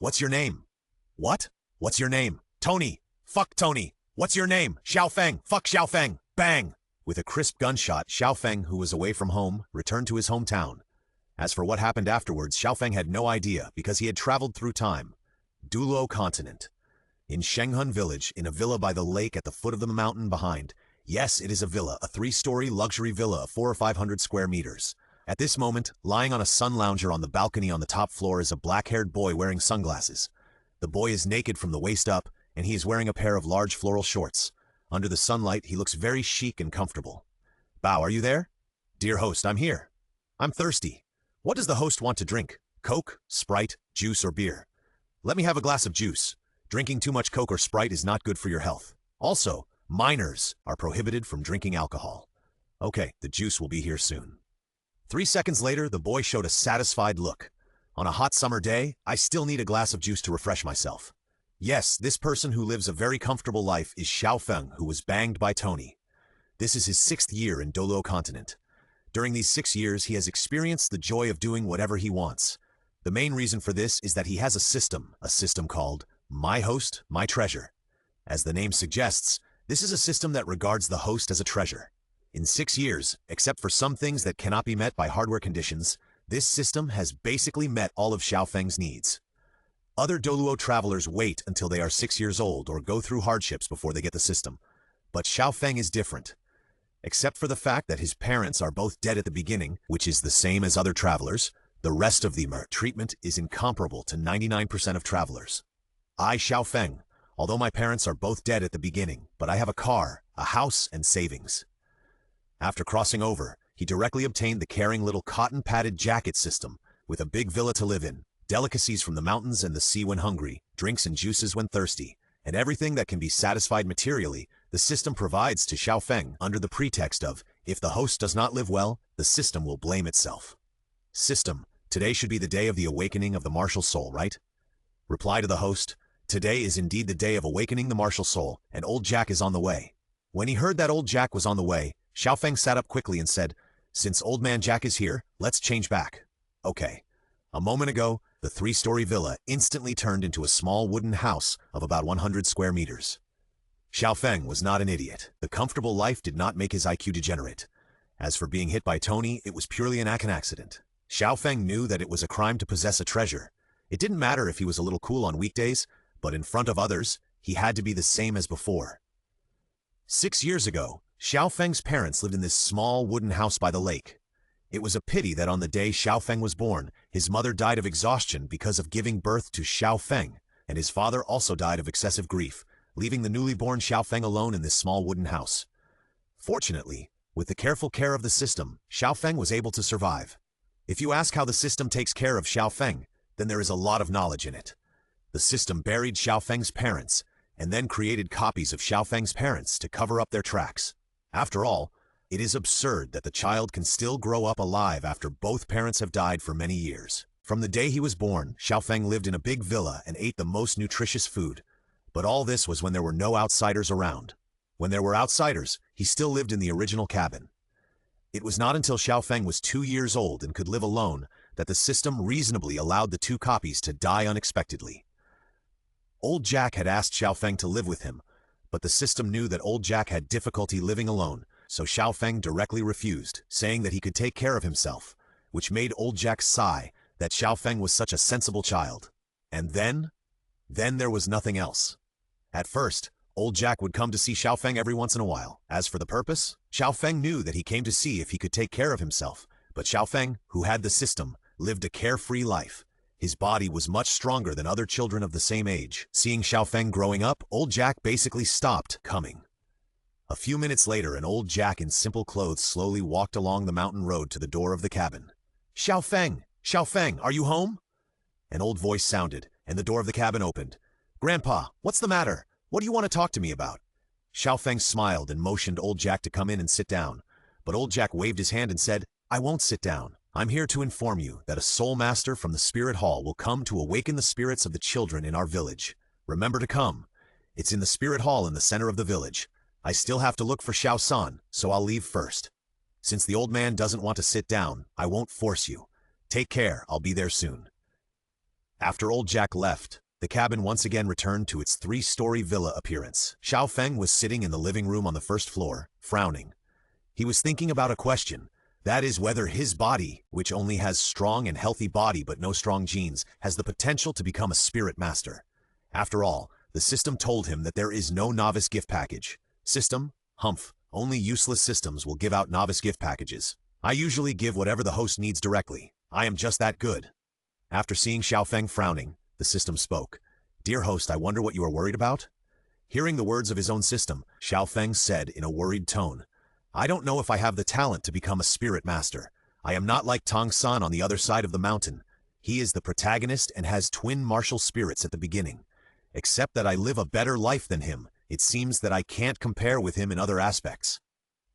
What's your name? What? What's your name? Tony. Fuck Tony. What's your name? Xiao Feng. Fuck Xiao Feng. Bang! With a crisp gunshot, Xiao Feng, who was away from home, returned to his hometown. As for what happened afterwards, Xiao Feng had no idea because he had traveled through time. Douluo Continent. In Shenghun village, in a villa by the lake at the foot of the mountain behind. Yes, it is a villa, a 3-story luxury villa of 400 or 500 square meters. At this moment, lying on a sun lounger on the balcony on the top floor is a black-haired boy wearing sunglasses. The boy is naked from the waist up, and he is wearing a pair of large floral shorts. Under the sunlight, he looks very chic and comfortable. Bao, are you there? Dear host, I'm here. I'm thirsty. What does the host want to drink? Coke, Sprite, juice, or beer? Let me have a glass of juice. Drinking too much Coke or Sprite is not good for your health. Also, minors are prohibited from drinking alcohol. Okay, the juice will be here soon. 3 seconds later, the boy showed a satisfied look. On a hot summer day, I still need a glass of juice to refresh myself. Yes, this person who lives a very comfortable life is Xiao Feng, who was banged by Tony. This is his 6th year in Douluo Continent. During these 6 years, he has experienced the joy of doing whatever he wants. The main reason for this is that he has a system called My Host, My Treasure. As the name suggests, this is a system that regards the host as a treasure. In 6 years, except for some things that cannot be met by hardware conditions, this system has basically met all of Xiao Feng's needs. Other Douluo travelers wait until they are 6 years old or go through hardships before they get the system. But Xiao Feng is different. Except for the fact that his parents are both dead at the beginning, which is the same as other travelers, the rest of the treatment is incomparable to 99% of travelers. I, Xiao Feng, although my parents are both dead at the beginning, but I have a car, a house, and savings. After crossing over, he directly obtained the caring little cotton-padded jacket system, with a big villa to live in, delicacies from the mountains and the sea when hungry, drinks and juices when thirsty, and everything that can be satisfied materially, the system provides to Xiao Feng under the pretext of, if the host does not live well, the system will blame itself. System, today should be the day of the awakening of the martial soul, right? Reply to the host, today is indeed the day of awakening the martial soul, and old Jack is on the way. When he heard that old Jack was on the way, Xiao Feng sat up quickly and said, since old man Jack is here, let's change back. Okay. A moment ago, the 3-story villa instantly turned into a small wooden house of about 100 square meters. Xiao Feng was not an idiot. The comfortable life did not make his IQ degenerate. As for being hit by Tony, it was purely an accident. Xiao Feng knew that it was a crime to possess a treasure. It didn't matter if he was a little cool on weekdays, but in front of others, he had to be the same as before. 6 years ago, Xiao Feng's parents lived in this small wooden house by the lake. It was a pity that on the day Xiao Feng was born, his mother died of exhaustion because of giving birth to Xiao Feng, and his father also died of excessive grief, leaving the newly born Xiao Feng alone in this small wooden house. Fortunately, with the careful care of the system, Xiao Feng was able to survive. If you ask how the system takes care of Xiao Feng, then there is a lot of knowledge in it. The system buried Xiao Feng's parents, and then created copies of Xiao Feng's parents to cover up their tracks. After all, it is absurd that the child can still grow up alive after both parents have died for many years. From the day he was born, Xiao Feng lived in a big villa and ate the most nutritious food. But all this was when there were no outsiders around. When there were outsiders, he still lived in the original cabin. It was not until Xiao Feng was 2 years old and could live alone that the system reasonably allowed the 2 copies to die unexpectedly. Old Jack had asked Xiao Feng to live with him, but the system knew that old Jack had difficulty living alone, so Xiao Feng directly refused, saying that he could take care of himself, which made old Jack sigh that Xiao Feng was such a sensible child. And then there was nothing else. At first, old Jack would come to see Xiao Feng every once in a while. As for the purpose, Xiao Feng knew that he came to see if he could take care of himself, but Xiao Feng, who had the system, lived a carefree life. His body was much stronger than other children of the same age. Seeing Xiao Feng growing up, old Jack basically stopped coming. A few minutes later, an old Jack in simple clothes slowly walked along the mountain road to the door of the cabin. Xiao Feng, are you home? An old voice sounded, and the door of the cabin opened. Grandpa, what's the matter? What do you want to talk to me about? Xiao Feng smiled and motioned old Jack to come in and sit down. But old Jack waved his hand and said, I won't sit down. I'm here to inform you that a soul master from the spirit hall will come to awaken the spirits of the children in our village. Remember to come. It's in the spirit hall in the center of the village. I still have to look for Xiao San, so I'll leave first. Since the old man doesn't want to sit down, I won't force you. Take care, I'll be there soon. After old Jack left, the cabin once again returned to its three-story villa appearance. Xiao Feng was sitting in the living room on the first floor, frowning. He was thinking about a question. That is whether his body, which only has strong and healthy body but no strong genes, has the potential to become a spirit master. After all, the system told him that there is no novice gift package. System? Humph. Only useless systems will give out novice gift packages. I usually give whatever the host needs directly. I am just that good. After seeing Xiao Feng frowning, the system spoke. Dear host, I wonder what you are worried about? Hearing the words of his own system, Xiao Feng said in a worried tone, I don't know if I have the talent to become a spirit master. I am not like Tang San on the other side of the mountain. He is the protagonist and has twin martial spirits at the beginning. Except that I live a better life than him, it seems that I can't compare with him in other aspects.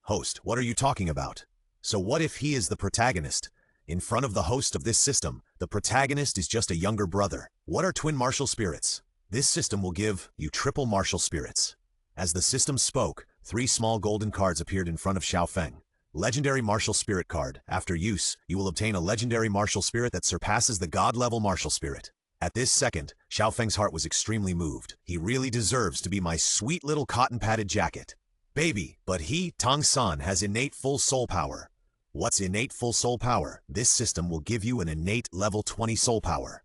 Host, what are you talking about? So what if he is the protagonist? In front of the host of this system, the protagonist is just a younger brother. What are twin martial spirits? This system will give you triple martial spirits. As the system spoke, 3 small golden cards appeared in front of Xiao Feng. Legendary Martial Spirit card. After use, you will obtain a legendary martial spirit that surpasses the god-level martial spirit. At this second, Xiao Feng's heart was extremely moved. He really deserves to be my sweet little cotton-padded jacket. Baby, but he, Tang San, has innate full soul power. What's innate full soul power? This system will give you an innate level 20 soul power.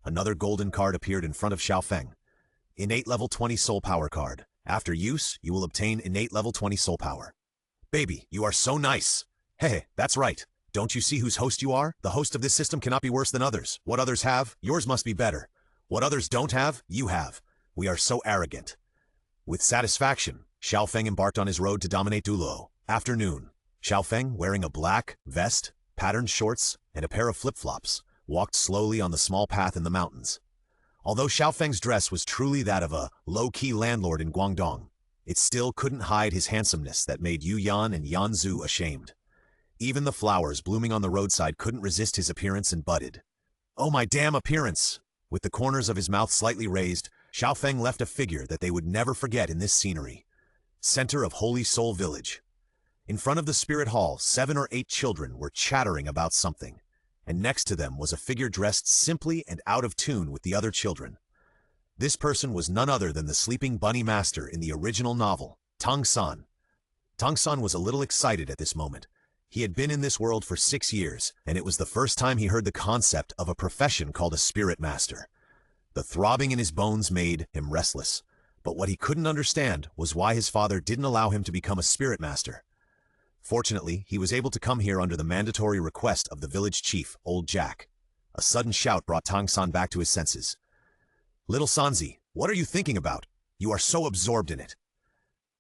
Another golden card appeared in front of Xiao Feng. Innate level 20 soul power card. After use, you will obtain innate level 20 soul power. Baby, you are so nice. Hey, that's right. Don't you see whose host you are? The host of this system cannot be worse than others. What others have, yours must be better. What others don't have, you have. We are so arrogant. With satisfaction, Xiao Feng embarked on his road to dominate Douluo. Afternoon. Xiao Feng, wearing a black vest, patterned shorts, and a pair of flip-flops, walked slowly on the small path in the mountains. Although Xiao Feng's dress was truly that of a low-key landlord in Guangdong, it still couldn't hide his handsomeness that made Yu Yan and Yan Zhu ashamed. Even the flowers blooming on the roadside couldn't resist his appearance and budded. Oh my damn appearance! With the corners of his mouth slightly raised, Xiao Feng left a figure that they would never forget in this scenery. Center of Holy Soul Village. In front of the spirit hall, 7 or 8 children were chattering about something, and next to them was a figure dressed simply and out of tune with the other children. This person was none other than the sleeping bunny master in the original novel, Tang San. Tang San was a little excited at this moment. He had been in this world for 6 years, and it was the first time he heard the concept of a profession called a spirit master. The throbbing in his bones made him restless, but what he couldn't understand was why his father didn't allow him to become a spirit master. Fortunately, he was able to come here under the mandatory request of the village chief, old Jack. A sudden shout brought Tang San back to his senses. Little Sanzi, what are you thinking about? You are so absorbed in it.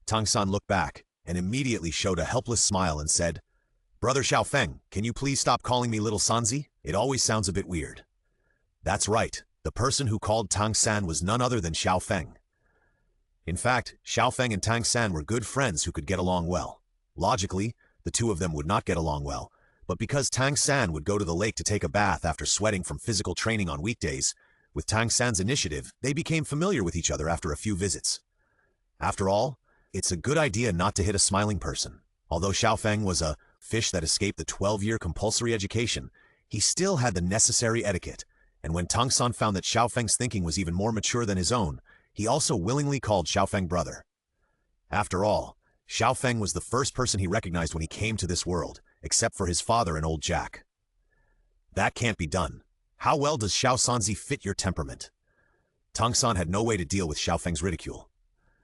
Tang San looked back and immediately showed a helpless smile and said, Brother Xiao Feng, can you please stop calling me Little Sanzi? It always sounds a bit weird. That's right. The person who called Tang San was none other than Xiao Feng. In fact, Xiao Feng and Tang San were good friends who could get along well. Logically, the two of them would not get along well, but because Tang San would go to the lake to take a bath after sweating from physical training on weekdays, with Tang San's initiative, they became familiar with each other after a few visits. After all, it's a good idea not to hit a smiling person. Although Xiao Feng was a fish that escaped the 12-year compulsory education, he still had the necessary etiquette, and when Tang San found that Xiao Feng's thinking was even more mature than his own, he also willingly called Xiao Feng brother. After all, Xiao Feng was the first person he recognized when he came to this world, except for his father and old Jack. That can't be done. How well does Xiao Sanzi fit your temperament? Tang San had no way to deal with Xiao Feng's ridicule.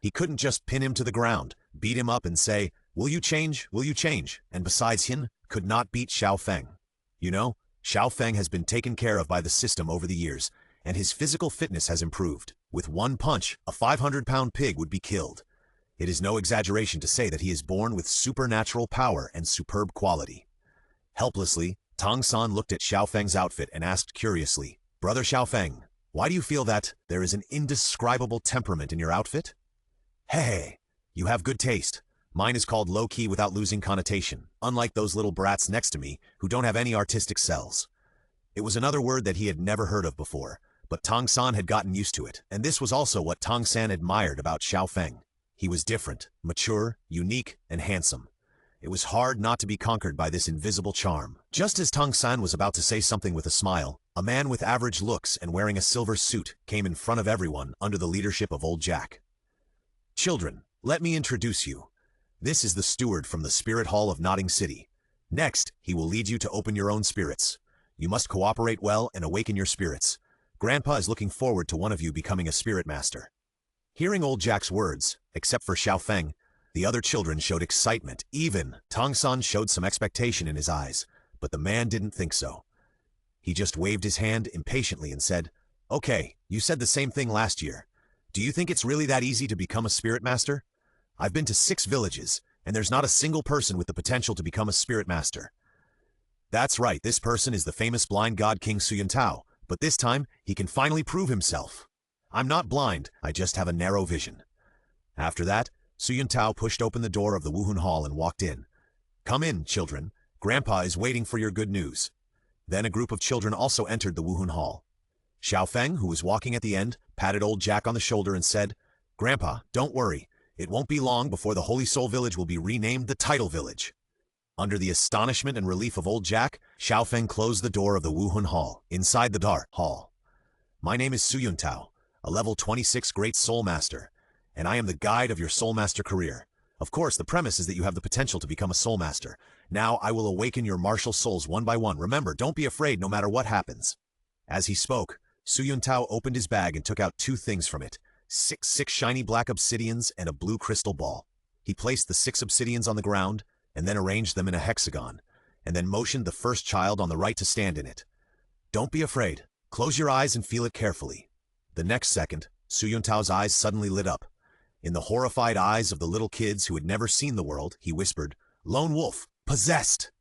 He couldn't just pin him to the ground, beat him up and say, will you change, and besides him, could not beat Xiao Feng. You know, Xiao Feng has been taken care of by the system over the years, and his physical fitness has improved. With one punch, a 500-pound pig would be killed. It is no exaggeration to say that he is born with supernatural power and superb quality. Helplessly, Tang San looked at Xiao Feng's outfit and asked curiously, Brother Xiao Feng, why do you feel that there is an indescribable temperament in your outfit? Hey, you have good taste. Mine is called low-key without losing connotation, unlike those little brats next to me who don't have any artistic cells. It was another word that he had never heard of before, but Tang San had gotten used to it, and this was also what Tang San admired about Xiao Feng. He was different, mature, unique, and handsome. It was hard not to be conquered by this invisible charm. Just as Tang San was about to say something with a smile, a man with average looks and wearing a silver suit came in front of everyone under the leadership of Old Jack. Children, let me introduce you. This is the steward from the Spirit Hall of Notting City. Next, he will lead you to open your own spirits. You must cooperate well and awaken your spirits. Grandpa is looking forward to one of you becoming a spirit master. Hearing Old Jack's words, except for Xiao Feng, the other children showed excitement. Even Tang San showed some expectation in his eyes, but the man didn't think so. He just waved his hand impatiently and said, "Okay, you said the same thing last year. Do you think it's really that easy to become a spirit master? I've been to 6 villages, and there's not a single person with the potential to become a spirit master." That's right, this person is the famous blind god King Suyuntao, but this time, he can finally prove himself. I'm not blind, I just have a narrow vision. After that, Suyuntao pushed open the door of the Wuhun Hall and walked in. "Come in, children. Grandpa is waiting for your good news." Then a group of children also entered the Wuhun Hall. Xiao Feng, who was walking at the end, patted Old Jack on the shoulder and said, "Grandpa, don't worry. It won't be long before the Holy Soul Village will be renamed the Title Village." Under the astonishment and relief of Old Jack, Xiao Feng closed the door of the Wuhun Hall, inside the Dar Hall. "My name is Suyuntao, a level 26 Great Soul Master, and I am the guide of your Soul Master career. Of course, the premise is that you have the potential to become a Soul Master. Now I will awaken your martial souls one by one. Remember, don't be afraid no matter what happens." As he spoke, Suyuntao opened his bag and took out 2 things from it, six shiny black obsidians and a blue crystal ball. He placed the 6 obsidians on the ground, and then arranged them in a hexagon, and then motioned the first child on the right to stand in it. "Don't be afraid. Close your eyes and feel it carefully." The next second, Suyuntao's eyes suddenly lit up. In the horrified eyes of the little kids who had never seen the world, he whispered, "Lone Wolf, possessed!"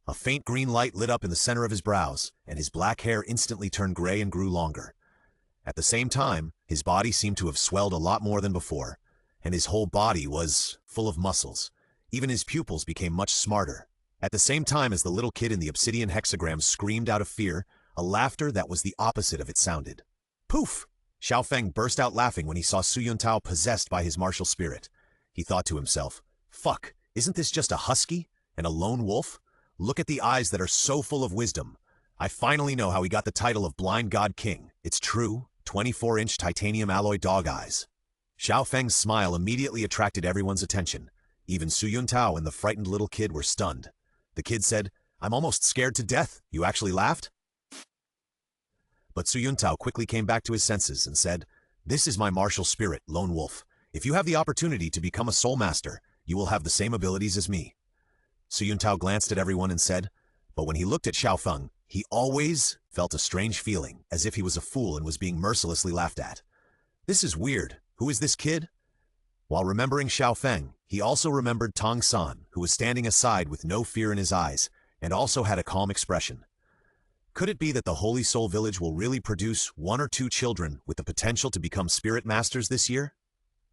A faint green light lit up in the center of his brows, and his black hair instantly turned gray and grew longer. At the same time, his body seemed to have swelled a lot more than before, and his whole body was full of muscles. Even his pupils became much smarter. At the same time as the little kid in the obsidian hexagram screamed out of fear, a laughter that was the opposite of it sounded. Poof! Xiao Feng burst out laughing when he saw Suyuntao possessed by his martial spirit. He thought to himself, "Fuck, isn't this just a husky and a lone wolf? Look at the eyes that are so full of wisdom. I finally know how he got the title of Blind God King. It's true, 24-inch titanium alloy dog eyes." Xiao Feng's smile immediately attracted everyone's attention. Even Suyuntao and the frightened little kid were stunned. The kid said, "I'm almost scared to death. You actually laughed?" But Suyuntao quickly came back to his senses and said, "This is my martial spirit, Lone Wolf. If you have the opportunity to become a soul master, you will have the same abilities as me." Suyuntao glanced at everyone and said, but when he looked at Xiao Feng, he always felt a strange feeling, as if he was a fool and was being mercilessly laughed at. "This is weird. Who is this kid?" While remembering Xiao Feng, he also remembered Tang San, who was standing aside with no fear in his eyes, and also had a calm expression. Could it be that the Holy Soul Village will really produce 1 or 2 children with the potential to become spirit masters this year?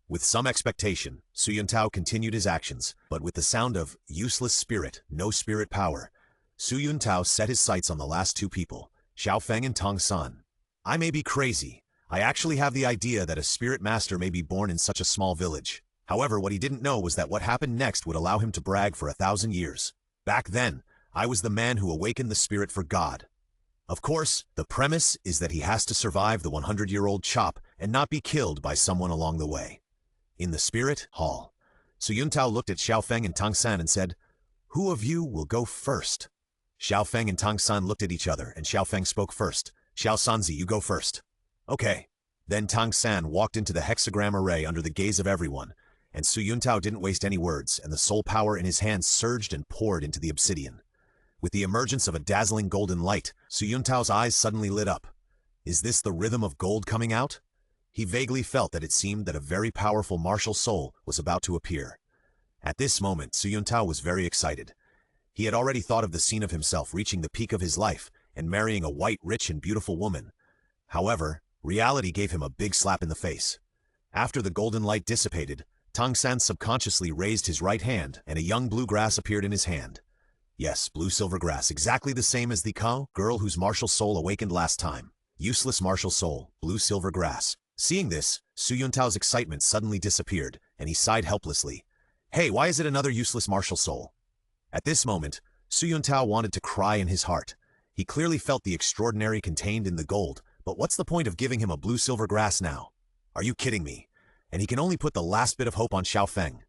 With some expectation, Suyuntao continued his actions, but with the sound of useless spirit, no spirit power, Suyuntao set his sights on the last 2 people, Xiao Feng and Tang San. "I may be crazy. I actually have the idea that a spirit master may be born in such a small village." However, what he didn't know was that what happened next would allow him to brag for 1,000 years. "Back then, I was the man who awakened the spirit for God." Of course, the premise is that he has to survive the 100-year-old chop and not be killed by someone along the way. In the spirit hall, Suyuntao looked at Xiao Feng and Tang San and said, "Who of you will go first?" Xiao Feng and Tang San looked at each other, and Xiao Feng spoke first. "Xiao Sanzi, you go first." "Okay." Then Tang San walked into the hexagram array under the gaze of everyone, and Suyuntao didn't waste any words, and the soul power in his hands surged and poured into the obsidian. With the emergence of a dazzling golden light, Suyuntao's eyes suddenly lit up. Is this the rhythm of gold coming out? He vaguely felt that it seemed that a very powerful martial soul was about to appear. At this moment, Suyuntao was very excited. He had already thought of the scene of himself reaching the peak of his life and marrying a white, rich, and beautiful woman. However, reality gave him a big slap in the face. After the golden light dissipated, Tang San subconsciously raised his right hand, and a young blue grass appeared in his hand. Yes, blue silver grass, exactly the same as the girl whose martial soul awakened last time. Useless martial soul, blue silver grass. Seeing this, Suyuntao's excitement suddenly disappeared, and he sighed helplessly. "Hey, why is it another useless martial soul?" At this moment, Su Yuntao wanted to cry in his heart. He clearly felt the extraordinary contained in the gold, but what's the point of giving him a blue-silver grass now? Are you kidding me? And he can only put the last bit of hope on Xiao Feng.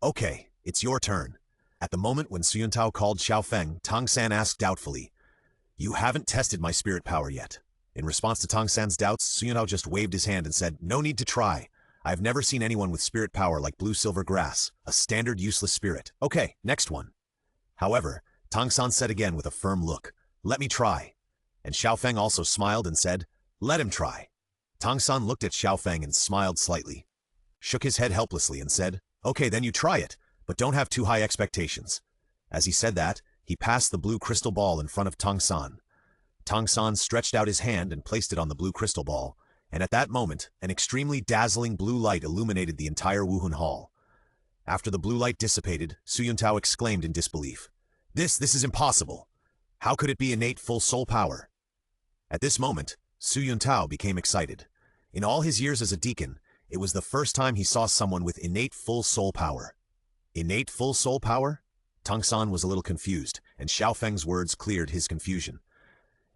Okay, it's your turn. At the moment when Su Yuntao called Xiao Feng, Tang San asked doubtfully, "You haven't tested my spirit power yet." In response to Tang San's doubts, Su Yuntao just waved his hand and said, "No need to try. I've never seen anyone with spirit power like blue-silver grass, a standard useless spirit. Okay, next one." However, Tang San said again with a firm look, "Let me try." And Xiao Feng also smiled and said, "Let him try." Tang San looked at Xiao Feng and smiled slightly, shook his head helplessly and said, "Okay, then you try it, but don't have too high expectations." As he said that, he passed the blue crystal ball in front of Tang San. Tang San stretched out his hand and placed it on the blue crystal ball, and at that moment, an extremely dazzling blue light illuminated the entire Wuhun Hall. After the blue light dissipated, Su Yuntao exclaimed in disbelief, This is impossible. How could it be innate full soul power?" At this moment, Su Yuntao became excited. In all his years as a deacon, it was the first time he saw someone with innate full soul power. Innate full soul power? Tang San was a little confused, and Xiao Feng's words cleared his confusion.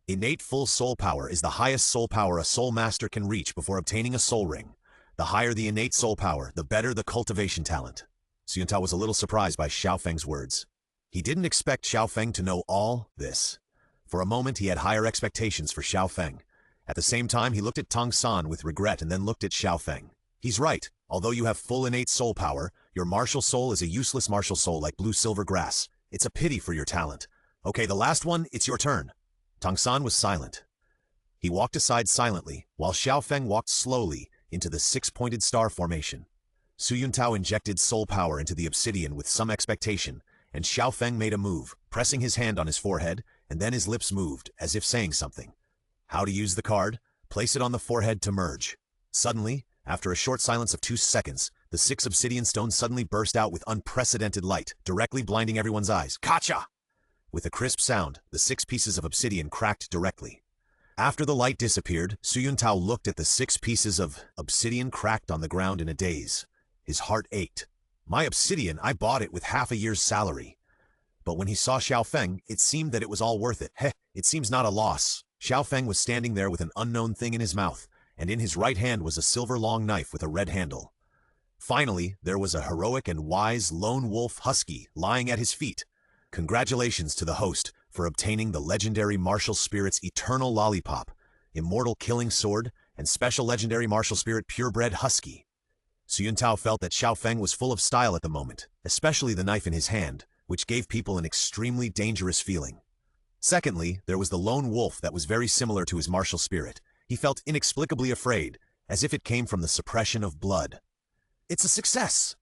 Innate full soul power is the highest soul power a soul master can reach before obtaining a soul ring. The higher the innate soul power, the better the cultivation talent. Su Yuntao was a little surprised by Xiao Feng's words. He didn't expect Xiao Feng to know all this. For a moment, he had higher expectations for Xiao Feng. At the same time, he looked at Tang San with regret and then looked at Xiao Feng. He's right. Although you have full innate soul power, your martial soul is a useless martial soul like blue-silver grass. It's a pity for your talent. Okay, the last one, it's your turn. Tang San was silent. He walked aside silently, while Xiao Feng walked slowly into the six-pointed star formation. Su Yuntao injected soul power into the obsidian with some expectation, and Xiao Feng made a move, pressing his hand on his forehead, and then his lips moved, as if saying something. How to use the card? Place it on the forehead to merge. Suddenly, after a short silence of 2 seconds, the 6 obsidian stones suddenly burst out with unprecedented light, directly blinding everyone's eyes. Kacha! With a crisp sound, the 6 pieces of obsidian cracked directly. After the light disappeared, Su Yuntao looked at the 6 pieces of obsidian cracked on the ground in a daze. His heart ached. My obsidian, I bought it with half a year's salary. But when he saw Xiao Feng, it seemed that it was all worth it. Heh, it seems not a loss. Xiao Feng was standing there with an unknown thing in his mouth, and in his right hand was a silver long knife with a red handle. Finally, there was a heroic and wise lone wolf husky lying at his feet. Congratulations to the host for obtaining the legendary martial spirit's eternal lollipop, immortal killing sword, and special legendary martial spirit purebred husky. Su Yuntao felt that Xiao Feng was full of style at the moment, especially the knife in his hand, which gave people an extremely dangerous feeling. Secondly, there was the lone wolf that was very similar to his martial spirit. He felt inexplicably afraid, as if it came from the suppression of blood. It's a success!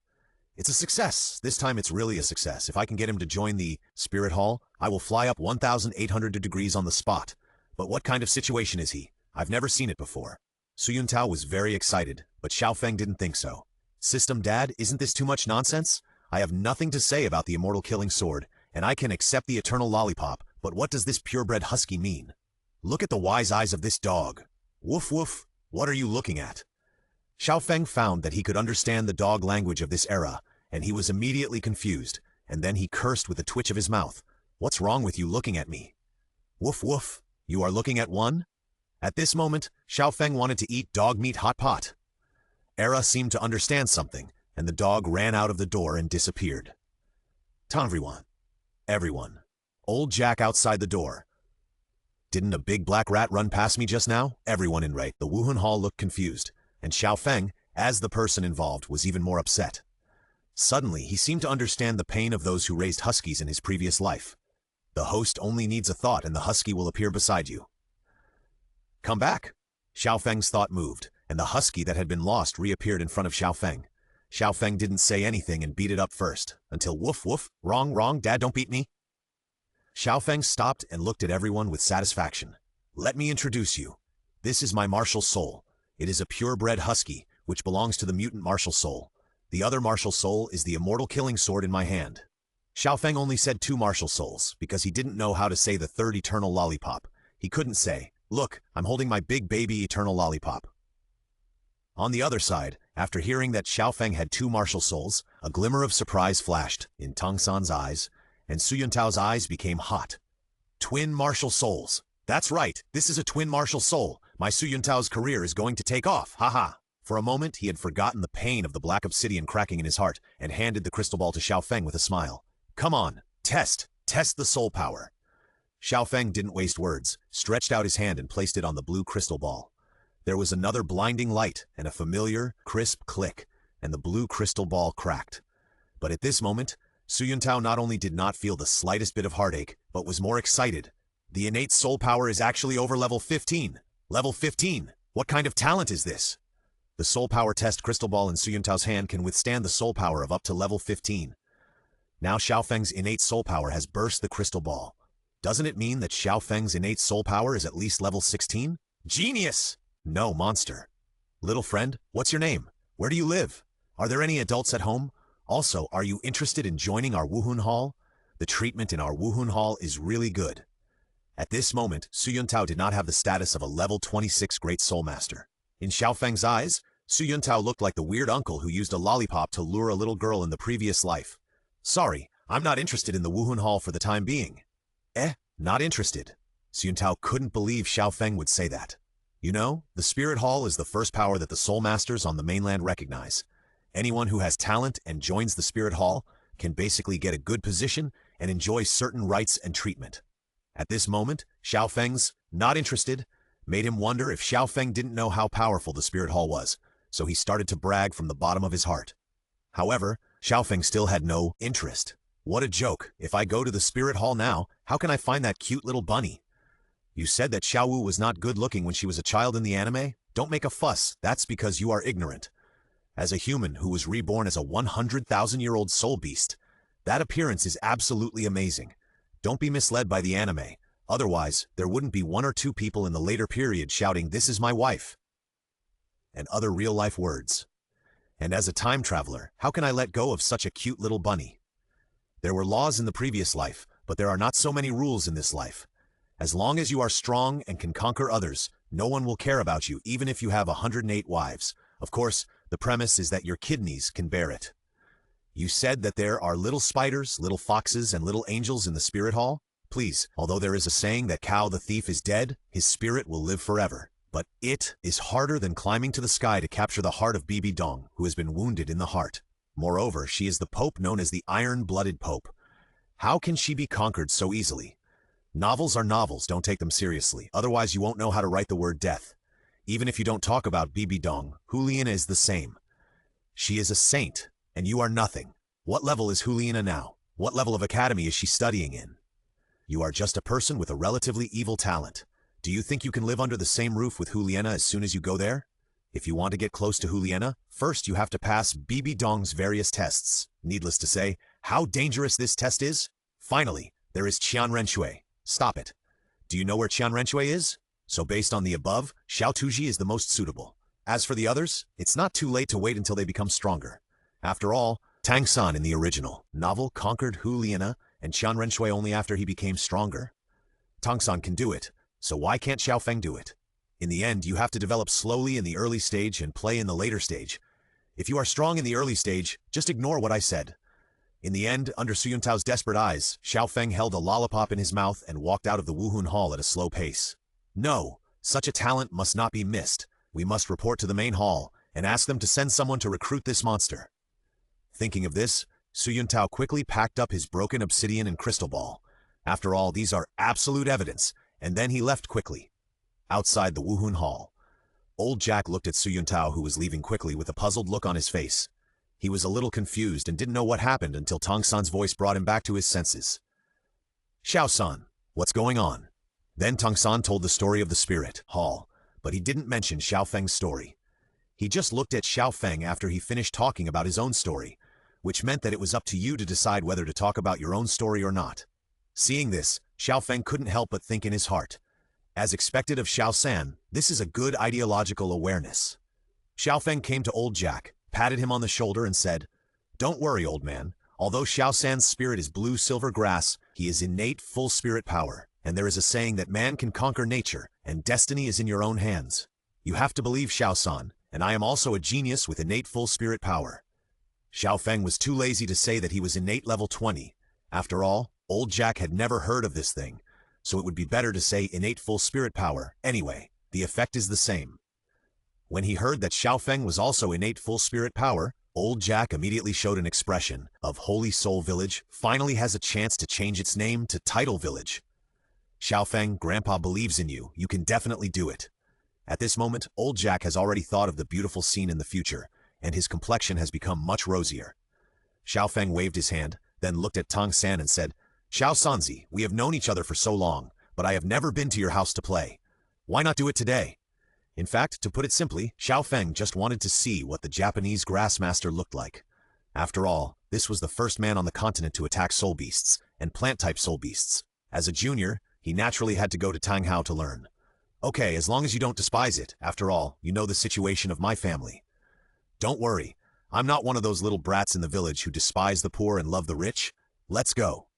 It's a success! This time it's really a success. If I can get him to join the Spirit Hall, I will fly up 1,800 degrees on the spot. But what kind of situation is he? I've never seen it before. Su Yuntao was very excited, but Xiao Feng didn't think so. System Dad, isn't this too much nonsense? I have nothing to say about the immortal killing sword, and I can accept the eternal lollipop, but what does this purebred husky mean? Look at the wise eyes of this dog. Woof woof, what are you looking at? Xiao Feng found that he could understand the dog language of this era, and he was immediately confused, and then he cursed with a twitch of his mouth. What's wrong with you looking at me? Woof woof, you are looking at one? At this moment, Xiao Feng wanted to eat dog meat hot pot. Era seemed to understand something, and the dog ran out of the door and disappeared. Everyone. Old Jack outside the door. Didn't a big black rat run past me just now? Everyone in right. The Wuhan Hall looked confused, and Xiao Feng, as the person involved, was even more upset. Suddenly, he seemed to understand the pain of those who raised huskies in his previous life. The host only needs a thought and the husky will appear beside you. Come back. Xiao Feng's thought moved, and the husky that had been lost reappeared in front of Xiao Feng. Xiao Feng didn't say anything and beat it up first, until woof woof, wrong, Dad, don't beat me. Xiao Feng stopped and looked at everyone with satisfaction. Let me introduce you. This is my martial soul. It is a purebred husky, which belongs to the mutant martial soul. The other martial soul is the immortal killing sword in my hand. Xiao Feng only said 2 martial souls, because he didn't know how to say the 3rd eternal lollipop. He couldn't say, look, I'm holding my big baby eternal lollipop. On the other side, after hearing that Xiao Feng had 2 martial souls, a glimmer of surprise flashed in Tang San's eyes, and Su Yuntao's eyes became hot. Twin martial souls. That's right, this is a twin martial soul. My Su Yuntao's career is going to take off, haha. For a moment, he had forgotten the pain of the black obsidian cracking in his heart and handed the crystal ball to Xiao Feng with a smile. Come on, test the soul power. Xiao Feng didn't waste words, stretched out his hand and placed it on the blue crystal ball. There was another blinding light and a familiar, crisp click, and the blue crystal ball cracked. But at this moment, Su Yuntao not only did not feel the slightest bit of heartache, but was more excited. The innate soul power is actually over level 15. Level 15? What kind of talent is this? The soul power test crystal ball in Su Yuntao's hand can withstand the soul power of up to level 15. Now Xiao Feng's innate soul power has burst the crystal ball. Doesn't it mean that Xiao Feng's innate soul power is at least level 16? Genius! No, monster. Little friend, what's your name? Where do you live? Are there any adults at home? Also, are you interested in joining our Wuhun Hall? The treatment in our Wuhun Hall is really good. At this moment, Su Yuntao did not have the status of a level 26 Great Soul Master. In Xiao Feng's eyes, Su Yuntao looked like the weird uncle who used a lollipop to lure a little girl in the previous life. Sorry, I'm not interested in the Wuhun Hall for the time being. Not interested. Su Yuntao couldn't believe Xiao Feng would say that. You know, the Spirit Hall is the first power that the Soul Masters on the mainland recognize. Anyone who has talent and joins the Spirit Hall can basically get a good position and enjoy certain rights and treatment. At this moment, Xiao Feng's not interested made him wonder if Xiao Feng didn't know how powerful the Spirit Hall was, so he started to brag from the bottom of his heart. However, Xiao Feng still had no interest. What a joke. If I go to the Spirit Hall now, how can I find that cute little bunny? You said that Xiao Wu was not good looking when she was a child in the anime? Don't make a fuss, that's because you are ignorant. As a human who was reborn as a 100,000-year-old soul beast, that appearance is absolutely amazing. Don't be misled by the anime, otherwise there wouldn't be one or two people in the later period shouting, "This is my wife," and other real-life words. And as a time traveler, how can I let go of such a cute little bunny? There were laws in the previous life, but there are not so many rules in this life. As long as you are strong and can conquer others, no one will care about you even if you have 108 wives. Of course, the premise is that your kidneys can bear it. You said that there are little spiders, little foxes, and little angels in the Spirit Hall? Please, although there is a saying that Cao the thief is dead, his spirit will live forever. But it is harder than climbing to the sky to capture the heart of Bibi Dong, who has been wounded in the heart. Moreover, she is the Pope known as the Iron-Blooded Pope. How can she be conquered so easily? Novels are novels, don't take them seriously, otherwise you won't know how to write the word death. Even if you don't talk about Bibi Dong, Juliana is the same. She is a saint, and you are nothing. What level is Juliana now? What level of academy is she studying in? You are just a person with a relatively evil talent. Do you think you can live under the same roof with Juliana as soon as you go there? If you want to get close to Juliana, first you have to pass Bibi Dong's various tests. Needless to say, how dangerous this test is? Finally, there is Qian Renshui. Stop it. Do you know where Qian Renshui is? So based on the above, Xiao Tuji is the most suitable. As for the others, it's not too late to wait until they become stronger. After all, Tang San in the original novel conquered Juliana and Qian Renshui only after he became stronger. Tang San can do it, so why can't Xiao Feng do it? In the end, you have to develop slowly in the early stage and play in the later stage. If you are strong in the early stage, just ignore what I said. In the end, under Su Yuntao's desperate eyes, Xiao Feng held a lollipop in his mouth and walked out of the Wuhun Hall at a slow pace. No, such a talent must not be missed. We must report to the main hall and ask them to send someone to recruit this monster. Thinking of this, Su Yuntao quickly packed up his broken obsidian and crystal ball. After all, these are absolute evidence, and then he left quickly. Outside the Wuhun Hall, old Jack looked at Su Yuntao, who was leaving quickly with a puzzled look on his face. He was a little confused and didn't know what happened until Tang San's voice brought him back to his senses. Xiao San, what's going on? Then Tang San told the story of the Spirit Hall, but he didn't mention Xiao Feng's story. He just looked at Xiao Feng after he finished talking about his own story, which meant that it was up to you to decide whether to talk about your own story or not. Seeing this, Xiao Feng couldn't help but think in his heart. As expected of Xiao San, this is a good ideological awareness. Xiao Feng came to old Jack, patted him on the shoulder and said, "Don't worry, old man. Although Xiao San's spirit is blue-silver grass, he is innate full spirit power, and there is a saying that man can conquer nature, and destiny is in your own hands. You have to believe Xiao San, and I am also a genius with innate full spirit power." Xiao Feng was too lazy to say that he was innate level 20. After all, Old Jack had never heard of this thing, so it would be better to say innate full spirit power. Anyway, the effect is the same. When he heard that Xiao Feng was also innate full spirit power, Old Jack immediately showed an expression of Holy Soul Village finally has a chance to change its name to Title Village. Xiao Feng, Grandpa believes in you. You can definitely do it. At this moment, Old Jack has already thought of the beautiful scene in the future, and his complexion has become much rosier. Xiao Feng waved his hand, then looked at Tang San and said, Xiao Sanzi, we have known each other for so long, but I have never been to your house to play. Why not do it today? In fact, to put it simply, Xiao Feng just wanted to see what the Japanese Grassmaster looked like. After all, this was the first man on the continent to attack soul beasts, and plant-type soul beasts. As a junior, he naturally had to go to Tanghao to learn. Okay, as long as you don't despise it, after all, you know the situation of my family. Don't worry, I'm not one of those little brats in the village who despise the poor and love the rich. Let's go.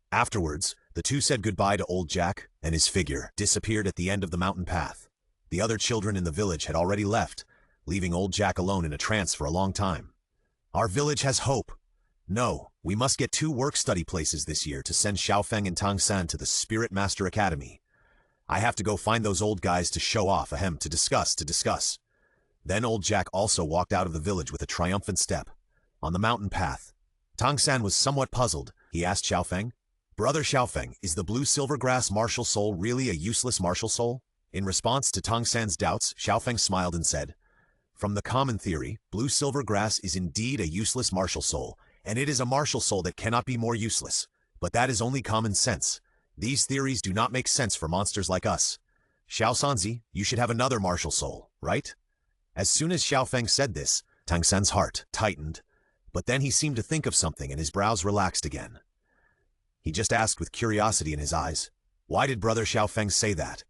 Afterwards, the two said goodbye to Old Jack, and his figure disappeared at the end of the mountain path. The other children in the village had already left, leaving Old Jack alone in a trance for a long time. Our village has hope. No, we must get 2 work-study places this year to send Xiao Feng and Tang San to the Spirit Master Academy. I have to go find those old guys to show off, to discuss. Then Old Jack also walked out of the village with a triumphant step. On the mountain path, Tang San was somewhat puzzled. He asked Xiao Feng, Brother Xiao Feng, is the blue silvergrass martial soul really a useless martial soul? In response to Tang San's doubts, Xiao Feng smiled and said, From the common theory, blue silvergrass is indeed a useless martial soul, and it is a martial soul that cannot be more useless. But that is only common sense. These theories do not make sense for monsters like us. Xiao Sanzi, you should have another martial soul, right? As soon as Xiao Feng said this, Tang San's heart tightened, but then he seemed to think of something and his brows relaxed again. He just asked with curiosity in his eyes, Why did Brother Xiao Feng say that?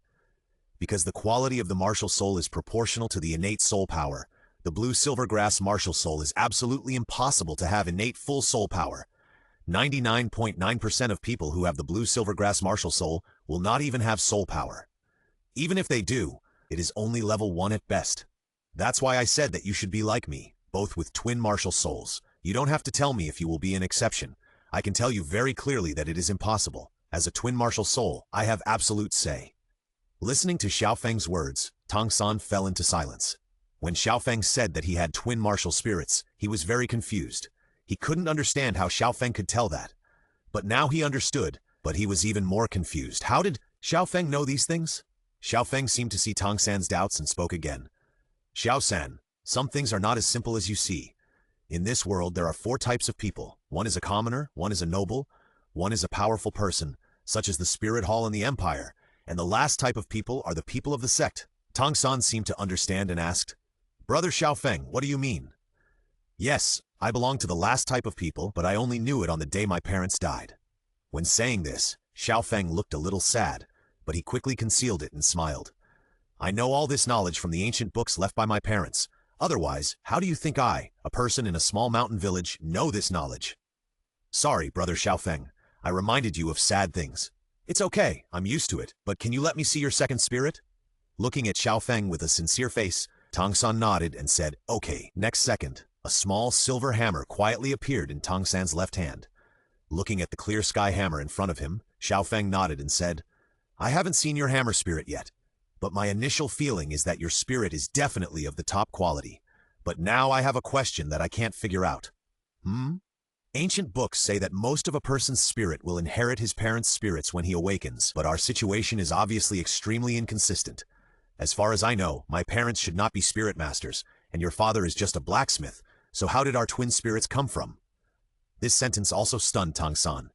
Because the quality of the martial soul is proportional to the innate soul power. The blue silvergrass martial soul is absolutely impossible to have innate full soul power. 99.9% of people who have the blue silvergrass martial soul will not even have soul power. Even if they do, it is only level 1 at best. That's why I said that you should be like me, both with twin martial souls. You don't have to tell me if you will be an exception. I can tell you very clearly that it is impossible. As a twin martial soul, I have absolute say. Listening to Xiao Feng's words, Tang San fell into silence. When Xiao Feng said that he had twin martial spirits, he was very confused. He couldn't understand how Xiao Feng could tell that. But now he understood, but he was even more confused. How did Xiao Feng know these things? Xiao Feng seemed to see Tang San's doubts and spoke again. Xiao San, some things are not as simple as you see. In this world, there are 4 types of people. One is a commoner, one is a noble, one is a powerful person, such as the Spirit Hall in the Empire, and the last type of people are the people of the sect. Tang San seemed to understand and asked, Brother Xiao Feng, what do you mean? Yes, I belong to the last type of people, but I only knew it on the day my parents died. When saying this, Xiao Feng looked a little sad, but he quickly concealed it and smiled. I know all this knowledge from the ancient books left by my parents. Otherwise, how do you think I, a person in a small mountain village, know this knowledge? Sorry, Brother Xiao Feng, I reminded you of sad things. It's okay, I'm used to it, but can you let me see your second spirit? Looking at Xiao Feng with a sincere face, Tang San nodded and said, Okay. Next second, a small silver hammer quietly appeared in Tang San's left hand. Looking at the clear sky hammer in front of him, Xiao Feng nodded and said, I haven't seen your hammer spirit yet, but my initial feeling is that your spirit is definitely of the top quality. But now I have a question that I can't figure out. Ancient books say that most of a person's spirit will inherit his parents' spirits when he awakens, but our situation is obviously extremely inconsistent. As far as I know, my parents should not be spirit masters, and your father is just a blacksmith, so how did our twin spirits come from? This sentence also stunned Tang San.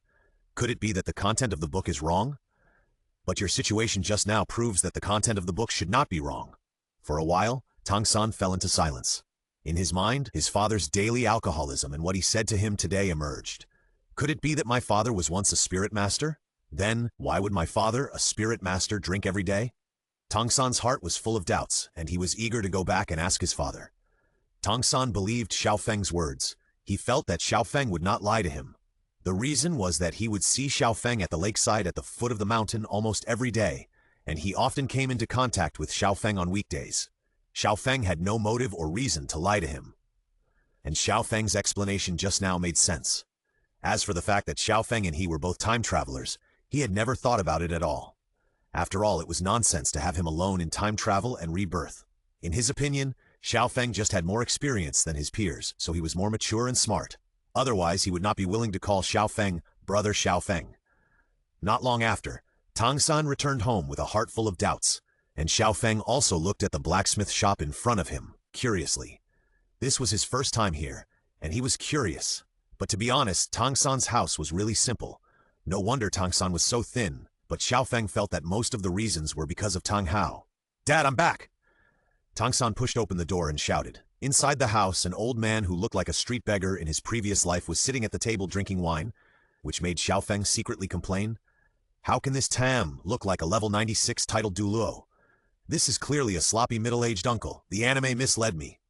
Could it be that the content of the book is wrong? But your situation just now proves that the content of the book should not be wrong. For a while, Tang San fell into silence. In his mind, his father's daily alcoholism and what he said to him today emerged. Could it be that my father was once a spirit master? Then, why would my father, a spirit master, drink every day? Tang San's heart was full of doubts, and he was eager to go back and ask his father. Tang San believed Xiao Feng's words. He felt that Xiao Feng would not lie to him. The reason was that he would see Xiao Feng at the lakeside at the foot of the mountain almost every day, and he often came into contact with Xiao Feng on weekdays. Xiao Feng had no motive or reason to lie to him. And Xiao Feng's explanation just now made sense. As for the fact that Xiao Feng and he were both time travelers, he had never thought about it at all. After all, it was nonsense to have him alone in time travel and rebirth. In his opinion, Xiao Feng just had more experience than his peers, so he was more mature and smart. Otherwise, he would not be willing to call Xiao Feng Brother Xiao Feng. Not long after, Tang San returned home with a heart full of doubts, and Xiao Feng also looked at the blacksmith shop in front of him, curiously. This was his first time here, and he was curious. But to be honest, Tang San's house was really simple. No wonder Tang San was so thin, but Xiao Feng felt that most of the reasons were because of Tang Hao. "Dad, I'm back!" Tang San pushed open the door and shouted. Inside the house, an old man who looked like a street beggar in his previous life was sitting at the table drinking wine, which made Xiao Feng secretly complain. How can this Tam look like a level 96 titled Douluo? This is clearly a sloppy middle-aged uncle. The anime misled me.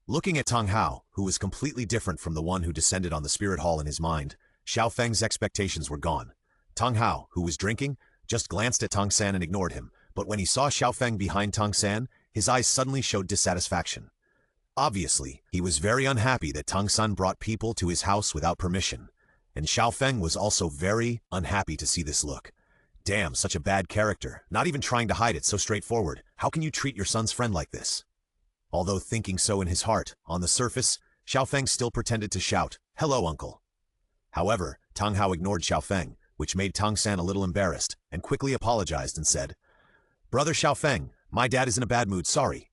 Looking at Tang Hao, who was completely different from the one who descended on the spirit hall in his mind, Xiao Feng's expectations were gone. Tang Hao, who was drinking, just glanced at Tang San and ignored him, but when he saw Xiao Feng behind Tang San, his eyes suddenly showed dissatisfaction. Obviously, he was very unhappy that Tang San brought people to his house without permission, and Xiao Feng was also very unhappy to see this look. Damn, such a bad character, not even trying to hide it, so straightforward. How can you treat your son's friend like this? Although thinking so in his heart, on the surface, Xiao Feng still pretended to shout, "Hello, uncle." However, Tang Hao ignored Xiao Feng, which made Tang San a little embarrassed, and quickly apologized and said, "Brother Xiao Feng, my dad is in a bad mood, sorry."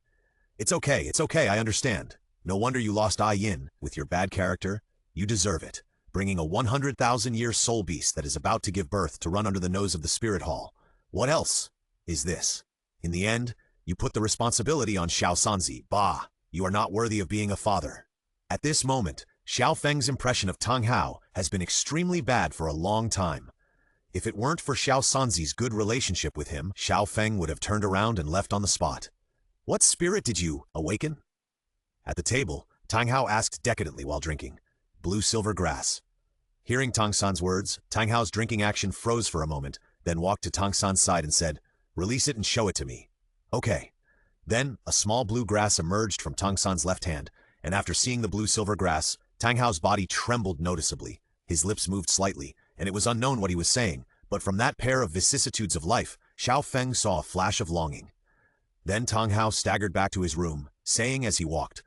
It's okay, I understand. No wonder you lost Ai Yin with your bad character. You deserve it, bringing a 100,000-year soul beast that is about to give birth to run under the nose of the spirit hall. What else is this? In the end, you put the responsibility on Xiao Sanzi. Bah, you are not worthy of being a father. At this moment, Xiao Feng's impression of Tang Hao has been extremely bad for a long time. If it weren't for Xiao Sanzi's good relationship with him, Xiao Feng would have turned around and left on the spot. What spirit did you awaken? At the table, Tang Hao asked decadently while drinking. Blue-silver grass. Hearing Tang San's words, Tang Hao's drinking action froze for a moment, then walked to Tang San's side and said, "Release it and show it to me." "Okay." Then, a small blue grass emerged from Tang San's left hand, and after seeing the blue-silver grass, Tang Hao's body trembled noticeably. His lips moved slightly, and it was unknown what he was saying, but from that pair of vicissitudes of life, Xiao Feng saw a flash of longing. Then Tang Hao staggered back to his room, saying as he walked,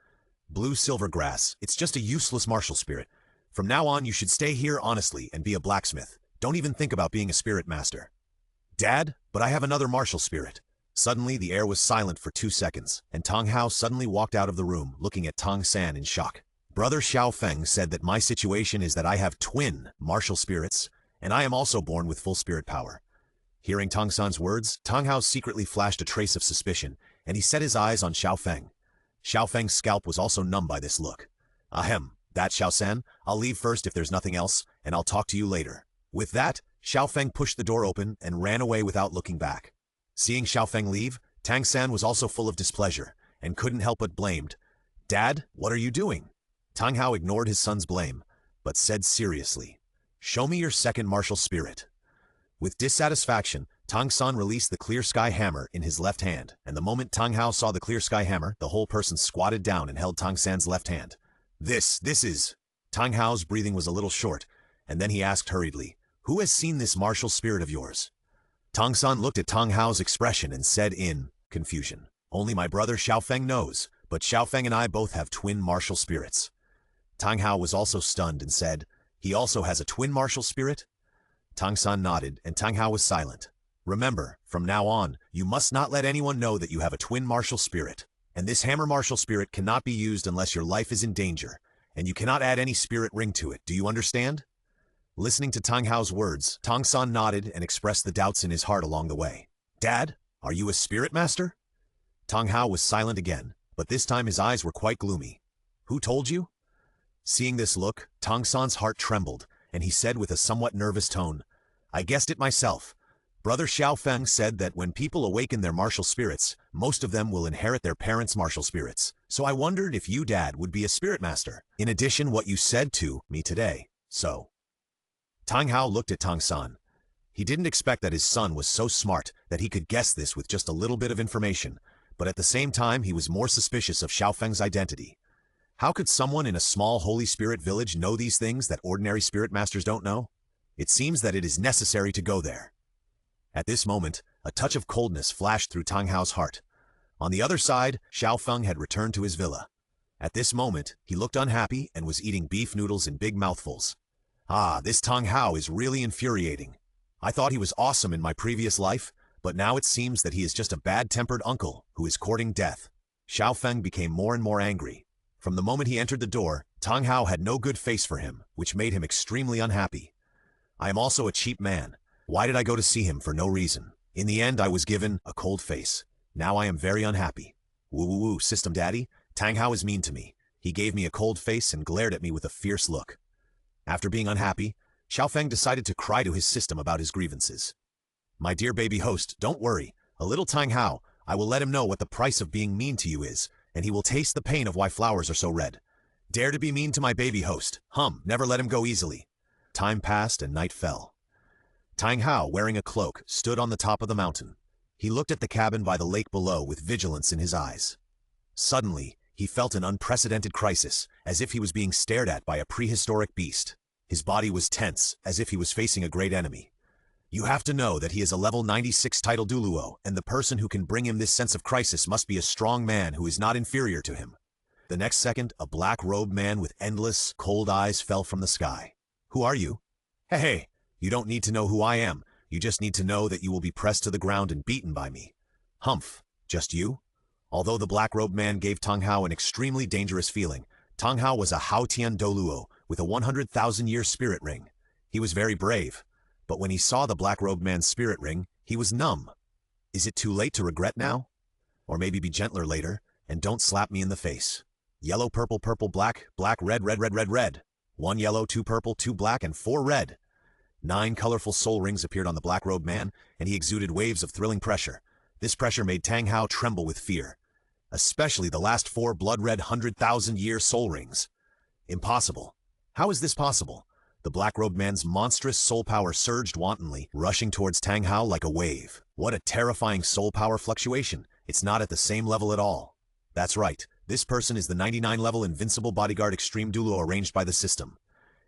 "Blue-silver grass, it's just a useless martial spirit. From now on, you should stay here honestly and be a blacksmith. Don't even think about being a spirit master." "Dad, but I have another martial spirit." Suddenly, the air was silent for 2 seconds, and Tang Hao suddenly walked out of the room, looking at Tang San in shock. "Brother Xiao Feng said that my situation is that I have twin martial spirits, and I am also born with full spirit power." Hearing Tang San's words, Tang Hao secretly flashed a trace of suspicion, and he set his eyes on Xiao Feng. Xiao Feng's scalp was also numb by this look. "Ahem, that Xiao San, I'll leave first if there's nothing else, and I'll talk to you later." With that, Xiao Feng pushed the door open and ran away without looking back. Seeing Xiao Feng leave, Tang San was also full of displeasure, and couldn't help but blamed. "Dad, what are you doing?" Tang Hao ignored his son's blame, but said seriously, "Show me your second martial spirit." With dissatisfaction, Tang San released the clear sky hammer in his left hand, and the moment Tang Hao saw the clear sky hammer, the whole person squatted down and held Tang San's left hand. This is... Tang Hao's breathing was a little short, and then he asked hurriedly, "Who has seen this martial spirit of yours?" Tang San looked at Tang Hao's expression and said in confusion, "Only my brother Xiao Feng knows, but Xiao Feng and I both have twin martial spirits." Tang Hao was also stunned and said, "He also has a twin martial spirit?" Tang San nodded, and Tang Hao was silent. "Remember, from now on, you must not let anyone know that you have a twin martial spirit, and this hammer martial spirit cannot be used unless your life is in danger, and you cannot add any spirit ring to it. Do you understand?" Listening to Tang Hao's words, Tang San nodded and expressed the doubts in his heart along the way. "Dad, are you a spirit master?" Tang Hao was silent again, but this time his eyes were quite gloomy. "Who told you?" Seeing this look, Tang San's heart trembled, and he said with a somewhat nervous tone, "I guessed it myself. Brother Xiao Feng said that when people awaken their martial spirits, most of them will inherit their parents' martial spirits. So I wondered if you, Dad, would be a spirit master. In addition, what you said to me today. So." Tang Hao looked at Tang San. He didn't expect that his son was so smart that he could guess this with just a little bit of information, but at the same time he was more suspicious of Xiao Feng's identity. How could someone in a small holy spirit village know these things that ordinary spirit masters don't know? It seems that it is necessary to go there. At this moment, a touch of coldness flashed through Tang Hao's heart. On the other side, Xiao Feng had returned to his villa. At this moment, he looked unhappy and was eating beef noodles in big mouthfuls. Ah, this Tang Hao is really infuriating. I thought he was awesome in my previous life, but now it seems that he is just a bad-tempered uncle who is courting death. Xiao Feng became more and more angry. From the moment he entered the door, Tang Hao had no good face for him, which made him extremely unhappy. I am also a cheap man. Why did I go to see him for no reason? In the end, I was given a cold face. Now I am very unhappy. Woo, system daddy, Tang Hao is mean to me. He gave me a cold face and glared at me with a fierce look. After being unhappy, Xiao Feng decided to cry to his system about his grievances. My dear baby host, don't worry. A little Tang Hao, I will let him know what the price of being mean to you is, and he will taste the pain of why flowers are so red. Dare to be mean to my baby host. Never let him go easily. Time passed and night fell. Tang Hao, wearing a cloak, stood on the top of the mountain. He looked at the cabin by the lake below with vigilance in his eyes. Suddenly, he felt an unprecedented crisis, as if he was being stared at by a prehistoric beast. His body was tense, as if he was facing a great enemy. You have to know that he is a level 96 title Douluo, and the person who can bring him this sense of crisis must be a strong man who is not inferior to him. The next second, a black-robed man with endless, cold eyes fell from the sky. Who are you? Hey, you don't need to know who I am. You just need to know that you will be pressed to the ground and beaten by me. Humph, just you? Although the black-robed man gave Tang Hao an extremely dangerous feeling, Tang Hao was a Haotian Douluo with a 100,000-year spirit ring. He was very brave, but when he saw the black-robed man's spirit ring, he was numb. Is it too late to regret now? Or maybe be gentler later, and don't slap me in the face. Yellow, purple, purple, black, black, red, red, red, red, red. 1 yellow, 2 purple, 2 black, and 4 red. 9 colorful soul rings appeared on the black-robed man, and he exuded waves of thrilling pressure. This pressure made Tang Hao tremble with fear. Especially the last 4 blood-red 100,000-year soul rings. Impossible. How is this possible? The black-robed man's monstrous soul power surged wantonly, rushing towards Tang Hao like a wave. What a terrifying soul power fluctuation. It's not at the same level at all. That's right. This person is the 99-level Invincible Bodyguard Extreme Douluo arranged by the system.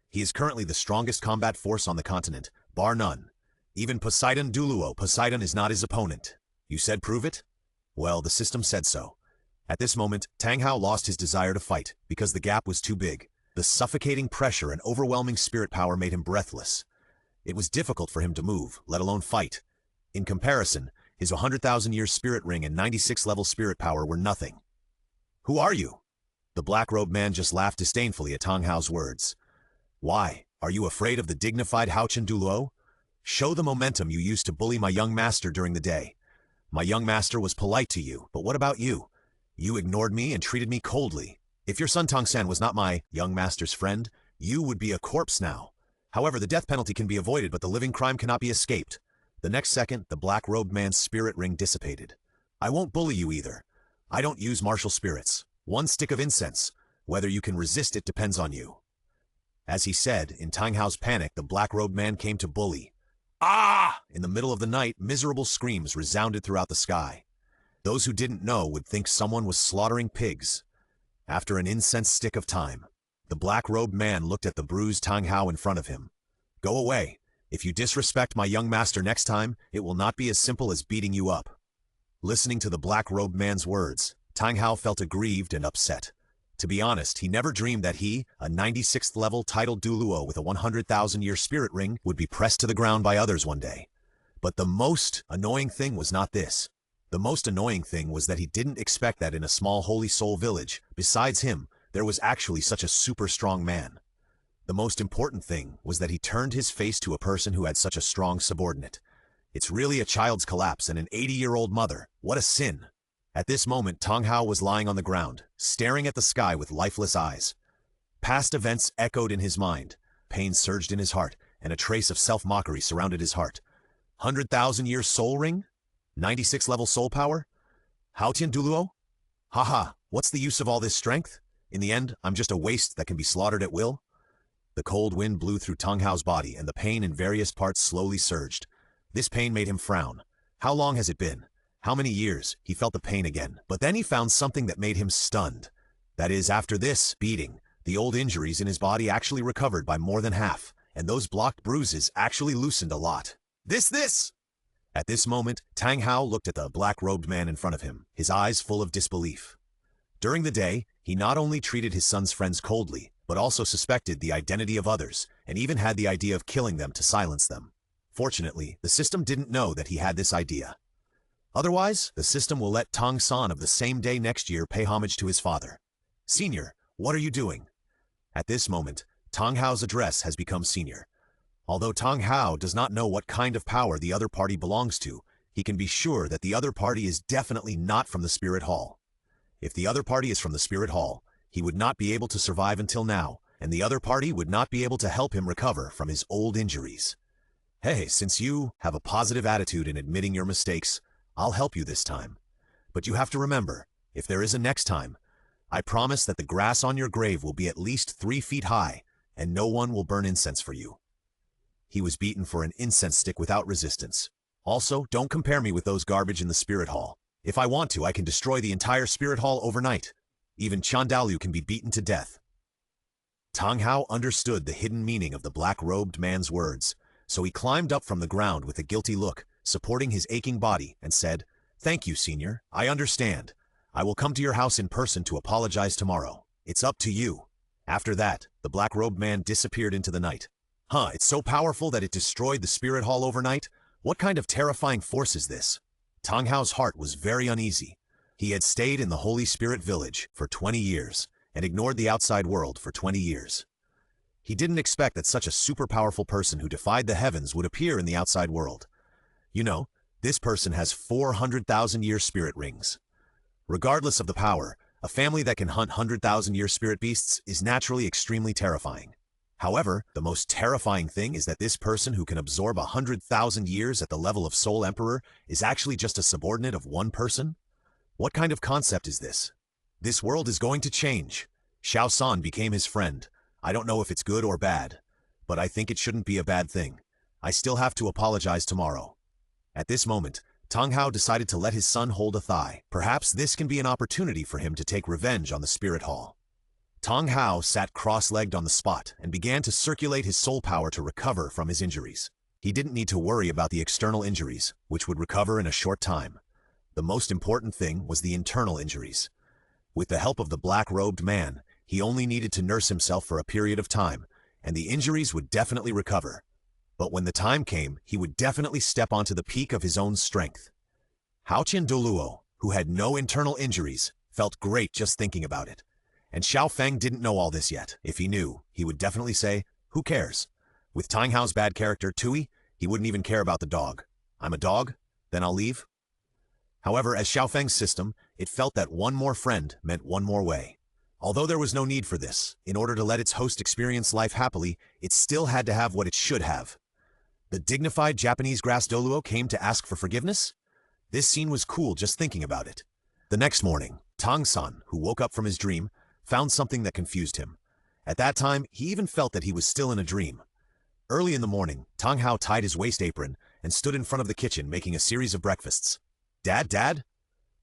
He is currently the strongest combat force on the continent, bar none. Even Poseidon Douluo, Poseidon is not his opponent. You said prove it? Well, the system said so. At this moment, Tang Hao lost his desire to fight, because the gap was too big. The suffocating pressure and overwhelming spirit power made him breathless. It was difficult for him to move, let alone fight. In comparison, his 100,000-year spirit ring and 96-level spirit power were nothing. Who are you? The black-robed man just laughed disdainfully at Tang Hao's words. Why? Are you afraid of the dignified Haotian Douluo? Show the momentum you used to bully my young master during the day. My young master was polite to you, but what about you? You ignored me and treated me coldly. If your son Tongsan was not my young master's friend, you would be a corpse now. However, the death penalty can be avoided, but the living crime cannot be escaped. The next second, the black-robed man's spirit ring dissipated. I won't bully you either. I don't use martial spirits. 1 stick of incense. Whether you can resist it depends on you. As he said, in Tang Hao's panic, the black-robed man came to bully. Ah! In the middle of the night, miserable screams resounded throughout the sky. Those who didn't know would think someone was slaughtering pigs. After an incense stick of time, the black-robed man looked at the bruised Tang Hao in front of him. Go away. If you disrespect my young master next time, it will not be as simple as beating you up. Listening to the black-robed man's words, Tang Hao felt aggrieved and upset. To be honest, he never dreamed that he, a 96th level titled Douluo with a 100,000-year spirit ring, would be pressed to the ground by others one day. But the most annoying thing was not this. The most annoying thing was that he didn't expect that in a small holy soul village, besides him, there was actually such a super strong man. The most important thing was that he turned his face to a person who had such a strong subordinate. It's really a child's collapse and an 80-year-old mother. What a sin. At this moment, Tang Hao was lying on the ground, staring at the sky with lifeless eyes. Past events echoed in his mind. Pain surged in his heart, and a trace of self-mockery surrounded his heart. 100,000-year soul ring? 96-level soul power? Haotian Douluo? Haha, what's the use of all this strength? In the end, I'm just a waste that can be slaughtered at will. The cold wind blew through Tang Hao's body, and the pain in various parts slowly surged. This pain made him frown. How long has it been? How many years? He felt the pain again, but then he found something that made him stunned. That is, after this beating, the old injuries in his body actually recovered by more than half, and those blocked bruises actually loosened a lot. This! At this moment, Tang Hao looked at the black-robed man in front of him, his eyes full of disbelief. During the day, he not only treated his son's friends coldly, but also suspected the identity of others, and even had the idea of killing them to silence them. Fortunately, the system didn't know that he had this idea. Otherwise, the system will let Tang San of the same day next year pay homage to his father. Senior, what are you doing? At this moment, Tang Hao's address has become senior. Although Tang Hao does not know what kind of power the other party belongs to, he can be sure that the other party is definitely not from the Spirit Hall. If the other party is from the Spirit Hall, he would not be able to survive until now, and the other party would not be able to help him recover from his old injuries. Hey, since you have a positive attitude in admitting your mistakes, I'll help you this time. But you have to remember, if there is a next time, I promise that the grass on your grave will be at least 3 feet high, and no one will burn incense for you. He was beaten for an incense stick without resistance. Also, don't compare me with those garbage in the Spirit Hall. If I want to, I can destroy the entire Spirit Hall overnight. Even Chandalu can be beaten to death. Tang Hao understood the hidden meaning of the black-robed man's words, so he climbed up from the ground with a guilty look, supporting his aching body, and said, "Thank you, Senior. I understand. I will come to your house in person to apologize tomorrow. It's up to you." After that, the black-robed man disappeared into the night. It's so powerful that it destroyed the Spirit Hall overnight? What kind of terrifying force is this? Tang Hao's heart was very uneasy. He had stayed in the Holy Spirit Village for 20 years and ignored the outside world for 20 years. He didn't expect that such a super-powerful person who defied the heavens would appear in the outside world. You know, this person has 400,000-year spirit rings. Regardless of the power, a family that can hunt 100,000-year spirit beasts is naturally extremely terrifying. However, the most terrifying thing is that this person who can absorb 100,000 years at the level of Soul Emperor is actually just a subordinate of one person? What kind of concept is this? This world is going to change. Xiao San became his friend. I don't know if it's good or bad, but I think it shouldn't be a bad thing. I still have to apologize tomorrow. At this moment, Tang Hao decided to let his son hold a thigh. Perhaps this can be an opportunity for him to take revenge on the Spirit Hall. Tang Hao sat cross-legged on the spot and began to circulate his soul power to recover from his injuries. He didn't need to worry about the external injuries, which would recover in a short time. The most important thing was the internal injuries. With the help of the black-robed man, he only needed to nurse himself for a period of time, and the injuries would definitely recover. But when the time came, he would definitely step onto the peak of his own strength. Haoqian Douluo, who had no internal injuries, felt great just thinking about it. And Xiao Feng didn't know all this yet. If he knew, he would definitely say, "Who cares?" With Tang Hao's bad character, Tui, he wouldn't even care about the dog. "I'm a dog? Then I'll leave?" However, as Xiao Feng's system, it felt that one more friend meant one more way. Although there was no need for this, in order to let its host experience life happily, it still had to have what it should have. The dignified Japanese grass Douluo came to ask for forgiveness? This scene was cool just thinking about it. The next morning, Tang San, who woke up from his dream, found something that confused him. At that time, he even felt that he was still in a dream. Early in the morning, Tang Hao tied his waist apron and stood in front of the kitchen making a series of breakfasts. Dad?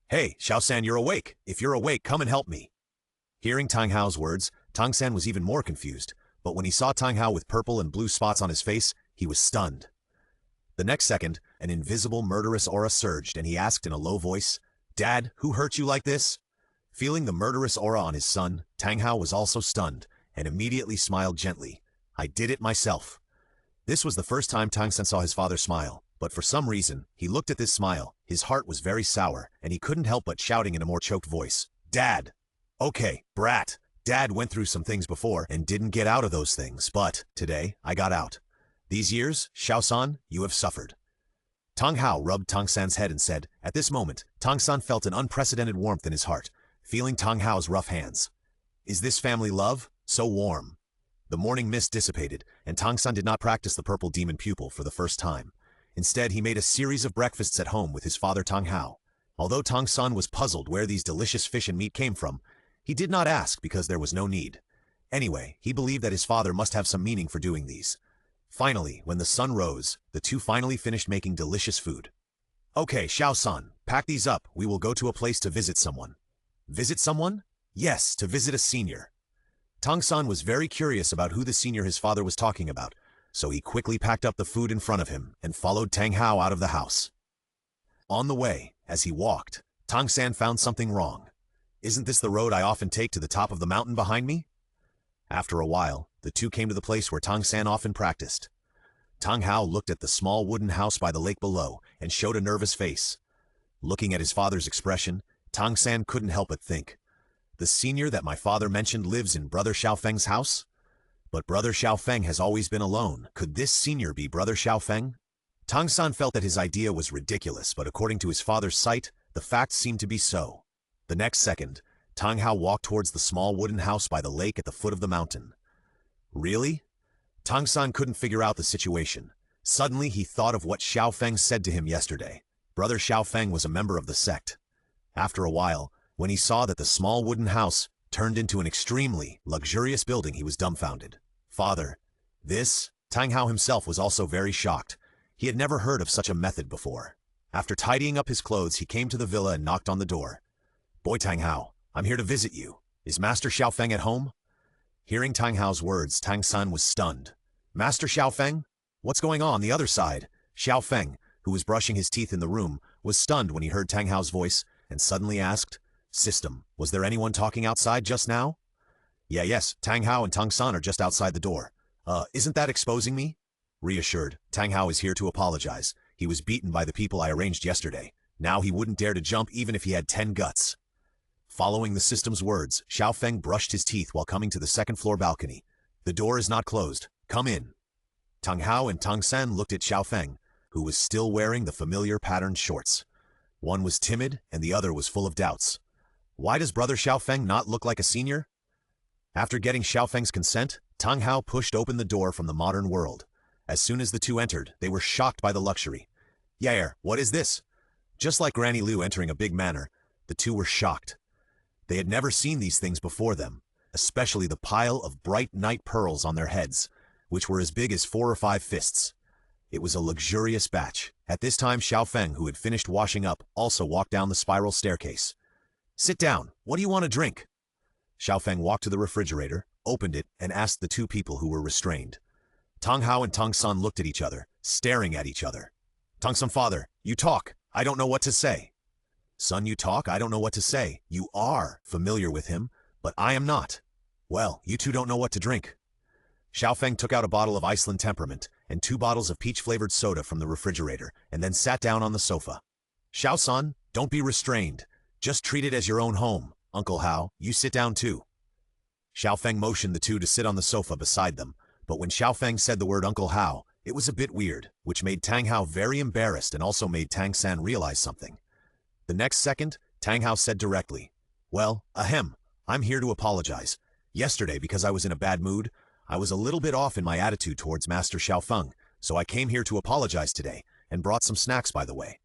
Hey, Xiao San, you're awake. If you're awake, come and help me." Hearing Tang Hao's words, Tang San was even more confused, but when he saw Tang Hao with purple and blue spots on his face, he was stunned. The next second, an invisible murderous aura surged and he asked in a low voice, "Dad, who hurt you like this?" Feeling the murderous aura on his son, Tang Hao was also stunned and immediately smiled gently. "I did it myself." This was the first time Tang San saw his father smile, but for some reason, he looked at this smile, his heart was very sour, and he couldn't help but shouting in a more choked voice, "Dad!" "Okay, brat, Dad went through some things before and didn't get out of those things, but today, I got out. These years, Xiao San, you have suffered." Tang Hao rubbed Tang San's head and said, at this moment, Tang San felt an unprecedented warmth in his heart, feeling Tang Hao's rough hands. Is this family love? So warm. The morning mist dissipated, and Tang San did not practice the purple demon pupil for the first time. Instead, he made a series of breakfasts at home with his father Tang Hao. Although Tang San was puzzled where these delicious fish and meat came from, he did not ask because there was no need. Anyway, he believed that his father must have some meaning for doing these. Finally, when the sun rose, the two finally finished making delicious food. "Okay, Xiao San, pack these up. We will go to a place to visit someone." "Visit someone?" Yes, to visit a senior. Tang San was very curious about who the senior his father was talking about, so he quickly packed up the food in front of him and followed Tang Hao out of the house. On the way, as he walked, Tang San found something wrong. Isn't this the road I often take to the top of the mountain behind me? After a while, the two came to the place where Tang San often practiced. Tang Hao looked at the small wooden house by the lake below and showed a nervous face. Looking at his father's expression, Tang San couldn't help but think, the senior that my father mentioned lives in Brother Xiao Feng's house? But Brother Xiao Feng has always been alone. Could this senior be Brother Xiao Feng? Tang San felt that his idea was ridiculous, but according to his father's sight, the facts seemed to be so. The next second, Tang Hao walked towards the small wooden house by the lake at the foot of the mountain. Really? Tang San couldn't figure out the situation. Suddenly, he thought of what Xiao Feng said to him yesterday. Brother Xiao Feng was a member of the sect. After a while, when he saw that the small wooden house turned into an extremely luxurious building, he was dumbfounded. Father, this? Tang Hao himself was also very shocked. He had never heard of such a method before. After tidying up his clothes, he came to the villa and knocked on the door. Boy Tang Hao, I'm here to visit you. Is Master Xiao Feng at home? Hearing Tang Hao's words, Tang San was stunned. Master Xiao Feng? What's going on the other side? Xiao Feng, who was brushing his teeth in the room, was stunned when he heard Tang Hao's voice and suddenly asked, System, was there anyone talking outside just now? Yes, Tang Hao and Tang San are just outside the door. Isn't that exposing me? Reassured, Tang Hao is here to apologize. He was beaten by the people I arranged yesterday. Now he wouldn't dare to jump even if he had 10 guts. Following the system's words, Xiao Feng brushed his teeth while coming to the second-floor balcony. The door is not closed. Come in. Tang Hao and Tang San looked at Xiao Feng, who was still wearing the familiar patterned shorts. One was timid and the other was full of doubts. Why does Brother Xiao Feng not look like a senior? After getting Xiao Feng's consent, Tang Hao pushed open the door from the modern world. As soon as the two entered, they were shocked by the luxury. Yair, what is this? Just like Granny Liu entering a big manor, the two were shocked. They had never seen these things before them, especially the pile of bright night pearls on their heads, which were as big as 4 or 5 fists. It was a luxurious batch. At this time, Xiao Feng, who had finished washing up, also walked down the spiral staircase. Sit down. What do you want to drink? Xiao Feng walked to the refrigerator, opened it, and asked the two people who were restrained. Tang Hao and Tang San looked at each other, staring at each other. Tang San, father, you talk. I don't know what to say. Son, you talk. I don't know what to say. You are familiar with him, but I am not. Well, you two don't know what to drink. Xiao Feng took out a bottle of Iceland temperament and 2 bottles of peach-flavored soda from the refrigerator and then sat down on the sofa. Xiao San, don't be restrained. Just treat it as your own home. Uncle Hao, you sit down too. Xiao Feng motioned the two to sit on the sofa beside them, but when Xiao Feng said the word Uncle Hao, it was a bit weird, which made Tang Hao very embarrassed and also made Tang San realize something. The next second, Tang Hao said directly, Well, ahem, I'm here to apologize. Yesterday, because I was in a bad mood, I was a little bit off in my attitude towards Master Xiao Feng, so I came here to apologize today, and brought some snacks by the way.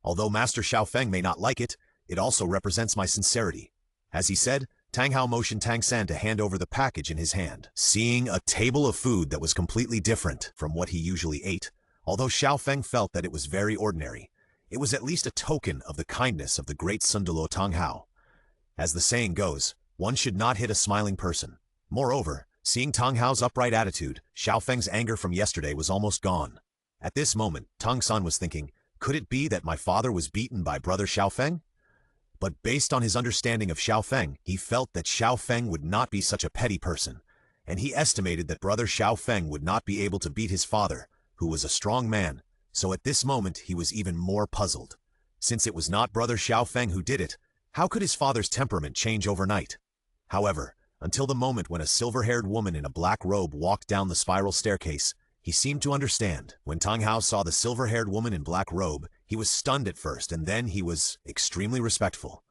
Although Master Xiao Feng may not like it, it also represents my sincerity. As he said, Tang Hao motioned Tang San to hand over the package in his hand. Seeing a table of food that was completely different from what he usually ate, although Xiao Feng felt that it was very ordinary, it was at least a token of the kindness of the great Douluo Tang Hao. As the saying goes, one should not hit a smiling person. Moreover, seeing Tang Hao's upright attitude, Xiao Feng's anger from yesterday was almost gone. At this moment, Tang San was thinking, could it be that my father was beaten by Brother Xiao Feng? But based on his understanding of Xiao Feng, he felt that Xiao Feng would not be such a petty person, and he estimated that Brother Xiao Feng would not be able to beat his father, who was a strong man, so at this moment he was even more puzzled. Since it was not Brother Xiao Feng who did it, how could his father's temperament change overnight? However, until the moment when a silver-haired woman in a black robe walked down the spiral staircase, he seemed to understand. When Tang Hao saw the silver-haired woman in black robe, he was stunned at first, and then he was extremely respectful.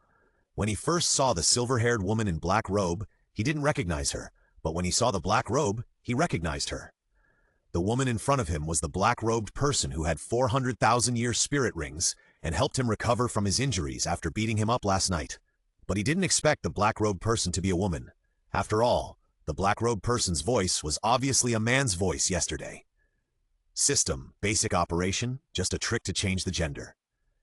When he first saw the silver-haired woman in black robe, he didn't recognize her, but when he saw the black robe, he recognized her. The woman in front of him was the black-robed person who had 400,000-year spirit rings and helped him recover from his injuries after beating him up last night. But he didn't expect the black-robed person to be a woman. After all, the black-robed person's voice was obviously a man's voice yesterday. System, basic operation, just a trick to change the gender.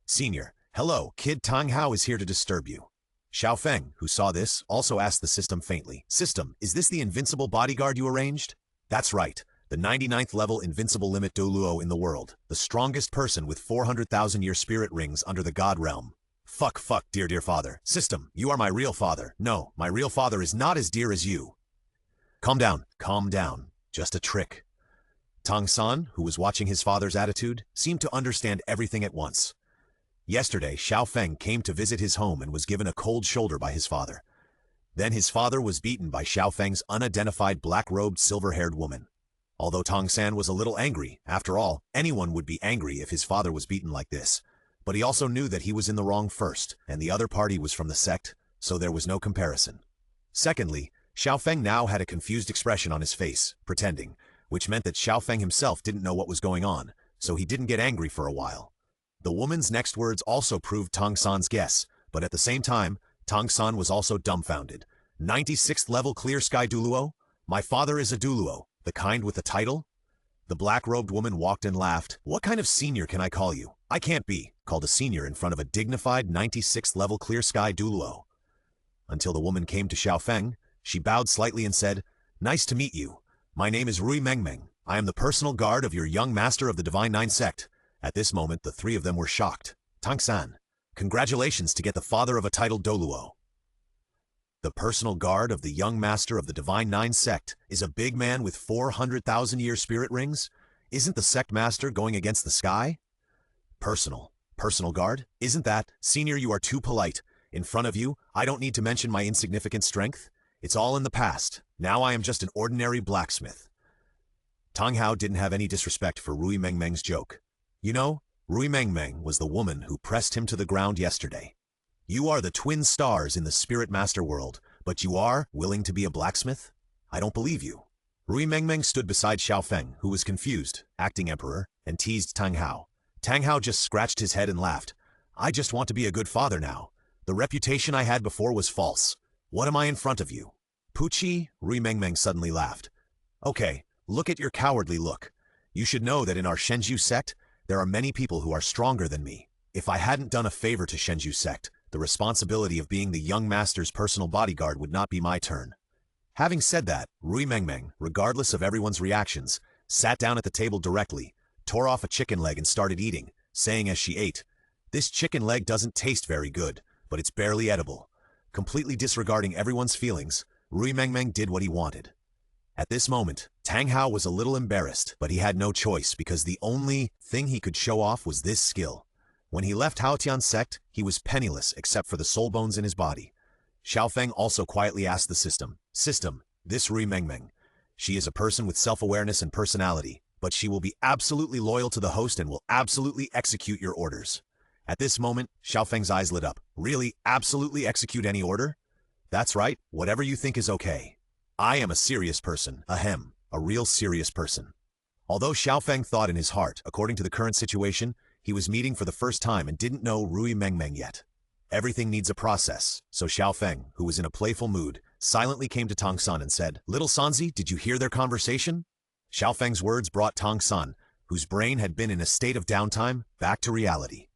Senior, hello, Kid Tang Hao is here to disturb you. Xiao Feng, who saw this, also asked the system faintly, "System, is this the invincible bodyguard you arranged?" "That's right. The 99th level invincible limit Douluo in the world. The strongest person with 400,000-year spirit rings under the god realm." Fuck, dear father. "System, you are my real father." "No, my real father is not as dear as you." Calm down. Just a trick." Tang San, who was watching his father's attitude, seemed to understand everything at once. Yesterday, Xiao Feng came to visit his home and was given a cold shoulder by his father. Then his father was beaten by Xiao Feng's unidentified black-robed, silver-haired woman. Although Tang San was a little angry, after all, anyone would be angry if his father was beaten like this. But he also knew that he was in the wrong first, and the other party was from the sect, so there was no comparison. Secondly, Xiao Feng now had a confused expression on his face, pretending, which meant that Xiao Feng himself didn't know what was going on, so he didn't get angry for a while. The woman's next words also proved Tang San's guess, but at the same time, Tang San was also dumbfounded. 96th level clear sky Douluo? My father is a Douluo, the kind with the title? The black-robed woman walked and laughed. "What kind of senior can I call you? I can't be called a senior in front of a dignified 96th level clear sky Douluo." Until the woman came to Xiao Feng, she bowed slightly and said, "Nice to meet you. My name is Rui Mengmeng. I am the personal guard of your young master of the Divine Nine sect." At this moment, the three of them were shocked. "Tang San, congratulations to get the father of a titled Douluo." The personal guard of the young master of the Divine Nine sect is a big man with 400,000-year spirit rings? Isn't the sect master going against the sky? Personal guard? Isn't that? Senior, you are too polite. In front of you, I don't need to mention my insignificant strength. It's all in the past. Now I am just an ordinary blacksmith. Tang Hao didn't have any disrespect for Rui Mengmeng's joke. You know, Rui Mengmeng was the woman who pressed him to the ground yesterday. You are the twin stars in the spirit master world, but you are willing to be a blacksmith? I don't believe you. Rui Mengmeng stood beside Xiao Feng, who was confused, acting emperor, and teased Tang Hao. Tang Hao just scratched his head and laughed. I just want to be a good father now. The reputation I had before was false. What am I in front of you? Puchi, Rui Mengmeng suddenly laughed. Okay, look at your cowardly look. You should know that in our Shenju sect, there are many people who are stronger than me. If I hadn't done a favor to Shenju sect, the responsibility of being the young master's personal bodyguard would not be my turn. Having said that, Rui Mengmeng, regardless of everyone's reactions, sat down at the table directly, tore off a chicken leg and started eating, saying as she ate, "This chicken leg doesn't taste very good, but it's barely edible." Completely disregarding everyone's feelings, Rui Mengmeng did what he wanted. At this moment, Tang Hao was a little embarrassed, but he had no choice because the only thing he could show off was this skill. When he left Haotian sect, he was penniless except for the soul bones in his body. Xiao Feng also quietly asked the system, this Rui Mengmeng. She is a person with self-awareness and personality, but she will be absolutely loyal to the host and will absolutely execute your orders." At this moment, Xiao Feng's eyes lit up. Really, absolutely execute any order? That's right, whatever you think is okay. I am a serious person, a real serious person. Although Xiao Feng thought in his heart, according to the current situation, he was meeting for the first time and didn't know Rui Mengmeng yet. Everything needs a process, so Xiao Feng, who was in a playful mood, silently came to Tang San and said, "Little Sanzi, did you hear their conversation?" Xiao Feng's words brought Tang San, whose brain had been in a state of downtime, back to reality.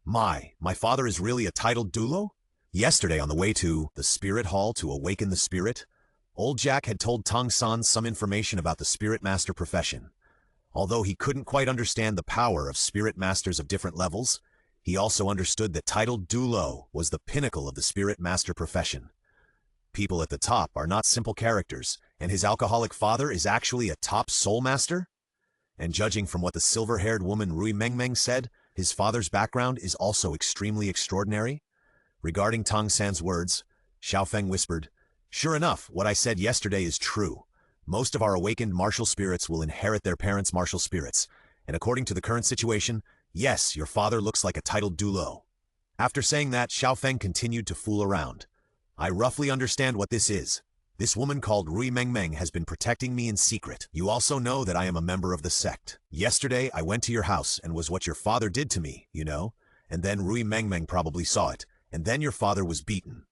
My father is really a titled Douluo? Yesterday on the way to the spirit hall to awaken the spirit, Old Jack had told Tang San some information about the spirit master profession. Although he couldn't quite understand the power of spirit masters of different levels, he also understood that titled Douluo was the pinnacle of the spirit master profession. People at the top are not simple characters, and his alcoholic father is actually a top soul master? And judging from what the silver-haired woman Rui Mengmeng said, his father's background is also extremely extraordinary? Regarding Tang San's words, Xiao Feng whispered, "Sure enough, what I said yesterday is true. Most of our awakened martial spirits will inherit their parents' martial spirits, and according to the current situation, yes, your father looks like a titled Douluo." After saying that, Xiao Feng continued to fool around. "I roughly understand what this is. This woman called Rui Mengmeng has been protecting me in secret. You also know that I am a member of the sect. Yesterday, I went to your house and was what your father did to me, you know? And then Rui Mengmeng probably saw it, and then your father was beaten."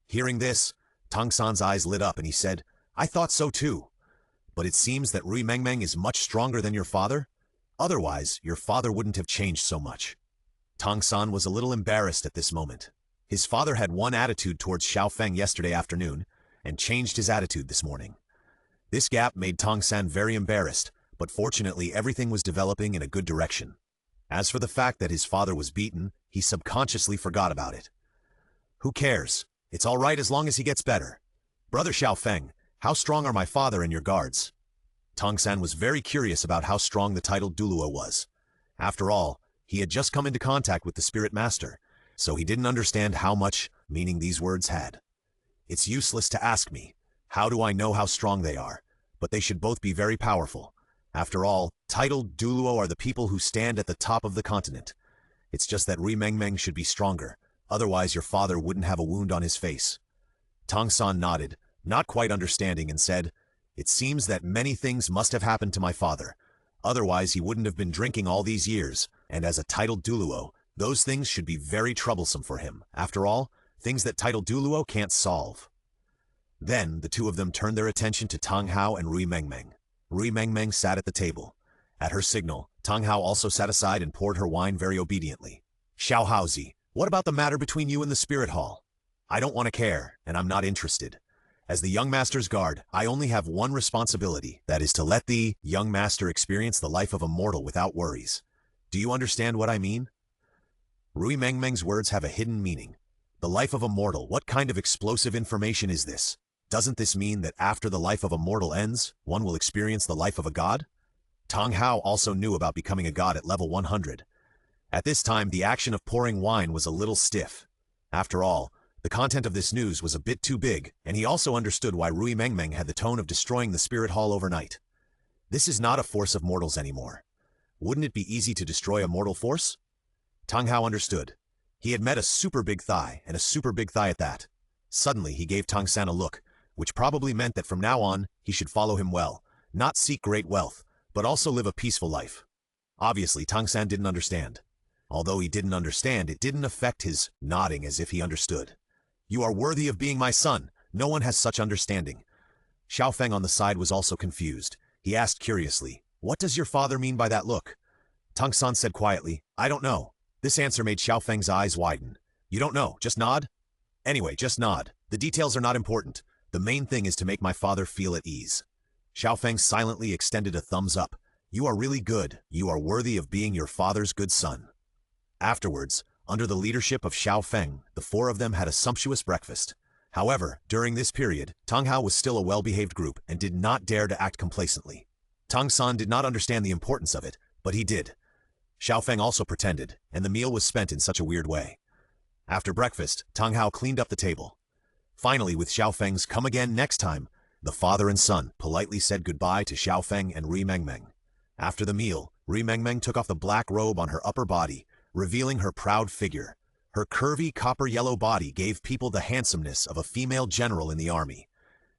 Hearing this, Tang San's eyes lit up and he said, "I thought so too. But it seems that Rui Mengmeng is much stronger than your father? Otherwise, your father wouldn't have changed so much." Tang San was a little embarrassed at this moment. His father had one attitude towards Xiao Feng yesterday afternoon, and changed his attitude this morning. This gap made Tang San very embarrassed, but fortunately everything was developing in a good direction. As for the fact that his father was beaten, he subconsciously forgot about it. Who cares? It's all right as long as he gets better. Brother Xiao Feng, how strong are my father and your guards? Tang San was very curious about how strong the titled Douluo was. After all, he had just come into contact with the spirit master, so he didn't understand how much meaning these words had. It's useless to ask me. How do I know how strong they are? But they should both be very powerful. After all, titled Douluo are the people who stand at the top of the continent. It's just that Ri Mengmeng should be stronger, otherwise your father wouldn't have a wound on his face. Tang San nodded, not quite understanding, and said, "It seems that many things must have happened to my father. Otherwise he wouldn't have been drinking all these years, and as a titled Douluo, those things should be very troublesome for him. After all, things that titled Douluo can't solve." Then the two of them turned their attention to Tang Hao and Ri Mengmeng. Ri Mengmeng sat at the table. At her signal, Tang Hao also sat aside and poured her wine very obediently. "Xiao Haozi, what about the matter between you and the spirit hall?" "I don't want to care, and I'm not interested. As the young master's guard, I only have one responsibility, that is to let the young master experience the life of a mortal without worries. Do you understand what I mean?" Ri Mengmeng's words have a hidden meaning. The life of a mortal, what kind of explosive information is this? Doesn't this mean that after the life of a mortal ends, one will experience the life of a god? Tang Hao also knew about becoming a god at level 100. At this time, the action of pouring wine was a little stiff. After all, the content of this news was a bit too big, and he also understood why Ri Mengmeng had the tone of destroying the spirit hall overnight. This is not a force of mortals anymore. Wouldn't it be easy to destroy a mortal force? Tang Hao understood. He had met a super big thigh, and a super big thigh at that. Suddenly, he gave Tang San a look, which probably meant that from now on, he should follow him well, not seek great wealth, but also live a peaceful life. Obviously, Tang San didn't understand. Although he didn't understand, it didn't affect his nodding as if he understood. "You are worthy of being my son. No one has such understanding." Xiao Feng on the side was also confused. He asked curiously, "What does your father mean by that look?" Tang San said quietly, "I don't know." This answer made Xiao Feng's eyes widen. "You don't know, just nod?" "Anyway, just nod. The details are not important. The main thing is to make my father feel at ease." Xiao Feng silently extended a thumbs up. "You are really good. You are worthy of being your father's good son." Afterwards, under the leadership of Xiao Feng, the four of them had a sumptuous breakfast. However, during this period, Tang Hao was still a well-behaved group and did not dare to act complacently. Tang San did not understand the importance of it, but he did. Xiao Feng also pretended, and the meal was spent in such a weird way. After breakfast, Tang Hao cleaned up the table. Finally, with Xiao Feng's "come again next time," the father and son politely said goodbye to Xiao Feng and Ri Mengmeng. After the meal, Ri Mengmeng took off the black robe on her upper body, revealing her proud figure. Her curvy copper-yellow body gave people the handsomeness of a female general in the army.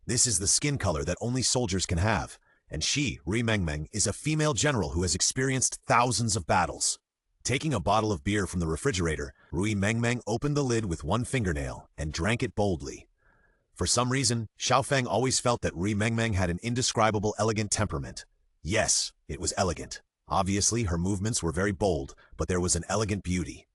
This is the skin color that only soldiers can have, and she, Ri Mengmeng, is a female general who has experienced thousands of battles. Taking a bottle of beer from the refrigerator, Ri Mengmeng opened the lid with one fingernail and drank it boldly. For some reason, Xiao Feng always felt that Ri Mengmeng had an indescribable elegant temperament. Yes, it was elegant. Obviously, her movements were very bold, but there was an elegant beauty.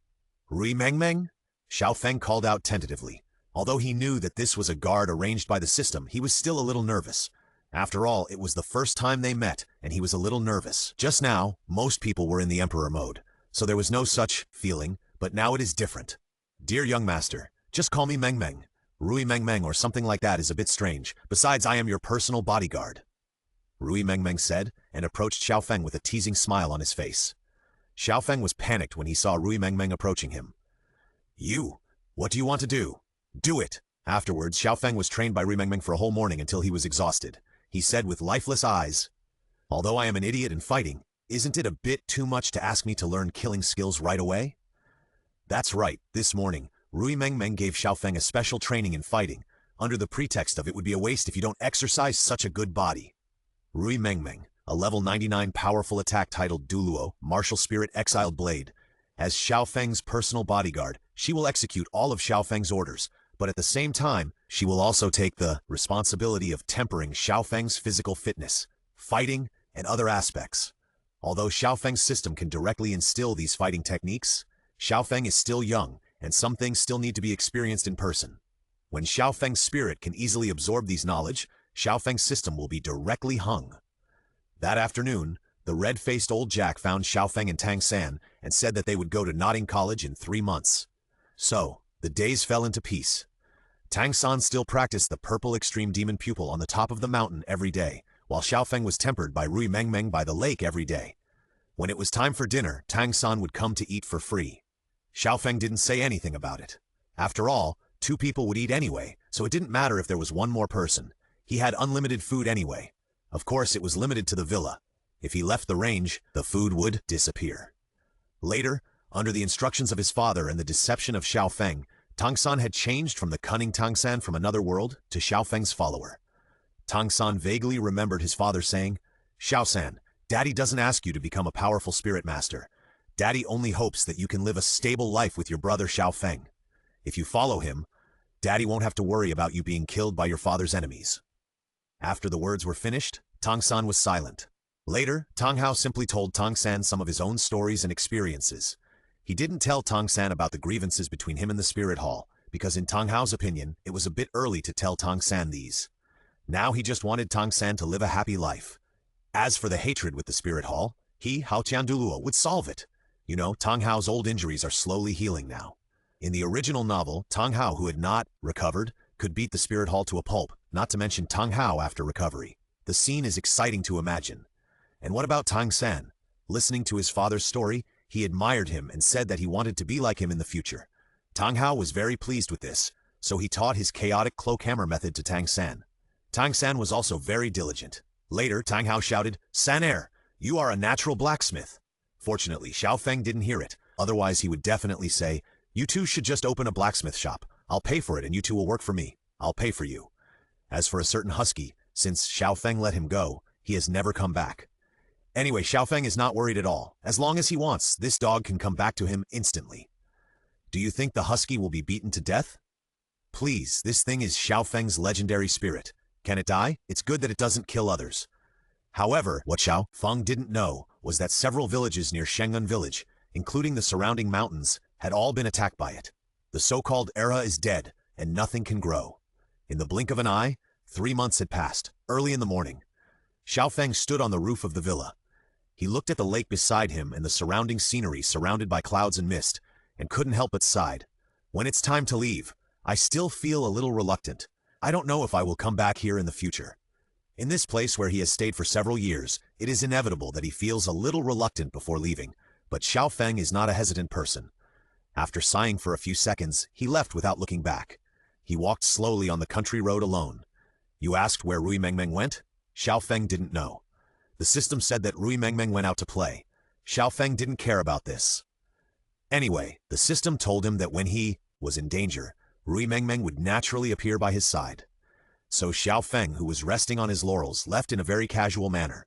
"Ri Mengmeng?" Xiao Feng called out tentatively. Although he knew that this was a guard arranged by the system, he was still a little nervous. After all, it was the first time they met, and he was a little nervous. Just now, most people were in the emperor mode, so there was no such feeling, but now it is different. "Dear young master, just call me Meng Meng. Rui Meng Meng or something like that is a bit strange. Besides, I am your personal bodyguard." Rui Meng Meng said, and approached Xiao Feng with a teasing smile on his face. Xiao Feng was panicked when he saw Rui Meng Meng approaching him. "You, what do you want to do? Do it!" Afterwards, Xiao Feng was trained by Rui Meng Meng for a whole morning until he was exhausted. He said with lifeless eyes, "Although I am an idiot in fighting, isn't it a bit too much to ask me to learn killing skills right away?" That's right, this morning, Rui Meng Meng gave Xiao Feng a special training in fighting, under the pretext of it would be a waste if you don't exercise such a good body. Rui Meng Meng, a level 99 powerful attack titled Douluo, Martial Spirit Exiled Blade. As Xiao Feng's personal bodyguard, she will execute all of Xiao Feng's orders, but at the same time, she will also take the responsibility of tempering Xiao Feng's physical fitness, fighting, and other aspects. Although Xiao Feng's system can directly instill these fighting techniques, Xiao Feng is still young, and some things still need to be experienced in person. When Xiao Feng's spirit can easily absorb these knowledge, Xiao Feng's system will be directly hung. That afternoon, the red-faced old Jack found Xiao Feng and Tang San and said that they would go to Notting College in 3 months. So, the days fell into peace. Tang San still practiced the purple extreme demon pupil on the top of the mountain every day, while Xiao Feng was tempered by Rui Mengmeng by the lake every day. When it was time for dinner, Tang San would come to eat for free. Xiao Feng didn't say anything about it. After all, 2 people would eat anyway, so it didn't matter if there was 1 more person. He had unlimited food anyway. Of course, it was limited to the villa. If he left the range, the food would disappear. Later, under the instructions of his father and the deception of Xiao Feng, Tang San had changed from the cunning Tang San from another world to Xiao Feng's follower. Tang San vaguely remembered his father saying, "Xiao San, Daddy doesn't ask you to become a powerful spirit master. Daddy only hopes that you can live a stable life with your brother Xiao Feng. If you follow him, Daddy won't have to worry about you being killed by your father's enemies." After the words were finished, Tang San was silent. Later, Tang Hao simply told Tang San some of his own stories and experiences. He didn't tell Tang San about the grievances between him and the Spirit Hall, because in Tang Hao's opinion, it was a bit early to tell Tang San these. Now he just wanted Tang San to live a happy life. As for the hatred with the Spirit Hall, he, Hao Tian Douluo, would solve it. You know, Tang Hao's old injuries are slowly healing now. In the original novel, Tang Hao, who had not recovered, could beat the Spirit Hall to a pulp, not to mention Tang Hao after recovery. The scene is exciting to imagine. And what about Tang San? Listening to his father's story, he admired him and said that he wanted to be like him in the future. Tang Hao was very pleased with this, so he taught his chaotic cloak hammer method to Tang San. Tang San was also very diligent. Later, Tang Hao shouted, "San-er, you are a natural blacksmith." Fortunately, Xiao Feng didn't hear it, otherwise he would definitely say, "You two should just open a blacksmith shop. I'll pay for it and you two will work for me. I'll pay for you." As for a certain husky, since Xiao Feng let him go, he has never come back. Anyway, Xiao Feng is not worried at all. As long as he wants, this dog can come back to him instantly. Do you think the husky will be beaten to death? Please, this thing is Xiao Feng's legendary spirit. Can it die? It's good that it doesn't kill others. However, what Xiao Feng didn't know was that several villages near Shengun village, including the surrounding mountains, had all been attacked by it. The so-called era is dead, and nothing can grow. In the blink of an eye, 3 months had passed. Early in the morning, Xiao Feng stood on the roof of the villa. He looked at the lake beside him and the surrounding scenery surrounded by clouds and mist, and couldn't help but sighed. When it's time to leave, I still feel a little reluctant. I don't know if I will come back here in the future. In this place where he has stayed for several years, it is inevitable that he feels a little reluctant before leaving, but Xiao Feng is not a hesitant person. After sighing for a few seconds, he left without looking back. He walked slowly on the country road alone. You asked where Rui Mengmeng went? Xiao Feng didn't know. The system said that Rui Mengmeng went out to play. Xiao Feng didn't care about this. Anyway, the system told him that when he was in danger, Rui Mengmeng would naturally appear by his side. So Xiao Feng, who was resting on his laurels, left in a very casual manner.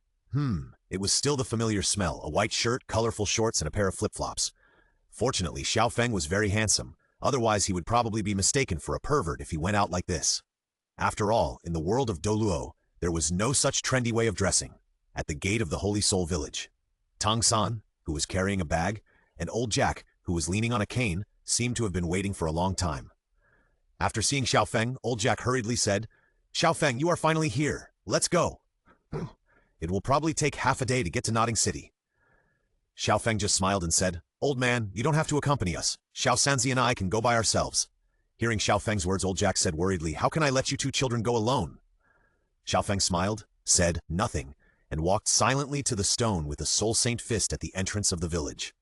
It was still the familiar smell, a white shirt, colorful shorts, and a pair of flip-flops. Fortunately, Xiao Feng was very handsome. Otherwise, he would probably be mistaken for a pervert if he went out like this. After all, in the world of Douluo, there was no such trendy way of dressing. At the gate of the Holy Soul village, Tang San, who was carrying a bag, and old Jack, who was leaning on a cane, seemed to have been waiting for a long time. After seeing Xiao Feng, old Jack hurriedly said, "Xiao Feng, you are finally here. Let's go." "It will probably take half a day to get to Notting City." Xiao Feng just smiled and said, "Old man, you don't have to accompany us. Xiao Sanzi and I can go by ourselves." Hearing Xiao Feng's words, old Jack said worriedly, "How can I let you 2 children go alone?" Xiao Feng smiled, said nothing, and walked silently to the stone with the Soul Saint fist at the entrance of the village.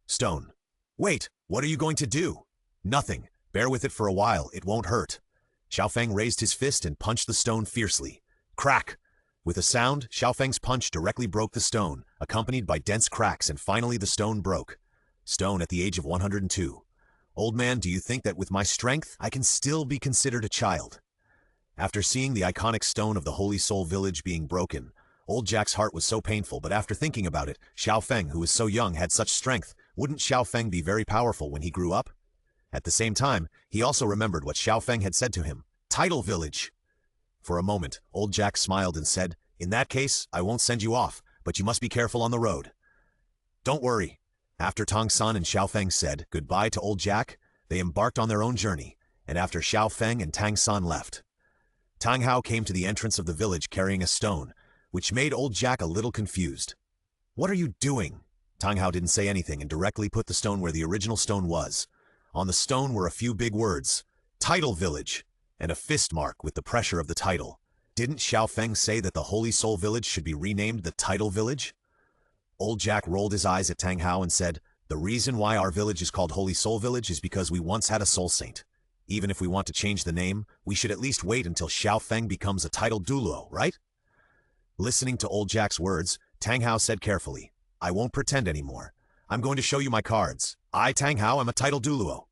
Stone. "Wait, what are you going to do?" "Nothing. Bear with it for a while, it won't hurt." Xiao Feng raised his fist and punched the stone fiercely. Crack! With a sound, Xiao Feng's punch directly broke the stone, accompanied by dense cracks, and finally the stone broke. Stone at the age of 102. "Old man, do you think that with my strength, I can still be considered a child?" After seeing the iconic stone of the Holy Soul village being broken, old Jack's heart was so painful, but after thinking about it, Xiao Feng, who was so young, had such strength. Wouldn't Xiao Feng be very powerful when he grew up? At the same time, he also remembered what Xiao Feng had said to him. Tidal village! For a moment, old Jack smiled and said, "In that case, I won't send you off, but you must be careful on the road." "Don't worry." After Tang San and Xiao Feng said goodbye to old Jack, They embarked on their own journey, and after Xiao Feng and Tang San left, Tang Hao came to the entrance of the village carrying a stone, which made old Jack a little confused. "What are you doing?" Tang Hao didn't say anything and directly put the stone where the original stone was. On the stone were a few big words, "Title Village," and a fist mark with the pressure of the title. Didn't Xiao Feng say that the Holy Soul Village should be renamed the Title Village? Old Jack rolled his eyes at Tang Hao and said, "The reason why our village is called Holy Soul Village is because we once had a soul saint. Even if we want to change the name, we should at least wait until Xiao Feng becomes a titled Douluo, right?" Listening to old Jack's words, Tang Hao said carefully, "I won't pretend anymore. I'm going to show you my cards. I, Tang Hao, am a titled Douluo.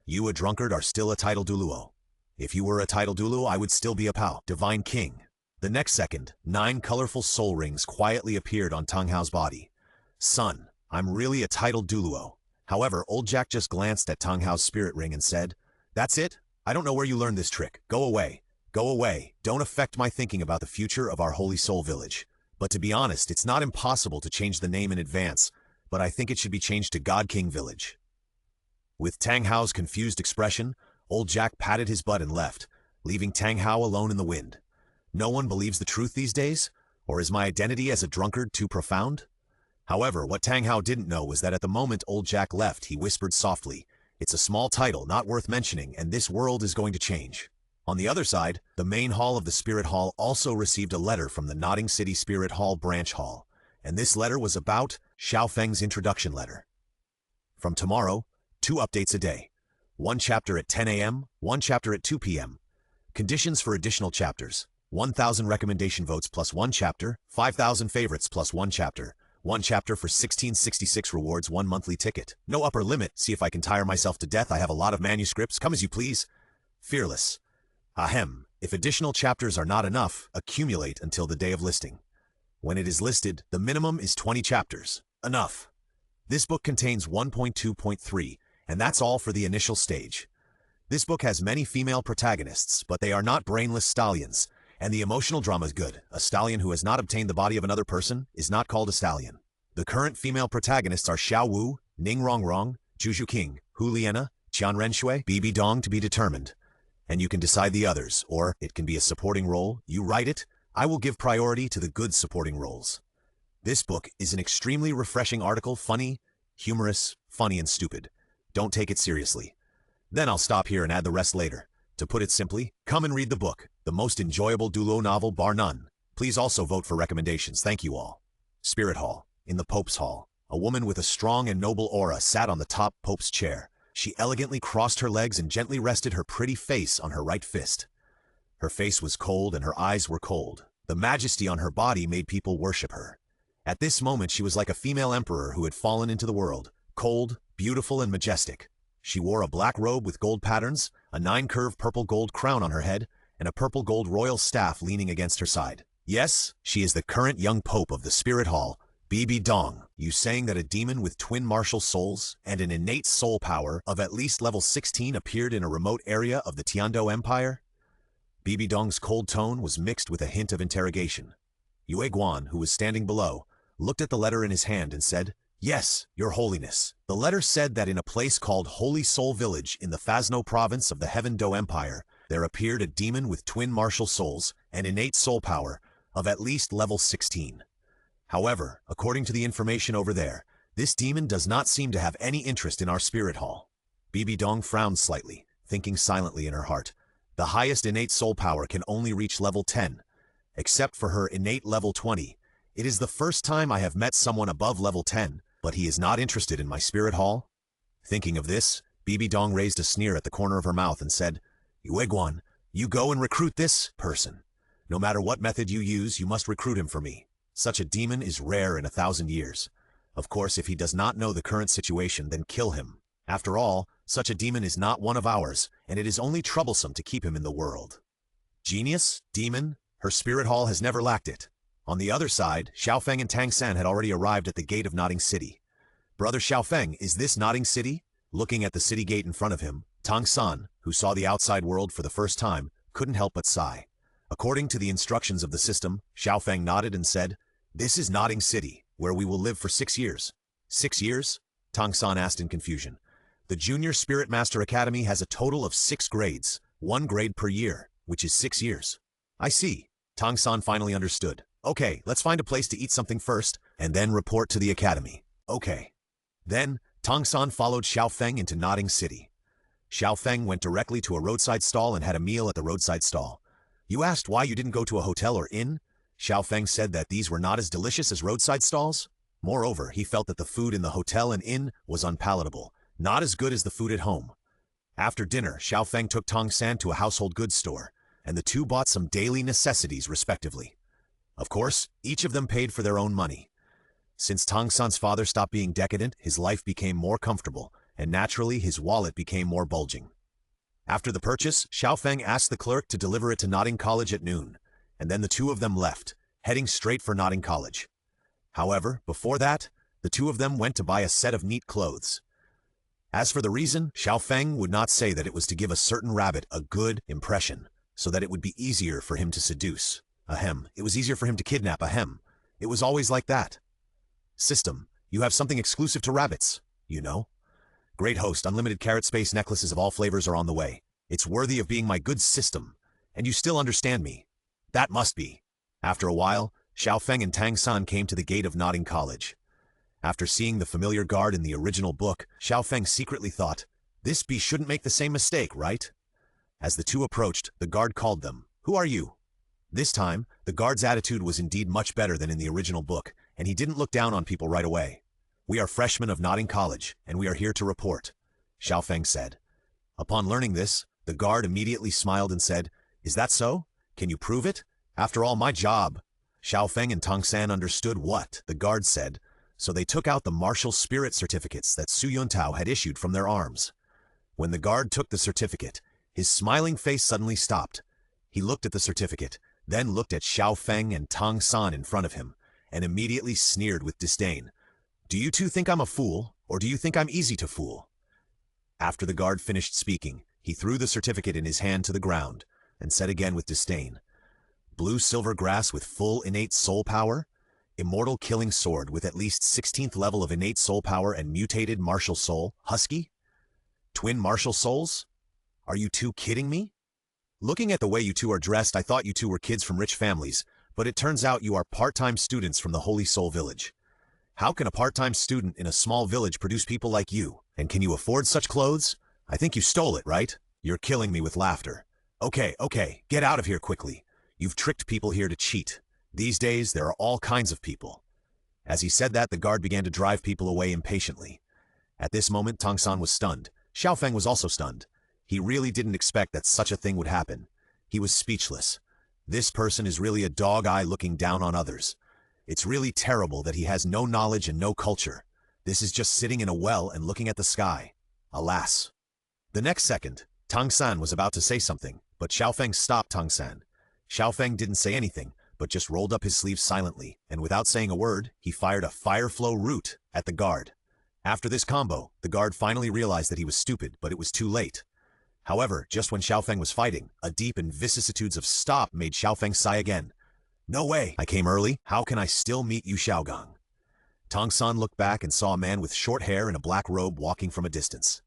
You, a drunkard, are still a titled Douluo. If you were a titled Douluo, I would still be a Pao, Divine King." The next second, 9 colorful soul rings quietly appeared on Tang Hao's body. "Son, I'm really a titled Douluo." However, old Jack just glanced at Tang Hao's spirit ring and said, "That's it? I don't know where you learned this trick. Go away. Go away. Don't affect my thinking about the future of our Holy Soul Village. But to be honest, it's not impossible to change the name in advance, but I think it should be changed to God King Village." With Tang Hao's confused expression, old Jack patted his butt and left, leaving Tang Hao alone in the wind. No one believes the truth these days? Or is my identity as a drunkard too profound? However, what Tang Hao didn't know was that at the moment old Jack left, he whispered softly, "It's a small title, not worth mentioning, and this world is going to change." On the other side, the main hall of the Spirit Hall also received a letter from the Nodding City Spirit Hall Branch Hall, and this letter was about Xiao Feng's introduction letter. From tomorrow, 2 updates a day. 1 chapter at 10 a.m., 1 chapter at 2 p.m. Conditions for additional chapters: 1,000 recommendation votes plus 1 chapter, 5,000 favorites plus 1 chapter, 1 chapter for 1666 rewards, 1 monthly ticket. No upper limit. See if I can tire myself to death. I have a lot of manuscripts. Come as you please. Fearless. Ahem. If additional chapters are not enough, accumulate until the day of listing. When it is listed, the minimum is 20 chapters. Enough. This book contains 1.2.3, and that's all for the initial stage. This book has many female protagonists, but they are not brainless stallions, and the emotional drama is good. A stallion who has not obtained the body of another person is not called a stallion. The current female protagonists are Xiao Wu, Ning Rongrong, Juju King, Hu Liena, Qian Renshui, Bibi Dong to be determined. And you can decide the others, or it can be a supporting role. You write it. I will give priority to the good supporting roles. This book is an extremely refreshing article, funny, humorous, funny and stupid. Don't take it seriously. Then I'll stop here and add the rest later. To put it simply, come and read the book, the most enjoyable Douluo novel bar none. Please also vote for recommendations. Thank you all. Spirit Hall. In the Pope's Hall, a woman with a strong and noble aura sat on the top Pope's chair. She elegantly crossed her legs and gently rested her pretty face on her right fist. Her face was cold and her eyes were cold. The majesty on her body made people worship her. At this moment she was like a female emperor who had fallen into the world, cold, beautiful and majestic. She wore a black robe with gold patterns, a 9-curve purple gold crown on her head, and a purple gold royal staff leaning against her side. Yes, she is the current young pope of the Spirit Hall, Bibi Dong. You saying that a demon with twin martial souls and an innate soul power of at least level 16 appeared in a remote area of the Tiando Empire? Bibi Dong's cold tone was mixed with a hint of interrogation. Yue Guan, who was standing below, looked at the letter in his hand and said, "Yes, Your Holiness." The letter said that in a place called Holy Soul Village in the Phasno province of the Heaven Do Empire, there appeared a demon with twin martial souls and innate soul power of at least level 16. However, according to the information over there, this demon does not seem to have any interest in our Spirit Hall. Bibi Dong frowned slightly, thinking silently in her heart. The highest innate soul power can only reach level 10. Except for her innate level 20, it is the first time I have met someone above level 10, but he is not interested in my Spirit Hall? Thinking of this, Bibi Dong raised a sneer at the corner of her mouth and said, "Yue Guan, you go and recruit this person. No matter what method you use, you must recruit him for me. Such a demon is rare in 1,000 years. Of course, if he does not know the current situation, then kill him. After all, such a demon is not one of ours, and it is only troublesome to keep him in the world." Genius? Demon? Her Spirit Hall has never lacked it. On the other side, Xiao Feng and Tang San had already arrived at the gate of Nodding City. "Brother Xiao Feng, is this Nodding City?" Looking at the city gate in front of him, Tang San, who saw the outside world for the first time, couldn't help but sigh. According to the instructions of the system, Xiao Feng nodded and said, "This is Nodding City, where we will live for 6 years." 6 years? Tang San asked in confusion. The Junior Spirit Master Academy has a total of 6 grades, 1 grade per year, which is 6 years. I see. Tang-san finally understood. Okay, let's find a place to eat something first, and then report to the academy. Okay. Then, Tang-san followed Xiao Feng into Nodding City. Xiao Feng went directly to a roadside stall and had a meal at the roadside stall. You asked why you didn't go to a hotel or inn? Xiao Feng said that these were not as delicious as roadside stalls. Moreover, he felt that the food in the hotel and inn was unpalatable, not as good as the food at home. After dinner, Xiao Feng took Tang-san to a household goods store, and the two bought some daily necessities respectively. Of course, each of them paid for their own money. Since Tang-san's father stopped being decadent, his life became more comfortable, and naturally his wallet became more bulging. After the purchase, Xiao Feng asked the clerk to deliver it to Nodding College at noon, and then the two of them left, heading straight for Nodding College. However, before that, the two of them went to buy a set of neat clothes. As for the reason, Xiao Feng would not say that it was to give a certain rabbit a good impression, so that it would be easier for him to seduce. Ahem. It was easier for him to kidnap. Ahem. It was always like that. System, you have something exclusive to rabbits, you know? Great host, unlimited carrot space necklaces of all flavors are on the way. It's worthy of being my good system. And you still understand me. That must be. After a while, Xiao Feng and Tang-san came to the gate of Nodding College. After seeing the familiar guard in the original book, Xiao Feng secretly thought, this bee shouldn't make the same mistake, right? As the two approached, the guard called them, Who are you? This time, the guard's attitude was indeed much better than in the original book, and he didn't look down on people right away. We are freshmen of Nodding College, and we are here to report, Xiao Feng said. Upon learning this, the guard immediately smiled and said, Is that so? Can you prove it? After all, my job. Xiao Feng and Tang-san understood what the guard said, so they took out the martial spirit certificates that Su Yuntao had issued from their arms. When the guard took the certificate, his smiling face suddenly stopped. He looked at the certificate, then looked at Xiao Feng and Tang-san in front of him, and immediately sneered with disdain. Do you two think I'm a fool, or do you think I'm easy to fool? After the guard finished speaking, he threw the certificate in his hand to the ground, and said again with disdain, Blue silver grass with full innate soul power? Immortal killing sword with at least 16th level of innate soul power and mutated martial soul, husky? Twin martial souls? Are you two kidding me? Looking at the way you two are dressed, I thought you two were kids from rich families, but it turns out you are part-time students from the Holy Soul Village. How can a part-time student in a small village produce people like you? And can you afford such clothes? I think you stole it, right? You're killing me with laughter. Okay, get out of here quickly. You've tricked people here to cheat. These days, there are all kinds of people. As he said that, the guard began to drive people away impatiently. At this moment, Tang-san was stunned. Xiao Feng was also stunned. He really didn't expect that such a thing would happen. He was speechless. This person is really a dog-eye looking down on others. It's really terrible that he has no knowledge and no culture. This is just sitting in a well and looking at the sky. Alas. The next second, Tang-san was about to say something, but Xiao Feng stopped Tang-san. Xiao Feng didn't say anything, but just rolled up his sleeves silently, and without saying a word, he fired a fire flow root at the guard. After this combo, the guard finally realized that he was stupid, but it was too late. However, just when Xiao Feng was fighting, a deep and vicissitudes of stop made Xiao Feng sigh again. No way! I came early. How can I still meet Yu Xiaogang? Tang-san looked back and saw a man with short hair and a black robe walking from a distance.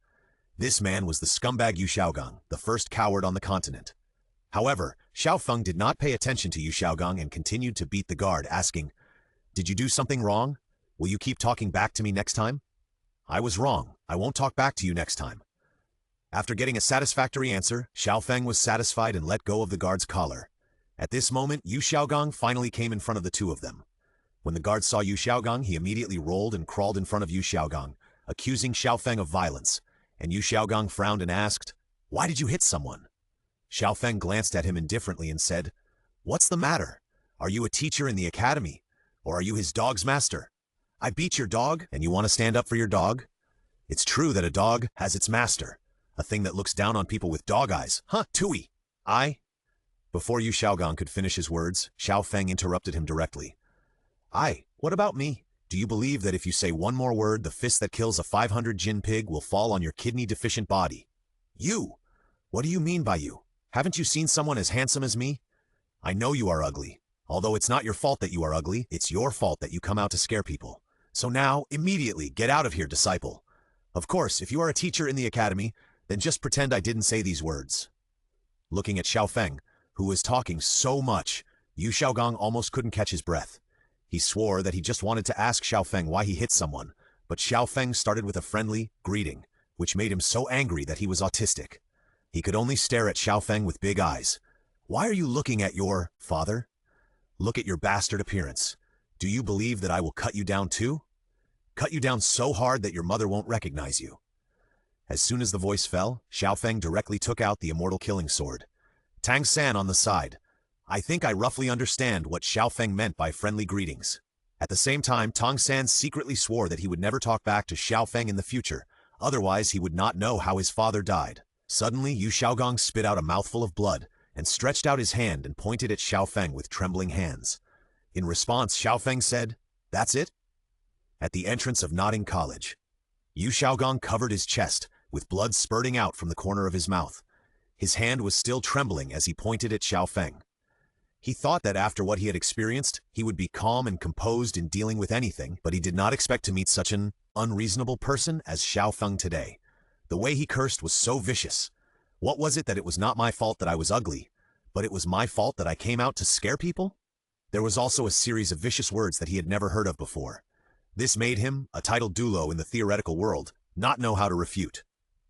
This man was the scumbag Yu Xiaogang, the first coward on the continent. However, Xiao Feng did not pay attention to Yu Xiaogang and continued to beat the guard, asking, Did you do something wrong? Will you keep talking back to me next time? I was wrong. I won't talk back to you next time. After getting a satisfactory answer, Xiao Feng was satisfied and let go of the guard's collar. At this moment, Yu Xiaogang finally came in front of the two of them. When the guard saw Yu Xiaogang, he immediately rolled and crawled in front of Yu Xiaogang, accusing Xiao Feng of violence, and Yu Xiaogang frowned and asked, Why did you hit someone? Xiao Feng glanced at him indifferently and said, What's the matter? Are you a teacher in the academy? Or are you his dog's master? I beat your dog, and you want to stand up for your dog? It's true that a dog has its master, a thing that looks down on people with dog eyes. Huh, Tui! Before Yu Xiaogang could finish his words, Xiao Feng interrupted him directly. What about me? Do you believe that if you say one more word, the fist that kills a 500 jin pig will fall on your kidney-deficient body? You! What do you mean by you? Haven't you seen someone as handsome as me? I know you are ugly. Although it's not your fault that you are ugly, it's your fault that you come out to scare people. So now, immediately, get out of here, disciple. Of course, if you are a teacher in the academy, then just pretend I didn't say these words. Looking at Xiao Feng, who was talking so much, Yu Xiaogong almost couldn't catch his breath. He swore that he just wanted to ask Xiao Feng why he hit someone, but Xiao Feng started with a friendly greeting, which made him so angry that he was autistic. He could only stare at Xiao Feng with big eyes. Why are you looking at your father? Look at your bastard appearance. Do you believe that I will cut you down too? Cut you down so hard that your mother won't recognize you. As soon as the voice fell, Xiao Feng directly took out the immortal killing sword. Tang San on the side. I think I roughly understand what Xiao Feng meant by friendly greetings. At the same time, Tang San secretly swore that he would never talk back to Xiao Feng in the future, otherwise he would not know how his father died. Suddenly, Yu Xiaogong spit out a mouthful of blood and stretched out his hand and pointed at Xiao Feng with trembling hands. In response, Xiao Feng said, "That's it?" At the entrance of Nodding College, Yu Xiaogong covered his chest, with blood spurting out from the corner of his mouth. His hand was still trembling as he pointed at Xiao Feng. He thought that after what he had experienced, he would be calm and composed in dealing with anything, but he did not expect to meet such an unreasonable person as Xiao Feng today. The way he cursed was so vicious. What was it that it was not my fault that I was ugly, but it was my fault that I came out to scare people? There was also a series of vicious words that he had never heard of before. This made him, a titled Douluo in the theoretical world, not know how to refute.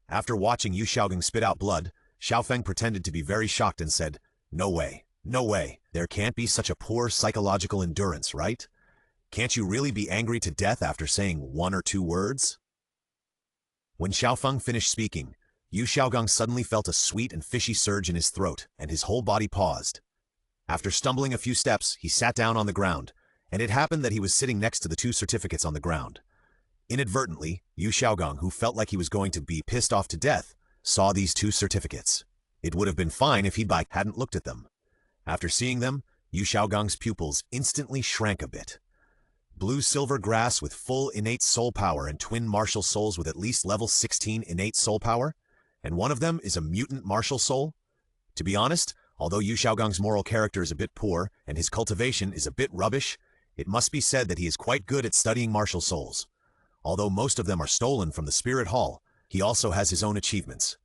After watching Yu Xiaogong spit out blood, Xiao Feng pretended to be very shocked and said, "No way, no way, there can't be such a poor psychological endurance, right? Can't you really be angry to death after saying 1 or 2 words?" When Xiao Feng finished speaking, Yu Xiaogong suddenly felt a sweet and fishy surge in his throat, and his whole body paused. After stumbling a few steps, he sat down on the ground, and it happened that he was sitting next to the 2 certificates on the ground. Inadvertently, Yu Xiaogong, who felt like he was going to be pissed off to death, saw these 2 certificates. It would have been fine if he hadn't looked at them. After seeing them, Yu Xiaogong's pupils instantly shrank a bit. Blue-silver grass with full innate soul power and twin martial souls with at least level 16 innate soul power, and one of them is a mutant martial soul? To be honest, although Yu Xiaogong's moral character is a bit poor and his cultivation is a bit rubbish, it must be said that he is quite good at studying martial souls. Although most of them are stolen from the Spirit Hall, he also has his own achievements.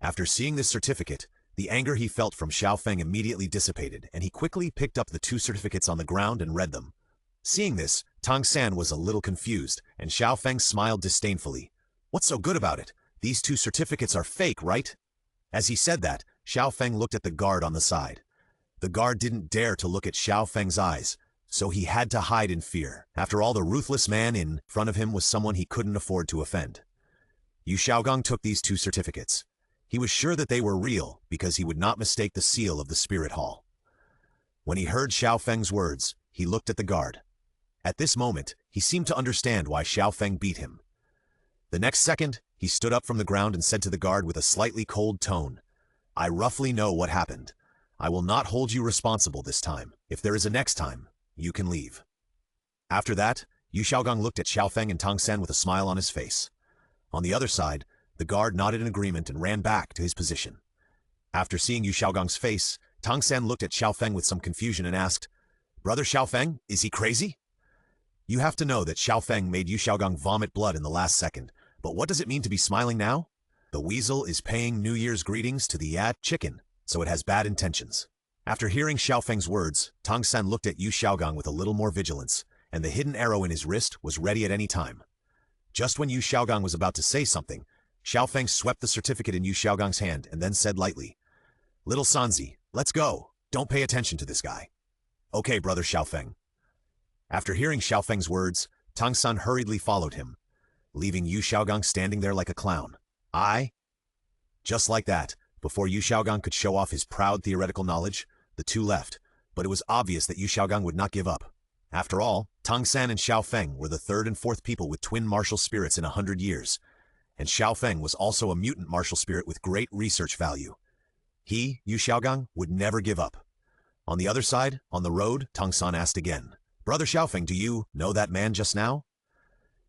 After seeing this certificate, the anger he felt from Xiao Feng immediately dissipated, and he quickly picked up the 2 certificates on the ground and read them. Seeing this, Tang San was a little confused, and Xiao Feng smiled disdainfully. "What's so good about it? These 2 certificates are fake, right?" As he said that, Xiao Feng looked at the guard on the side. The guard didn't dare to look at Xiao Feng's eyes, so he had to hide in fear. After all, the ruthless man in front of him was someone he couldn't afford to offend. Yu Xiaogong took these 2 certificates. He was sure that they were real because he would not mistake the seal of the Spirit Hall. When he heard Xiao Feng's words, he looked at the guard. At this moment, he seemed to understand why Xiao Feng beat him. The next second, he stood up from the ground and said to the guard with a slightly cold tone, "I roughly know what happened. I will not hold you responsible this time. If there is a next time, you can leave." After that, Yu Xiaogong looked at Xiao Feng and Tang San with a smile on his face. On the other side, the guard nodded in agreement and ran back to his position. After seeing Yu Xiaogong's face, Tang San looked at Xiao Feng with some confusion and asked, "Brother Xiao Feng, is he crazy?" You have to know that Xiao Feng made Yu Xiaogong vomit blood in the last second, but what does it mean to be smiling now? The weasel is paying New Year's greetings to the chicken, so it has bad intentions. After hearing Xiao Feng's words, Tang San looked at Yu Xiaogong with a little more vigilance, and the hidden arrow in his wrist was ready at any time. Just when Yu Xiaogong was about to say something, Xiao Feng swept the certificate in Yu Xiaogong's hand and then said lightly, "Little Sanzi, let's go. Don't pay attention to this guy." "Okay, brother Xiao Feng." After hearing Xiao Feng's words, Tang San hurriedly followed him, leaving Yu Xiaogong standing there like a clown. Just like that, before Yu Xiaogong could show off his proud theoretical knowledge, the 2 left, but it was obvious that Yu Xiaogong would not give up. After all, Tang San and Xiao Feng were the 3rd and 4th people with twin martial spirits in 100 years, and Xiao Feng was also a mutant martial spirit with great research value. He, Yu Xiaogong, would never give up. On the other side, on the road, Tang San asked again, "Brother Xiao Feng, do you know that man just now?"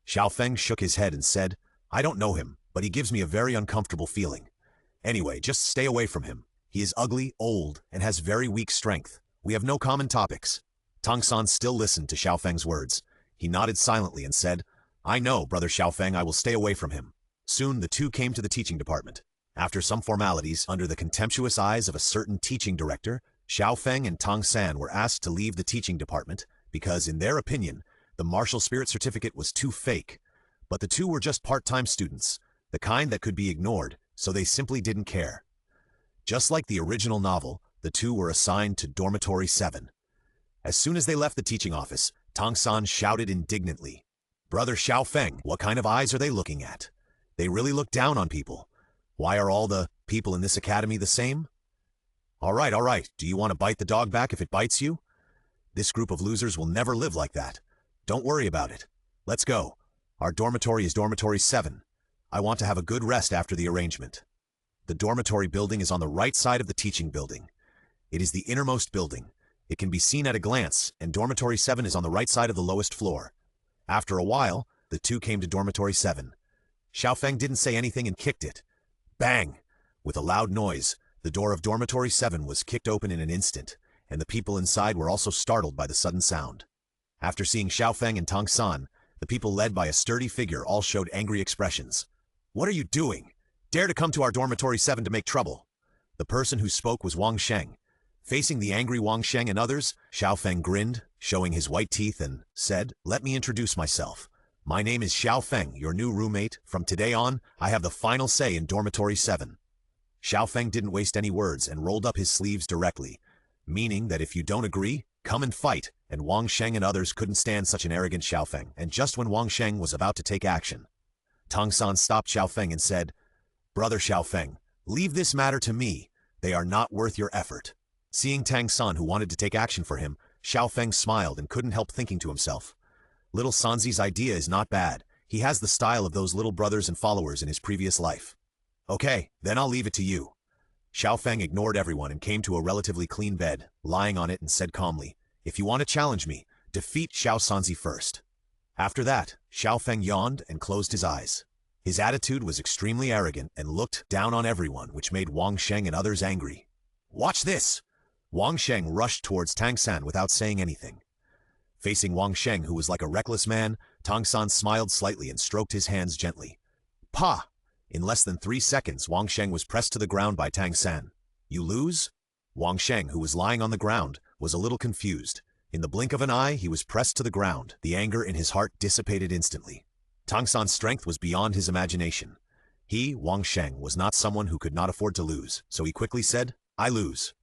Xiao Feng shook his head and said, "I don't know him, but he gives me a very uncomfortable feeling. Anyway, just stay away from him. He is ugly, old, and has very weak strength. We have no common topics." Tang San still listened to Xiao Feng's words. He nodded silently and said, "I know, brother Xiao Feng, I will stay away from him." Soon the two came to the teaching department. After some formalities, under the contemptuous eyes of a certain teaching director, Xiao Feng and Tang San were asked to leave the teaching department because, in their opinion, the martial spirit certificate was too fake. But the two were just part-time students, the kind that could be ignored, so they simply didn't care. Just like the original novel, the two were assigned to Dormitory 7. As soon as they left the teaching office, Tang San shouted indignantly, "Brother Xiao Feng, what kind of eyes are they looking at? They really look down on people. Why are all the people in this academy the same? All right, do you want to bite the dog back if it bites you? This group of losers will never live like that. Don't worry about it. Let's go. Our dormitory is Dormitory 7. I want to have a good rest after the arrangement." The dormitory building is on the right side of the teaching building. It is the innermost building. It can be seen at a glance, and Dormitory 7 is on the right side of the lowest floor. After a while, the two came to Dormitory 7. Xiao Feng didn't say anything and kicked it. Bang! With a loud noise, the door of Dormitory 7 was kicked open in an instant, and the people inside were also startled by the sudden sound. After seeing Xiao Feng and Tang San, the people led by a sturdy figure all showed angry expressions. "What are you doing? Dare to come to our Dormitory 7 to make trouble?" The person who spoke was Wang Sheng. Facing the angry Wang Sheng and others, Xiao Feng grinned, showing his white teeth, and said, "Let me introduce myself. My name is Xiao Feng, your new roommate. From today on, I have the final say in Dormitory 7. Xiao Feng didn't waste any words and rolled up his sleeves directly, meaning that if you don't agree, come and fight, and Wang Sheng and others couldn't stand such an arrogant Xiao Feng. And just when Wang Sheng was about to take action, Tang San stopped Xiao Feng and said, "Brother Xiao Feng, leave this matter to me. They are not worth your effort." Seeing Tang San, who wanted to take action for him, Xiao Feng smiled and couldn't help thinking to himself, "Little Sanzi's idea is not bad. He has the style of those little brothers and followers in his previous life. Okay, then I'll leave it to you." Xiao Feng ignored everyone and came to a relatively clean bed, lying on it, and said calmly, "If you want to challenge me, defeat Xiao Sanzi first." After that, Xiao Feng yawned and closed his eyes. His attitude was extremely arrogant and looked down on everyone, which made Wang Sheng and others angry. "Watch this!" Wang Sheng rushed towards Tang San without saying anything. Facing Wang Sheng, who was like a reckless man, Tang San smiled slightly and stroked his hands gently. Pa! In less than 3 seconds, Wang Sheng was pressed to the ground by Tang San. "You lose?" Wang Sheng, who was lying on the ground, was a little confused. In the blink of an eye, he was pressed to the ground. The anger in his heart dissipated instantly. Tang San's strength was beyond his imagination. He, Wang Sheng, was not someone who could not afford to lose, so he quickly said, "I lose."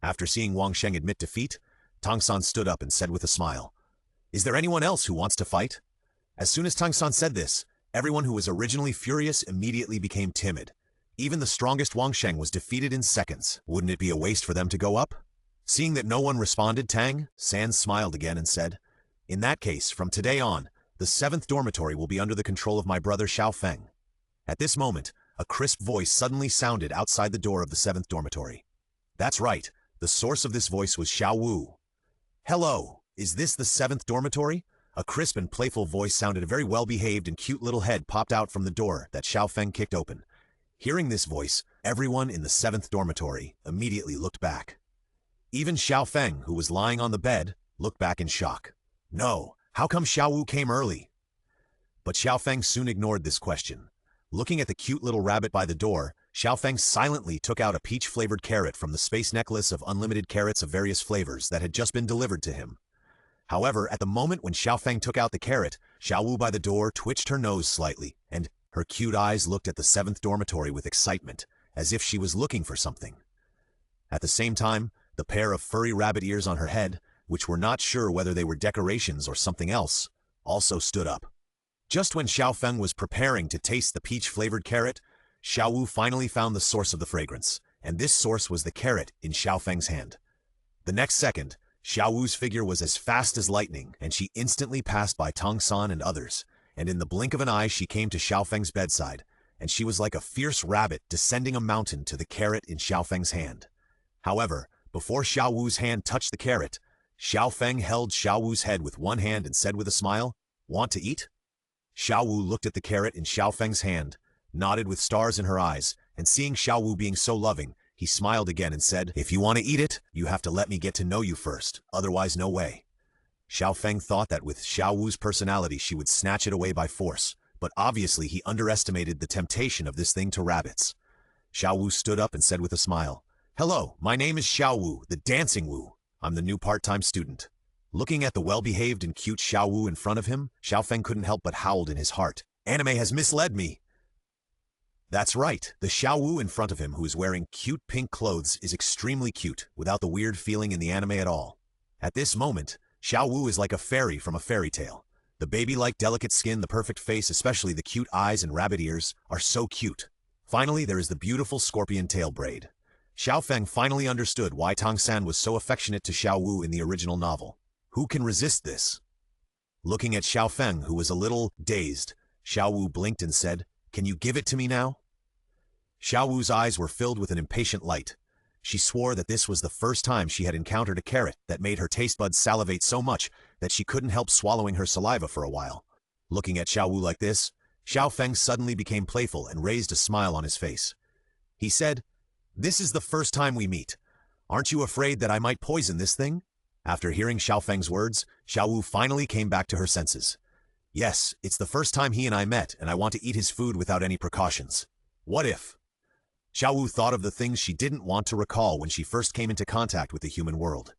After seeing Wang Sheng admit defeat, Tang San stood up and said with a smile, "Is there anyone else who wants to fight?" As soon as Tang San said this, everyone who was originally furious immediately became timid. Even the strongest Wang Sheng was defeated in seconds. Wouldn't it be a waste for them to go up? Seeing that no one responded, Tang San smiled again and said, "In that case, from today on, the 7th dormitory will be under the control of my brother Xiao Feng." At this moment, a crisp voice suddenly sounded outside the door of the 7th dormitory. That's right, the source of this voice was Xiao Wu. "Hello, is this the 7th dormitory?" A crisp and playful voice sounded. A very well-behaved and cute little head popped out from the door that Xiao Feng kicked open. Hearing this voice, everyone in the 7th dormitory immediately looked back. Even Xiao Feng, who was lying on the bed, looked back in shock. "No, how come Xiao Wu came early?" But Xiao Feng soon ignored this question. Looking at the cute little rabbit by the door, Xiao Feng silently took out a peach-flavored carrot from the space necklace of unlimited carrots of various flavors that had just been delivered to him. However, at the moment when Xiao Feng took out the carrot, Xiao Wu by the door twitched her nose slightly, and her cute eyes looked at the 7th dormitory with excitement, as if she was looking for something. At the same time, the pair of furry rabbit ears on her head, which were not sure whether they were decorations or something else, also stood up. Just when Xiao Feng was preparing to taste the peach-flavored carrot, Xiao Wu finally found the source of the fragrance, and this source was the carrot in Xiao Feng's hand. The next second, Xiao Wu's figure was as fast as lightning, and she instantly passed by Tang San and others, and in the blink of an eye she came to Xiao Feng's bedside, and she was like a fierce rabbit descending a mountain to the carrot in Xiao Feng's hand. However, before Xiao Wu's hand touched the carrot, Xiao Feng held Xiao Wu's head with one hand and said with a smile, "Want to eat?" Xiao Wu looked at the carrot in Xiao Feng's hand, nodded with stars in her eyes, and seeing Xiao Wu being so loving, he smiled again and said, "If you want to eat it, you have to let me get to know you first, otherwise no way." Xiao Feng thought that with Xiao Wu's personality she would snatch it away by force, but obviously he underestimated the temptation of this thing to rabbits. Xiao Wu stood up and said with a smile, "Hello, my name is Xiao Wu, the Dancing Wu. I'm the new part-time student." Looking at the well-behaved and cute Xiao Wu in front of him, Xiao Feng couldn't help but howled in his heart. Anime has misled me. That's right, the Xiao Wu in front of him who is wearing cute pink clothes is extremely cute, without the weird feeling in the anime at all. At this moment, Xiao Wu is like a fairy from a fairy tale. The baby-like delicate skin, the perfect face, especially the cute eyes and rabbit ears, are so cute. Finally, there is the beautiful scorpion tail braid. Xiao Feng finally understood why Tang San was so affectionate to Xiao Wu in the original novel. Who can resist this? Looking at Xiao Feng, who was a little dazed, Xiao Wu blinked and said, "Can you give it to me now?" Xiao Wu's eyes were filled with an impatient light. She swore that this was the first time she had encountered a carrot that made her taste buds salivate so much that she couldn't help swallowing her saliva for a while. Looking at Xiao Wu like this, Xiao Feng suddenly became playful and raised a smile on his face. He said, "This is the first time we meet. Aren't you afraid that I might poison this thing?" After hearing Xiao Feng's words, Xiao Wu finally came back to her senses. Yes, it's the first time he and I met, and I want to eat his food without any precautions. What if? Xiao Wu thought of the things she didn't want to recall when she first came into contact with the human world.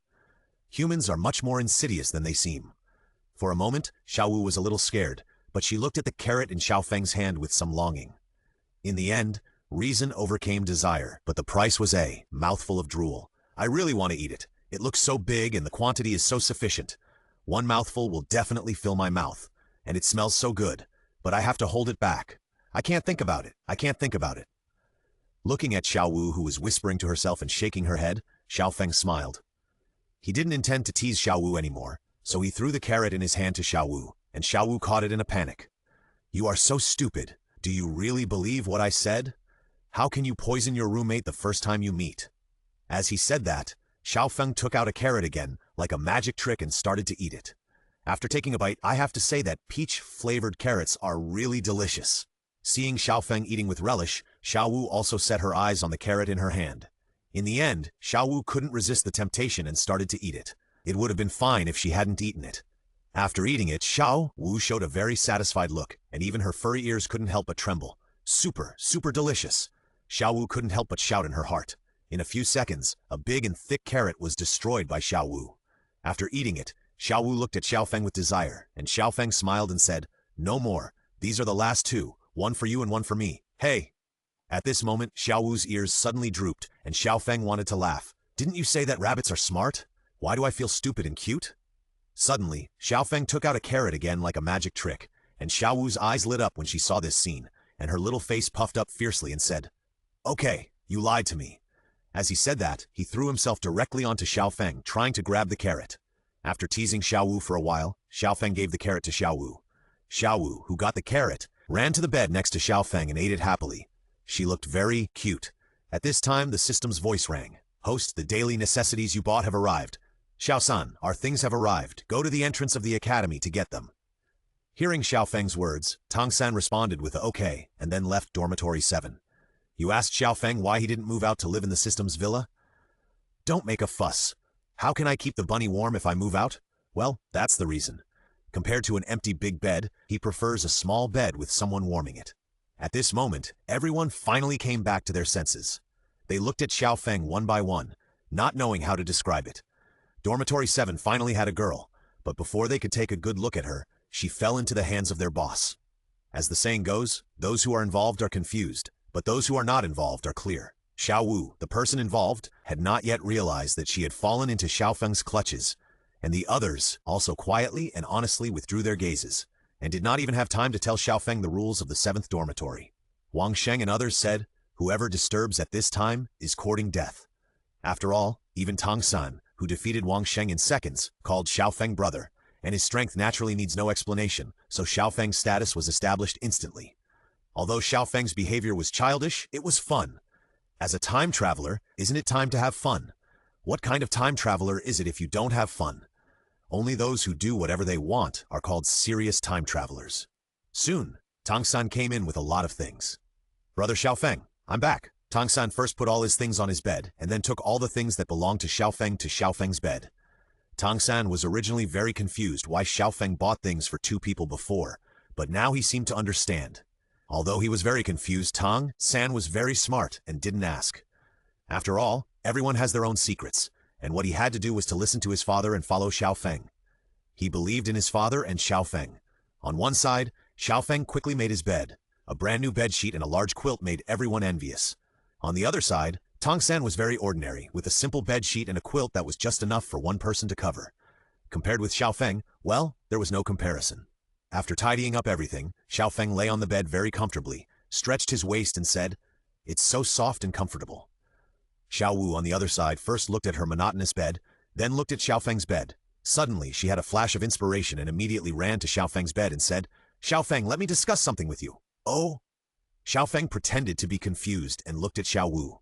Humans are much more insidious than they seem. For a moment, Xiao Wu was a little scared, but she looked at the carrot in Xiao Feng's hand with some longing. In the end, reason overcame desire, but the price was a mouthful of drool. I really want to eat it. It looks so big and the quantity is so sufficient. One mouthful will definitely fill my mouth, and it smells so good, but I have to hold it back. I can't think about it. I can't think about it. Looking at Xiao Wu, who was whispering to herself and shaking her head, Xiao Feng smiled. He didn't intend to tease Xiao Wu anymore, so he threw the carrot in his hand to Xiao Wu, and Xiao Wu caught it in a panic. "You are so stupid. Do you really believe what I said? How can you poison your roommate the first time you meet?" As he said that, Xiao Feng took out a carrot again, like a magic trick, and started to eat it. After taking a bite, I have to say that peach-flavored carrots are really delicious. Seeing Xiao Feng eating with relish, Xiao Wu also set her eyes on the carrot in her hand. In the end, Xiao Wu couldn't resist the temptation and started to eat it. It would have been fine if she hadn't eaten it. After eating it, Xiao Wu showed a very satisfied look, and even her furry ears couldn't help but tremble. Super, super delicious. Xiao Wu couldn't help but shout in her heart. In a few seconds, a big and thick carrot was destroyed by Xiao Wu. After eating it, Xiao Wu looked at Xiao Feng with desire, and Xiao Feng smiled and said, "No more. These are the last two, one for you and one for me. Hey!" At this moment, Xiao Wu's ears suddenly drooped, and Xiao Feng wanted to laugh. "Didn't you say that rabbits are smart? Why do I feel stupid and cute?" Suddenly, Xiao Feng took out a carrot again like a magic trick, and Xiao Wu's eyes lit up when she saw this scene, and her little face puffed up fiercely and said, "Okay, you lied to me." As he said that, he threw himself directly onto Xiao Feng, trying to grab the carrot. After teasing Xiao Wu for a while, Xiao Feng gave the carrot to Xiao Wu. Xiao Wu, who got the carrot, ran to the bed next to Xiao Feng and ate it happily. She looked very cute. At this time, the system's voice rang. "Host, the daily necessities you bought have arrived. Xiao-san, our things have arrived. Go to the entrance of the academy to get them." Hearing Xiao Feng's words, Tang San responded with a "okay," and then left dormitory 7. You asked Xiao Feng why he didn't move out to live in the system's villa? Don't make a fuss. How can I keep the bunny warm if I move out? Well, that's the reason. Compared to an empty big bed, he prefers a small bed with someone warming it. At this moment, everyone finally came back to their senses. They looked at Xiao Feng one by one, not knowing how to describe it. Dormitory 7 finally had a girl, but before they could take a good look at her, she fell into the hands of their boss. As the saying goes, those who are involved are confused, but those who are not involved are clear. Xiao Wu, the person involved, had not yet realized that she had fallen into Xiao Feng's clutches, and the others also quietly and honestly withdrew their gazes, and did not even have time to tell Xiao Feng the rules of the 7th dormitory. Wang Sheng and others said, "Whoever disturbs at this time is courting death." After all, even Tang San, who defeated Wang Sheng in seconds, called Xiao Feng brother, and his strength naturally needs no explanation, so Xiao Feng's status was established instantly. Although Xiao Feng's behavior was childish, it was fun. As a time traveler, isn't it time to have fun? What kind of time traveler is it if you don't have fun? Only those who do whatever they want are called serious time travelers. Soon, Tang San came in with a lot of things. "Brother Xiao Feng, I'm back." Tang San first put all his things on his bed, and then took all the things that belonged to Xiao Feng's bed. Tang San was originally very confused why Xiao Feng bought things for 2 people before, but now he seemed to understand. Although he was very confused, Tang San was very smart and didn't ask. After all, everyone has their own secrets, and what he had to do was to listen to his father and follow Xiao Feng. He believed in his father and Xiao Feng. On one side, Xiao Feng quickly made his bed. A brand new bed sheet and a large quilt made everyone envious. On the other side, Tang San was very ordinary, with a simple bed sheet and a quilt that was just enough for one person to cover. Compared with Xiao Feng, well, there was no comparison. After tidying up everything, Xiao Feng lay on the bed very comfortably, stretched his waist and said, "It's so soft and comfortable." Xiao Wu on the other side first looked at her monotonous bed, then looked at Xiao Feng's bed. Suddenly, she had a flash of inspiration and immediately ran to Xiao Feng's bed and said, "Xiao Feng, let me discuss something with you." "Oh?" Xiao Feng pretended to be confused and looked at Xiao Wu.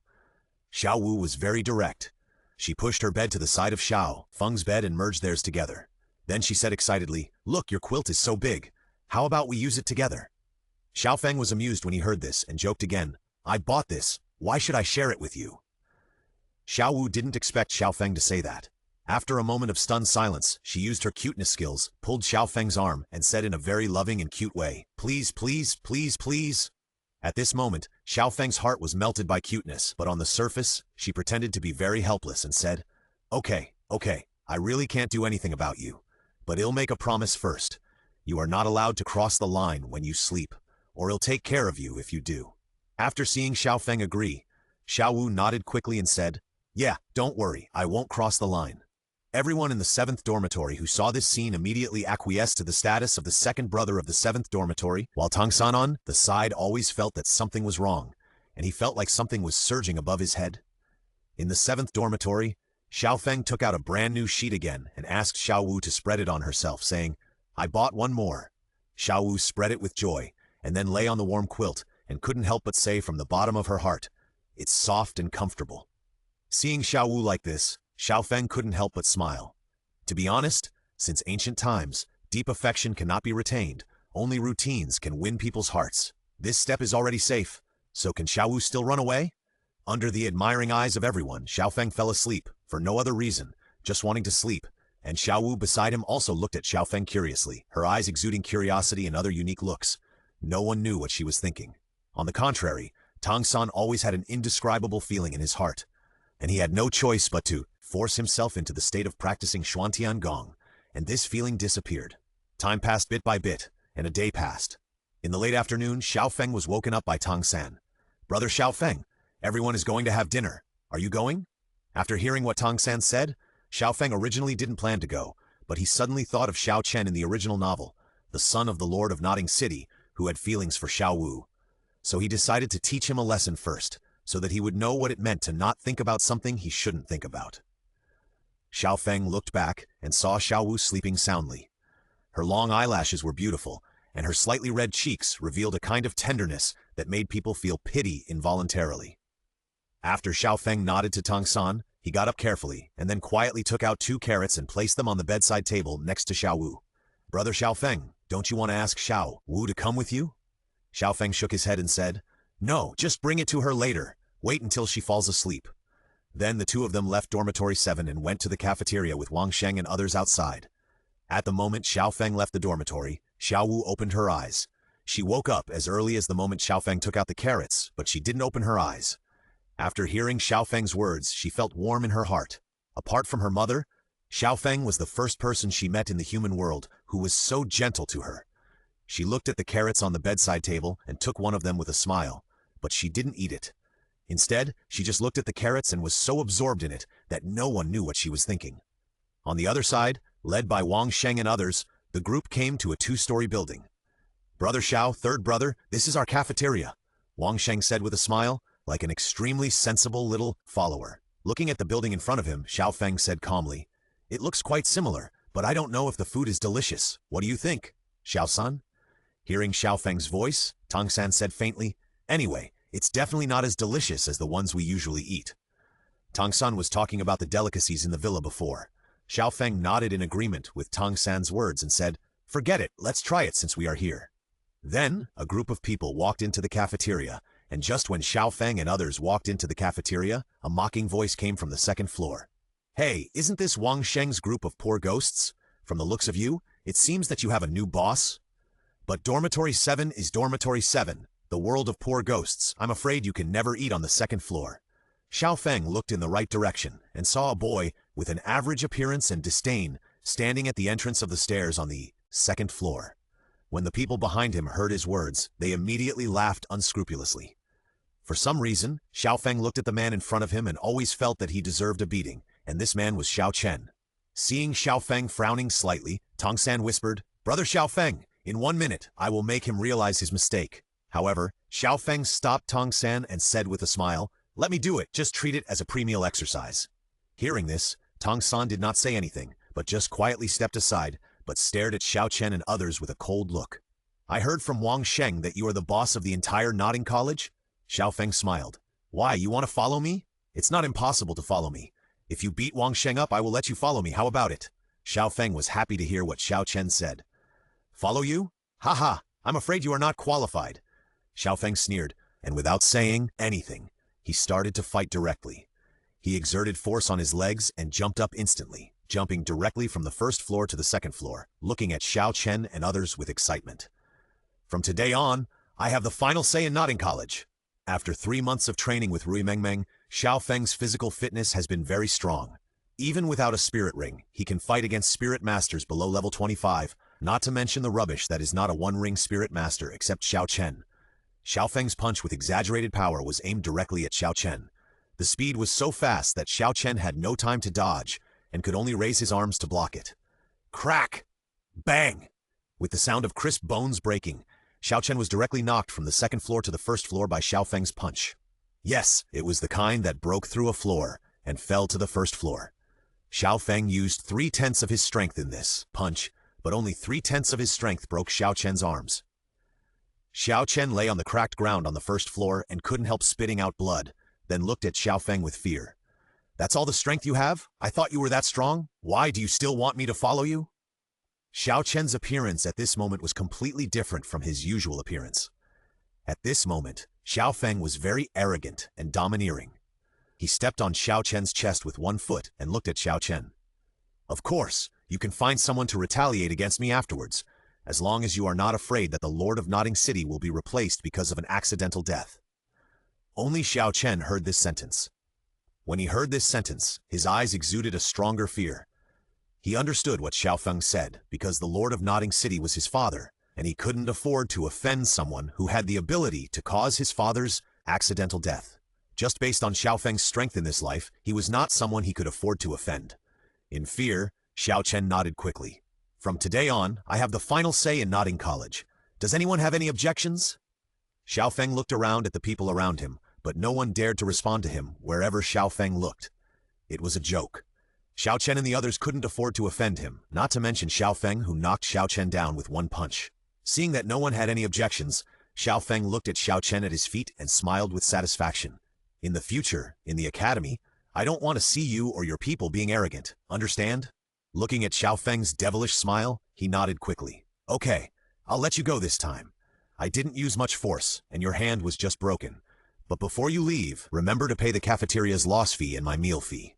Xiao Wu was very direct. She pushed her bed to the side of Xiao Feng's bed and merged theirs together. Then she said excitedly, "Look, your quilt is so big. How about we use it together?" Xiao Feng was amused when he heard this and joked again, "I bought this. Why should I share it with you?" Xiao Wu didn't expect Xiao Feng to say that. After a moment of stunned silence, she used her cuteness skills, pulled Xiao Feng's arm, and said in a very loving and cute way, "Please, please, please, please." At this moment, Xiao Feng's heart was melted by cuteness, but on the surface, she pretended to be very helpless and said, Okay, I really can't do anything about you. But I'll make a promise first. You are not allowed to cross the line when you sleep, or I'll take care of you if you do." After seeing Xiao Feng agree, Xiao Wu nodded quickly and said, "Yeah, don't worry, I won't cross the line." Everyone in the 7th dormitory who saw this scene immediately acquiesced to the status of the second brother of the 7th dormitory, while Tang San on the side always felt that something was wrong, and he felt like something was surging above his head. In the 7th dormitory, Xiao Feng took out a brand new sheet again and asked Xiao Wu to spread it on herself, saying, "I bought one more." Xiao Wu spread it with joy, and then lay on the warm quilt, and couldn't help but say from the bottom of her heart, "It's soft and comfortable." Seeing Xiao Wu like this, Xiao Feng couldn't help but smile. To be honest, since ancient times, deep affection cannot be retained, only routines can win people's hearts. This step is already safe, so can Xiao Wu still run away? Under the admiring eyes of everyone, Xiao Feng fell asleep, for no other reason, just wanting to sleep, and Xiao Wu beside him also looked at Xiao Feng curiously, her eyes exuding curiosity and other unique looks. No one knew what she was thinking. On the contrary, Tang San always had an indescribable feeling in his heart, and he had no choice but to force himself into the state of practicing Xuantian Gong, and this feeling disappeared. Time passed bit by bit, and a day passed. In the late afternoon, Xiao Feng was woken up by Tang San. "Brother Xiao Feng, everyone is going to have dinner. Are you going?" After hearing what Tang San said, Xiao Feng originally didn't plan to go, but he suddenly thought of Xiao Chen in the original novel, the son of the Lord of Nodding City, who had feelings for Xiao Wu. So he decided to teach him a lesson first, so that he would know what it meant to not think about something he shouldn't think about. Xiao Feng looked back and saw Xiao Wu sleeping soundly. Her long eyelashes were beautiful, and her slightly red cheeks revealed a kind of tenderness that made people feel pity involuntarily. After Xiao Feng nodded to Tang San, he got up carefully and then quietly took out 2 carrots and placed them on the bedside table next to Xiao Wu. "Brother Xiao Feng, don't you want to ask Xiao Wu to come with you?" Xiao Feng shook his head and said, "No, just bring it to her later. Wait until she falls asleep." Then the two of them left dormitory 7 and went to the cafeteria with Wang Sheng and others outside. At the moment Xiao Feng left the dormitory, Xiao Wu opened her eyes. She woke up as early as the moment Xiao Feng took out the carrots, but she didn't open her eyes. After hearing Xiao Feng's words, she felt warm in her heart. Apart from her mother, Xiao Feng was the first person she met in the human world who was so gentle to her. She looked at the carrots on the bedside table and took one of them with a smile, but she didn't eat it. Instead, she just looked at the carrots and was so absorbed in it that no one knew what she was thinking. On the other side, led by Wang Sheng and others, the group came to a 2-story building. "Brother Xiao, third brother, this is our cafeteria," Wang Sheng said with a smile, like an extremely sensible little follower. Looking at the building in front of him, Xiao Feng said calmly, "It looks quite similar, but I don't know if the food is delicious. What do you think, Xiao-san?" Hearing Xiao Feng's voice, Tang San said faintly, "Anyway, it's definitely not as delicious as the ones we usually eat." Tang San was talking about the delicacies in the villa before. Xiao Feng nodded in agreement with Tang San's words and said, "Forget it, let's try it since we are here." Then, a group of people walked into the cafeteria, and just when Xiao Feng and others walked into the cafeteria, a mocking voice came from the 2nd floor. "Hey, isn't this Wang Sheng's group of poor ghosts? From the looks of you, it seems that you have a new boss." But Dormitory 7 is Dormitory 7, the world of poor ghosts. I'm afraid you can never eat on the second floor. Xiao Feng looked in the right direction and saw a boy with an average appearance and disdain standing at the entrance of the stairs on the second floor. When the people behind him heard his words, they immediately laughed unscrupulously. For some reason, Xiao Feng looked at the man in front of him and always felt that he deserved a beating, and this man was Xiao Chen. Seeing Xiao Feng frowning slightly, Tong San whispered, "Brother Xiao Feng, in 1 minute, I will make him realize his mistake." However, Xiao Feng stopped Tong San and said with a smile, "Let me do it, just treat it as a pre-meal exercise." Hearing this, Tong San did not say anything, but just quietly stepped aside, but stared at Xiao Chen and others with a cold look. "I heard from Wang Sheng that you are the boss of the entire Nodding College?" Xiao Feng smiled. "Why, you want to follow me? It's not impossible to follow me. If you beat Wang Sheng up, I will let you follow me. How about it?" Xiao Feng was happy to hear what Xiao Chen said. "Follow you? Haha, I'm afraid you are not qualified." Xiao Feng sneered, and without saying anything, he started to fight directly. He exerted force on his legs and jumped up instantly, jumping directly from the first floor to the second floor, looking at Xiao Chen and others with excitement. "From today on, I have the final say in Nodding College." After 3 months of training with Rui Mengmeng, Xiao Feng's physical fitness has been very strong. Even without a spirit ring, he can fight against spirit masters below level 25, not to mention the rubbish that is not a one-ring spirit master except Xiao Chen. Xiao Feng's punch with exaggerated power was aimed directly at Xiao Chen. The speed was so fast that Xiao Chen had no time to dodge and could only raise his arms to block it. Crack! Bang! With the sound of crisp bones breaking, Xiao Chen was directly knocked from the second floor to the first floor by Xiao Feng's punch. Yes, it was the kind that broke through a floor and fell to the first floor. Xiao Feng used 3/10 of his strength in this punch, but only 3/10 of his strength broke Xiao Chen's arms. Xiao Chen lay on the cracked ground on the first floor and couldn't help spitting out blood, then looked at Xiao Feng with fear. "That's all the strength you have? I thought you were that strong. Why do you still want me to follow you?" Xiao Chen's appearance at this moment was completely different from his usual appearance. At this moment, Xiao Feng was very arrogant and domineering. He stepped on Xiao Chen's chest with one foot and looked at Xiao Chen. "Of course, you can find someone to retaliate against me afterwards, as long as you are not afraid that the Lord of Nodding City will be replaced because of an accidental death." Only Xiao Chen heard this sentence. When he heard this sentence, his eyes exuded a stronger fear. He understood what Xiao Feng said because the Lord of Nodding City was his father, and he couldn't afford to offend someone who had the ability to cause his father's accidental death. Just based on Xiao Feng's strength in this life, he was not someone he could afford to offend. In fear, Xiao Chen nodded quickly. "From today on, I have the final say in Nodding College. Does anyone have any objections?" Xiao Feng looked around at the people around him, but no one dared to respond to him wherever Xiao Feng looked. It was a joke. Xiao Chen and the others couldn't afford to offend him, not to mention Xiao Feng, who knocked Xiao Chen down with one punch. Seeing that no one had any objections, Xiao Feng looked at Xiao Chen at his feet and smiled with satisfaction. "In the future, in the academy, I don't want to see you or your people being arrogant, understand?" Looking at Xiao Feng's devilish smile, he nodded quickly. "Okay, I'll let you go this time. I didn't use much force, and your hand was just broken. But before you leave, remember to pay the cafeteria's loss fee and my meal fee."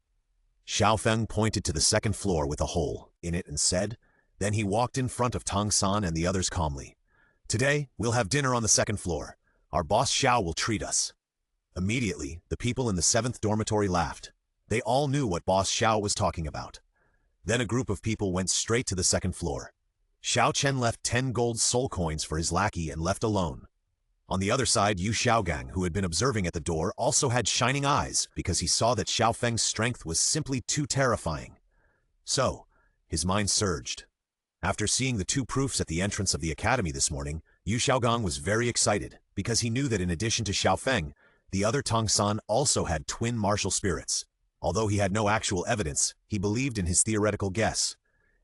Xiao Feng pointed to the second floor with a hole in it and said, then he walked in front of Tong San and the others calmly. "Today, we'll have dinner on the second floor. Our boss Xiao will treat us." Immediately, the people in the 7th dormitory laughed. They all knew what boss Xiao was talking about. Then a group of people went straight to the second floor. Xiao Chen left 10 gold soul coins for his lackey and left alone. On the other side, Yu Xiaogang, who had been observing at the door, also had shining eyes because he saw that Xiao Feng's strength was simply too terrifying. So, his mind surged. After seeing the 2 proofs at the entrance of the academy this morning, Yu Xiaogang was very excited because he knew that in addition to Xiao Feng, the other Tong San also had twin martial spirits. Although he had no actual evidence, he believed in his theoretical guess.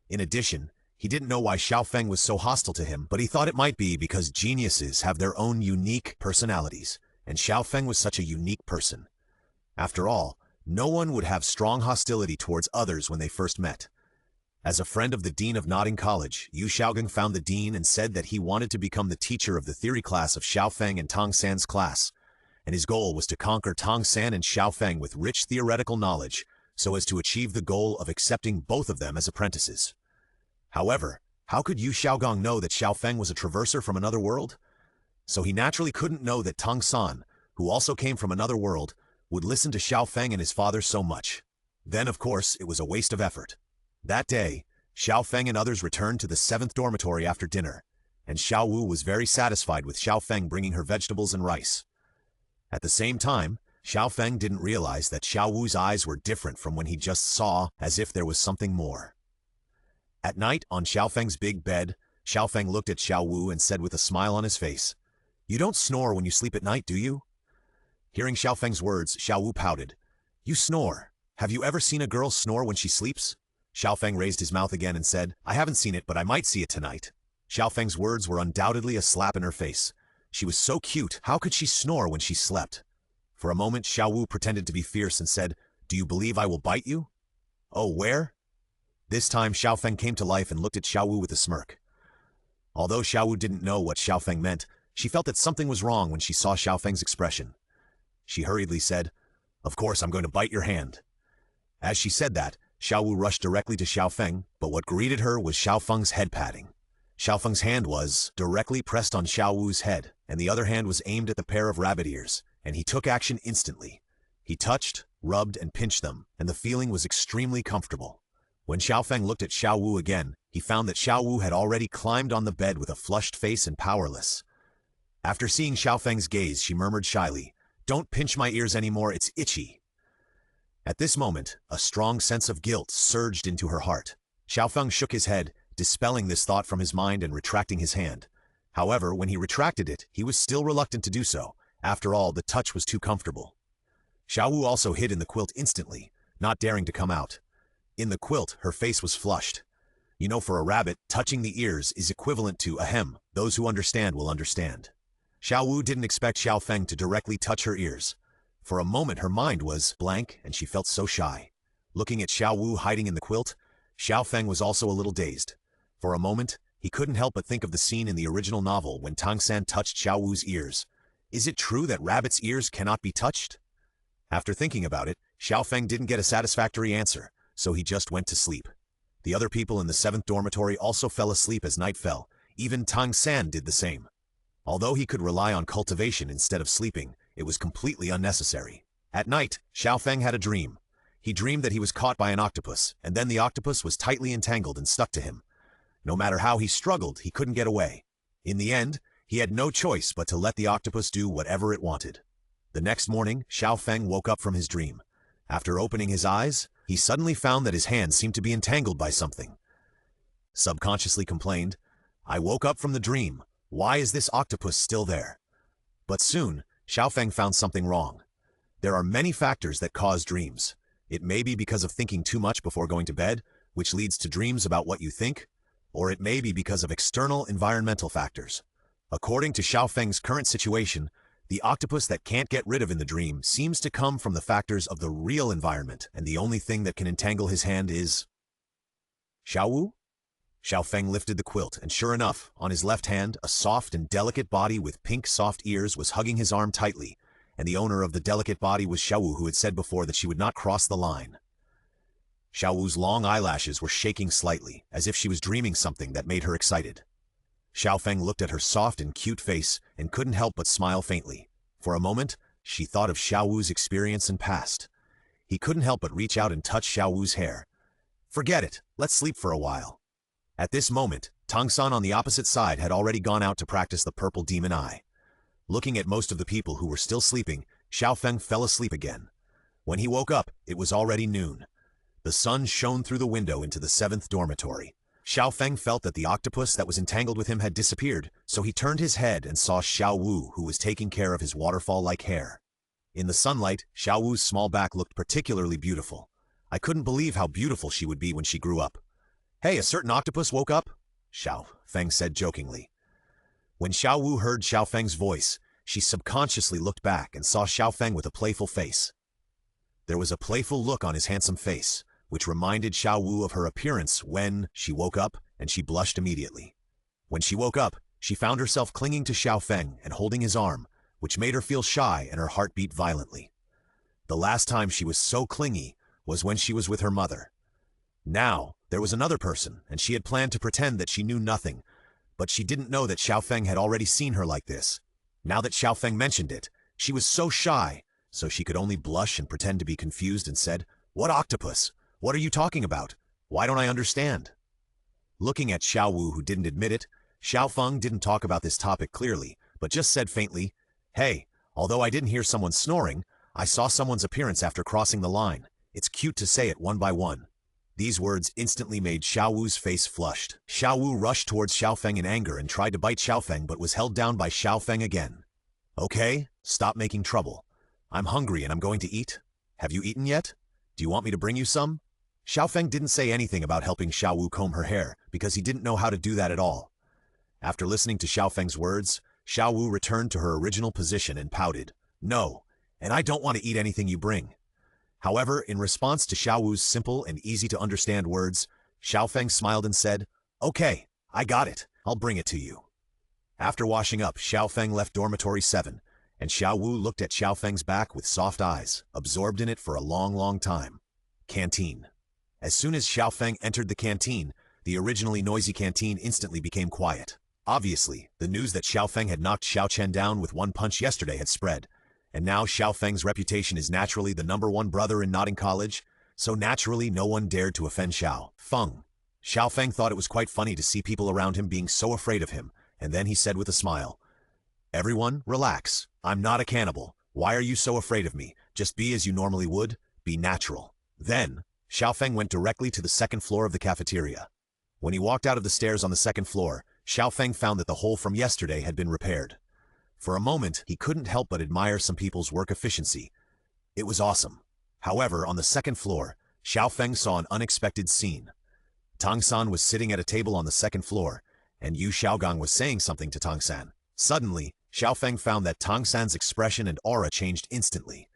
In addition, he didn't know why Xiao Feng was so hostile to him, but he thought it might be because geniuses have their own unique personalities, and Xiao Feng was such a unique person. After all, no one would have strong hostility towards others when they first met. As a friend of the Dean of Nodding College, Yu Xiaogang found the Dean and said that he wanted to become the teacher of the theory class of Xiao Feng and Tong San's class, and his goal was to conquer Tong San and Xiao Feng with rich theoretical knowledge so as to achieve the goal of accepting both of them as apprentices. However, How could Yu Xiaogong know that Xiao Feng was a traverser from another world? So he naturally couldn't know that Tang San, who also came from another world, would listen to Xiao Feng and his father so much. Then, of course, it was a waste of effort. That day, Xiao Feng and others returned to the 7th dormitory after dinner, and Xiao Wu was very satisfied with Xiao Feng bringing her vegetables and rice. At the same time, Xiao Feng didn't realize that Xiao Wu's eyes were different from when he just saw, as if there was something more. At night, on Xiao Feng's big bed, Xiao Feng looked at Xiao Wu and said with a smile on his face, "You don't snore when you sleep at night, do you?" Hearing Xiao Feng's words, Xiao Wu pouted. "You snore. Have you ever seen a girl snore when she sleeps?" Xiao Feng raised his mouth again and said, "I haven't seen it, but I might see it tonight." Xiao Feng's words were undoubtedly a slap in her face. She was so cute, how could she snore when she slept? For a moment, Xiao Wu pretended to be fierce and said, "Do you believe I will bite you?" "Oh, where?" This time, Xiao Feng came to life and looked at Xiao Wu with a smirk. Although Xiao Wu didn't know what Xiao Feng meant, she felt that something was wrong when she saw Xiao Feng's expression. She hurriedly said, "Of course I'm going to bite your hand." As she said that, Xiao Wu rushed directly to Xiao Feng, but what greeted her was Xiao Feng's head patting. Xiao Feng's hand was directly pressed on Xiao Wu's head, and the other hand was aimed at the pair of rabbit ears, and he took action instantly. He touched, rubbed, and pinched them, and the feeling was extremely comfortable. When Xiao Feng looked at Xiao Wu again, he found that Xiao Wu had already climbed on the bed with a flushed face and powerless. After seeing Xiao Feng's gaze, she murmured shyly, "Don't pinch my ears anymore, it's itchy." At this moment, a strong sense of guilt surged into her heart. Xiao Feng shook his head, dispelling this thought from his mind and retracting his hand. However, when he retracted it, he was still reluctant to do so. After all, the touch was too comfortable. Xiao Wu also hid in the quilt instantly, not daring to come out. In the quilt, her face was flushed. You know, for a rabbit, touching the ears is equivalent to ahem. Those who understand will understand. Xiao Wu didn't expect Xiao Feng to directly touch her ears. For a moment, her mind was blank, and she felt so shy. Looking at Xiao Wu hiding in the quilt, Xiao Feng was also a little dazed. For a moment, he couldn't help but think of the scene in the original novel when Tang San touched Xiao Wu's ears. Is it true that rabbits' ears cannot be touched? After thinking about it, Xiao Feng didn't get a satisfactory answer, so he just went to sleep. The other people in the 7th dormitory also fell asleep as night fell. Even Tang San did the same. Although he could rely on cultivation instead of sleeping, it was completely unnecessary. At night, Xiao Feng had a dream. He dreamed that he was caught by an octopus, and then the octopus was tightly entangled and stuck to him. No matter how he struggled, he couldn't get away. In the end, he had no choice but to let the octopus do whatever it wanted. The next morning, Xiao Feng woke up from his dream. After opening his eyes, he suddenly found that his hand seemed to be entangled by something. Subconsciously complained, "I woke up from the dream. Why is this octopus still there?" But soon, Xiao Feng found something wrong. There are many factors that cause dreams. It may be because of thinking too much before going to bed, which leads to dreams about what you think, or it may be because of external environmental factors. According to Xiao Feng's current situation, the octopus that can't get rid of in the dream seems to come from the factors of the real environment, and the only thing that can entangle his hand is Xiao Wu? Xiao Feng lifted the quilt, and sure enough, on his left hand, a soft and delicate body with pink soft ears was hugging his arm tightly, and the owner of the delicate body was Xiao Wu, who had said before that she would not cross the line. Xiao Wu's long eyelashes were shaking slightly, as if she was dreaming something that made her excited. Xiao Feng looked at her soft and cute face and couldn't help but smile faintly. For a moment, she thought of Xiao Wu's experience and past. He couldn't help but reach out and touch Xiao Wu's hair. "Forget it, let's sleep for a while." At this moment, Tang San on the opposite side had already gone out to practice the purple demon eye. Looking at most of the people who were still sleeping, Xiao Feng fell asleep again. When he woke up, it was already noon. The sun shone through the window into the 7th dormitory. Xiao Feng felt that the octopus that was entangled with him had disappeared, so he turned his head and saw Xiao Wu, who was taking care of his waterfall-like hair. In the sunlight, Xiao Wu's small back looked particularly beautiful. I couldn't believe how beautiful she would be when she grew up. "Hey, a certain octopus woke up?" Xiao Feng said jokingly. When Xiao Wu heard Xiao Feng's voice, she subconsciously looked back and saw Xiao Feng with a playful face. There was a playful look on his handsome face, which reminded Xiao Wu of her appearance when she woke up, and she blushed immediately. When she woke up, she found herself clinging to Xiao Feng and holding his arm, which made her feel shy and her heart beat violently. The last time she was so clingy was when she was with her mother. Now, There was another person, and she had planned to pretend that she knew nothing, but she didn't know that Xiao Feng had already seen her like this. Now that Xiao Feng mentioned it, she was so shy, so she could only blush and pretend to be confused and said, "What octopus? What are you talking about? Why don't I understand?" Looking at Xiao Wu, who didn't admit it, Xiao Feng didn't talk about this topic clearly, but just said faintly, "Hey, although I didn't hear someone snoring, I saw someone's appearance after crossing the line. It's cute to say it one by one." These words instantly made Xiao Wu's face flushed. Xiao Wu rushed towards Xiao Feng in anger and tried to bite Xiao Feng but was held down by Xiao Feng again. "Okay, stop making trouble. I'm hungry and I'm going to eat. Have you eaten yet? Do you want me to bring you some?" Xiao Feng didn't say anything about helping Xiao Wu comb her hair because he didn't know how to do that at all. After listening to Xiao Feng's words, Xiao Wu returned to her original position and pouted, "No, and I don't want to eat anything you bring." However, in response to Xiao Wu's simple and easy-to-understand words, Xiao Feng smiled and said, "Okay, I got it. I'll bring it to you." After washing up, Xiao Feng left dormitory 7, and Xiao Wu looked at Xiao Feng's back with soft eyes, absorbed in it for a long, long time. Canteen. As soon as Xiao Feng entered the canteen, the originally noisy canteen instantly became quiet. Obviously, the news that Xiao Feng had knocked Xiao Chen down with one punch yesterday had spread, and now Xiao Feng's reputation is naturally the #1 brother in Notting College, so naturally no one dared to offend Xiao Feng. Xiao Feng thought it was quite funny to see people around him being so afraid of him, and then he said with a smile, "Everyone, relax. I'm not a cannibal. Why are you so afraid of me? Just be as you normally would. Be natural." Then, Xiao Feng went directly to the second floor of the cafeteria. When he walked out of the stairs on the second floor, Xiao Feng found that the hole from yesterday had been repaired. For a moment, he couldn't help but admire some people's work efficiency. It was awesome. However, on the second floor, Xiao Feng saw an unexpected scene. Tang San was sitting at a table on the second floor, and Yu Xiaogang was saying something to Tang San. Suddenly, Xiao Feng found that Tang San's expression and aura changed instantly.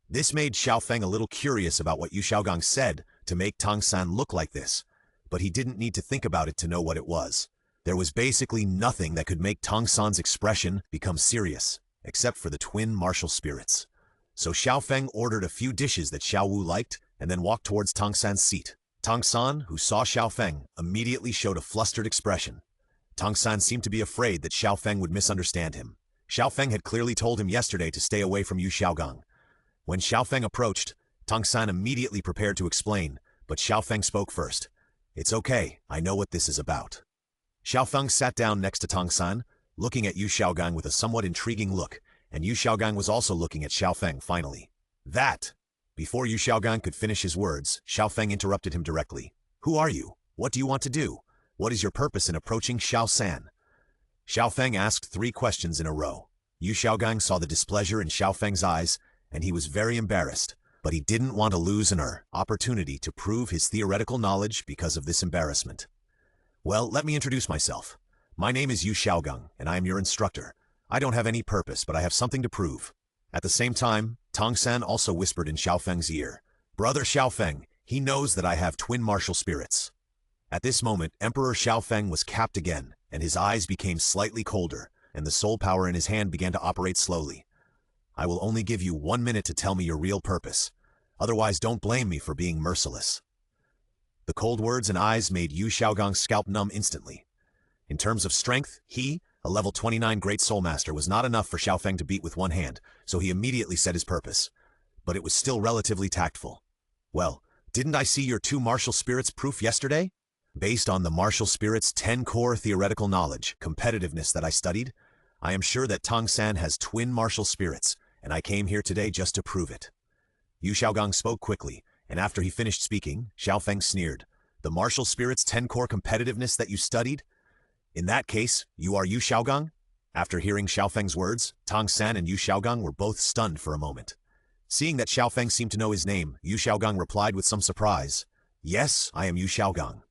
This made Xiao Feng a little curious about what Yu Xiaogang said to make Tang San look like this, but he didn't need to think about it to know what it was. There was basically nothing that could make Tang San's expression become serious, except for the twin martial spirits. So Xiao Feng ordered a few dishes that Xiao Wu liked, and then walked towards Tang San's seat. Tang San, who saw Xiao Feng, immediately showed a flustered expression. Tang San seemed to be afraid that Xiao Feng would misunderstand him. Xiao Feng had clearly told him yesterday to stay away from Yu Xiaogang. When Xiao Feng approached, Tang San immediately prepared to explain, but Xiao Feng spoke first. "It's okay, I know what this is about." Xiao Feng sat down next to Tang San, looking at Yu Xiaogang with a somewhat intriguing look, and Yu Xiaogang was also looking at Xiao Feng finally. Before Yu Xiaogang could finish his words, Xiao Feng interrupted him directly. "Who are you? What do you want to do? What is your purpose in approaching Xiao San?" Xiao Feng asked 3 questions in a row. Yu Xiaogang saw the displeasure in Xiao Feng's eyes, and he was very embarrassed, but he didn't want to lose an opportunity to prove his theoretical knowledge because of this embarrassment. "Well, let me introduce myself. My name is Yu Xiaogang, and I am your instructor. I don't have any purpose, but I have something to prove." At the same time, Tang San also whispered in Xiao Feng's ear, "Brother Xiao Feng, he knows that I have twin martial spirits." At this moment, Emperor Xiao Feng was capped again, and his eyes became slightly colder, and the soul power in his hand began to operate slowly. "I will only give you 1 minute to tell me your real purpose. Otherwise, don't blame me for being merciless." The cold words and eyes made Yu Xiaogang's scalp numb instantly. In terms of strength, he, a level 29 Great Soul Master, was not enough for Xiao Feng to beat with one hand, so he immediately said his purpose. But it was still relatively tactful. "Well, didn't I see your 2 martial spirits proof yesterday? Based on the martial spirits' 10 core theoretical knowledge, competitiveness that I studied, I am sure that Tang San has twin martial spirits, and I came here today just to prove it." Yu Xiaogang spoke quickly, and after he finished speaking, Xiao Feng sneered. "The martial spirits' 10 core competitiveness that you studied? In that case, you are Yu Xiaogang?" After hearing Xiao Feng's words, Tang San and Yu Xiaogang were both stunned for a moment. Seeing that Xiao Feng seemed to know his name, Yu Xiaogang replied with some surprise, "Yes, I am Yu Xiaogang."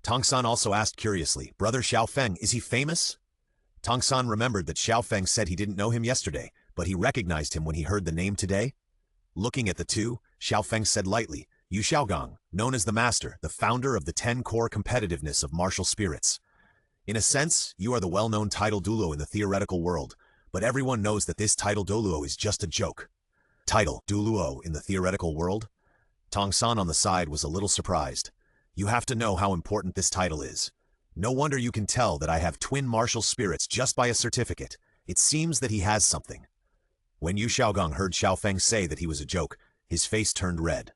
Tang San also asked curiously, "Brother Xiao Feng, is he famous?" Tang San remembered that Xiao Feng said he didn't know him yesterday, but he recognized him when he heard the name today. Looking at the two, Xiao Feng said lightly, "Yu Xiaogang, known as the Master, the founder of the 10 core competitiveness of martial spirits. In a sense, you are the well-known title Douluo in the theoretical world, but everyone knows that this title Douluo is just a joke." Title Douluo in the theoretical world? Tang San on the side was a little surprised. You have to know how important this title is. No wonder you can tell that I have twin martial spirits just by a certificate. It seems that he has something. When Yu Xiaogong heard Xiao Feng say that he was a joke, his face turned red.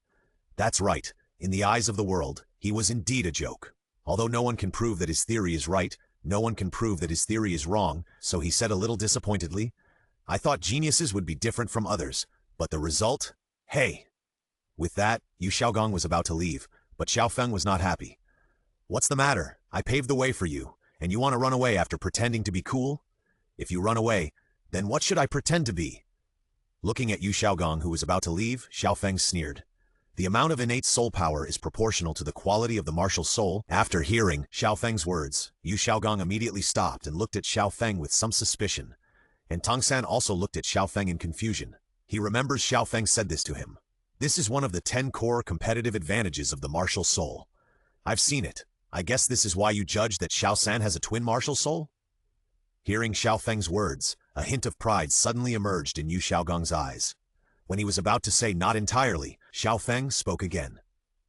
That's right. In the eyes of the world, he was indeed a joke. Although no one can prove that his theory is right, no one can prove that his theory is wrong, so he said a little disappointedly, I thought geniuses would be different from others, but the result? Hey! With that, Yu Xiaogong was about to leave, but Xiao Feng was not happy. What's the matter? I paved the way for you, and you want to run away after pretending to be cool? If you run away, then what should I pretend to be? Looking at Yu Xiaogong, who was about to leave, Xiao Feng sneered. The amount of innate soul power is proportional to the quality of the martial soul. After hearing Xiao Feng's words, Yu Xiaogong immediately stopped and looked at Xiao Feng with some suspicion. And Tang San also looked at Xiao Feng in confusion. He remembers Xiao Feng said this to him. This is one of the 10 core competitive advantages of the martial soul. I've seen it. I guess this is why you judge that Xiao San has a twin martial soul? Hearing Xiao Feng's words, a hint of pride suddenly emerged in Yu Xiaogong's eyes. When he was about to say not entirely, Xiao Feng spoke again.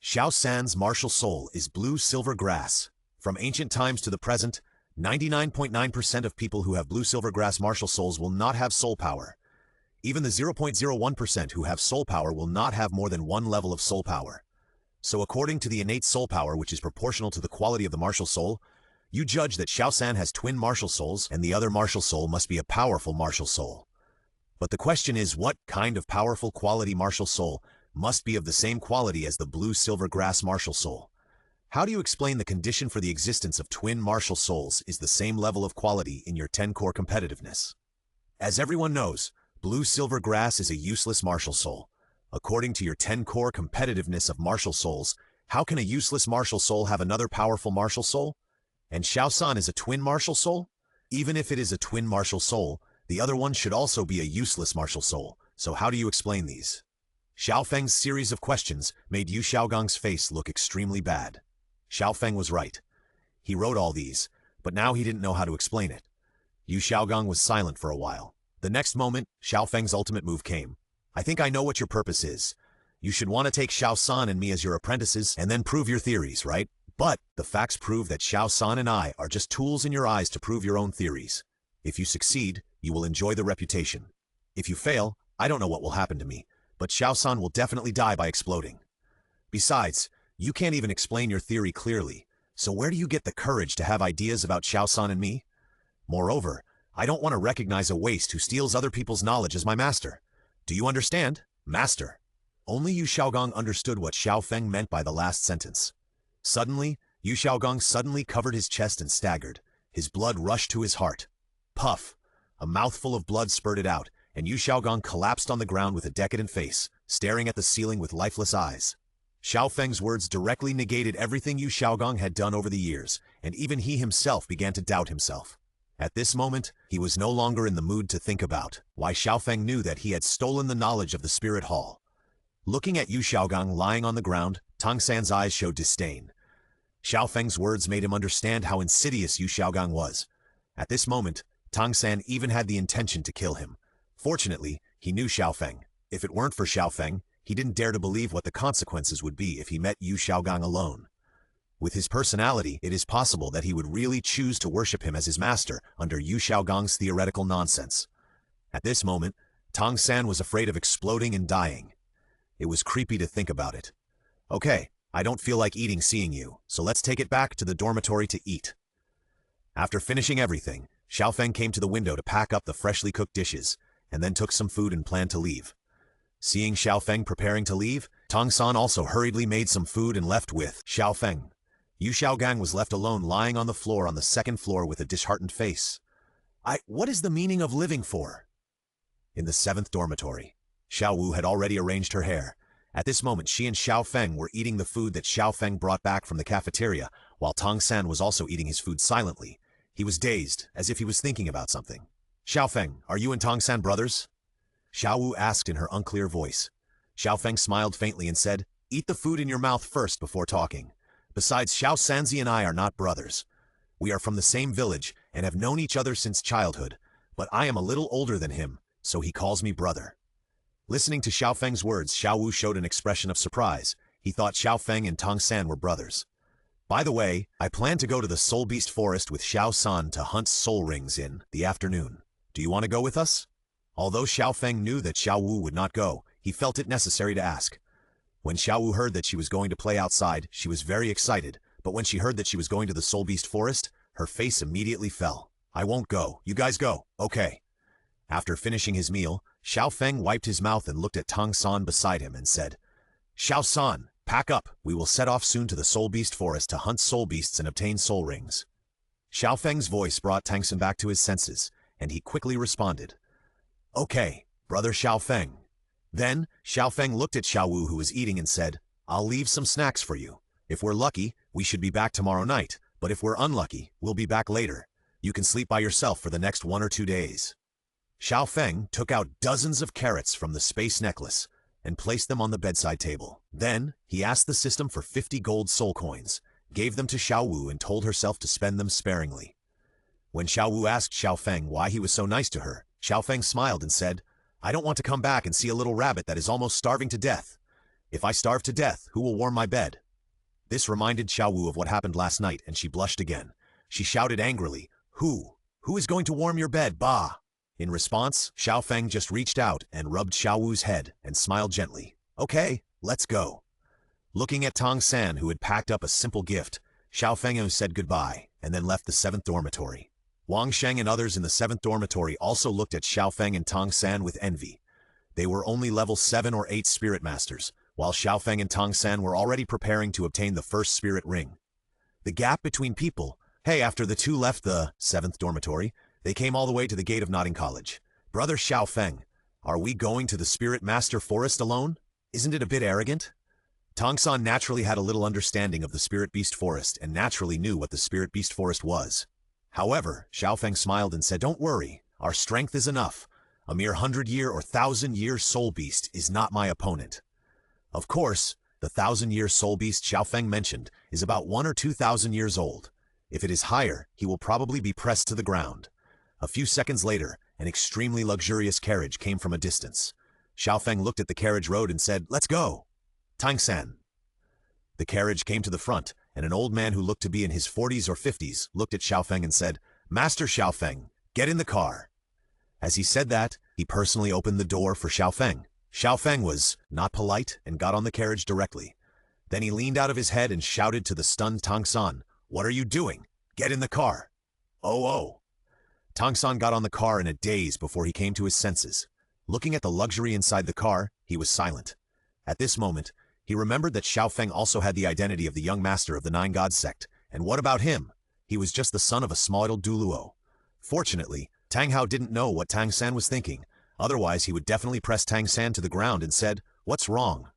Xiao San's martial soul is blue-silver grass. From ancient times to the present, 99.9% of people who have blue-silver grass martial souls will not have soul power. Even the 0.01% who have soul power will not have more than one level of soul power. So according to the innate soul power, which is proportional to the quality of the martial soul, you judge that Xiao San has twin martial souls and the other martial soul must be a powerful martial soul. But the question is, what kind of powerful quality martial soul must be of the same quality as the blue-silver grass martial soul? How do you explain the condition for the existence of twin martial souls is the same level of quality in your 10-core competitiveness? As everyone knows, blue-silver grass is a useless martial soul. According to your 10-core competitiveness of martial souls, how can a useless martial soul have another powerful martial soul? And Xiao San is a twin martial soul? Even if it is a twin martial soul, the other one should also be a useless martial soul, so how do you explain these? Xiao Feng's series of questions made Yu Xiaogong's face look extremely bad. Xiao Feng was right. He wrote all these, but now he didn't know how to explain it. Yu Xiaogong was silent for a while. The next moment, Xiao Feng's ultimate move came. I think I know what your purpose is. You should want to take Xiao San and me as your apprentices and then prove your theories, right? But the facts prove that Xiao San and I are just tools in your eyes to prove your own theories. If you succeed, you will enjoy the reputation. If you fail, I don't know what will happen to me, but Xiao San will definitely die by exploding. Besides, you can't even explain your theory clearly, so where do you get the courage to have ideas about Xiao San and me? Moreover, I don't want to recognize a waste who steals other people's knowledge as my master. Do you understand, master? Only Yu Xiaogong understood what Xiao Feng meant by the last sentence. Suddenly, Yu Xiaogong suddenly covered his chest and staggered. His blood rushed to his heart. Puff! A mouthful of blood spurted out, and Yu Xiaogong collapsed on the ground with a decadent face, staring at the ceiling with lifeless eyes. Xiao Feng's words directly negated everything Yu Xiaogong had done over the years, and even he himself began to doubt himself. At this moment, he was no longer in the mood to think about why Xiao Feng knew that he had stolen the knowledge of the spirit hall. Looking at Yu Xiaogong lying on the ground, Tang San's eyes showed disdain. Xiao Feng's words made him understand how insidious Yu Xiaogong was. At this moment, Tang San even had the intention to kill him. Fortunately, he knew Xiao Feng. If it weren't for Xiao Feng, he didn't dare to believe what the consequences would be if he met Yu Xiaogong alone. With his personality, it is possible that he would really choose to worship him as his master under Yu Xiaogong's theoretical nonsense. At this moment, Tang San was afraid of exploding and dying. It was creepy to think about it. Okay, I don't feel like eating seeing you, so let's take it back to the dormitory to eat. After finishing everything, Xiao Feng came to the window to pack up the freshly cooked dishes, and then took some food and planned to leave. Seeing Xiao Feng preparing to leave, Tang San also hurriedly made some food and left with Xiao Feng. Yu Xiaogong was left alone lying on the floor on the second floor with a disheartened face. What is the meaning of living for? In the 7th dormitory, Xiao Wu had already arranged her hair. At this moment, she and Xiao Feng were eating the food that Xiao Feng brought back from the cafeteria, while Tang San was also eating his food silently. He was dazed, as if he was thinking about something. Xiao Feng, are you and Tang San brothers? Xiao Wu asked in her unclear voice. Xiao Feng smiled faintly and said, eat the food in your mouth first before talking. Besides, Xiao Sanzi and I are not brothers. We are from the same village and have known each other since childhood, but I am a little older than him, so he calls me brother. Listening to Xiao Feng's words, Xiao Wu showed an expression of surprise. He thought Xiao Feng and Tang San were brothers. By the way, I plan to go to the Soul Beast Forest with Xiao San to hunt soul rings in the afternoon. Do you want to go with us? Although Xiao Feng knew that Xiao Wu would not go, he felt it necessary to ask. When Xiao Wu heard that she was going to play outside, she was very excited, but when she heard that she was going to the Soul Beast Forest, her face immediately fell. I won't go. You guys go. Okay. After finishing his meal, Xiao Feng wiped his mouth and looked at Tang San beside him and said, Xiao San, pack up. We will set off soon to the Soul Beast Forest to hunt soul beasts and obtain soul rings. Xiao Feng's voice brought Tang San back to his senses, and he quickly responded, Okay, brother Xiao Feng. Then, Xiao Feng looked at Xiao Wu who was eating and said, I'll leave some snacks for you. If we're lucky, we should be back tomorrow night, but if we're unlucky, we'll be back later. You can sleep by yourself for the next 1 or 2 days. Xiao Feng took out dozens of carrots from the space necklace and placed them on the bedside table. Then, he asked the system for 50 gold soul coins, gave them to Xiao Wu and told herself to spend them sparingly. When Xiao Wu asked Xiao Feng why he was so nice to her, Xiao Feng smiled and said, I don't want to come back and see a little rabbit that is almost starving to death. If I starve to death, who will warm my bed? This reminded Xiao Wu of what happened last night, and she blushed again. She shouted angrily, Who? Who is going to warm your bed, bah? In response, Xiao Feng just reached out and rubbed Xiao Wu's head and smiled gently. Okay, let's go. Looking at Tang San, who had packed up a simple gift, Xiao Feng said goodbye and then left the 7th dormitory. Wang Sheng and others in the 7th dormitory also looked at Xiao Feng and Tang San with envy. They were only level 7 or 8 spirit masters, while Xiao Feng and Tang San were already preparing to obtain the first spirit ring. The gap between people. Hey, after the two left the 7th dormitory, they came all the way to the gate of Notting College. Brother Xiao Feng, are we going to the Spirit Master Forest alone? Isn't it a bit arrogant? Tang San naturally had a little understanding of the Spirit Beast Forest and naturally knew what the Spirit Beast Forest was. However, Xiao Feng smiled and said, Don't worry, our strength is enough. A mere 100-year or 1,000-year soul beast is not my opponent. Of course, the 1,000-year soul beast Xiao Feng mentioned is about 1 or 2,000 years old. If it is higher, he will probably be pressed to the ground. A few seconds later, an extremely luxurious carriage came from a distance. Xiao Feng looked at the carriage road and said, Let's go. Tang San. The carriage came to the front, and an old man who looked to be in his 40s or 50s looked at Xiao Feng and said, Master Xiao Feng, get in the car. As he said that, he personally opened the door for Xiao Feng. Xiao Feng was not polite and got on the carriage directly. Then he leaned out of his head and shouted to the stunned Tang San, What are you doing? Get in the car. Oh. Tang San got on the car in a daze before he came to his senses. Looking at the luxury inside the car, he was silent. At this moment, he remembered that Xiao Feng also had the identity of the young master of the Nine Gods sect. And what about him? He was just the son of a small little Douluo. Fortunately, Tang Hao didn't know what Tang San was thinking. Otherwise, he would definitely press Tang San to the ground and said, What's wrong?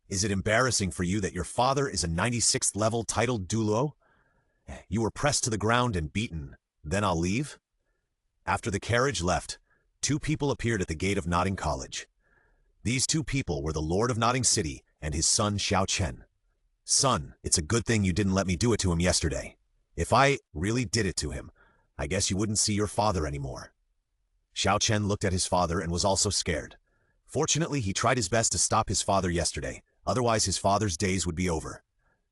Is it embarrassing for you that your father is a 96th level titled Douluo? You were pressed to the ground and beaten. Then I'll leave? After the carriage left, 2 people appeared at the gate of Notting College. These 2 people were the Lord of Notting City and his son Xiao Chen. Son, it's a good thing you didn't let me do it to him yesterday. If I really did it to him, I guess you wouldn't see your father anymore. Xiao Chen looked at his father and was also scared. Fortunately, he tried his best to stop his father yesterday, otherwise his father's days would be over.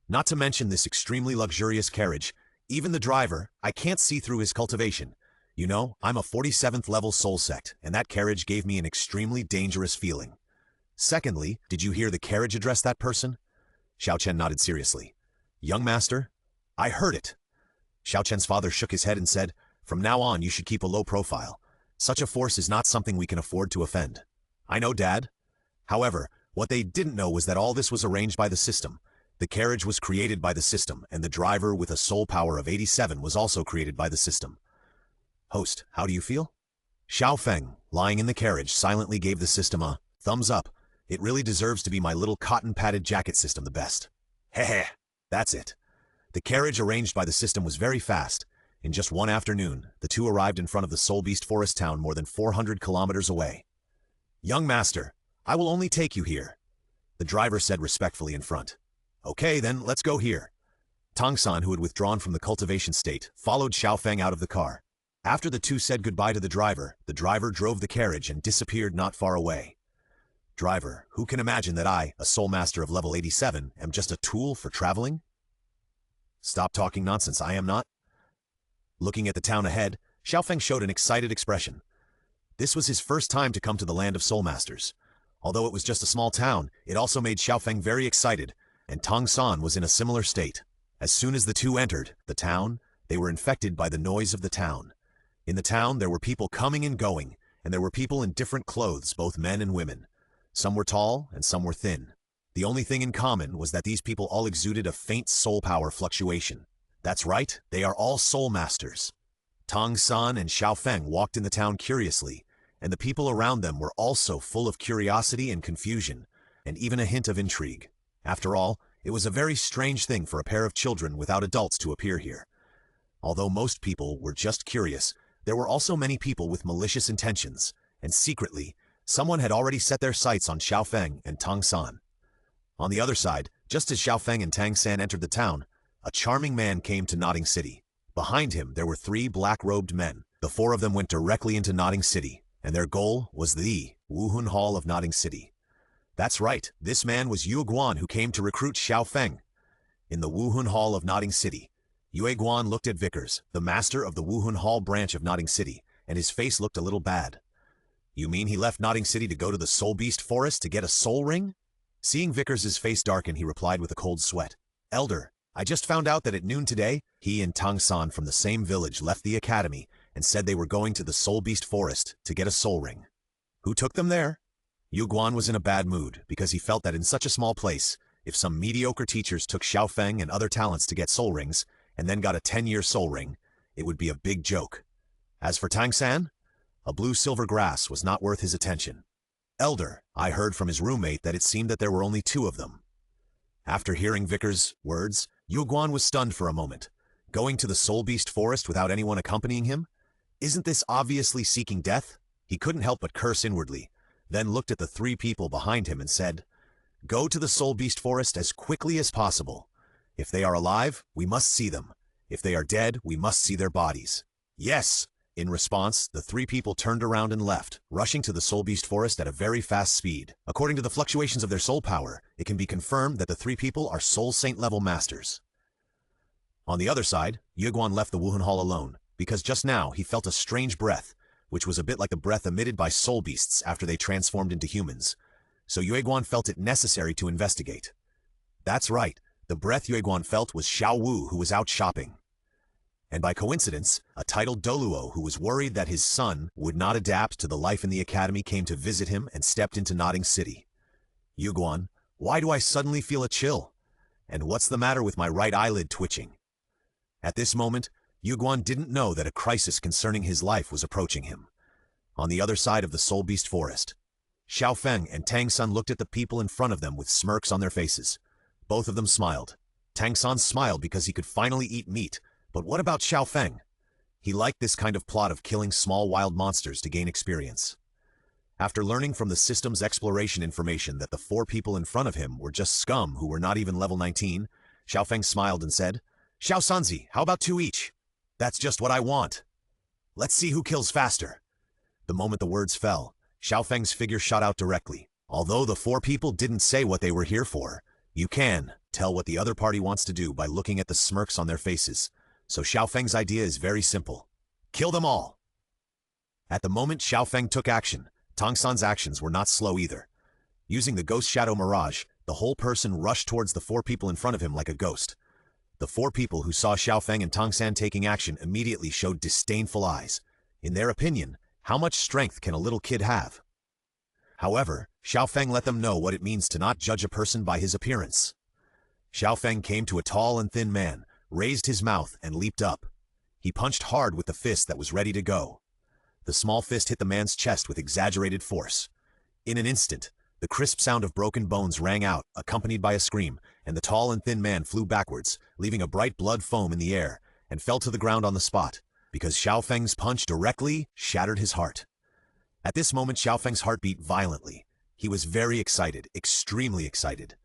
Not to mention this extremely luxurious carriage, even the driver, I can't see through his cultivation. You know, I'm a 47th level soul sect, and that carriage gave me an extremely dangerous feeling. Secondly, did you hear the carriage address that person? Xiao Chen nodded seriously. Young master? I heard it. Xiao Chen's father shook his head and said, From now on, you should keep a low profile. Such a force is not something we can afford to offend. I know, Dad. However, what they didn't know was that all this was arranged by the system. The carriage was created by the system, and the driver with a soul power of 87 was also created by the system. Host, how do you feel? Xiao Feng, lying in the carriage, silently gave the system a thumbs up. It really deserves to be my little cotton-padded jacket system the best. Heh, that's it. The carriage arranged by the system was very fast. In just one afternoon, the 2 arrived in front of the Soul Beast Forest town more than 400 kilometers away. Young master, I will only take you here, the driver said respectfully in front. Okay, then let's go here. Tang San, who had withdrawn from the cultivation state, followed Xiao Feng out of the car. After the 2 said goodbye to the driver drove the carriage and disappeared not far away. Driver, who can imagine that I, a soul master of level 87, am just a tool for traveling? Stop talking nonsense, I am not. Looking at the town ahead, Xiao Feng showed an excited expression. This was his first time to come to the land of soul masters. Although it was just a small town, it also made Xiao Feng very excited, and Tang San was in a similar state. As soon as the two entered the town, they were infected by the noise of the town. In the town, there were people coming and going, and there were people in different clothes, both men and women. Some were tall, and some were thin. The only thing in common was that these people all exuded a faint soul power fluctuation. That's right, they are all soul masters. Tang San and Xiao Feng walked in the town curiously, and the people around them were also full of curiosity and confusion, and even a hint of intrigue. After all, it was a very strange thing for a pair of children without adults to appear here. Although most people were just curious, there were also many people with malicious intentions, and secretly, someone had already set their sights on Xiao Feng and Tang San. On the other side, just as Xiao Feng and Tang San entered the town, a charming man came to Notting City. Behind him, there were 3 black-robed men. The 4 of them went directly into Notting City, and their goal was the Wuhun Hall of Notting City. That's right, this man was Yue Guan, who came to recruit Xiao Feng. In the Wuhun Hall of Notting City, Yue Guan looked at Vickers, the master of the Wuhun Hall branch of Notting City, and his face looked a little bad. You mean he left Notting City to go to the Soul Beast Forest to get a soul ring? Seeing Vickers' face darken, he replied with a cold sweat. Elder, I just found out that at noon today, he and Tang San from the same village left the academy and said they were going to the Soul Beast Forest to get a soul ring. Who took them there? Yue Guan was in a bad mood because he felt that in such a small place, if some mediocre teachers took Xiao Feng and other talents to get soul rings and then got a 10-year soul ring, it would be a big joke. As for Tang San, a blue-silver grass was not worth his attention. Elder, I heard from his roommate that it seemed that there were only 2 of them. After hearing Vickers' words, Yue Guan was stunned for a moment. Going to the Soul Beast Forest without anyone accompanying him? Isn't this obviously seeking death? He couldn't help but curse inwardly, then looked at the 3 people behind him and said, Go to the Soul Beast Forest as quickly as possible. If they are alive, we must see them. If they are dead, we must see their bodies. Yes! In response, the 3 people turned around and left, rushing to the Soul Beast Forest at a very fast speed. According to the fluctuations of their soul power, it can be confirmed that the 3 people are Soul Saint-level masters. On the other side, Yue Guan left the Wuhan Hall alone, because just now he felt a strange breath, which was a bit like the breath emitted by soul beasts after they transformed into humans. So Yue Guan felt it necessary to investigate. That's right, the breath Yue Guan felt was Xiao Wu, who was out shopping. And by coincidence, a titled Douluo who was worried that his son would not adapt to the life in the academy came to visit him and stepped into Notting City. Yue Guan, why do I suddenly feel a chill? And what's the matter with my right eyelid twitching? At this moment, Yue Guan didn't know that a crisis concerning his life was approaching him. On the other side of the Soul Beast Forest, Xiao Feng and Tang San looked at the people in front of them with smirks on their faces. Both of them smiled. Tang San smiled because he could finally eat meat, but what about Xiao Feng? He liked this kind of plot of killing small wild monsters to gain experience. After learning from the system's exploration information that the 4 people in front of him were just scum who were not even level 19, Xiao Feng smiled and said, Xiao Sanzi, how about 2 each? That's just what I want. Let's see who kills faster. The moment the words fell, Xiao Feng's figure shot out directly. Although the 4 people didn't say what they were here for, you can tell what the other party wants to do by looking at the smirks on their faces. So Xiao Feng's idea is very simple. Kill them all. At the moment Xiao Feng took action, Tang San's actions were not slow either. Using the Ghost Shadow Mirage, the whole person rushed towards the 4 people in front of him like a ghost. The 4 people who saw Xiao Feng and Tang San taking action immediately showed disdainful eyes. In their opinion, how much strength can a little kid have? However, Xiao Feng let them know what it means to not judge a person by his appearance. Xiao Feng came to a tall and thin man, raised his mouth, and leaped up. He punched hard with the fist that was ready to go. The small fist hit the man's chest with exaggerated force. In an instant, the crisp sound of broken bones rang out, accompanied by a scream, and the tall and thin man flew backwards, leaving a bright blood foam in the air, and fell to the ground on the spot, because Xiao Feng's punch directly shattered his heart. At this moment Xiao Feng's heart beat violently. He was very excited, extremely excited.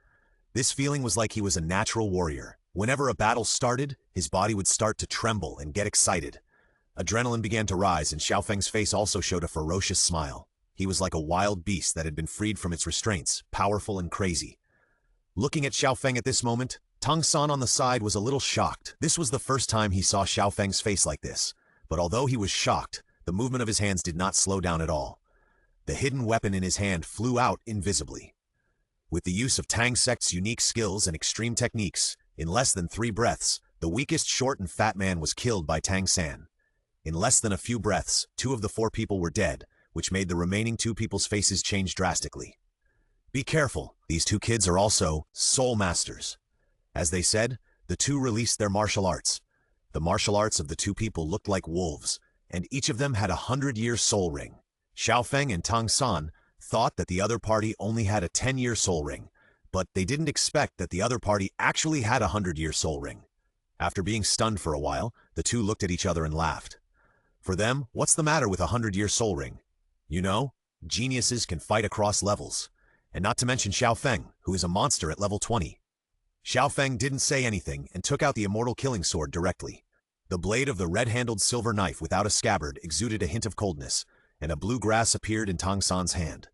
This feeling was like he was a natural warrior. Whenever a battle started, his body would start to tremble and get excited. Adrenaline began to rise, and Xiao Feng's face also showed a ferocious smile. He was like a wild beast that had been freed from its restraints, powerful and crazy. Looking at Xiao Feng at this moment, Tang San on the side was a little shocked. This was the first time he saw Xiao Feng's face like this, but although he was shocked, the movement of his hands did not slow down at all. The hidden weapon in his hand flew out invisibly. With the use of Tang Sect's unique skills and extreme techniques, in less than 3 breaths, the weakest short and fat man was killed by Tang San. In less than a few breaths, 2 of the 4 people were dead, which made the remaining 2 people's faces change drastically. Be careful, these 2 kids are also soul masters. As they said, the 2 released their martial arts. The martial arts of the 2 people looked like wolves, and each of them had a 100-year soul ring. Xiao Feng and Tang San thought that the other party only had a 10-year soul ring, but they didn't expect that the other party actually had a 100-year soul ring. After being stunned for a while, the 2 looked at each other and laughed. For them, what's the matter with a 100-year soul ring? You know, geniuses can fight across levels. And not to mention Xiao Feng, who is a monster at level 20. Xiao Feng didn't say anything and took out the immortal killing sword directly. The blade of the red-handled silver knife without a scabbard exuded a hint of coldness, and a blue grass appeared in Tang San's hand.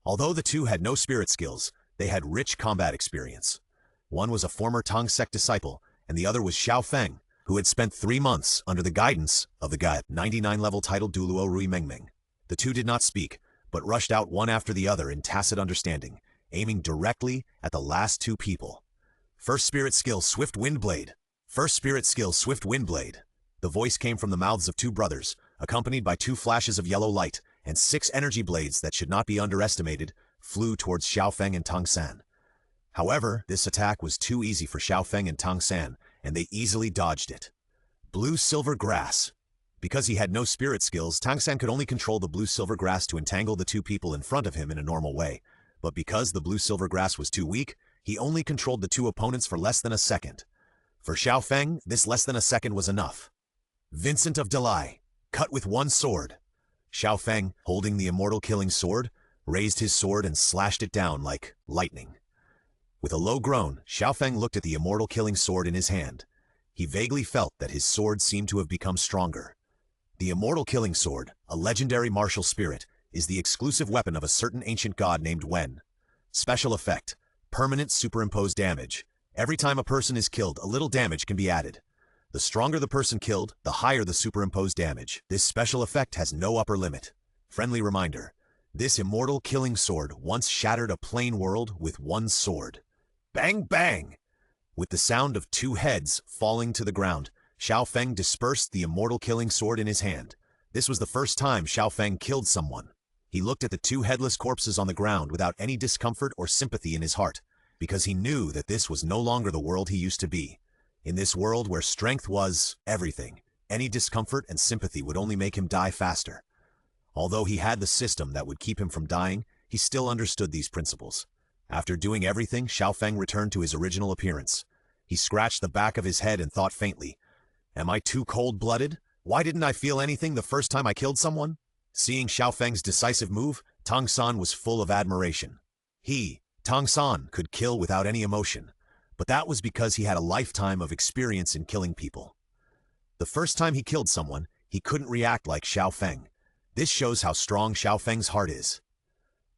Although the 2 had no spirit skills, they had rich combat experience. One was a former Tang Sect disciple, and the other was Xiao Feng, who had spent 3 months under the guidance of the guy 99-level titled Douluo Mengmeng. The 2 did not speak, but rushed out one after the other in tacit understanding, aiming directly at the last 2 people. First spirit skill, Swift Wind Blade. First spirit skill, Swift Wind Blade. The voice came from the mouths of 2 brothers, accompanied by 2 flashes of yellow light, and 6 energy blades that should not be underestimated flew towards Xiao Feng and Tang San. However, this attack was too easy for Xiao Feng and Tang San, and they easily dodged it. Blue-silver grass. Because he had no spirit skills, Tang San could only control the blue-silver grass to entangle the 2 people in front of him in a normal way. But because the blue-silver grass was too weak, he only controlled the 2 opponents for less than a second. For Xiao Feng, this less than a second was enough. Vincent of Delay, cut with 1 sword. Xiao Feng, holding the immortal killing sword, raised his sword and slashed it down like lightning. With a low groan, Xiao Feng looked at the immortal killing sword in his hand. He vaguely felt that his sword seemed to have become stronger. The immortal killing sword, a legendary martial spirit, is the exclusive weapon of a certain ancient god named Wen. Special effect, permanent superimposed damage. Every time a person is killed, a little damage can be added. The stronger the person killed, the higher the superimposed damage. This special effect has no upper limit. Friendly reminder, this immortal killing sword once shattered a plain world with 1 sword. Bang bang! With the sound of 2 heads falling to the ground, Xiao Feng dispersed the immortal killing sword in his hand. This was the first time Xiao Feng killed someone. He looked at the 2 headless corpses on the ground without any discomfort or sympathy in his heart, because he knew that this was no longer the world he used to be. In this world where strength was everything, any discomfort and sympathy would only make him die faster. Although he had the system that would keep him from dying, he still understood these principles. After doing everything, Xiao Feng returned to his original appearance. He scratched the back of his head and thought faintly, "Am I too cold-blooded? Why didn't I feel anything the first time I killed someone?" Seeing Xiao Feng's decisive move, Tang San was full of admiration. He, Tang San, could kill without any emotion, but that was because he had a lifetime of experience in killing people. The first time he killed someone, he couldn't react like Xiao Feng. This shows how strong Xiao Feng's heart is.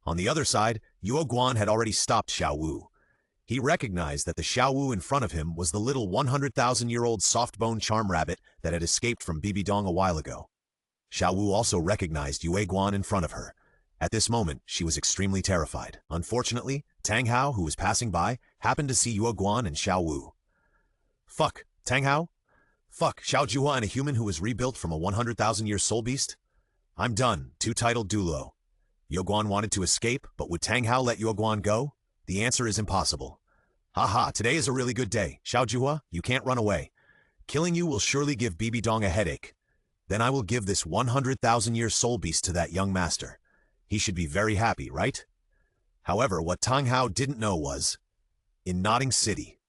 On the other side, Yuo Guan had already stopped Xiao Wu. He recognized that the Xiao Wu in front of him was the little 100,000-year-old soft-bone charm rabbit that had escaped from Bibi Dong a while ago. Xiao Wu also recognized Yue Guan in front of her. At this moment, she was extremely terrified. Unfortunately, Tang Hao, who was passing by, happened to see Yue Guan and Xiao Wu. "Fuck, Tang Hao? Fuck, Xiao Jua and a human who was rebuilt from a 100,000-year soul beast? I'm done, 2 titled Douluo." Yue Guan wanted to escape, but would Tang Hao let Yue Guan go? The answer is impossible. "Haha, today is a really good day. Xiao Jua, you can't run away. Killing you will surely give Bibi Dong a headache. Then I will give this 100,000-year soul beast to that young master. He should be very happy, right?" However, what Tang Hao didn't know was, in Nodding City,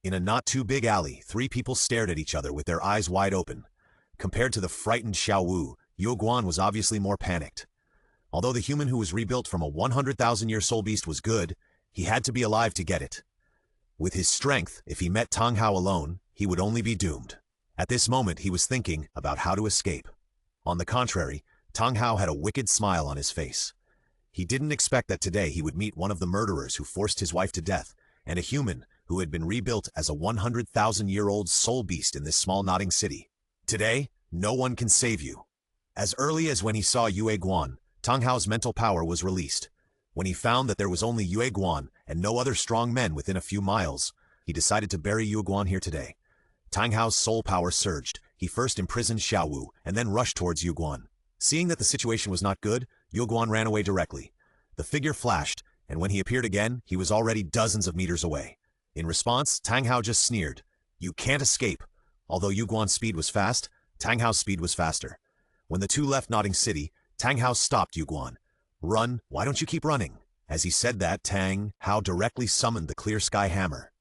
in a not-too-big alley, 3 people stared at each other with their eyes wide open. Compared to the frightened Xiao Wu, Yue Guan was obviously more panicked. Although the human who was rebuilt from a 100,000-year soul beast was good, he had to be alive to get it. With his strength, if he met Tang Hao alone, he would only be doomed. At this moment, he was thinking about how to escape. On the contrary, Tang Hao had a wicked smile on his face. He didn't expect that today he would meet one of the murderers who forced his wife to death, and a human who had been rebuilt as a 100,000-year-old soul beast in this small nodding city. Today, no one can save you. As early as when he saw Yue Guan, Tang Hao's mental power was released. When he found that there was only Yue Guan and no other strong men within a few miles, he decided to bury Yue Guan here today. Tang Hao's soul power surged. He first imprisoned Xiao Wu and then rushed towards Yue Guan. Seeing that the situation was not good, Yue Guan ran away directly. The figure flashed, and when he appeared again, he was already dozens of meters away. In response, Tang Hao just sneered. "You can't escape." Although Yue Guan's speed was fast, Tang Hao's speed was faster. When the two left Nodding City, Tang Hao stopped Yue Guan. "Run, why don't you keep running?" As he said that, Tang Hao directly summoned the Clear Sky Hammer.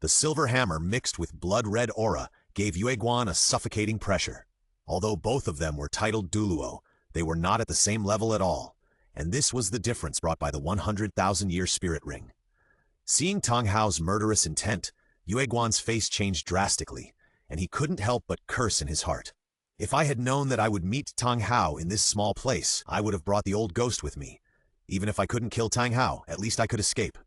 The silver hammer mixed with blood-red aura gave Yue Guan a suffocating pressure. Although both of them were titled Douluo, they were not at the same level at all, and this was the difference brought by the 100,000-year spirit ring. Seeing Tang Hao's murderous intent, Yue Guan's face changed drastically, and he couldn't help but curse in his heart. "If I had known that I would meet Tang Hao in this small place, I would have brought the old ghost with me. Even if I couldn't kill Tang Hao, at least I could escape."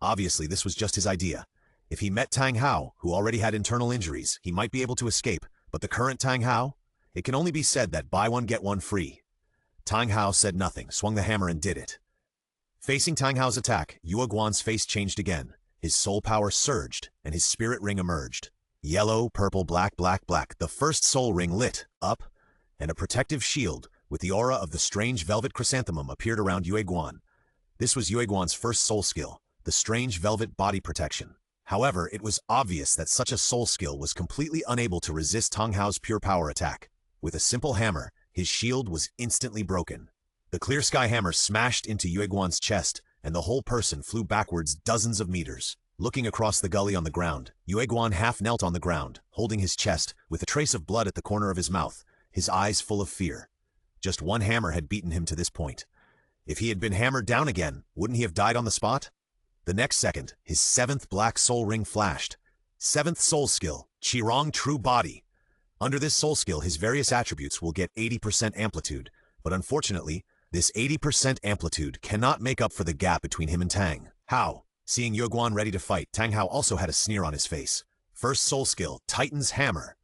Obviously, this was just his idea. If he met Tang Hao, who already had internal injuries, he might be able to escape, but the current Tang Hao? It can only be said that buy one get one free. Tang Hao said nothing, swung the hammer and did it. Facing Tang Hao's attack, Yue Guan's face changed again. His soul power surged, and his spirit ring emerged. Yellow, purple, black, black, black, the first soul ring lit up, and a protective shield with the aura of the strange velvet chrysanthemum appeared around Yue Guan. This was Yue Guan's first soul skill, the strange velvet body protection. However, it was obvious that such a soul skill was completely unable to resist Tang Hao's pure power attack. With a simple hammer, his shield was instantly broken. The Clear Sky Hammer smashed into Yue Guan's chest, and the whole person flew backwards dozens of meters. Looking across the gully on the ground, Yue Guan half knelt on the ground, holding his chest, with a trace of blood at the corner of his mouth, his eyes full of fear. Just one hammer had beaten him to this point. If he had been hammered down again, wouldn't he have died on the spot? The next second, his seventh black soul ring flashed. Seventh soul skill, Qirong True Body. Under this soul skill, his various attributes will get 80% amplitude, but unfortunately, this 80% amplitude cannot make up for the gap between him and Tang Hao. Seeing Yue Guan ready to fight, Tang Hao also had a sneer on his face. First soul skill, Titan's Hammer.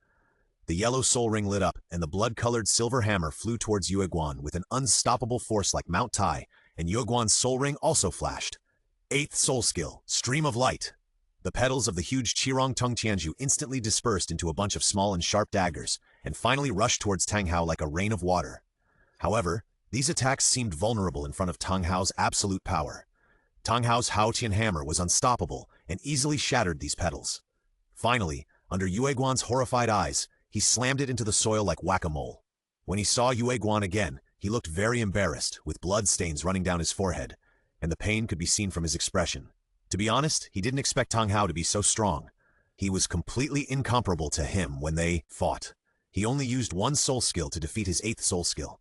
The yellow soul ring lit up, and the blood-colored silver hammer flew towards Yue Guan with an unstoppable force like Mount Tai, and Yue Guan's soul ring also flashed. Eighth soul skill, Stream of Light. The petals of the huge Qirong Tung Tianju instantly dispersed into a bunch of small and sharp daggers, and finally rushed towards Tang Hao like a rain of water. However, these attacks seemed vulnerable in front of Tang Hao's absolute power. Tang Hao's Haotian hammer was unstoppable and easily shattered these petals. Finally, under Yue Guan's horrified eyes, he slammed it into the soil like whack-a-mole. When he saw Yue Guan again, he looked very embarrassed, with blood stains running down his forehead, and the pain could be seen from his expression. To be honest, he didn't expect Tang Hao to be so strong. He was completely incomparable to him when they fought. He only used one soul skill to defeat his eighth soul skill.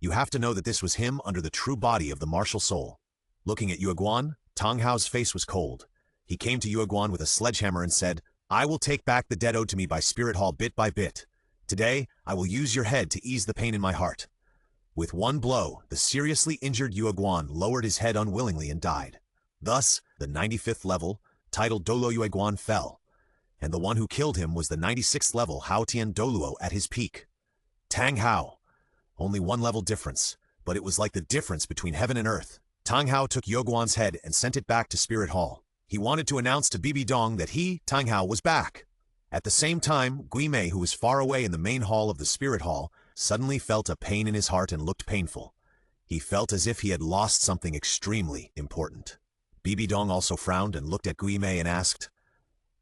You have to know that this was him under the true body of the martial soul. Looking at Yue Guan, Tang Hao's face was cold. He came to Yue Guan with a sledgehammer and said, "I will take back the debt owed to me by Spirit Hall bit by bit. Today, I will use your head to ease the pain in my heart." With one blow, the seriously injured Yue Guan lowered his head unwillingly and died. Thus, the 95th level, titled Douluo Yue Guan, fell, and the one who killed him was the 96th level Haotian Douluo at his peak. Tang Hao. Only one level difference, but it was like the difference between heaven and earth. Tang Hao took Yue Guan's head and sent it back to Spirit Hall. He wanted to announce to Bibi Dong that he, Tang Hao, was back. At the same time, Gui Mei, who was far away in the main hall of the Spirit Hall, suddenly felt a pain in his heart and looked painful. He felt as if he had lost something extremely important. Bibi Dong also frowned and looked at Gui Mei and asked,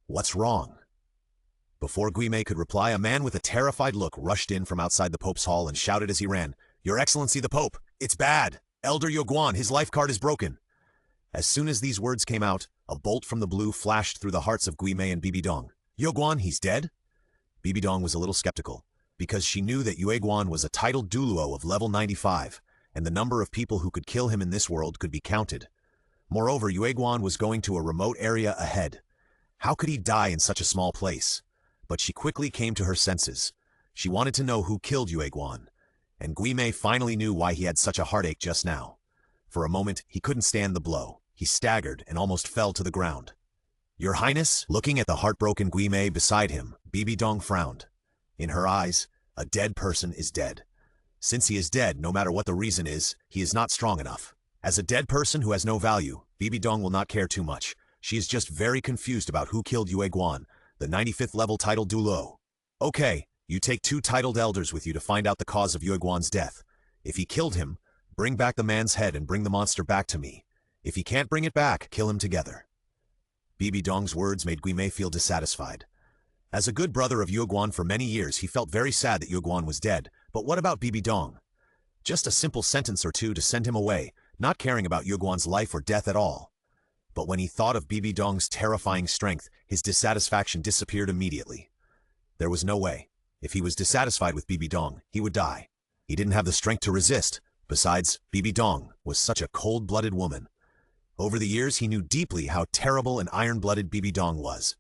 "What's wrong?" Before Gui Mei could reply, a man with a terrified look rushed in from outside the Pope's hall and shouted as he ran, "Your Excellency the Pope, it's bad! Elder Yue Guan, his life card is broken!" As soon as these words came out, a bolt from the blue flashed through the hearts of Gui Mei and Bibi Dong. "Yue Guan, he's dead?" Bibi Dong was a little skeptical, because she knew that Yue Guan was a titled Douluo of level 95, and the number of people who could kill him in this world could be counted. Moreover, Yue Guan was going to a remote area ahead. How could he die in such a small place? But she quickly came to her senses. She wanted to know who killed Yue Guan, and Gui Mei finally knew why he had such a heartache just now. For a moment, he couldn't stand the blow. He staggered and almost fell to the ground. Your Highness, looking at the heartbroken Guimei beside him, Bibi Dong frowned. In her eyes, a dead person is dead. Since he is dead, no matter what the reason is, he is not strong enough. As a dead person who has no value, Bibi Dong will not care too much. She is just very confused about who killed Yue Guan, the 95th level titled Douluo. Okay, you take 2 titled elders with you to find out the cause of Yue Guan's death. If he killed him, bring back the man's head and bring the monster back to me. If he can't bring it back, kill him together. Bibi Dong's words made Guimei feel dissatisfied. As a good brother of Yue Guan for many years, he felt very sad that Yue Guan was dead. But what about Bibi Dong? Just a simple sentence or two to send him away, not caring about Yue Guan's life or death at all. But when he thought of Bibi Dong's terrifying strength, his dissatisfaction disappeared immediately. There was no way. If he was dissatisfied with Bibi Dong, he would die. He didn't have the strength to resist. Besides, Bibi Dong was such a cold-blooded woman. Over the years, he knew deeply how terrible and iron-blooded Bibi Dong was.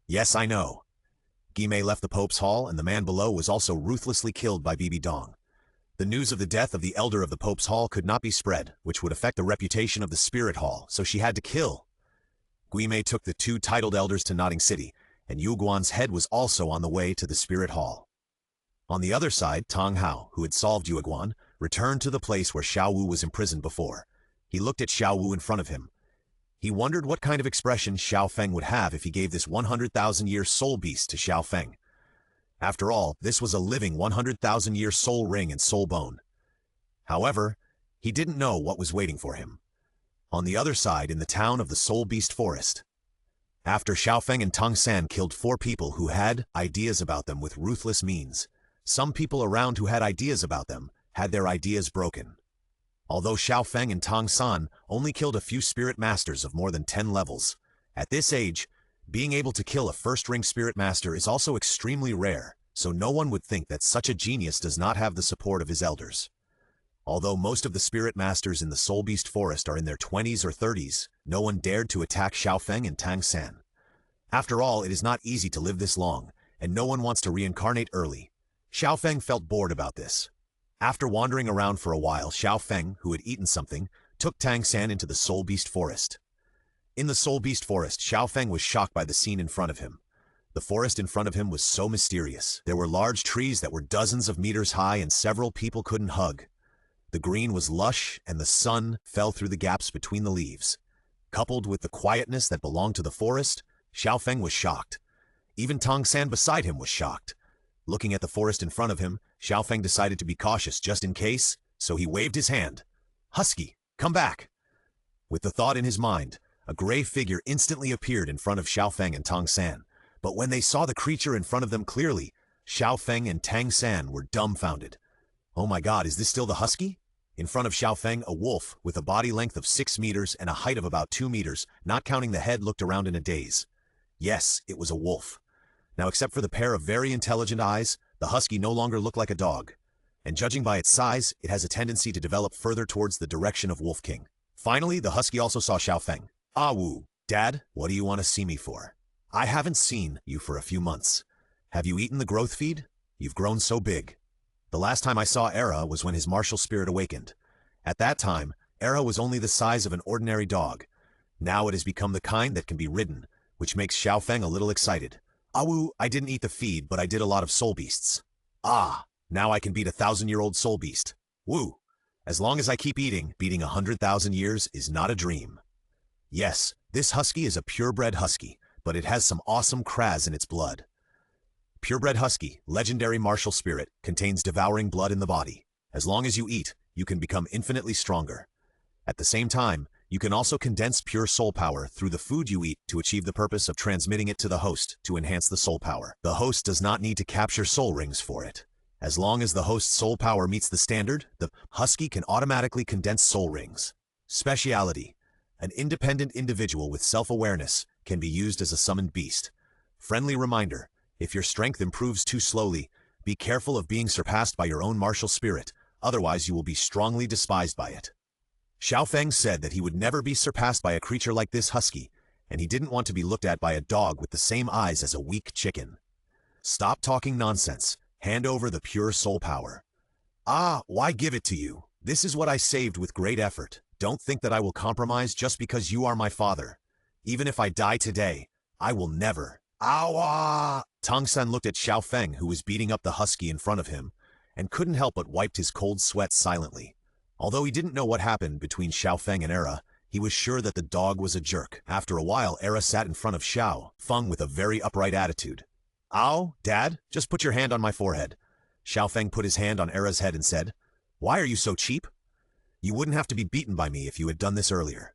Yes, I know. Guimei left the Pope's Hall, and the man below was also ruthlessly killed by Bibi Dong. The news of the death of the elder of the Pope's Hall could not be spread, which would affect the reputation of the Spirit Hall, so she had to kill. Guimei took the 2 titled elders to Notting City, and Yue Guan's head was also on the way to the Spirit Hall. On the other side, Tong Hao, who had solved Yue Guan, returned to the place where Xiao Wu was imprisoned before. He looked at Xiao Wu in front of him. He wondered what kind of expression Xiao Feng would have if he gave this 100,000-year soul beast to Xiao Feng. After all, this was a living 100,000-year soul ring and soul bone. However, he didn't know what was waiting for him. On the other side, in the town of the Soul Beast Forest. After Xiao Feng and Tong San killed 4 people who had ideas about them with ruthless means, some people around who had ideas about them had their ideas broken. Although Xiao Feng and Tong San only killed a few spirit masters of more than 10 levels, at this age, being able to kill a first-ring spirit master is also extremely rare, so no one would think that such a genius does not have the support of his elders. Although most of the spirit masters in the Soul Beast Forest are in their 20s or 30s, no one dared to attack Xiao Feng and Tang San. After all, it is not easy to live this long, and no one wants to reincarnate early. Xiao Feng felt bored about this. After wandering around for a while, Xiao Feng, who had eaten something, took Tang San into the Soul Beast Forest. In the Soul Beast Forest, Xiao Feng was shocked by the scene in front of him. The forest in front of him was so mysterious. There were large trees that were dozens of meters high and several people couldn't hug. The green was lush and the sun fell through the gaps between the leaves. Coupled with the quietness that belonged to the forest, Xiao Feng was shocked. Even Tong San beside him was shocked. Looking at the forest in front of him, Xiao Feng decided to be cautious just in case, so he waved his hand. "Husky, come back!" With the thought in his mind, a gray figure instantly appeared in front of Xiao Feng and Tong San. But when they saw the creature in front of them clearly, Xiao Feng and Tang San were dumbfounded. Oh my god, is this still the husky? In front of Xiao Feng, a wolf with a body length of 6 meters and a height of about 2 meters, not counting the head, looked around in a daze. Yes, it was a wolf. Now, except for the pair of very intelligent eyes, the husky no longer looked like a dog. And judging by its size, it has a tendency to develop further towards the direction of Wolf King. Finally, the husky also saw Xiao Feng. "Ah Wu, Dad, what do you want to see me for? I haven't seen you for a few months. Have you eaten the growth feed? You've grown so big." The last time I saw Era was when his martial spirit awakened. At that time, Era was only the size of an ordinary dog. Now it has become the kind that can be ridden, which makes Xiao Feng a little excited. "Awu, I didn't eat the feed, but I did a lot of soul beasts." "Ah, now I can beat a 1,000-year-old soul beast. Woo! As long as I keep eating, beating 100,000 years is not a dream." Yes, this husky is a purebred husky, but it has some awesome kras in its blood. Purebred husky, legendary martial spirit, contains devouring blood in the body. As long as you eat, you can become infinitely stronger. At the same time, you can also condense pure soul power through the food you eat to achieve the purpose of transmitting it to the host to enhance the soul power. The host does not need to capture soul rings for it. As long as the host's soul power meets the standard, the husky can automatically condense soul rings. Speciality: an independent individual with self-awareness can be used as a summoned beast. Friendly reminder: if your strength improves too slowly, be careful of being surpassed by your own martial spirit, otherwise you will be strongly despised by it. Xiao Feng said that he would never be surpassed by a creature like this husky, and he didn't want to be looked at by a dog with the same eyes as a weak chicken. "Stop talking nonsense. Hand over the pure soul power." "Ah, why give it to you? This is what I saved with great effort. Don't think that I will compromise just because you are my father. Even if I die today, I will never. Ow! Tang San looked at Xiao Feng, who was beating up the husky in front of him, and couldn't help but wiped his cold sweat silently. Although he didn't know what happened between Xiao Feng and Era, he was sure that the dog was a jerk. After a while, Era sat in front of Xiao Feng with a very upright attitude. Ow, Dad, just put your hand on my forehead. Xiao Feng put his hand on Era's head and said, Why are you so cheap? You wouldn't have to be beaten by me if you had done this earlier.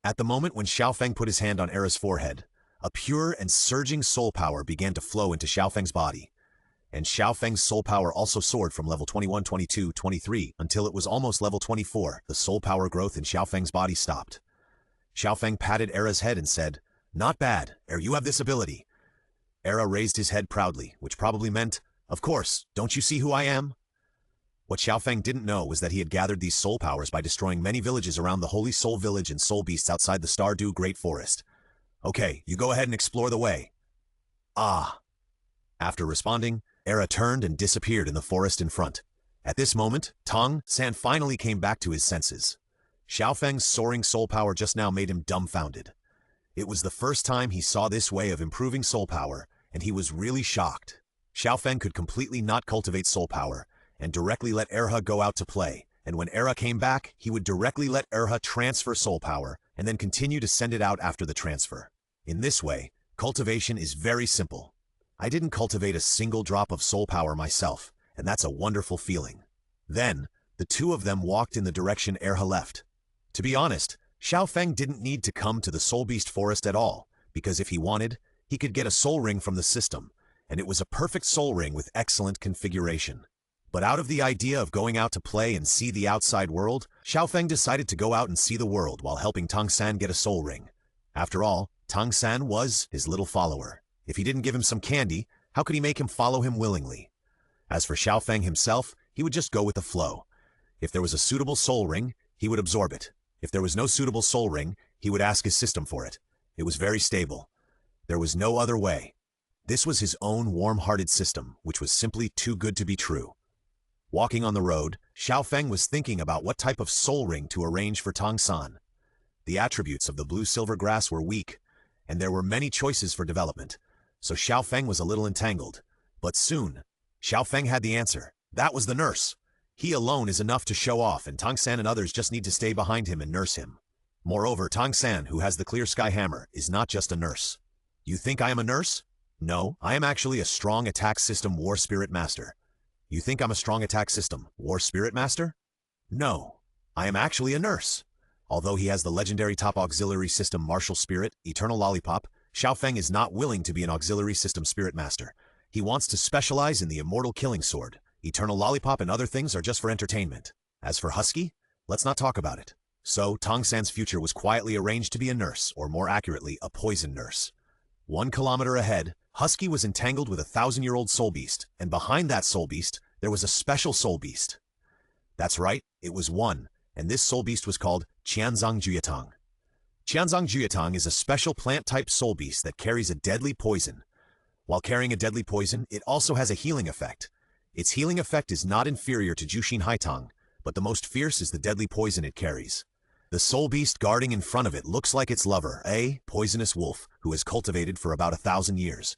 At the moment when Xiao Feng put his hand on Era's forehead, a pure and surging soul power began to flow into Xiao Feng's body. And Xiao Feng's soul power also soared from level 21, 22, 23 until it was almost level 24. The soul power growth in Xiao Feng's body stopped. Xiao Feng patted Era's head and said, Not bad, you have this ability. Era raised his head proudly, which probably meant, Of course, don't you see who I am? What Xiao Feng didn't know was that he had gathered these soul powers by destroying many villages around the Holy Soul Village and soul beasts outside the Stardew Great Forest. Okay, you go ahead and explore the way. Ah. After responding, Era turned and disappeared in the forest in front. At this moment, Tang San finally came back to his senses. Xiao Feng's soaring soul power just now made him dumbfounded. It was the first time he saw this way of improving soul power, and he was really shocked. Xiao Feng could completely not cultivate soul power, and directly let Erha go out to play, and when Erha came back, he would directly let Erha transfer soul power, and then continue to send it out after the transfer. In this way, cultivation is very simple. I didn't cultivate a single drop of soul power myself, and that's a wonderful feeling. Then, the two of them walked in the direction Erha left. To be honest, Xiao Feng didn't need to come to the Soul Beast Forest at all, because if he wanted, he could get a soul ring from the system, and it was a perfect soul ring with excellent configuration. But out of the idea of going out to play and see the outside world, Xiao Feng decided to go out and see the world while helping Tang San get a soul ring. After all, Tang San was his little follower. If he didn't give him some candy, how could he make him follow him willingly? As for Xiao Feng himself, he would just go with the flow. If there was a suitable soul ring, he would absorb it. If there was no suitable soul ring, he would ask his system for it. It was very stable. There was no other way. This was his own warm-hearted system, which was simply too good to be true. Walking on the road, Xiao Feng was thinking about what type of soul ring to arrange for Tang San. The attributes of the blue-silver grass were weak, and there were many choices for development, so Xiao Feng was a little entangled. But soon, Xiao Feng had the answer. That was the nurse. He alone is enough to show off, and Tang San and others just need to stay behind him and nurse him. Moreover, Tang San, who has the clear sky hammer, is not just a nurse. You think I am a nurse? No, I am actually a strong attack system war spirit master. You think I'm a strong attack system war spirit master? No, I am actually a nurse. Although he has the legendary top auxiliary system martial spirit, eternal lollipop, Xiao Feng is not willing to be an auxiliary system spirit master. He wants to specialize in the immortal killing sword. Eternal lollipop and other things are just for entertainment. As for husky, let's not talk about it. So, Tang San's future was quietly arranged to be a nurse, or more accurately, a poison nurse. 1 kilometer ahead, Husky was entangled with a 1,000-year-old soul beast, and behind that soul beast, there was a special soul beast. That's right, it was one, and this soul beast was called Qianzang Juyatang. Qianzang Juyatang is a special plant-type soul beast that carries a deadly poison. While carrying a deadly poison, it also has a healing effect. Its healing effect is not inferior to Jushin Haitang, but the most fierce is the deadly poison it carries. The soul beast guarding in front of it looks like its lover, a poisonous wolf, who is cultivated for about 1,000 years.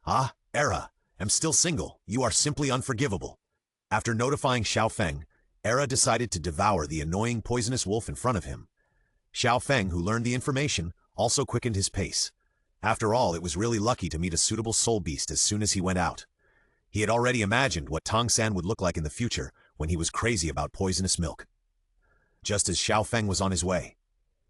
Ah, Era, am still single, you are simply unforgivable. After notifying Xiao Feng, Era decided to devour the annoying poisonous wolf in front of him. Xiao Feng, who learned the information, also quickened his pace. After all, it was really lucky to meet a suitable soul beast as soon as he went out. He had already imagined what Tang San would look like in the future when he was crazy about poisonous milk. Just as Xiao Feng was on his way.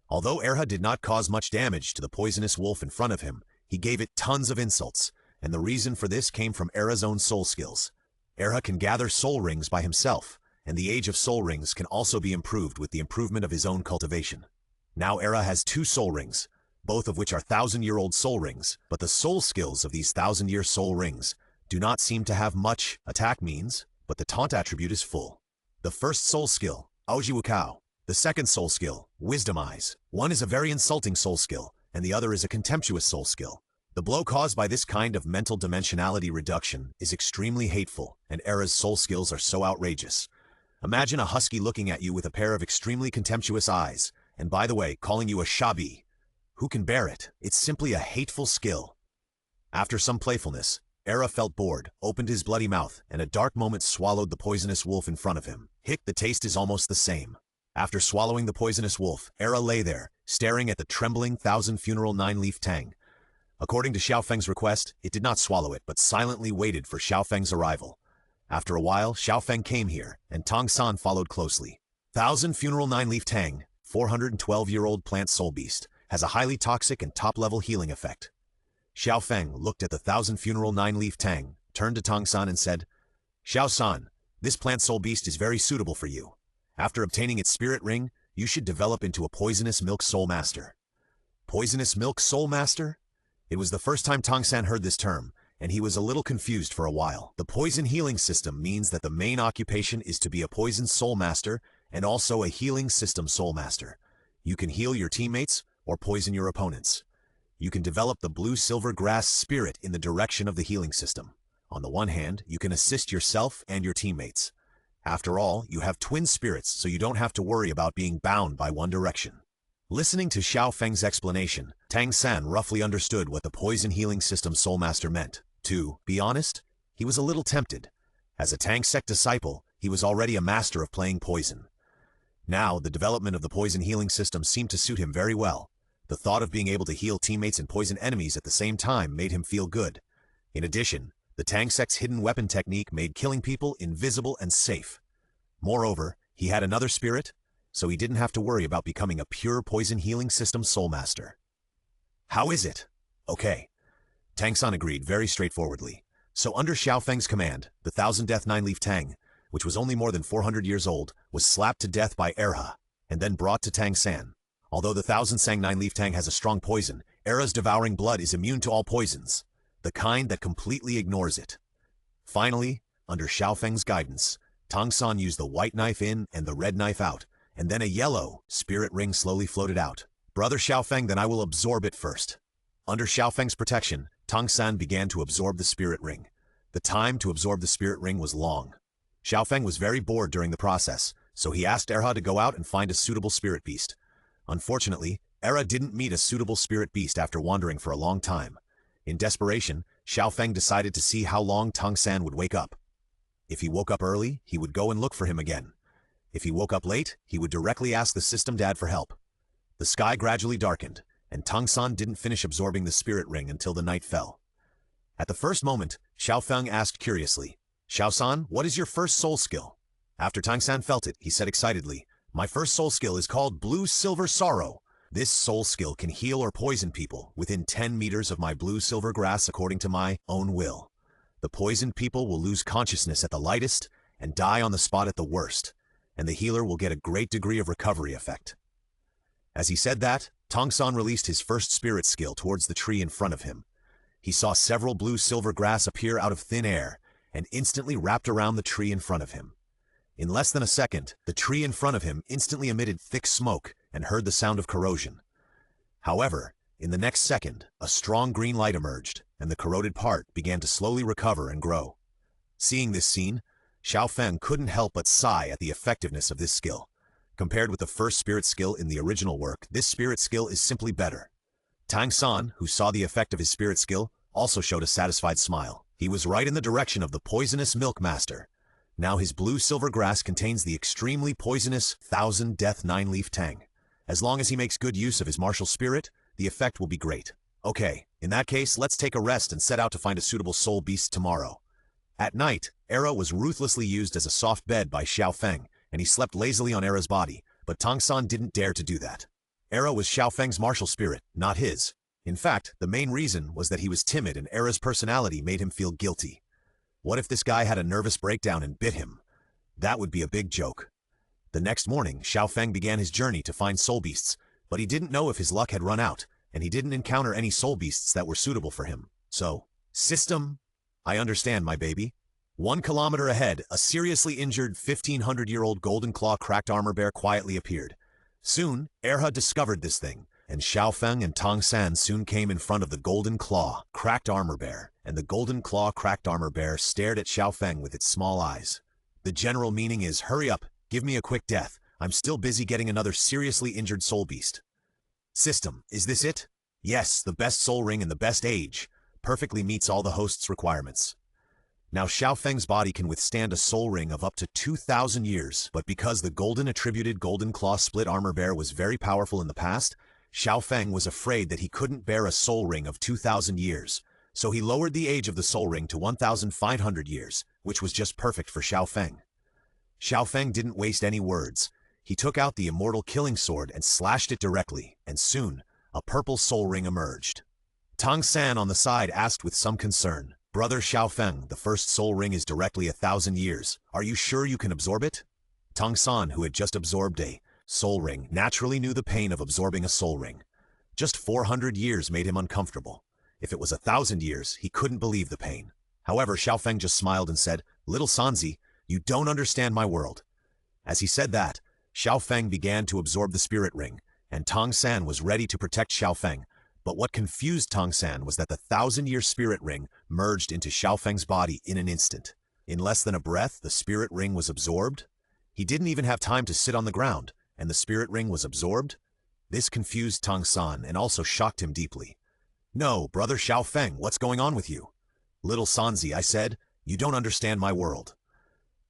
Although Erha did not cause much damage to the poisonous wolf in front of him, he gave it tons of insults, and the reason for this came from Erha's own soul skills. Erha can gather soul rings by himself, and the age of soul rings can also be improved with the improvement of his own cultivation. Now Erha has 2 soul rings, both of which are 1,000-year-old soul rings, but the soul skills of these 1,000-year soul rings do not seem to have much attack means, but the taunt attribute is full. The first soul skill, Aoji Wukao. The second soul skill, Wisdom Eyes. One is a very insulting soul skill, and the other is a contemptuous soul skill. The blow caused by this kind of mental dimensionality reduction is extremely hateful, and Era's soul skills are so outrageous. Imagine a husky looking at you with a pair of extremely contemptuous eyes, and by the way, calling you a shabi. Who can bear it? It's simply a hateful skill. After some playfulness, Era felt bored, opened his bloody mouth, and a dark moment swallowed the poisonous wolf in front of him. Hick, the taste is almost the same. After swallowing the poisonous wolf, Era lay there, staring at the trembling thousand-funeral nine-leaf tang. According to Xiao Feng's request, it did not swallow it, but silently waited for Xiao Feng's arrival. After a while, Xiao Feng came here, and Tong San followed closely. Thousand-funeral nine-leaf tang, 412-year-old plant soul beast, has a highly toxic and top-level healing effect. Xiao Feng looked at the thousand-funeral nine-leaf tang, turned to Tong San and said, Xiao San, this plant soul beast is very suitable for you. After obtaining its spirit ring, you should develop into a poisonous milk soul master. Poisonous milk soul master? It was the first time Tong San heard this term, and he was a little confused for a while. The poison healing system means that the main occupation is to be a poison soul master and also a healing system soul master. You can heal your teammates or poison your opponents. You can develop the blue-silver grass spirit in the direction of the healing system. On the one hand, you can assist yourself and your teammates. After all, you have twin spirits, so you don't have to worry about being bound by one direction. Listening to Xiao Feng's explanation, Tang San roughly understood what the poison healing system soul master meant. To be honest, he was a little tempted. As a Tang sect disciple, he was already a master of playing poison. Now, the development of the poison healing system seemed to suit him very well. The thought of being able to heal teammates and poison enemies at the same time made him feel good. In addition, the Tang sect's hidden weapon technique made killing people invisible and safe. Moreover, he had another spirit, so he didn't have to worry about becoming a pure poison healing system soul master. How is it? Okay. Tang San agreed very straightforwardly. So under Xiao Feng's command, the thousand-death nine-leaf tang, which was only more than 400 years old, was slapped to death by Erha, and then brought to Tang San. Although the thousand-sang nine-leaf tang has a strong poison, Erha's devouring blood is immune to all poisons, the kind that completely ignores it. Finally, under Xiao Feng's guidance, Tang San used the white knife in and the red knife out, and then a yellow spirit ring slowly floated out. Brother Xiao Feng, then I will absorb it first. Under Xiao Feng's protection, Tang San began to absorb the spirit ring. The time to absorb the spirit ring was long. Xiao Feng was very bored during the process, so he asked Erha to go out and find a suitable spirit beast. Unfortunately, Erha didn't meet a suitable spirit beast after wandering for a long time. In desperation, Xiao Feng decided to see how long Tang San would wake up. If he woke up early, he would go and look for him again. If he woke up late, he would directly ask the system dad for help. The sky gradually darkened, and Tang San didn't finish absorbing the spirit ring until the night fell. At the first moment, Xiao Feng asked curiously, Xiao San, what is your first soul skill? After Tang San felt it, he said excitedly, my first soul skill is called Blue-Silver Sorrow. This soul skill can heal or poison people within 10 meters of my blue-silver grass according to my own will. The poisoned people will lose consciousness at the lightest and die on the spot at the worst, and the healer will get a great degree of recovery effect. As he said that, Tang San released his first spirit skill towards the tree in front of him. He saw several blue-silver grass appear out of thin air and instantly wrapped around the tree in front of him. In less than a second, the tree in front of him instantly emitted thick smoke and heard the sound of corrosion. However, in the next second, a strong green light emerged, and the corroded part began to slowly recover and grow. Seeing this scene, Xiao Feng couldn't help but sigh at the effectiveness of this skill. Compared with the first spirit skill in the original work, this spirit skill is simply better. Tang San, who saw the effect of his spirit skill, also showed a satisfied smile. He was right in the direction of the poisonous milk master. Now his blue-silver grass contains the extremely poisonous thousand-death nine-leaf tang. As long as he makes good use of his martial spirit, the effect will be great. Okay, in that case, let's take a rest and set out to find a suitable soul beast tomorrow. At night, Era was ruthlessly used as a soft bed by Xiao Feng, and he slept lazily on Era's body, but Tang San didn't dare to do that. Era was Xiao Feng's martial spirit, not his. In fact, the main reason was that he was timid and Era's personality made him feel guilty. What if this guy had a nervous breakdown and bit him? That would be a big joke. The next morning, Xiao Feng began his journey to find soul beasts, but he didn't know if his luck had run out, and he didn't encounter any soul beasts that were suitable for him. So, system, I understand, my baby. 1 kilometer ahead, a seriously injured 1,500-year-old golden claw cracked armor bear quietly appeared. Soon, Erha discovered this thing, and Xiao Feng and Tang San soon came in front of the golden claw cracked armor bear, and the golden claw cracked armor bear stared at Xiao Feng with its small eyes. The general meaning is, hurry up, give me a quick death. I'm still busy getting another seriously injured soul beast. System, is this it? Yes, the best soul ring in the best age. Perfectly meets all the host's requirements. Now Xiao Feng's body can withstand a soul ring of up to 2,000 years, but because the golden attributed golden claw split armor bear was very powerful in the past, Xiao Feng was afraid that he couldn't bear a soul ring of 2,000 years, so he lowered the age of the soul ring to 1,500 years, which was just perfect for Xiao Feng. Xiao Feng didn't waste any words. He took out the immortal killing sword and slashed it directly, and soon, a purple soul ring emerged. Tang San on the side asked with some concern, "Brother Xiao Feng, the first soul ring is directly 1,000 years. Are you sure you can absorb it?" Tang San, who had just absorbed a soul ring, naturally knew the pain of absorbing a soul ring. Just 400 years made him uncomfortable. If it was 1,000 years, he couldn't believe the pain. However, Xiao Feng just smiled and said, "Little Sanzi, you don't understand my world." As he said that, Xiao Feng began to absorb the spirit ring, and Tang San was ready to protect Xiao Feng. But what confused Tang San was that the 1,000-year spirit ring merged into Xiao Feng's body in an instant. In less than a breath, the spirit ring was absorbed. He didn't even have time to sit on the ground, and the spirit ring was absorbed. This confused Tang San and also shocked him deeply. "No, brother Xiao Feng, what's going on with you?" "Little Sanzi," I said, "you don't understand my world."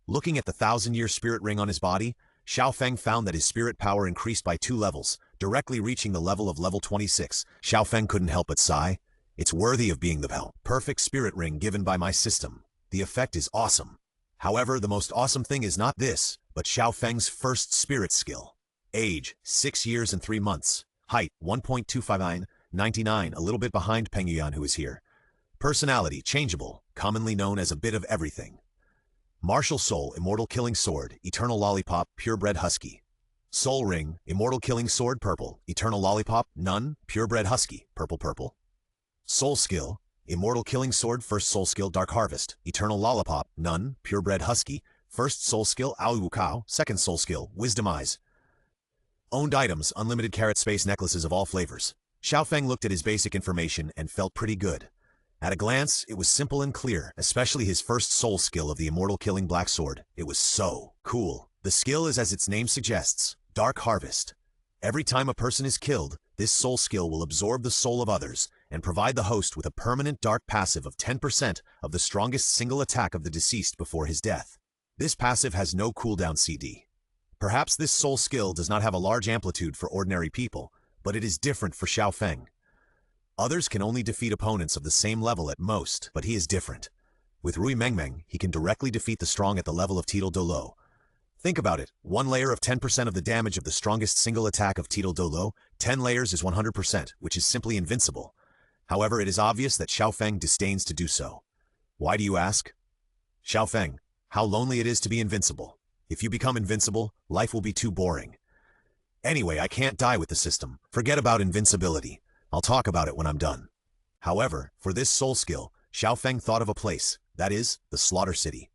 Looking at the 1,000-year spirit ring on his body, Xiao Feng found that his spirit power increased by 2 levels, directly reaching the level of level 26. Xiao Feng couldn't help but sigh. "It's worthy of being the perfect spirit ring given by my system. The effect is awesome." However, the most awesome thing is not this, but Xiao Feng's first spirit skill. Age, 6 years and 3 months. Height, 1.259, 99, a little bit behind Peng Yuan who is here. Personality, changeable, commonly known as a bit of everything. Martial Soul, Immortal Killing Sword, Eternal Lollipop, Purebred Husky. Soul Ring, Immortal Killing Sword, Purple, Eternal Lollipop, none, Purebred Husky, Purple. Soul Skill, Immortal Killing Sword, First Soul Skill, Dark Harvest, Eternal Lollipop, none, Purebred Husky, First Soul Skill, Ao Cow, Second Soul Skill, Wisdom Eyes. Owned items, unlimited carrot space necklaces of all flavors. Xiao Feng looked at his basic information and felt pretty good. At a glance, it was simple and clear, especially his first soul skill of the Immortal Killing Black Sword. It was so cool. The skill is as its name suggests, Dark Harvest. Every time a person is killed, this soul skill will absorb the soul of others and provide the host with a permanent dark passive of 10% of the strongest single attack of the deceased before his death. This passive has no cooldown CD. Perhaps this soul skill does not have a large amplitude for ordinary people, but it is different for Xiao Feng. Others can only defeat opponents of the same level at most, but he is different. With Rui Mengmeng, he can directly defeat the strong at the level of Title Douluo. Think about it, 1 layer of 10% of the damage of the strongest single attack of Title Douluo, 10 layers is 100%, which is simply invincible. However, it is obvious that Xiao Feng disdains to do so. Why do you ask? Xiao Feng, how lonely it is to be invincible. If you become invincible, life will be too boring. Anyway, I can't die with the system. Forget about invincibility. I'll talk about it when I'm done. However, for this soul skill, Xiao Feng thought of a place, that is, the Slaughter City.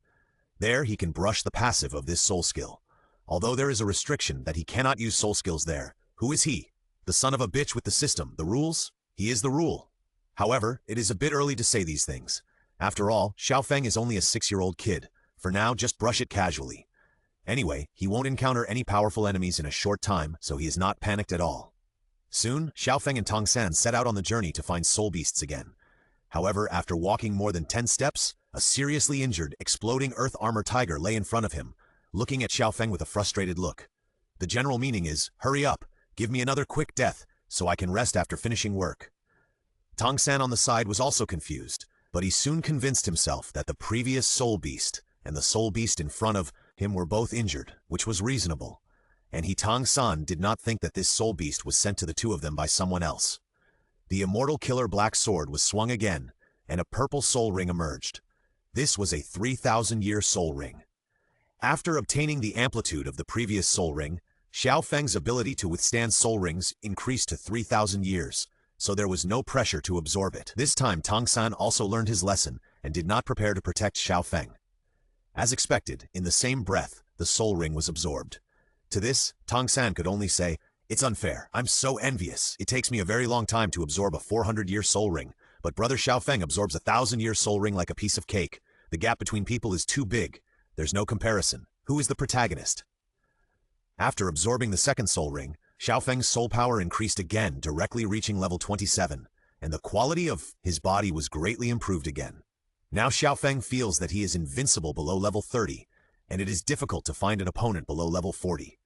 There he can brush the passive of this soul skill. Although there is a restriction that he cannot use soul skills there. Who is he? The son of a bitch with the system, the rules? He is the rule. However, it is a bit early to say these things. After all, Xiao Feng is only a 6-year-old kid. For now, just brush it casually. Anyway, he won't encounter any powerful enemies in a short time, so he is not panicked at all. Soon, Xiao Feng and Tang San set out on the journey to find soul beasts again. However, after walking more than 10 steps, a seriously injured, exploding earth armor tiger lay in front of him, looking at Xiao Feng with a frustrated look. The general meaning is, hurry up, give me another quick death, so I can rest after finishing work. Tang San on the side was also confused, but he soon convinced himself that the previous soul beast and the soul beast in front of him were both injured, which was reasonable. And Tang San did not think that this soul beast was sent to the two of them by someone else. The immortal killer black sword was swung again, and a purple soul ring emerged. This was a 3,000-year soul ring. After obtaining the amplitude of the previous soul ring, Xiao Feng's ability to withstand soul rings increased to 3,000 years, so there was no pressure to absorb it. This time Tang San also learned his lesson and did not prepare to protect Xiao Feng. As expected, in the same breath, the soul ring was absorbed. To this, Tang San could only say, "It's unfair. I'm so envious. It takes me a very long time to absorb a 400-year soul ring, but brother Xiao Feng absorbs a 1,000-year soul ring like a piece of cake. The gap between people is too big. There's no comparison. Who is the protagonist?" After absorbing the second soul ring, Xiao Feng's soul power increased again, directly reaching level 27, and the quality of his body was greatly improved again. Now Xiao Feng feels that he is invincible below level 30, and it is difficult to find an opponent below level 40.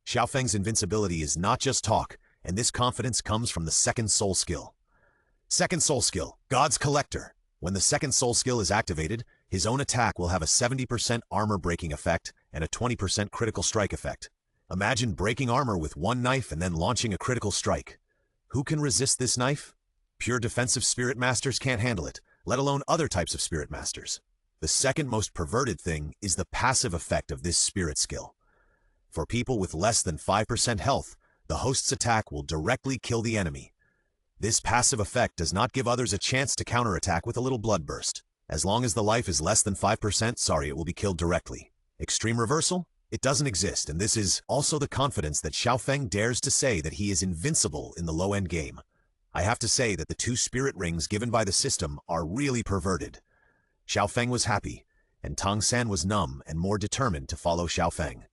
Xiao Feng's invincibility is not just talk, and this confidence comes from the second soul skill. Second soul skill, God's Collector. When the second soul skill is activated, his own attack will have a 70% armor breaking effect and a 20% critical strike effect. Imagine breaking armor with one knife and then launching a critical strike. Who can resist this knife? Pure defensive spirit masters can't handle it, let alone other types of spirit masters. The second most perverted thing is the passive effect of this spirit skill. For people with less than 5% health, the host's attack will directly kill the enemy. This passive effect does not give others a chance to counterattack with a little blood burst. As long as the life is less than 5%, it will be killed directly. Extreme reversal? It doesn't exist, and this is also the confidence that Xiao Feng dares to say that he is invincible in the low-end game. I have to say that the 2 spirit rings given by the system are really perverted. Xiao Feng was happy, and Tang San was numb and more determined to follow Xiao Feng.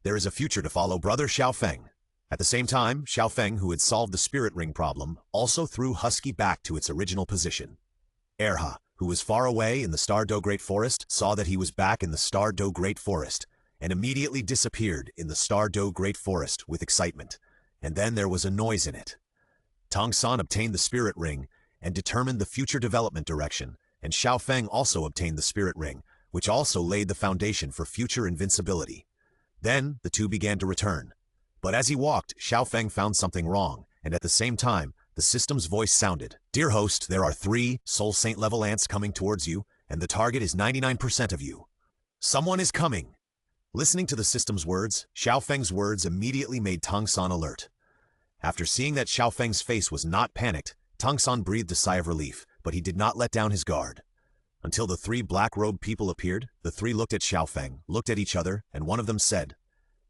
There is a future to follow brother Xiao Feng. At the same time, Xiao Feng, who had solved the spirit ring problem, also threw Husky back to its original position. Erha, who was far away in the Star Do Great Forest, saw that he was back in the Star Do Great Forest, and immediately disappeared in the Star Do Great Forest with excitement, and then there was a noise in it. Tang San obtained the spirit ring and determined the future development direction, and Xiao Feng also obtained the spirit ring, which also laid the foundation for future invincibility. Then the 2 began to return. But as he walked, Xiao Feng found something wrong, and at the same time, the system's voice sounded. "Dear host, there are 3 Soul Saint level ants coming towards you, and the target is 99% of you. Someone is coming." Listening to the system's words, Xiao Feng's words immediately made Tang San alert. After seeing that Xiao Feng's face was not panicked, Tang San breathed a sigh of relief, but he did not let down his guard. Until the 3 black-robed people appeared, the 3 looked at Xiao Feng, looked at each other, and one of them said,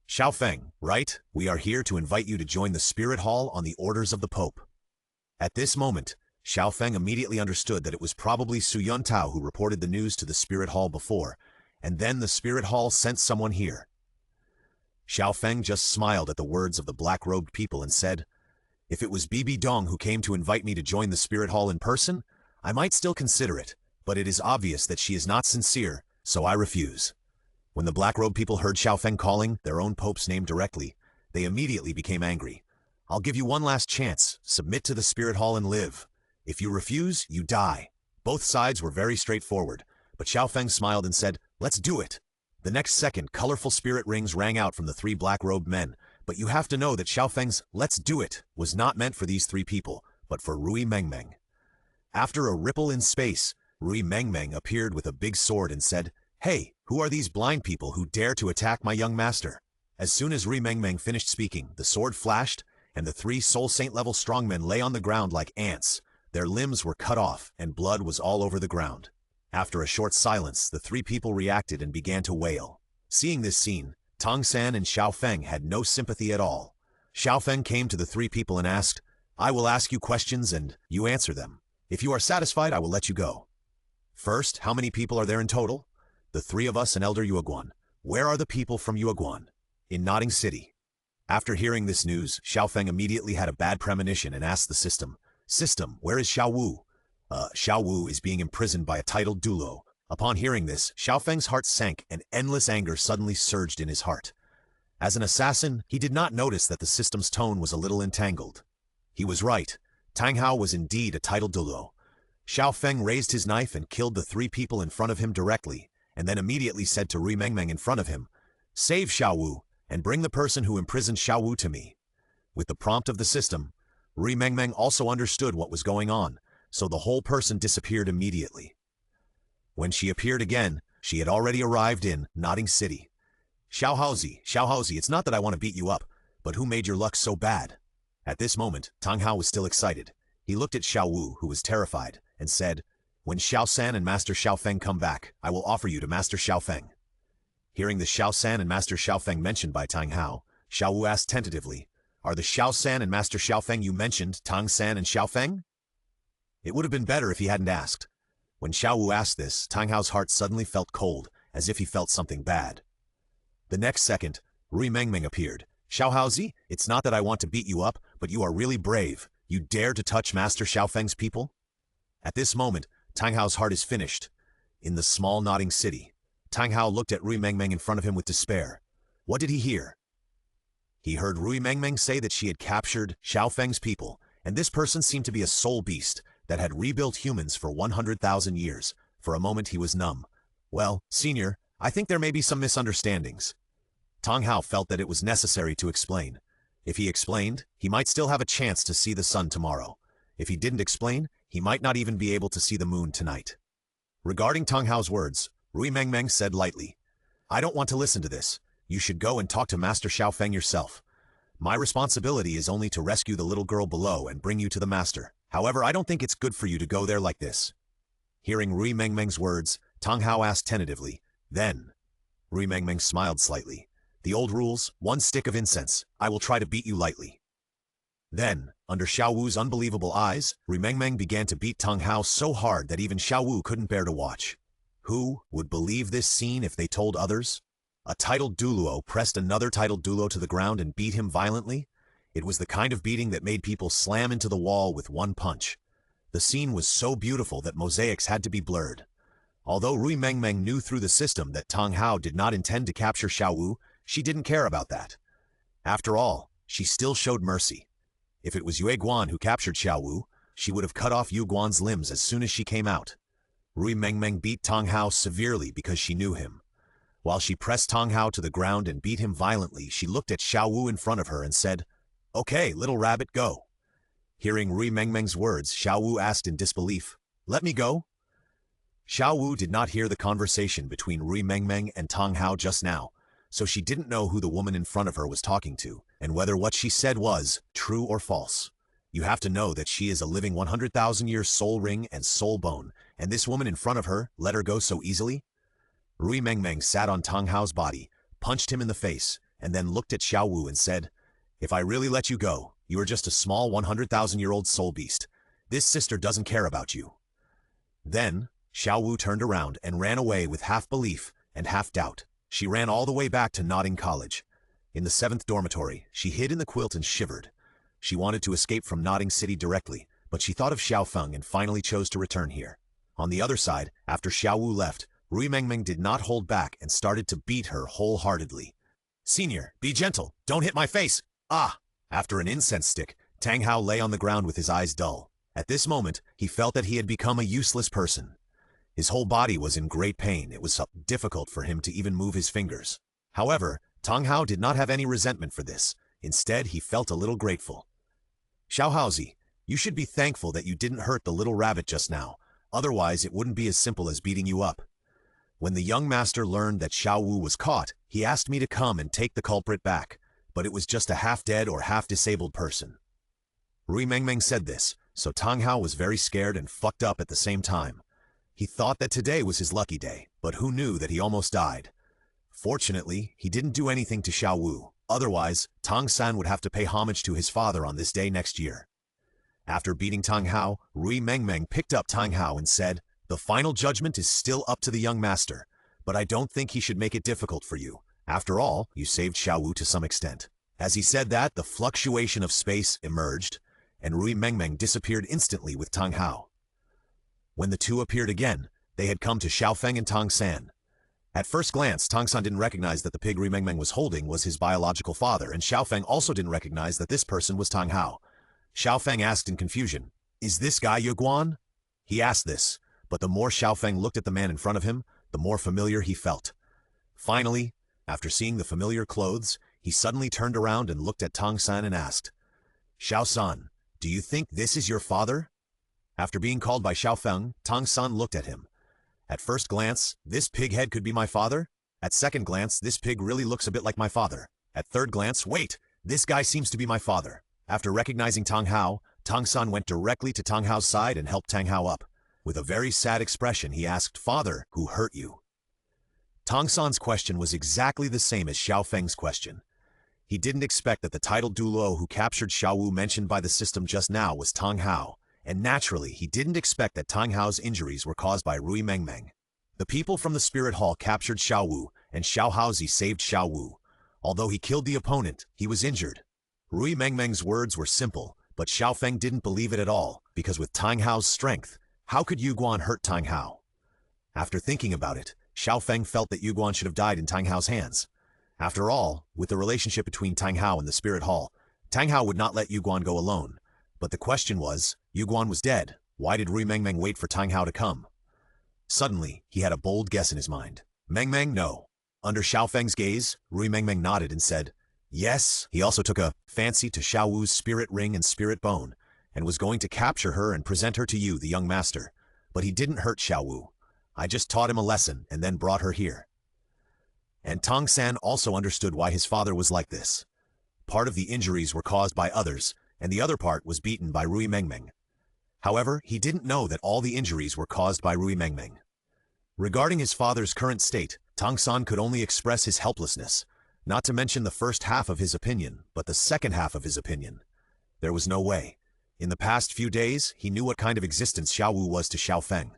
"Xiao Feng, right? We are here to invite you to join the Spirit Hall on the orders of the Pope." At this moment, Xiao Feng immediately understood that it was probably Su Yun Tao who reported the news to the Spirit Hall before, and then the Spirit Hall sent someone here. Xiao Feng just smiled at the words of the black-robed people and said, "If it was Bibi Dong who came to invite me to join the Spirit Hall in person, I might still consider it, but it is obvious that she is not sincere, so I refuse." When the black-robed people heard Xiao Feng calling their own Pope's name directly, they immediately became angry. "I'll give you one last chance. Submit to the Spirit Hall and live. If you refuse, you die." Both sides were very straightforward, but Xiao Feng smiled and said, "Let's do it." The next second, colorful spirit rings rang out from the 3 black-robed men, but you have to know that Xiao Feng's "let's do it" was not meant for these 3 people, but for Rui Mengmeng. After a ripple in space, Rui Mengmeng appeared with a big sword and said, "Hey, who are these blind people who dare to attack my young master?" As soon as Rui Mengmeng finished speaking, the sword flashed, and the 3 Soul Saint-level strongmen lay on the ground like ants. Their limbs were cut off, and blood was all over the ground. After a short silence, the 3 people reacted and began to wail. Seeing this scene, Tang San and Xiao Feng had no sympathy at all. Xiao Feng came to the 3 people and asked, "I will ask you questions and you answer them. If you are satisfied, I will let you go. First, how many people are there in total?" "The 3 of us and Elder Yueguan." "Where are the people from Yueguan?" "In Nodding City." After hearing this news, Xiao Feng immediately had a bad premonition and asked the system, "System, where is Xiao Wu?" Xiao Wu is being imprisoned by a titled Douluo." Upon hearing this, Xiao Feng's heart sank and endless anger suddenly surged in his heart. As an assassin, he did not notice that the system's tone was a little entangled. He was right. Tang Hao was indeed a titled Douluo. Xiao Feng raised his knife and killed the 3 people in front of him directly, and then immediately said to Rui Mengmeng in front of him, "Save Xiao Wu, and bring the person who imprisoned Xiao Wu to me." With the prompt of the system, Rui Mengmeng also understood what was going on, so the whole person disappeared immediately. When she appeared again, she had already arrived in Nodding City. Xiao Haozi, it's not that I want to beat you up, but who made your luck so bad?" At this moment, Tang Hao was still excited. He looked at Xiao Wu, who was terrified, and said, "When Xiao San and Master Xiao Feng come back, I will offer you to Master Xiao Feng." Hearing the Xiao San and Master Xiao Feng mentioned by Tang Hao, Xiao Wu asked tentatively, "Are the Xiao San and Master Xiao Feng you mentioned Tang San and Xiao Feng?" It would have been better if he hadn't asked. When Xiao Wu asked this, Tang Hao's heart suddenly felt cold, as if he felt something bad. The next second, Rui Mengmeng appeared. Xiao Haozi, it's not that I want to beat you up, but you are really brave. You dare to touch Master Xiao Feng's people? At this moment, Tang Hao's heart is finished. In the small nodding city, Tang Hao looked at Rui Mengmeng in front of him with despair. What did he hear? He heard Rui Mengmeng say that she had captured Xiao Feng's people, and this person seemed to be a soul beast that had rebuilt humans for 100,000 years. For a moment he was numb. Well, Senior, I think there may be some misunderstandings. Tang Hao felt that it was necessary to explain. If he explained, he might still have a chance to see the sun tomorrow. If he didn't explain, he might not even be able to see the moon tonight. Regarding Tang Hao's words, Rui Mengmeng said lightly, I don't want to listen to this. You should go and talk to Master Xiao Feng yourself. My responsibility is only to rescue the little girl below and bring you to the master. However, I don't think it's good for you to go there like this. Hearing Rui Mengmeng's words, Tang Hao asked tentatively, Then? Rui Mengmeng smiled slightly. The old rules, 1 stick of incense. I will try to beat you lightly. Then, under Xiao Wu's unbelievable eyes, Rui Mengmeng began to beat Tang Hao so hard that even Xiao Wu couldn't bear to watch. Who would believe this scene if they told others? A titled Douluo pressed another titled Douluo to the ground and beat him violently. It was the kind of beating that made people slam into the wall with one punch. The scene was so beautiful that mosaics had to be blurred. Although Rui Mengmeng knew through the system that Tang Hao did not intend to capture Xiao Wu, she didn't care about that. After all, she still showed mercy. If it was Yue Guan who captured Xiao Wu, she would have cut off Yue Guan's limbs as soon as she came out. Rui Mengmeng beat Tang Hao severely because she knew him. While she pressed Tang Hao to the ground and beat him violently, she looked at Xiao Wu in front of her and said, Okay, little rabbit, go. Hearing Rui Mengmeng's words, Xiao Wu asked in disbelief, Let me go? Xiao Wu did not hear the conversation between Rui Mengmeng and Tang Hao just now, so she didn't know who the woman in front of her was talking to, and whether what she said was true or false. You have to know that she is a living 100,000-year soul ring and soul bone, and this woman in front of her let her go so easily? Rui Mengmeng sat on Tang Hao's body, punched him in the face, and then looked at Xiao Wu and said, If I really let you go, you are just a small 100,000-year-old soul beast. This sister doesn't care about you. Then, Xiao Wu turned around and ran away with half belief and half doubt. She ran all the way back to Nodding College. In the 7th dormitory, she hid in the quilt and shivered. She wanted to escape from Nodding City directly, but she thought of Xiao Feng and finally chose to return here. On the other side, after Xiao Wu left, Rui Mengmeng did not hold back and started to beat her wholeheartedly. Senior, be gentle. Don't hit my face. Ah! After an incense stick, Tang Hao lay on the ground with his eyes dull. At this moment, he felt that he had become a useless person. His whole body was in great pain. It was difficult for him to even move his fingers. However, Tang Hao did not have any resentment for this. Instead, he felt a little grateful. Xiao Haozi, you should be thankful that you didn't hurt the little rabbit just now. Otherwise, it wouldn't be as simple as beating you up. When the young master learned that Xiao Wu was caught, he asked me to come and take the culprit back, but it was just a half-dead or half-disabled person. Rui Mengmeng said this, so Tang Hao was very scared and fucked up at the same time. He thought that today was his lucky day, but who knew that he almost died? Fortunately, he didn't do anything to Xiao Wu. Otherwise, Tang San would have to pay homage to his father on this day next year. After beating Tang Hao, Rui Mengmeng picked up Tang Hao and said, The final judgment is still up to the young master, but I don't think he should make it difficult for you. After all, you saved Xiao Wu to some extent. As he said that, the fluctuation of space emerged, and Rui Mengmeng disappeared instantly with Tang Hao. When the two appeared again, they had come to Xiao Feng and Tang San. At first glance, Tang San didn't recognize that the pig Rui Mengmeng was holding was his biological father, and Xiao Feng also didn't recognize that this person was Tang Hao. Xiao Feng asked in confusion, Is this guy Yue Guan? He asked this, but the more Xiao Feng looked at the man in front of him, the more familiar he felt. Finally, after seeing the familiar clothes, he suddenly turned around and looked at Tang San and asked, Xiao San, do you think this is your father? After being called by Xiao Feng, Tang San looked at him. At first glance, this pig head could be my father. At second glance, this pig really looks a bit like my father. At third glance, wait, this guy seems to be my father. After recognizing Tang Hao, Tang San went directly to Tang Hao's side and helped Tang Hao up. With a very sad expression, he asked, Father, who hurt you? Tang San's question was exactly the same as Xiao Feng's question. He didn't expect that the titled Douluo who captured Xiao Wu mentioned by the system just now was Tang Hao, and naturally he didn't expect that Tang Hao's injuries were caused by Rui Mengmeng. The people from the Spirit Hall captured Xiao Wu, and Xiao Haozi saved Xiao Wu. Although he killed the opponent, he was injured. Rui Mengmeng's words were simple, but Xiao Feng didn't believe it at all, because with Tang Hao's strength, how could Yu Guan hurt Tang Hao? After thinking about it, Xiao Feng felt that Yu Guan should have died in Tang Hao's hands. After all, with the relationship between Tang Hao and the Spirit Hall, Tang Hao would not let Yu Guan go alone. But the question was, Yu Guan was dead. Why did Rui Mengmeng wait for Tang Hao to come? Suddenly, he had a bold guess in his mind. Mengmeng, no. Under Xiao Feng's gaze, Rui Mengmeng nodded and said, yes. He also took a fancy to Xiao Wu's spirit ring and spirit bone, and was going to capture her and present her to you, the young master. But he didn't hurt Xiao Wu. I just taught him a lesson and then brought her here. And Tang San also understood why his father was like this. Part of the injuries were caused by others, and the other part was beaten by Rui Mengmeng. However, he didn't know that all the injuries were caused by Rui Mengmeng. Regarding his father's current state, Tang San could only express his helplessness, not to mention the first half of his opinion, but the second half of his opinion. There was no way. In the past few days, he knew what kind of existence Xiao Wu was to Xiao Feng.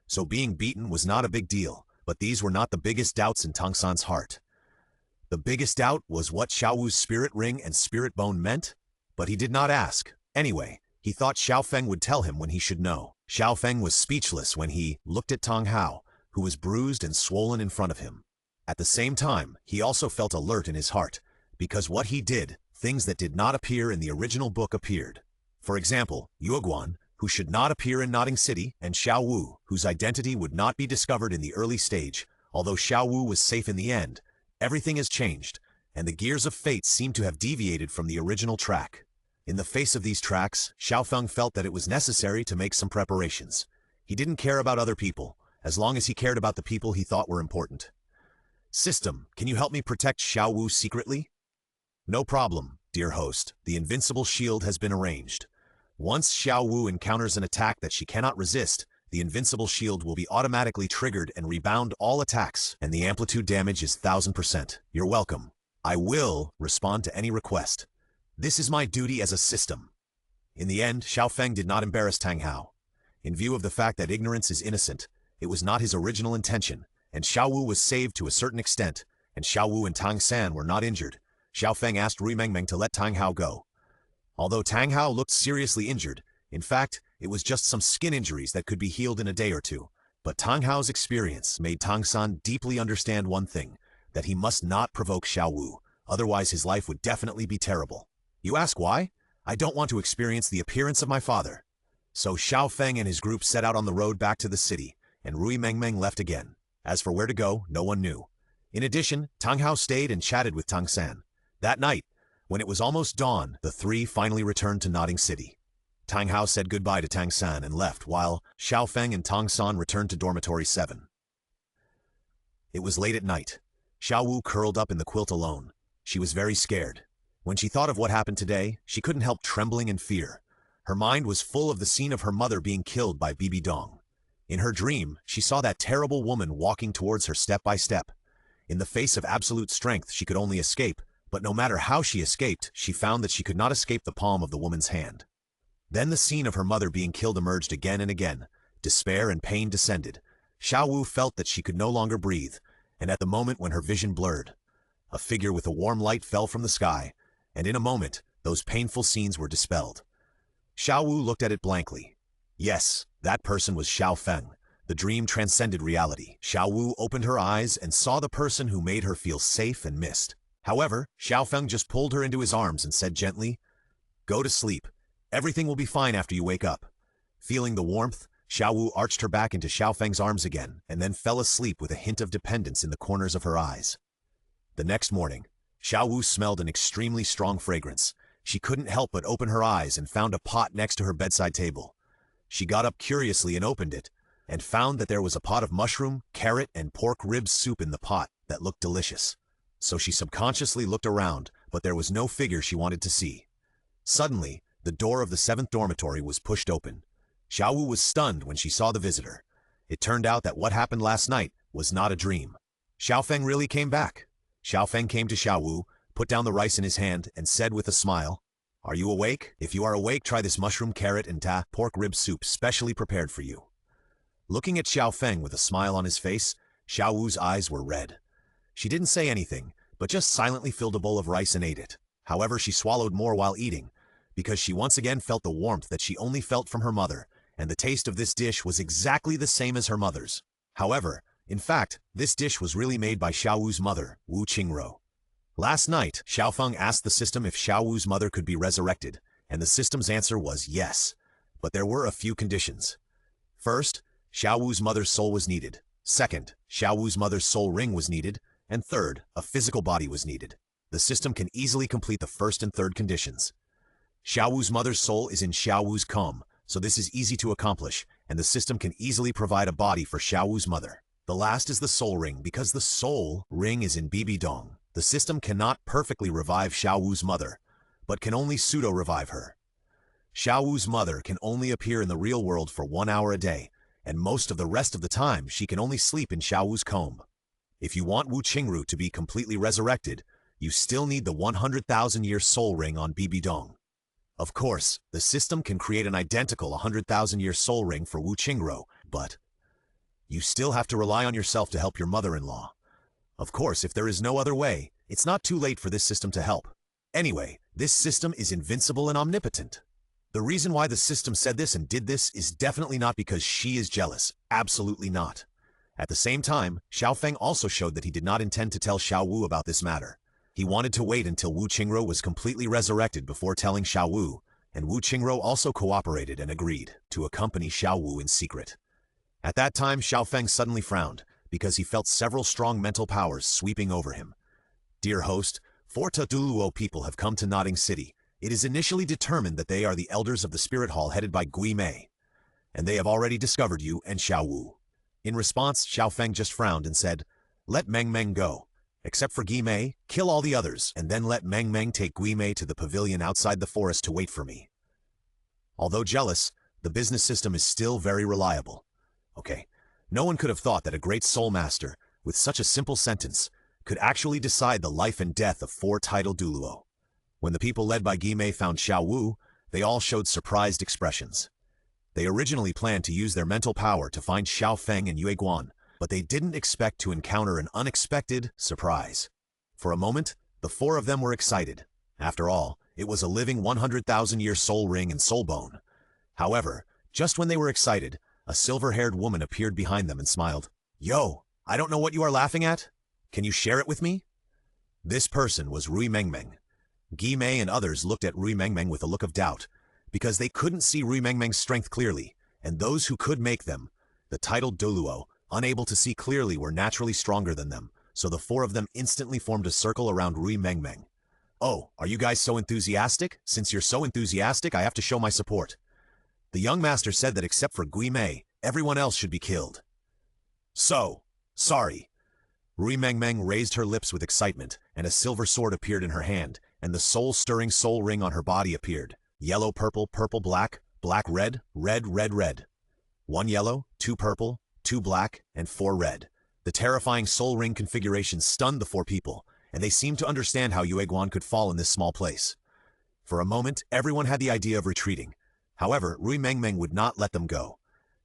So being beaten was not a big deal, but these were not the biggest doubts in Tang San's heart. The biggest doubt was what Xiao Wu's spirit ring and spirit bone meant, but he did not ask. Anyway, he thought Xiao Feng would tell him when he should know. Xiao Feng was speechless when he looked at Tang Hao, who was bruised and swollen in front of him. At the same time, he also felt alert in his heart, because what he did, things that did not appear in the original book appeared. For example, Yu Guan, who should not appear in Nodding City, and Xiao Wu, whose identity would not be discovered in the early stage. Although Xiao Wu was safe in the end, everything has changed, and the gears of fate seem to have deviated from the original track. In the face of these tracks, Xiao Feng felt that it was necessary to make some preparations. He didn't care about other people, as long as he cared about the people he thought were important. System, can you help me protect Xiao Wu secretly? No problem, dear host. The invincible shield has been arranged. Once Xiao Wu encounters an attack that she cannot resist, the invincible shield will be automatically triggered and rebound all attacks, and the amplitude damage is 1000%. You're welcome. I will respond to any request. This is my duty as a system. In the end, Xiao Feng did not embarrass Tang Hao. In view of the fact that ignorance is innocent, it was not his original intention, and Xiao Wu was saved to a certain extent, and Xiao Wu and Tang San were not injured. Xiao Feng asked Rui Mengmeng to let Tang Hao go. Although Tang Hao looked seriously injured, in fact, it was just some skin injuries that could be healed in a day or two. But Tang Hao's experience made Tang San deeply understand one thing, that he must not provoke Xiao Wu, otherwise his life would definitely be terrible. You ask why? I don't want to experience the appearance of my father. So Xiao Feng and his group set out on the road back to the city, and Rui Mengmeng left again. As for where to go, no one knew. In addition, Tang Hao stayed and chatted with Tang San. That night, when it was almost dawn, the three finally returned to Nodding City. Tang Hao said goodbye to Tang San and left, while Xiao Feng and Tang San returned to Dormitory 7. It was late at night. Xiao Wu curled up in the quilt alone. She was very scared. When she thought of what happened today, she couldn't help trembling in fear. Her mind was full of the scene of her mother being killed by Bibi Dong. In her dream, she saw that terrible woman walking towards her step by step. In the face of absolute strength, she could only escape. But no matter how she escaped, she found that she could not escape the palm of the woman's hand. Then the scene of her mother being killed emerged again and again. Despair and pain descended. Xiao Wu felt that she could no longer breathe, and at the moment when her vision blurred, a figure with a warm light fell from the sky, and in a moment, those painful scenes were dispelled. Xiao Wu looked at it blankly. Yes, that person was Xiao Feng. The dream transcended reality. Xiao Wu opened her eyes and saw the person who made her feel safe and missed. However, Xiao Feng just pulled her into his arms and said gently, "Go to sleep. Everything will be fine after you wake up." Feeling the warmth, Xiao Wu arched her back into Xiao Feng's arms again, and then fell asleep with a hint of dependence in the corners of her eyes. The next morning, Xiao Wu smelled an extremely strong fragrance. She couldn't help but open her eyes and found a pot next to her bedside table. She got up curiously and opened it, and found that there was a pot of mushroom, carrot, and pork rib soup in the pot that looked delicious. So she subconsciously looked around, but there was no figure she wanted to see. Suddenly, the door of the 7th dormitory was pushed open. Xiao Wu was stunned when she saw the visitor. It turned out that what happened last night was not a dream. Xiao Feng really came back. Xiao Feng came to Xiao Wu, put down the rice in his hand, and said with a smile, "Are you awake? If you are awake, try this mushroom, carrot, and pork rib soup specially prepared for you." Looking at Xiao Feng with a smile on his face, Xiao Wu's eyes were red. She didn't say anything, but just silently filled a bowl of rice and ate it. However, she swallowed more while eating, because she once again felt the warmth that she only felt from her mother, and the taste of this dish was exactly the same as her mother's. However, in fact, this dish was really made by Xiao Wu's mother, Wu Qingruo. Last night, Xiao Feng asked the system if Xiao Wu's mother could be resurrected, and the system's answer was yes. But there were a few conditions. First, Xiao Wu's mother's soul was needed. Second, Xiao Wu's mother's soul ring was needed. And third, a physical body was needed. The system can easily complete the first and third conditions. Xiao Wu's mother's soul is in Xiao Wu's comb, so this is easy to accomplish, and the system can easily provide a body for Xiao Wu's mother. The last is the soul ring, because the soul ring is in Bibi Dong. The system cannot perfectly revive Xiao Wu's mother, but can only pseudo-revive her. Xiao Wu's mother can only appear in the real world for 1 hour a day, and most of the rest of the time she can only sleep in Xiao Wu's comb. If you want Wu Qingru to be completely resurrected, you still need the 100,000-year soul ring on Bibi Dong. Of course, the system can create an identical 100,000-year soul ring for Wu Qingru, but you still have to rely on yourself to help your mother-in-law. Of course, if there is no other way, it's not too late for this system to help. Anyway, this system is invincible and omnipotent. The reason why the system said this and did this is definitely not because she is jealous. Absolutely not. At the same time, Xiao Feng also showed that he did not intend to tell Xiao Wu about this matter. He wanted to wait until Wu Qingruo was completely resurrected before telling Xiao Wu, and Wu Qingruo also cooperated and agreed to accompany Xiao Wu in secret. At that time, Xiao Feng suddenly frowned, because he felt several strong mental powers sweeping over him. Dear host, 4 Douluo people have come to Nodding City. It is initially determined that they are the elders of the Spirit Hall headed by Gui Mei, and they have already discovered you and Xiao Wu. In response, Xiao Feng just frowned and said, "Let Meng Meng go. Except for Gui Mei, kill all the others, and then let Meng Meng take Gui Mei to the pavilion outside the forest to wait for me." Although jealous, the business system is still very reliable. Okay, no one could have thought that a great soul master, with such a simple sentence, could actually decide the life and death of 4 titled Douluo. When the people led by Gui Mei found Xiao Wu, they all showed surprised expressions. They originally planned to use their mental power to find Xiao Feng and Yue Guan, but they didn't expect to encounter an unexpected surprise. For a moment, the 4 of them were excited. After all, it was a living 100,000-year soul ring and soul bone. However, just when they were excited, a silver-haired woman appeared behind them and smiled. "Yo, I don't know what you are laughing at. Can you share it with me?" This person was Rui Mengmeng. Gui Mei and others looked at Rui Mengmeng with a look of doubt, because they couldn't see Rui Mengmeng's strength clearly, and those who could make them, the titled Douluo, unable to see clearly, were naturally stronger than them, so the 4 of them instantly formed a circle around Rui Mengmeng. "Oh, are you guys so enthusiastic? Since you're so enthusiastic, I have to show my support." The young master said that except for Gui Mei, everyone else should be killed. "So, sorry." Rui Mengmeng raised her lips with excitement, and a silver sword appeared in her hand, and the soul-stirring soul ring on her body appeared. Yellow, purple, purple, black, black, red, red, red, red. 1 yellow, 2 purple, 2 black, and 4 red. The terrifying soul ring configuration stunned the 4 people, and they seemed to understand how Yue Guan could fall in this small place. For a moment, everyone had the idea of retreating. However, Rui Mengmeng would not let them go.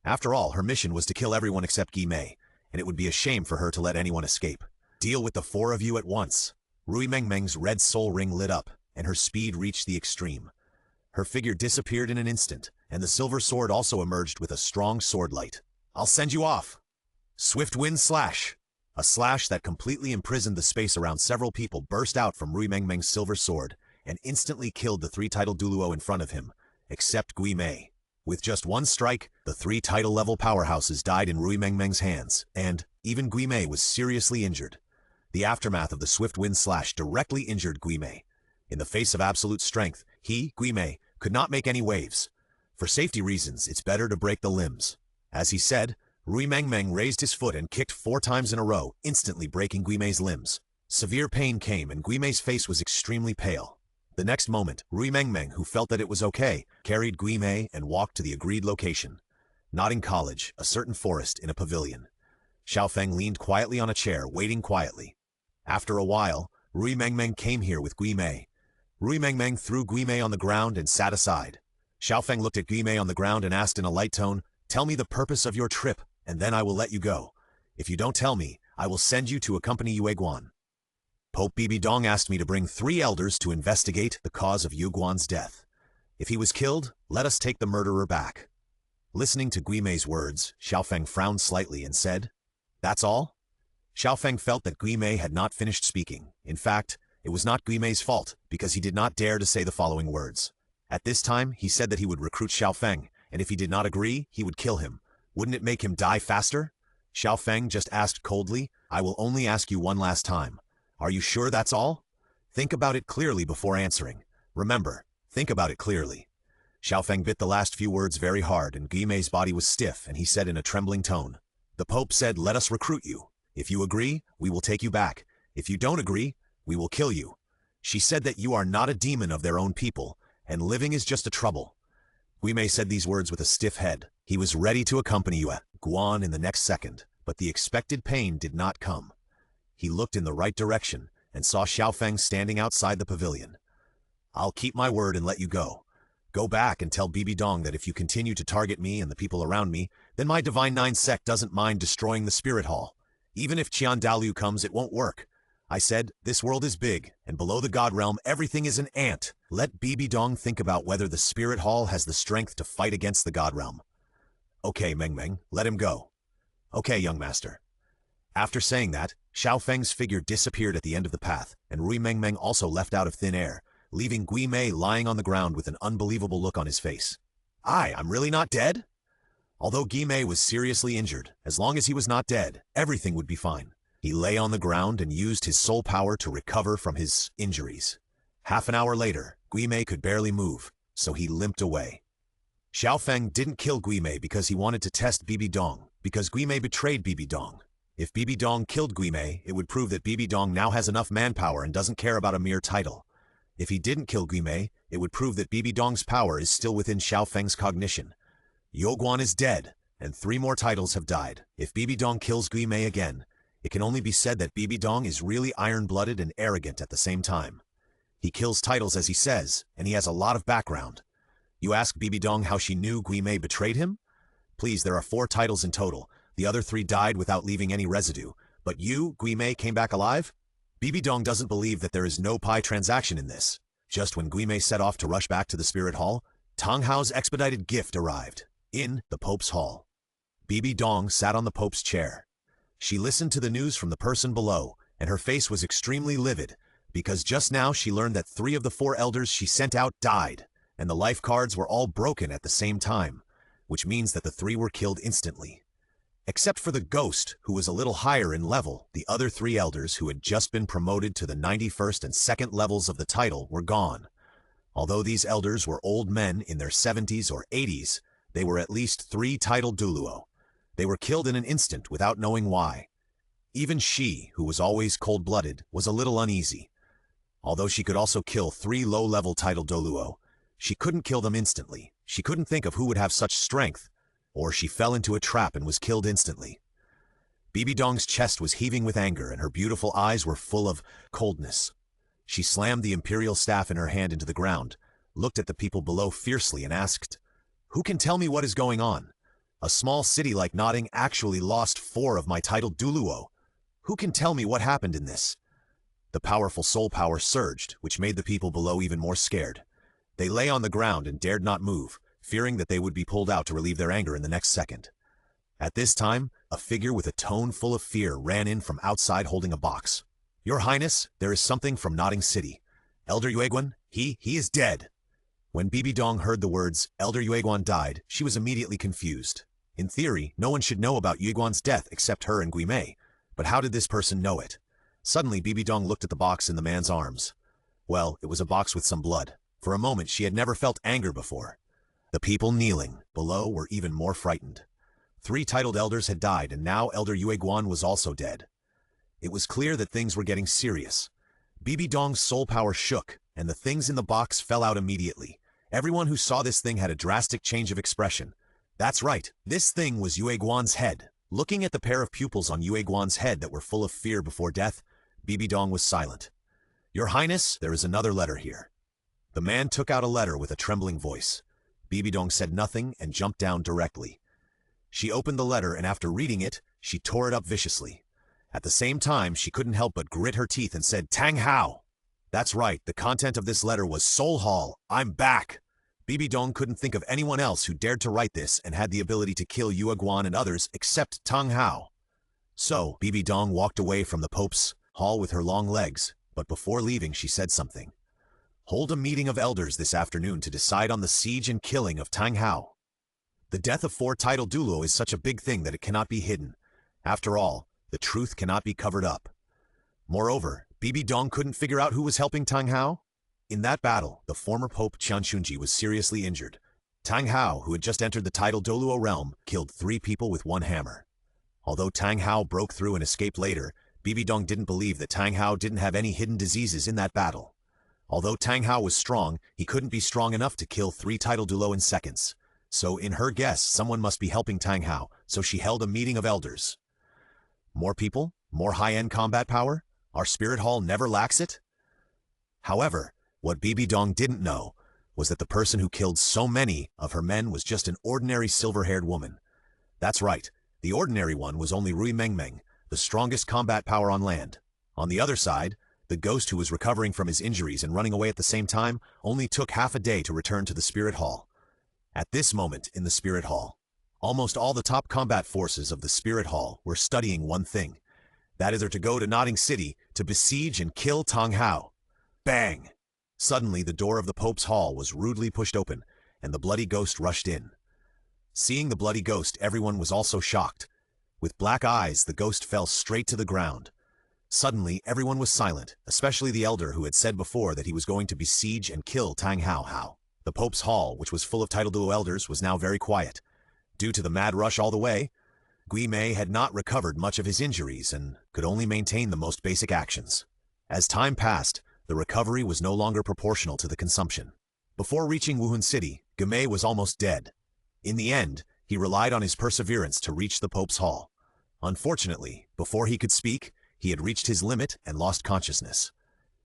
After all, her mission was to kill everyone except Gui Mei, and it would be a shame for her to let anyone escape. "Deal with the 4 of you at once." Rui Mengmeng's red soul ring lit up, and her speed reached the extreme. Her figure disappeared in an instant, and the silver sword also emerged with a strong sword light. "I'll send you off." Swift wind slash. A slash that completely imprisoned the space around several people burst out from Rui Mengmeng's silver sword, and instantly killed the 3 titled Douluo in front of him, except Gui Mei. With just 1 strike, the 3 title-level powerhouses died in Rui Mengmeng's hands, and even Gui Mei was seriously injured. The aftermath of the swift wind slash directly injured Gui Mei. In the face of absolute strength, he, Gui Mei, could not make any waves. For safety reasons, it's better to break the limbs. As he said, Rui Mengmeng raised his foot and kicked 4 times in a row, instantly breaking Gui Mei's limbs. Severe pain came, and Gui Mei's face was extremely pale. The next moment, Rui Mengmeng, who felt that it was okay, carried Gui Mei and walked to the agreed location. Nodding College, a certain forest in a pavilion. Xiao Feng leaned quietly on a chair, waiting quietly. After a while, Rui Mengmeng came here with Gui Mei. Rui Mengmeng threw Gui Mei on the ground and sat aside. Xiao Feng looked at Gui Mei on the ground and asked in a light tone, "Tell me the purpose of your trip, and then I will let you go. If you don't tell me, I will send you to accompany Yue Guan." Pope Bibi Dong asked me to bring 3 elders to investigate the cause of Yuguan's death. If he was killed, let us take the murderer back. Listening to Guimei's words, Xiao Feng frowned slightly and said, "That's all?" Xiao Feng felt that Guimei had not finished speaking. In fact, it was not Guimei's fault, because he did not dare to say the following words. At this time, he said that he would recruit Xiao Feng, and if he did not agree, he would kill him. Wouldn't it make him die faster? Xiao Feng just asked coldly, "I will only ask you one last time. Are you sure that's all? Think about it clearly before answering. Remember, think about it clearly." Xiao Feng bit the last few words very hard, and Guimei's body was stiff, and he said in a trembling tone, "The Pope said, let us recruit you. If you agree, we will take you back. If you don't agree, we will kill you. She said that you are not a demon of their own people, and living is just a trouble." Guimei said these words with a stiff head. He was ready to accompany Guan in the next second, but the expected pain did not come. He looked in the right direction and saw Xiao Feng standing outside the pavilion. "I'll keep my word and let you go. Go back and tell Bibi Dong that if you continue to target me and the people around me, then my Divine Nine sect doesn't mind destroying the Spirit Hall. Even if Qian Dalu comes, it won't work. I said, this world is big, and below the God Realm everything is an ant. Let Bibi Dong think about whether the Spirit Hall has the strength to fight against the God Realm." "Okay, Meng Meng, let him go." "Okay, young master." After saying that, Xiao Feng's figure disappeared at the end of the path, and Rui Meng Meng also left out of thin air, leaving Guimei lying on the ground with an unbelievable look on his face. I'm really not dead?" Although Guimei was seriously injured, as long as he was not dead, everything would be fine. He lay on the ground and used his soul power to recover from his injuries. Half an hour later, Guimei could barely move, so he limped away. Xiao Feng didn't kill Guimei because he wanted to test Bibi Dong, because Guimei betrayed Bibi Dong. If Bibi Dong killed Guimei, it would prove that Bibi Dong now has enough manpower and doesn't care about a mere title. If he didn't kill Guimei, it would prove that Bibi Dong's power is still within Xiao Feng's cognition. Yuguan is dead, and 3 more titles have died. If Bibi Dong kills Guimei again, it can only be said that Bibi Dong is really iron-blooded and arrogant at the same time. He kills titles as he says, and he has a lot of background. You ask Bibi Dong how she knew Guimei betrayed him? Please, there are 4 titles in total. The other 3 died without leaving any residue. But you, Guimei, came back alive? Bibi Dong doesn't believe that there is no pie transaction in this. Just when Guimei set off to rush back to the Spirit Hall, Tang Hao's expedited gift arrived, in the Pope's hall. Bibi Dong sat on the Pope's chair. She listened to the news from the person below, and her face was extremely livid, because just now she learned that 3 of the 4 elders she sent out died, and the life cards were all broken at the same time, which means that the 3 were killed instantly. Except for the ghost, who was a little higher in level, the other 3 elders who had just been promoted to the 91st and 2nd levels of the title were gone. Although these elders were old men in their 70s or 80s, they were at least 3 titled Douluo. They were killed in an instant without knowing why. Even she, who was always cold-blooded, was a little uneasy. Although she could also kill 3 low-level titled Douluo, she couldn't kill them instantly. She couldn't think of who would have such strength, or she fell into a trap and was killed instantly. Bibi Dong's chest was heaving with anger, and her beautiful eyes were full of coldness. She slammed the imperial staff in her hand into the ground, looked at the people below fiercely, and asked, "Who can tell me what is going on? A small city like Notting actually lost 4 of my titled Douluo. Who can tell me what happened in this?" The powerful soul power surged, which made the people below even more scared. They lay on the ground and dared not move, fearing that they would be pulled out to relieve their anger in the next second. At this time, a figure with a tone full of fear ran in from outside holding a box. "Your Highness, there is something from Notting City. Elder Yueguan, he is dead." When Bibi Dong heard the words, "Elder Yueguan died," she was immediately confused. In theory, no one should know about Yueguan's death except her and Guimei. But how did this person know it? Suddenly, Bibi Dong looked at the box in the man's arms. Well, it was a box with some blood. For a moment, she had never felt anger before. The people kneeling below were even more frightened. 3 titled elders had died, and now Elder Yueguan was also dead. It was clear that things were getting serious. Bibi Dong's soul power shook, and the things in the box fell out immediately. Everyone who saw this thing had a drastic change of expression. That's right, this thing was Yueguan's head. Looking at the pair of pupils on Yueguan's head that were full of fear before death, Bibi Dong was silent. "Your Highness, there is another letter here." The man took out a letter with a trembling voice. Bibi Dong said nothing and jumped down directly. She opened the letter, and after reading it, she tore it up viciously. At the same time, she couldn't help but grit her teeth and said, "Tang Hao." That's right, the content of this letter was Soul Hall, I'm back. Bibi Dong couldn't think of anyone else who dared to write this and had the ability to kill Yue Guan and others except Tang Hao. So, Bibi Dong walked away from the Pope's hall with her long legs, but before leaving she said something. Hold a meeting of elders this afternoon to decide on the siege and killing of Tang Hao. The death of 4 titled Douluo is such a big thing that it cannot be hidden. After all, the truth cannot be covered up. Moreover, Bibi Dong couldn't figure out who was helping Tang Hao. In that battle, the former Pope Qianxunji was seriously injured. Tang Hao, who had just entered the titled Douluo realm, killed 3 people with 1 hammer. Although Tang Hao broke through and escaped later, Bibi Dong didn't believe that Tang Hao didn't have any hidden diseases in that battle. Although Tang Hao was strong, he couldn't be strong enough to kill 3 titled Douluo in seconds. So in her guess, someone must be helping Tang Hao, so she held a meeting of elders. More people? More high-end combat power? Our spirit hall never lacks it? However, what Bibi Dong didn't know was that the person who killed so many of her men was just an ordinary silver-haired woman. That's right, the ordinary one was only Rui Mengmeng, the strongest combat power on land. On the other side, the ghost who was recovering from his injuries and running away at the same time only took half a day to return to the spirit hall. At this moment in the spirit hall, almost all the top combat forces of the spirit hall were studying one thing. That is, to go to Nodding City to besiege and kill Tang Hao. Bang! Suddenly, the door of the Pope's hall was rudely pushed open, and the bloody ghost rushed in. Seeing the bloody ghost, everyone was also shocked. With black eyes, the ghost fell straight to the ground. Suddenly, everyone was silent, especially the elder who had said before that he was going to besiege and kill Tang Hao. The Pope's hall, which was full of titled Duo elders, was now very quiet. Due to the mad rush all the way, Gui Mei had not recovered much of his injuries and could only maintain the most basic actions. As time passed, the recovery was no longer proportional to the consumption. Before reaching Wuhan City, Gui Mei was almost dead. In the end, he relied on his perseverance to reach the Pope's hall. Unfortunately, before he could speak, he had reached his limit and lost consciousness.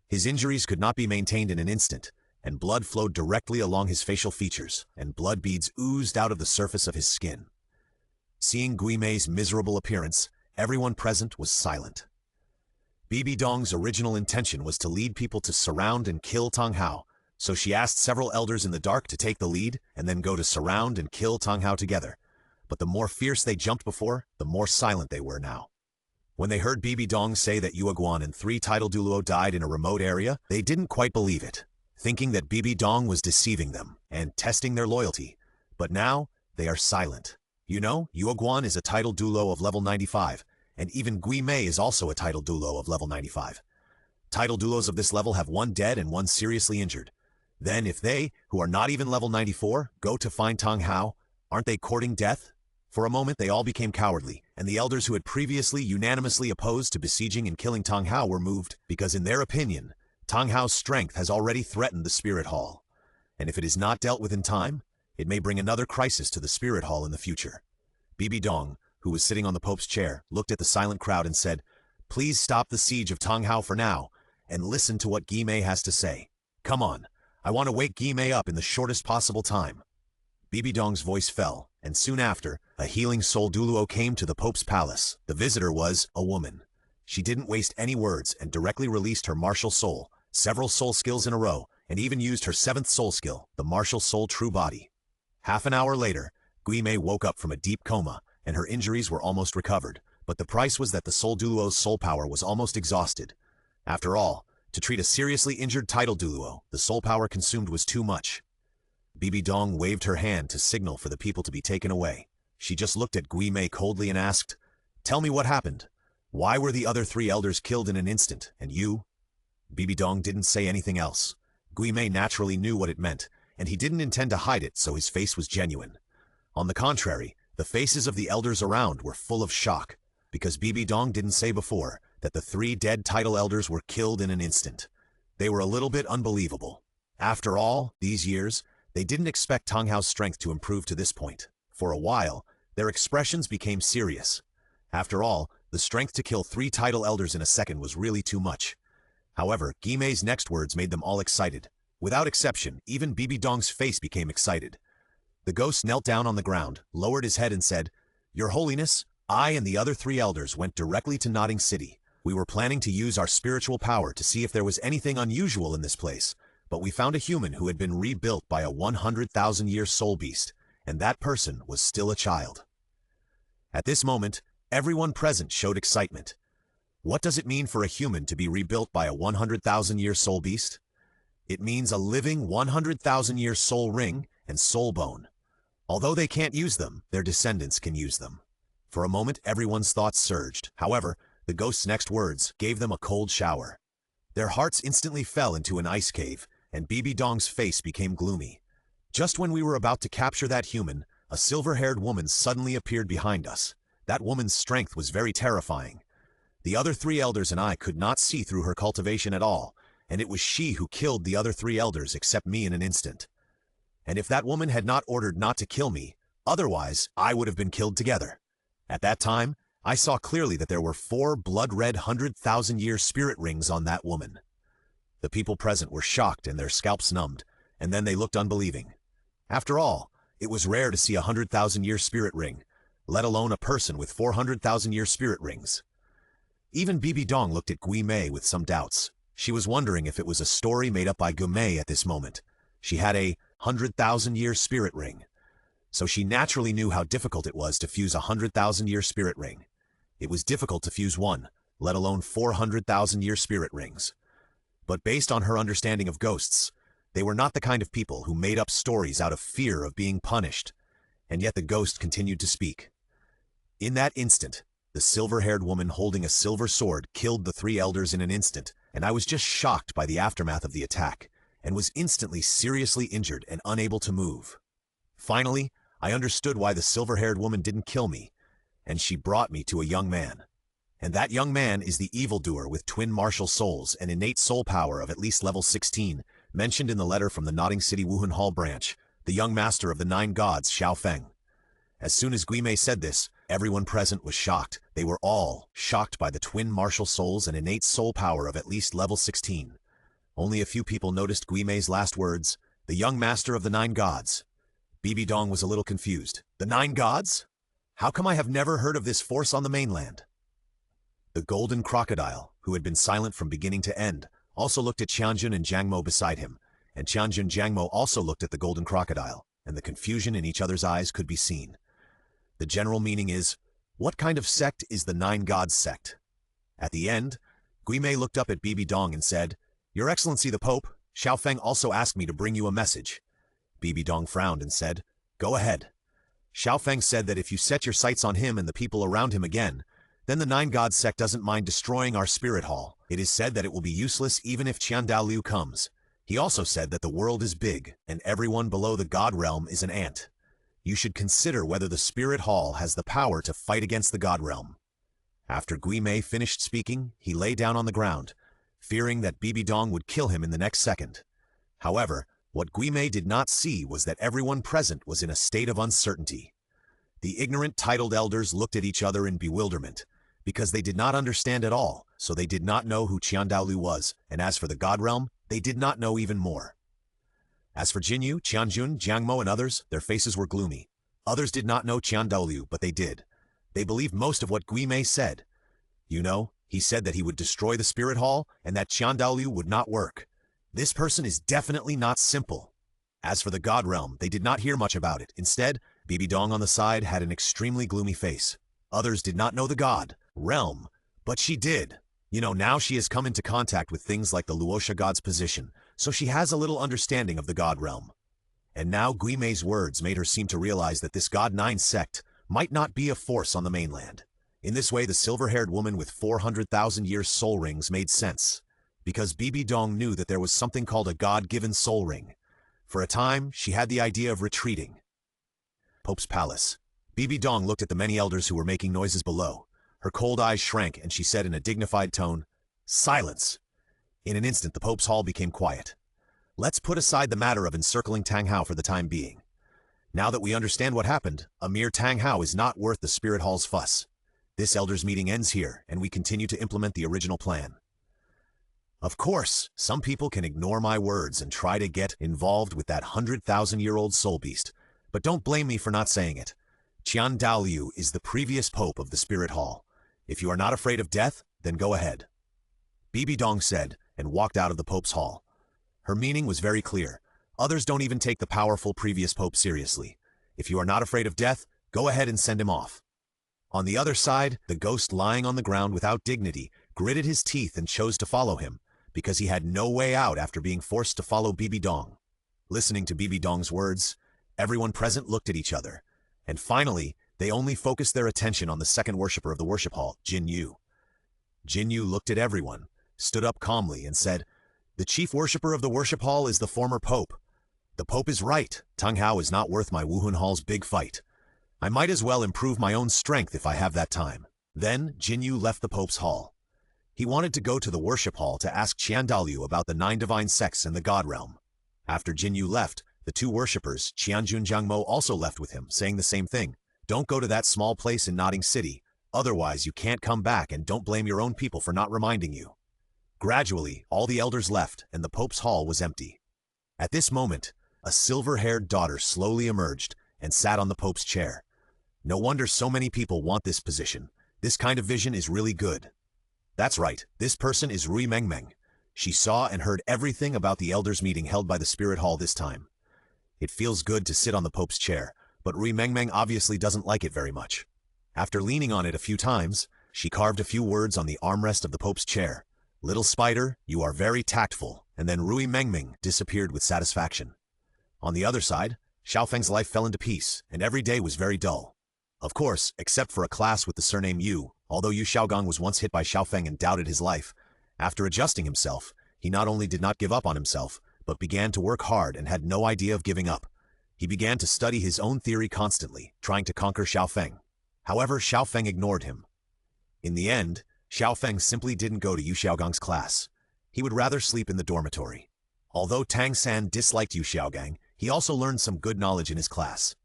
His injuries could not be maintained in an instant, and blood flowed directly along his facial features, and blood beads oozed out of the surface of his skin. Seeing Gui Mei's miserable appearance, everyone present was silent. Bibi Dong's original intention was to lead people to surround and kill Tang Hao, so she asked several elders in the dark to take the lead and then go to surround and kill Tang Hao together. But the more fierce they jumped before, the more silent they were now. When they heard Bibi Dong say that Yue Guan and 3 titled Douluo died in a remote area, they didn't quite believe it, thinking that Bibi Dong was deceiving them and testing their loyalty. But now, they are silent. You know, Yue Guan is a titled Douluo of level 95, and even Gui Mei is also a titled Douluo of level 95. Titled Doulos of this level have 1 dead and 1 seriously injured. Then if they, who are not even level 94, go to find Tang Hao, aren't they courting death? For a moment they all became cowardly, and the elders who had previously unanimously opposed to besieging and killing Tang Hao were moved, because in their opinion, Tang Hao's strength has already threatened the Spirit Hall. And if it is not dealt with in time, it may bring another crisis to the Spirit Hall in the future. Bibi Dong, who was sitting on the Pope's chair, looked at the silent crowd and said, "Please stop the siege of Tang Hao for now, and listen to what Gui Mei has to say. Come on, I want to wake Gui Mei up in the shortest possible time." Bibi Dong's voice fell, and soon after, a healing soul Douluo came to the Pope's palace. The visitor was a woman. She didn't waste any words and directly released her martial soul, several soul skills in a row, and even used her 7th soul skill, the martial soul true body. Half an hour later, Gui Mei woke up from a deep coma, and her injuries were almost recovered, but the price was that the soul Douluo's soul power was almost exhausted. After all, to treat a seriously injured titled Douluo, the soul power consumed was too much. Bibi Dong waved her hand to signal for the people to be taken away. She just looked at Gui Mei coldly and asked, "Tell me what happened. Why were the other 3 elders killed in an instant, and you?" Bibi Dong didn't say anything else. Gui Mei naturally knew what it meant, and he didn't intend to hide it, so his face was genuine. On the contrary, the faces of the elders around were full of shock, because Bibi Dong didn't say before that the 3 dead title elders were killed in an instant. They were a little bit unbelievable. After all these years, they didn't expect Tang Hao's strength to improve to this point. For a while, their expressions became serious. After all, the strength to kill 3 title elders in a second was really too much. However, Gui Mei's next words made them all excited. Without exception, even Bibi Dong's face became excited. The ghost knelt down on the ground, lowered his head and said, "Your Holiness, I and the other three elders went directly to Notting City. We were planning to use our spiritual power to see if there was anything unusual in this place, but we found a human who had been rebuilt by a 100,000-year soul beast, and that person was still a child. At this moment, everyone present showed excitement. What does it mean for a human to be rebuilt by a 100,000-year soul beast? It means a living 100,000-year soul ring and soul bone. Although they can't use them, their descendants can use them. For a moment, everyone's thoughts surged. However, the ghost's next words gave them a cold shower. Their hearts instantly fell into an ice cave, and Bibi Dong's face became gloomy. Just when we were about to capture that human, a silver-haired woman suddenly appeared behind us. That woman's strength was very terrifying. The other three elders and I could not see through her cultivation at all, and it was she who killed the other three elders except me in an instant. And if that woman had not ordered not to kill me, otherwise I would have been killed together. At that time, I saw clearly that there were 4 blood-red 100,000-year spirit rings on that woman. The people present were shocked and their scalps numbed, and then they looked unbelieving. After all, it was rare to see a 100,000-year spirit ring, let alone a person with 400,000-year spirit rings. Even Bibi Dong looked at Gui Mei with some doubts. She was wondering if it was a story made up by Gui Mei at this moment. She had a 100,000-year spirit ring, so she naturally knew how difficult it was to fuse a 100,000-year spirit ring. It was difficult to fuse one, let alone 400,000-year spirit rings. But based on her understanding of ghosts, they were not the kind of people who made up stories out of fear of being punished, and yet the ghost continued to speak. In that instant, the silver-haired woman holding a silver sword killed the 3 elders in an instant, and I was just shocked by the aftermath of the attack, and was instantly seriously injured and unable to move. Finally, I understood why the silver-haired woman didn't kill me, and she brought me to a young man. And that young man is the evildoer with twin martial souls and innate soul power of at least level 16, mentioned in the letter from the Notting City Wuhan Hall branch, the young master of the 9 gods, Xiao Feng. As soon as Gui Mei said this, everyone present was shocked. They were all shocked by the twin martial souls and innate soul power of at least level 16. Only a few people noticed Gui Mei's last words, the young master of the 9 gods. Bibi Dong was a little confused. The 9 gods? How come I have never heard of this force on the mainland? The golden crocodile, who had been silent from beginning to end, also looked at Qianjun and Jiang Mo beside him, and Qianjun and Jiang Mo also looked at the golden crocodile, and the confusion in each other's eyes could be seen. The general meaning is, what kind of sect is the 9 gods sect? At the end, Gui Mei looked up at Bibi Dong and said, Your Excellency the Pope, Xiao Feng also asked me to bring you a message. Bibi Dong frowned and said, Go ahead. Xiao Feng said that if you set your sights on him and the people around him again, then the 9 gods sect doesn't mind destroying our spirit hall. It is said that it will be useless even if Qiandao Liu comes. He also said that the world is big, and everyone below the god realm is an ant. You should consider whether the spirit hall has the power to fight against the god realm. After Gui Mei finished speaking, he lay down on the ground, fearing that Bibi Dong would kill him in the next second. However, what Gui Mei did not see was that everyone present was in a state of uncertainty. The ignorant titled elders looked at each other in bewilderment, because they did not understand at all, so they did not know who Qiandao Liu was, and as for the god realm, they did not know even more. As for Jinyu, Qianjun, Jiang Mo, and others, their faces were gloomy. Others did not know Qiandao Liu, but they did. They believed most of what Gui Mei said. You know, he said that he would destroy the spirit hall, and that Qiandao Liu would not work. This person is definitely not simple. As for the god realm, they did not hear much about it. Instead, Bibi Dong on the side had an extremely gloomy face. Others did not know the god realm, but she did. You know, now she has come into contact with things like the Luosha god's position, so she has a little understanding of the god realm. And now Gui Mei's words made her seem to realize that this God 9 sect might not be a force on the mainland. In this way, the silver-haired woman with 400,000 years soul rings made sense, because Bibi Dong knew that there was something called a god-given soul ring. For a time, she had the idea of retreating. Pope's Palace. Bibi Dong looked at the many elders who were making noises below. Her cold eyes shrank, and she said in a dignified tone, Silence! In an instant, the Pope's hall became quiet. Let's put aside the matter of encircling Tang Hao for the time being. Now that we understand what happened, a mere Tang Hao is not worth the Spirit Hall's fuss. This elders' meeting ends here, and we continue to implement the original plan. Of course, some people can ignore my words and try to get involved with that 100,000-year-old soul beast, but don't blame me for not saying it. Qian Daoliu is the previous pope of the Spirit Hall. If you are not afraid of death, then go ahead. Bibi Dong said, and walked out of the pope's hall. Her meaning was very clear. Others don't even take the powerful previous pope seriously. If you are not afraid of death, go ahead and send him off. On the other side, the ghost lying on the ground without dignity gritted his teeth and chose to follow him, because he had no way out after being forced to follow Bibi Dong. Listening to Bibi Dong's words, everyone present looked at each other, and finally, they only focused their attention on the second worshipper of the worship hall, Jin Yu. Jin Yu looked at everyone, stood up calmly, and said, "The chief worshipper of the worship hall is the former pope. The pope is right. Tang Hao is not worth my Wuhun Hall's big fight. I might as well improve my own strength if I have that time." Then Jin Yu left the pope's hall. He wanted to go to the worship hall to ask Qian Daoliu about the 9 divine sects and the god realm. After Jin Yu left, the 2 worshippers, Qianjun Jiangmo, also left with him, saying the same thing. Don't go to that small place in Nodding City, otherwise you can't come back, and don't blame your own people for not reminding you. Gradually, all the elders left, and the pope's hall was empty. At this moment, a silver-haired daughter slowly emerged and sat on the pope's chair. No wonder so many people want this position. This kind of vision is really good. That's right, this person is Rui Mengmeng. She saw and heard everything about the elders' meeting held by the Spirit Hall this time. It feels good to sit on the pope's chair, but Rui Mengmeng obviously doesn't like it very much. After leaning on it a few times, she carved a few words on the armrest of the pope's chair. "Little spider, you are very tactful," and then Rui Mengmeng disappeared with satisfaction. On the other side, Xiao Feng's life fell into peace, and every day was very dull. Of course, except for a class with the surname Yu, although Yu Xiaogang was once hit by Xiao Feng and doubted his life. After adjusting himself, he not only did not give up on himself, but began to work hard and had no idea of giving up. He began to study his own theory constantly, trying to conquer Xiao Feng. However, Xiao Feng ignored him. In the end, Xiao Feng simply didn't go to Yu Xiaogang's class. He would rather sleep in the dormitory. Although Tang San disliked Yu Xiaogang, he also learned some good knowledge in his class.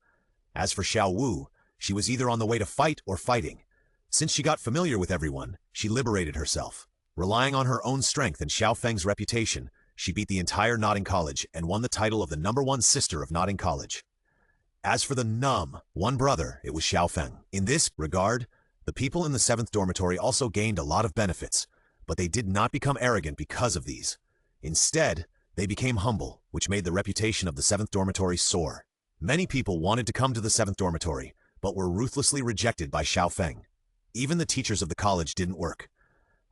As for Xiao Wu, she was either on the way to fight or fighting. Since she got familiar with everyone, she liberated herself. Relying on her own strength and Xiao Feng's reputation, she beat the entire Nodding College and won the title of the #1 sister of Nodding College. As for the one brother, it was Xiao Feng. In this regard, the people in the 7th dormitory also gained a lot of benefits, but they did not become arrogant because of these. Instead, they became humble, which made the reputation of the 7th dormitory soar. Many people wanted to come to the 7th dormitory, but were ruthlessly rejected by Xiao Feng. Even the teachers of the college didn't work.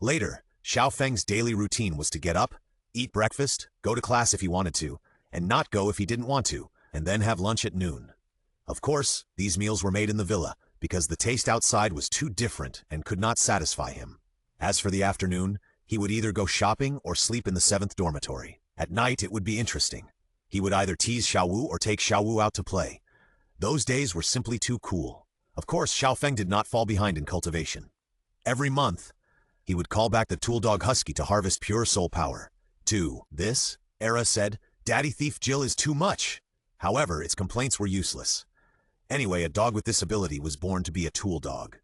Later, Xiao Feng's daily routine was to get up, eat breakfast, go to class if he wanted to, and not go if he didn't want to, and then have lunch at noon. Of course, these meals were made in the villa, because the taste outside was too different and could not satisfy him. As for the afternoon, he would either go shopping or sleep in the 7th dormitory. At night, it would be interesting. He would either tease Xiao Wu or take Xiao Wu out to play. Those days were simply too cool. Of course, Xiao Feng did not fall behind in cultivation. Every month, he would call back the tool dog Husky to harvest pure soul power. This, Era said, "Daddy Thief Jill is too much." However, its complaints were useless. Anyway, a dog with this ability was born to be a tool dog.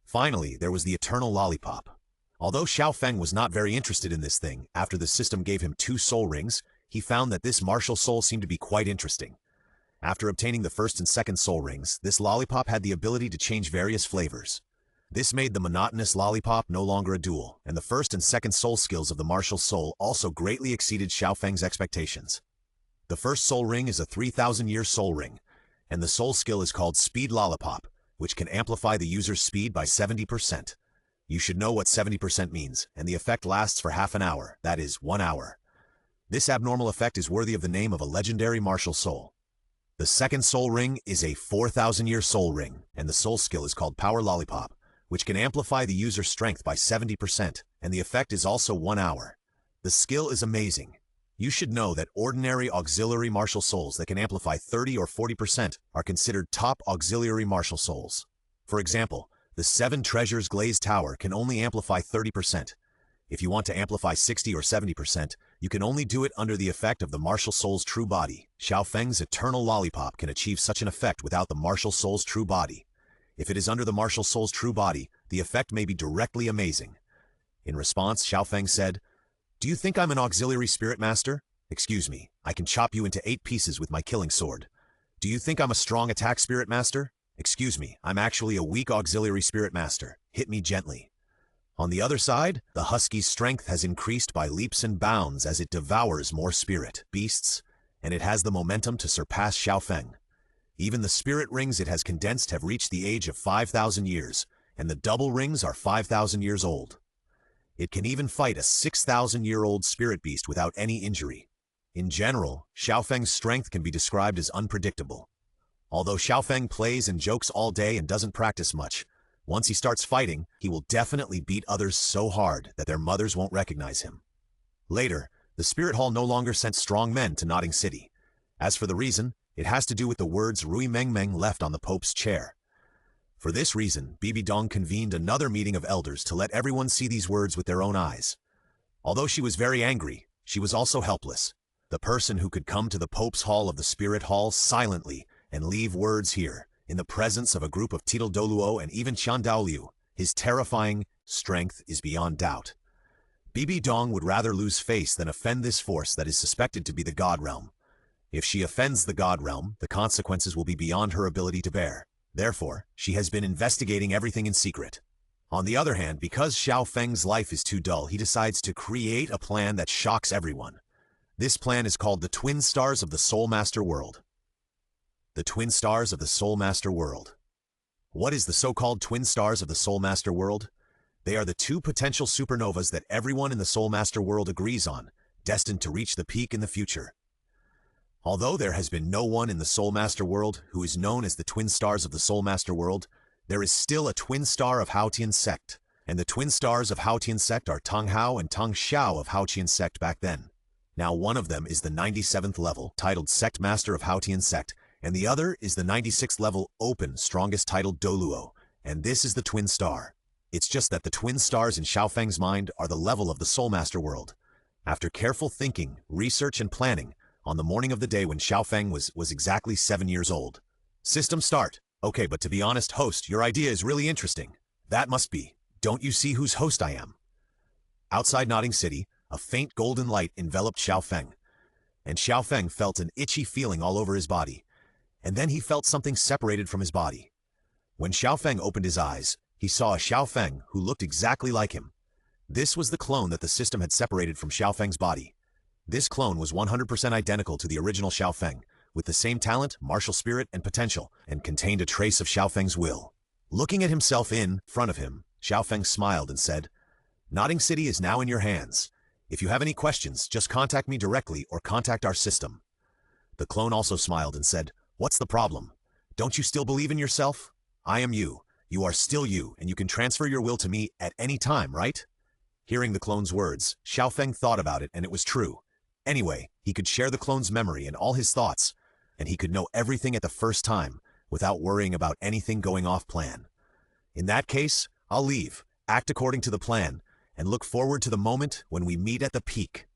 Finally, there was the eternal lollipop. Although Xiao Feng was not very interested in this thing, after the system gave him 2 soul rings, he found that this martial soul seemed to be quite interesting. After obtaining the 1st and 2nd soul rings, this lollipop had the ability to change various flavors. This made the monotonous lollipop no longer a duel, and the 1st and 2nd soul skills of the martial soul also greatly exceeded Xiao Feng's expectations. The 1st soul ring is a 3,000-year soul ring, and the soul skill is called Speed Lollipop, which can amplify the user's speed by 70%. You should know what 70% means, and the effect lasts for half an hour, that is, 1 hour. This abnormal effect is worthy of the name of a legendary martial soul. The 2nd soul ring is a 4,000-year soul ring, and the soul skill is called Power Lollipop, which can amplify the user's strength by 70%, and the effect is also 1 hour. The skill is amazing. You should know that ordinary auxiliary martial souls that can amplify 30 or 40% are considered top auxiliary martial souls. For example, the 7 Treasures Glazed Tower can only amplify 30%. If you want to amplify 60 or 70%, you can only do it under the effect of the martial soul's true body. Xiao Feng's eternal lollipop can achieve such an effect without the martial soul's true body. If it is under the martial soul's true body, the effect may be directly amazing. In response, Xiao Feng said, "Do you think I'm an auxiliary spirit master? Excuse me, I can chop you into 8 pieces with my killing sword. Do you think I'm a strong attack spirit master? Excuse me, I'm actually a weak auxiliary spirit master. Hit me gently. On the other side, the husky's strength has increased by leaps and bounds as it devours more spirit beasts, and it has the momentum to surpass Xiao Feng. Even the spirit rings it has condensed have reached the age of 5,000 years, and the double rings are 5,000 years old. It can even fight a 6,000-year-old spirit beast without any injury. In general, Xiao Feng's strength can be described as unpredictable. Although Xiao Feng plays and jokes all day and doesn't practice much, once he starts fighting, he will definitely beat others so hard that their mothers won't recognize him. Later, the Spirit Hall no longer sent strong men to Notting City. As for the reason, it has to do with the words Rui Meng Meng left on the Pope's chair. For this reason, Bibi Dong convened another meeting of elders to let everyone see these words with their own eyes. Although she was very angry, she was also helpless. The person who could come to the Pope's Hall of the Spirit Hall silently and leave words here, in the presence of a group of Title Douluo and even Chandao Liu, his terrifying strength is beyond doubt. Bibi Dong would rather lose face than offend this force that is suspected to be the God Realm. If she offends the God Realm, the consequences will be beyond her ability to bear. Therefore, she has been investigating everything in secret. On the other hand, because Xiao Feng's life is too dull, he decides to create a plan that shocks everyone. This plan is called the Twin Stars of the Soul Master World. The Twin Stars of the Soul Master World. What is the so-called Twin Stars of the Soul Master World? They are the two potential supernovas that everyone in the Soul Master World agrees on, destined to reach the peak in the future. Although there has been no one in the Soul Master World who is known as the Twin Stars of the Soul Master World, there is still a Twin Star of Haotian Sect, and the Twin Stars of Haotian Sect are Tong Hao and Tong Xiao of Haotian Sect back then. Now one of them is the 97th level, titled Sect Master of Haotian Sect, and the other is the 96th level Open, strongest titled Douluo, and this is the Twin Star. It's just that the Twin Stars in Xiao Feng's mind are the level of the Soul Master World. After careful thinking, research, and planning, on the morning of the day when Xiao Feng was exactly 7 years old. System start. Okay, but to be honest, host, your idea is really interesting. That must be. Don't you see whose host I am? Outside Notting City, a faint golden light enveloped Xiao Feng, and Xiao Feng felt an itchy feeling all over his body. And then he felt something separated from his body. When Xiao Feng opened his eyes, he saw a Xiao Feng who looked exactly like him. This was the clone that the system had separated from Xiao Feng's body. This clone was 100% identical to the original Xiao Feng, with the same talent, martial spirit, and potential, and contained a trace of Xiao Feng's will. Looking at himself in front of him, Xiao Feng smiled and said, "Notting City is now in your hands. If you have any questions, just contact me directly or contact our system." The clone also smiled and said, "What's the problem? Don't you still believe in yourself? I am you. You are still you, and you can transfer your will to me at any time, right?" Hearing the clone's words, Xiao Feng thought about it, and it was true. Anyway, he could share the clone's memory and all his thoughts, and he could know everything at the first time, without worrying about anything going off plan. In that case, I'll leave, act according to the plan, and look forward to the moment when we meet at the peak.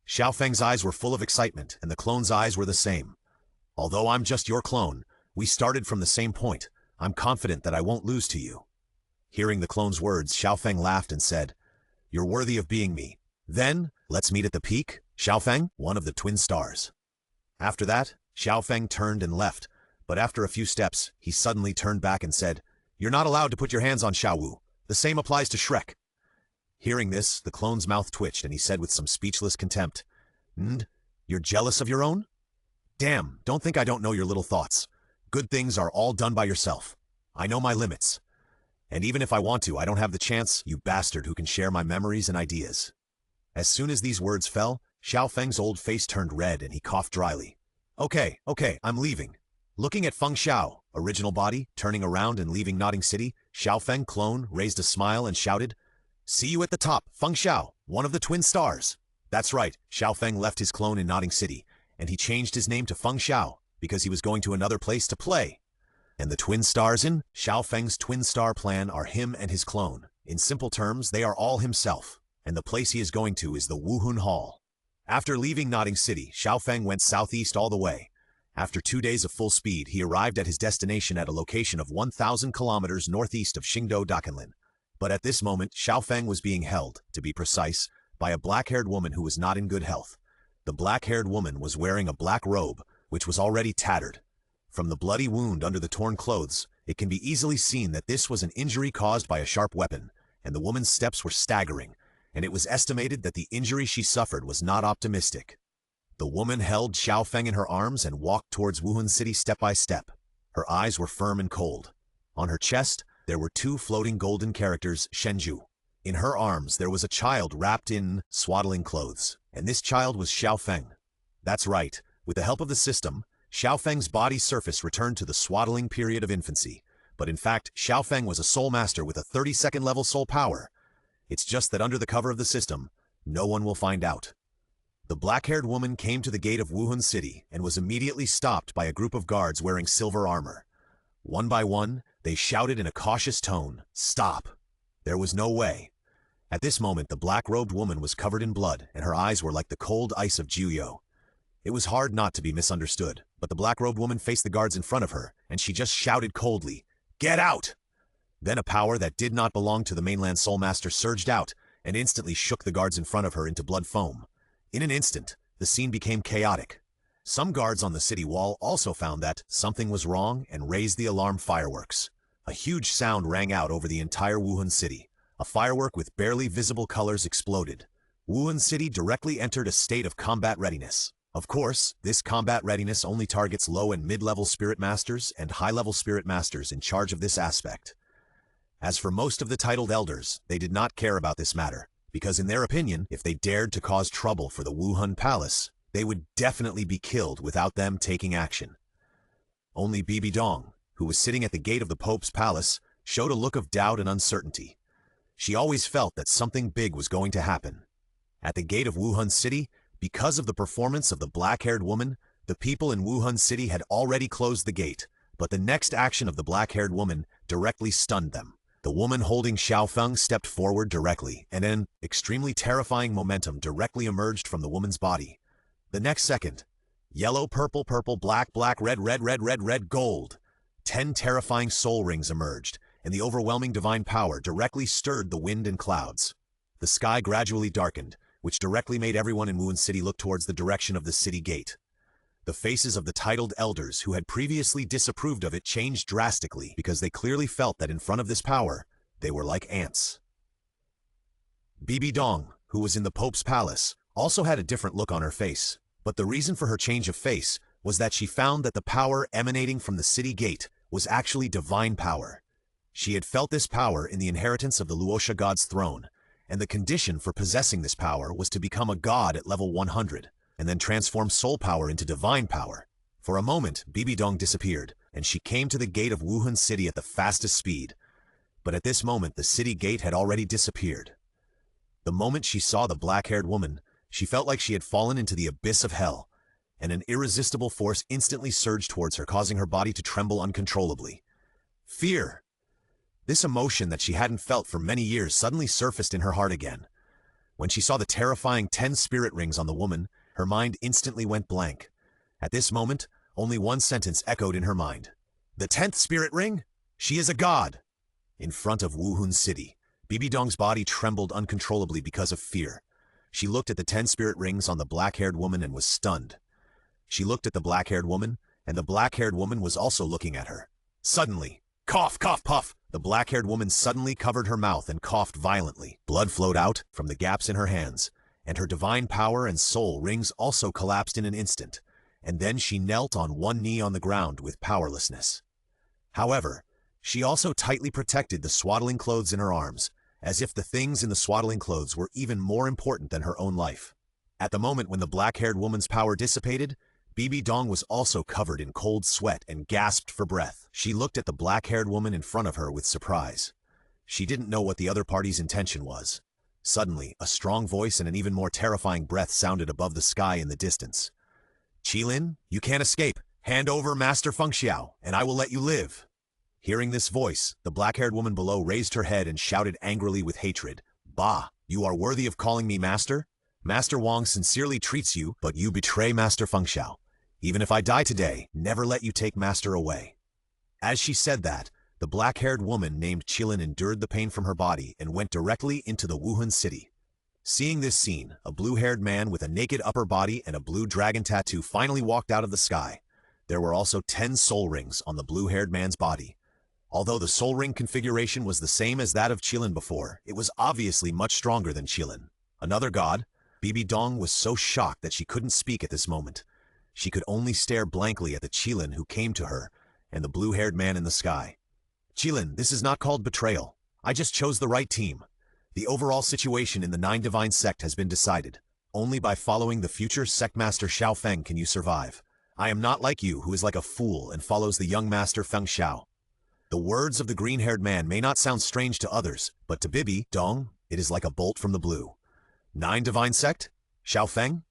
Xiao Feng's eyes were full of excitement, and the clone's eyes were the same. Although I'm just your clone, we started from the same point. I'm confident that I won't lose to you. Hearing the clone's words, Xiao Feng laughed and said, "You're worthy of being me. Then, let's meet at the peak, Xiao Feng, one of the Twin Stars." After that, Xiao Feng turned and left, but after a few steps, he suddenly turned back and said, "You're not allowed to put your hands on Xiao Wu. The same applies to Shrek." Hearing this, the clone's mouth twitched and he said with some speechless contempt, "You're jealous of your own? Damn, don't think I don't know your little thoughts. Good things are all done by yourself. I know my limits. And even if I want to, I don't have the chance, you bastard who can share my memories and ideas." As soon as these words fell, Xiao Feng's old face turned red and he coughed dryly. Okay, I'm leaving." Looking at Feng Xiao, original body, turning around and leaving Notting City, Xiao Feng clone raised a smile and shouted, "See you at the top, Feng Xiao, one of the Twin Stars." That's right, Xiao Feng left his clone in Notting City, and he changed his name to Feng Xiao because he was going to another place to play. And the Twin Stars in Xiao Feng's Twin Star plan are him and his clone. In simple terms, they are all himself, and the place he is going to is the Wuhun Hall. After leaving Notting City, Xiao Feng went southeast all the way. After 2 days of full speed, he arrived at his destination at a location of 1,000 kilometers northeast of Qingdao Dakanlin. But at this moment, Xiao Feng was being held, to be precise, by a black-haired woman who was not in good health. The black-haired woman was wearing a black robe, which was already tattered. From the bloody wound under the torn clothes, It can be easily seen that this was an injury caused by a sharp weapon, and the woman's steps were staggering, and it was estimated that the injury she suffered was not optimistic. The woman held Xiao Feng in her arms and walked towards Wuhan City step by step. Her eyes were firm and cold. On her chest, there were two floating golden characters, Shenju. In her arms, there was a child wrapped in swaddling clothes, and this child was Xiao Feng. That's right, with the help of the system, Xiao Feng's body surface returned to the swaddling period of infancy, but in fact, Xiao Feng was a soul master with a 32nd level soul power. It's just that under the cover of the system, no one will find out. The black-haired woman came to the gate of Wuhan City and was immediately stopped by a group of guards wearing silver armor. One by one, they shouted in a cautious tone, "Stop!" There was no way. At this moment, the black-robed woman was covered in blood, and her eyes were like the cold ice of Jiuyou. It was hard not to be misunderstood, but the black-robed woman faced the guards in front of her, and she just shouted coldly, "Get out!" Then a power that did not belong to the mainland Soul Master surged out, and instantly shook the guards in front of her into blood foam. In an instant, the scene became chaotic. Some guards on the city wall also found that something was wrong and raised the alarm fireworks. A huge sound rang out over the entire Wuhan City. A firework with barely visible colors exploded. Wuhan City directly entered a state of combat readiness. Of course, this combat readiness only targets low and mid-level spirit masters and high-level spirit masters in charge of this aspect. As for most of the titled elders, they did not care about this matter, because in their opinion, if they dared to cause trouble for the Wuhan Palace, they would definitely be killed without them taking action. Only Bibi Dong, who was sitting at the gate of the Pope's palace, showed a look of doubt and uncertainty. She always felt that something big was going to happen. At the gate of Wuhan City, because of the performance of the black-haired woman, the people in Wuhan City had already closed the gate, but the next action of the black-haired woman directly stunned them. The woman holding Xiao Feng stepped forward directly, and an extremely terrifying momentum directly emerged from the woman's body. The next second, yellow, purple, purple, black, black, red, red, red, red, red, gold. 10 terrifying soul rings emerged, and the overwhelming divine power directly stirred the wind and clouds. The sky gradually darkened, which directly made everyone in Wuhan City look towards the direction of the city gate. The faces of the titled elders who had previously disapproved of it changed drastically because they clearly felt that in front of this power, they were like ants. Bibi Dong, who was in the Pope's palace, also had a different look on her face, but the reason for her change of face was that she found that the power emanating from the city gate was actually divine power. She had felt this power in the inheritance of the Luosha god's throne, and the condition for possessing this power was to become a god at level 100, and then transform soul power into divine power. For a moment, Bibi Dong disappeared, and she came to the gate of Wuhan City at the fastest speed. But at this moment, the city gate had already disappeared. The moment she saw the black-haired woman, she felt like she had fallen into the abyss of hell, and an irresistible force instantly surged towards her, causing her body to tremble uncontrollably. Fear! This emotion that she hadn't felt for many years suddenly surfaced in her heart again. When she saw the terrifying 10 spirit rings on the woman, her mind instantly went blank. At this moment, only one sentence echoed in her mind. The 10th spirit ring? She is a god! In front of Wuhan City, Bibi Dong's body trembled uncontrollably because of fear. She looked at the 10 spirit rings on the black-haired woman and was stunned. She looked at the black-haired woman, and the black-haired woman was also looking at her. Suddenly, cough, cough, puff! The black-haired woman suddenly covered her mouth and coughed violently. Blood flowed out from the gaps in her hands, and her divine power and soul rings also collapsed in an instant, and then she knelt on one knee on the ground with powerlessness. However, she also tightly protected the swaddling clothes in her arms, as if the things in the swaddling clothes were even more important than her own life. At the moment when the black-haired woman's power dissipated, Bibi Dong was also covered in cold sweat and gasped for breath. She looked at the black-haired woman in front of her with surprise. She didn't know what the other party's intention was. Suddenly, a strong voice and an even more terrifying breath sounded above the sky in the distance. "Qilin, you can't escape. Hand over Master Feng Xiao, and I will let you live." Hearing this voice, the black-haired woman below raised her head and shouted angrily with hatred. "Bah, you are worthy of calling me master? Master Wang sincerely treats you, but you betray Master Feng Xiao. Even if I die today, never let you take Master away." As she said that, the black-haired woman named Qilin endured the pain from her body and went directly into the Wuhan City. Seeing this scene, a blue-haired man with a naked upper body and a blue dragon tattoo finally walked out of the sky. There were also 10 soul rings on the blue-haired man's body. Although the soul ring configuration was the same as that of Qilin before, it was obviously much stronger than Qilin. Another god, Bibi Dong was so shocked that she couldn't speak at this moment. She could only stare blankly at the Qilin who came to her, and the blue-haired man in the sky. Qilin, this is not called betrayal. I just chose the right team. The overall situation in the Nine Divine Sect has been decided. Only by following the future Sectmaster Xiao Feng can you survive. I am not like you, who is like a fool and follows the young master Feng Xiao. The words of the green-haired man may not sound strange to others, but to Bibi Dong, it is like a bolt from the blue. Nine Divine Sect? Xiao Feng?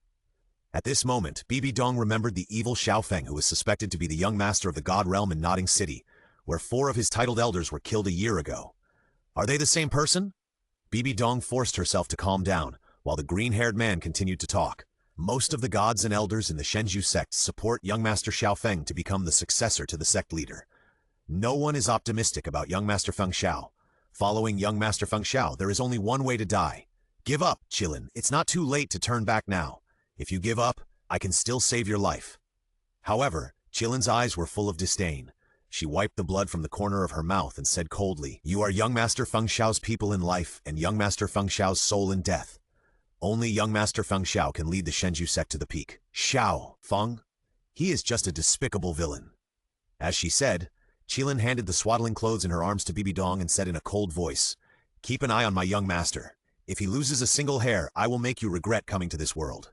At this moment, Bibi Dong remembered the evil Xiao Feng, who was suspected to be the young master of the God Realm in Nodding City, where 4 of his titled elders were killed a year ago. Are they the same person? Bibi Dong forced herself to calm down, while the green-haired man continued to talk. Most of the gods and elders in the Shenzhou sect support young master Xiao Feng to become the successor to the sect leader. No one is optimistic about young master Feng Xiao. Following young master Feng Xiao, there is only one way to die. Give up, Qilin. It's not too late to turn back now. If you give up, I can still save your life. However, Qilin's eyes were full of disdain. She wiped the blood from the corner of her mouth and said coldly, "You are young master Feng Xiao's people in life and young master Feng Xiao's soul in death. Only young master Feng Xiao can lead the Shenzhou sect to the peak. Xiao Feng? He is just a despicable villain." As she said, Qilin handed the swaddling clothes in her arms to Bibi Dong and said in a cold voice, "Keep an eye on my young master. If he loses a single hair, I will make you regret coming to this world."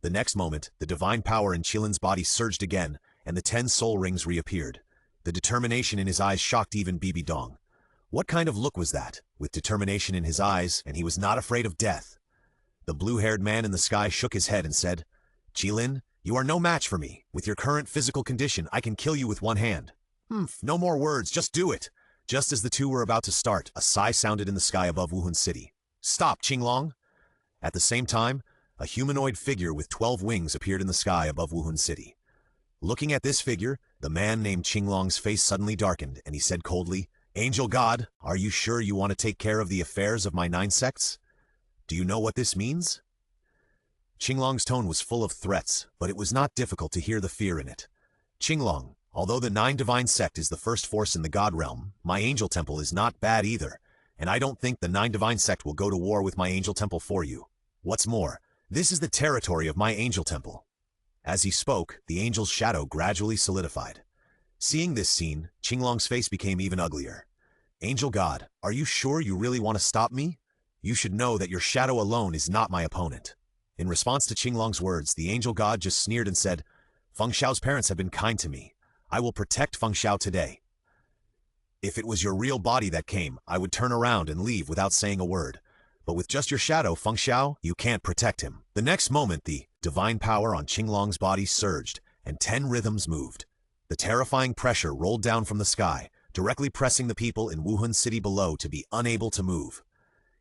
The next moment, the divine power in Qilin's body surged again, and the 10 soul rings reappeared. The determination in his eyes shocked even Bibi Dong. What kind of look was that, with determination in his eyes, and he was not afraid of death? The blue-haired man in the sky shook his head and said, "Qilin, you are no match for me. With your current physical condition, I can kill you with one hand." No more words, just do it. Just as the two were about to start, a sigh sounded in the sky above Wuhan City. "Stop, Qinglong!" At the same time, a humanoid figure with 12 wings appeared in the sky above Wuhan City. Looking at this figure, the man named Qinglong's face suddenly darkened, and he said coldly, "Angel God, are you sure you want to take care of the affairs of my 9 sects? Do you know what this means?" Qinglong's tone was full of threats, but it was not difficult to hear the fear in it. "Qinglong, although the 9 Divine Sect is the first force in the God Realm, my Angel Temple is not bad either, and I don't think the 9 Divine Sect will go to war with my Angel Temple for you. What's more, this is the territory of my Angel Temple." As he spoke, the angel's shadow gradually solidified. Seeing this scene, Qinglong's face became even uglier. "Angel God, are you sure you really want to stop me? You should know that your shadow alone is not my opponent." In response to Qinglong's words, the Angel God just sneered and said, "Feng Xiao's parents have been kind to me. I will protect Feng Xiao today. If it was your real body that came, I would turn around and leave without saying a word. But with just your shadow, Feng Xiao, you can't protect him." The next moment, the divine power on Qinglong's body surged, and 10 rhythms moved. The terrifying pressure rolled down from the sky, directly pressing the people in Wuhan City below to be unable to move.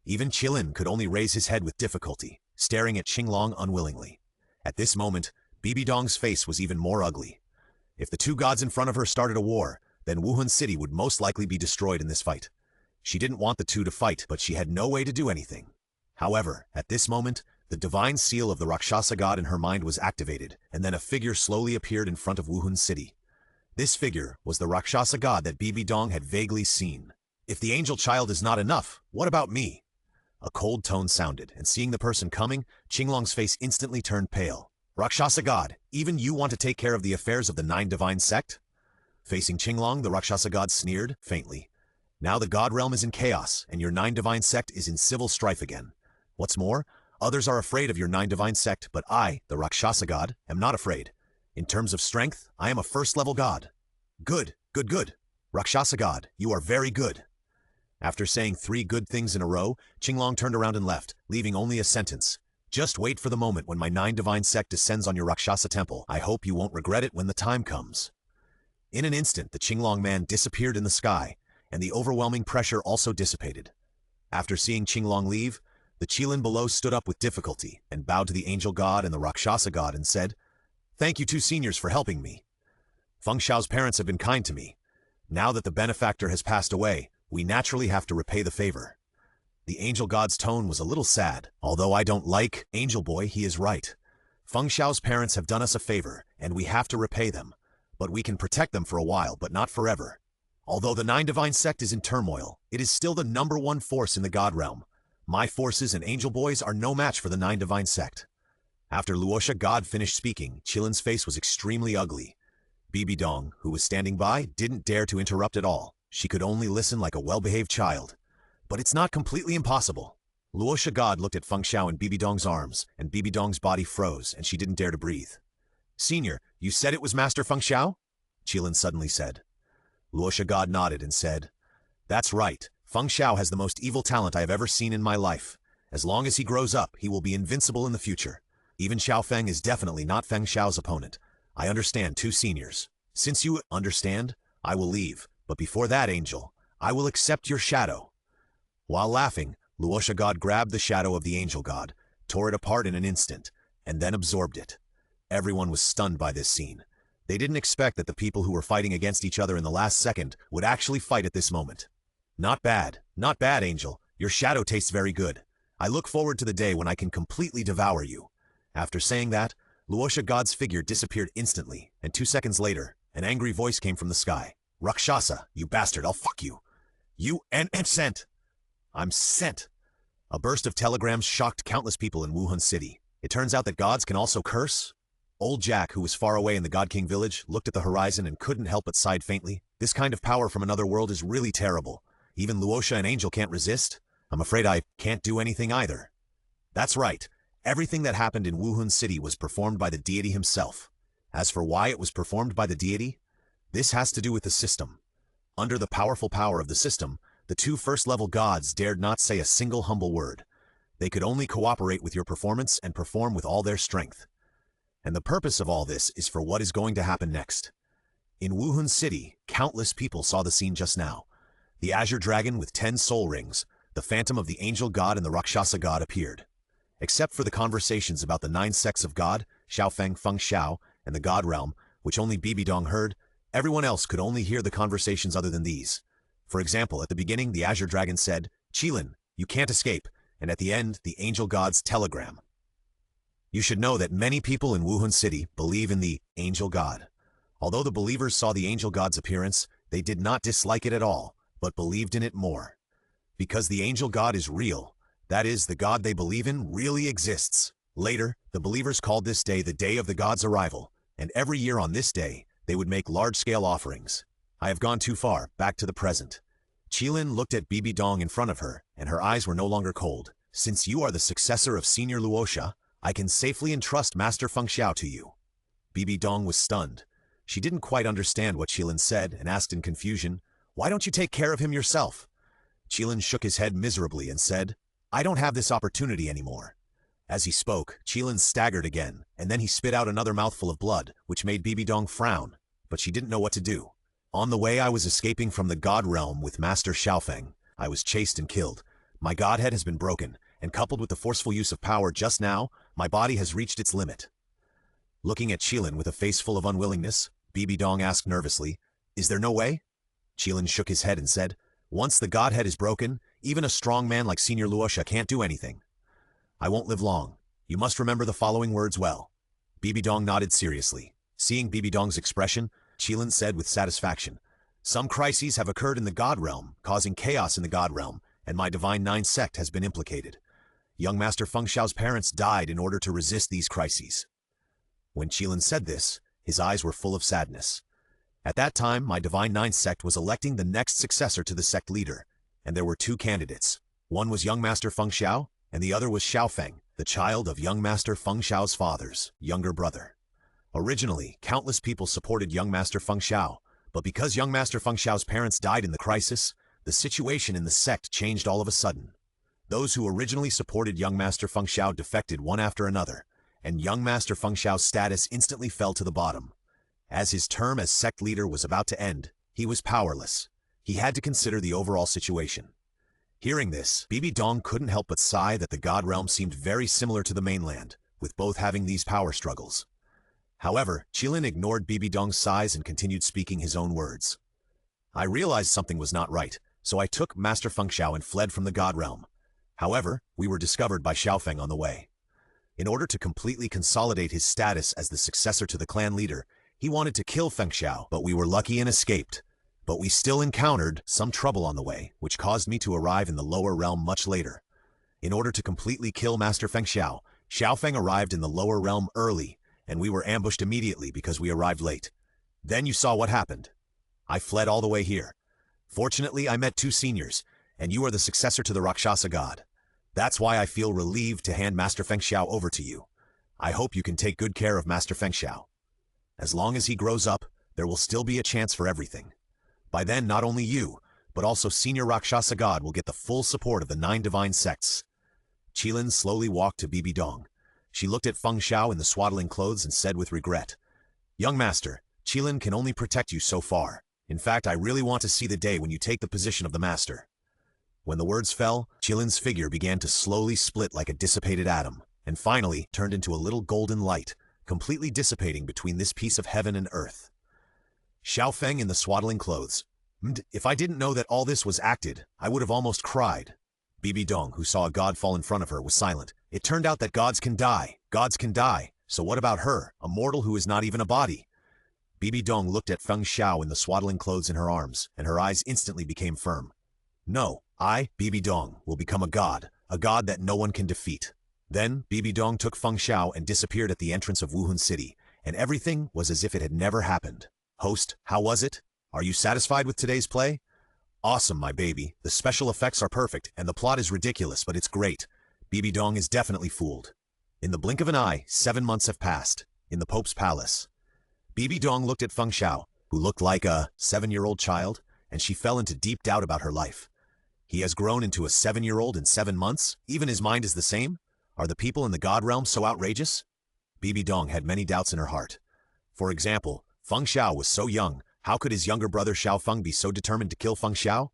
Even Qilin could only raise his head with difficulty, staring at Qinglong unwillingly. At this moment, Bibi Dong's face was even more ugly. If the 2 gods in front of her started a war, then Wuhan City would most likely be destroyed in this fight. She didn't want the 2 to fight, but she had no way to do anything. However, at this moment, the divine seal of the Rakshasa god in her mind was activated, and then a figure slowly appeared in front of Wuhan City. This figure was the Rakshasa god that Bibi Dong had vaguely seen. "If the angel child is not enough, what about me?" A cold tone sounded, and seeing the person coming, Qinglong's face instantly turned pale. "Rakshasa god, even you want to take care of the affairs of the 9 Divine Sect?" Facing Qinglong, the Rakshasa god sneered, faintly. "Now the God Realm is in chaos, and your 9 Divine Sect is in civil strife again. What's more, others are afraid of your 9 Divine Sect, but I, the Rakshasa god, am not afraid. In terms of strength, I am a first-level god." "Good, good, good. Rakshasa god, you are very good." After saying 3 good things in a row, Qinglong turned around and left, leaving only a sentence. "Just wait for the moment when my 9 Divine Sect descends on your Rakshasa temple. I hope you won't regret it when the time comes." In an instant, the Qinglong man disappeared in the sky, and the overwhelming pressure also dissipated. After seeing Qinglong leave, the Qilin below stood up with difficulty and bowed to the Angel God and the Rakshasa God and said, "Thank you 2 seniors for helping me. Feng Xiao's parents have been kind to me. Now that the benefactor has passed away, we naturally have to repay the favor." The Angel God's tone was a little sad. "Although I don't like Angel Boy, he is right. Feng Xiao's parents have done us a favor, and we have to repay them. But we can protect them for a while, but not forever." Although the Nine Divine Sect is in turmoil, it is still the #1 force in the God realm. My forces and angel boys are no match for the Nine Divine Sect. After Luosha God finished speaking, Qilin's face was extremely ugly. Bibi Dong, who was standing by, didn't dare to interrupt at all. She could only listen like a well-behaved child. But it's not completely impossible. Luosha God looked at Feng Xiao in Bibi Dong's arms, and Bibi Dong's body froze, and she didn't dare to breathe. "Senior, you said it was Master Feng Xiao?" Qilin suddenly said. Luosha God nodded and said, "That's right. Feng Xiao has the most evil talent I have ever seen in my life. As long as he grows up, he will be invincible in the future. Even Xiao Feng is definitely not Feng Xiao's opponent. I understand, two seniors. Since you understand, I will leave. But before that, Angel, I will accept your shadow." While laughing, Luosha God grabbed the shadow of the Angel God, tore it apart in an instant, and then absorbed it. Everyone was stunned by this scene. They didn't expect that the people who were fighting against each other in the last second would actually fight at this moment. Not bad, Angel. Your shadow tastes very good. I look forward to the day when I can completely devour you. After saying that, Luosha God's figure disappeared instantly, and 2 seconds later, an angry voice came from the sky. "Rakshasa, you bastard, I'll fuck you. You and sent. I'm sent." A burst of telegrams shocked countless people in Wuhan City. It turns out that gods can also curse? Old Jack, who was far away in the God King village, looked at the horizon and couldn't help but sighed faintly. This kind of power from another world is really terrible. Even Luosha and Angel can't resist. I'm afraid I can't do anything either. That's right. Everything that happened in Wuhan City was performed by the deity himself. As for why it was performed by the deity, this has to do with the system. Under the powerful power of the system, the 2 first-level gods dared not say a single humble word. They could only cooperate with your performance and perform with all their strength. And the purpose of all this is for what is going to happen next. In Wuhan City, countless people saw the scene just now. The Azure Dragon with 10 soul rings, the phantom of the Angel God and the Rakshasa God appeared. Except for the conversations about the 9 sects of God, Xiao Feng, Feng Xiao, and the God realm, which only Bibi Dong heard, everyone else could only hear the conversations other than these. For example, at the beginning, the Azure Dragon said, "Qilin, you can't escape," and at the end, the Angel God's telegram. You should know that many people in Wuhan City believe in the Angel God. Although the believers saw the Angel God's appearance, they did not dislike it at all, but believed in it more. Because the Angel God is real, that is, the God they believe in really exists. Later, the believers called this day the Day of the God's Arrival, and every year on this day, they would make large-scale offerings. I have gone too far, back to the present. Qilin looked at Bibi Dong in front of her, and her eyes were no longer cold. "Since you are the successor of Senior Luosha, I can safely entrust Master Feng Xiao to you." Bibi Dong was stunned. She didn't quite understand what Qilin said and asked in confusion, "Why don't you take care of him yourself?" Qilin shook his head miserably and said, "I don't have this opportunity anymore." As he spoke, Qilin staggered again, and then he spit out another mouthful of blood, which made Bibi Dong frown, but she didn't know what to do. "On the way I was escaping from the God realm with Master Xiao Feng. I was chased and killed. My godhead has been broken, and coupled with the forceful use of power just now, my body has reached its limit." Looking at Qilin with a face full of unwillingness, Bibi Dong asked nervously, "Is there no way?" Qilin shook his head and said, "Once the godhead is broken, even a strong man like Senior Luosha can't do anything. I won't live long. You must remember the following words well." Bibi Dong nodded seriously. Seeing Bibi Dong's expression, Qilin said with satisfaction, "Some crises have occurred in the God realm, causing chaos in the God realm, and my Divine Nine sect has been implicated. Young Master Feng Xiao's parents died in order to resist these crises." When Qilin said this, his eyes were full of sadness. At that time, my Divine Nine sect was electing the next successor to the sect leader, and there were 2 candidates. One was young Master Feng Xiao, and the other was Xiao Feng, the child of young Master Feng Xiao's father's younger brother. Originally, countless people supported young Master Feng Xiao, but because young Master Feng Xiao's parents died in the crisis, the situation in the sect changed all of a sudden. Those who originally supported young Master Feng Xiao defected one after another, and young Master Feng Xiao's status instantly fell to the bottom. As his term as sect leader was about to end, he was powerless. He had to consider the overall situation. Hearing this, Bibi Dong couldn't help but sigh that the God realm seemed very similar to the mainland, with both having these power struggles. However, Qilin ignored Bibi Dong's sighs and continued speaking his own words. "I realized something was not right, so I took Master Feng Xiao and fled from the God realm. However, we were discovered by Xiao Feng on the way. In order to completely consolidate his status as the successor to the clan leader, he wanted to kill Feng Xiao, but we were lucky and escaped. But we still encountered some trouble on the way, which caused me to arrive in the lower realm much later. In order to completely kill Master Feng Xiao, Xiao Feng arrived in the lower realm early, and we were ambushed immediately because we arrived late. Then you saw what happened. I fled all the way here. Fortunately, I met two seniors, and you are the successor to the Rakshasa god. That's why I feel relieved to hand Master Feng Xiao over to you. I hope you can take good care of Master Feng Xiao. As long as he grows up, there will still be a chance for everything. By then, not only you, but also Senior Rakshasa God will get the full support of the 9 divine sects. Qilin slowly walked to Bibi Dong. She looked at Feng Xiao in the swaddling clothes and said with regret, "Young master, Qilin can only protect you so far. In fact, I really want to see the day when you take the position of the master." When the words fell, Qilin's figure began to slowly split like a dissipated atom, and finally turned into a little golden light, completely dissipating between this piece of heaven and earth. Xiao Feng in the swaddling clothes. If I didn't know that all this was acted, I would have almost cried. Bibi Dong, who saw a god fall in front of her, was silent. It turned out that gods can die. Gods can die. So what about her, a mortal who is not even a body? Bibi Dong looked at Feng Xiao in the swaddling clothes in her arms, and her eyes instantly became firm. No, I, Bibi Dong, will become a god that no one can defeat. Then, Bibi Dong took Feng Xiao and disappeared at the entrance of Wuhan City, and everything was as if it had never happened. Host, how was it? Are you satisfied with today's play? Awesome, my baby. The special effects are perfect, and the plot is ridiculous, but it's great. Bibi Dong is definitely fooled. In the blink of an eye, 7 months have passed, in the Pope's palace. Bibi Dong looked at Feng Xiao, who looked like a 7-year-old child, and she fell into deep doubt about her life. He has grown into a 7-year-old in 7 months? Even his mind is the same? Are the people in the God realm so outrageous? Bibi Dong had many doubts in her heart. For example, Feng Xiao was so young. How could his younger brother Xiao Feng be so determined to kill Feng Xiao?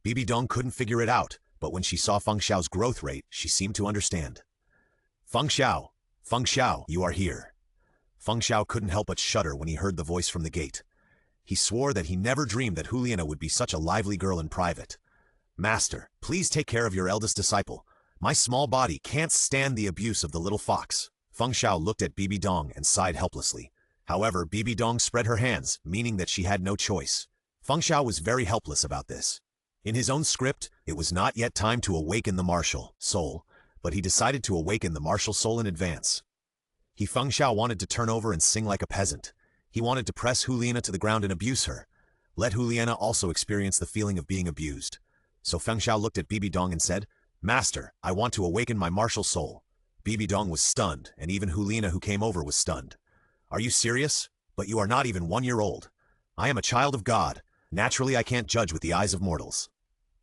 Bibi Dong couldn't figure it out, but when she saw Feng Xiao's growth rate, she seemed to understand. Feng Xiao, you are here. Feng Xiao couldn't help but shudder when he heard the voice from the gate. He swore that he never dreamed that Juliana would be such a lively girl in private. Master, please take care of your eldest disciple. My small body can't stand the abuse of the little fox. Feng Xiao looked at Bibi Dong and sighed helplessly. However, Bibi Dong spread her hands, meaning that she had no choice. Feng Xiao was very helpless about this. In his own script, it was not yet time to awaken the martial soul, but he decided to awaken the martial soul in advance. Feng Xiao wanted to turn over and sing like a peasant. He wanted to press Juliana to the ground and abuse her. Let Juliana also experience the feeling of being abused. So Feng Xiao looked at Bibi Dong and said, "Master, I want to awaken my martial soul." Bibi Dong was stunned, and even Juliana who came over was stunned. "Are you serious? But you are not even 1 year old. I am a child of God. Naturally, I can't judge with the eyes of mortals."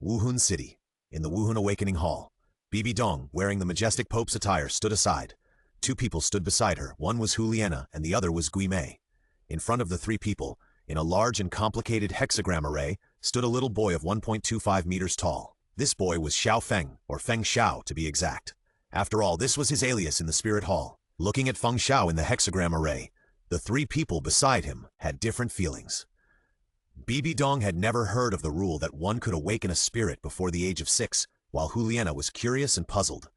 Wuhan City. In the Wuhan Awakening Hall, Bibi Dong, wearing the majestic Pope's attire, stood aside. 2 people stood beside her. One was Juliana, and the other was Gui Mei. In front of the 3 people, in a large and complicated hexagram array, stood a little boy of 1.25 meters tall. This boy was Xiao Feng, or Feng Xiao to be exact. After all, this was his alias in the Spirit Hall. Looking at Feng Xiao in the hexagram array, the 3 people beside him had different feelings. Bibi Dong had never heard of the rule that one could awaken a spirit before the age of 6, while Juliana was curious and puzzled.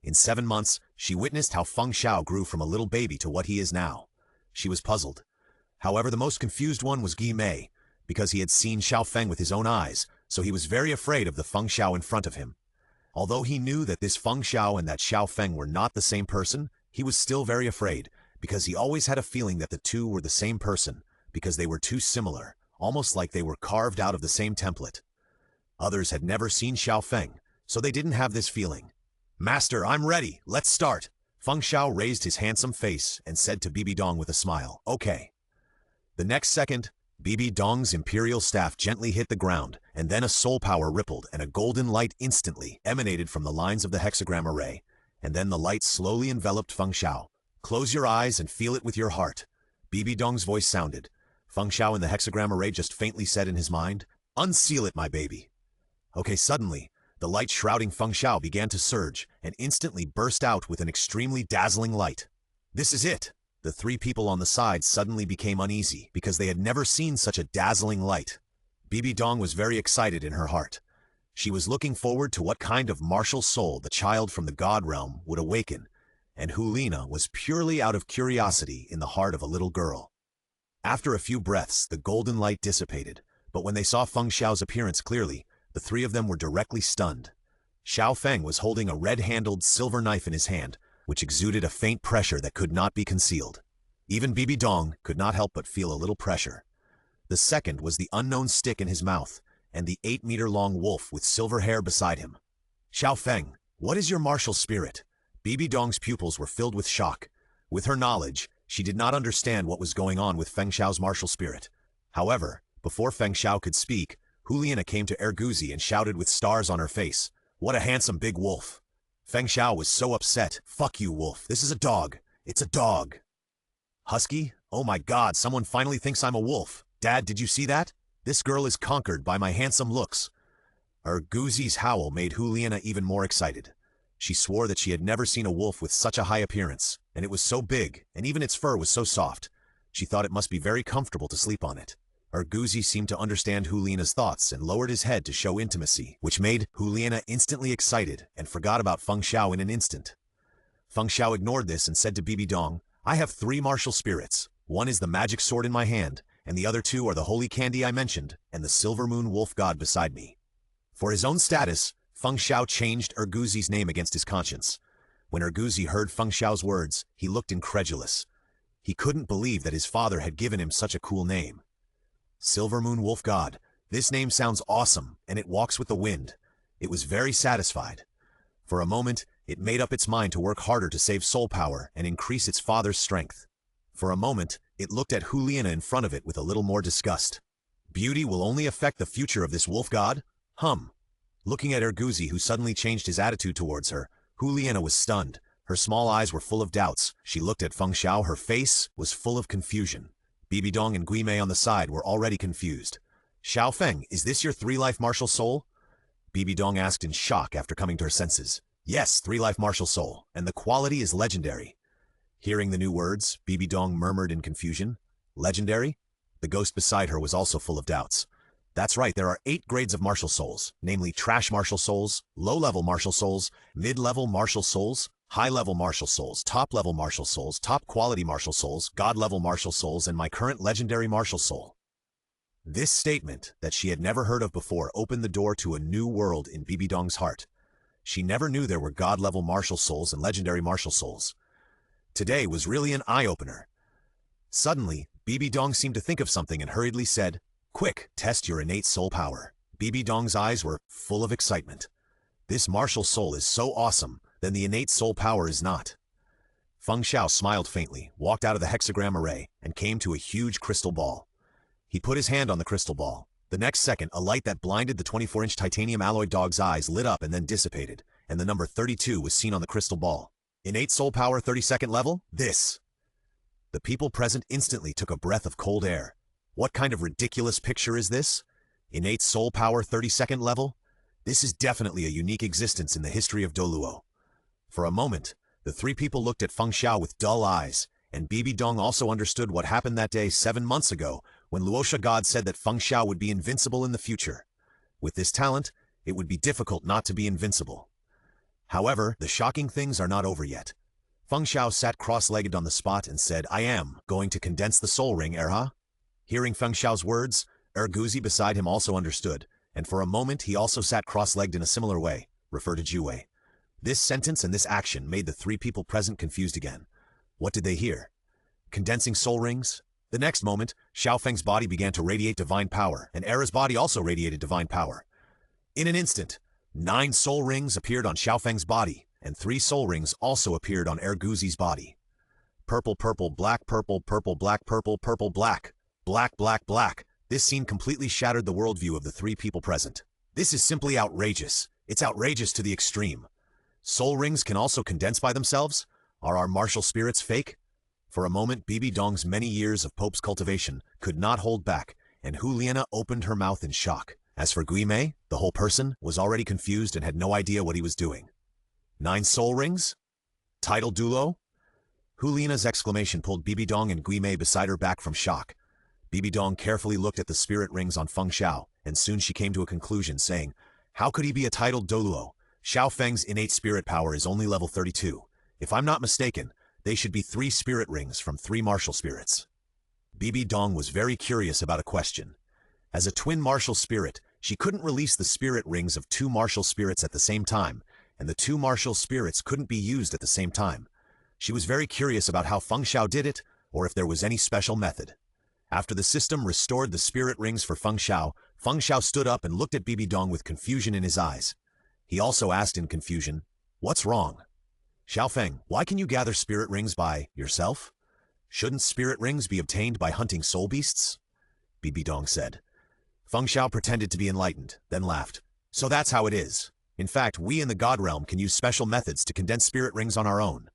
In 7 months, she witnessed how Feng Xiao grew from a little baby to what he is now. She was puzzled. However, the most confused one was Gui Mei, because he had seen Xiao Feng with his own eyes, so he was very afraid of the Feng Xiao in front of him. Although he knew that this Feng Xiao and that Xiao Feng were not the same person, he was still very afraid, because he always had a feeling that the 2 were the same person, because they were too similar, almost like they were carved out of the same template. Others had never seen Xiao Feng, so they didn't have this feeling. "Master, I'm ready. Let's start." Feng Xiao raised his handsome face and said to Bibi Dong with a smile, "Okay." The next second, Bibi Dong's imperial staff gently hit the ground, and then a soul power rippled and a golden light instantly emanated from the lines of the hexagram array, and then the light slowly enveloped Feng Xiao. "Close your eyes and feel it with your heart." Bibi Dong's voice sounded. Feng Xiao in the hexagram array just faintly said in his mind, "Unseal it, my baby." Okay, suddenly, the light shrouding Feng Xiao began to surge and instantly burst out with an extremely dazzling light. "This is it." The 3 people on the side suddenly became uneasy because they had never seen such a dazzling light. Bibi Dong was very excited in her heart. She was looking forward to what kind of martial soul the child from the God realm would awaken, and Juliana was purely out of curiosity in the heart of a little girl. After a few breaths, the golden light dissipated, But when they saw Feng Xiao's appearance clearly, the three of them were directly stunned. Xiao Feng was holding a red-handled silver knife in his hand, which exuded a faint pressure that could not be concealed. Even Bibi Dong could not help but feel a little pressure. The second was the unknown stick in his mouth, and the 8-meter-long wolf with silver hair beside him. Xiao Feng, what is your martial spirit? Bibi Dong's pupils were filled with shock. With her knowledge, she did not understand what was going on with Feng Xiao's martial spirit. However, before Feng Xiao could speak, Huliana came to Erguzi and shouted with stars on her face, "What a handsome big wolf!" Feng Xiao was so upset. "Fuck you, wolf. This is a dog. It's a dog." Husky? Oh my god, someone finally thinks I'm a wolf. Dad, did you see that? This girl is conquered by my handsome looks. Erguzi's howl made Huliana even more excited. She swore that she had never seen a wolf with such a high appearance, and it was so big, and even its fur was so soft. She thought it must be very comfortable to sleep on it. Erguzi seemed to understand Huliana's thoughts and lowered his head to show intimacy, which made Huliana instantly excited and forgot about Feng Xiao in an instant. Feng Xiao ignored this and said to Bibi Dong, "I have 3 martial spirits. One is the magic sword in my hand, and the other 2 are the holy candy I mentioned, and the silver moon wolf god beside me." For his own status, Feng Xiao changed Erguzi's name against his conscience. When Erguzi heard Feng Xiao's words, he looked incredulous. He couldn't believe that his father had given him such a cool name. Silver Moon Wolf God. This name sounds awesome, and it walks with the wind. It was very satisfied. For a moment, it made up its mind to work harder to save soul power and increase its father's strength. For a moment, it looked at Huliana in front of it with a little more disgust. Beauty will only affect the future of this wolf god? Looking at Erguzi, who suddenly changed his attitude towards her, Huliana was stunned. Her small eyes were full of doubts. She looked at Feng Xiao. Her face was full of confusion. Bibi Dong and Gui Mei on the side were already confused. "Xiao Feng, is this your 3-life martial soul?" Bibi Dong asked in shock after coming to her senses. "Yes, 3-life martial soul, and the quality is legendary." Hearing the new words, Bibi Dong murmured in confusion. "Legendary?" The ghost beside her was also full of doubts. "That's right, there are 8 grades of martial souls, namely trash martial souls, low-level martial souls, mid-level martial souls, high-level martial souls, top-level martial souls, top-quality martial souls, god-level martial souls, and my current legendary martial soul." This statement, that she had never heard of before, opened the door to a new world in Bibi Dong's heart. She never knew there were god-level martial souls and legendary martial souls. Today was really an eye-opener. Suddenly, Bibi Dong seemed to think of something and hurriedly said, "Quick, test your innate soul power." Bibi Dong's eyes were full of excitement. This martial soul is so awesome, then the innate soul power is not. Feng Xiao smiled faintly, walked out of the hexagram array, and came to a huge crystal ball. He put his hand on the crystal ball. The next second, a light that blinded the 24-inch titanium alloy dog's eyes lit up and then dissipated, and the number 32 was seen on the crystal ball. Innate soul power 32nd level? This. The people present instantly took a breath of cold air. What kind of ridiculous picture is this? Innate soul power 32nd level? This is definitely a unique existence in the history of Douluo. For a moment, the 3 people looked at Feng Xiao with dull eyes, and Bibi Dong also understood what happened that day 7 months ago when Luosha God said that Feng Xiao would be invincible in the future. With this talent, it would be difficult not to be invincible. However, the shocking things are not over yet. Feng Xiao sat cross-legged on the spot and said, "I am going to condense the soul ring, Erha." Hearing Feng Xiao's words, Erguzi beside him also understood, and for a moment he also sat cross-legged in a similar way, refer to Jiwei. This sentence and this action made the 3 people present confused again. What did they hear? Condensing soul rings? The next moment, Xiao Feng's body began to radiate divine power, and Era's body also radiated divine power. In an instant, 9 soul rings appeared on Xiao Feng's body, and 3 soul rings also appeared on Erguzi's body. Purple, purple, black, purple, purple, black, purple, purple, black. Black, black, black. This scene completely shattered the worldview of the 3 people present. This is simply outrageous. It's outrageous to the extreme. Soul rings can also condense by themselves? Are our martial spirits fake? For a moment, Bibi Dong's many years of Pope's cultivation could not hold back, and Huliana opened her mouth in shock. As for Gui Mei, the whole person, was already confused and had no idea what he was doing. 9 soul rings? Title Douluo? Huliana's exclamation pulled Bibi Dong and Gui Mei beside her back from shock. Bibi Dong carefully looked at the spirit rings on Feng Xiao, and soon she came to a conclusion, saying, "How could he be a titled Douluo? Xiao Feng's innate spirit power is only level 32. If I'm not mistaken, they should be 3 spirit rings from 3 martial spirits." Bibi Dong was very curious about a question. As a twin martial spirit, she couldn't release the spirit rings of two martial spirits at the same time, and the two martial spirits couldn't be used at the same time. She was very curious about how Feng Xiao did it, or if there was any special method. After the system restored the spirit rings for Feng Xiao stood up and looked at Bibi Dong with confusion in his eyes. He also asked in confusion, "What's wrong? Xiao Feng, why can you gather spirit rings by yourself? Shouldn't spirit rings be obtained by hunting soul beasts?" Bibi Dong said. Feng Xiao pretended to be enlightened, then laughed. "So that's how it is. In fact, we in the God realm can use special methods to condense spirit rings on our own.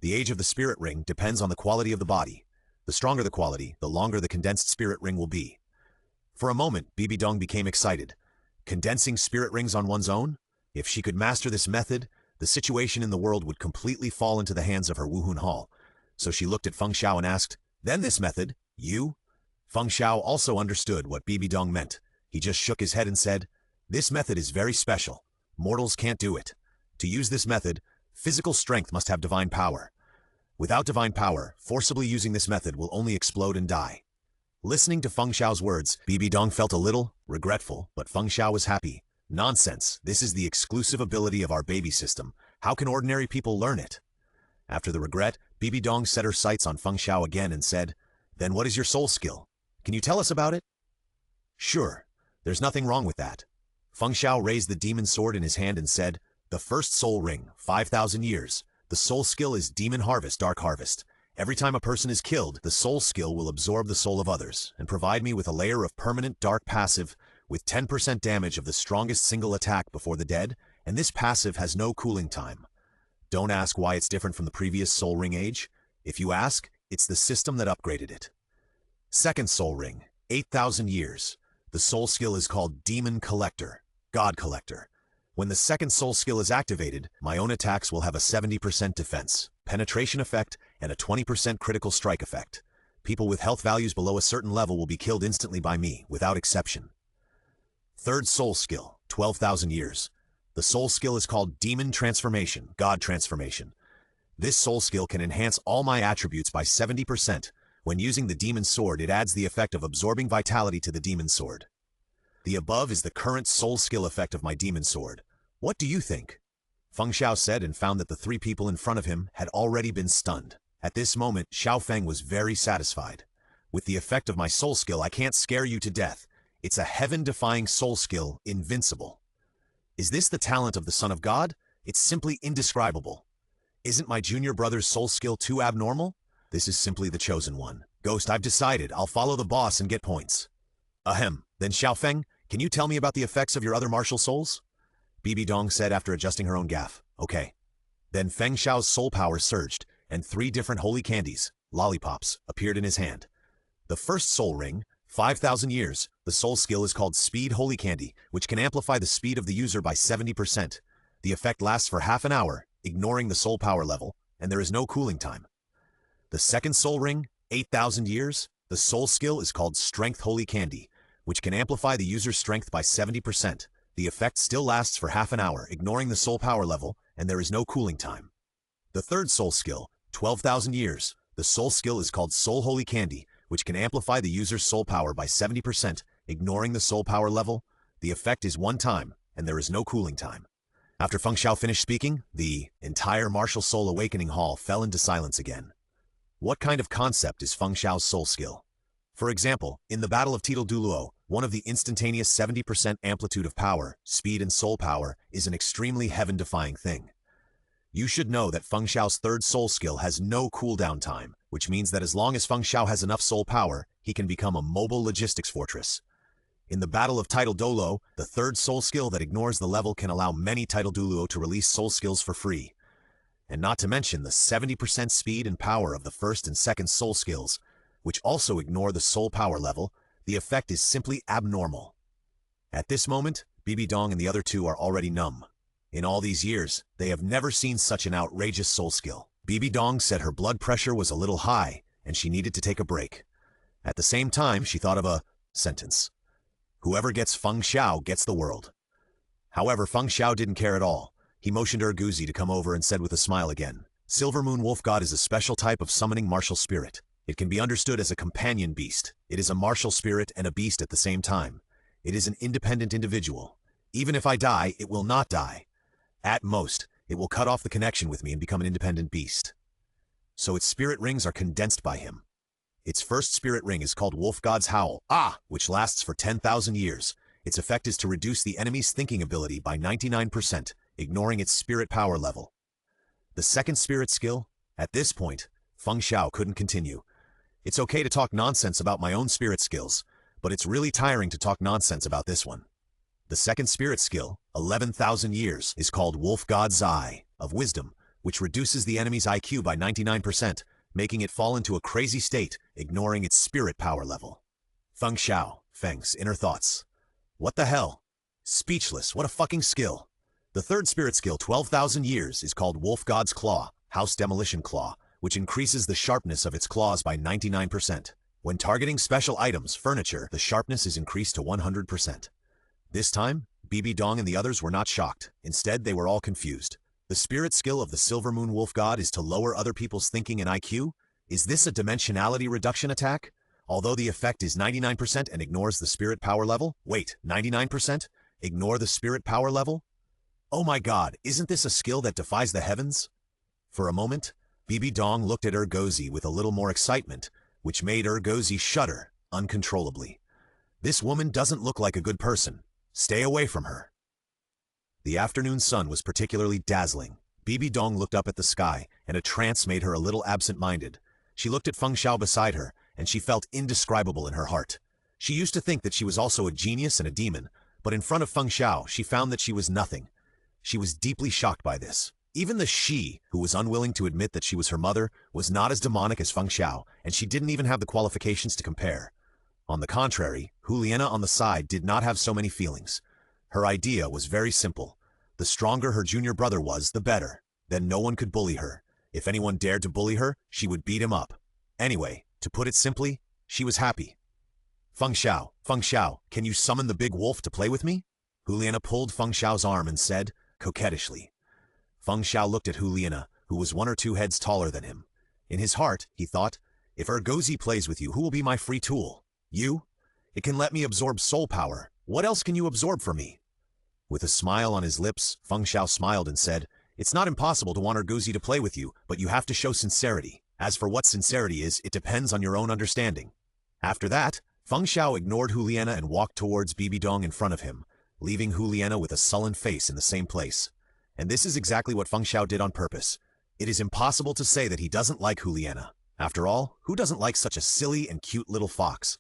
The age of the spirit ring depends on the quality of the body. The stronger the quality, the longer the condensed spirit ring will be." For a moment, Bibi Dong became excited. Condensing spirit rings on one's own? If she could master this method, the situation in the world would completely fall into the hands of her Wuhun Hall. So she looked at Feng Xiao and asked, "Then this method, you?" Feng Xiao also understood what Bibi Dong meant. He just shook his head and said, "This method is very special. Mortals can't do it. To use this method, physical strength must have divine power. Without divine power, forcibly using this method will only explode and die." Listening to Feng Xiao's words, Bibi Dong felt a little regretful, but Feng Xiao was happy. "Nonsense, this is the exclusive ability of our baby system. How can ordinary people learn it?" After the regret, Bibi Dong set her sights on Feng Xiao again and said, "Then what is your soul skill? Can you tell us about it?" "Sure, there's nothing wrong with that." Feng Xiao raised the demon sword in his hand and said, "The first soul ring, 5,000 years. The soul skill is Demon Harvest, Dark Harvest. Every time a person is killed, the soul skill will absorb the soul of others and provide me with a layer of permanent dark passive with 10% damage of the strongest single attack before the dead, and this passive has no cooling time. Don't ask why it's different from the previous soul ring age. If you ask, it's the system that upgraded it." Second soul ring, 8,000 years. The soul skill is called Demon Collector, God Collector. When the second soul skill is activated, my own attacks will have a 70% defense, penetration effect, and a 20% critical strike effect. People with health values below a certain level will be killed instantly by me, without exception. Third soul skill, 12,000 years. The soul skill is called Demon Transformation, God Transformation. This soul skill can enhance all my attributes by 70%. When using the demon sword, it adds the effect of absorbing vitality to the demon sword. The above is the current soul skill effect of my demon sword. What do you think?" Feng Xiao said and found that the three people in front of him had already been stunned. At this moment, Xiao Feng was very satisfied. "With the effect of my soul skill, I can't scare you to death. It's a heaven-defying soul skill, invincible. Is this the talent of the Son of God? It's simply indescribable. Isn't my junior brother's soul skill too abnormal? This is simply the chosen one. Ghost, I've decided. I'll follow the boss and get points." "Ahem. Then Xiao Feng, can you tell me about the effects of your other martial souls?" Bibi Dong said after adjusting her own gaffe. "Okay." Then Feng Xiao's soul power surged, and 3 different holy candies, lollipops, appeared in his hand. The first soul ring, 5,000 years. The soul skill is called Speed Holy Candy, which can amplify the speed of the user by 70%. The effect lasts for half an hour, ignoring the soul power level, and there is no cooling time. The second soul ring, 8,000 years. The soul skill is called Strength Holy Candy, which can amplify the user's strength by 70%. The effect still lasts for half an hour, ignoring the soul power level, and there is no cooling time. The third soul skill, 12,000 years. The soul skill is called Soul Holy Candy, which can amplify the user's soul power by 70%, ignoring the soul power level. The effect is one time, and there is no cooling time. After Feng Xiao finished speaking, the entire Martial Soul Awakening Hall fell into silence again. What kind of concept is Feng Xiao's soul skill? For example, in the Battle of Douluo, one of the instantaneous 70% amplitude of power, speed and soul power, is an extremely heaven-defying thing. You should know that Feng Xiao's third soul skill has no cooldown time, which means that as long as Feng Xiao has enough soul power, he can become a mobile logistics fortress. In the Battle of Douluo, the third soul skill that ignores the level can allow many Douluo to release soul skills for free. And not to mention the 70% speed and power of the first and second soul skills, which also ignore the soul power level. The effect is simply abnormal. At this moment, Bibi Dong and the other two are already numb. In all these years, they have never seen such an outrageous soul skill. Bibi Dong said her blood pressure was a little high, and she needed to take a break. At the same time, she thought of a sentence. Whoever gets Feng Xiao gets the world. However, Feng Xiao didn't care at all. He motioned Erguzi to come over and said with a smile again, Silver Moon Wolf God is a special type of summoning martial spirit. It can be understood as a companion beast. It is a martial spirit and a beast at the same time. It is an independent individual. Even if I die, it will not die. At most, it will cut off the connection with me and become an independent beast. So its spirit rings are condensed by him. Its first spirit ring is called Wolf God's Howl, which lasts for 10,000 years. Its effect is to reduce the enemy's thinking ability by 99%, ignoring its spirit power level. The second spirit skill? At this point, Feng Xiao couldn't continue. It's okay to talk nonsense about my own spirit skills, but it's really tiring to talk nonsense about this one. The second spirit skill, 11,000 years, is called Wolf God's Eye of Wisdom, which reduces the enemy's IQ by 99%, making it fall into a crazy state, ignoring its spirit power level. Xiao Feng's inner thoughts. What the hell? Speechless, what a fucking skill. The third spirit skill, 12,000 years, is called Wolf God's Claw, House Demolition Claw, which increases the sharpness of its claws by 99%. When targeting special items, furniture, the sharpness is increased to 100%. This time, Bibi Dong and the others were not shocked. Instead, they were all confused. The spirit skill of the Silver Moon Wolf God is to lower other people's thinking and IQ? Is this a dimensionality reduction attack? Although the effect is 99% and ignores the spirit power level? Wait, 99%? Ignore the spirit power level? Oh my god, isn't this a skill that defies the heavens? For a moment, Bibi Dong looked at Ergozi with a little more excitement, which made Ergozi shudder uncontrollably. This woman doesn't look like a good person. Stay away from her. The afternoon sun was particularly dazzling. Bibi Dong looked up at the sky, and a trance made her a little absent-minded. She looked at Feng Xiao beside her, and she felt indescribable in her heart. She used to think that she was also a genius and a demon, but in front of Feng Xiao, she found that she was nothing. She was deeply shocked by this. Even the she, who was unwilling to admit that she was her mother, was not as demonic as Feng Xiao, and she didn't even have the qualifications to compare. On the contrary, Juliana on the side did not have so many feelings. Her idea was very simple. The stronger her junior brother was, the better. Then no one could bully her. If anyone dared to bully her, she would beat him up. Anyway, to put it simply, she was happy. Feng Xiao, can you summon the big wolf to play with me? Juliana pulled Feng Xiao's arm and said, coquettishly. Feng Xiao looked at Juliana, who was 1 or 2 heads taller than him. In his heart, he thought, if Ergozi plays with you, who will be my free tool? You? It can let me absorb soul power. What else can you absorb from me? With a smile on his lips, Feng Xiao smiled and said, it's not impossible to want Ergozi to play with you, but you have to show sincerity. As for what sincerity is, it depends on your own understanding. After that, Feng Xiao ignored Juliana and walked towards Bibi Dong in front of him, leaving Juliana with a sullen face in the same place. And this is exactly what Feng Xiao did on purpose. It is impossible to say that he doesn't like Juliana. After all, who doesn't like such a silly and cute little fox?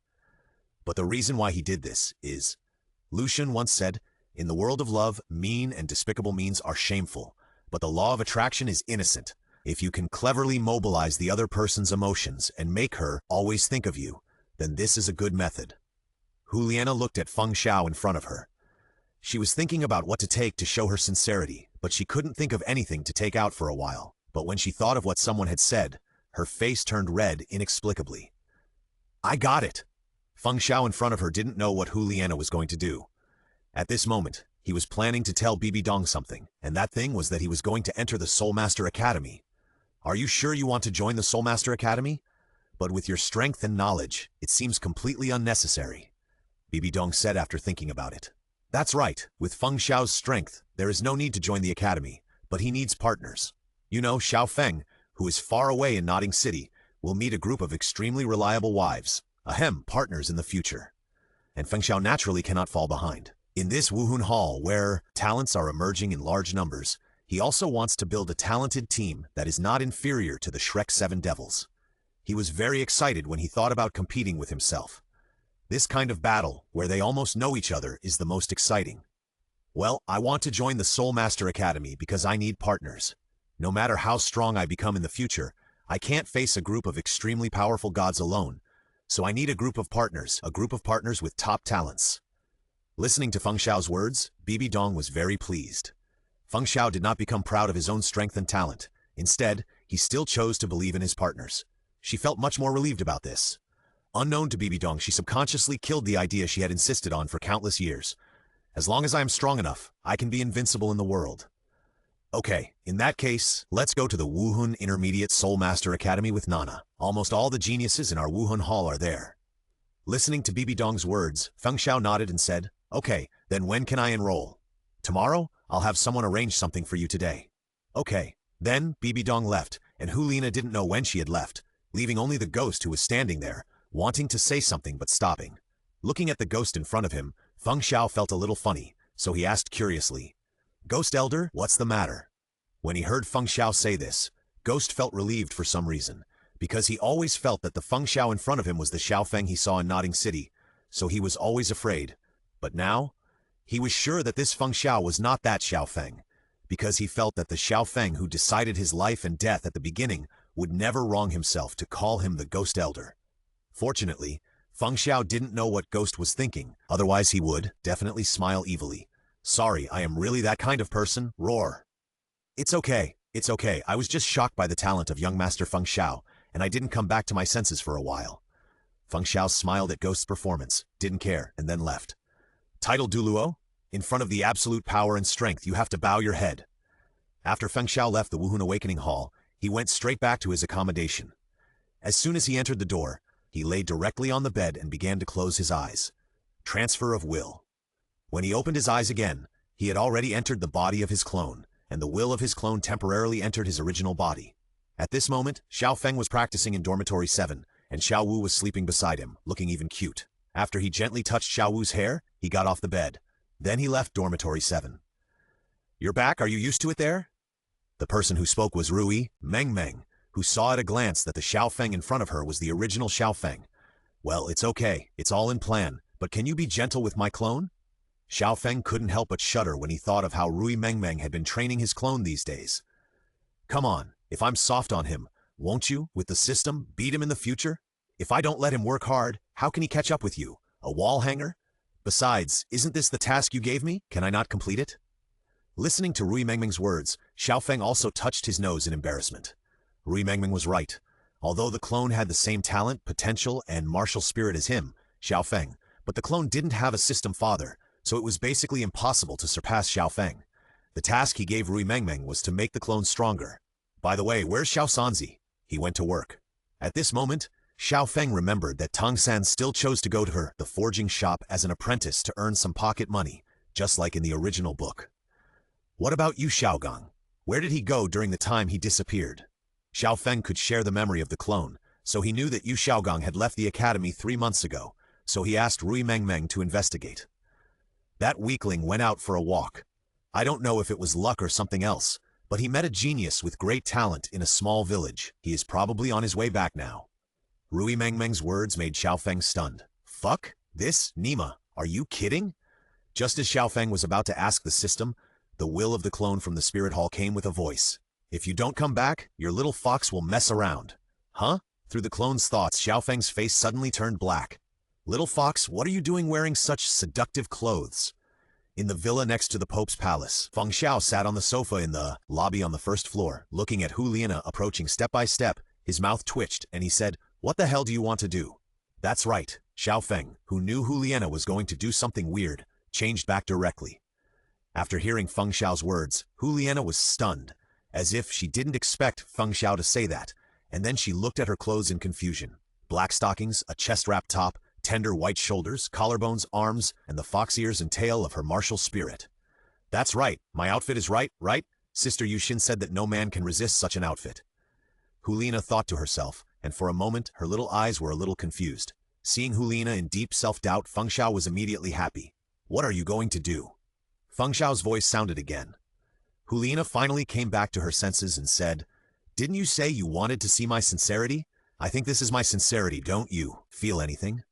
But the reason why he did this is, Lucian once said, in the world of love, mean and despicable means are shameful, but the law of attraction is innocent. If you can cleverly mobilize the other person's emotions and make her always think of you, then this is a good method. Juliana looked at Feng Xiao in front of her. She was thinking about what to take to show her sincerity, but she couldn't think of anything to take out for a while. But when she thought of what someone had said, her face turned red inexplicably. I got it! Feng Xiao in front of her didn't know what Juliana was going to do. At this moment, he was planning to tell Bibi Dong something, and that thing was that he was going to enter the Soulmaster Academy. Are you sure you want to join the Soulmaster Academy? But with your strength and knowledge, it seems completely unnecessary, Bibi Dong said after thinking about it. That's right, with Feng Xiao's strength, there is no need to join the academy, but he needs partners. You know, Xiao Feng, who is far away in Notting City, will meet a group of extremely reliable wives, partners in the future. And Feng Xiao naturally cannot fall behind. In this Wuhun Hall, where talents are emerging in large numbers, he also wants to build a talented team that is not inferior to the Shrek 7 Devils. He was very excited when he thought about competing with himself. This kind of battle, where they almost know each other, is the most exciting. Well, I want to join the Soul Master Academy because I need partners. No matter how strong I become in the future, I can't face a group of extremely powerful gods alone, so I need a group of partners with top talents. Listening to Feng Xiao's words, Bibi Dong was very pleased. Feng Xiao did not become proud of his own strength and talent. Instead, he still chose to believe in his partners. She felt much more relieved about this. Unknown to Bibi Dong, she subconsciously killed the idea she had insisted on for countless years. As long as I am strong enough, I can be invincible in the world. Okay, in that case, let's go to the Wuhun Intermediate Soul Master Academy with Nana. Almost all the geniuses in our Wuhun Hall are there. Listening to Bibi Dong's words, Feng Xiao nodded and said, Okay, then when can I enroll? Tomorrow, I'll have someone arrange something for you today. Okay. Then, Bibi Dong left, and Hulina didn't know when she had left, leaving only the ghost who was standing there, wanting to say something but stopping. Looking at the ghost in front of him, Feng Xiao felt a little funny, so he asked curiously, Ghost Elder, what's the matter? When he heard Feng Xiao say this, Ghost felt relieved for some reason, because he always felt that the Feng Xiao in front of him was the Xiao Feng he saw in Nodding City, so he was always afraid. But now, he was sure that this Feng Xiao was not that Xiao Feng, because he felt that the Xiao Feng who decided his life and death at the beginning would never wrong himself to call him the Ghost Elder. Fortunately, Feng Xiao didn't know what Ghost was thinking, otherwise he would definitely smile evilly. Sorry, I am really that kind of person, roar. It's okay, I was just shocked by the talent of young Master Feng Xiao, and I didn't come back to my senses for a while. Feng Xiao smiled at Ghost's performance, didn't care, and then left. Title Douluo? In front of the absolute power and strength, you have to bow your head. After Feng Xiao left the Wuhun Awakening Hall, he went straight back to his accommodation. As soon as he entered the door, he lay directly on the bed and began to close his eyes. Transfer of will. When he opened his eyes again, he had already entered the body of his clone, and the will of his clone temporarily entered his original body. At this moment, Xiao Feng was practicing in Dormitory 7, and Xiao Wu was sleeping beside him, looking even cute. After he gently touched Xiao Wu's hair, he got off the bed. Then he left Dormitory 7. You're back, are you used to it there? The person who spoke was Rui Meng, who saw at a glance that the Xiao Feng in front of her was the original Xiao Feng. Well, it's okay, it's all in plan, but can you be gentle with my clone? Xiao Feng couldn't help but shudder when he thought of how Rui Meng had been training his clone these days. Come on, if I'm soft on him, won't you, with the system, beat him in the future? If I don't let him work hard, how can he catch up with you? A wall hanger? Besides, isn't this the task you gave me? Can I not complete it? Listening to Rui Mengming's words, Xiao Feng also touched his nose in embarrassment. Rui Mengming was right. Although the clone had the same talent, potential, and martial spirit as him, Xiao Feng, but the clone didn't have a system father, so it was basically impossible to surpass Xiao Feng. The task he gave Rui Mengming was to make the clone stronger. By the way, where's Xiao Sanzi? He went to work. At this moment, Xiao Feng remembered that Tang San still chose to go to the forging shop as an apprentice to earn some pocket money, just like in the original book. What about you, Xiaogang? Where did he go during the time he disappeared? Xiao Feng could share the memory of the clone, so he knew that Yu Xiaogang had left the academy 3 months ago, so he asked Rui Mengming to investigate. That weakling went out for a walk. I don't know if it was luck or something else, but he met a genius with great talent in a small village. He is probably on his way back now. Rui Mengming's words made Xiao Feng stunned. Fuck? This? Nima? Are you kidding? Just as Xiao Feng was about to ask the system, the will of the clone from the spirit hall came with a voice. If you don't come back, your little fox will mess around. Huh? Through the clone's thoughts, Xiao Feng's face suddenly turned black. Little fox, what are you doing wearing such seductive clothes? In the villa next to the Pope's palace, Feng Xiao sat on the sofa in the lobby on the first floor, looking at Hu Liana approaching step by step. His mouth twitched, and he said, What the hell do you want to do? That's right. Xiao Feng, who knew Hu Liana was going to do something weird, changed back directly. After hearing Feng Xiao's words, Hu Liana was stunned, as if she didn't expect Feng Xiao to say that, and then she looked at her clothes in confusion. Black stockings, a chest-wrap top, tender white shoulders, collarbones, arms, and the fox ears and tail of her martial spirit. That's right, my outfit is right? Sister Yushin said that no man can resist such an outfit. Hulina thought to herself, and for a moment her little eyes were a little confused. Seeing Hulina in deep self-doubt, Feng Xiao was immediately happy. What are you going to do? Feng Xiao's voice sounded again. Hulina finally came back to her senses and said, Didn't you say you wanted to see my sincerity? I think this is my sincerity, don't you feel anything?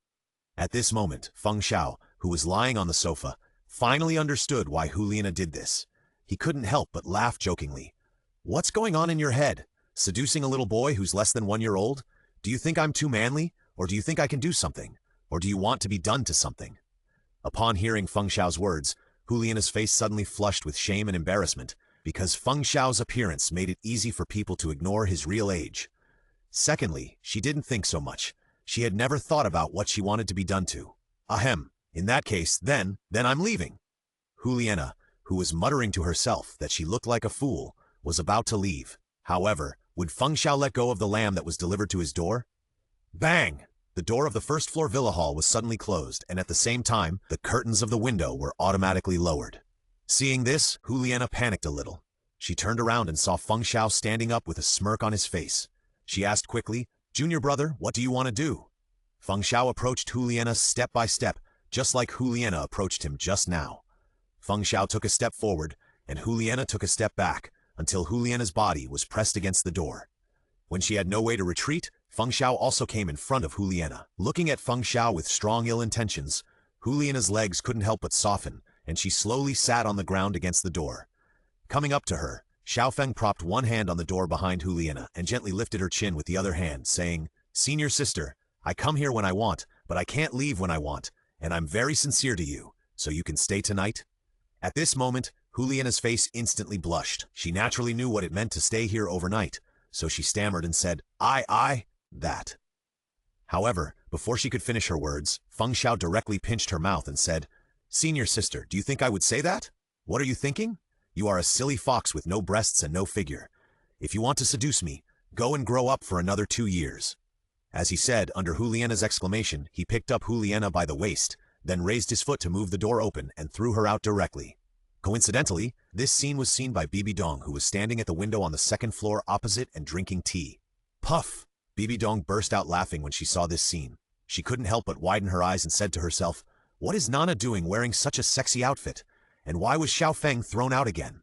At this moment, Feng Xiao, who was lying on the sofa, finally understood why Hulina did this. He couldn't help but laugh jokingly. What's going on in your head? Seducing a little boy who's less than 1 year old? Do you think I'm too manly? Or do you think I can do something? Or do you want to be done to something? Upon hearing Feng Xiao's words, Hulina's face suddenly flushed with shame and embarrassment, because Feng Xiao's appearance made it easy for people to ignore his real age. Secondly, she didn't think so much. She had never thought about what she wanted to be done to. Ahem, in that case, then I'm leaving. Juliana, who was muttering to herself that she looked like a fool, was about to leave. However, would Feng Xiao let go of the lamb that was delivered to his door? Bang! The door of the first-floor villa hall was suddenly closed, and at the same time, the curtains of the window were automatically lowered. Seeing this, Juliana panicked a little. She turned around and saw Feng Xiao standing up with a smirk on his face. She asked quickly, "Junior brother, what do you want to do?" Feng Xiao approached Juliana step by step, just like Juliana approached him just now. Feng Xiao took a step forward, and Juliana took a step back, until Juliana's body was pressed against the door. When she had no way to retreat, Feng Xiao also came in front of Juliana. Looking at Feng Xiao with strong ill intentions, Juliana's legs couldn't help but soften, and she slowly sat on the ground against the door. Coming up to her, Xiao Feng propped one hand on the door behind Juliana and gently lifted her chin with the other hand, saying, "Senior sister, I come here when I want, but I can't leave when I want, and I'm very sincere to you, so you can stay tonight?" At this moment, Juliana's face instantly blushed. She naturally knew what it meant to stay here overnight, so she stammered and said, that. However, before she could finish her words, Feng Xiao directly pinched her mouth and said, "Senior sister, do you think I would say that? What are you thinking? You are a silly fox with no breasts and no figure. If you want to seduce me, go and grow up for another 2 years." As he said, under Juliana's exclamation, he picked up Juliana by the waist, then raised his foot to move the door open and threw her out directly. Coincidentally, this scene was seen by Bibi Dong, who was standing at the window on the second floor opposite and drinking tea. Puff! Bibi Dong burst out laughing when she saw this scene. She couldn't help but widen her eyes and said to herself, "What is Nana doing wearing such a sexy outfit? And why was Xiao Feng thrown out again?"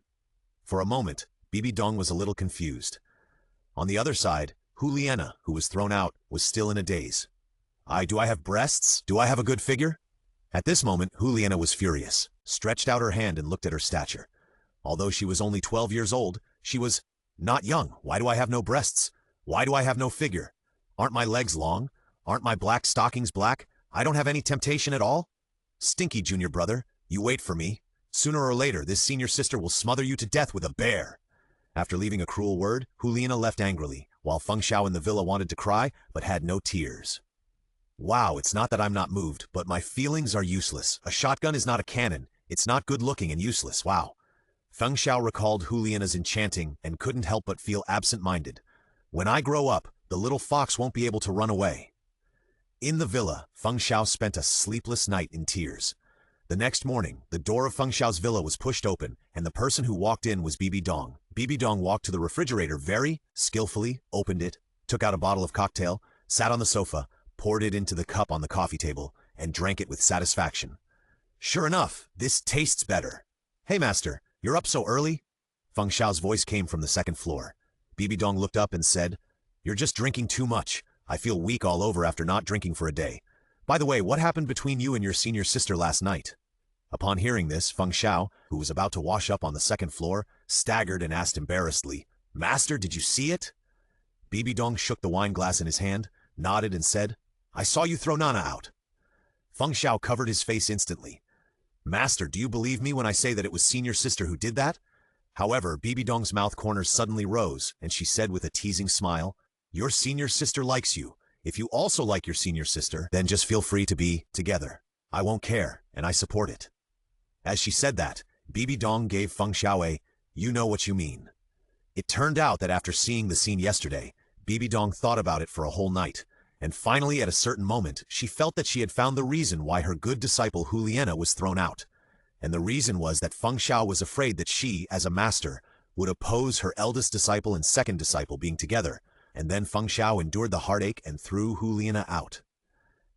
For a moment, Bibi Dong was a little confused. On the other side, Juliana, who was thrown out, was still in a daze. Do I have breasts? Do I have a good figure?" At this moment, Juliana was furious, stretched out her hand and looked at her stature. Although she was only 12 years old, she was not young. Why do I have no breasts? Why do I have no figure? Aren't my legs long? Aren't my black stockings black? I don't have any temptation at all? Stinky junior brother, you wait for me. Sooner or later, this senior sister will smother you to death with a bear. After leaving a cruel word, Juliana left angrily, while Feng Xiao in the villa wanted to cry, but had no tears. Wow, it's not that I'm not moved, but my feelings are useless. A shotgun is not a cannon. It's not good looking and useless. Wow. Feng Xiao recalled Juliana's enchanting and couldn't help but feel absent-minded. When I grow up, the little fox won't be able to run away. In the villa, Feng Xiao spent a sleepless night in tears. The next morning, the door of Feng Xiao's villa was pushed open, and the person who walked in was Bibi Dong. Bibi Dong walked to the refrigerator very skillfully, opened it, took out a bottle of cocktail, sat on the sofa, poured it into the cup on the coffee table, and drank it with satisfaction. Sure enough, this tastes better. Hey master, you're up so early? Feng Xiao's voice came from the second floor. Bibi Dong looked up and said, "You're just drinking too much. I feel weak all over after not drinking for a day. By the way, what happened between you and your senior sister last night?" Upon hearing this, Feng Xiao, who was about to wash up on the second floor, staggered and asked embarrassedly, "Master, did you see it?" Bibi Dong shook the wine glass in his hand, nodded and said, "I saw you throw Nana out." Feng Xiao covered his face instantly. "Master, do you believe me when I say that it was senior sister who did that?" However, Bibi Dong's mouth corners suddenly rose, and she said with a teasing smile, "Your senior sister likes you. If you also like your senior sister, then just feel free to be together. I won't care, and I support it." As she said that, Bibi Dong gave Feng Xiao a, "You know what you mean." It turned out that after seeing the scene yesterday, Bibi Dong thought about it for a whole night, and finally at a certain moment, she felt that she had found the reason why her good disciple Juliana was thrown out. And the reason was that Feng Xiao was afraid that she, as a master, would oppose her eldest disciple and second disciple being together, and then Feng Xiao endured the heartache and threw Juliana out.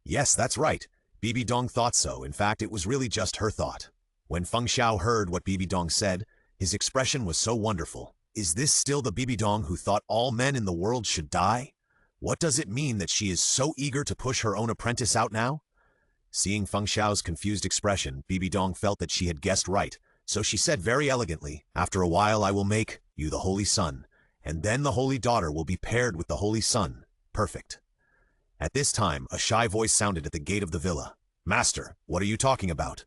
Yes, that's right. Bibi Dong thought so. In fact, it was really just her thought. When Feng Xiao heard what Bibi Dong said, his expression was so wonderful. Is this still the Bibi Dong who thought all men in the world should die? What does it mean that she is so eager to push her own apprentice out now? Seeing Feng Xiao's confused expression, Bibi Dong felt that she had guessed right, so she said very elegantly, "After a while I will make you the holy son, and then the holy daughter will be paired with the holy son. Perfect." At this time, a shy voice sounded at the gate of the villa. "Master, what are you talking about?"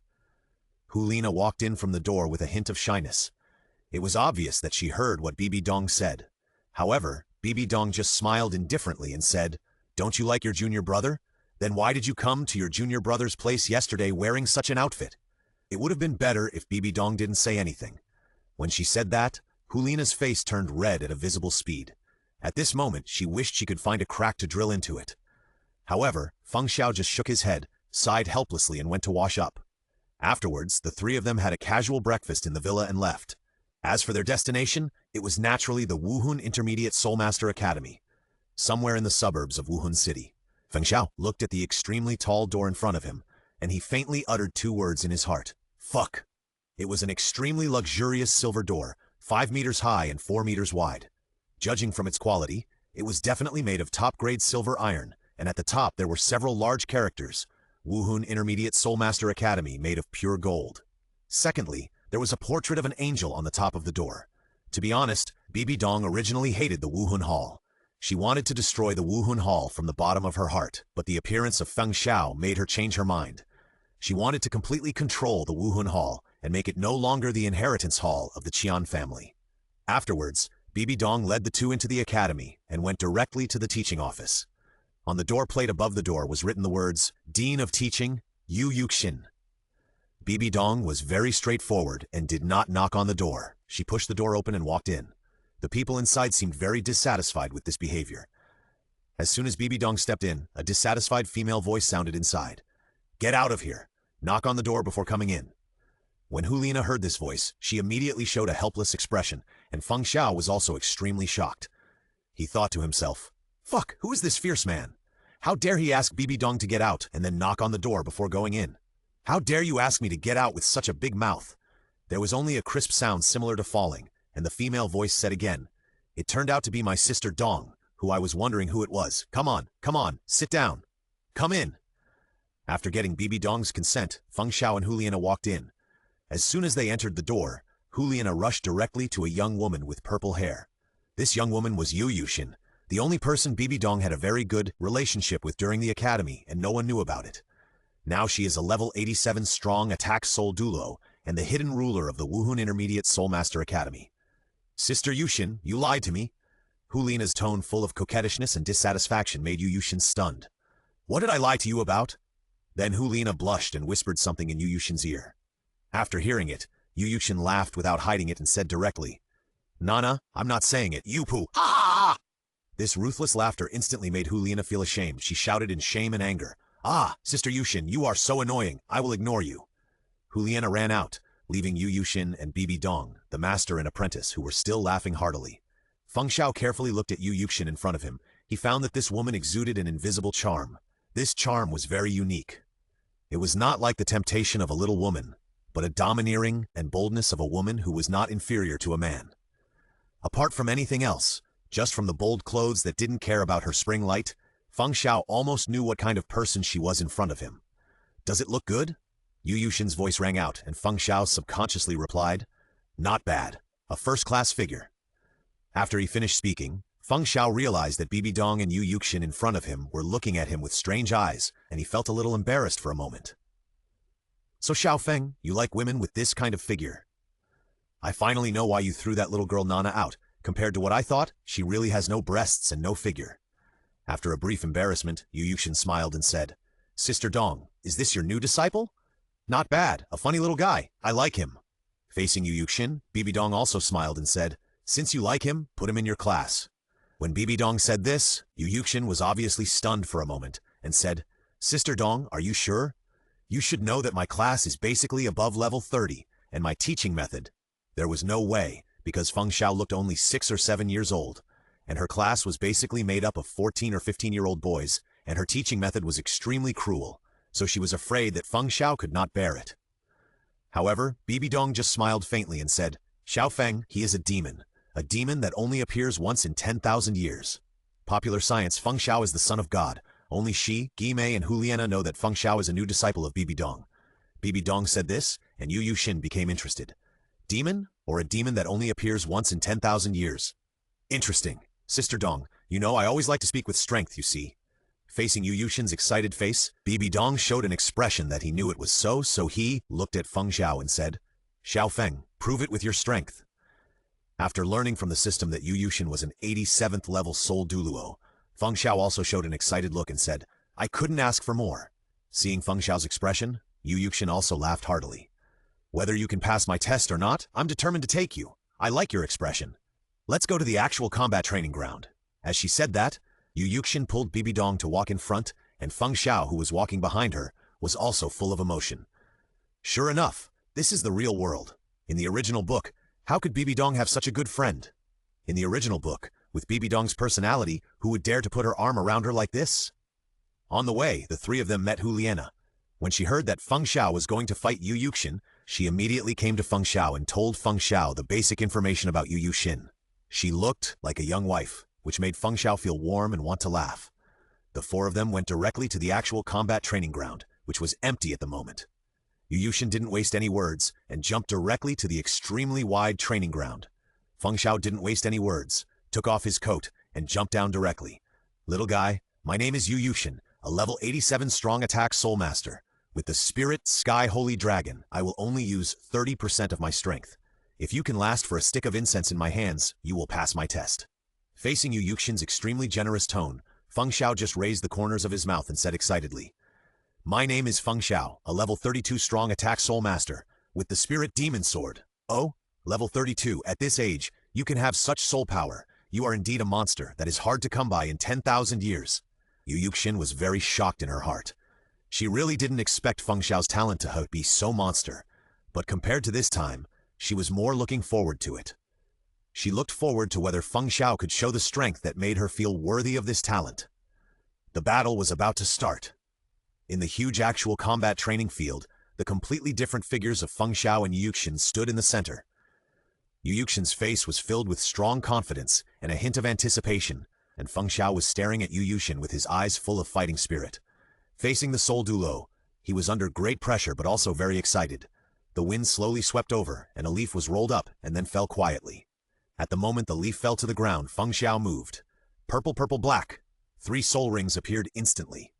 Juliana walked in from the door with a hint of shyness. It was obvious that she heard what Bibi Dong said. However, Bibi Dong just smiled indifferently and said, "Don't you like your junior brother? Then why did you come to your junior brother's place yesterday wearing such an outfit?" It would have been better if Bibi Dong didn't say anything. When she said that, Hulina's face turned red at a visible speed. At this moment, she wished she could find a crack to drill into it. However, Feng Xiao just shook his head, sighed helplessly and went to wash up. Afterwards, the three of them had a casual breakfast in the villa and left. As for their destination, it was naturally the Wuhun Intermediate Soulmaster Academy, somewhere in the suburbs of Wuhun City. Feng Xiao looked at the extremely tall door in front of him, and he faintly uttered two words in his heart. Fuck. It was an extremely luxurious silver door, 5 meters high and 4 meters wide. Judging from its quality, it was definitely made of top-grade silver iron, and at the top there were several large characters, Wuhun Intermediate Soulmaster Academy, made of pure gold. Secondly, there was a portrait of an angel on the top of the door. To be honest, Bibi Dong originally hated the Wuhun Hall. She wanted to destroy the Wuhun Hall from the bottom of her heart, but the appearance of Feng Xiao made her change her mind. She wanted to completely control the Wuhun Hall and make it no longer the inheritance hall of the Qian family. Afterwards, Bibi Dong led the two into the academy and went directly to the teaching office. On the door plate above the door was written the words, Dean of Teaching, Yu Yuxin. Bibi Dong was very straightforward and did not knock on the door. She pushed the door open and walked in. The people inside seemed very dissatisfied with this behavior. As soon as Bibi Dong stepped in, a dissatisfied female voice sounded inside. Get out of here. Knock on the door before coming in. When Hulina heard this voice, she immediately showed a helpless expression, and Feng Xiao was also extremely shocked. He thought to himself, Fuck, who is this fierce man? How dare he ask Bibi Dong to get out and then knock on the door before going in? How dare you ask me to get out with such a big mouth? There was only a crisp sound similar to falling, and the female voice said again, It turned out to be my sister Dong, who I was wondering who it was. Come on, sit down. Come in. After getting Bibi Dong's consent, Feng Xiao and Hulina walked in. As soon as they entered the door, Hulina rushed directly to a young woman with purple hair. This young woman was Yu Yuxin, the only person Bibi Dong had a very good relationship with during the academy, and no one knew about it. Now she is a level 87 strong attack soul Douluo, and the hidden ruler of the Wuhun Intermediate Soulmaster Academy. Sister Yuxin, you lied to me. Hulina's tone full of coquettishness and dissatisfaction made Yu Yuxin stunned. What did I lie to you about? Then Hulina blushed and whispered something in Yu Yuxin's ear. After hearing it, Yu Yuxin laughed without hiding it and said directly, Nana, I'm not saying it, you poo, ha! This ruthless laughter instantly made Hulina feel ashamed. She shouted in shame and anger, Ah, Sister Yuxin, you are so annoying, I will ignore you. Hulina ran out, leaving Yu Yuxin and Bibi Dong, the master and apprentice, who were still laughing heartily. Feng Xiao carefully looked at Yu Yuxin in front of him. He found that this woman exuded an invisible charm. This charm was very unique. It was not like the temptation of a little woman, but a domineering and boldness of a woman who was not inferior to a man. Apart from anything else, just from the bold clothes that didn't care about her spring light, Feng Xiao almost knew what kind of person she was in front of him. Does it look good? Yu Yuxin's voice rang out, and Feng Xiao subconsciously replied, Not bad. A first-class figure. After he finished speaking, Feng Xiao realized that Bibi Dong and Yu Yuxin in front of him were looking at him with strange eyes, and he felt a little embarrassed for a moment. So Xiao Feng, you like women with this kind of figure? I finally know why you threw that little girl Nana out. Compared to what I thought, she really has no breasts and no figure. After a brief embarrassment, Yu Yuxin smiled and said, Sister Dong, is this your new disciple? Not bad, a funny little guy. I like him. Facing Yu Yuxin, Bibi Dong also smiled and said, Since you like him, put him in your class. When Bibi Dong said this, Yu Yuxin was obviously stunned for a moment and said, Sister Dong, are you sure? You should know that my class is basically above level 30, and my teaching method. There was no way, because Feng Xiao looked only 6 or 7 years old, and her class was basically made up of 14 or 15-year-old boys, and her teaching method was extremely cruel, so she was afraid that Feng Xiao could not bear it. However, Bibi Dong just smiled faintly and said, Xiao Feng, he is a demon that only appears once in 10,000 years. Popular science, Feng Xiao is the son of God. Only she, Guimei, and Hulina know that Feng Xiao is a new disciple of Bibi Dong. Bibi Dong said this, and Yu Yuxin became interested. Demon, or a demon that only appears once in 10,000 years? Interesting. Sister Dong, you know I always like to speak with strength, you see. Facing Yu Yuxin's excited face, Bibi Dong showed an expression that he knew it was so he looked at Feng Xiao and said, Xiao Feng, prove it with your strength. After learning from the system that Yu Yuxin was an 87th level soul Douluo, Feng Xiao also showed an excited look and said, I couldn't ask for more. Seeing Feng Xiao's expression, Yu Yuxin also laughed heartily. Whether you can pass my test or not, I'm determined to take you. I like your expression. Let's go to the actual combat training ground. As she said that, Yu Yuxin pulled Bibi Dong to walk in front, and Feng Xiao, who was walking behind her, was also full of emotion. Sure enough, this is the real world. In the original book, how could Bibi Dong have such a good friend? In the original book, with Bibi Dong's personality, who would dare to put her arm around her like this? On the way, the three of them met Huliana. When she heard that Feng Xiao was going to fight Yu Yuxin, she immediately came to Feng Xiao and told Feng Xiao the basic information about Yu Yuxin. She looked like a young wife, which made Feng Xiao feel warm and want to laugh. The four of them went directly to the actual combat training ground, which was empty at the moment. Yu Yuxin didn't waste any words and jumped directly to the extremely wide training ground. Feng Xiao didn't waste any words, took off his coat, and jumped down directly. Little guy, my name is Yu Yuxin, a level 87 strong attack soul master. With the Spirit Sky Holy Dragon, I will only use 30% of my strength. If you can last for a stick of incense in my hands, you will pass my test. Facing Yu Yuxin's extremely generous tone, Feng Xiao just raised the corners of his mouth and said excitedly, my name is Feng Xiao, a level 32 strong attack soul master, with the Spirit Demon Sword. Oh, level 32, at this age, you can have such soul power. You are indeed a monster that is hard to come by in 10,000 years. Yu Yuxin was very shocked in her heart. She really didn't expect Feng Xiao's talent to be so monster, but compared to this time, she was more looking forward to it. She looked forward to whether Feng Xiao could show the strength that made her feel worthy of this talent. The battle was about to start. In the huge actual combat training field, the completely different figures of Feng Xiao and Yu Yuxin stood in the center. Yu Yuxin's face was filled with strong confidence and a hint of anticipation, and Feng Xiao was staring at Yu Yuxin with his eyes full of fighting spirit. Facing the Soul Douluo, he was under great pressure but also very excited. The wind slowly swept over, and a leaf was rolled up and then fell quietly. At the moment the leaf fell to the ground, Feng Xiao moved. Purple, purple, black. 3 soul rings appeared instantly.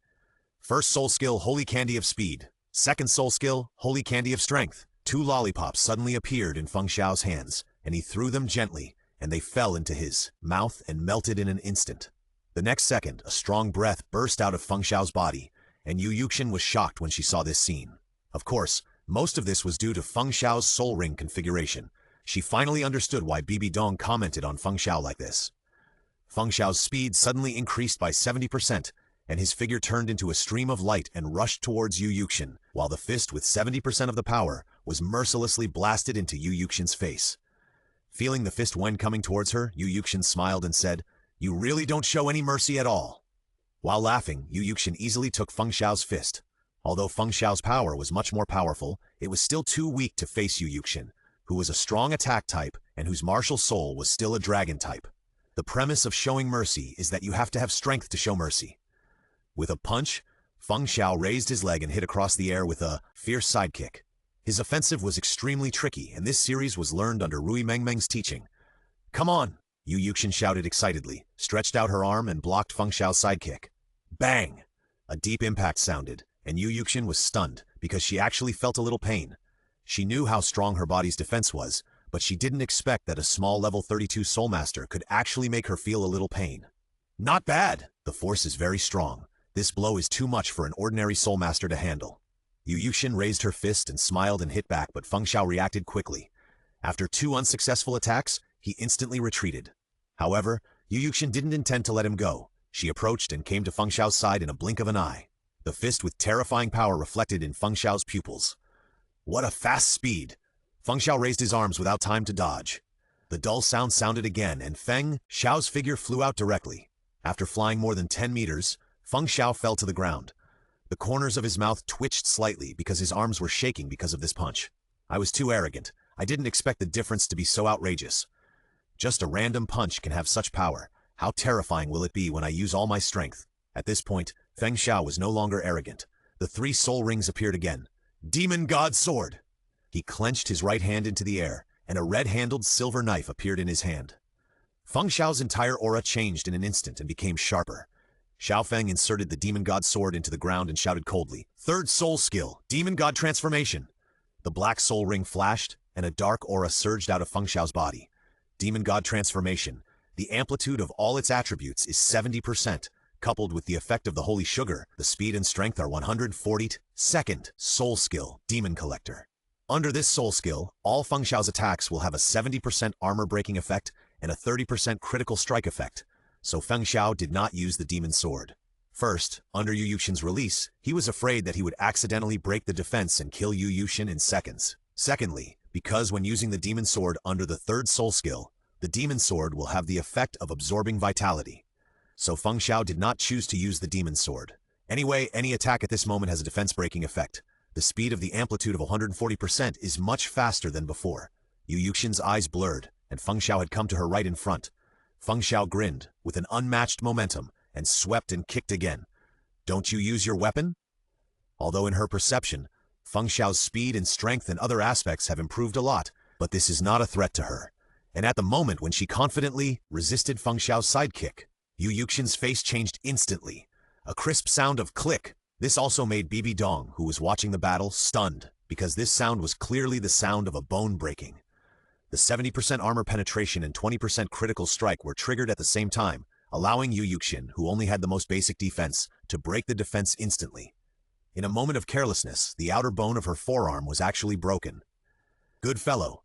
First soul skill, Holy Candy of Speed. Second soul skill, Holy Candy of Strength. 2 lollipops suddenly appeared in Feng Xiao's hands, and he threw them gently, and they fell into his mouth and melted in an instant. The next second, a strong breath burst out of Feng Xiao's body, and Yu Yuxin was shocked when she saw this scene. Of course, most of this was due to Feng Xiao's soul ring configuration. She finally understood why Bibi Dong commented on Feng Xiao like this. Feng Xiao's speed suddenly increased by 70%, and his figure turned into a stream of light and rushed towards Yu Yuxin, while the fist with 70% of the power was mercilessly blasted into Yu Yuxin's face. Feeling the fist when coming towards her, Yu Yuxin smiled and said, "You really don't show any mercy at all." While laughing, Yu Yuxin easily took Feng Xiao's fist. Although Feng Xiao's power was much more powerful, it was still too weak to face Yu Yuxin, who was a strong attack type and whose martial soul was still a dragon type. The premise of showing mercy is that you have to have strength to show mercy. With a punch, Feng Xiao raised his leg and hit across the air with a fierce sidekick. His offensive was extremely tricky, and this series was learned under Rui Mengmeng's teaching. "Come on!" Yu Yuxin shouted excitedly, stretched out her arm and blocked Feng Xiao's sidekick. Bang! A deep impact sounded, and Yu Yuxin was stunned because she actually felt a little pain. She knew how strong her body's defense was, but she didn't expect that a small level 32 Soul Master could actually make her feel a little pain. Not bad! The force is very strong. This blow is too much for an ordinary Soul Master to handle. Yu Yuxin raised her fist and smiled and hit back, but Feng Xiao reacted quickly. After 2 unsuccessful attacks, he instantly retreated. However, Yu Yuxin didn't intend to let him go. She approached and came to Feng Xiao's side in a blink of an eye. The fist with terrifying power reflected in Feng Xiao's pupils. What a fast speed! Feng Xiao raised his arms without time to dodge. The dull sound sounded again, and Feng Xiao's figure flew out directly. After flying more than 10 meters, Feng Xiao fell to the ground. The corners of his mouth twitched slightly because his arms were shaking because of this punch. I was too arrogant. I didn't expect the difference to be so outrageous. Just a random punch can have such power. How terrifying will it be when I use all my strength? At this point, Feng Xiao was no longer arrogant. The 3 soul rings appeared again. Demon God Sword! He clenched his right hand into the air, and a red-handled silver knife appeared in his hand. Feng Xiao's entire aura changed in an instant and became sharper. Xiao Feng inserted the Demon God Sword into the ground and shouted coldly, "Third soul skill, Demon God Transformation!" The black soul ring flashed, and a dark aura surged out of Feng Xiao's body. Demon God Transformation. The amplitude of all its attributes is 70%, coupled with the effect of the Holy Sugar. The speed and strength are 140. Second soul skill, Demon Collector. Under this soul skill, all Feng Xiao's attacks will have a 70% armor-breaking effect and a 30% critical strike effect, so Feng Xiao did not use the demon sword. First, under Yu Yuxin's release, he was afraid that he would accidentally break the defense and kill Yu Yuxin in seconds. Secondly, because when using the demon sword under the third soul skill, the demon sword will have the effect of absorbing vitality. So Feng Xiao did not choose to use the demon sword. Anyway, any attack at this moment has a defense-breaking effect. The speed of the amplitude of 140% is much faster than before. Yu Yuxin's eyes blurred, and Feng Xiao had come to her right in front. Feng Xiao grinned, with an unmatched momentum, and swept and kicked again. Don't you use your weapon? Although in her perception, Feng Xiao's speed and strength and other aspects have improved a lot, but this is not a threat to her. And at the moment when she confidently resisted Feng Xiao's sidekick, Yu Yuxin's face changed instantly. A crisp sound of click. This also made Bibi Dong, who was watching the battle, stunned, because this sound was clearly the sound of a bone breaking. The 70% armor penetration and 20% critical strike were triggered at the same time, allowing Yu Yuxin, who only had the most basic defense, to break the defense instantly. In a moment of carelessness, the outer bone of her forearm was actually broken. Good fellow.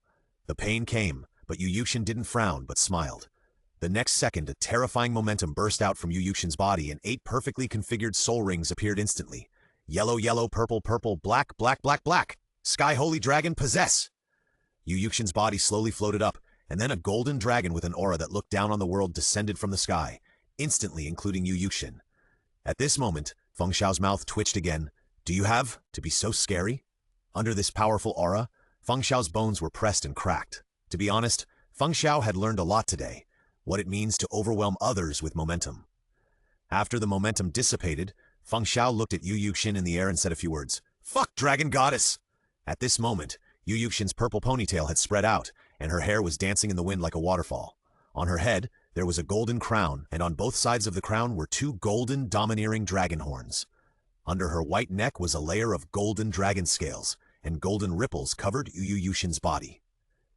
The pain came, but Yu Yuxin didn't frown but smiled. The next second, a terrifying momentum burst out from Yu Yuxin's body and 8 perfectly configured soul rings appeared instantly. Yellow, yellow, purple, purple, black, black, black, black. Sky Holy Dragon, possess! Yu Yuxin's body slowly floated up, and then a golden dragon with an aura that looked down on the world descended from the sky, instantly including Yu Yuxin. At this moment, Feng Xiao's mouth twitched again. Do you have to be so scary? Under this powerful aura, Feng Xiao's bones were pressed and cracked. To be honest, Feng Xiao had learned a lot today. What it means to overwhelm others with momentum. After the momentum dissipated, Feng Xiao looked at Yu Yuxin in the air and said a few words. Fuck, Dragon Goddess! At this moment, Yu Yuxin's purple ponytail had spread out, and her hair was dancing in the wind like a waterfall. On her head, there was a golden crown, and on both sides of the crown were 2 golden domineering dragon horns. Under her white neck was a layer of golden dragon scales, and golden ripples covered Yu Yuxin's body.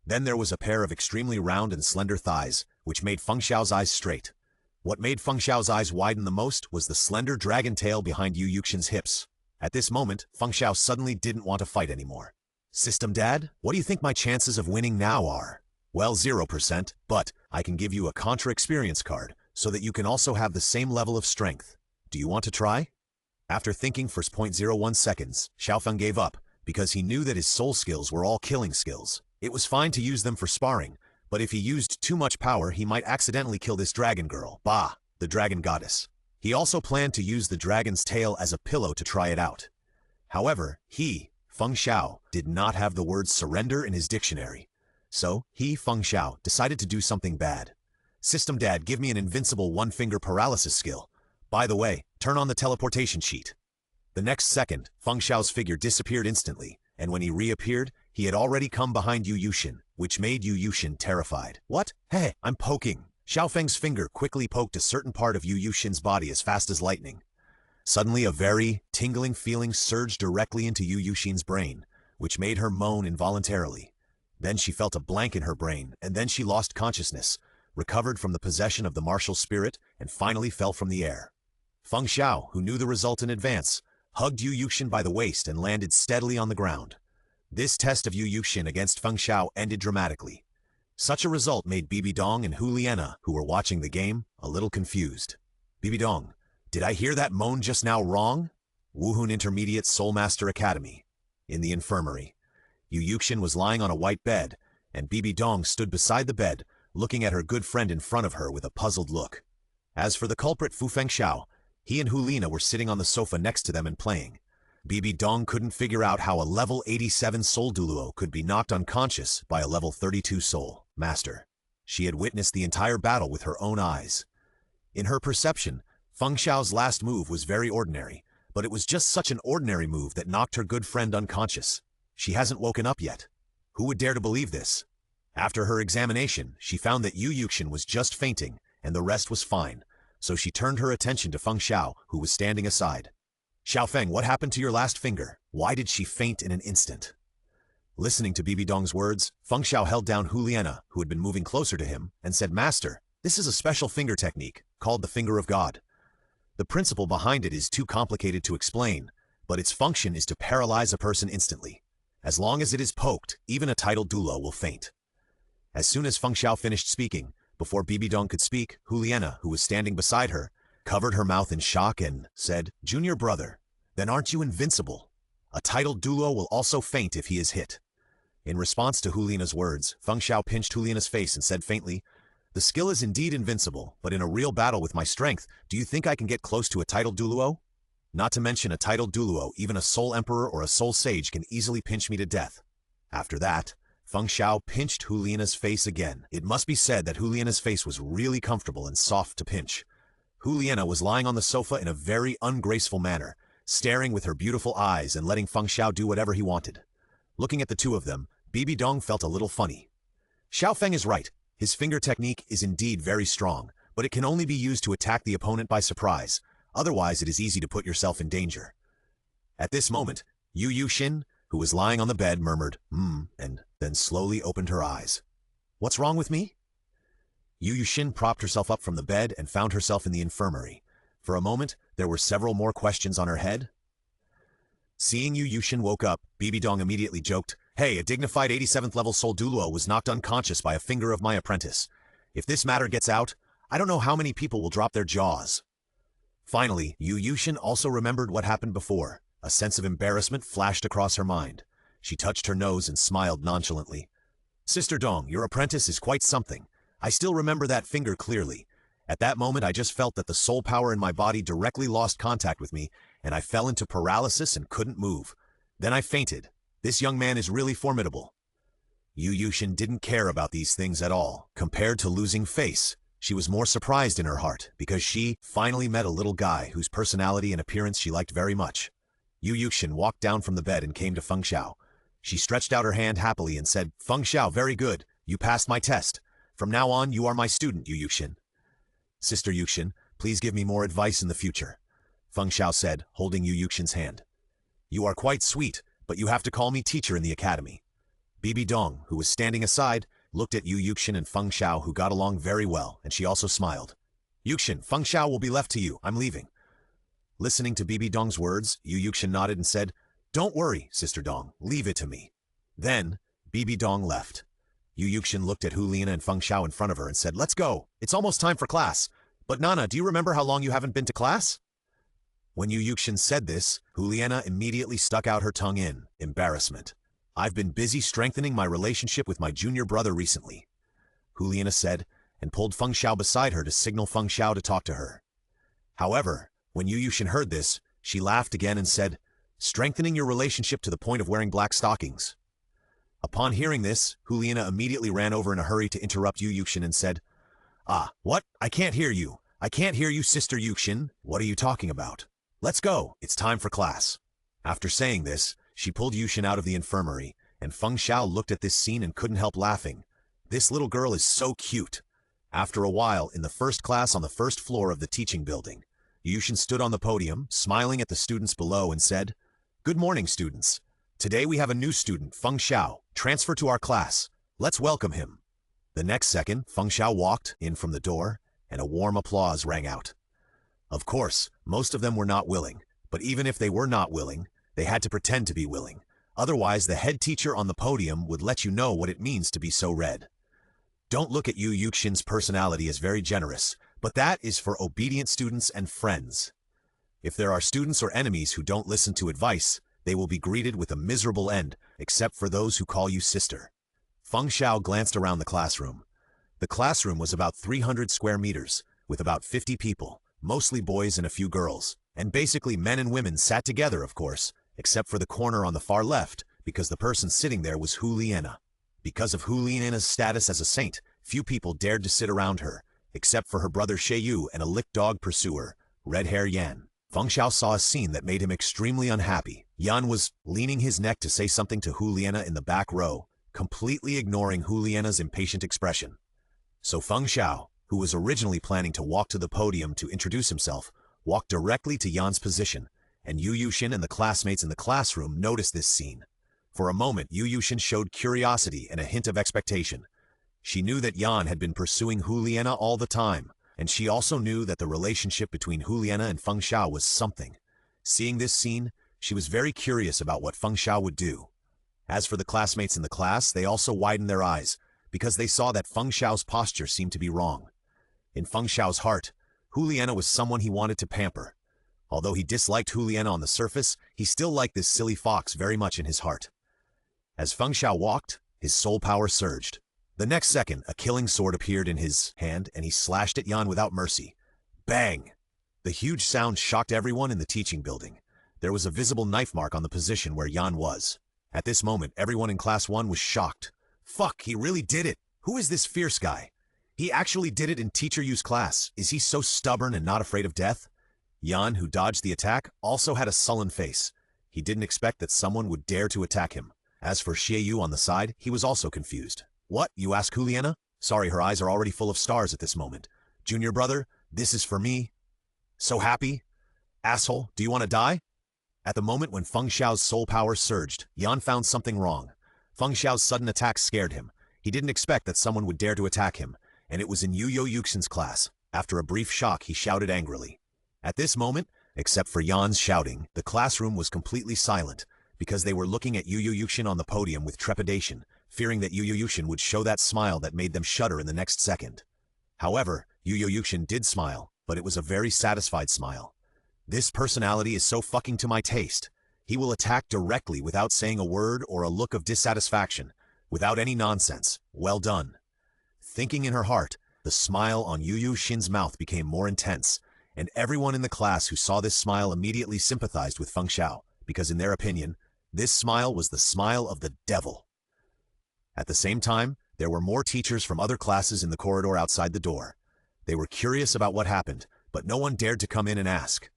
Then there was a pair of extremely round and slender thighs, which made Feng Xiao's eyes straight. What made Feng Xiao's eyes widen the most was the slender dragon tail behind Yu Yuxin's hips. At this moment, Feng Xiao suddenly didn't want to fight anymore. System Dad, what do you think my chances of winning now are? Well, 0%, but I can give you a Contra experience card, so that you can also have the same level of strength. Do you want to try? After thinking for 0.01 seconds, Xiao Feng gave up, because he knew that his soul skills were all killing skills. It was fine to use them for sparring, but if he used too much power, he might accidentally kill this dragon girl, Ba, the dragon goddess. He also planned to use the dragon's tail as a pillow to try it out. However, he, Feng Xiao, did not have the word surrender in his dictionary. So, he, Feng Xiao, decided to do something bad. System Dad, give me an invincible one-finger paralysis skill. By the way, turn on the teleportation sheet. The next second, Feng Xiao's figure disappeared instantly, and when he reappeared, he had already come behind Yu Yuxin, which made Yu Yuxin terrified. What? Hey, I'm poking. Xiao Feng's finger quickly poked a certain part of Yu Yuxin's body as fast as lightning. Suddenly a very tingling feeling surged directly into Yu Yuxin's brain, which made her moan involuntarily. Then she felt a blank in her brain, and then she lost consciousness, recovered from the possession of the martial spirit, and finally fell from the air. Feng Xiao, who knew the result in advance, hugged Yu Yuxin by the waist and landed steadily on the ground. This test of Yu Yuxin against Feng Xiao ended dramatically. Such a result made Bibi Dong and Huliena, who were watching the game, a little confused. Bibi Dong, did I hear that moan just now wrong? Wuhun Intermediate Soulmaster Academy. In the infirmary. Yu Yuxin was lying on a white bed, and Bibi Dong stood beside the bed, looking at her good friend in front of her with a puzzled look. As for the culprit Fu Fengxiao, he and Huliena were sitting on the sofa next to them and playing. Bibi Dong couldn't figure out how a level 87 soul Douluo could be knocked unconscious by a level 32 soul master. She had witnessed the entire battle with her own eyes. In her perception, Feng Xiao's last move was very ordinary, but it was just such an ordinary move that knocked her good friend unconscious. She hasn't woken up yet. Who would dare to believe this? After her examination, she found that Yu Yuxin was just fainting, and the rest was fine, so she turned her attention to Feng Xiao, who was standing aside. Xiao Feng, what happened to your last finger? Why did she faint in an instant? Listening to Bibi Dong's words, Feng Xiao held down Huliena, who had been moving closer to him, and said, Master, this is a special finger technique, called the Finger of God. The principle behind it is too complicated to explain, but its function is to paralyze a person instantly. As long as it is poked, even a titled Douluo will faint. As soon as Feng Xiao finished speaking, before Bibi Dong could speak, Juliana, who was standing beside her, covered her mouth in shock and said, "Junior brother, then aren't you invincible? A titled Douluo will also faint if he is hit." In response to Juliana's words, Feng Xiao pinched Juliana's face and said faintly, "The skill is indeed invincible, but in a real battle with my strength, do you think I can get close to a titled Douluo? Not to mention a titled Douluo, even a soul emperor or a soul sage can easily pinch me to death." After that, Feng Xiao pinched Juliana's face again. It must be said that Juliana's face was really comfortable and soft to pinch. Juliana was lying on the sofa in a very ungraceful manner, staring with her beautiful eyes and letting Feng Xiao do whatever he wanted. Looking at the two of them, Bibi Dong felt a little funny. Xiao Feng is right. His finger technique is indeed very strong, but it can only be used to attack the opponent by surprise. Otherwise, it is easy to put yourself in danger. At this moment, Yu Yuxin, who was lying on the bed, murmured, and then slowly opened her eyes. "What's wrong with me?" Yu Yuxin propped herself up from the bed and found herself in the infirmary. For a moment, there were several more questions on her head. Seeing Yu Yuxin woke up, Bibi Dong immediately joked, "Hey, a dignified 87th level Soul Douluo was knocked unconscious by a finger of my apprentice. If this matter gets out, I don't know how many people will drop their jaws." Finally, Yu Yuxin also remembered what happened before. A sense of embarrassment flashed across her mind. She touched her nose and smiled nonchalantly. "Sister Dong, your apprentice is quite something. I still remember that finger clearly. At that moment I just felt that the soul power in my body directly lost contact with me, and I fell into paralysis and couldn't move. Then I fainted. This young man is really formidable." Yu Yuxin didn't care about these things at all. Compared to losing face, she was more surprised in her heart, because she finally met a little guy whose personality and appearance she liked very much. Yu Yuxin walked down from the bed and came to Feng Xiao. She stretched out her hand happily and said, "Feng Xiao, very good. You passed my test. From now on, you are my student, Yu Yuxin." "Sister Yuxin, please give me more advice in the future," Feng Xiao said, holding Yu Yuxin's hand. "You are quite sweet, but you have to call me teacher in the academy." Bibi Dong, who was standing aside, looked at Yu Yuxin and Feng Xiao, who got along very well, and she also smiled. "Yuxin, Feng Xiao will be left to you. I'm leaving." Listening to Bibi Dong's words, Yu Yuxin nodded and said, "Don't worry, Sister Dong, leave it to me." Then, Bibi Dong left. Yu Yuxin looked at Juliana and Feng Xiao in front of her and said, "Let's go. It's almost time for class. But Nana, do you remember how long you haven't been to class?" When Yu Yuxin said this, Juliana immediately stuck out her tongue in embarrassment. "I've been busy strengthening my relationship with my junior brother recently," Juliana said, and pulled Feng Xiao beside her to signal Feng Xiao to talk to her. However, when Yu Yuxin heard this, she laughed again and said, "Strengthening your relationship to the point of wearing black stockings." Upon hearing this, Juliana immediately ran over in a hurry to interrupt Yu Yuxin and said, What? I can't hear you. I can't hear you, Sister Yuxin. What are you talking about? Let's go. It's time for class." After saying this, she pulled Yuxin out of the infirmary, and Feng Xiao looked at this scene and couldn't help laughing. This little girl is so cute. After a while, in the first class on the first floor of the teaching building, Yuxin stood on the podium, smiling at the students below and said, "Good morning, students. Today we have a new student, Feng Xiao, transfer to our class. Let's welcome him." The next second, Feng Xiao walked in from the door, and a warm applause rang out. Of course, most of them were not willing, but even if they were not willing, they had to pretend to be willing. Otherwise, the head teacher on the podium would let you know what it means to be so red. Don't look at Yu Yuxin's personality as very generous, but that is for obedient students and friends. If there are students or enemies who don't listen to advice, they will be greeted with a miserable end, except for those who call you sister. Feng Xiao glanced around the classroom. The classroom was about 300 square meters, with about 50 people, mostly boys and a few girls, and basically men and women sat together, of course, except for the corner on the far left, because the person sitting there was Juliana. Because of Juliana's status as a saint, few people dared to sit around her, except for her brother Xiaoyu and a lick dog pursuer, Red Hair Yan. Feng Xiao saw a scene that made him extremely unhappy. Yan was leaning his neck to say something to Juliana in the back row, completely ignoring Juliana's impatient expression. So Feng Xiao, who was originally planning to walk to the podium to introduce himself, walked directly to Yan's position, and Yu Yuxin and the classmates in the classroom noticed this scene. For a moment, Yu Yuxin showed curiosity and a hint of expectation. She knew that Yan had been pursuing Juliana all the time, and she also knew that the relationship between Juliana and Feng Xiao was something. Seeing this scene, she was very curious about what Feng Xiao would do. As for the classmates in the class, they also widened their eyes, because they saw that Feng Xiao's posture seemed to be wrong. In Feng Xiao's heart, Juliana was someone he wanted to pamper. Although he disliked Juliana on the surface, he still liked this silly fox very much in his heart. As Feng Xiao walked, his soul power surged. The next second, a killing sword appeared in his hand and he slashed at Yan without mercy. Bang! The huge sound shocked everyone in the teaching building. There was a visible knife mark on the position where Yan was. At this moment, everyone in Class 1 was shocked. Fuck, he really did it! Who is this fierce guy? He actually did it in Teacher Yu's class. Is he so stubborn and not afraid of death? Yan, who dodged the attack, also had a sullen face. He didn't expect that someone would dare to attack him. As for Xiao on the side, he was also confused. What, you ask Juliana? Sorry, her eyes are already full of stars at this moment. Junior brother, this is for me. So happy? Asshole, do you want to die? At the moment when Feng Xiao's soul power surged, Yan found something wrong. Feng Xiao's sudden attack scared him. He didn't expect that someone would dare to attack him, and it was in Yu Yuxin's class. After a brief shock, he shouted angrily. At this moment, except for Yan's shouting, the classroom was completely silent, because they were looking at Yu Yuxin on the podium with trepidation, fearing that Yu Yuxin would show that smile that made them shudder in the next second. However, Yu Yuxin did smile, but it was a very satisfied smile. This personality is so fucking to my taste. He will attack directly without saying a word or a look of dissatisfaction, without any nonsense. Well done. Thinking in her heart, the smile on Yu Yuxin's mouth became more intense, and everyone in the class who saw this smile immediately sympathized with Feng Xiao, because in their opinion, this smile was the smile of the devil. At the same time, there were more teachers from other classes in the corridor outside the door. They were curious about what happened, but no one dared to come in and ask.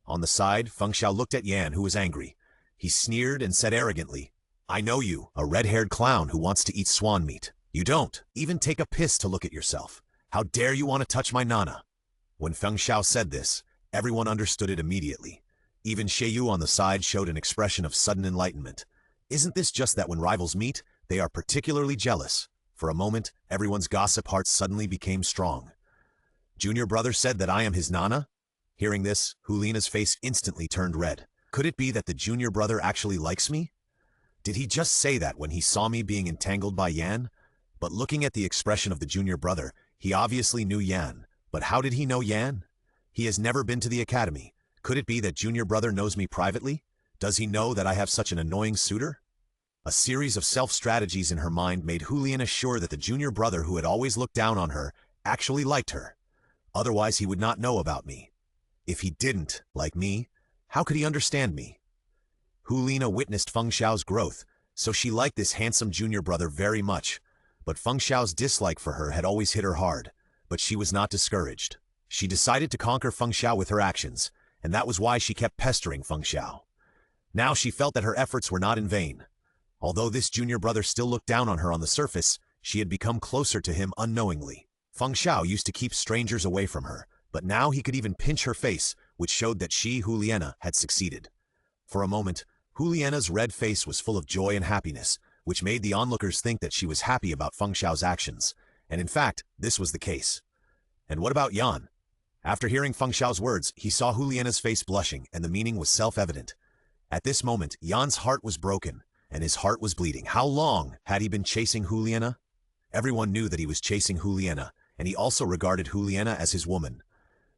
On the side, Feng Xiao looked at Yan, who was angry. He sneered and said arrogantly, I know you, a red-haired clown who wants to eat swan meat. You don't even take a piss to look at yourself. How dare you want to touch my Nana? When Feng Xiao said this, everyone understood it immediately. Even Xiao on the side showed an expression of sudden enlightenment. Isn't this just that when rivals meet, they are particularly jealous? For a moment, everyone's gossip heart suddenly became strong. Junior brother said that I am his Nana? Hearing this, Hulina's face instantly turned red. Could it be that the junior brother actually likes me? Did he just say that when he saw me being entangled by Yan? But looking at the expression of the junior brother, he obviously knew Yan. But how did he know Yan? He has never been to the academy. Could it be that junior brother knows me privately? Does he know that I have such an annoying suitor? A series of self-strategies in her mind made Juliana sure that the junior brother who had always looked down on her actually liked her. Otherwise he would not know about me. If he didn't like me, how could he understand me? Juliana witnessed Feng Xiao's growth, so she liked this handsome junior brother very much. But Feng Xiao's dislike for her had always hit her hard, but she was not discouraged. She decided to conquer Feng Xiao with her actions, and that was why she kept pestering Feng Xiao. Now she felt that her efforts were not in vain. Although this junior brother still looked down on her on the surface, she had become closer to him unknowingly. Feng Xiao used to keep strangers away from her, but now he could even pinch her face, which showed that she, Juliana, had succeeded. For a moment, Juliana's red face was full of joy and happiness, which made the onlookers think that she was happy about Feng Xiao's actions, and in fact, this was the case. And what about Yan? After hearing Feng Xiao's words, he saw Juliana's face blushing, and the meaning was self-evident. At this moment, Yan's heart was broken, and his heart was bleeding. How long had he been chasing Juliana? Everyone knew that he was chasing Juliana, and he also regarded Juliana as his woman.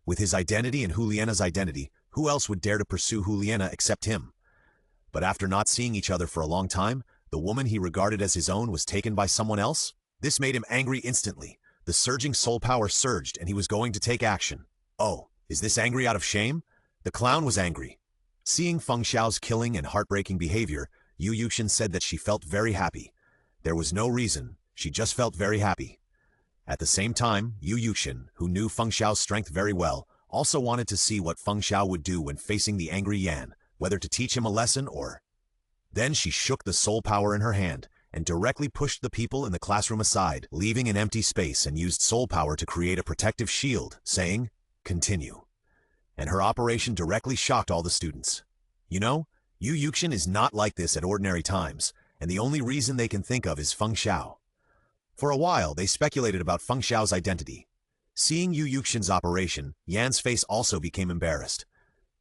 With his identity and Juliana's identity, who else would dare to pursue Juliana except him? But after not seeing each other for a long time, the woman he regarded as his own was taken by someone else? This made him angry instantly. The surging soul power surged, and he was going to take action. Oh, is this angry out of shame? The clown was angry. Seeing Feng Xiao's killing and heartbreaking behavior, Yu Yuxin said that she felt very happy. There was no reason, she just felt very happy. At the same time, Yu Yuxin, who knew Feng Xiao's strength very well, also wanted to see what Feng Xiao would do when facing the angry Yan, whether to teach him a lesson or... Then she shook the soul power in her hand, and directly pushed the people in the classroom aside, leaving an empty space, and used soul power to create a protective shield, saying, "Continue." And her operation directly shocked all the students. You know, Yu Yuxin is not like this at ordinary times, and the only reason they can think of is Feng Xiao. For a while, they speculated about Feng Xiao's identity. Seeing Yu Yuxin's operation, Yan's face also became embarrassed.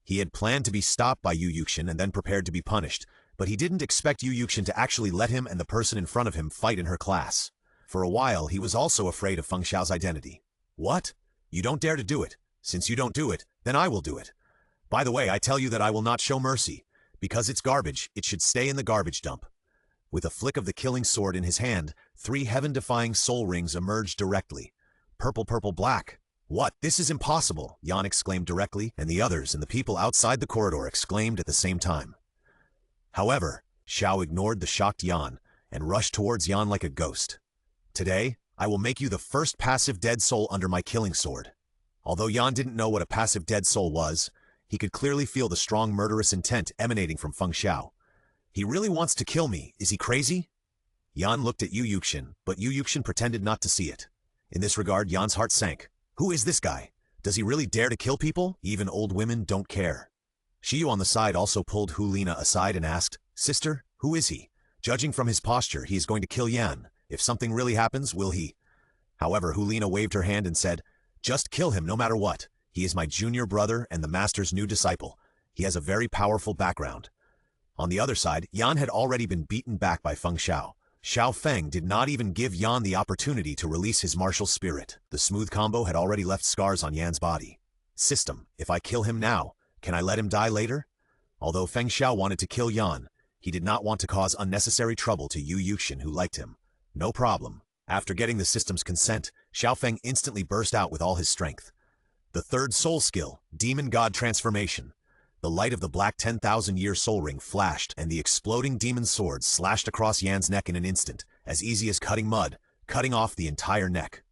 He had planned to be stopped by Yu Yuxin and then prepared to be punished, but he didn't expect Yu Yuxin to actually let him and the person in front of him fight in her class. For a while, he was also afraid of Feng Xiao's identity. What? You don't dare to do it. Since you don't do it, then I will do it. By the way, I tell you that I will not show mercy. Because it's garbage, it should stay in the garbage dump. With a flick of the killing sword in his hand, 3 heaven-defying soul rings emerged directly. Purple, purple, black. What? This is impossible, Yan exclaimed directly, and the others and the people outside the corridor exclaimed at the same time. However, Xiao ignored the shocked Yan and rushed towards Yan like a ghost. Today, I will make you the first passive dead soul under my killing sword. Although Yan didn't know what a passive dead soul was, he could clearly feel the strong murderous intent emanating from Feng Xiao. He really wants to kill me, is he crazy? Yan looked at Yu Yuxin, but Yu Yuxin pretended not to see it. In this regard, Yan's heart sank. Who is this guy? Does he really dare to kill people? Even old women don't care. Shiyu on the side also pulled Hu Lina aside and asked, Sister, who is he? Judging from his posture, he is going to kill Yan. If something really happens, will he? However, Hu Lina waved her hand and said, Just kill him no matter what. He is my junior brother and the master's new disciple. He has a very powerful background. On the other side, Yan had already been beaten back by Feng Xiao. Xiao Feng did not even give Yan the opportunity to release his martial spirit. The smooth combo had already left scars on Yan's body. System, if I kill him now, can I let him die later? Although Feng Xiao wanted to kill Yan, he did not want to cause unnecessary trouble to Yu Yuxin who liked him. No problem. After getting the system's consent, Xiao Feng instantly burst out with all his strength. The third soul skill, Demon God Transformation. The light of the black 10,000-year soul ring flashed, and the exploding demon sword slashed across Yan's neck in an instant, as easy as cutting mud, cutting off the entire neck.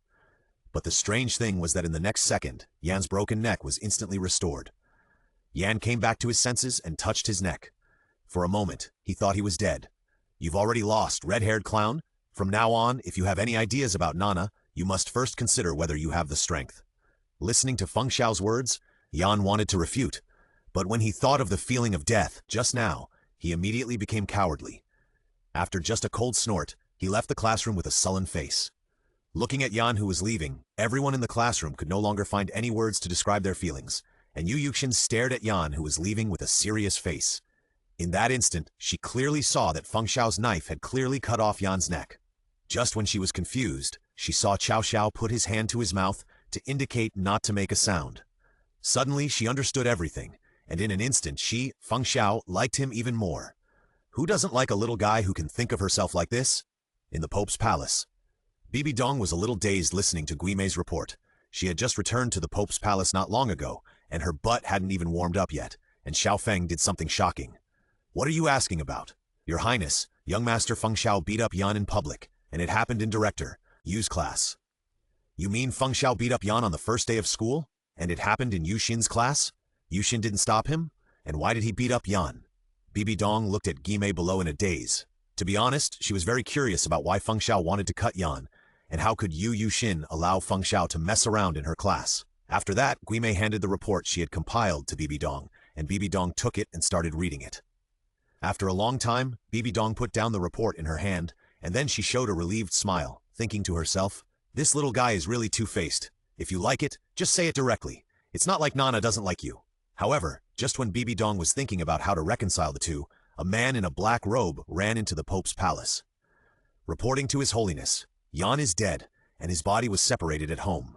But the strange thing was that in the next second, Yan's broken neck was instantly restored. Yan came back to his senses and touched his neck. For a moment, he thought he was dead. You've already lost, red-haired clown. From now on, if you have any ideas about Nana, you must first consider whether you have the strength. Listening to Feng Xiao's words, Yan wanted to refute. But when he thought of the feeling of death, just now, he immediately became cowardly. After just a cold snort, he left the classroom with a sullen face. Looking at Yan who was leaving, everyone in the classroom could no longer find any words to describe their feelings, and Yu Yuxin stared at Yan who was leaving with a serious face. In that instant, she clearly saw that Feng Xiao's knife had clearly cut off Yan's neck. Just when she was confused, she saw Qiao Xiao put his hand to his mouth to indicate not to make a sound. Suddenly, she understood everything. And in an instant she, Feng Xiao, liked him even more. Who doesn't like a little guy who can think of herself like this? In the Pope's palace. Bibi Dong was a little dazed listening to Guimei's report. She had just returned to the Pope's palace not long ago, and her butt hadn't even warmed up yet, and Xiao Feng did something shocking. What are you asking about? Your Highness, young Master Feng Xiao beat up Yan in public, and it happened in Director Yu's class. You mean Feng Xiao beat up Yan on the first day of school, and it happened in Yu Xin's class? Yu Xin didn't stop him? And why did he beat up Yan? Bibi Dong looked at Guimei below in a daze. To be honest, she was very curious about why Feng Xiao wanted to cut Yan, and how could Yu Yuxin allow Feng Xiao to mess around in her class. After that, Guimei handed the report she had compiled to Bibi Dong, and Bibi Dong took it and started reading it. After a long time, Bibi Dong put down the report in her hand, and then she showed a relieved smile, thinking to herself, this little guy is really two-faced. If you like it, just say it directly. It's not like Nana doesn't like you. However, just when Bibi Dong was thinking about how to reconcile the two, a man in a black robe ran into the Pope's palace. Reporting to His Holiness, Yan is dead, and his body was separated at home.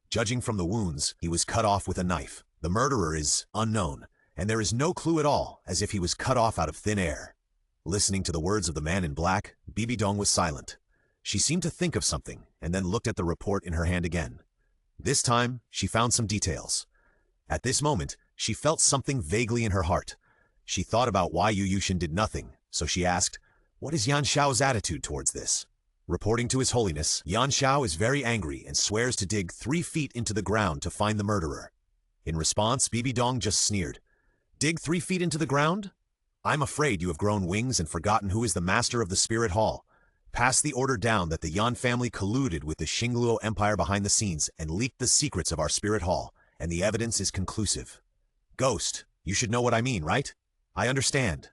Judging from the wounds, he was cut off with a knife. The murderer is unknown, and there is no clue at all, as if he was cut off out of thin air. Listening to the words of the man in black, Bibi Dong was silent. She seemed to think of something, and then looked at the report in her hand again. This time, she found some details. At this moment, she felt something vaguely in her heart. She thought about why Yu Yuxin did nothing, so she asked, what is Yan Xiao's attitude towards this? Reporting to His Holiness, Yan Xiao is very angry and swears to dig 3 feet into the ground to find the murderer. In response, Bibi Dong just sneered. Dig 3 feet into the ground? I'm afraid you have grown wings and forgotten who is the master of the Spirit Hall. Pass the order down that the Yan family colluded with the Xingluo Empire behind the scenes and leaked the secrets of our Spirit Hall, and the evidence is conclusive. Ghost, you should know what I mean, right? I understand.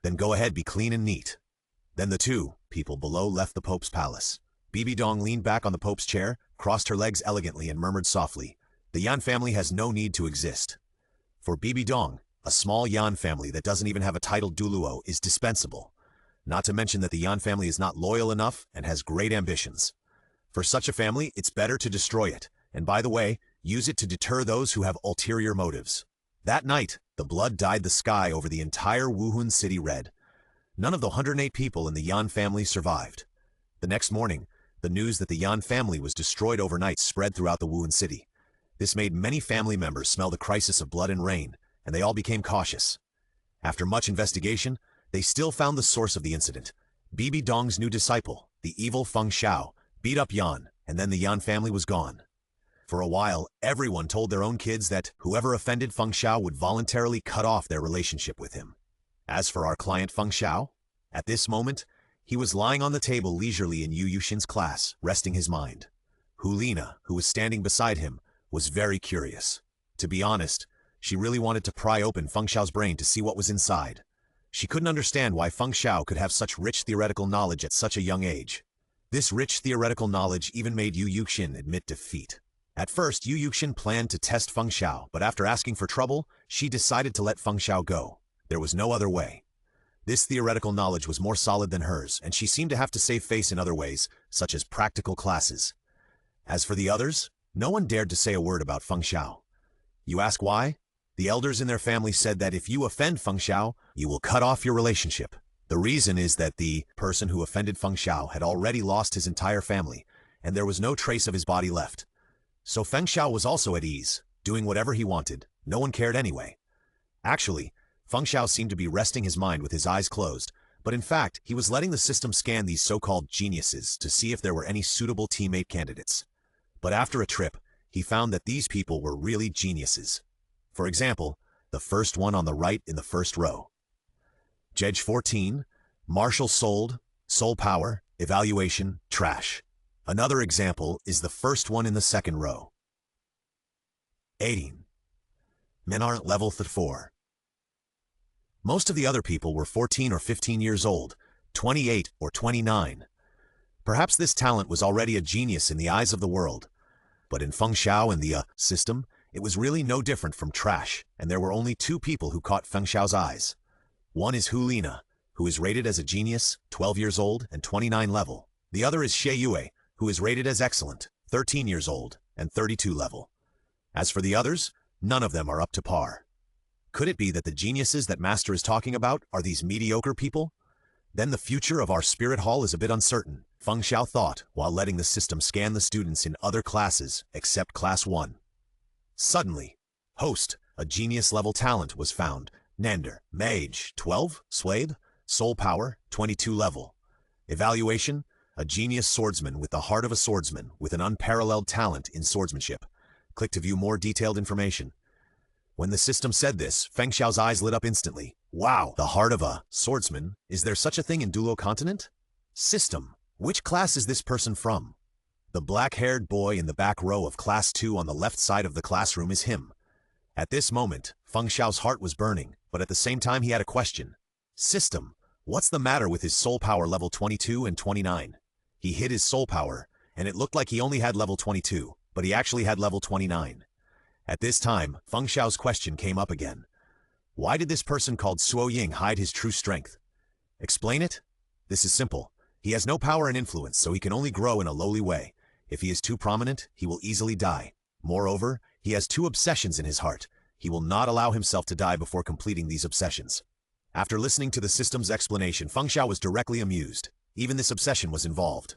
Then go ahead, be clean and neat. Then the 2 people below left the Pope's palace. Bibi Dong leaned back on the Pope's chair, crossed her legs elegantly and murmured softly, the Yan family has no need to exist. For Bibi Dong, A small Yan family that doesn't even have a title Douluo is dispensable. Not to mention that the Yan family is not loyal enough and has great ambitions. For such a family, it's better to destroy it, and by the way, use it to deter those who have ulterior motives. That night, the blood dyed the sky over the entire Wuhan city red. None of the 108 people in the Yan family survived. The next morning, the news that the Yan family was destroyed overnight spread throughout the Wuhan city. This made many family members smell the crisis of blood and rain, and they all became cautious. After much investigation, they still found the source of the incident. Bibi Dong's new disciple, the evil Feng Xiao, beat up Yan, and then the Yan family was gone. For a while, everyone told their own kids that whoever offended Feng Xiao would voluntarily cut off their relationship with him. As for our client Feng Xiao, at this moment, he was lying on the table leisurely in Yu Yuxin's class, resting his mind. Hulina, who was standing beside him, was very curious. To be honest, she really wanted to pry open Feng Xiao's brain to see what was inside. She couldn't understand why Feng Xiao could have such rich theoretical knowledge at such a young age. This rich theoretical knowledge even made Yu Yuxin admit defeat. At first, Yu Yuxin planned to test Feng Xiao, but after asking for trouble, she decided to let Feng Xiao go. There was no other way. This theoretical knowledge was more solid than hers, and she seemed to have to save face in other ways, such as practical classes. As for the others, no one dared to say a word about Feng Xiao. You ask why? The elders in their family said that if you offend Feng Xiao, you will cut off your relationship. The reason is that the person who offended Feng Xiao had already lost his entire family, and there was no trace of his body left. So Feng Xiao was also at ease, doing whatever he wanted. No one cared anyway. Actually, Feng Xiao seemed to be resting his mind with his eyes closed, but in fact, he was letting the system scan these so-called geniuses to see if there were any suitable teammate candidates. But after a trip, he found that these people were really geniuses. For example, the first one on the right in the first row. Jedge 14, Marshall sold, soul power, evaluation, trash. Another example is the first one in the second row. 18. Men aren't level 4. Most of the other people were 14 or 15 years old, 28 or 29. Perhaps this talent was already a genius in the eyes of the world. But in Feng Xiao and the system, it was really no different from trash, and there were only two people who caught Feng Xiao's eyes. One is Hulina, who is rated as a genius, 12 years old and 29 level. The other is Xie Yue, who is rated as excellent, 13 years old and 32 level. As for the others, none of them are up to par. Could it be that the geniuses that Master is talking about are these mediocre people? Then the future of our spirit hall is a bit uncertain, Feng Xiao thought, while letting the system scan the students in other classes except Class 1. Suddenly, Host, a genius-level talent, was found. Nander, Mage, 12, Swathe, Soul Power, 22 level. Evaluation, a genius swordsman with the heart of a swordsman with an unparalleled talent in swordsmanship. Click to view more detailed information. When the system said this, Feng Xiao's eyes lit up instantly. Wow, the heart of a swordsman? Is there such a thing in Douluo Continent? System, which class is this person from? The black-haired boy in the back row of Class 2 on the left side of the classroom is him. At this moment, Feng Xiao's heart was burning, but at the same time he had a question. System, what's the matter with his soul power level 22 and 29? He hid his soul power, and it looked like he only had level 22, but he actually had level 29. At this time, Feng Xiao's question came up again. Why did this person called Suo Ying hide his true strength? Explain it? This is simple. He has no power and influence, so he can only grow in a lowly way. If he is too prominent, he will easily die. Moreover, he has two obsessions in his heart. He will not allow himself to die before completing these obsessions. After listening to the system's explanation, Feng Xiao was directly amused. Even this obsession was involved.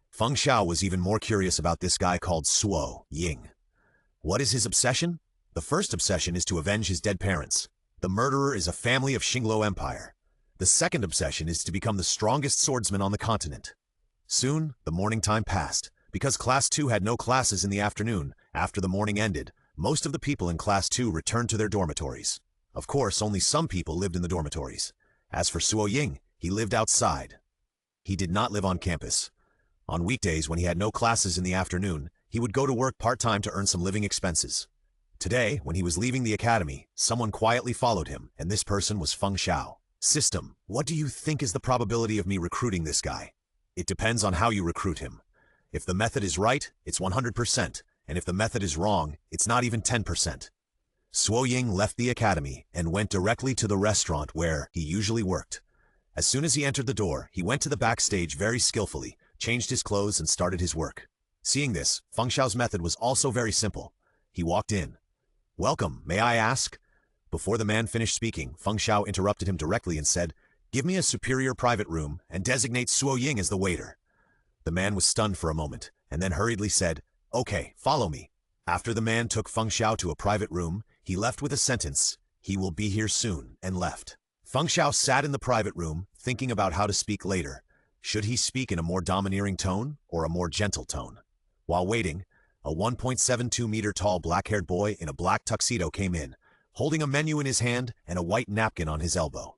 Feng Xiao was even more curious about this guy called Suo Ying. What is his obsession? The first obsession is to avenge his dead parents. The murderer is a family of Xingluo Empire. The second obsession is to become the strongest swordsman on the continent. Soon, the morning time passed. Because Class 2 had no classes in the afternoon, after the morning ended, most of the people in Class 2 returned to their dormitories. Of course, only some people lived in the dormitories. As for Suo Ying, he lived outside. He did not live on campus. On weekdays, when he had no classes in the afternoon, he would go to work part-time to earn some living expenses. Today, when he was leaving the academy, someone quietly followed him, and this person was Feng Xiao. System, what do you think is the probability of me recruiting this guy? It depends on how you recruit him. If the method is right, it's 100%, and if the method is wrong, it's not even 10%. Suo Ying left the academy and went directly to the restaurant where he usually worked. As soon as he entered the door, he went to the backstage very skillfully, changed his clothes and started his work. Seeing this, Feng Xiao's method was also very simple. He walked in. "Welcome, may I ask?" Before the man finished speaking, Feng Xiao interrupted him directly and said, "Give me a superior private room and designate Suo Ying as the waiter." The man was stunned for a moment, and then hurriedly said, "Okay, follow me." After the man took Feng Xiao to a private room, he left with a sentence, "He will be here soon," and left. Feng Xiao sat in the private room, thinking about how to speak later. Should he speak in a more domineering tone or a more gentle tone? While waiting, a 1.72-meter tall black-haired boy in a black tuxedo came in, holding a menu in his hand and a white napkin on his elbow.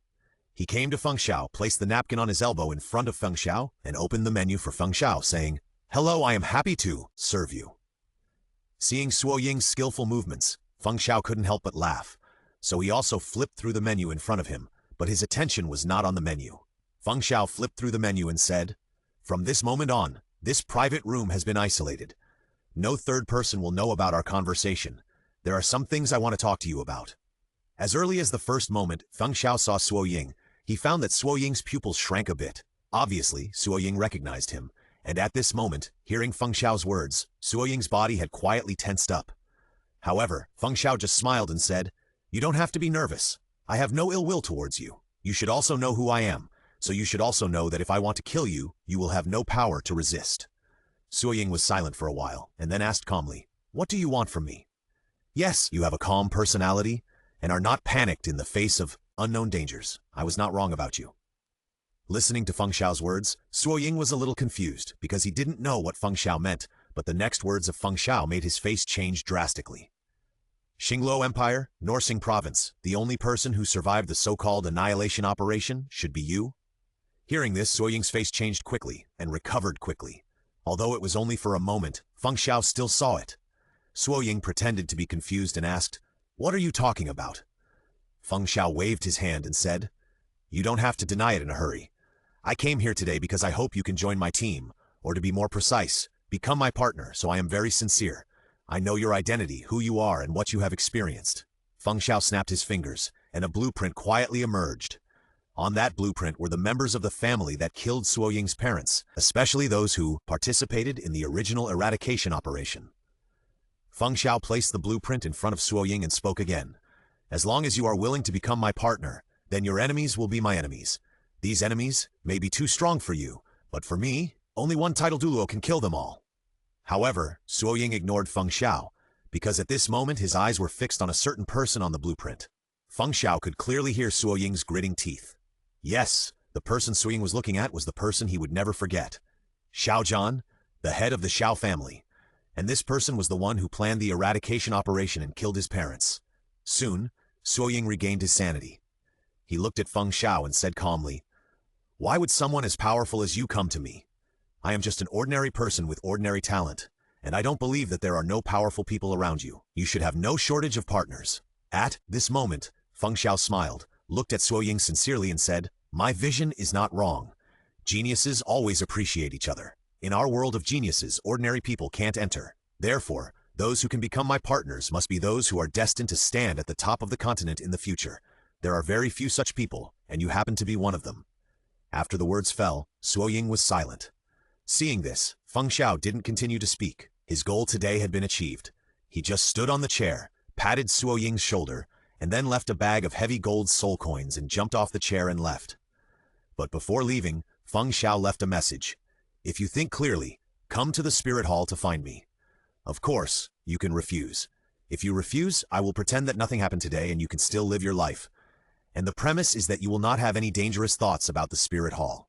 He came to Feng Xiao, placed the napkin on his elbow in front of Feng Xiao, and opened the menu for Feng Xiao, saying, "Hello, I am happy to serve you." Seeing Suo Ying's skillful movements, Feng Xiao couldn't help but laugh, so he also flipped through the menu in front of him, but his attention was not on the menu. Feng Xiao flipped through the menu and said, "From this moment on, this private room has been isolated. No third person will know about our conversation. There are some things I want to talk to you about." As early as the first moment Feng Xiao saw Suo Ying, he found that Suo Ying's pupils shrank a bit. Obviously, Suo Ying recognized him, and at this moment, hearing Feng Xiao's words, Suo Ying's body had quietly tensed up. However, Feng Xiao just smiled and said, "You don't have to be nervous. I have no ill will towards you. You should also know who I am, so you should also know that if I want to kill you, you will have no power to resist." Suo Ying was silent for a while, and then asked calmly, "What do you want from me?" "Yes, you have a calm personality, and are not panicked in the face of unknown dangers. I was not wrong about you." Listening to Feng Xiao's words, Suo Ying was a little confused because he didn't know what Feng Xiao meant, but the next words of Feng Xiao made his face change drastically. "Xingluo Empire, Norsing Province, the only person who survived the so-called annihilation operation should be you?" Hearing this, Suo Ying's face changed quickly and recovered quickly. Although it was only for a moment, Feng Xiao still saw it. Suo Ying pretended to be confused and asked, "What are you talking about?" Feng Xiao waved his hand and said, "You don't have to deny it in a hurry. I came here today because I hope you can join my team, or to be more precise, become my partner, so I am very sincere. I know your identity, who you are, and what you have experienced." Feng Xiao snapped his fingers, and a blueprint quietly emerged. On that blueprint were the members of the family that killed Suo Ying's parents, especially those who participated in the original eradication operation. Feng Xiao placed the blueprint in front of Suo Ying and spoke again. "As long as you are willing to become my partner, then your enemies will be my enemies. These enemies may be too strong for you, but for me, only one title Douluo can kill them all." However, Suo Ying ignored Feng Xiao, because at this moment his eyes were fixed on a certain person on the blueprint. Feng Xiao could clearly hear Suo Ying's gritting teeth. Yes, the person Suo Ying was looking at was the person he would never forget. Xiao Zhan, the head of the Xiao family. And this person was the one who planned the eradication operation and killed his parents. Soon, Suo Ying regained his sanity. He looked at Feng Xiao and said calmly, "Why would someone as powerful as you come to me? I am just an ordinary person with ordinary talent, and I don't believe that there are no powerful people around you. You should have no shortage of partners." At this moment, Feng Xiao smiled, looked at Suo Ying sincerely and said, "My vision is not wrong. Geniuses always appreciate each other. In our world of geniuses, ordinary people can't enter. Therefore, those who can become my partners must be those who are destined to stand at the top of the continent in the future. There are very few such people, and you happen to be one of them." After the words fell, Suo Ying was silent. Seeing this, Feng Xiao didn't continue to speak. His goal today had been achieved. He just stood on the chair, patted Suo Ying's shoulder, and then left a bag of heavy gold soul coins and jumped off the chair and left. But before leaving, Feng Xiao left a message. "If you think clearly, come to the Spirit Hall to find me. Of course, you can refuse. If you refuse, I will pretend that nothing happened today and you can still live your life. And the premise is that you will not have any dangerous thoughts about the Spirit Hall."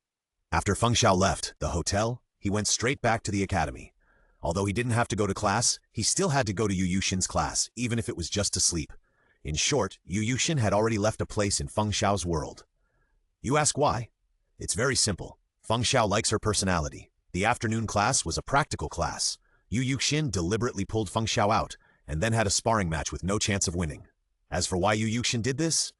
After Feng Xiao left the hotel, he went straight back to the academy. Although he didn't have to go to class, he still had to go to Yu Yuxin's class, even if it was just to sleep. In short, Yu Yuxin had already left a place in Feng Xiao's world. You ask why? It's very simple. Feng Xiao likes her personality. The afternoon class was a practical class. Yu Yuxin deliberately pulled Feng Xiao out, and then had a sparring match with no chance of winning. As for why Yu Yuxin did this,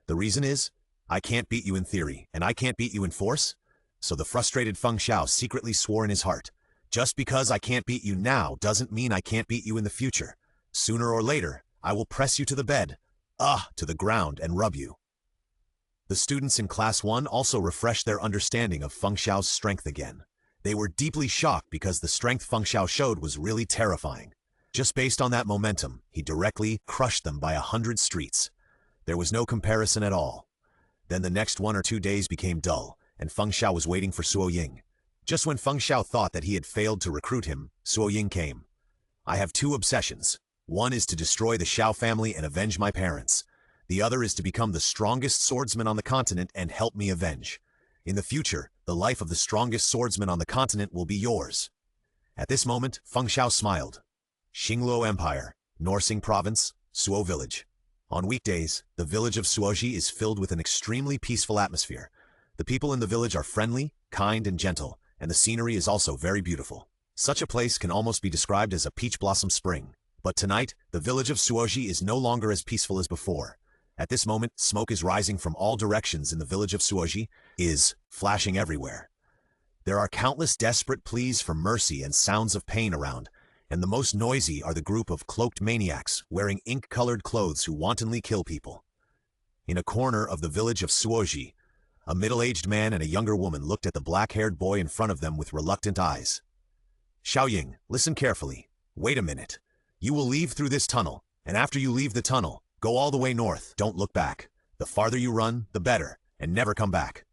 the reason is, I can't beat you in theory, and I can't beat you in force. So the frustrated Feng Xiao secretly swore in his heart, just because I can't beat you now doesn't mean I can't beat you in the future. Sooner or later, I will press you to the bed, to the ground and rub you. The students in Class 1 also refreshed their understanding of Feng Xiao's strength again. They were deeply shocked because the strength Feng Xiao showed was really terrifying. Just based on that momentum, he directly crushed them by 100 streets. There was no comparison at all. Then the next 1 or 2 days became dull, and Feng Xiao was waiting for Suo Ying. Just when Feng Xiao thought that he had failed to recruit him, Suo Ying came. I have 2 obsessions. One is to destroy the Xiao family and avenge my parents. The other is to become the strongest swordsman on the continent and help me avenge. In the future, the life of the strongest swordsman on the continent will be yours. At this moment, Feng Xiao smiled. Xingluo Empire, Norsing Province, Suo Village. On weekdays, the village of Suoji is filled with an extremely peaceful atmosphere. The people in the village are friendly, kind, and gentle, and the scenery is also very beautiful. Such a place can almost be described as a peach blossom spring. But tonight, the village of Suoji is no longer as peaceful as before. At this moment, smoke is rising from all directions in the village of Suoji, is flashing everywhere. There are countless desperate pleas for mercy and sounds of pain around, and the most noisy are the group of cloaked maniacs wearing ink-colored clothes who wantonly kill people. In a corner of the village of Suoji, a middle-aged man and a younger woman looked at the black-haired boy in front of them with reluctant eyes. Xiaoying, listen carefully. Wait a minute. You will leave through this tunnel, and after you leave the tunnel, go all the way north. Don't look back. The farther you run, the better, and never come back.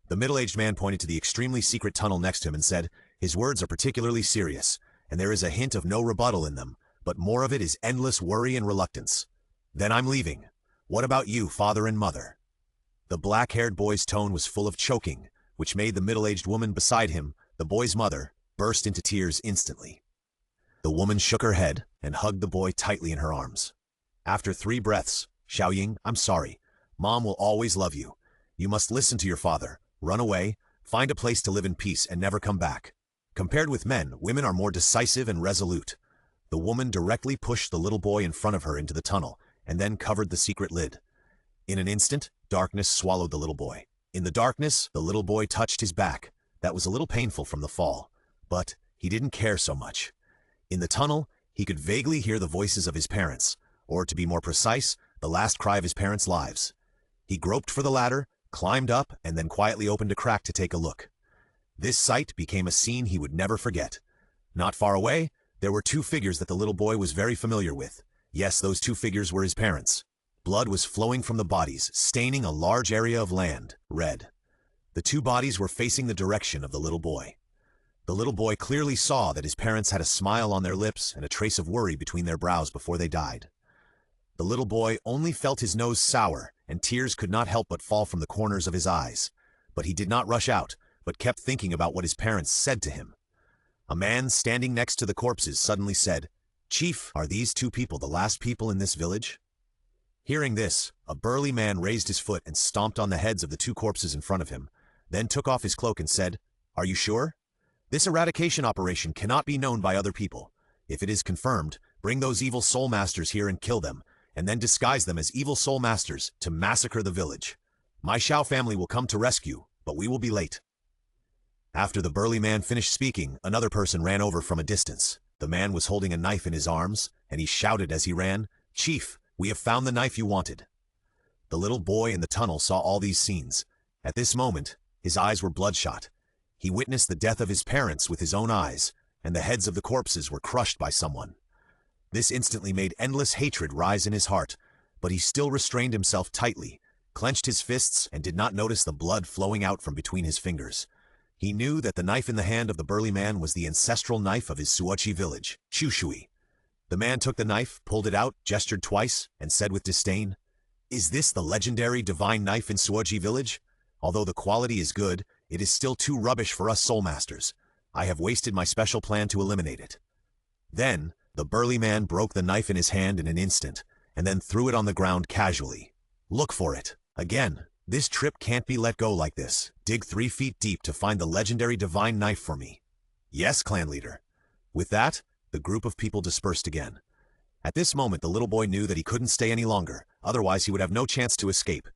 The middle-aged man pointed to the extremely secret tunnel next to him and said, his words are particularly serious, and there is a hint of no rebuttal in them, but more of it is endless worry and reluctance. Then I'm leaving. What about you, father and mother? The black-haired boy's tone was full of choking, which made the middle-aged woman beside him, the boy's mother, burst into tears instantly. The woman shook her head and hugged the boy tightly in her arms. After 3 breaths, Xiaoying, I'm sorry. Mom will always love you. You must listen to your father, run away, find a place to live in peace and never come back. Compared with men, women are more decisive and resolute. The woman directly pushed the little boy in front of her into the tunnel and then covered the secret lid. In an instant, darkness swallowed the little boy. In the darkness, the little boy touched his back. That was a little painful from the fall, but he didn't care so much. In the tunnel, he could vaguely hear the voices of his parents, or to be more precise, the last cry of his parents' lives. He groped for the ladder, climbed up, and then quietly opened a crack to take a look. This sight became a scene he would never forget. Not far away, there were 2 figures that the little boy was very familiar with. Yes, those 2 figures were his parents. Blood was flowing from the bodies, staining a large area of land, red. The 2 bodies were facing the direction of the little boy. The little boy clearly saw that his parents had a smile on their lips and a trace of worry between their brows before they died. The little boy only felt his nose sour, and tears could not help but fall from the corners of his eyes. But he did not rush out, but kept thinking about what his parents said to him. A man standing next to the corpses suddenly said, "Chief, are these 2 people the last people in this village?" Hearing this, a burly man raised his foot and stomped on the heads of the 2 corpses in front of him, then took off his cloak and said, "Are you sure? This eradication operation cannot be known by other people. If it is confirmed, bring those evil soul masters here and kill them, and then disguise them as evil soul masters to massacre the village. My Xiao family will come to rescue, but we will be late." After the burly man finished speaking, another person ran over from a distance. The man was holding a knife in his arms, and he shouted as he ran, "Chief, we have found the knife you wanted." The little boy in the tunnel saw all these scenes. At this moment, his eyes were bloodshot. He witnessed the death of his parents with his own eyes, and the heads of the corpses were crushed by someone. This instantly made endless hatred rise in his heart, but he still restrained himself tightly, clenched his fists, and did not notice the blood flowing out from between his fingers. He knew that the knife in the hand of the burly man was the ancestral knife of his Suochi village, Shushui. The man took the knife, pulled it out, gestured twice, and said with disdain, "Is this the legendary divine knife in Suochi village? Although the quality is good, it is still too rubbish for us soul masters. I have wasted my special plan to eliminate it." Then, the burly man broke the knife in his hand in an instant, and then threw it on the ground casually. "Look for it. Again. This trip can't be let go like this. Dig 3 feet deep to find the legendary divine knife for me." "Yes, clan leader." With that, the group of people dispersed again. At this moment, the little boy knew that he couldn't stay any longer, otherwise he would have no chance to escape.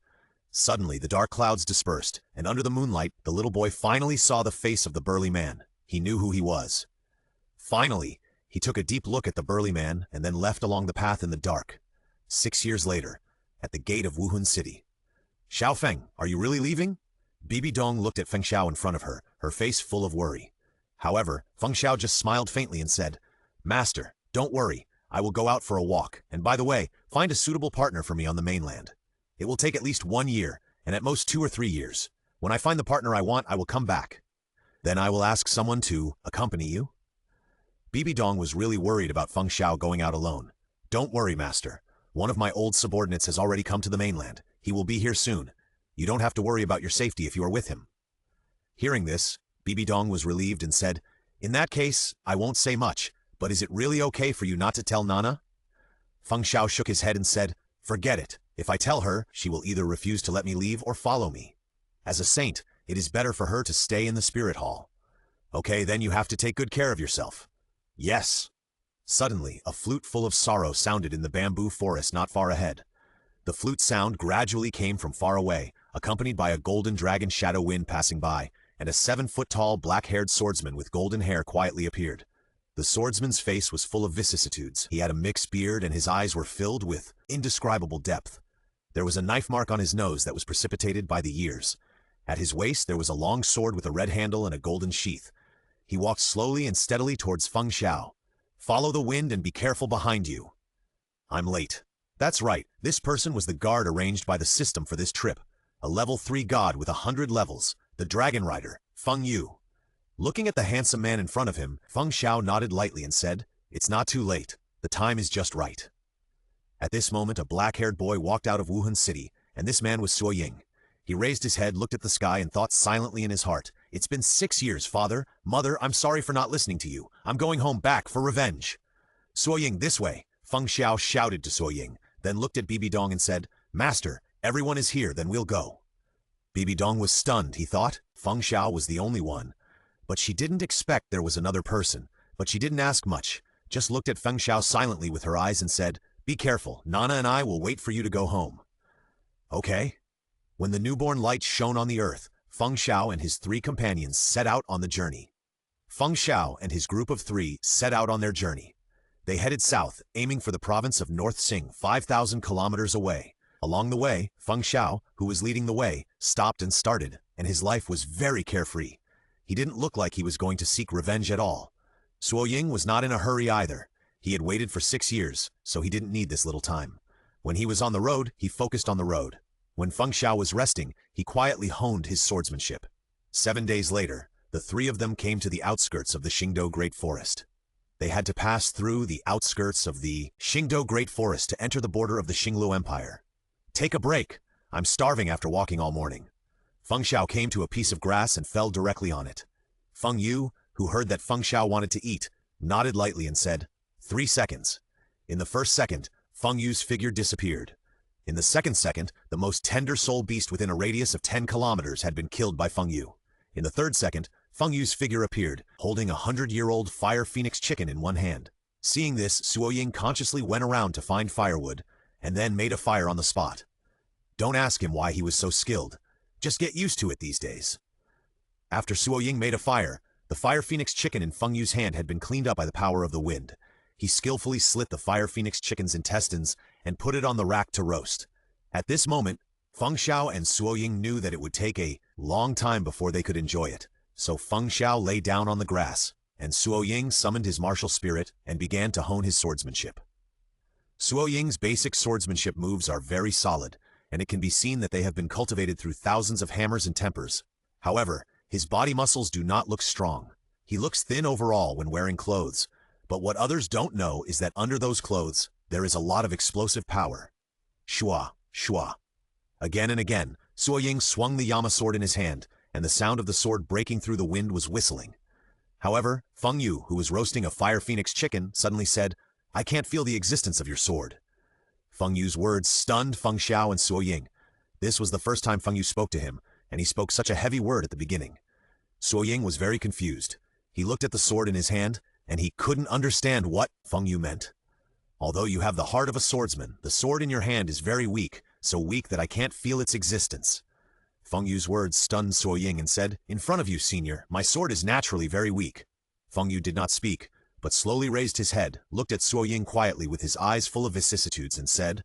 Suddenly, the dark clouds dispersed, and under the moonlight, the little boy finally saw the face of the burly man. He knew who he was. Finally, He took a deep look at the burly man and then left along the path in the dark. 6 years later, at the gate of Wuhan City. Xiao Feng, are you really leaving? Bibi Dong looked at Feng Xiao in front of her, her face full of worry. However, Feng Xiao just smiled faintly and said, Master, don't worry, I will go out for a walk, and by the way, find a suitable partner for me on the mainland. It will take at least 1 year, and at most 2 or 3 years. When I find the partner I want, I will come back. Then I will ask someone to accompany you. Bibi Dong was really worried about Feng Xiao going out alone. Don't worry, Master. One of my old subordinates has already come to the mainland. He will be here soon. You don't have to worry about your safety if you are with him. Hearing this, Bibi Dong was relieved and said, In that case, I won't say much, but is it really okay for you not to tell Nana? Feng Xiao shook his head and said, Forget it. If I tell her, she will either refuse to let me leave or follow me. As a saint, it is better for her to stay in the spirit hall. Okay, then you have to take good care of yourself. Yes. Suddenly, a flute full of sorrow sounded in the bamboo forest not far ahead. The flute sound gradually came from far away, accompanied by a golden dragon shadow wind passing by, and a 7-foot-tall black-haired swordsman with golden hair quietly appeared. The swordsman's face was full of vicissitudes. He had a mixed beard and his eyes were filled with indescribable depth. There was a knife mark on his nose that was precipitated by the years. At his waist there was a long sword with a red handle and a golden sheath. He walked slowly and steadily towards Feng Xiao. Follow the wind and be careful behind you. I'm late. That's right, this person was the guard arranged by the system for this trip. A level 3 god with 100 levels, the dragon rider, Feng Yu. Looking at the handsome man in front of him, Feng Xiao nodded lightly and said, It's not too late. The time is just right. At this moment, a black-haired boy walked out of Wuhan City, and this man was Suo Ying. He raised his head, looked at the sky, and thought silently in his heart, It's been 6 years, father. Mother, I'm sorry for not listening to you. I'm going home back for revenge. Suo Ying, this way. Feng Xiao shouted to Suo Ying, then looked at Bibi Dong and said, Master, everyone is here, then we'll go. Bibi Dong was stunned, he thought. Feng Xiao was the only one. But she didn't expect there was another person. But she didn't ask much, just looked at Feng Xiao silently with her eyes and said, Be careful, Nana and I will wait for you to go home. Okay. When the newborn light shone on the earth, Feng Xiao and his 3 companions set out on the journey. Feng Xiao and his group of 3 set out on their journey. They headed south, aiming for the province of North Sing, 5,000 kilometers away. Along the way, Feng Xiao, who was leading the way, stopped and started, and his life was very carefree. He didn't look like he was going to seek revenge at all. Suo Ying was not in a hurry either. He had waited for 6 years, so he didn't need this little time. When he was on the road, he focused on the road. When Feng Xiao was resting, he quietly honed his swordsmanship. 7 days later, the 3 of them came to the outskirts of the Qingdao Great Forest. They had to pass through the outskirts of the Qingdao Great Forest to enter the border of the Xinglu Empire. Take a break. I'm starving after walking all morning. Feng Xiao came to a piece of grass and fell directly on it. Feng Yu, who heard that Feng Xiao wanted to eat, nodded lightly and said, 3 seconds. In the first second, Feng Yu's figure disappeared. In the second second, the most tender soul beast within a radius of 10 kilometers had been killed by Feng Yu. In the third second, Feng Yu's figure appeared, holding a 100-year-old fire phoenix chicken in one hand. Seeing this, Suo Ying consciously went around to find firewood, and then made a fire on the spot. Don't ask him why he was so skilled. Just get used to it these days. After Suo Ying made a fire, the fire phoenix chicken in Feng Yu's hand had been cleaned up by the power of the wind. He skillfully slit the fire phoenix chicken's intestines and put it on the rack to roast. At this moment, Feng Xiao and Suo Ying knew that it would take a long time before they could enjoy it. So Feng Xiao lay down on the grass, and Suo Ying summoned his martial spirit and began to hone his swordsmanship. Suo Ying's basic swordsmanship moves are very solid, and it can be seen that they have been cultivated through thousands of hammers and tempers. However, his body muscles do not look strong. He looks thin overall when wearing clothes, but what others don't know is that under those clothes, there is a lot of explosive power. Shua, shua. Again and again, Suo Ying swung the Yama sword in his hand, and the sound of the sword breaking through the wind was whistling. However, Feng Yu, who was roasting a fire phoenix chicken, suddenly said, I can't feel the existence of your sword. Feng Yu's words stunned Feng Xiao and Suo Ying. This was the first time Feng Yu spoke to him, and he spoke such a heavy word at the beginning. Suo Ying was very confused. He looked at the sword in his hand, and he couldn't understand what Feng Yu meant. Although you have the heart of a swordsman, the sword in your hand is very weak, so weak that I can't feel its existence. Feng Yu's words stunned Suo Ying and said, In front of you, senior, my sword is naturally very weak. Feng Yu did not speak, but slowly raised his head, looked at Suo Ying quietly with his eyes full of vicissitudes and said,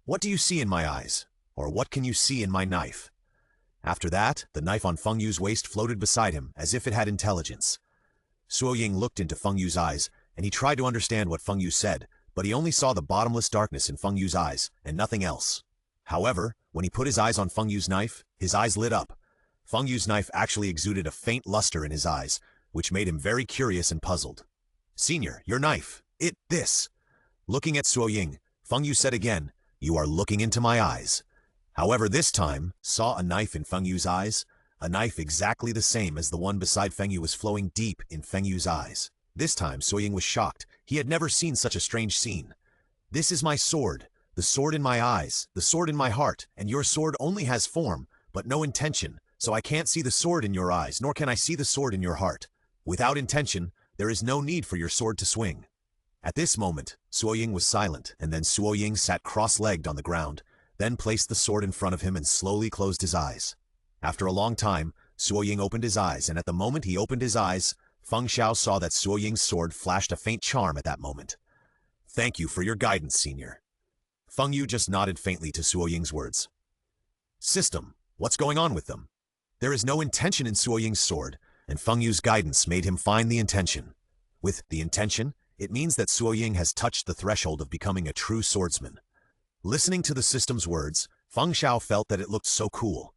"What do you see in my eyes? Or what can you see in my knife?" After that, the knife on Feng Yu's waist floated beside him as if it had intelligence. Suo Ying looked into Feng Yu's eyes, and he tried to understand what Feng Yu said, but he only saw the bottomless darkness in Feng Yu's eyes, and nothing else. However, when he put his eyes on Feng Yu's knife, his eyes lit up. Feng Yu's knife actually exuded a faint luster in his eyes, which made him very curious and puzzled. "Senior, your knife. This." Looking at Suo Ying, Feng Yu said again, "You are looking into my eyes." However, this time, saw a knife in Feng Yu's eyes, a knife exactly the same as the one beside Feng Yu was flowing deep in Feng Yu's eyes. This time, Suo Ying was shocked. He had never seen such a strange scene. "This is my sword, the sword in my eyes, the sword in my heart, and your sword only has form, but no intention, so I can't see the sword in your eyes, nor can I see the sword in your heart. Without intention, there is no need for your sword to swing." At this moment, Suo Ying was silent, and then Suo Ying sat cross-legged on the ground, then placed the sword in front of him and slowly closed his eyes. After a long time, Suo Ying opened his eyes, and at the moment he opened his eyes, Feng Xiao saw that Suo Ying's sword flashed a faint charm at that moment. "Thank you for your guidance, Senior." Feng Yu just nodded faintly to Suo Ying's words. "System, what's going on with them?" There is no intention in Suo Ying's sword, and Feng Yu's guidance made him find the intention. With the intention, it means that Suo Ying has touched the threshold of becoming a true swordsman. Listening to the system's words, Feng Xiao felt that it looked so cool.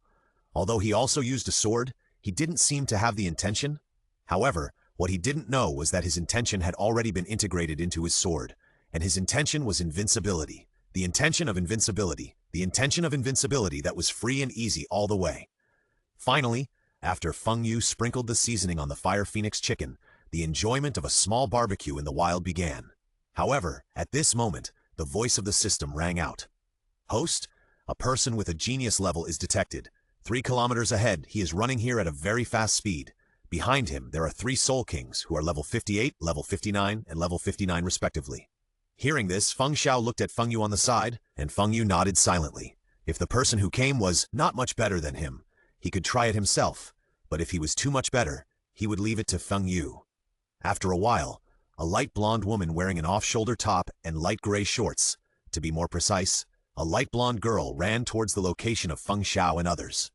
Although he also used a sword, he didn't seem to have the intention. However, what he didn't know was that his intention had already been integrated into his sword, and his intention was invincibility. The intention of invincibility. The intention of invincibility that was free and easy all the way. Finally, after Feng Yu sprinkled the seasoning on the Fire Phoenix chicken, the enjoyment of a small barbecue in the wild began. However, at this moment, the voice of the system rang out. "Host, a person with a genius level is detected. 3 kilometers ahead, he is running here at a very fast speed. Behind him, there are 3 Soul Kings who are level 58, level 59, and level 59 respectively." Hearing this, Feng Xiao looked at Feng Yu on the side, and Feng Yu nodded silently. If the person who came was not much better than him, he could try it himself, but if he was too much better, he would leave it to Feng Yu. After a while, a light blonde woman wearing an off-shoulder top and light gray shorts, to be more precise, a light blonde girl ran towards the location of Feng Xiao and others.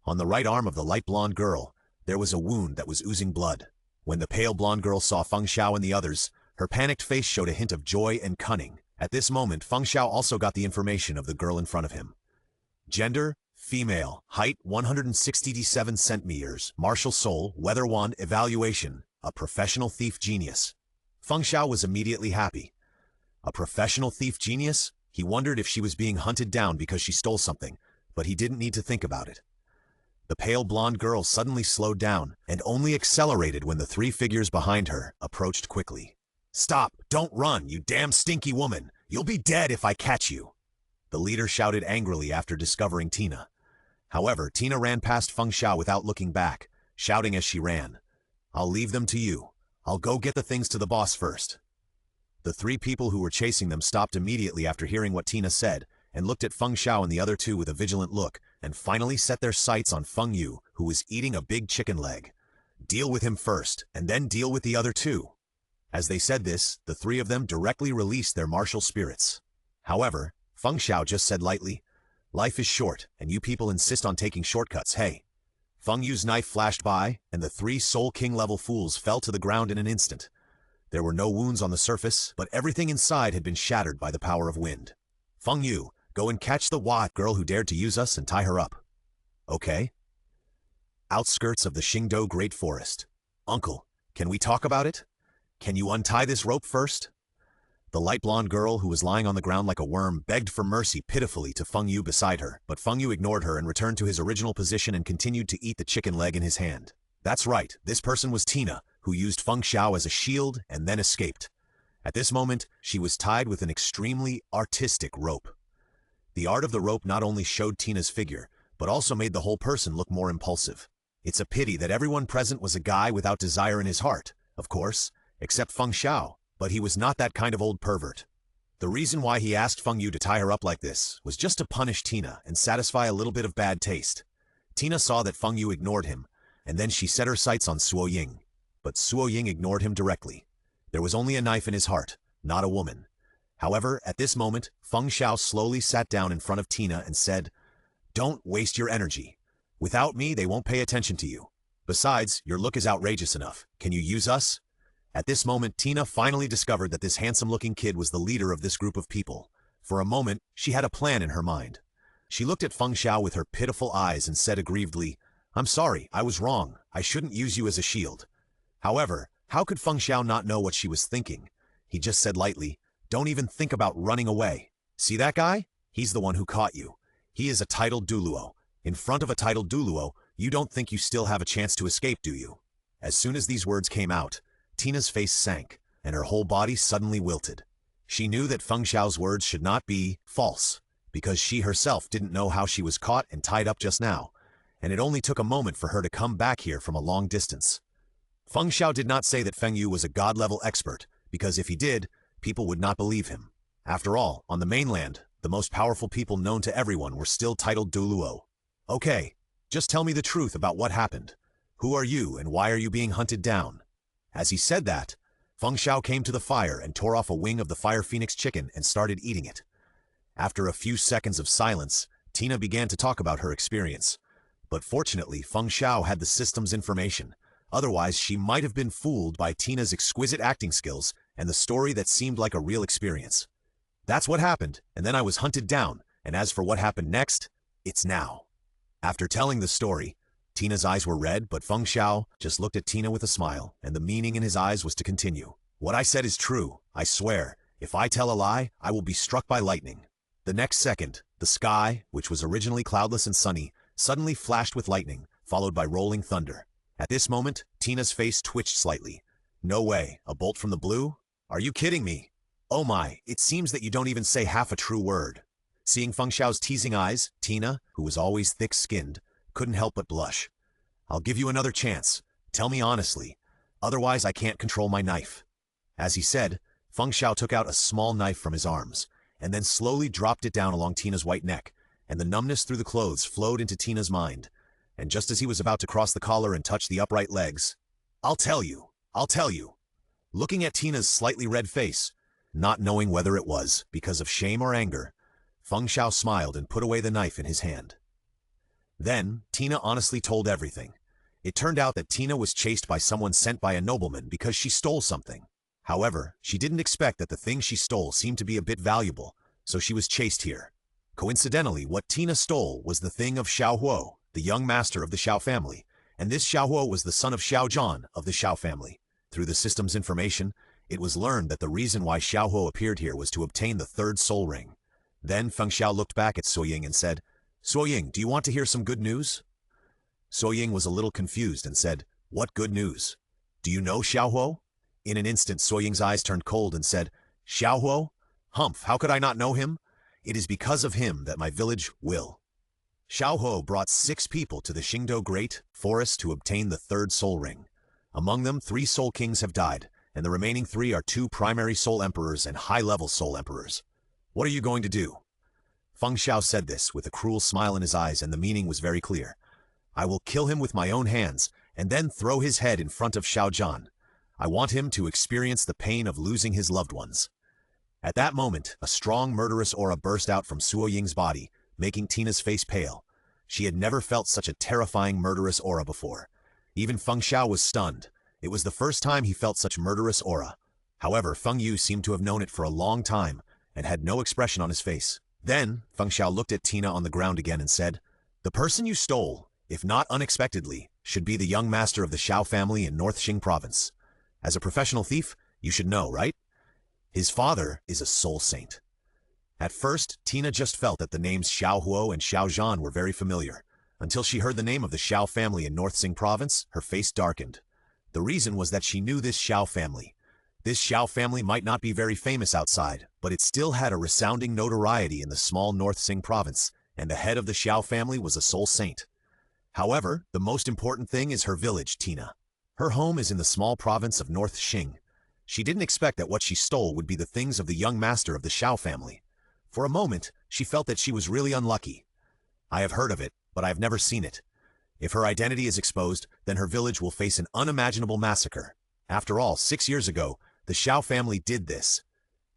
On the right arm of the light blonde girl, there was a wound that was oozing blood. When the pale blonde girl saw Feng Xiao and the others, her panicked face showed a hint of joy and cunning. At this moment, Feng Xiao also got the information of the girl in front of him. Gender, female, height 167 centimeters, martial soul, weather wand, evaluation, a professional thief genius. Feng Xiao was immediately happy. A professional thief genius? He wondered if she was being hunted down because she stole something, but he didn't need to think about it. The pale blonde girl suddenly slowed down and only accelerated when the 3 figures behind her approached quickly. "Stop! Don't run, you damn stinky woman! You'll be dead if I catch you!" The leader shouted angrily after discovering Tina. However, Tina ran past Feng Xiao without looking back, shouting as she ran, "I'll leave them to you. I'll go get the things to the boss first." The 3 people who were chasing them stopped immediately after hearing what Tina said, and looked at Feng Xiao and the other 2 with a vigilant look, and finally set their sights on Feng Yu, who was eating a big chicken leg. Deal with him first, and then deal with the other 2. As they said this, the 3 of them directly released their martial spirits. However, Feng Xiao just said lightly, "Life is short, and you people insist on taking shortcuts, hey?" Feng Yu's knife flashed by, and the 3 Soul King level fools fell to the ground in an instant. There were no wounds on the surface, but everything inside had been shattered by the power of wind. "Feng Yu, go and catch the girl who dared to use us and tie her up." "Okay." Outskirts of the Xingdou Great Forest. "Uncle, can we talk about it? Can you untie this rope first?" The light blonde girl, who was lying on the ground like a worm, begged for mercy pitifully to Feng Yu beside her, but Feng Yu ignored her and returned to his original position and continued to eat the chicken leg in his hand. That's right, this person was Tina, who used Feng Xiao as a shield and then escaped. At this moment, she was tied with an extremely artistic rope. The art of the rope not only showed Tina's figure, but also made the whole person look more impulsive. It's a pity that everyone present was a guy without desire in his heart, of course, except Feng Xiao, but he was not that kind of old pervert. The reason why he asked Feng Yu to tie her up like this was just to punish Tina and satisfy a little bit of bad taste. Tina saw that Feng Yu ignored him, and then she set her sights on Suo Ying. But Suo Ying ignored him directly. There was only a knife in his heart, not a woman. However, at this moment, Feng Xiao slowly sat down in front of Tina and said, "Don't waste your energy. Without me, they won't pay attention to you. Besides, your look is outrageous enough. Can you use us?" At this moment, Tina finally discovered that this handsome-looking kid was the leader of this group of people. For a moment, she had a plan in her mind. She looked at Feng Xiao with her pitiful eyes and said aggrievedly, "I'm sorry, I was wrong. I shouldn't use you as a shield." However, how could Feng Xiao not know what she was thinking? He just said lightly, "Don't even think about running away. See that guy? He's the one who caught you. He is a titled Douluo. In front of a titled Douluo, you don't think you still have a chance to escape, do you?" As soon as these words came out, Tina's face sank, and her whole body suddenly wilted. She knew that Feng Xiao's words should not be false, because she herself didn't know how she was caught and tied up just now, and it only took a moment for her to come back here from a long distance. Feng Xiao did not say that Feng Yu was a god-level expert, because if he did, people would not believe him. After all, on the mainland, the most powerful people known to everyone were still titled Douluo. "Okay, just tell me the truth about what happened. Who are you and why are you being hunted down?" As he said that, Feng Xiao came to the fire and tore off a wing of the fire phoenix chicken and started eating it. After a few seconds of silence, Tina began to talk about her experience. But fortunately, Feng Xiao had the system's information. Otherwise, she might have been fooled by Tina's exquisite acting skills and the story that seemed like a real experience. "That's what happened, and then I was hunted down, and as for what happened next, it's now." After telling the story, Tina's eyes were red, but Feng Xiao just looked at Tina with a smile, and the meaning in his eyes was to continue. "What I said is true, I swear. If I tell a lie, I will be struck by lightning." The next second, the sky, which was originally cloudless and sunny, suddenly flashed with lightning, followed by rolling thunder. At this moment, Tina's face twitched slightly. "No way, a bolt from the blue? Are you kidding me? Oh my, it seems that you don't even say half a true word." Seeing Feng Xiao's teasing eyes, Tina, who was always thick-skinned, couldn't help but blush. "I'll give you another chance. Tell me honestly. Otherwise, I can't control my knife." As he said, Feng Xiao took out a small knife from his arms, and then slowly dropped it down along Tina's white neck, and the numbness through the clothes flowed into Tina's mind. And just as he was about to cross the collar and touch the upright legs, I'll tell you. Looking at Tina's slightly red face, not knowing whether it was because of shame or anger, Feng Xiao smiled and put away the knife in his hand. Then, Tina honestly told everything. It turned out that Tina was chased by someone sent by a nobleman because she stole something. However, she didn't expect that the thing she stole seemed to be a bit valuable, so she was chased here. Coincidentally, what Tina stole was the thing of Xiao Huo, the young master of the Xiao family, and this Xiao Huo was the son of Xiao Zhan of the Xiao family. Through the system's information, it was learned that the reason why Xiao Huo appeared here was to obtain the third soul ring. Then Feng Xiao looked back at So Ying and said, "So Ying, do you want to hear some good news?" So Ying was a little confused and said, "What good news? Do you know Xiao Huo?" In an instant, So Ying's eyes turned cold and said, "Xiao Huo? Humph, how could I not know him? It is because of him that my village will." Xiao Huo brought 6 people to the Xingdou Great Forest to obtain the third soul ring. Among them, 3 soul kings have died, and the remaining 3 are 2 primary soul emperors and high-level soul emperors. "What are you going to do?" Feng Xiao said this with a cruel smile in his eyes, and the meaning was very clear. "I will kill him with my own hands, and then throw his head in front of Xiao Zhan. I want him to experience the pain of losing his loved ones." At that moment, a strong murderous aura burst out from Suo Ying's body, making Tina's face pale. She had never felt such a terrifying murderous aura before. Even Feng Xiao was stunned. It was the first time he felt such murderous aura. However, Feng Yu seemed to have known it for a long time, and had no expression on his face. Then, Feng Xiao looked at Tina on the ground again and said, "The person you stole, if not unexpectedly, should be the young master of the Xiao family in North Xing province. As a professional thief, you should know, right? His father is a soul saint." At first, Tina just felt that the names Xiao Huo and Xiao Zhan were very familiar. Until she heard the name of the Xiao family in North Xing province, her face darkened. The reason was that she knew this Xiao family. This Xiao family might not be very famous outside, but it still had a resounding notoriety in the small North Xing province, and the head of the Xiao family was a soul saint. However, the most important thing is her village, Tina. Her home is in the small province of North Xing. She didn't expect that what she stole would be the things of the young master of the Xiao family. For a moment, she felt that she was really unlucky. I have heard of it, but I have never seen it. If her identity is exposed, then her village will face an unimaginable massacre. After all, 6 years ago, the Xiao family did this.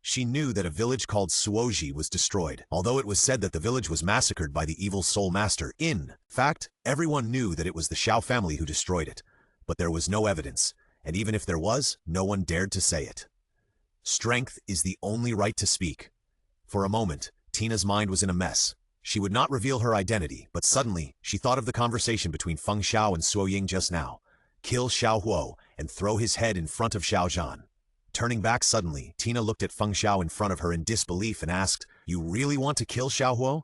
She knew that a village called Suoji was destroyed, although it was said that the village was massacred by the evil soul master. In fact, everyone knew that it was the Xiao family who destroyed it, but there was no evidence, and even if there was, no one dared to say it. Strength is the only right to speak. For a moment, Tina's mind was in a mess. She would not reveal her identity, but suddenly, she thought of the conversation between Feng Xiao and Suo Ying just now. Kill Xiao Huo and throw his head in front of Xiao Zhan. Turning back suddenly, Tina looked at Feng Xiao in front of her in disbelief and asked, "You really want to kill Xiao Huo?"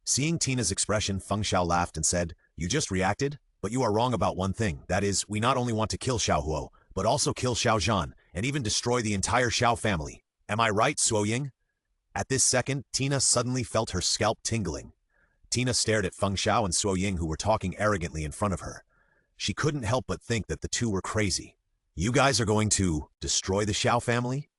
Seeing Tina's expression, Feng Xiao laughed and said, "You just reacted? But you are wrong about one thing. That is, we not only want to kill Xiao Huo, but also kill Xiao Zhan, and even destroy the entire Xiao family. Am I right, Suo Ying?" At this second, Tina suddenly felt her scalp tingling. Tina stared at Feng Xiao and Suo Ying, who were talking arrogantly in front of her. She couldn't help but think that the two were crazy. You guys are going to destroy the Xiao family?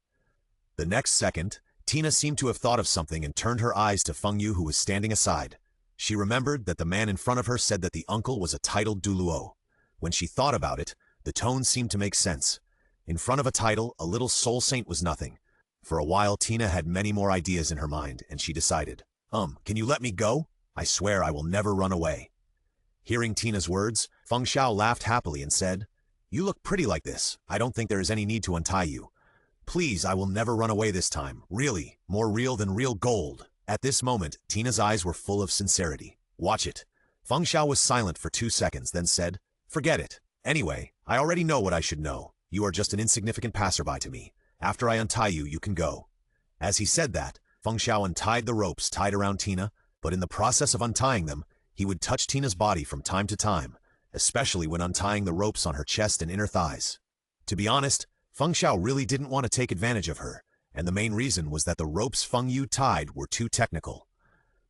The next second, Tina seemed to have thought of something and turned her eyes to Feng Yu, who was standing aside. She remembered that the man in front of her said that the uncle was a titled Douluo. When she thought about it, the tone seemed to make sense. In front of a title, a little soul saint was nothing. For a while, Tina had many more ideas in her mind, and she decided, can you let me go? I swear I will never run away." Hearing Tina's words, Feng Xiao laughed happily and said, "You look pretty like this. I don't think there is any need to untie you. Please, I will never run away this time. Really, more real than real gold." At this moment, Tina's eyes were full of sincerity. "Watch it." Feng Xiao was silent for 2 seconds, then said, "Forget it. Anyway, I already know what I should know. You are just an insignificant passerby to me. After I untie you, you can go." As he said that, Feng Xiao untied the ropes tied around Tina, but in the process of untying them, he would touch Tina's body from time to time, especially when untying the ropes on her chest and inner thighs. To be honest, Feng Xiao really didn't want to take advantage of her, and the main reason was that the ropes Feng Yu tied were too technical.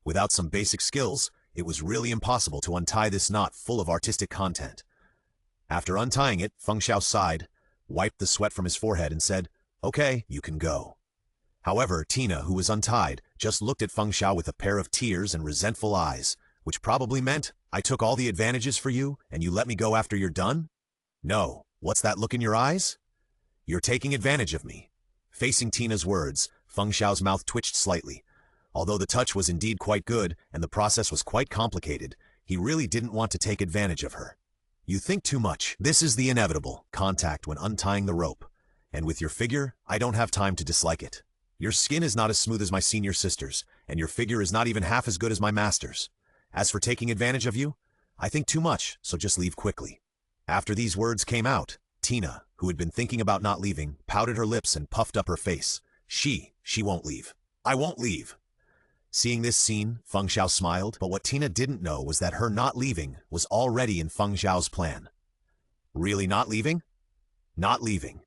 Without some basic skills, it was really impossible to untie this knot full of artistic content. After untying it, Feng Xiao sighed, wiped the sweat from his forehead and said, "Okay, you can go." However, Tina, who was untied, just looked at Feng Xiao with a pair of tears and resentful eyes, which probably meant, "I took all the advantages for you, and you let me go after you're done? No, what's that look in your eyes? You're taking advantage of me." Facing Tina's words, Feng Xiao's mouth twitched slightly. Although the touch was indeed quite good, and the process was quite complicated, he really didn't want to take advantage of her. "You think too much. This is the inevitable contact when untying the rope. And with your figure, I don't have time to dislike it. Your skin is not as smooth as my senior sister's, and your figure is not even half as good as my master's. As for taking advantage of you, I think too much, so just leave quickly." After these words came out, Tina, who had been thinking about not leaving, pouted her lips and puffed up her face. She won't leave. I won't leave." Seeing this scene, Feng Xiao smiled, but what Tina didn't know was that her not leaving was already in Feng Xiao's plan. Really not leaving? Not leaving.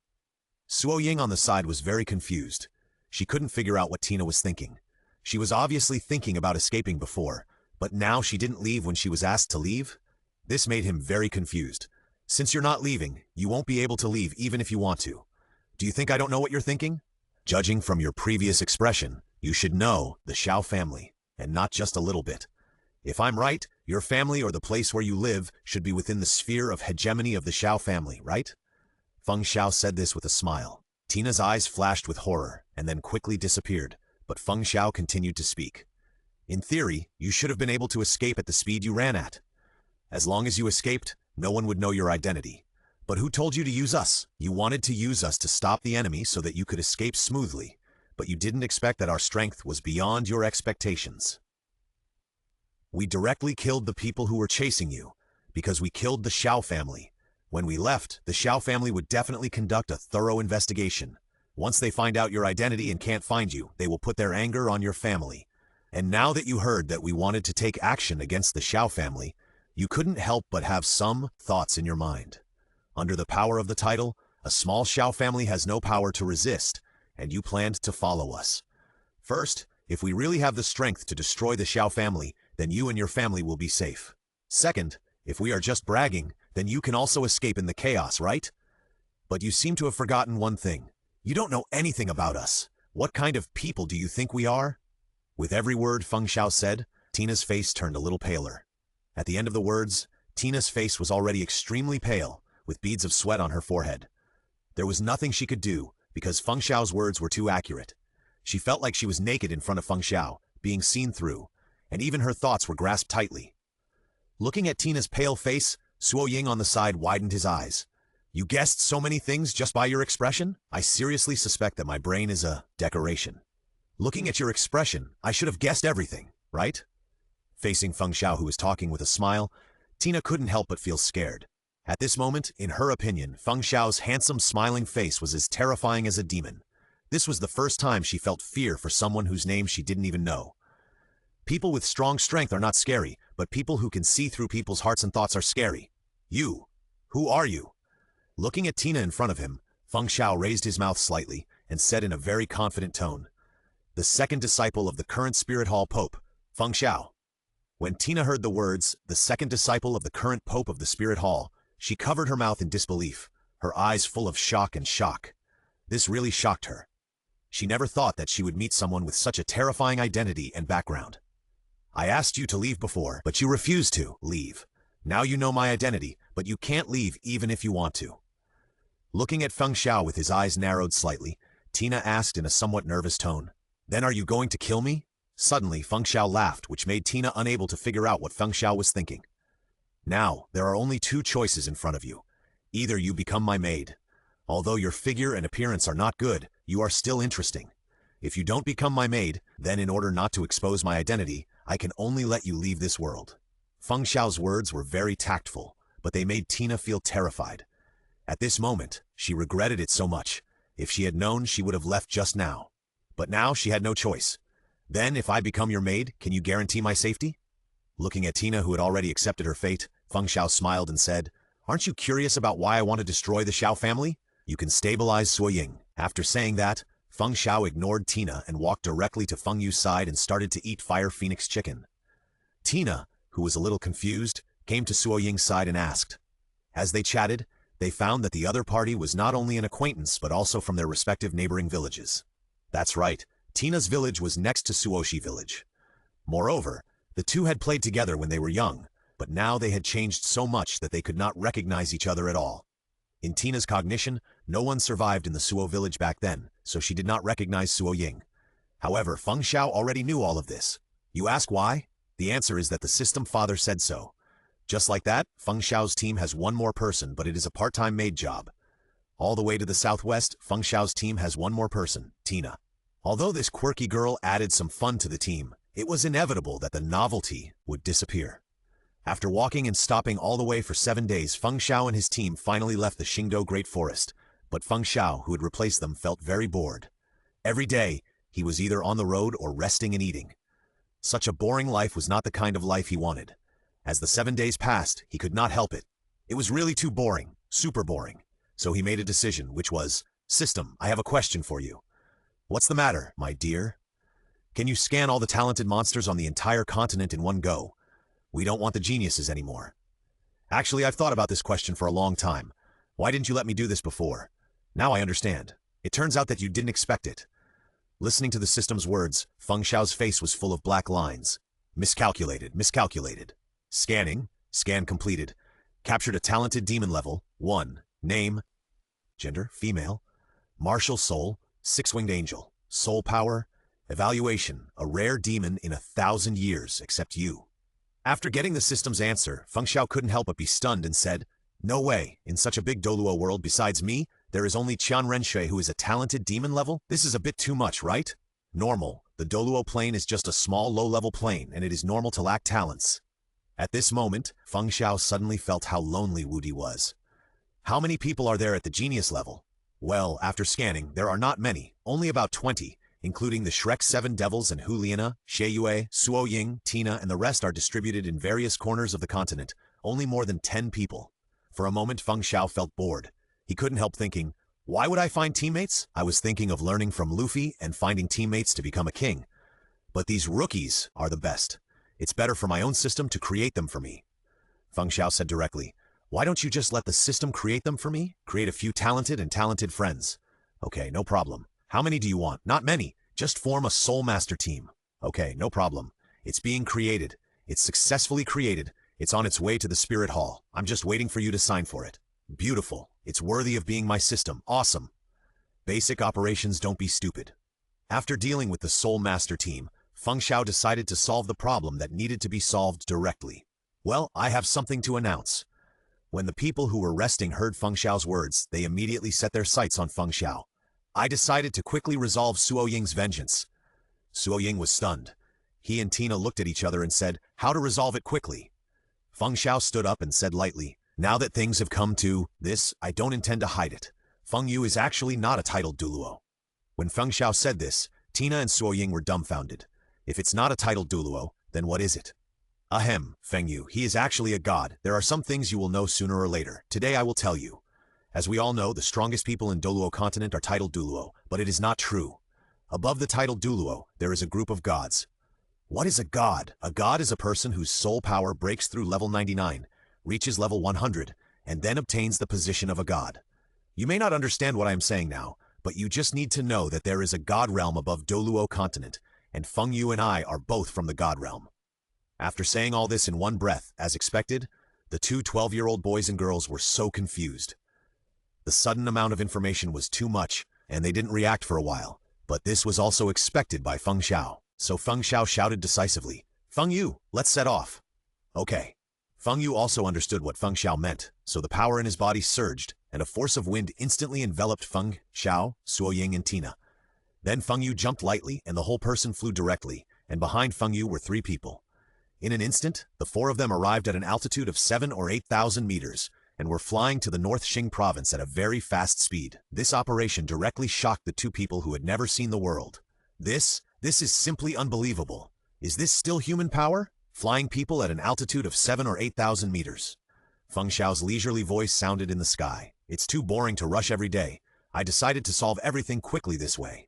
Suo Ying on the side was very confused. She couldn't figure out what Tina was thinking. She was obviously thinking about escaping before, but now she didn't leave when she was asked to leave? This made him very confused. "Since you're not leaving, you won't be able to leave even if you want to. Do you think I don't know what you're thinking? Judging from your previous expression, you should know the Xiao family, and not just a little bit. If I'm right, your family or the place where you live should be within the sphere of hegemony of the Xiao family, right?" Feng Xiao said this with a smile. Tina's eyes flashed with horror, and then quickly disappeared, but Feng Xiao continued to speak. "In theory, you should have been able to escape at the speed you ran at. As long as you escaped, no one would know your identity. But who told you to use us? You wanted to use us to stop the enemy so that you could escape smoothly, but you didn't expect that our strength was beyond your expectations. We directly killed the people who were chasing you, because we killed the Xiao family. When we left, the Xiao family would definitely conduct a thorough investigation. Once they find out your identity and can't find you, they will put their anger on your family. And now that you heard that we wanted to take action against the Xiao family, you couldn't help but have some thoughts in your mind. Under the power of the title, a small Xiao family has no power to resist, and you planned to follow us. First, if we really have the strength to destroy the Xiao family, then you and your family will be safe. Second, if we are just bragging, then you can also escape in the chaos, right? But you seem to have forgotten one thing. You don't know anything about us. What kind of people do you think we are? With every word Feng Xiao said, Tina's face turned a little paler. At the end of the words, Tina's face was already extremely pale, with beads of sweat on her forehead. There was nothing she could do, because Feng Xiao's words were too accurate. She felt like she was naked in front of Feng Xiao, being seen through, and even her thoughts were grasped tightly. Looking at Tina's pale face, Suo Ying on the side widened his eyes. You guessed so many things just by your expression? I seriously suspect that my brain is a decoration. Looking at your expression, I should have guessed everything, right? Facing Feng Xiao, who was talking with a smile, Tina couldn't help but feel scared. At this moment, in her opinion, Feng Xiao's handsome, smiling face was as terrifying as a demon. This was the first time she felt fear for someone whose name she didn't even know. People with strong strength are not scary, but people who can see through people's hearts and thoughts are scary. You. Who are you? Looking at Tina in front of him, Feng Xiao raised his mouth slightly and said in a very confident tone, the second disciple of the current Spirit Hall Pope, Feng Xiao. When Tina heard the words, the second disciple of the current Pope of the Spirit Hall, she covered her mouth in disbelief, her eyes full of shock and shock. This really shocked her. She never thought that she would meet someone with such a terrifying identity and background. I asked you to leave before, but you refused to leave. Now you know my identity, but you can't leave even if you want to. Looking at Feng Xiao with his eyes narrowed slightly, Tina asked in a somewhat nervous tone, Then are you going to kill me? Suddenly, Feng Xiao laughed, which made Tina unable to figure out what Feng Xiao was thinking. Now, there are only two choices in front of you. Either you become my maid. Although your figure and appearance are not good, you are still interesting. If you don't become my maid, then in order not to expose my identity, I can only let you leave this world. Feng Xiao's words were very tactful, but they made Tina feel terrified. At this moment, she regretted it so much. If she had known, she would have left just now. But now she had no choice. Then, if I become your maid, can you guarantee my safety? Looking at Tina, who had already accepted her fate, Feng Xiao smiled and said, Aren't you curious about why I want to destroy the Xiao family? You can stabilize Suo Ying. After saying that, Feng Xiao ignored Tina and walked directly to Feng Yu's side and started to eat Fire Phoenix chicken. Tina, who was a little confused, came to Suo Ying's side and asked. As they chatted, they found that the other party was not only an acquaintance but also from their respective neighboring villages. That's right, Tina's village was next to Suoshi village. Moreover, the two had played together when they were young, but now they had changed so much that they could not recognize each other at all. In Tina's cognition, no one survived in the Suo village back then, so she did not recognize Suo Ying. However, Feng Xiao already knew all of this. You ask why? The answer is that the system father said so. Just like that, Feng Xiao's team has one more person, but it is a part-time maid job. All the way to the southwest, Feng Xiao's team has one more person, Tina. Although this quirky girl added some fun to the team, it was inevitable that the novelty would disappear. After walking and stopping all the way for 7 days, Feng Xiao and his team finally left the Xingdou Great Forest, but Feng Xiao, who had replaced them, felt very bored. Every day, he was either on the road or resting and eating. Such a boring life was not the kind of life he wanted. As the 7 days passed, he could not help it. It was really too boring, super boring. So he made a decision, which was, System, I have a question for you. What's the matter, my dear? Can you scan all the talented monsters on the entire continent in one go? We don't want the geniuses anymore. Actually, I've thought about this question for a long time. Why didn't you let me do this before? Now I understand. It turns out that you didn't expect it. Listening to the system's words, Feng Xiao's face was full of black lines. Miscalculated, miscalculated. Scanning, scan completed. Captured a talented demon level, 1. Name, gender, female. Martial soul, 6-winged angel. Soul power, evaluation, a rare demon in 1,000 years, except you. After getting the system's answer, Feng Xiao couldn't help but be stunned and said, No way, in such a big Douluo world besides me, there is only Qian Renshui who is a talented demon level? This is a bit too much, right? Normal, the Douluo plane is just a small low-level plane and it is normal to lack talents. At this moment, Feng Xiao suddenly felt how lonely Wudi was. How many people are there at the genius level? Well, after scanning, there are not many, only about 20, including the Shrek 7 Devils and Hu Liana, Xie Yue, Suo Ying, Tina, and the rest are distributed in various corners of the continent, only more than 10 people. For a moment, Feng Xiao felt bored. He couldn't help thinking, why would I find teammates? I was thinking of learning from Luffy and finding teammates to become a king. But these rookies are the best. It's better for my own system to create them for me. Feng Xiao said directly, why don't you just let the system create them for me? Create a few talented friends. Okay, no problem. How many do you want? Not many. Just form a Soul Master team. Okay, no problem. It's being created. It's successfully created. It's on its way to the Spirit Hall. I'm just waiting for you to sign for it. Beautiful. It's worthy of being my system. Awesome. Basic operations, don't be stupid. After dealing with the Soul Master team, Feng Xiao decided to solve the problem that needed to be solved directly. Well, I have something to announce. When the people who were resting heard Feng Xiao's words, they immediately set their sights on Feng Xiao. I decided to quickly resolve Suo Ying's vengeance. Suo Ying was stunned. He and Tina looked at each other and said, "How to resolve it quickly?" Feng Xiao stood up and said lightly, "Now that things have come to this, I don't intend to hide it. Feng Yu is actually not a titled Douluo." When Feng Xiao said this, Tina and Suo Ying were dumbfounded. If it's not a titled Douluo, then what is it? Ahem, Feng Yu, he is actually a god. There are some things you will know sooner or later. Today I will tell you. As we all know, the strongest people in Douluo Continent are titled Douluo, but it is not true. Above the titled Douluo, there is a group of gods. What is a god? A god is a person whose soul power breaks through level 99, reaches level 100, and then obtains the position of a god. You may not understand what I am saying now, but you just need to know that there is a god realm above Douluo Continent, and Feng Yu and I are both from the god realm. After saying all this in one breath, as expected, the two 12-year-old boys and girls were so confused. The sudden amount of information was too much, and they didn't react for a while, but this was also expected by Feng Xiao. So Feng Xiao shouted decisively, "Feng Yu, let's set off." Okay. Feng Yu also understood what Feng Xiao meant, so the power in his body surged, and a force of wind instantly enveloped Feng Xiao, Suo Ying, and Tina. Then Feng Yu jumped lightly, and the whole person flew directly, and behind Feng Yu were three people. In an instant, the four of them arrived at an altitude of 7,000 or 8,000 meters, and were flying to the North Xing province at a very fast speed. This operation directly shocked the two people who had never seen the world. This is simply unbelievable. Is this still human power? Flying people at an altitude of 7,000 or 8,000 meters. Feng Xiao's leisurely voice sounded in the sky. It's too boring to rush every day. I decided to solve everything quickly this way.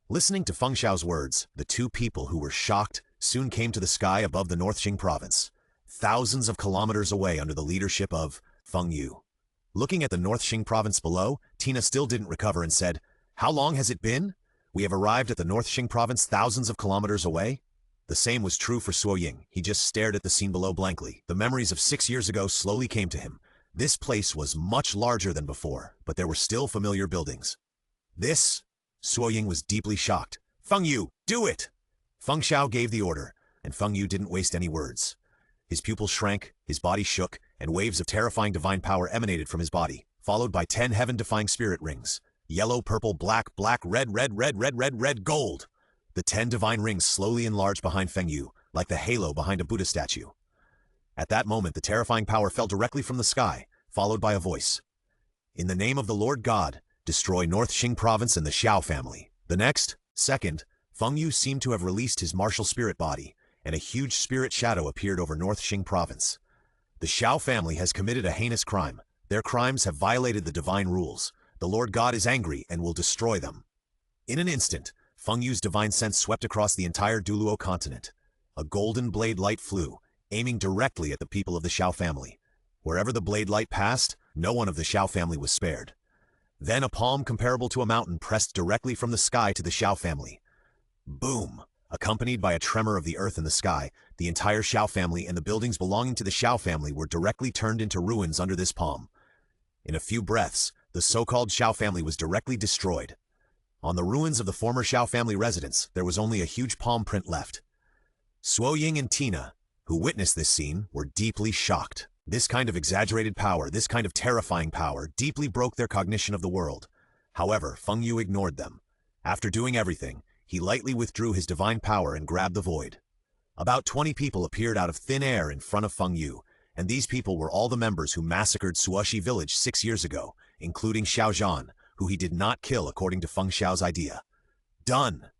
Listening to Feng Xiao's words, the two people who were shocked soon came to the sky above the North Xing province, thousands of kilometers away under the leadership of Feng Yu. Looking at the North Xing province below, Tina still didn't recover and said, "How long has it been? We have arrived at the North Xing province thousands of kilometers away?" The same was true for Suo Ying. He just stared at the scene below blankly. The memories of 6 years ago slowly came to him. This place was much larger than before, but there were still familiar buildings. Suo Ying was deeply shocked. "Feng Yu, do it!" Feng Xiao gave the order, and Feng Yu didn't waste any words. His pupils shrank, his body shook, and waves of terrifying divine power emanated from his body, followed by 10 heaven-defying spirit rings. Yellow, purple, black, red, gold. The 10 divine rings slowly enlarged behind Feng Yu, like the halo behind a Buddha statue. At that moment, the terrifying power fell directly from the sky, followed by a voice. "In the name of the Lord God, destroy North Xing province and the Xiao family." The next second, Feng Yu seemed to have released his martial spirit body, and a huge spirit shadow appeared over North Xing province. The Xiao family has committed a heinous crime. Their crimes have violated the divine rules. The Lord God is angry and will destroy them. In an instant, Feng Yu's divine sense swept across the entire Douluo Continent. A golden blade light flew, aiming directly at the people of the Xiao family. Wherever the blade light passed, no one of the Xiao family was spared. Then a palm comparable to a mountain pressed directly from the sky to the Xiao family. Boom! Accompanied by a tremor of the earth and the sky, the entire Xiao family and the buildings belonging to the Xiao family were directly turned into ruins under this palm. In a few breaths, the so-called Xiao family was directly destroyed. On the ruins of the former Xiao family residence, there was only a huge palm print left. Suo Ying and Tina, who witnessed this scene, were deeply shocked. This kind of exaggerated power, this kind of terrifying power, deeply broke their cognition of the world. However, Feng Yu ignored them. After doing everything, he lightly withdrew his divine power and grabbed the void. About 20 people appeared out of thin air in front of Feng Yu, and these people were all the members who massacred Suoshi village 6 years ago, including Xiao Zhan, who he did not kill according to Feng Xiao's idea. Done!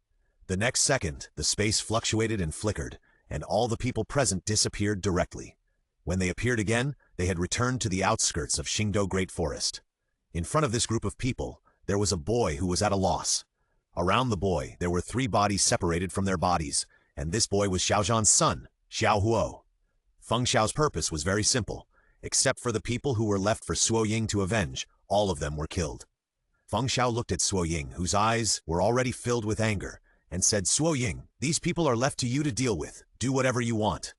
The next second, the space fluctuated and flickered, and all the people present disappeared directly. When they appeared again, they had returned to the outskirts of Xingdou Great Forest. In front of this group of people, there was a boy who was at a loss. Around the boy, there were 3 bodies separated from their bodies, and this boy was Xiao Zhan's son, Xiao Huo. Feng Xiao's purpose was very simple. Except for the people who were left for Suo Ying to avenge, all of them were killed. Feng Xiao looked at Suo Ying, whose eyes were already filled with anger, and said, "Suo Ying, these people are left to you to deal with. Do whatever you want."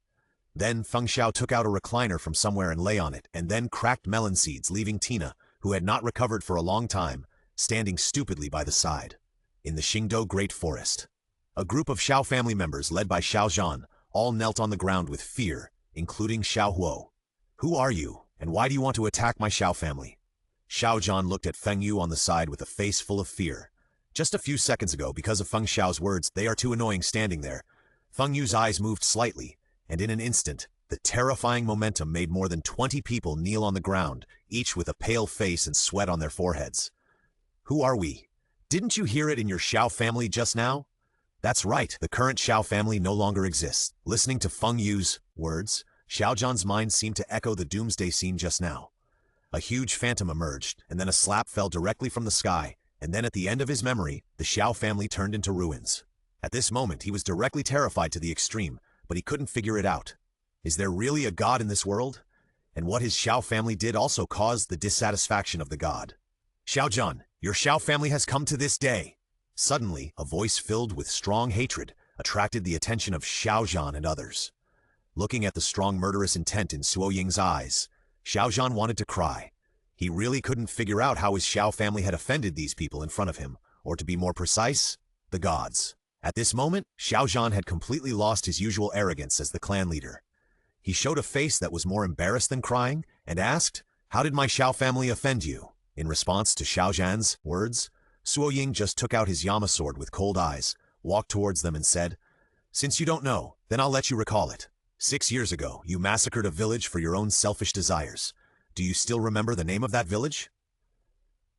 Then Feng Xiao took out a recliner from somewhere and lay on it, and then cracked melon seeds, leaving Tina, who had not recovered for a long time, standing stupidly by the side. In the Xingdou Great Forest, a group of Xiao family members led by Xiao Zhan all knelt on the ground with fear, including Xiao Huo. "Who are you, and why do you want to attack my Xiao family?" Xiao Zhan looked at Feng Yu on the side with a face full of fear. Just a few seconds ago, because of Feng Xiao's words, "They are too annoying," standing there, Feng Yu's eyes moved slightly, and in an instant, the terrifying momentum made more than 20 people kneel on the ground, each with a pale face and sweat on their foreheads. "Who are we? Didn't you hear it in your Xiao family just now?" "That's right, the current Xiao family no longer exists." Listening to Feng Yu's words, Xiao Zhan's mind seemed to echo the doomsday scene just now. A huge phantom emerged, and then a slap fell directly from the sky, and then at the end of his memory, the Xiao family turned into ruins. At this moment, he was directly terrified to the extreme, but he couldn't figure it out. Is there really a god in this world? And what his Xiao family did also caused the dissatisfaction of the god. "Xiao Zhan, your Xiao family has come to this day." Suddenly, a voice filled with strong hatred attracted the attention of Xiao Zhan and others. Looking at the strong murderous intent in Suo Ying's eyes, Xiao Zhan wanted to cry. He really couldn't figure out how his Xiao family had offended these people in front of him, or to be more precise, the gods. At this moment, Xiao Zhan had completely lost his usual arrogance as the clan leader. He showed a face that was more embarrassed than crying, and asked, "How did my Xiao family offend you?" In response to Xiao Zhan's words, Suo Ying just took out his Yama sword with cold eyes, walked towards them and said, "Since you don't know, then I'll let you recall it. 6 years ago, you massacred a village for your own selfish desires. Do you still remember the name of that village?"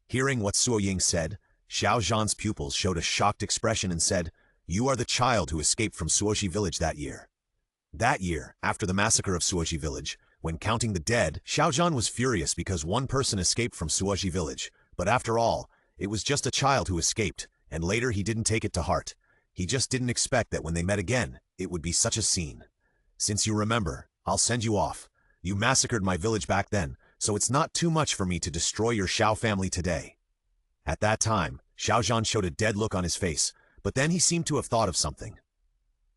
Hearing what Suo Ying said, Xiao Zhan's pupils showed a shocked expression and said, "You are the child who escaped from Suoji village that year." That year, after the massacre of Suoji village, when counting the dead, Xiao Zhan was furious because one person escaped from Suoji village, but after all, it was just a child who escaped, and later he didn't take it to heart. He just didn't expect that when they met again, it would be such a scene. "Since you remember, I'll send you off. You massacred my village back then, so it's not too much for me to destroy your Xiao family today." At that time, Xiao Zhan showed a dead look on his face, but then he seemed to have thought of something,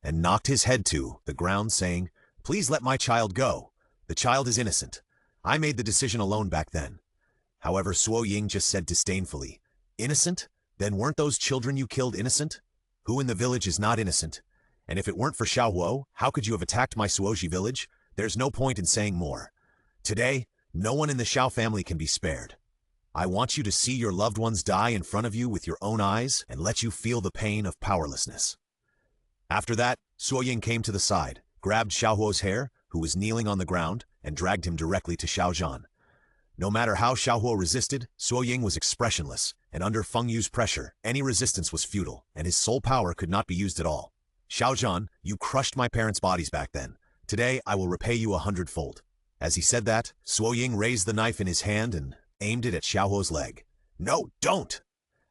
and knocked his head to the ground, saying, "Please let my child go. The child is innocent. I made the decision alone back then." However, Suo Ying just said disdainfully, "Innocent? Then weren't those children you killed innocent? Who in the village is not innocent? And if it weren't for Xiao Huo, how could you have attacked my Suoji village? There's no point in saying more. Today, no one in the Xiao family can be spared. I want you to see your loved ones die in front of you with your own eyes and let you feel the pain of powerlessness." After that, Suo Ying came to the side, grabbed Xiao Huo's hair, who was kneeling on the ground, and dragged him directly to Xiao Zhan. No matter how Xiao Huo resisted, Suo Ying was expressionless, and under Feng Yu's pressure, any resistance was futile, and his soul power could not be used at all. "Xiao Zhan, you crushed my parents' bodies back then. Today, I will repay you 100-fold. As he said that, Suo Ying raised the knife in his hand and aimed it at Xiao Huo's leg. "No, don't!"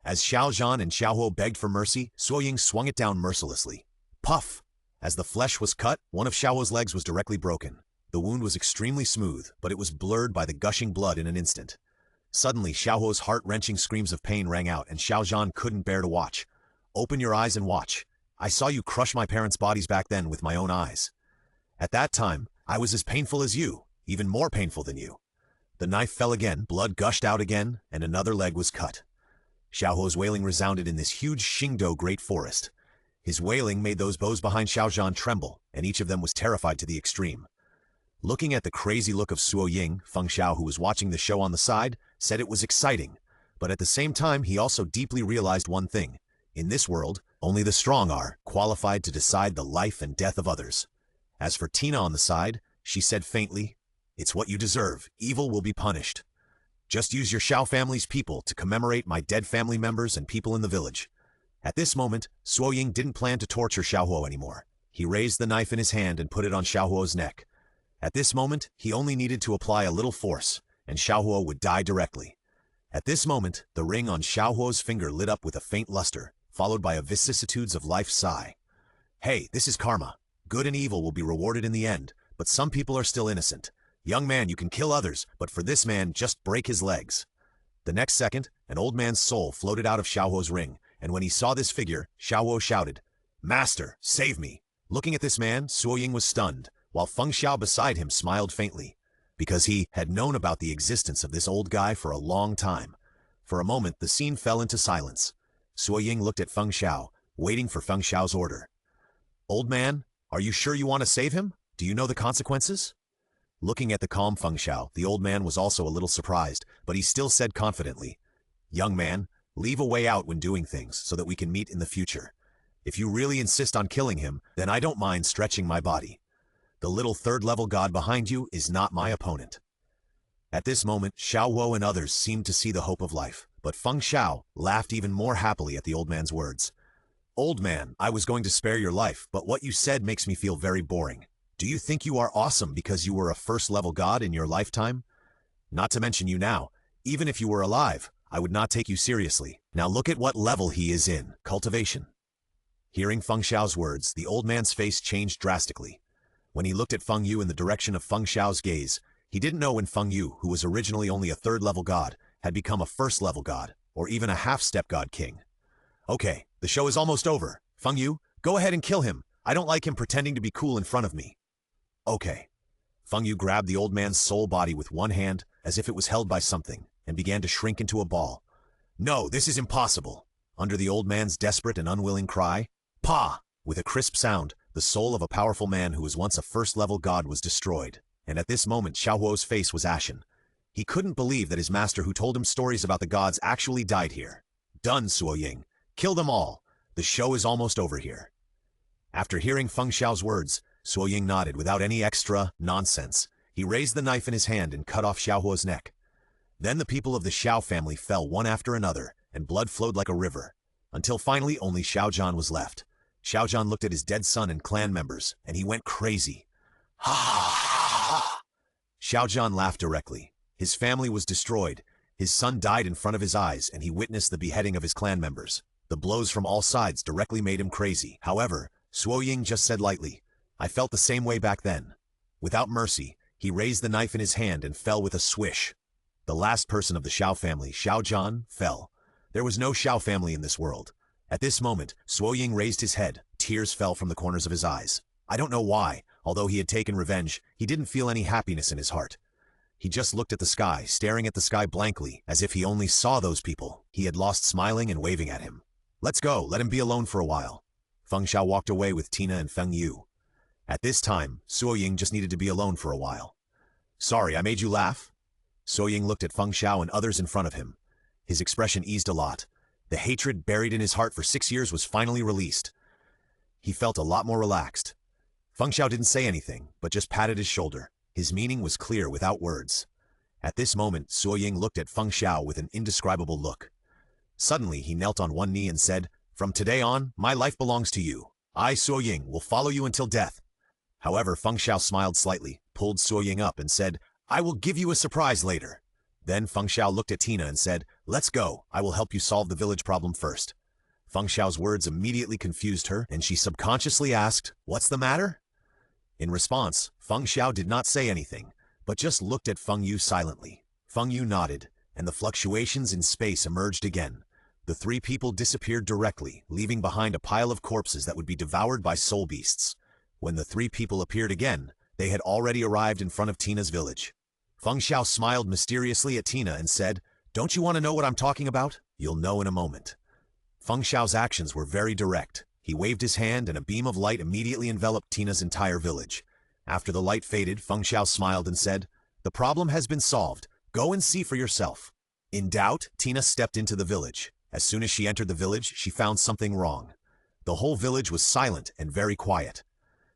As Xiao Zhan and Xiao Huo begged for mercy, Suo Ying swung it down mercilessly. Puff! As the flesh was cut, one of Xiao Huo's legs was directly broken. The wound was extremely smooth, but it was blurred by the gushing blood in an instant. Suddenly, Xiao Huo's heart-wrenching screams of pain rang out, and Xiao Zhan couldn't bear to watch. "Open your eyes and watch. I saw you crush my parents' bodies back then with my own eyes. At that time, I was as painful as you, even more painful than you." The knife fell again, blood gushed out again, and another leg was cut. Xiao Huo's wailing resounded in this huge Xingdou Great Forest. His wailing made those bows behind Xiao Zhan tremble, and each of them was terrified to the extreme. Looking at the crazy look of Suo Ying, Feng Xiao, who was watching the show on the side, said it was exciting, but at the same time he also deeply realized one thing. In this world, only the strong are qualified to decide the life and death of others. As for Tina on the side, she said faintly, "It's what you deserve. Evil will be punished. Just use your Xiao family's people to commemorate my dead family members and people in the village." At this moment, Suo Ying didn't plan to torture Xiao Huo anymore. He raised the knife in his hand and put it on Xiao Huo's neck. At this moment, he only needed to apply a little force, and Xiao Huo would die directly. At this moment, the ring on Xiao Huo's finger lit up with a faint luster, followed by a vicissitudes of life sigh. "Hey, this is karma. Good and evil will be rewarded in the end, but some people are still innocent. Young man, you can kill others, but for this man, just break his legs." The next second, an old man's soul floated out of Xiao Huo's ring, and when he saw this figure, Xiao Huo shouted, "Master, save me!" Looking at this man, Suo Ying was stunned, while Feng Xiao beside him smiled faintly, because he had known about the existence of this old guy for a long time. For a moment, the scene fell into silence. Suo Ying looked at Feng Xiao, waiting for Feng Xiao's order. "Old man, are you sure you want to save him? Do you know the consequences?" Looking at the calm Feng Xiao, the old man was also a little surprised, but he still said confidently, "Young man, leave a way out when doing things so that we can meet in the future. If you really insist on killing him, then I don't mind stretching my body. The little third-level god behind you is not my opponent." At this moment, Xiao Wo and others seemed to see the hope of life, but Feng Xiao laughed even more happily at the old man's words. "Old man, I was going to spare your life, but what you said makes me feel very boring. Do you think you are awesome because you were a first-level god in your lifetime? Not to mention you now, even if you were alive, I would not take you seriously. Now look at what level he is in, cultivation." Hearing Feng Xiao's words, the old man's face changed drastically. When he looked at Feng Yu in the direction of Feng Xiao's gaze, he didn't know when Feng Yu, who was originally only a third-level god, had become a first-level god, or even a half-step god king. "Okay, the show is almost over. Feng Yu, go ahead and kill him. I don't like him pretending to be cool in front of me." "Okay." Feng Yu grabbed the old man's soul body with one hand, as if it was held by something, and began to shrink into a ball. "No, this is impossible." Under the old man's desperate and unwilling cry, "Pa!" With a crisp sound, the soul of a powerful man who was once a first-level god was destroyed, and at this moment Xiao Huo's face was ashen. He couldn't believe that his master who told him stories about the gods actually died here. "Done, Suo Ying. Kill them all. The show is almost over here." After hearing Feng Xiao's words, Suo Ying nodded without any extra nonsense. He raised the knife in his hand and cut off Xiao Huo's neck. Then the people of the Xiao family fell one after another, and blood flowed like a river, until finally only Xiao Zhan was left. Xiao Zhan looked at his dead son and clan members, and he went crazy. "Ha ha ha!" Xiao Zhan laughed directly. His family was destroyed. His son died in front of his eyes, and he witnessed the beheading of his clan members. The blows from all sides directly made him crazy. However, Suo Ying just said lightly, "I felt the same way back then." Without mercy, he raised the knife in his hand and fell with a swish. The last person of the Xiao family, Xiao Zhan, fell. There was no Xiao family in this world. At this moment, Suo Ying raised his head. Tears fell from the corners of his eyes. I don't know why. Although he had taken revenge, he didn't feel any happiness in his heart. He just looked at the sky, staring at the sky blankly, as if he only saw those people. He had lost smiling and waving at him. "Let's go, let him be alone for a while." Feng Xiao walked away with Tina and Feng Yu. At this time, Suo Ying just needed to be alone for a while. "Sorry, I made you laugh?" Suo Ying looked at Feng Xiao and others in front of him. His expression eased a lot. The hatred buried in his heart for 6 years was finally released. He felt a lot more relaxed. Feng Xiao didn't say anything, but just patted his shoulder. His meaning was clear without words. At this moment, Suo Ying looked at Feng Xiao with an indescribable look. Suddenly, he knelt on one knee and said, "From today on, my life belongs to you. I, Suo Ying, will follow you until death." However, Feng Xiao smiled slightly, pulled Suo Ying up and said, "I will give you a surprise later." Then Feng Xiao looked at Tina and said, "Let's go. I will help you solve the village problem first." Feng Xiao's words immediately confused her, and she subconsciously asked, "What's the matter?" In response, Feng Xiao did not say anything, but just looked at Feng Yu silently. Feng Yu nodded, and the fluctuations in space emerged again. The three people disappeared directly, leaving behind a pile of corpses that would be devoured by soul beasts. When the three people appeared again, they had already arrived in front of Tina's village. Feng Xiao smiled mysteriously at Tina and said, "Don't you want to know what I'm talking about? You'll know in a moment." Feng Xiao's actions were very direct. He waved his hand and a beam of light immediately enveloped Tina's entire village. After the light faded, Feng Xiao smiled and said, "The problem has been solved. Go and see for yourself." In doubt, Tina stepped into the village. As soon as she entered the village, she found something wrong. The whole village was silent and very quiet.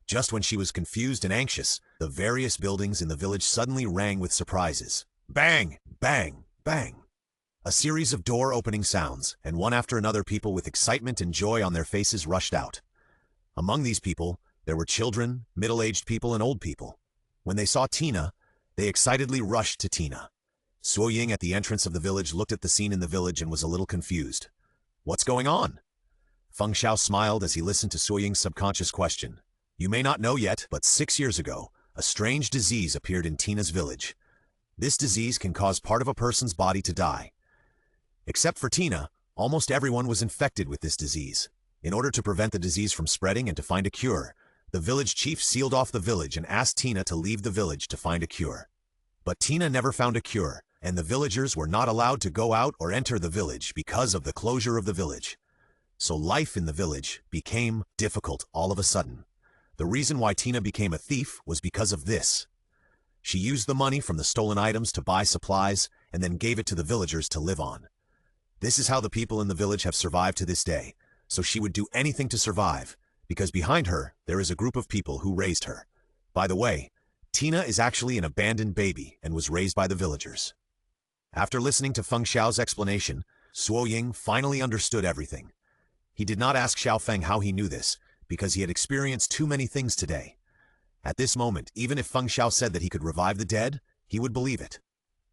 Just when she was confused and anxious, the various buildings in the village suddenly rang with surprises. Bang! Bang! Bang! A series of door-opening sounds, and one after another people with excitement and joy on their faces rushed out. Among these people, there were children, middle-aged people, and old people. When they saw Tina, they excitedly rushed to Tina. Suo Ying at the entrance of the village looked at the scene in the village and was a little confused. "What's going on?" Feng Xiao smiled as he listened to Suo Ying's subconscious question. "You may not know yet, but 6 years ago, a strange disease appeared in Tina's village. This disease can cause part of a person's body to die. Except for Tina, almost everyone was infected with this disease. In order to prevent the disease from spreading and to find a cure, the village chief sealed off the village and asked Tina to leave the village to find a cure. But Tina never found a cure, and the villagers were not allowed to go out or enter the village because of the closure of the village. So life in the village became difficult all of a sudden. The reason why Tina became a thief was because of this. She used the money from the stolen items to buy supplies and then gave it to the villagers to live on. This is how the people in the village have survived to this day, so she would do anything to survive, because behind her there is a group of people who raised her. By the way, Tina is actually an abandoned baby and was raised by the villagers. After listening to Feng Xiao's explanation, Suo Ying finally understood everything. He did not ask Xiao Feng how he knew this, because he had experienced too many things today. At this moment, even if Feng Xiao said that he could revive the dead, he would believe it.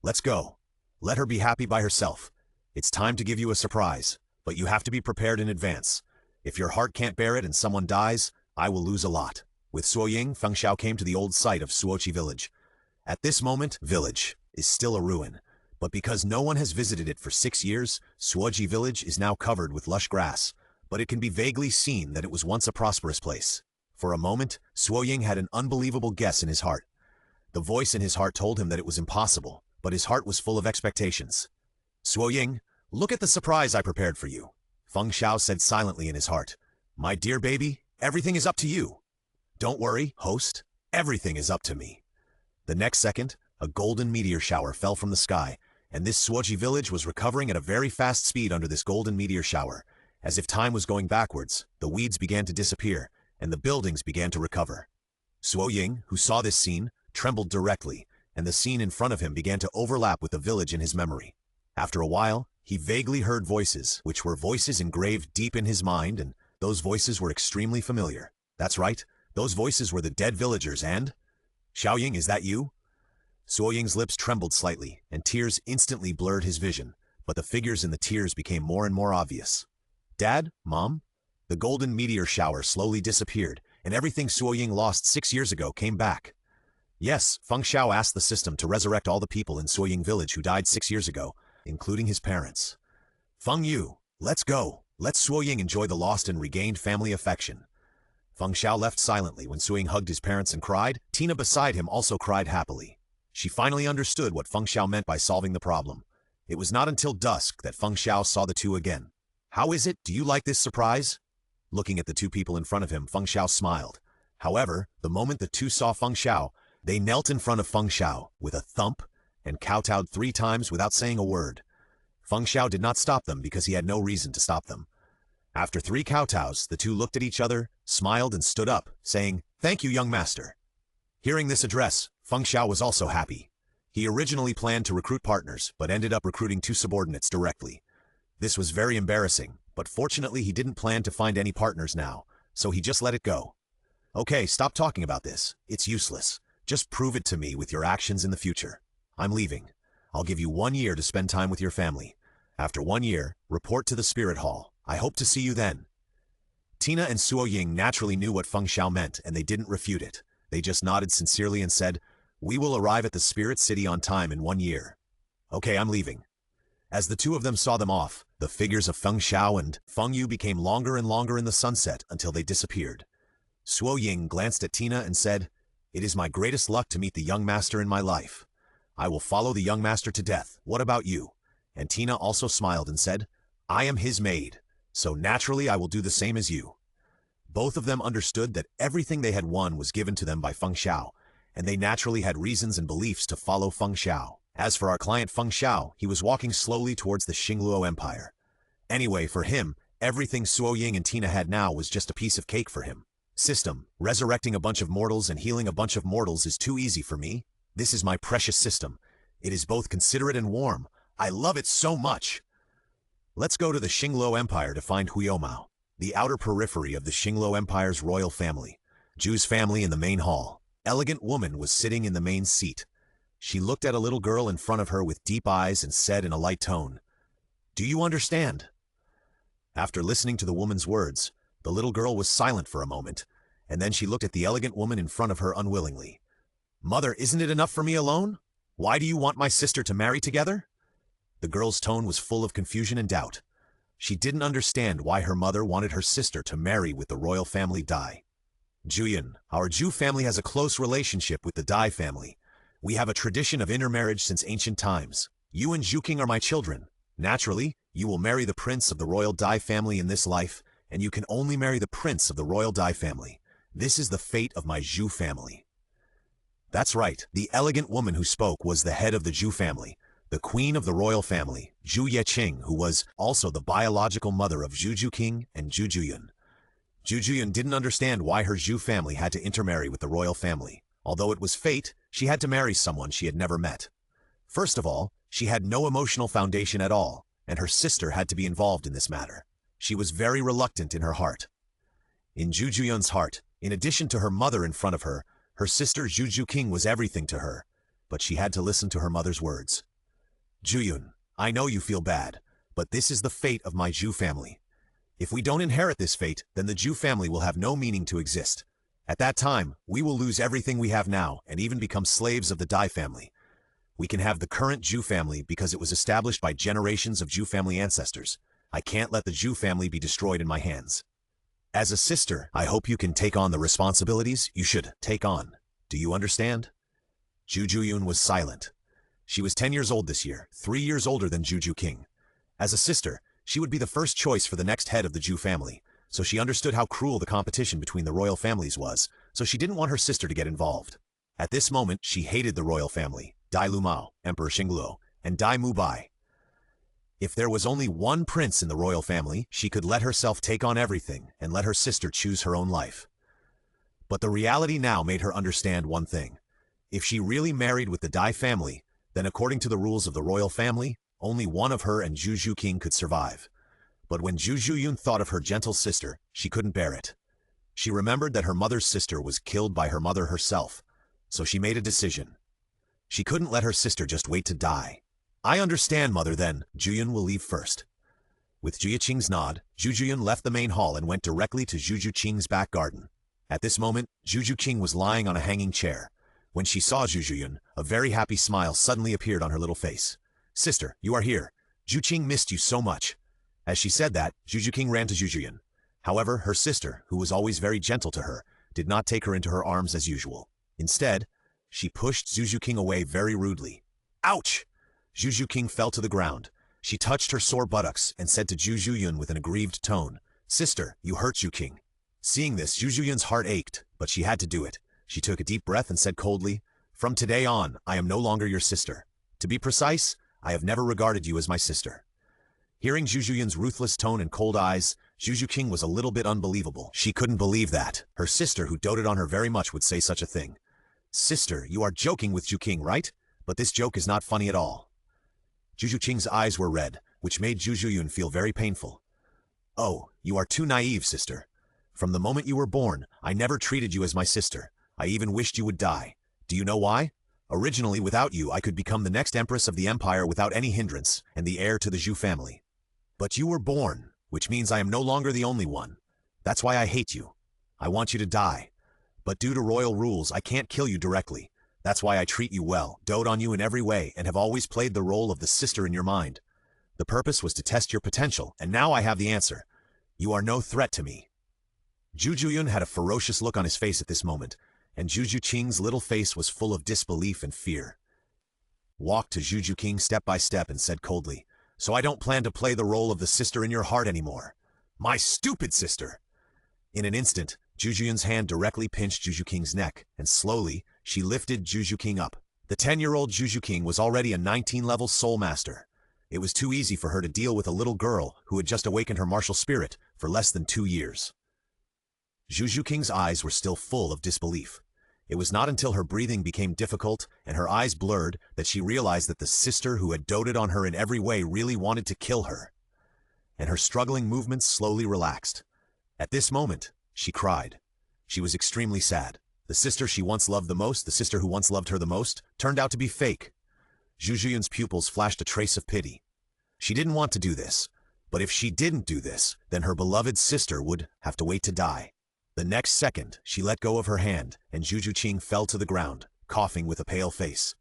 Let's go. Let her be happy by herself. It's time to give you a surprise, but you have to be prepared in advance. If your heart can't bear it and someone dies, I will lose a lot. With Suo Ying, Feng Xiao came to the old site of Suochi village. At this moment, village is still a ruin, but because no one has visited it for 6 years, Suochi village is now covered with lush grass, but it can be vaguely seen that it was once a prosperous place. For a moment, Suo Ying had an unbelievable guess in his heart. The voice in his heart told him that it was impossible, but his heart was full of expectations. Suo Ying, look at the surprise I prepared for you. Feng Xiao said silently in his heart. My dear baby, everything is up to you. Don't worry, host, everything is up to me. The next second, a golden meteor shower fell from the sky, and this Suochi village was recovering at a very fast speed under this golden meteor shower. As if time was going backwards, the weeds began to disappear, and the buildings began to recover. Suo Ying, who saw this scene, trembled directly, and the scene in front of him began to overlap with the village in his memory. After a while, he vaguely heard voices, which were voices engraved deep in his mind, and those voices were extremely familiar. That's right, those voices were the dead villagers and... Xiao Ying, is that you? Suo Ying's lips trembled slightly, and tears instantly blurred his vision, but the figures in the tears became more and more obvious. Dad? Mom? The golden meteor shower slowly disappeared, and everything Suo Ying lost 6 years ago came back. Yes, Feng Xiao asked the system to resurrect all the people in Suo Ying village who died 6 years ago, including his parents. Feng Yu, let's go. Let Suo Ying enjoy the lost and regained family affection. Feng Xiao left silently when Suo Ying hugged his parents and cried. Tina beside him also cried happily. She finally understood what Feng Xiao meant by solving the problem. It was not until dusk that Feng Xiao saw the two again. How is it? Do you like this surprise? Looking at the two people in front of him, Feng Xiao smiled. However, the moment the two saw Feng Xiao, they knelt in front of Feng Xiao with a thump and kowtowed 3 times without saying a word. Feng Xiao did not stop them because he had no reason to stop them. After 3 kowtows, the two looked at each other, smiled and stood up, saying, Thank you, young master. Hearing this address, Feng Xiao was also happy. He originally planned to recruit partners, but ended up recruiting 2 subordinates directly. This was very embarrassing, but fortunately he didn't plan to find any partners now, so he just let it go. Okay, stop talking about this. It's useless. Just prove it to me with your actions in the future. I'm leaving. I'll give you 1 year to spend time with your family. After 1 year, report to the Spirit Hall. I hope to see you then. Tina and Suo Ying naturally knew what Feng Xiao meant, and they didn't refute it. They just nodded sincerely and said, We will arrive at the Spirit City on time in 1 year. Okay, I'm leaving. As the two of them saw them off, the figures of Feng Xiao and Feng Yu became longer and longer in the sunset until they disappeared. Suo Ying glanced at Tina and said, It is my greatest luck to meet the young master in my life. I will follow the young master to death. What about you? And Tina also smiled and said, I am his maid, so naturally I will do the same as you. Both of them understood that everything they had won was given to them by Feng Xiao, and they naturally had reasons and beliefs to follow Feng Xiao. As for our client Feng Xiao, he was walking slowly towards the Xingluo Empire. Anyway, for him, everything Suo Ying and Tina had now was just a piece of cake for him. System, resurrecting a bunch of mortals and healing a bunch of mortals is too easy for me. This is my precious system. It is both considerate and warm. I love it so much. Let's go to the Xingluo Empire to find Huiomao, the outer periphery of the Xingluo Empire's royal family. Ju's family in the main hall. Elegant woman was sitting in the main seat. She looked at a little girl in front of her with deep eyes and said in a light tone, Do you understand? After listening to the woman's words, the little girl was silent for a moment, and then she looked at the elegant woman in front of her unwillingly. Mother, isn't it enough for me alone? Why do you want my sister to marry together? The girl's tone was full of confusion and doubt. She didn't understand why her mother wanted her sister to marry with the royal family Dai. Juyan, our Ju family has a close relationship with the Dai family. We have a tradition of intermarriage since ancient times. You and Zhu King are my children. Naturally, you will marry the prince of the royal Dai family in this life, and you can only marry the prince of the royal Dai family. This is the fate of my Zhu family. That's right, the elegant woman who spoke was the head of the Zhu family, the queen of the royal family, Zhu Yeqing, who was also the biological mother of Zhu King and Zhu Juyun. Zhu Juyun didn't understand why her Zhu family had to intermarry with the royal family. Although it was fate, she had to marry someone she had never met. First of all, she had no emotional foundation at all, and her sister had to be involved in this matter. She was very reluctant in her heart. In Zhu Juyun's heart, in addition to her mother in front of her, her sister Zhu King was everything to her, but she had to listen to her mother's words. Juyun, I know you feel bad, but this is the fate of my Zhu family. If we don't inherit this fate, then the Zhu family will have no meaning to exist. At that time, we will lose everything we have now and even become slaves of the Dai family. We can have the current Zhu family because it was established by generations of Zhu family ancestors. I can't let the Zhu family be destroyed in my hands. As a sister, I hope you can take on the responsibilities you should take on. Do you understand? Zhu Juyun was silent. She was 10 years old this year, 3 years older than Zhu King. As a sister, she would be the first choice for the next head of the Zhu family, so she understood how cruel the competition between the royal families was, so she didn't want her sister to get involved. At this moment, she hated the royal family, Dai Lumao, Emperor Xingluo, and Dai Mubai. If there was only one prince in the royal family, she could let herself take on everything and let her sister choose her own life. But the reality now made her understand one thing. If she really married with the Dai family, then according to the rules of the royal family, only one of her and Zhu King could survive. But when Zhu Juyun thought of her gentle sister, she couldn't bear it. She remembered that her mother's sister was killed by her mother herself, so she made a decision. She couldn't let her sister just wait to die. I understand, mother, then. Juyun will leave first. With Zhu Yiqing's nod, Zhu Juyun left the main hall and went directly to Zhu Qing's back garden. At this moment, Zhu King was lying on a hanging chair. When she saw Zhu Juyun, a very happy smile suddenly appeared on her little face. Sister, you are here. Zhu Qing missed you so much. As she said that, Zhu King ran to Zhu Juyun. However, her sister, who was always very gentle to her, did not take her into her arms as usual. Instead, she pushed Zhu King away very rudely. Ouch! Zhu King fell to the ground. She touched her sore buttocks and said to Zhu Juyun with an aggrieved tone, Sister, you hurt Zhu King. Seeing this, Zhu Juyun's heart ached, but she had to do it. She took a deep breath and said coldly, From today on, I am no longer your sister. To be precise, I have never regarded you as my sister. Hearing Zhu Juyun's ruthless tone and cold eyes, Zhu King was a little bit unbelievable. She couldn't believe that her sister, who doted on her very much, would say such a thing. Sister, you are joking with Zhu King, right? But this joke is not funny at all. Zhu Qing's eyes were red, which made Zhu Juyun feel very painful. Oh, you are too naive, sister. From the moment you were born, I never treated you as my sister. I even wished you would die. Do you know why? Originally, without you, I could become the next empress of the empire without any hindrance, and the heir to the Zhu family. But you were born, which means I am no longer the only one. That's why I hate you. I want you to die. But due to royal rules, I can't kill you directly. That's why I treat you well, dote on you in every way, and have always played the role of the sister in your mind. The purpose was to test your potential, and now I have the answer. You are no threat to me. Zhu Juyun had a ferocious look on his face at this moment, and Zhu Qing's little face was full of disbelief and fear. Walked to Zhu King step by step and said coldly, So I don't plan to play the role of the sister in your heart anymore. My stupid sister! In an instant, Zhu Juyun's hand directly pinched Zhu King's neck, and slowly, she lifted Zhu King up. The 10-year-old Zhu King was already a 19-level soul master. It was too easy for her to deal with a little girl who had just awakened her martial spirit for less than 2 years. Zhu King's eyes were still full of disbelief. It was not until her breathing became difficult and her eyes blurred that she realized that the sister who had doted on her in every way really wanted to kill her. And her struggling movements slowly relaxed. At this moment, she cried. She was extremely sad. The sister she once loved the most, the sister who once loved her the most, turned out to be fake. Zhu Juyun's pupils flashed a trace of pity. She didn't want to do this, but if she didn't do this, then her beloved sister would have to wait to die. The next second, she let go of her hand, and Zhu King fell to the ground, coughing with a pale face.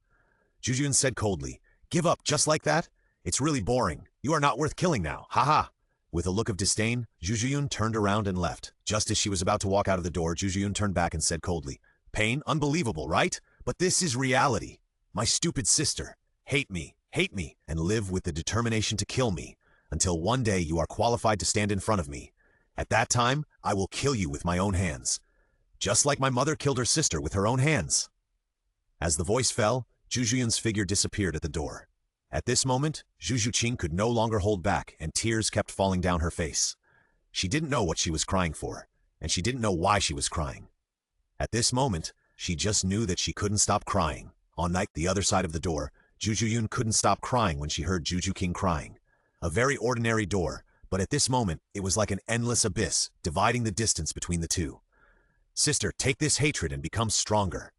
Zhu Juyun said coldly, Give up just like that? It's really boring. You are not worth killing now. Ha ha! With a look of disdain, Zhu Juyun turned around and left. Just as she was about to walk out of the door, Zhu Juyun turned back and said coldly, Pain? Unbelievable, right? But this is reality. My stupid sister. Hate me. hate me, and live with the determination to kill me, until one day you are qualified to stand in front of me. At that time, I will kill you with my own hands. Just like my mother killed her sister with her own hands. As the voice fell, Zhu Zhuyun's figure disappeared at the door. At this moment, Zhu Zhuqing could no longer hold back, and tears kept falling down her face. She didn't know what she was crying for, and she didn't know why she was crying. At this moment, she just knew that she couldn't stop crying. On the other side of the door, Zhu Zhuyun couldn't stop crying when she heard Zhu Zhuqing crying. A very ordinary door, but at this moment, it was like an endless abyss, dividing the distance between the two. Sister, take this hatred and become stronger.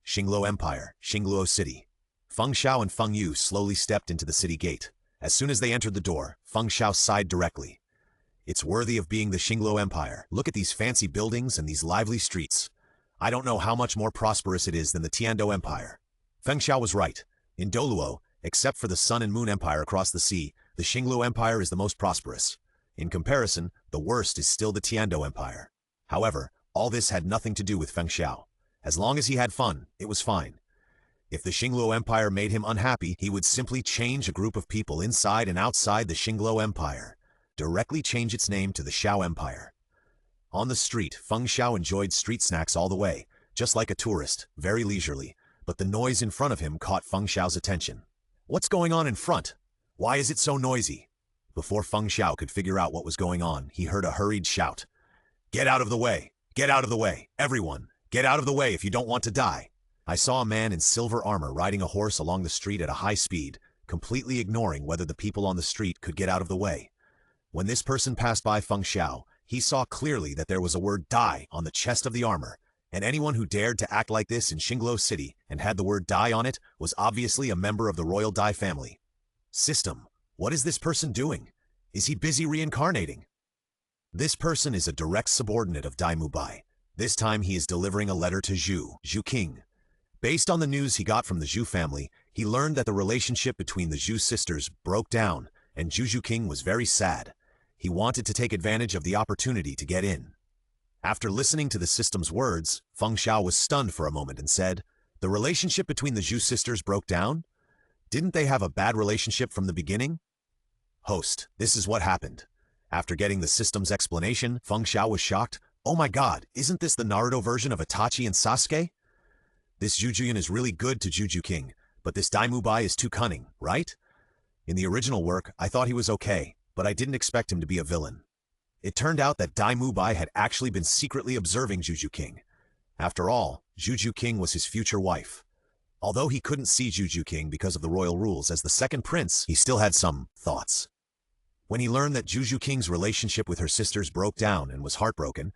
Xingluo Empire, Xingluo City. Feng Xiao and Feng Yu slowly stepped into the city gate. As soon as they entered the door, Feng Xiao sighed directly. It's worthy of being the Xingluo Empire. Look at these fancy buildings and these lively streets. I don't know how much more prosperous it is than the Tiando Empire. Feng Xiao was right. In Douluo, except for the Sun and Moon Empire across the sea, the Xingluo Empire is the most prosperous. In comparison, the worst is still the Tiando Empire. However, all this had nothing to do with Feng Xiao. As long as he had fun, it was fine. If the Xingluo Empire made him unhappy, he would simply change a group of people inside and outside the Xingluo Empire. Directly change its name to the Xiao Empire. On the street, Feng Xiao enjoyed street snacks all the way, just like a tourist, very leisurely, but the noise in front of him caught Feng Xiao's attention. What's going on in front? Why is it so noisy? Before Feng Xiao could figure out what was going on, he heard a hurried shout. Get out of the way! Get out of the way! Everyone! Get out of the way if you don't want to die! I saw a man in silver armor riding a horse along the street at a high speed, completely ignoring whether the people on the street could get out of the way. When this person passed by Feng Xiao, he saw clearly that there was a word die on the chest of the armor, and anyone who dared to act like this in Xingluo City and had the word die on it was obviously a member of the royal Dai family. System, what is this person doing? Is he busy reincarnating? This person is a direct subordinate of Dai Mubai. This time he is delivering a letter to Zhu King. Based on the news he got from the Zhu family, he learned that the relationship between the Zhu sisters broke down, and Zhu King was very sad. He wanted to take advantage of the opportunity to get in. After listening to the system's words, Feng Xiao was stunned for a moment and said, "The relationship between the Zhu sisters broke down? Didn't they have a bad relationship from the beginning?" Host, this is what happened. After getting the system's explanation, Feng Xiao was shocked. Oh my god, isn't this the Naruto version of Itachi and Sasuke? This Zhu Zhuyun is really good to Zhu King, but this Dai Mubai is too cunning, right? In the original work, I thought he was okay, but I didn't expect him to be a villain. It turned out that Dai Mubai had actually been secretly observing Zhu King. After all, Zhu King was his future wife. Although he couldn't see Zhu King because of the royal rules as the second prince, he still had some thoughts. When he learned that Zhu King's relationship with her sisters broke down and was heartbroken,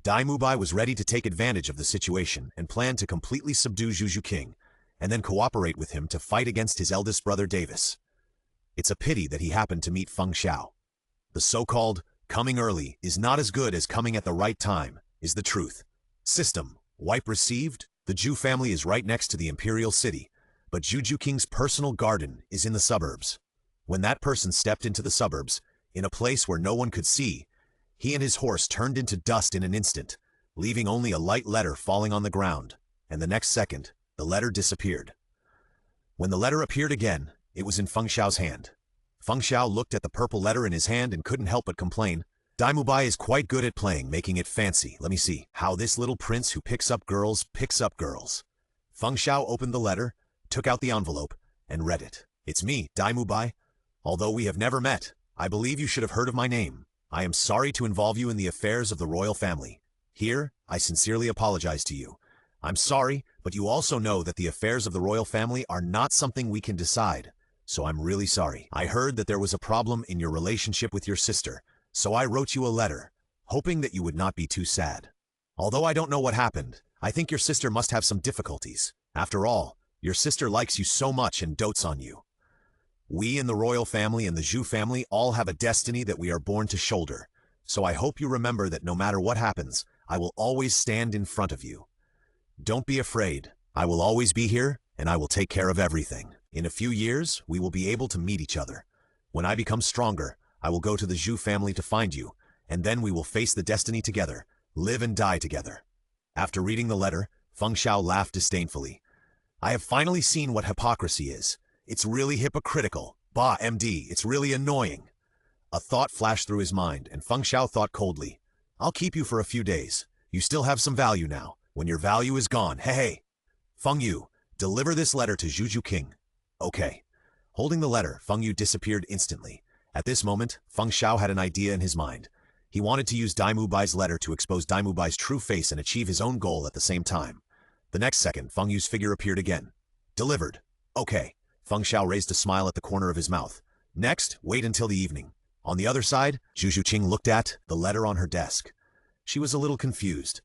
Dai Mubai was ready to take advantage of the situation and planned to completely subdue Zhu King, and then cooperate with him to fight against his eldest brother Davis. It's a pity that he happened to meet Feng Xiao. The so-called coming early is not as good as coming at the right time, is the truth. System, wipe received, the Zhu family is right next to the imperial city, but Zhu King's personal garden is in the suburbs. When that person stepped into the suburbs, in a place where no one could see, he and his horse turned into dust in an instant, leaving only a light letter falling on the ground, and the next second, the letter disappeared. When the letter appeared again, it was in Feng Xiao's hand. Feng Xiao looked at the purple letter in his hand and couldn't help but complain. Dai Mubai is quite good at playing, making it fancy. Let me see. How this little prince who picks up girls picks up girls. Feng Xiao opened the letter, took out the envelope, and read it. It's me, Dai Mubai. Although we have never met, I believe you should have heard of my name. I am sorry to involve you in the affairs of the royal family. Here, I sincerely apologize to you. I'm sorry, but you also know that the affairs of the royal family are not something we can decide. So I'm really sorry. I heard that there was a problem in your relationship with your sister, so I wrote you a letter, hoping that you would not be too sad. Although I don't know what happened, I think your sister must have some difficulties. After all, your sister likes you so much and dotes on you. We in the royal family and the Zhu family all have a destiny that we are born to shoulder, so I hope you remember that no matter what happens, I will always stand in front of you. Don't be afraid. I will always be here, and I will take care of everything. In a few years, we will be able to meet each other. When I become stronger, I will go to the Zhu family to find you, and then we will face the destiny together, live and die together. After reading the letter, Feng Xiao laughed disdainfully. I have finally seen what hypocrisy is. It's really hypocritical. Bah, MD, it's really annoying. A thought flashed through his mind, and Feng Xiao thought coldly, I'll keep you for a few days. You still have some value now. When your value is gone, hey. Feng Yu, deliver this letter to Juju King. Okay. Holding the letter, Feng Yu disappeared instantly. At this moment, Feng Xiao had an idea in his mind. He wanted to use Daimu Bai's letter to expose Daimu Bai's true face and achieve his own goal at the same time. The next second, Feng Yu's figure appeared again. Delivered. Okay. Feng Xiao raised a smile at the corner of his mouth. Next, wait until the evening. On the other side, Juju Qing looked at the letter on her desk. She was a little confused.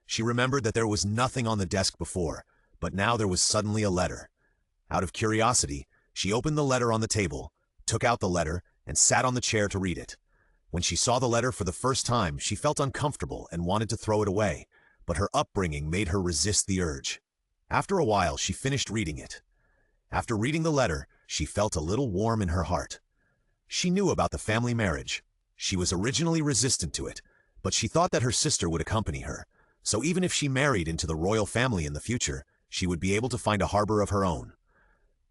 She remembered that there was nothing on the desk before, but now there was suddenly a letter. Out of curiosity, she opened the letter on the table, took out the letter, and sat on the chair to read it. When she saw the letter for the first time, she felt uncomfortable and wanted to throw it away, but her upbringing made her resist the urge. After a while, she finished reading it. After reading the letter, she felt a little warm in her heart. She knew about the family marriage. She was originally resistant to it, but she thought that her sister would accompany her, so even if she married into the royal family in the future, she would be able to find a harbor of her own.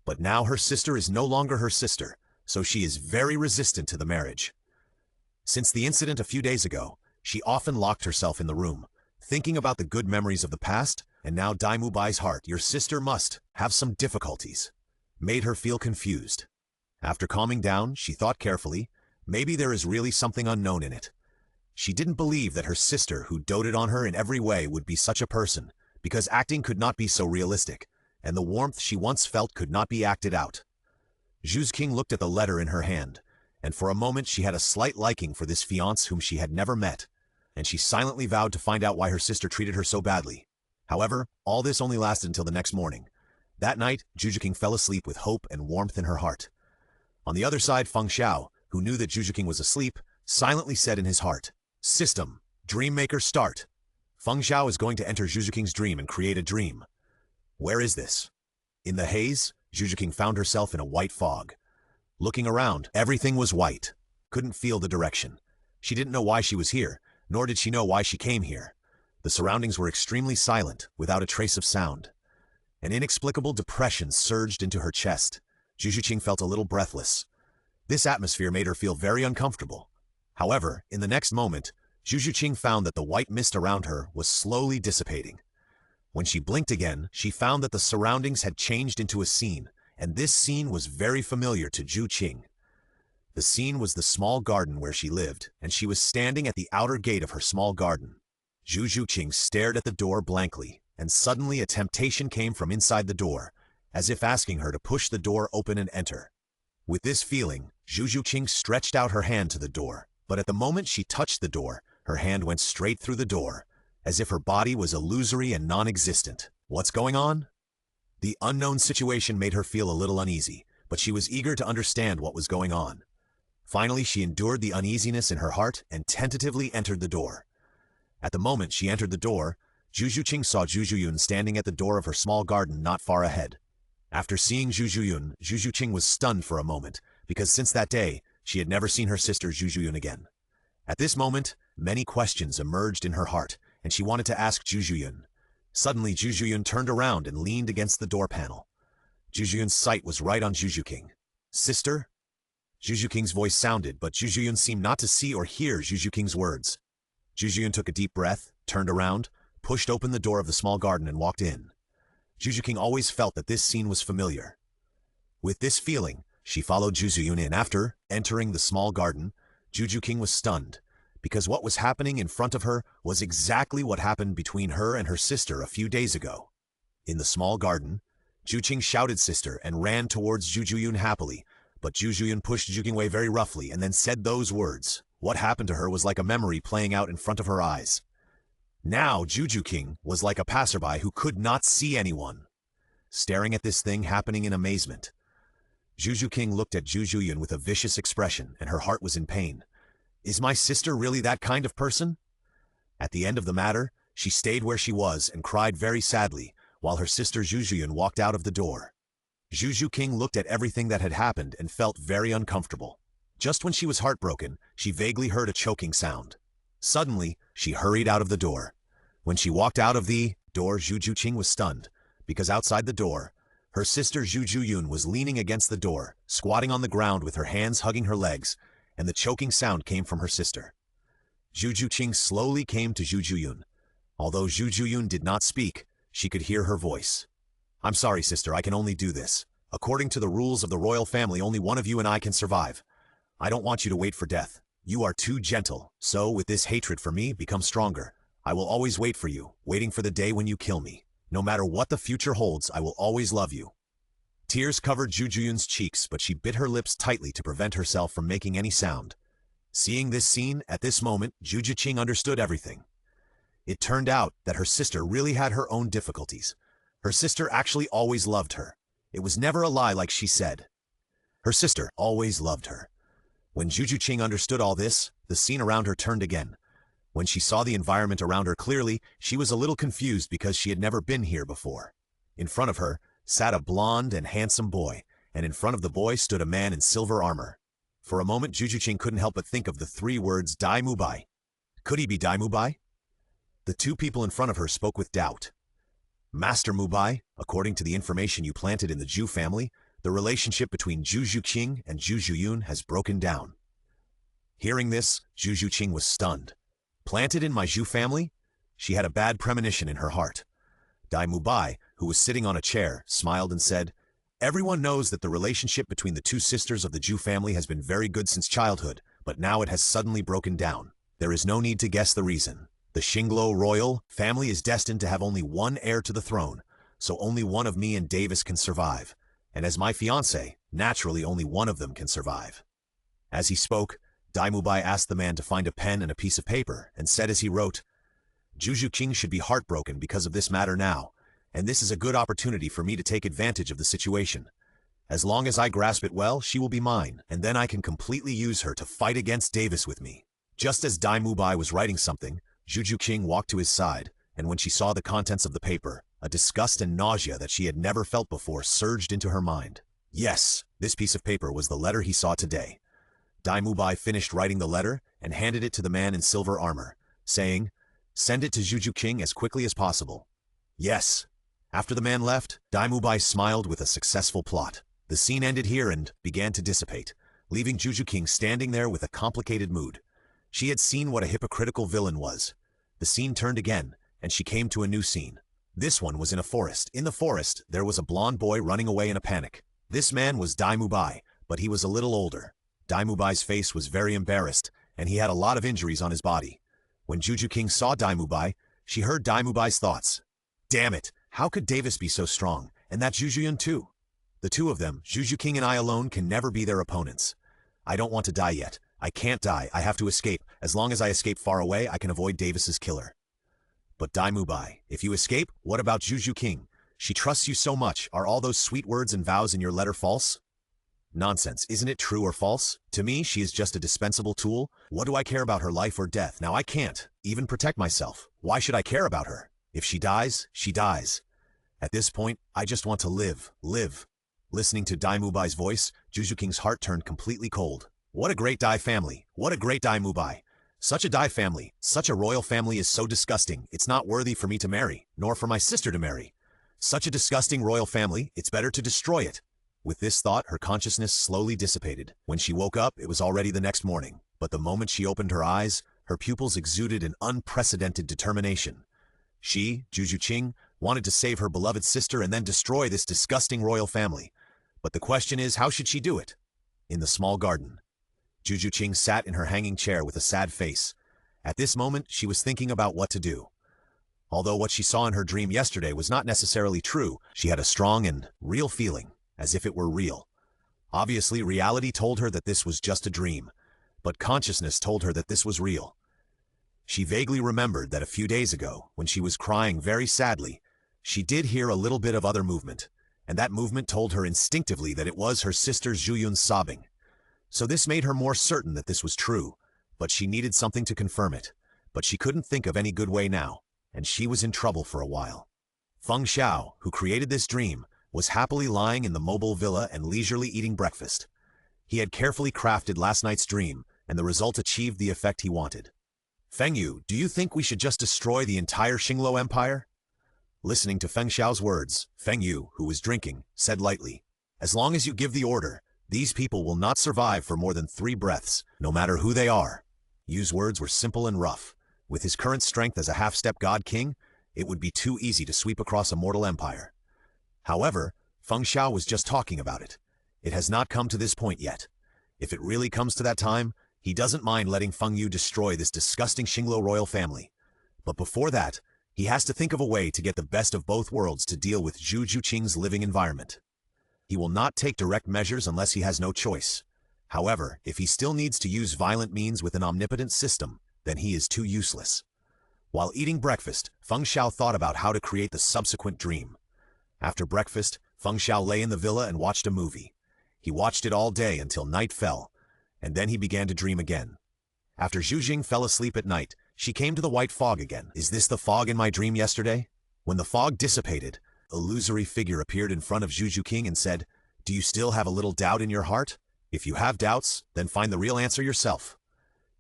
But now her sister is no longer her sister, so she is very resistant to the marriage. Since the incident a few days ago, she often locked herself in the room, thinking about the good memories of the past, and now Daimu Bai's heart, your sister must have some difficulties, made her feel confused. After calming down, she thought carefully, maybe there is really something unknown in it. She didn't believe that her sister, who doted on her in every way, would be such a person, because acting could not be so realistic, and the warmth she once felt could not be acted out. Zhu King looked at the letter in her hand, and for a moment she had a slight liking for this fiancé whom she had never met, and she silently vowed to find out why her sister treated her so badly. However, all this only lasted until the next morning. That night, Zhu King fell asleep with hope and warmth in her heart. On the other side, Feng Xiao, who knew that Zhu King was asleep, silently said in his heart, System, Dreammaker start. Feng Xiao is going to enter Zhu King's dream and create a dream. Where is this? In the haze, Zhu King found herself in a white fog. Looking around, everything was white. Couldn't feel the direction. She didn't know why she was here, nor did she know why she came here. The surroundings were extremely silent, without a trace of sound. An inexplicable depression surged into her chest. Zhu King felt a little breathless. This atmosphere made her feel very uncomfortable. However, in the next moment, Zhu King found that the white mist around her was slowly dissipating. When she blinked again, she found that the surroundings had changed into a scene, and this scene was very familiar to Zhu King. The scene was the small garden where she lived, and she was standing at the outer gate of her small garden. Zhu King stared at the door blankly, and suddenly a temptation came from inside the door, as if asking her to push the door open and enter. With this feeling, Zhu King stretched out her hand to the door, but at the moment she touched the door, her hand went straight through the door, as if her body was illusory and non-existent. What's going on? The unknown situation made her feel a little uneasy, but she was eager to understand what was going on. Finally, she endured the uneasiness in her heart and tentatively entered the door. At the moment she entered the door, Zhu King saw Zhu Yun standing at the door of her small garden not far ahead. After seeing Zhu Yun, Zhu King was stunned for a moment, because since that day, she had never seen her sister Zhu Yun again. At this moment, many questions emerged in her heart, and she wanted to ask Zhu Yun. Suddenly, Zhu Yun turned around and leaned against the door panel. Zhu Yun's sight was right on Zhu King. Sister? Zhu King's voice sounded, but Zhu Yun seemed not to see or hear Zhu King's words. Zhu Yun took a deep breath, turned around, pushed open the door of the small garden and walked in. Zhu King always felt that this scene was familiar. With this feeling, she followed Zhu Yun in. After entering the small garden, Zhu King was stunned, because what was happening in front of her was exactly what happened between her and her sister a few days ago. In the small garden, Zhu King shouted sister and ran towards Zhu Yun happily, but Zhu Yun pushed Zhu King away very roughly and then said those words. What happened to her was like a memory playing out in front of her eyes. Now Zhu King was like a passerby who could not see anyone, staring at this thing happening in amazement. Zhu King looked at Zhu Yun with a vicious expression, and her heart was in pain. Is my sister really that kind of person? At the end of the matter, she stayed where she was and cried very sadly, while her sister Zhu Yun walked out of the door. Zhu King looked at everything that had happened and felt very uncomfortable. Just when she was heartbroken, she vaguely heard a choking sound. Suddenly, she hurried out of the door. When she walked out of the door, Zhu King was stunned, because outside the door, Her sister Zhu Juyun was leaning against the door, squatting on the ground with her hands hugging her legs, and the choking sound came from her sister. Zhu Juqing slowly came to Zhu Juyun. Although Zhu Juyun did not speak, she could hear her voice. "I'm sorry, sister, I can only do this. According to the rules of the royal family, only one of you and I can survive. I don't want you to wait for death. You are too gentle, so with this hatred for me, become stronger. I will always wait for you, waiting for the day when you kill me. No matter what the future holds, I will always love you." Tears covered Zhu Juyun's cheeks, but she bit her lips tightly to prevent herself from making any sound. Seeing this scene, at this moment, Zhu Juqing understood everything. It turned out that her sister really had her own difficulties. Her sister actually always loved her. It was never a lie like she said. Her sister always loved her. When Zhu Juqing understood all this, the scene around her turned again. When she saw the environment around her clearly, she was a little confused because she had never been here before. In front of her sat a blonde and handsome boy, and in front of the boy stood a man in silver armor. For a moment, Zhu Juqing couldn't help but think of the three words Dai Mubai. Could he be Dai Mubai? The two people in front of her spoke with doubt. "Master Mubai, according to the information you planted in the Zhu family, the relationship between Zhu Juqing and Zhu Juyun has broken down." Hearing this, Zhu Juqing was stunned. Planted in my Zhu family? She had a bad premonition in her heart. Dai Mubai, who was sitting on a chair, smiled and said, "Everyone knows that the relationship between the two sisters of the Zhu family has been very good since childhood, but now it has suddenly broken down. There is no need to guess the reason. The Xingluo royal family is destined to have only one heir to the throne, so only one of me and Davis can survive. And as my fiancé, naturally only one of them can survive." As he spoke, Dai Mubai asked the man to find a pen and a piece of paper, and said as he wrote, "Zhu Juqing should be heartbroken because of this matter now, and this is a good opportunity for me to take advantage of the situation. As long as I grasp it well, she will be mine, and then I can completely use her to fight against Davis with me." Just as Dai Mubai was writing something, Zhu Juqing walked to his side, and when she saw the contents of the paper, a disgust and nausea that she had never felt before surged into her mind. Yes, this piece of paper was the letter he saw today. Dai Mubai finished writing the letter and handed it to the man in silver armor, saying, "Send it to Zhu Juqing as quickly as possible." Yes. After the man left, Dai Mubai smiled with a successful plot. The scene ended here and began to dissipate, leaving Zhu Juqing standing there with a complicated mood. She had seen what a hypocritical villain was. The scene turned again, and she came to a new scene. This one was in a forest. In the forest, there was a blond boy running away in a panic. This man was Dai Mubai, but he was a little older. Dai Mubai's face was very embarrassed, and he had a lot of injuries on his body. When Zhu Juqing saw Dai Mubai, she heard Dai Mubai's thoughts. "Damn it, how could Davis be so strong, and that Zhu Juyun too? The two of them, Zhu Juqing and I alone, can never be their opponents. I don't want to die yet. I can't die, I have to escape. As long as I escape far away, I can avoid Davis's killer." "But Dai Mubai, if you escape, what about Zhu Juqing? She trusts you so much. Are all those sweet words and vows in your letter false?" "Nonsense, isn't it true or false? To me, she is just a dispensable tool. What do I care about her life or death? Now I can't even protect myself. Why should I care about her? If she dies, she dies. At this point, I just want to live. Listening to Dai Mubai's voice, Zhu Juqing's heart turned completely cold. What a great Dai family. What a great Dai Mubai. Such a Dai family, such a royal family is so disgusting. It's not worthy for me to marry, nor for my sister to marry. Such a disgusting royal family, it's better to destroy it. With this thought, her consciousness slowly dissipated. When she woke up, it was already the next morning. But the moment she opened her eyes, her pupils exuded an unprecedented determination. She, Zhu Juqing, wanted to save her beloved sister and then destroy this disgusting royal family. But the question is, how should she do it? In the small garden, Zhu Juqing sat in her hanging chair with a sad face. At this moment, she was thinking about what to do. Although what she saw in her dream yesterday was not necessarily true, she had a strong and real feeling, as if it were real. Obviously, reality told her that this was just a dream, but consciousness told her that this was real. She vaguely remembered that a few days ago, when she was crying very sadly, she did hear a little bit of other movement, and that movement told her instinctively that it was her sister Zhuyun's sobbing. So this made her more certain that this was true, but she needed something to confirm it. But she couldn't think of any good way now, and she was in trouble for a while. Feng Xiao, who created this dream, was happily lying in the mobile villa and leisurely eating breakfast. He had carefully crafted last night's dream, and the result achieved the effect he wanted. "Feng Yu, do you think we should just destroy the entire Xingluo Empire?" Listening to Feng Xiao's words, Feng Yu, who was drinking, said lightly, "As long as you give the order, these people will not survive for more than 3 breaths, no matter who they are." Yu's words were simple and rough. With his current strength as a half-step god king, it would be too easy to sweep across a mortal empire. However, Feng Xiao was just talking about it. It has not come to this point yet. If it really comes to that time, he doesn't mind letting Feng Yu destroy this disgusting Xingluo royal family. But before that, he has to think of a way to get the best of both worlds to deal with Zhu Juqing's living environment. He will not take direct measures unless he has no choice. However, if he still needs to use violent means with an omnipotent system, then he is too useless. While eating breakfast, Feng Xiao thought about how to create the subsequent dream. After breakfast, Feng Xiao lay in the villa and watched a movie. He watched it all day until night fell, and then he began to dream again. After Zhu Jing fell asleep at night, she came to the white fog again. "Is this the fog in my dream yesterday?" When the fog dissipated, an illusory figure appeared in front of Zhu Juqing and said, "Do you still have a little doubt in your heart? If you have doubts, then find the real answer yourself."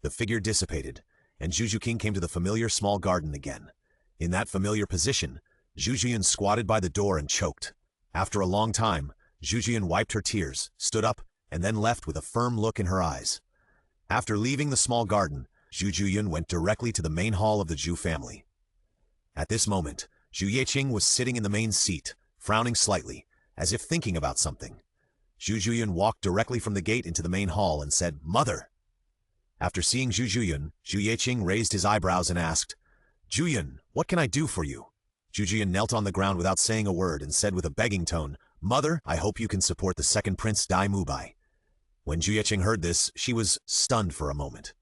The figure dissipated, and Zhu Juqing came to the familiar small garden again. In that familiar position, Zhu Jian squatted by the door and choked. After a long time, Zhu Jian wiped her tears, stood up, and then left with a firm look in her eyes. After leaving the small garden, Zhu Juyan went directly to the main hall of the Zhu family. At this moment, Zhu Yeqing was sitting in the main seat, frowning slightly, as if thinking about something. Zhu Juyan walked directly from the gate into the main hall and said, "Mother!" After seeing Zhu Juyan, Zhu Yeqing raised his eyebrows and asked, "Juyan, what can I do for you?" Zhu Juyan knelt on the ground without saying a word and said with a begging tone, "Mother, I hope you can support the second prince Dai Mubai." When Zhu Yeqing heard this, she was stunned for a moment.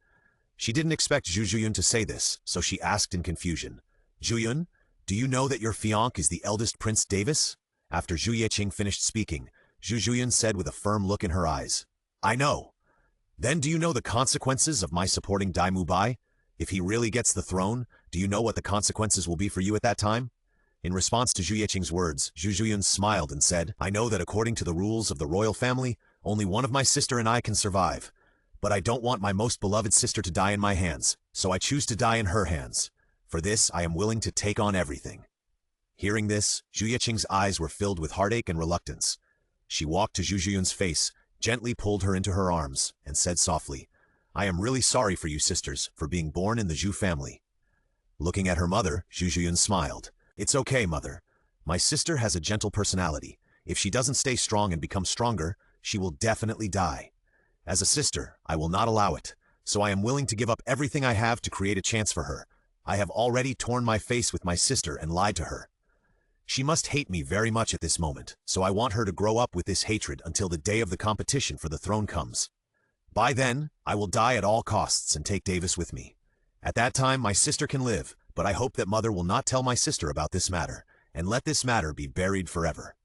She didn't expect Zhu Juyun to say this, so she asked in confusion, "Juyun, do you know that your fiancé is the eldest Prince Davis?" After Zhu Yeqing finished speaking, Zhu Juyun said with a firm look in her eyes, "I know." "Then do you know the consequences of my supporting Dai Mubai? If he really gets the throne, do you know what the consequences will be for you at that time?" In response to Zhu Yeqing's words, Zhu Juyun smiled and said, "I know that according to the rules of the royal family, only one of my sister and I can survive. But I don't want my most beloved sister to die in my hands, so I choose to die in her hands. For this, I am willing to take on everything." Hearing this, Zhu Yeqing's eyes were filled with heartache and reluctance. She walked to Zhu Juyun's face, gently pulled her into her arms, and said softly, "I am really sorry for you sisters for being born in the Zhu family." Looking at her mother, Zhu Juyun smiled. "It's okay, mother. My sister has a gentle personality. If she doesn't stay strong and become stronger, she will definitely die. As a sister, I will not allow it, so I am willing to give up everything I have to create a chance for her. I have already torn my face with my sister and lied to her. She must hate me very much at this moment, so I want her to grow up with this hatred until the day of the competition for the throne comes. By then, I will die at all costs and take Davis with me. At that time, my sister can live, but I hope that mother will not tell my sister about this matter, and let this matter be buried forever."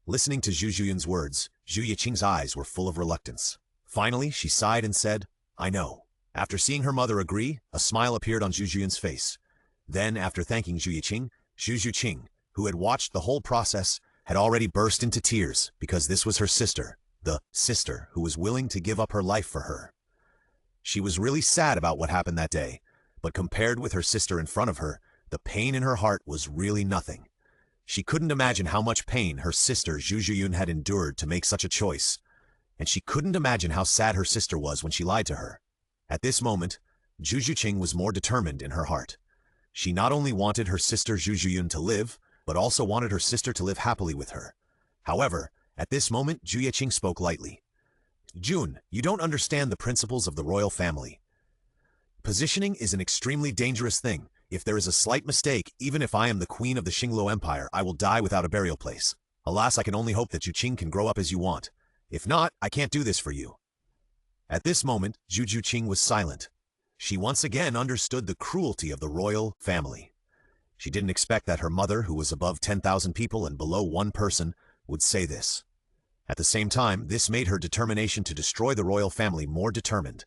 Listening to Zhu Juyun's words, Zhu Yeqing's eyes were full of reluctance. Finally, she sighed and said, "I know." After seeing her mother agree, a smile appeared on Zhu Juyun's face. Then, after thanking Zhu Yeqing, Zhu Juqing, who had watched the whole process, had already burst into tears because this was her sister, the sister who was willing to give up her life for her. She was really sad about what happened that day, but compared with her sister in front of her, the pain in her heart was really nothing. She couldn't imagine how much pain her sister Zhu Juyun had endured to make such a choice, and she couldn't imagine how sad her sister was when she lied to her. At this moment, Zhu Juqing was more determined in her heart. She not only wanted her sister Zhu Juyun to live, but also wanted her sister to live happily with her. However, at this moment, Zhu Yeqing spoke lightly. "Jun, you don't understand the principles of the royal family. Positioning is an extremely dangerous thing. If there is a slight mistake, even if I am the queen of the Xingluo Empire, I will die without a burial place. Alas, I can only hope that Juqing can grow up as you want. If not, I can't do this for you." At this moment, Zhu Juqing was silent. She once again understood the cruelty of the royal family. She didn't expect that her mother, who was above 10,000 people and below one person, would say this. At the same time, this made her determination to destroy the royal family more determined.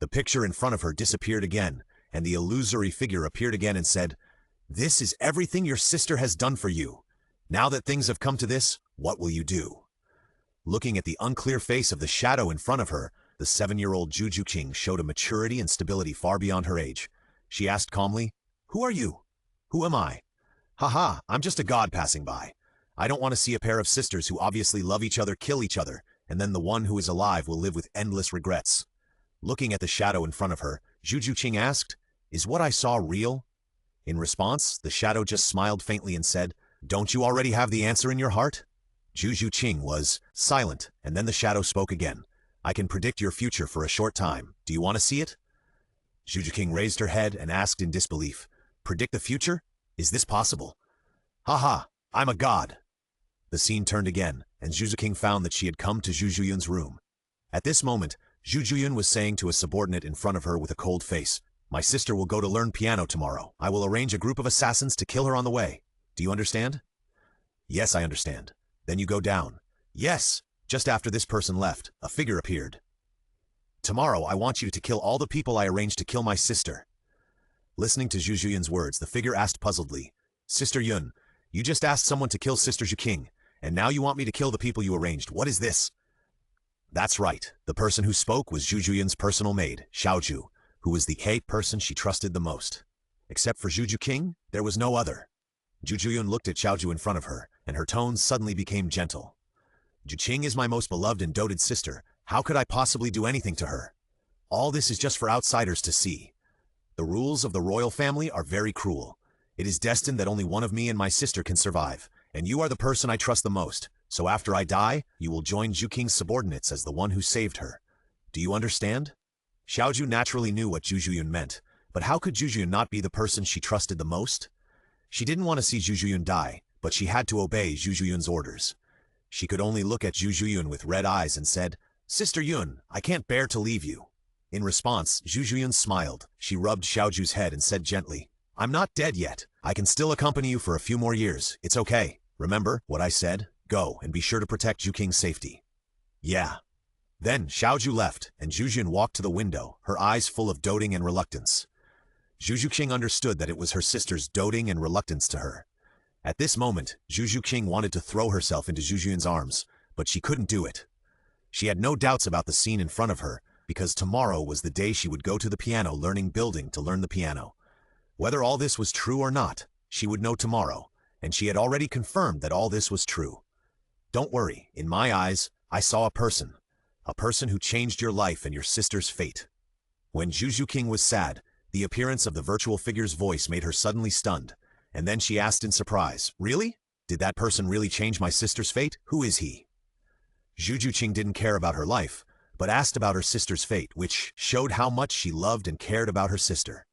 The picture in front of her disappeared again, and the illusory figure appeared again and said, "This is everything your sister has done for you. Now that things have come to this, what will you do?" Looking at the unclear face of the shadow in front of her, the 7-year-old Zhu Juqing showed a maturity and stability far beyond her age. She asked calmly, "Who are you? Who am I?" Haha, I'm just a god passing by. I don't want to see a pair of sisters who obviously love each other kill each other, and then the one who is alive will live with endless regrets. Looking at the shadow in front of her, Zhu Juqing asked, "Is what I saw real?" In response, the shadow just smiled faintly and said, "Don't you already have the answer in your heart?" Zhu Juqing was silent, and then the shadow spoke again. "I can predict your future for a short time. Do you want to see it?" Zhu Juqing raised her head and asked in disbelief, "Predict the future? Is this possible?" "Haha, I'm a god." The scene turned again, and Zhu Juqing found that she had come to Zhu Zhuyun's room. At this moment, Zhu Zhuyun was saying to a subordinate in front of her with a cold face, "My sister will go to learn piano tomorrow. I will arrange a group of assassins to kill her on the way. Do you understand?" "Yes, I understand." "Then you go down." "Yes." Just after this person left, a figure appeared. "Tomorrow I want you to kill all the people I arranged to kill my sister." Listening to Zhu Zhuyun's words, the figure asked puzzledly, "Sister Yun, you just asked someone to kill Sister Juqing, and now you want me to kill the people you arranged. What is this?" That's right. The person who spoke was Zhu Zhuyun's personal maid, Xiaoju, who was the person she trusted the most. Except for Zhu Juqing, there was no other. Zhu Zhuyun looked at Xiaoju in front of her, and her tones suddenly became gentle. "Juqing is my most beloved and doted sister. How could I possibly do anything to her? All this is just for outsiders to see. The rules of the royal family are very cruel. It is destined that only one of me and my sister can survive, and you are the person I trust the most. So after I die, you will join Juqing's subordinates as the one who saved her. Do you understand?" Xiaoju naturally knew what Zhu Zhuyun meant, but how could Zhu Zhuyun not be the person she trusted the most? She didn't want to see Zhu Zhuyun die, but she had to obey Zhu Zhuyun's orders. She could only look at Zhu Zhuyun with red eyes and said, "Sister Yun, I can't bear to leave you." In response, Zhu Zhuyun smiled. She rubbed Xiaoju's head and said gently, "I'm not dead yet. I can still accompany you for a few more years. It's okay. Remember what I said? Go, and be sure to protect Juqing's safety." "Yeah." Then Xiaoju left, and Zhu Zhuyun walked to the window, her eyes full of doting and reluctance. Zhu Juqing understood that it was her sister's doting and reluctance to her. At this moment, Zhu Juqing wanted to throw herself into Zhu Zhuyun's arms, but she couldn't do it. She had no doubts about the scene in front of her, because tomorrow was the day she would go to the piano learning building to learn the piano. Whether all this was true or not, she would know tomorrow, and she had already confirmed that all this was true. "Don't worry, in my eyes, I saw a person who changed your life and your sister's fate." When Zhu Juqing was sad, the appearance of the virtual figure's voice made her suddenly stunned, and then she asked in surprise, "Really? Did that person really change my sister's fate? Who is he?" Zhu Juqing didn't care about her life, but asked about her sister's fate, which showed how much she loved and cared about her sister.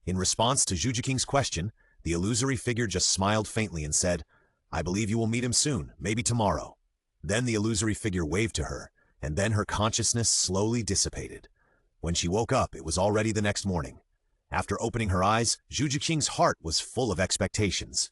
In response to Zhu Juqing's question, the illusory figure just smiled faintly and said, "I believe you will meet him soon, maybe tomorrow." Then the illusory figure waved to her, and then her consciousness slowly dissipated. When she woke up, it was already the next morning. After opening her eyes, Zhu Juqing's heart was full of expectations.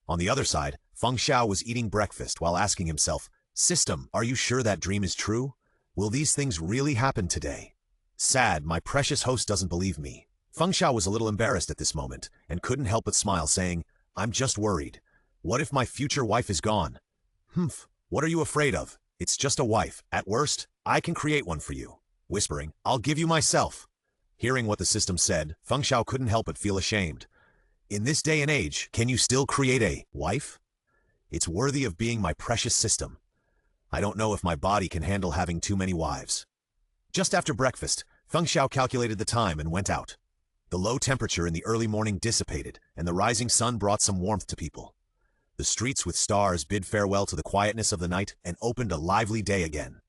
On the other side, Feng Xiao was eating breakfast while asking himself, "System, are you sure that dream is true? Will these things really happen today?" Sad, my precious host doesn't believe me. Feng Xiao was a little embarrassed at this moment, and couldn't help but smile, saying, "I'm just worried. What if my future wife is gone?" "Humph, what are you afraid of? It's just a wife. At worst, I can create one for you." Whispering, "I'll give you myself." Hearing what the system said, Feng Xiao couldn't help but feel ashamed. In this day and age, can you still create a wife? It's worthy of being my precious system. I don't know if my body can handle having too many wives. Just after breakfast, Feng Xiao calculated the time and went out. The low temperature in the early morning dissipated, and the rising sun brought some warmth to people. The streets with stars bid farewell to the quietness of the night and opened a lively day again.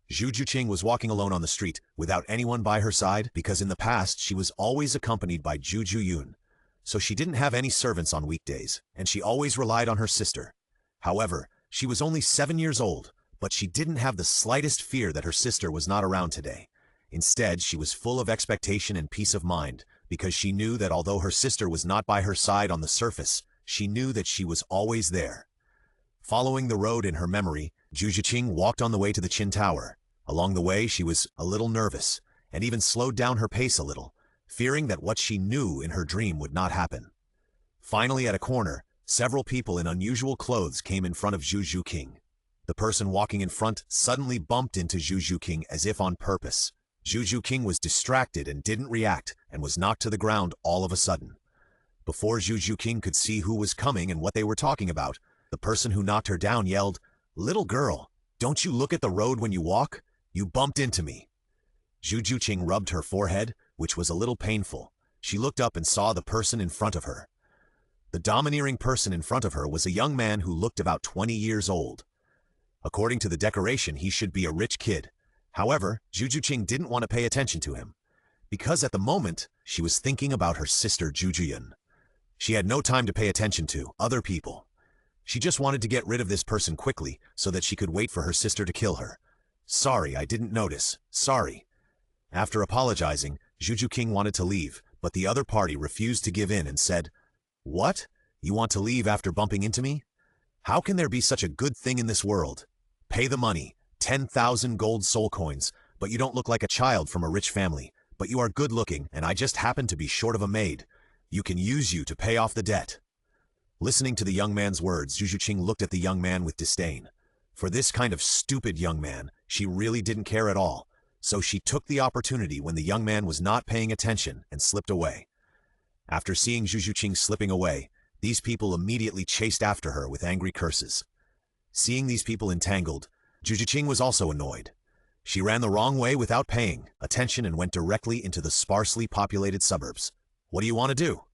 Zhu Juqing was walking alone on the street, without anyone by her side, because in the past she was always accompanied by Zhu Zhuyun. So she didn't have any servants on weekdays, and she always relied on her sister. However, she was only 7 years old, but she didn't have the slightest fear that her sister was not around today. Instead, she was full of expectation and peace of mind, because she knew that although her sister was not by her side on the surface, she knew that she was always there. Following the road in her memory, Zhu Juqing walked on the way to the Qin Tower. Along the way, she was a little nervous, and even slowed down her pace a little, fearing that what she knew in her dream would not happen. Finally, at a corner, several people in unusual clothes came in front of Zhu Juqing. The person walking in front suddenly bumped into Zhu Juqing as if on purpose. Zhu Juqing was distracted and didn't react, and was knocked to the ground all of a sudden. Before Juju King could see who was coming and what they were talking about, the person who knocked her down yelled, "Little girl, don't you look at the road when you walk? You bumped into me." Juju King rubbed her forehead, which was a little painful. She looked up and saw the person in front of her. The domineering person in front of her was a young man who looked about 20 years old. According to the decoration, he should be a rich kid. However, Juju King didn't want to pay attention to him, because at the moment, she was thinking about her sister Jujuyun. She had no time to pay attention to other people. She just wanted to get rid of this person quickly so that she could wait for her sister to kill her. "Sorry, I didn't notice. Sorry." After apologizing, Juju King wanted to leave, but the other party refused to give in and said, "What? You want to leave after bumping into me? How can there be such a good thing in this world? Pay the money, 10,000 gold soul coins, but you don't look like a child from a rich family, but you are good looking and I just happen to be short of a maid. You can use you to pay off the debt." Listening to the young man's words, Juju King looked at the young man with disdain. For this kind of stupid young man, she really didn't care at all, so she took the opportunity when the young man was not paying attention and slipped away. After seeing Juju King slipping away, these people immediately chased after her with angry curses. Seeing these people entangled, Juju King was also annoyed. She ran the wrong way without paying attention and went directly into the sparsely populated suburbs. "What do you want to do?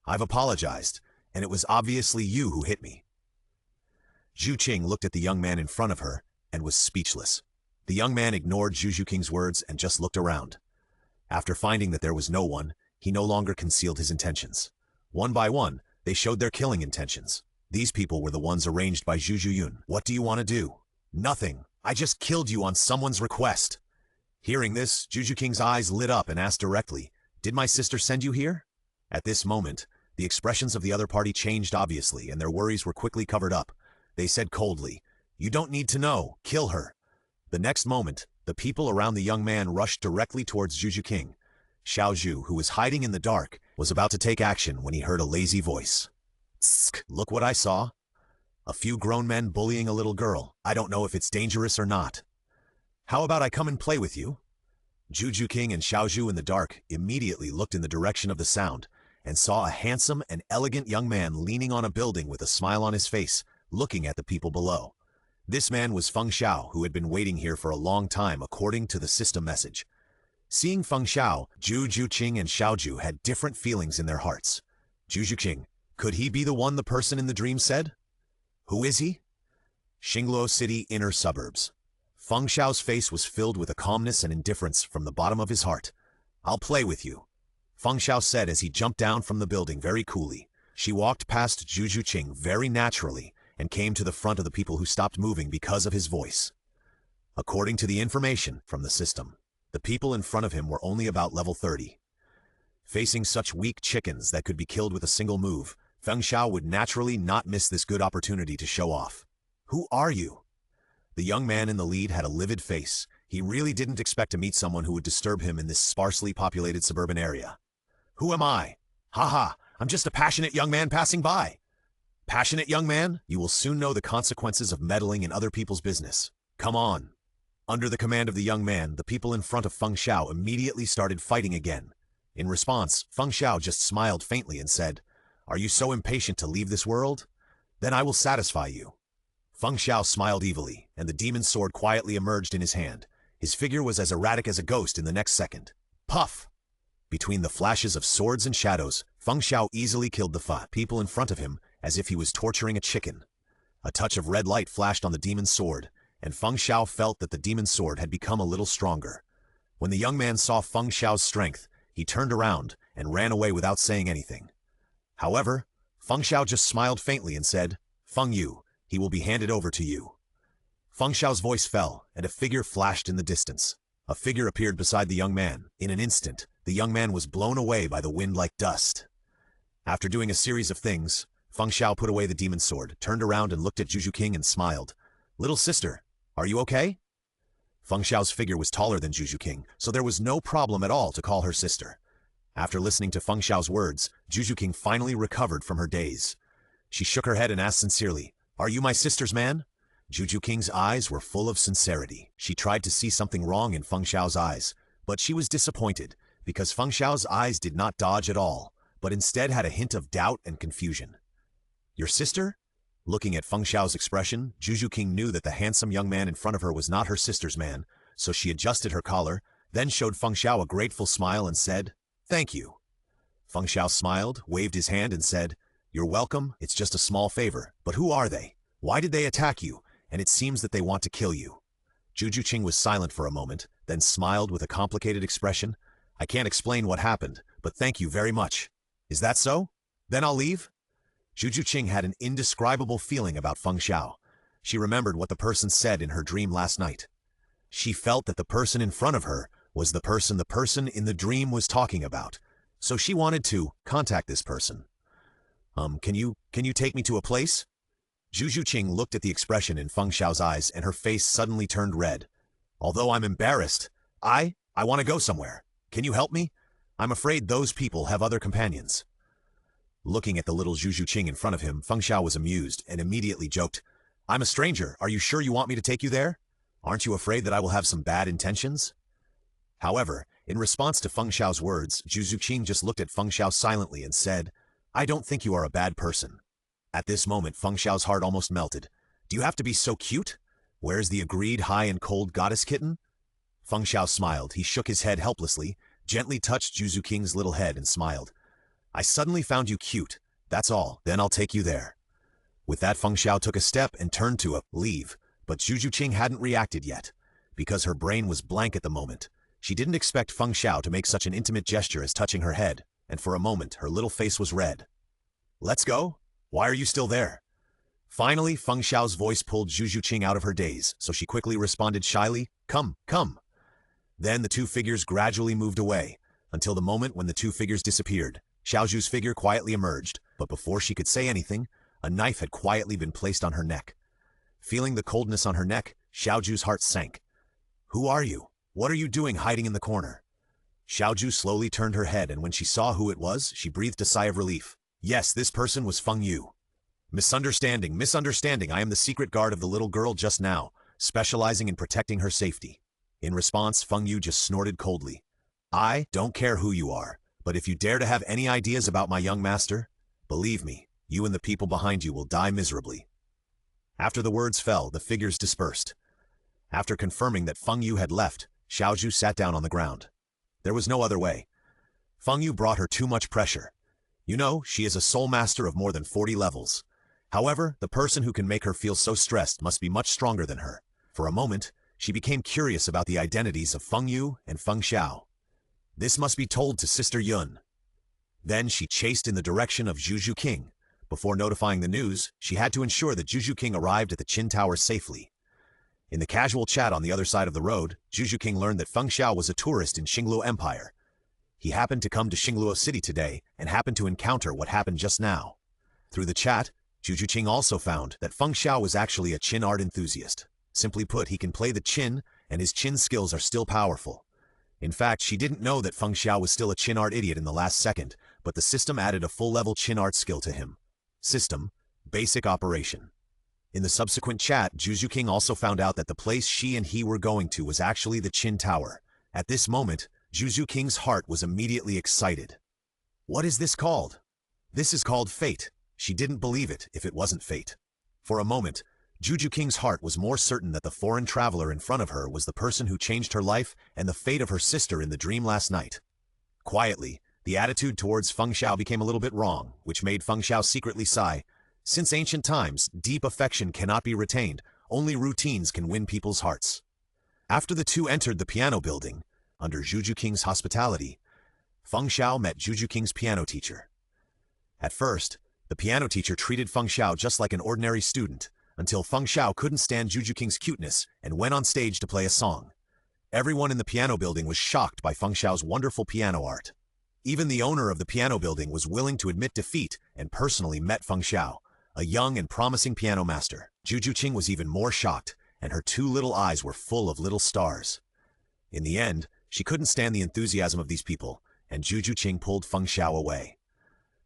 I've apologized, and it was obviously you who hit me." Zhu Qing looked at the young man in front of her and was speechless. The young man ignored Juju King's words and just looked around. After finding that there was no one, he no longer concealed his intentions. One by one, they showed their killing intentions. These people were the ones arranged by Zhu Yun. "What do you want to do?" "Nothing. I just killed you on someone's request." Hearing this, Juju King's eyes lit up and asked directly, "Did my sister send you here?" At this moment, the expressions of the other party changed obviously, and their worries were quickly covered up. They said coldly, "You don't need to know. Kill her." The next moment, the people around the young man rushed directly towards Juju King. Xiao Zhu, who was hiding in the dark, was about to take action when he heard a lazy voice. "Tsk, look what I saw. A few grown men bullying a little girl. I don't know if it's dangerous or not. How about I come and play with you?" Juju King and Xiao Zhu in the dark immediately looked in the direction of the sound and saw a handsome and elegant young man leaning on a building with a smile on his face, looking at the people below. This man was Feng Xiao, who had been waiting here for a long time according to the system message. Seeing Feng Xiao, Juju Qing and Xiao Zhu had different feelings in their hearts. Juju Qing, could he be the one the person in the dream said? Who is he? Xingluo City inner suburbs. Feng Xiao's face was filled with a calmness and indifference from the bottom of his heart. "I'll play with you," Feng Xiao said as he jumped down from the building very coolly. She walked past Juju Qing very naturally and came to the front of the people who stopped moving because of his voice. According to the information from the system, the people in front of him were only about level 30. Facing such weak chickens that could be killed with a single move, Feng Xiao would naturally not miss this good opportunity to show off. "Who are you?" The young man in the lead had a livid face. He really didn't expect to meet someone who would disturb him in this sparsely populated suburban area. "Who am I? Haha, I'm just a passionate young man passing by." "Passionate young man? You will soon know the consequences of meddling in other people's business. Come on." Under the command of the young man, the people in front of Feng Xiao immediately started fighting again. In response, Feng Xiao just smiled faintly and said, "Are you so impatient to leave this world? Then I will satisfy you." Feng Xiao smiled evilly, and the demon's sword quietly emerged in his hand. His figure was as erratic as a ghost in the next second. Puff! Between the flashes of swords and shadows, Feng Xiao easily killed the people in front of him as if he was torturing a chicken. A touch of red light flashed on the demon's sword, and Feng Xiao felt that the demon's sword had become a little stronger. When the young man saw Feng Xiao's strength, he turned around and ran away without saying anything. However, Feng Xiao just smiled faintly and said, "Feng Yu, he will be handed over to you." Feng Xiao's voice fell, and a figure flashed in the distance. A figure appeared beside the young man. In an instant, the young man was blown away by the wind like dust. After doing a series of things, Feng Xiao put away the demon's sword, turned around and looked at Juju King and smiled. "Little sister, are you okay?" Feng Xiao's figure was taller than Juju King, so there was no problem at all to call her sister. After listening to Feng Xiao's words, Juju King finally recovered from her daze. She shook her head and asked sincerely, "Are you my sister's man?" Juju King's eyes were full of sincerity. She tried to see something wrong in Feng Xiao's eyes, but she was disappointed because Feng Xiao's eyes did not dodge at all. but instead had a hint of doubt and confusion. Your sister? Looking at Feng Xiao's expression, Juju King knew that the handsome young man in front of her was not her sister's man, so she adjusted her collar, then showed Feng Xiao a grateful smile and said, "Thank you." Feng Xiao smiled, waved his hand and said, "You're welcome, it's just a small favor, but who are they? Why did they attack you? And it seems that they want to kill you." Juju King was silent for a moment, then smiled with a complicated expression. "I can't explain what happened, but thank you very much. Is that so? Then I'll leave?" Juju King had an indescribable feeling about Feng Xiao. She remembered what the person said in her dream last night. She felt that the person in front of her was the person in the dream was talking about, so she wanted to contact this person. Can you take me to a place?" Juju King looked at the expression in Feng Xiao's eyes and her face suddenly turned red. "Although I'm embarrassed, I want to go somewhere. Can you help me? I'm afraid those people have other companions." Looking at the little Juju King in front of him, Feng Xiao was amused and immediately joked, "I'm a stranger. Are you sure you want me to take you there? Aren't you afraid that I will have some bad intentions?" However, in response to Feng Xiao's words, Juju King just looked at Feng Xiao silently and said, "I don't think you are a bad person." At this moment, Feng Xiao's heart almost melted. "Do you have to be so cute? Where's the agreed high and cold goddess kitten?" Feng Xiao smiled. He shook his head helplessly, gently touched Juju King's little head and smiled. "I suddenly found you cute. That's all. Then I'll take you there." With that, Feng Xiao took a step and turned to leave, but Juju King hadn't reacted yet. Because her brain was blank at the moment, she didn't expect Feng Xiao to make such an intimate gesture as touching her head, and for a moment her little face was red. "Let's go? Why are you still there?" Finally, Feng Xiao's voice pulled Juju King out of her daze, so she quickly responded shyly, "Come, come." Then the two figures gradually moved away, until the moment when the two figures disappeared. Xiaoju's figure quietly emerged, but before she could say anything, a knife had quietly been placed on her neck. Feeling the coldness on her neck, Xiaoju's heart sank. "Who are you? What are you doing hiding in the corner?" Xiaoju slowly turned her head, and when she saw who it was, she breathed a sigh of relief. Yes, this person was Feng Yu. "Misunderstanding, misunderstanding. I am the secret guard of the little girl just now, specializing in protecting her safety." In response, Feng Yu just snorted coldly. "I don't care who you are. But if you dare to have any ideas about my young master, believe me, you and the people behind you will die miserably." After the words fell, the figures dispersed. After confirming that Feng Yu had left, Xiaoju sat down on the ground. There was no other way. Feng Yu brought her too much pressure. You know, she is a soul master of more than 40 levels. However, the person who can make her feel so stressed must be much stronger than her. For a moment, she became curious about the identities of Feng Yu and Feng Xiao. This must be told to Sister Yun. Then she chased in the direction of Juju King. Before notifying the news, she had to ensure that Juju King arrived at the Qin Tower safely. In the casual chat on the other side of the road, Juju King learned that Feng Xiao was a tourist in Xingluo Empire. He happened to come to Xingluo City today and happened to encounter what happened just now. Through the chat, Juju King also found that Feng Xiao was actually a Qin art enthusiast. Simply put, he can play the Qin, and his Qin skills are still powerful. In fact, she didn't know that Feng Xiao was still a Qin art idiot in the last second, but the system added a full-level Qin art skill to him. System, basic operation. In the subsequent chat, Juju King also found out that the place she and he were going to was actually the Qin Tower. At this moment, Juju King's heart was immediately excited. What is this called? This is called fate. She didn't believe it if it wasn't fate. For a moment, Juju King's heart was more certain that the foreign traveler in front of her was the person who changed her life and the fate of her sister in the dream last night. Quietly, the attitude towards Feng Xiao became a little bit wrong, which made Feng Xiao secretly sigh. Since ancient times, deep affection cannot be retained, only routines can win people's hearts. After the two entered the piano building, under Juju King's hospitality, Feng Xiao met Juju King's piano teacher. At first, the piano teacher treated Feng Xiao just like an ordinary student, until Feng Xiao couldn't stand Juju King's cuteness and went on stage to play a song. Everyone in the piano building was shocked by Feng Xiao's wonderful piano art. Even the owner of the piano building was willing to admit defeat and personally met Feng Xiao, a young and promising piano master. Juju King was even more shocked, and her two little eyes were full of little stars. In the end, she couldn't stand the enthusiasm of these people, and Juju King pulled Feng Xiao away.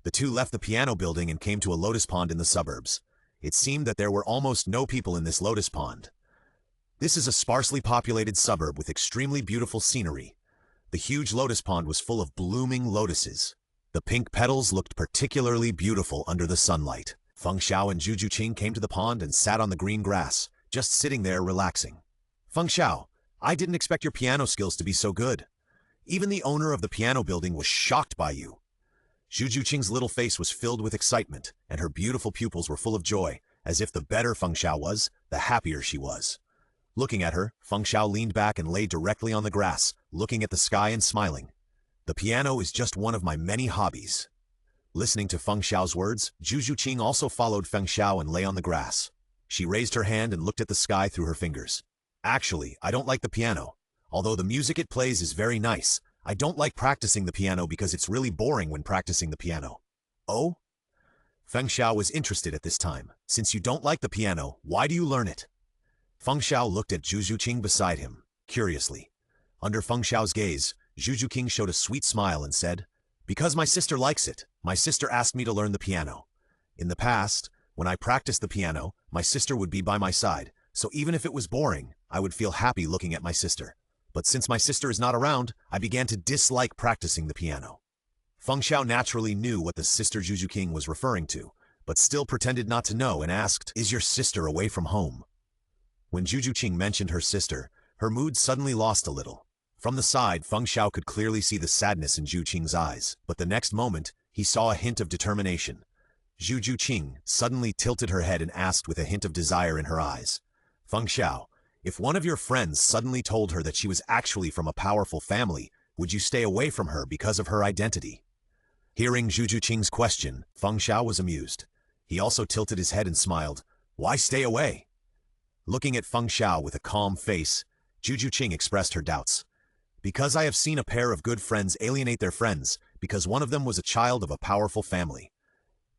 The two left the piano building and came to a lotus pond in the suburbs. It seemed that there were almost no people in this lotus pond. This is a sparsely populated suburb with extremely beautiful scenery. The huge lotus pond was full of blooming lotuses. The pink petals looked particularly beautiful under the sunlight. Feng Xiao and Juju Qing came to the pond and sat on the green grass, just sitting there relaxing. Feng Xiao, I didn't expect your piano skills to be so good. Even the owner of the piano building was shocked by you. Juju Qing's little face was filled with excitement, and her beautiful pupils were full of joy, as if the better Feng Xiao was, the happier she was. Looking at her, Feng Xiao leaned back and lay directly on the grass, looking at the sky and smiling. The piano is just one of my many hobbies. Listening to Feng Xiao's words, Juju Qing also followed Feng Xiao and lay on the grass. She raised her hand and looked at the sky through her fingers. Actually, I don't like the piano. Although the music it plays is very nice, I don't like practicing the piano because it's really boring when practicing the piano. Oh? Feng Xiao was interested at this time. Since you don't like the piano, why do you learn it? Feng Xiao looked at Juju Qing beside him, curiously. Under Feng Xiao's gaze, Juju Qing showed a sweet smile and said, "Because my sister likes it. My sister asked me to learn the piano. In the past, when I practiced the piano, my sister would be by my side, so even if it was boring, I would feel happy looking at my sister. But since my sister is not around, I began to dislike practicing the piano." Feng Xiao naturally knew what the sister Juju Qing was referring to, but still pretended not to know and asked, "Is your sister away from home?" When Juju Qing mentioned her sister, her mood suddenly lost a little. From the side, Feng Xiao could clearly see the sadness in Juju Qing's eyes, but the next moment, he saw a hint of determination. Juju Qing suddenly tilted her head and asked with a hint of desire in her eyes, "Feng Xiao, if one of your friends suddenly told her that she was actually from a powerful family, would you stay away from her because of her identity?" Hearing Juju Qing's question, Feng Xiao was amused. He also tilted his head and smiled. "Why stay away?" Looking at Feng Xiao with a calm face, Juju Qing expressed her doubts. "Because I have seen a pair of good friends alienate their friends, because one of them was a child of a powerful family."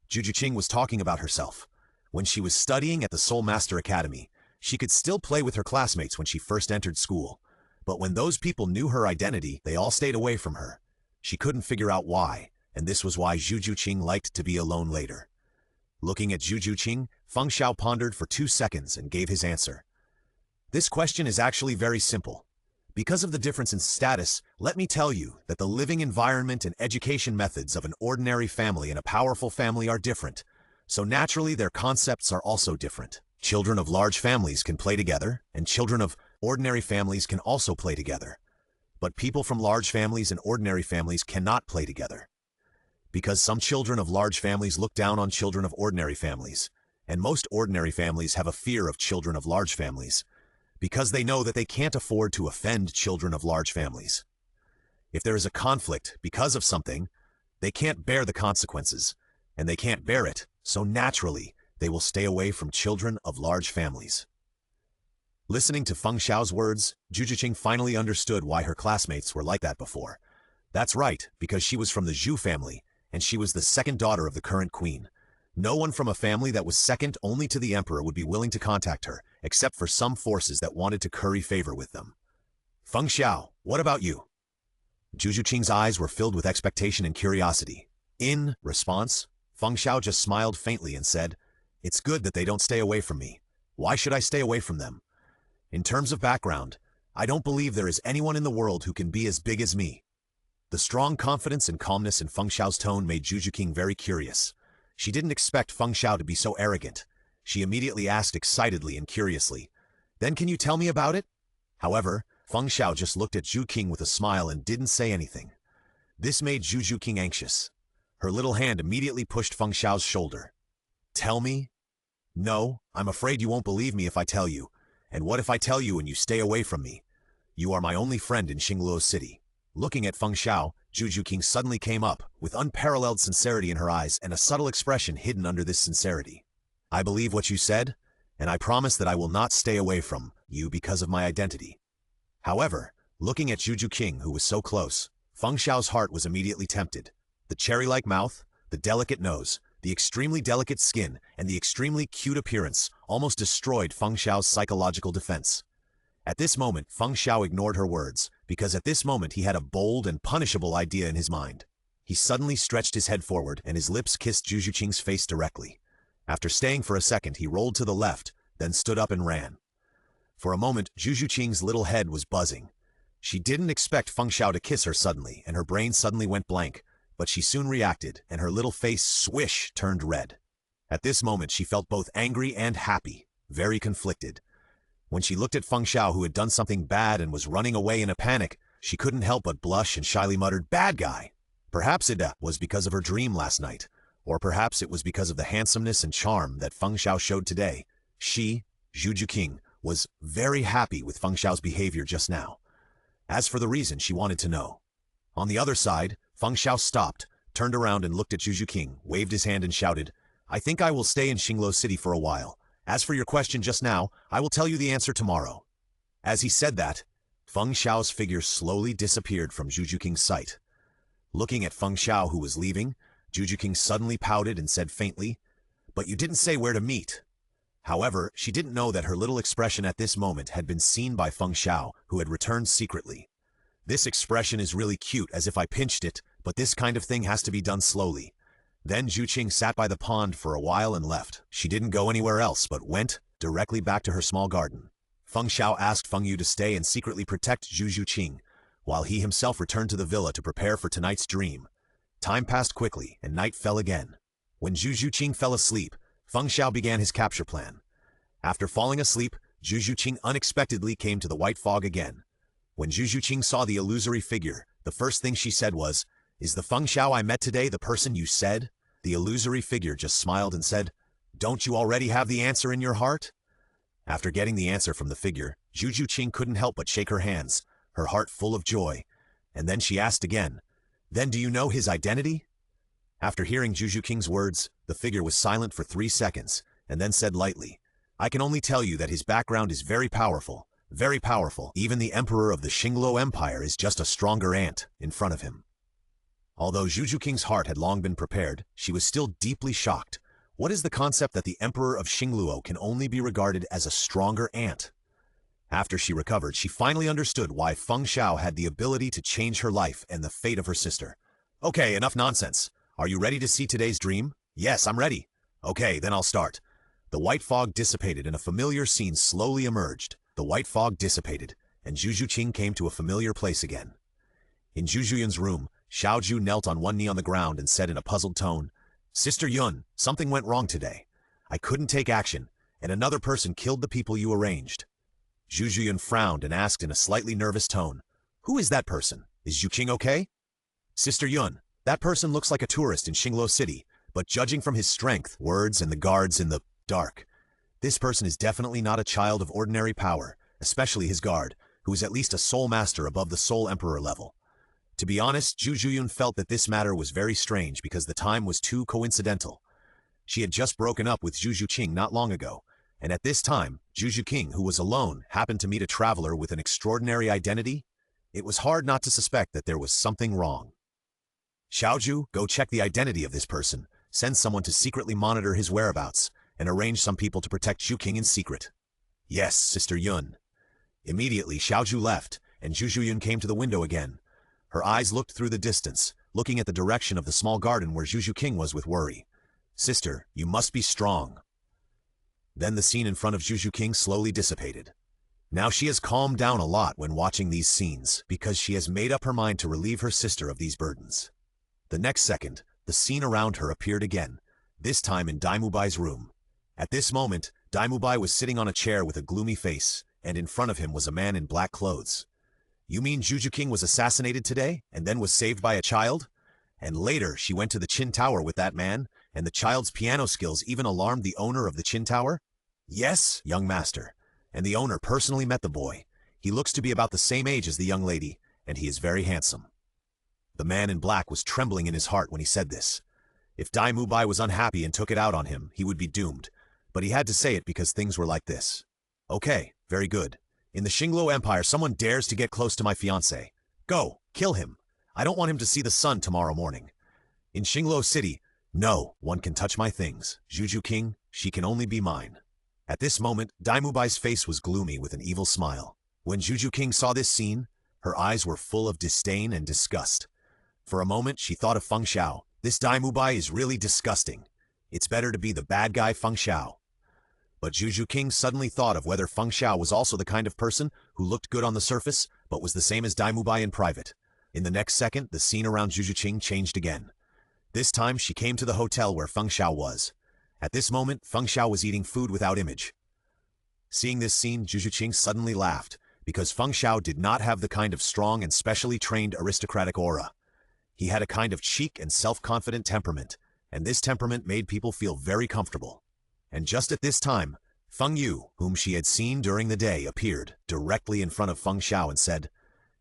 Juju Qing was talking about herself. When she was studying at the Soul Master Academy, she could still play with her classmates when she first entered school. But when those people knew her identity, they all stayed away from her. She couldn't figure out why, and this was why Juju Qing liked to be alone later. Looking at Juju Qing, Feng Xiao pondered for 2 seconds and gave his answer. "This question is actually very simple. Because of the difference in status, let me tell you that the living environment and education methods of an ordinary family and a powerful family are different, so naturally their concepts are also different. Children of large families can play together, and children of ordinary families can also play together. But people from large families and ordinary families cannot play together. Because some children of large families look down on children of ordinary families, and most ordinary families have a fear of children of large families, because they know that they can't afford to offend children of large families. If there is a conflict because of something, they can't bear the consequences, and they can't bear it, so naturally, they will stay away from children of large families." Listening to Feng Xiao's words, Juju Qing finally understood why her classmates were like that before. That's right, because she was from the Zhu family, and she was the second daughter of the current queen. No one from a family that was second only to the emperor would be willing to contact her, except for some forces that wanted to curry favor with them. "Feng Xiao, what about you?" Juju Qing's eyes were filled with expectation and curiosity. In response, Feng Xiao just smiled faintly and said, "It's good that they don't stay away from me. Why should I stay away from them? In terms of background, I don't believe there is anyone in the world who can be as big as me." The strong confidence and calmness in Feng Xiao's tone made Juju Qing very curious. She didn't expect Feng Xiao to be so arrogant. She immediately asked excitedly and curiously, "Then can you tell me about it?" However, Feng Xiao just looked at Juju Qing with a smile and didn't say anything. This made Juju Qing anxious. Her little hand immediately pushed Feng Xiao's shoulder. "Tell me?" "No, I'm afraid you won't believe me if I tell you. And what if I tell you and you stay away from me? You are my only friend in Xingluo City." Looking at Feng Xiao, Juju Qing suddenly came up, with unparalleled sincerity in her eyes and a subtle expression hidden under this sincerity. "I believe what you said, and I promise that I will not stay away from you because of my identity." However, looking at Juju Qing, who was so close, Feng Xiao's heart was immediately tempted. The cherry-like mouth, the delicate nose, the extremely delicate skin, and the extremely cute appearance almost destroyed Feng Xiao's psychological defense. At this moment, Feng Xiao ignored her words, because at this moment he had a bold and punishable idea in his mind. He suddenly stretched his head forward, and his lips kissed Juju Qing's face directly. After staying for a second, he rolled to the left, then stood up and ran. For a moment, Juju Qing's little head was buzzing. She didn't expect Feng Xiao to kiss her suddenly, and her brain suddenly went blank. but she soon reacted, and her little face swish turned red. At this moment she felt both angry and happy, very conflicted. When she looked at Feng Xiao, who had done something bad and was running away in a panic, she couldn't help but blush and shyly muttered, "Bad guy." Perhaps it was because of her dream last night, or perhaps it was because of the handsomeness and charm that Feng Xiao showed today. She, Zhu King, was very happy with Feng Xiao's behavior just now. As for the reason, she wanted to know. On the other side, Feng Xiao stopped, turned around and looked at Zhu King, waved his hand and shouted, "I think I will stay in Xingluo City for a while. As for your question just now, I will tell you the answer tomorrow." As he said that, Feng Xiao's figure slowly disappeared from Zhu King's sight. Looking at Feng Xiao, who was leaving, Zhu King suddenly pouted and said faintly, "But you didn't say where to meet." However, she didn't know that her little expression at this moment had been seen by Feng Xiao, who had returned secretly. "This expression is really cute, as if I pinched it, but this kind of thing has to be done slowly." Then Zhu King sat by the pond for a while and left. She didn't go anywhere else, but went directly back to her small garden. Feng Xiao asked Feng Yu to stay and secretly protect Zhu King, while he himself returned to the villa to prepare for tonight's dream. Time passed quickly, and night fell again. When Zhu King fell asleep, Feng Xiao began his capture plan. After falling asleep, Zhu King unexpectedly came to the white fog again. When Zhu King saw the illusory figure, the first thing she said was, "Is the Feng Xiao I met today the person you said?" The illusory figure just smiled and said, "Don't you already have the answer in your heart?" After getting the answer from the figure, Zhu King couldn't help but shake her hands, her heart full of joy. And then she asked again, "Then do you know his identity?" After hearing Zhu King's words, the figure was silent for 3 seconds, and then said lightly, "I can only tell you that his background is very powerful, very powerful. Even the emperor of the Xingluo Empire is just a stronger ant in front of him." Although Zhu King's heart had long been prepared, she was still deeply shocked. What is the concept that the emperor of Xingluo can only be regarded as a stronger ant? After she recovered, she finally understood why Feng Xiao had the ability to change her life and the fate of her sister. "Okay, enough nonsense. Are you ready to see today's dream?" "Yes, I'm ready." "Okay, then I'll start." The white fog dissipated and a familiar scene slowly emerged. The white fog dissipated, and Zhu King came to a familiar place again. In Zhu Yun's room, Xiao Ju knelt on one knee on the ground and said in a puzzled tone, "Sister Yun, something went wrong today. I couldn't take action, and another person killed the people you arranged." Zhu Yun frowned and asked in a slightly nervous tone, "Who is that person? Is Zhu King okay?" "Sister Yun, that person looks like a tourist in Xingluo City, but judging from his strength, words, and the guards in the dark, this person is definitely not a child of ordinary power, especially his guard, who is at least a soul master above the soul emperor level." To be honest, Zhu Yun felt that this matter was very strange because the time was too coincidental. She had just broken up with Zhu King not long ago, and at this time, Zhu King, who was alone, happened to meet a traveler with an extraordinary identity. It was hard not to suspect that there was something wrong. "Xiaoju, go check the identity of this person, send someone to secretly monitor his whereabouts, and arrange some people to protect Zhu King in secret." "Yes, Sister Yun." Immediately, Xiaoju left, and Zhu Yun came to the window again. Her eyes looked through the distance, looking at the direction of the small garden where Zhu King was with worry. "Sister, you must be strong." Then the scene in front of Zhu King slowly dissipated. Now she has calmed down a lot when watching these scenes, because she has made up her mind to relieve her sister of these burdens. The next second, the scene around her appeared again, this time in Daimubai's room. At this moment, Daimubai was sitting on a chair with a gloomy face, and in front of him was a man in black clothes. "You mean Zhu King was assassinated today, and then was saved by a child? And later she went to the Qin Tower with that man, and the child's piano skills even alarmed the owner of the Qin Tower?" "Yes, young master. And the owner personally met the boy. He looks to be about the same age as the young lady, and he is very handsome." The man in black was trembling in his heart when he said this. If Daimubai was unhappy and took it out on him, he would be doomed. But he had to say it because things were like this. "Okay, very good. In the Xingluo Empire, someone dares to get close to my fiancé. Go, kill him. I don't want him to see the sun tomorrow morning. In Xingluo City, no one can touch my things. Zhu King, she can only be mine." At this moment, Daimubai's face was gloomy with an evil smile. When Zhu King saw this scene, her eyes were full of disdain and disgust. For a moment, she thought of Feng Xiao. This Daimubai is really disgusting. It's better to be the bad guy Feng Xiao. But Zhu King suddenly thought of whether Feng Xiao was also the kind of person who looked good on the surface, but was the same as Daimubai in private. In the next second, the scene around Zhu Qing changed again. This time, she came to the hotel where Feng Xiao was. At this moment, Feng Xiao was eating food without image. Seeing this scene, Zhu Qing suddenly laughed, because Feng Xiao did not have the kind of strong and specially trained aristocratic aura. He had a kind of cheek and self-confident temperament, and this temperament made people feel very comfortable. And just at this time, Feng Yu, whom she had seen during the day, appeared directly in front of Feng Xiao and said,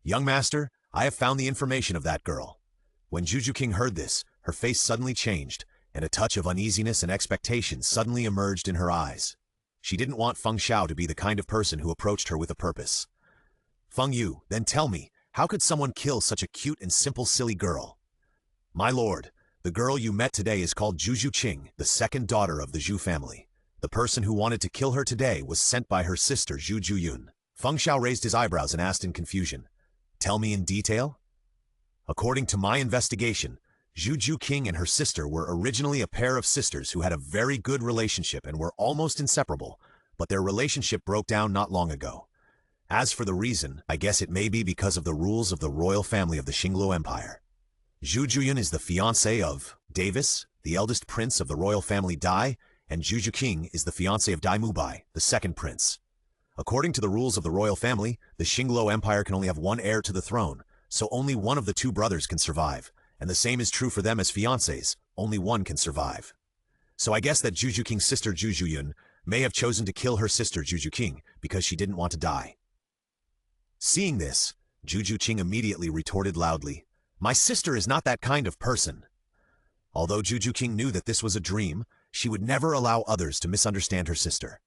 "Young master, I have found the information of that girl." When Zhu Qing heard this, her face suddenly changed, and a touch of uneasiness and expectation suddenly emerged in her eyes. She didn't want Feng Xiao to be the kind of person who approached her with a purpose. "Feng Yu, then tell me, how could someone kill such a cute and simple silly girl?" "My lord, the girl you met today is called Zhu Qing, the second daughter of the Zhu family. The person who wanted to kill her today was sent by her sister Zhu Juyun." Feng Xiao raised his eyebrows and asked in confusion, "Tell me in detail?" "According to my investigation, Zhu Qing and her sister were originally a pair of sisters who had a very good relationship and were almost inseparable, but their relationship broke down not long ago. As for the reason, I guess it may be because of the rules of the royal family of the Xingluo Empire. Zhu Juyun is the fiancé of Davis, the eldest prince of the royal family Dai, and Zhu Qing is the fiancé of Dai Mubai, the second prince. According to the rules of the royal family, the Xingluo Empire can only have one heir to the throne, so only one of the two brothers can survive, and the same is true for them as fiancés, only one can survive. So I guess that Zhu Qing's sister Zhu Juyun may have chosen to kill her sister Zhu Qing because she didn't want to die." Seeing this, Zhu Qing immediately retorted loudly, "My sister is not that kind of person." Although Zhu Qing knew that this was a dream, she would never allow others to misunderstand her sister.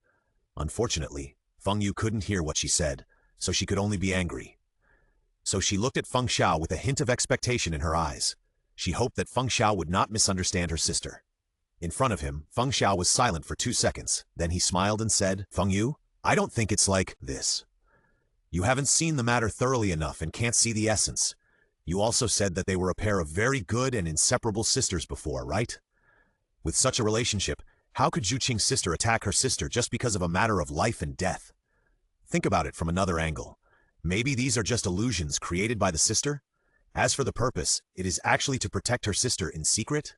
Unfortunately, Feng Yu couldn't hear what she said, so she could only be angry. So she looked at Feng Xiao with a hint of expectation in her eyes. She hoped that Feng Xiao would not misunderstand her sister. In front of him, Feng Xiao was silent for 2 seconds. Then he smiled and said, "Feng Yu, I don't think it's like this. You haven't seen the matter thoroughly enough and can't see the essence. You also said that they were a pair of very good and inseparable sisters before, right? With such a relationship, how could Zhu Qing's sister attack her sister just because of a matter of life and death? Think about it from another angle. Maybe these are just illusions created by the sister? As for the purpose, it is actually to protect her sister in secret?"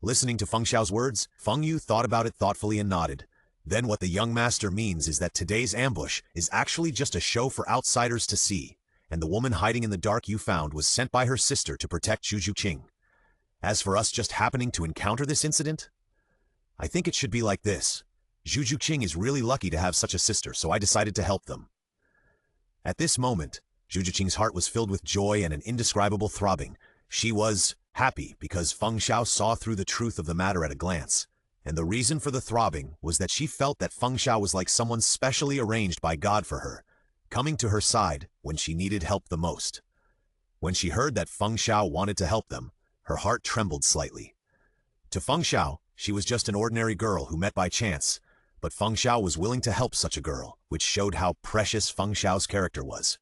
Listening to Feng Xiao's words, Feng Yu thought about it thoughtfully and nodded. Then what the young master means is that today's ambush is actually just a show for outsiders to see, and the woman hiding in the dark you found was sent by her sister to protect Zhu Qing. As for us just happening to encounter this incident, I think it should be like this. Zhu Qing is really lucky to have such a sister, so I decided to help them. At this moment, Zhu Qing's heart was filled with joy and an indescribable throbbing. She was happy because Feng Xiao saw through the truth of the matter at a glance. And the reason for the throbbing was that she felt that Feng Xiao was like someone specially arranged by God for her, coming to her side when she needed help the most. When she heard that Feng Xiao wanted to help them, her heart trembled slightly. To Feng Xiao, she was just an ordinary girl who met by chance, but Feng Xiao was willing to help such a girl, which showed how precious Feng Xiao's character was.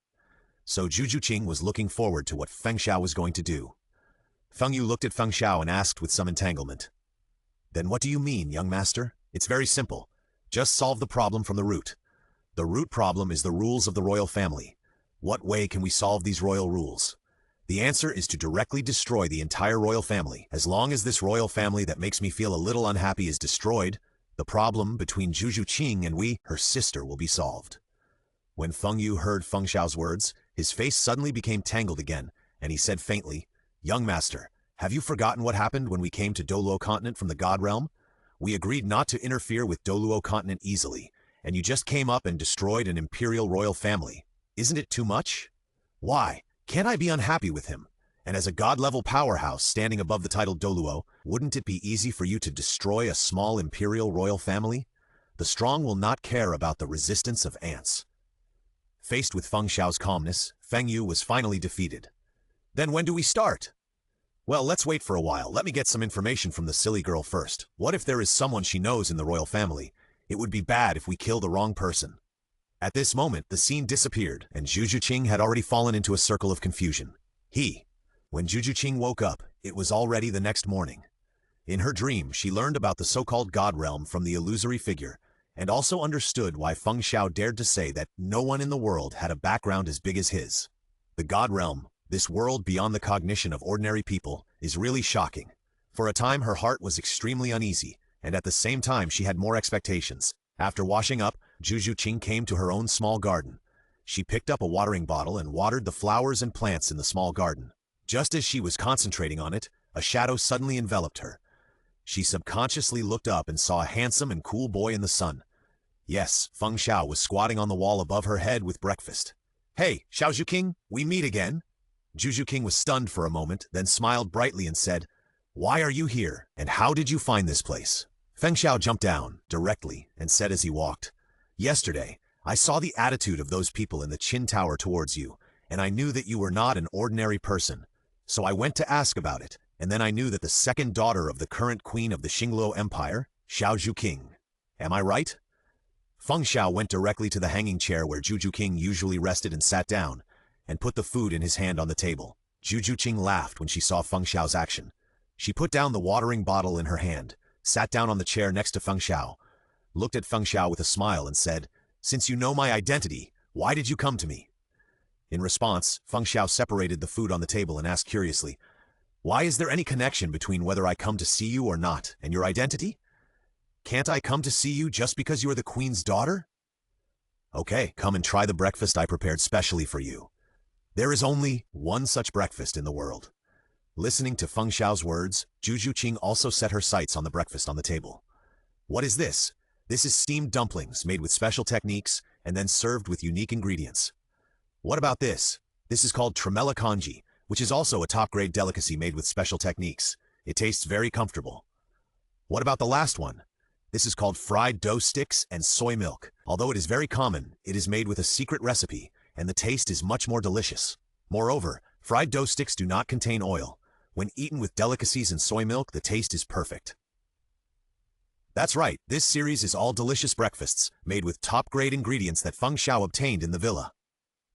So Zhu Qing was looking forward to what Feng Xiao was going to do. Feng Yu looked at Feng Xiao and asked with some entanglement, "Then what do you mean, young master?" "It's very simple. Just solve the problem from the root. The root problem is the rules of the royal family. What way can we solve these royal rules? The answer is to directly destroy the entire royal family. As long as this royal family that makes me feel a little unhappy is destroyed, the problem between Zhu Qing and we, her sister, will be solved." When Feng Yu heard Feng Xiao's words, his face suddenly became tangled again, and he said faintly, "Young master, have you forgotten what happened when we came to Douluo Continent from the God Realm? We agreed not to interfere with Douluo Continent easily, and you just came up and destroyed an imperial royal family. Isn't it too much? Why? Can't I be unhappy with him? And as a god-level powerhouse standing above the title Douluo, wouldn't it be easy for you to destroy a small imperial royal family? The strong will not care about the resistance of ants." Faced with Feng Xiao's calmness, Feng Yu was finally defeated. "Then when do we start?" "Well, let's wait for a while. Let me get some information from the silly girl first. What if there is someone she knows in the royal family? It would be bad if we kill the wrong person." At this moment, the scene disappeared, and Zhu Qing had already fallen into a circle of confusion. When Zhu Qing woke up, it was already the next morning. In her dream, she learned about the so-called God Realm from the illusory figure, and also understood why Feng Xiao dared to say that no one in the world had a background as big as his. The God Realm This world beyond the cognition of ordinary people is really shocking. For a time her heart was extremely uneasy, and at the same time she had more expectations. After washing up, Juju Qing came to her own small garden. She picked up a watering bottle and watered the flowers and plants in the small garden. Just as she was concentrating on it, a shadow suddenly enveloped her. She subconsciously looked up and saw a handsome and cool boy in the sun. Yes, Feng Xiao was squatting on the wall above her head with breakfast. "Hey, Xiao King, we meet again." Juju King was stunned for a moment, then smiled brightly and said, "Why are you here, and how did you find this place?" Feng Xiao jumped down, directly, and said as he walked, "Yesterday, I saw the attitude of those people in the Qin Tower towards you, and I knew that you were not an ordinary person. So I went to ask about it, and then I knew that the second daughter of the current queen of the Xingluo Empire, Xiao King. Am I right?" Feng Xiao went directly to the hanging chair where Juju King usually rested and sat down, and put the food in his hand on the table. Juju Qing laughed when she saw Feng Xiao's action. She put down the watering bottle in her hand, sat down on the chair next to Feng Xiao, looked at Feng Xiao with a smile and said, "Since you know my identity, why did you come to me?" In response, Feng Xiao separated the food on the table and asked curiously, "Why is there any connection between whether I come to see you or not and your identity? Can't I come to see you just because you are the queen's daughter? Okay, come and try the breakfast I prepared specially for you. There is only one such breakfast in the world." Listening to Feng Xiao's words, Juju Qing also set her sights on the breakfast on the table. "What is this?" "This is steamed dumplings made with special techniques and then served with unique ingredients." "What about this?" "This is called tremella congee, which is also a top-grade delicacy made with special techniques. It tastes very comfortable." "What about the last one?" "This is called fried dough sticks and soy milk. Although it is very common, it is made with a secret recipe, and the taste is much more delicious. Moreover, fried dough sticks do not contain oil. When eaten with delicacies and soy milk, the taste is perfect." That's right, this series is all delicious breakfasts, made with top-grade ingredients that Feng Xiao obtained in the villa.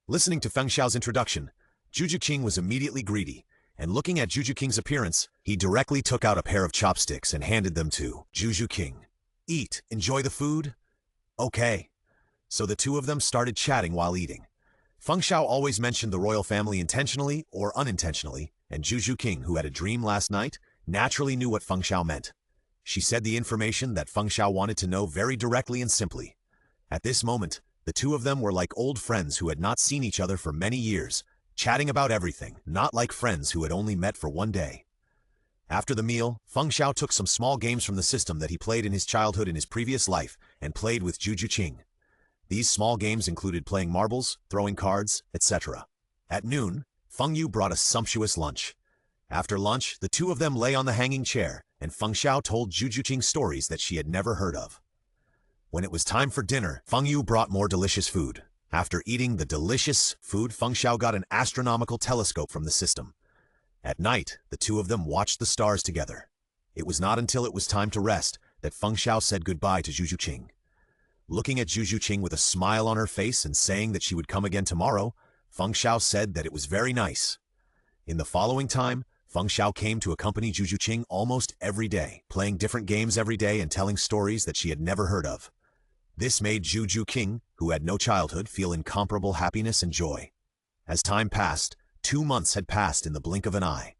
Listening to Feng Xiao's introduction, Juju Qing was immediately greedy, and looking at Juju King's appearance, he directly took out a pair of chopsticks and handed them to Juju King. "Eat, enjoy the food?" "Okay." So the two of them started chatting while eating. Feng Xiao always mentioned the royal family intentionally or unintentionally, and Juju King, who had a dream last night, naturally knew what Feng Xiao meant. She said the information that Feng Xiao wanted to know very directly and simply. At this moment, the two of them were like old friends who had not seen each other for many years, chatting about everything, not like friends who had only met for one day. After the meal, Feng Xiao took some small games from the system that he played in his childhood in his previous life and played with Juju Qing. These small games included playing marbles, throwing cards, etc. At noon, Feng Yu brought a sumptuous lunch. After lunch, the two of them lay on the hanging chair, and Feng Xiao told Juju Qing stories that she had never heard of. When it was time for dinner, Feng Yu brought more delicious food. After eating the delicious food, Feng Xiao got an astronomical telescope from the system. At night, the two of them watched the stars together. It was not until it was time to rest that Feng Xiao said goodbye to Juju Qing. Looking at Juju Qing with a smile on her face and saying that she would come again tomorrow, Feng Xiao said that it was very nice. In the following time, Feng Xiao came to accompany Juju Qing almost every day, playing different games every day and telling stories that she had never heard of. This made Juju Qing, who had no childhood, feel incomparable happiness and joy. As time passed, 2 months had passed in the blink of an eye.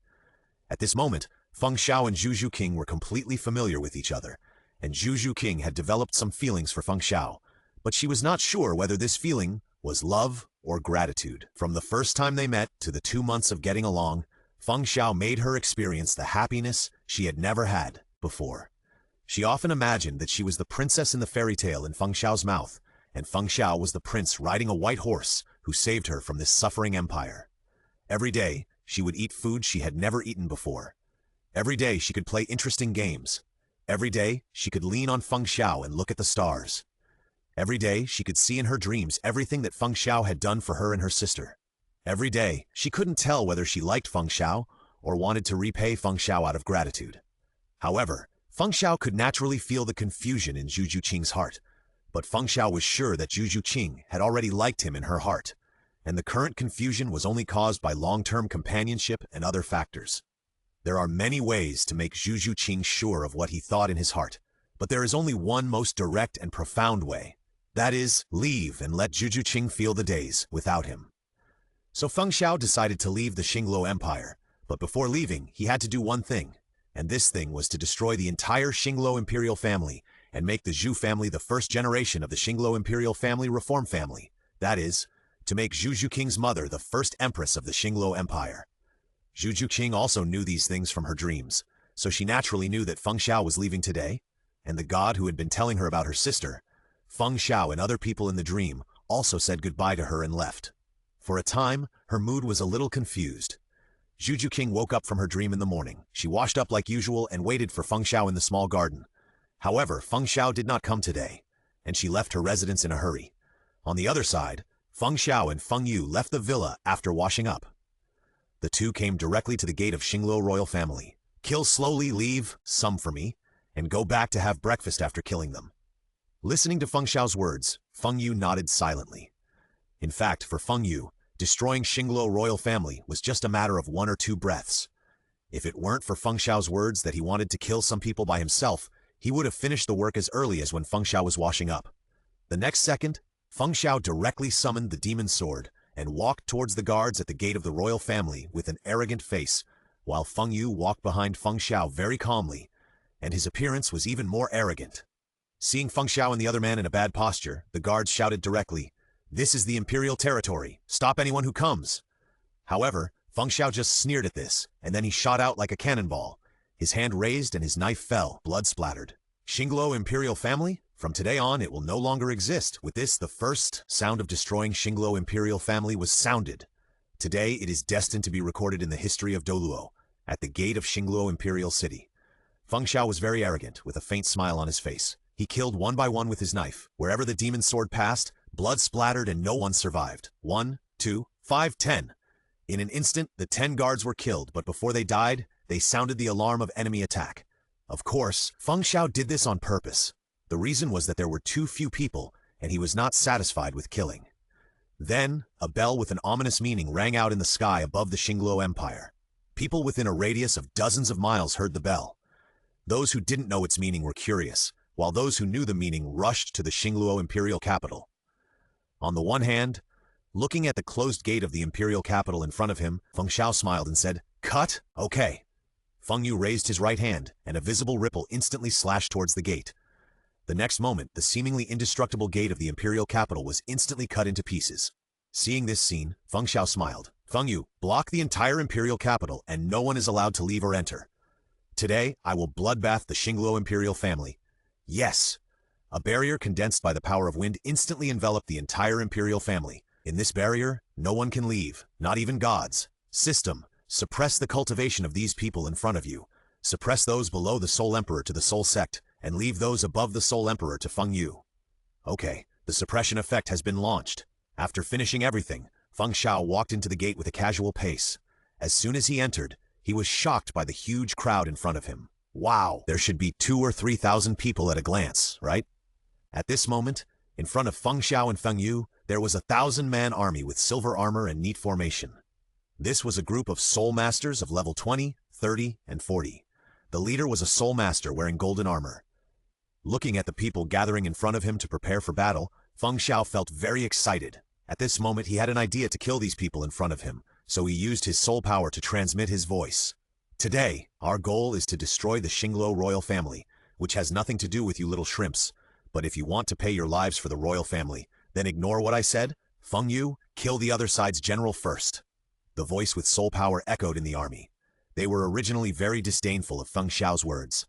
At this moment, Feng Xiao and Juju Qing were completely familiar with each other, and Juju Qing had developed some feelings for Feng Xiao, but she was not sure whether this feeling was love or gratitude. From the first time they met to the 2 months of getting along, Feng Xiao made her experience the happiness she had never had before. She often imagined that she was the princess in the fairy tale in Feng Xiao's mouth, and Feng Xiao was the prince riding a white horse who saved her from this suffering empire. Every day, she would eat food she had never eaten before. Every day, she could play interesting games. Every day, she could lean on Feng Xiao and look at the stars. Every day, she could see in her dreams everything that Feng Xiao had done for her and her sister. Every day, she couldn't tell whether she liked Feng Xiao or wanted to repay Feng Xiao out of gratitude. However, Feng Xiao could naturally feel the confusion in Juju Qing's heart, but Feng Xiao was sure that Juju Qing had already liked him in her heart, and the current confusion was only caused by long-term companionship and other factors. There are many ways to make Juju Qing sure of what he thought in his heart, but there is only one most direct and profound way. That is, leave and let Juju Qing feel the days without him. So Feng Xiao decided to leave the Xingluo Empire, but before leaving, he had to do one thing, and this thing was to destroy the entire Xingluo imperial family and make the Zhu family the first generation of the Xingluo imperial family reform family. That is, to make Zhu Juqing's mother the first empress of the Xingluo Empire. Zhu Juqing also knew these things from her dreams, so she naturally knew that Feng Xiao was leaving today, and the god who had been telling her about her sister, Feng Xiao and other people in the dream, also said goodbye to her and left. For a time, her mood was a little confused. Zhu Juqing woke up from her dream in the morning. She washed up like usual and waited for Feng Xiao in the small garden. However, Feng Xiao did not come today, and she left her residence in a hurry. On the other side, Feng Xiao and Feng Yu left the villa after washing up. The two came directly to the gate of Xingluo royal family. Kill slowly, leave some for me, and go back to have breakfast after killing them. Listening to Feng Xiao's words, Feng Yu nodded silently. In fact, for Feng Yu, destroying Xingluo royal family was just a matter of 1 or 2 breaths. If it weren't for Feng Xiao's words that he wanted to kill some people by himself, he would have finished the work as early as when Feng Xiao was washing up. The next second, Feng Xiao directly summoned the demon sword and walked towards the guards at the gate of the royal family with an arrogant face, while Feng Yu walked behind Feng Xiao very calmly, and his appearance was even more arrogant. Seeing Feng Xiao and the other man in a bad posture, the guards shouted directly, "This is the imperial territory. Stop anyone who comes." However, Feng Xiao just sneered at this, and then he shot out like a cannonball. His hand raised and his knife fell, blood splattered. Xingluo imperial family? From today on, it will no longer exist. With this, the first sound of destroying Xingluo imperial family was sounded. Today, it is destined to be recorded in the history of Douluo, at the gate of Xingluo imperial city. Feng Xiao was very arrogant, with a faint smile on his face. He killed one by one with his knife. Wherever the demon sword passed, blood splattered and no one survived. 1, 2, 5, 10. In an instant, the 10 guards were killed, but before they died, they sounded the alarm of enemy attack. Of course, Feng Xiao did this on purpose. The reason was that there were too few people, and he was not satisfied with killing. Then, a bell with an ominous meaning rang out in the sky above the Xingluo Empire. People within a radius of dozens of miles heard the bell. Those who didn't know its meaning were curious, while those who knew the meaning rushed to the Xingluo imperial capital. On the one hand, looking at the closed gate of the imperial capital in front of him, Feng Xiao smiled and said, "Cut? Okay." Feng Yu raised his right hand, and a visible ripple instantly slashed towards the gate. The next moment, the seemingly indestructible gate of the imperial capital was instantly cut into pieces. Seeing this scene, Feng Xiao smiled. "Feng Yu, block the entire imperial capital, and no one is allowed to leave or enter. Today, I will bloodbath the Xingluo imperial family." Yes! A barrier condensed by the power of wind instantly enveloped the entire imperial family. In this barrier, no one can leave, not even gods. System, suppress the cultivation of these people in front of you. Suppress those below the Soul Emperor to the Soul Sect, and leave those above the Soul Emperor to Feng Yu. Okay, the suppression effect has been launched. After finishing everything, Feng Xiao walked into the gate with a casual pace. As soon as he entered, he was shocked by the huge crowd in front of him. Wow, there should be 2,000 or 3,000 people at a glance, right? At this moment, in front of Feng Xiao and Feng Yu, there was a 1,000-man army with silver armor and neat formation. This was a group of soul masters of level 20, 30, and 40. The leader was a soul master wearing golden armor. Looking at the people gathering in front of him to prepare for battle, Feng Xiao felt very excited. At this moment, he had an idea to kill these people in front of him, so he used his soul power to transmit his voice. Today, our goal is to destroy the Xingluo royal family, which has nothing to do with you little shrimps. But if you want to pay your lives for the royal family, then ignore what I said. Feng Yu, kill the other side's general first. The voice with soul power echoed in the army. They were originally very disdainful of Feng Xiao's words.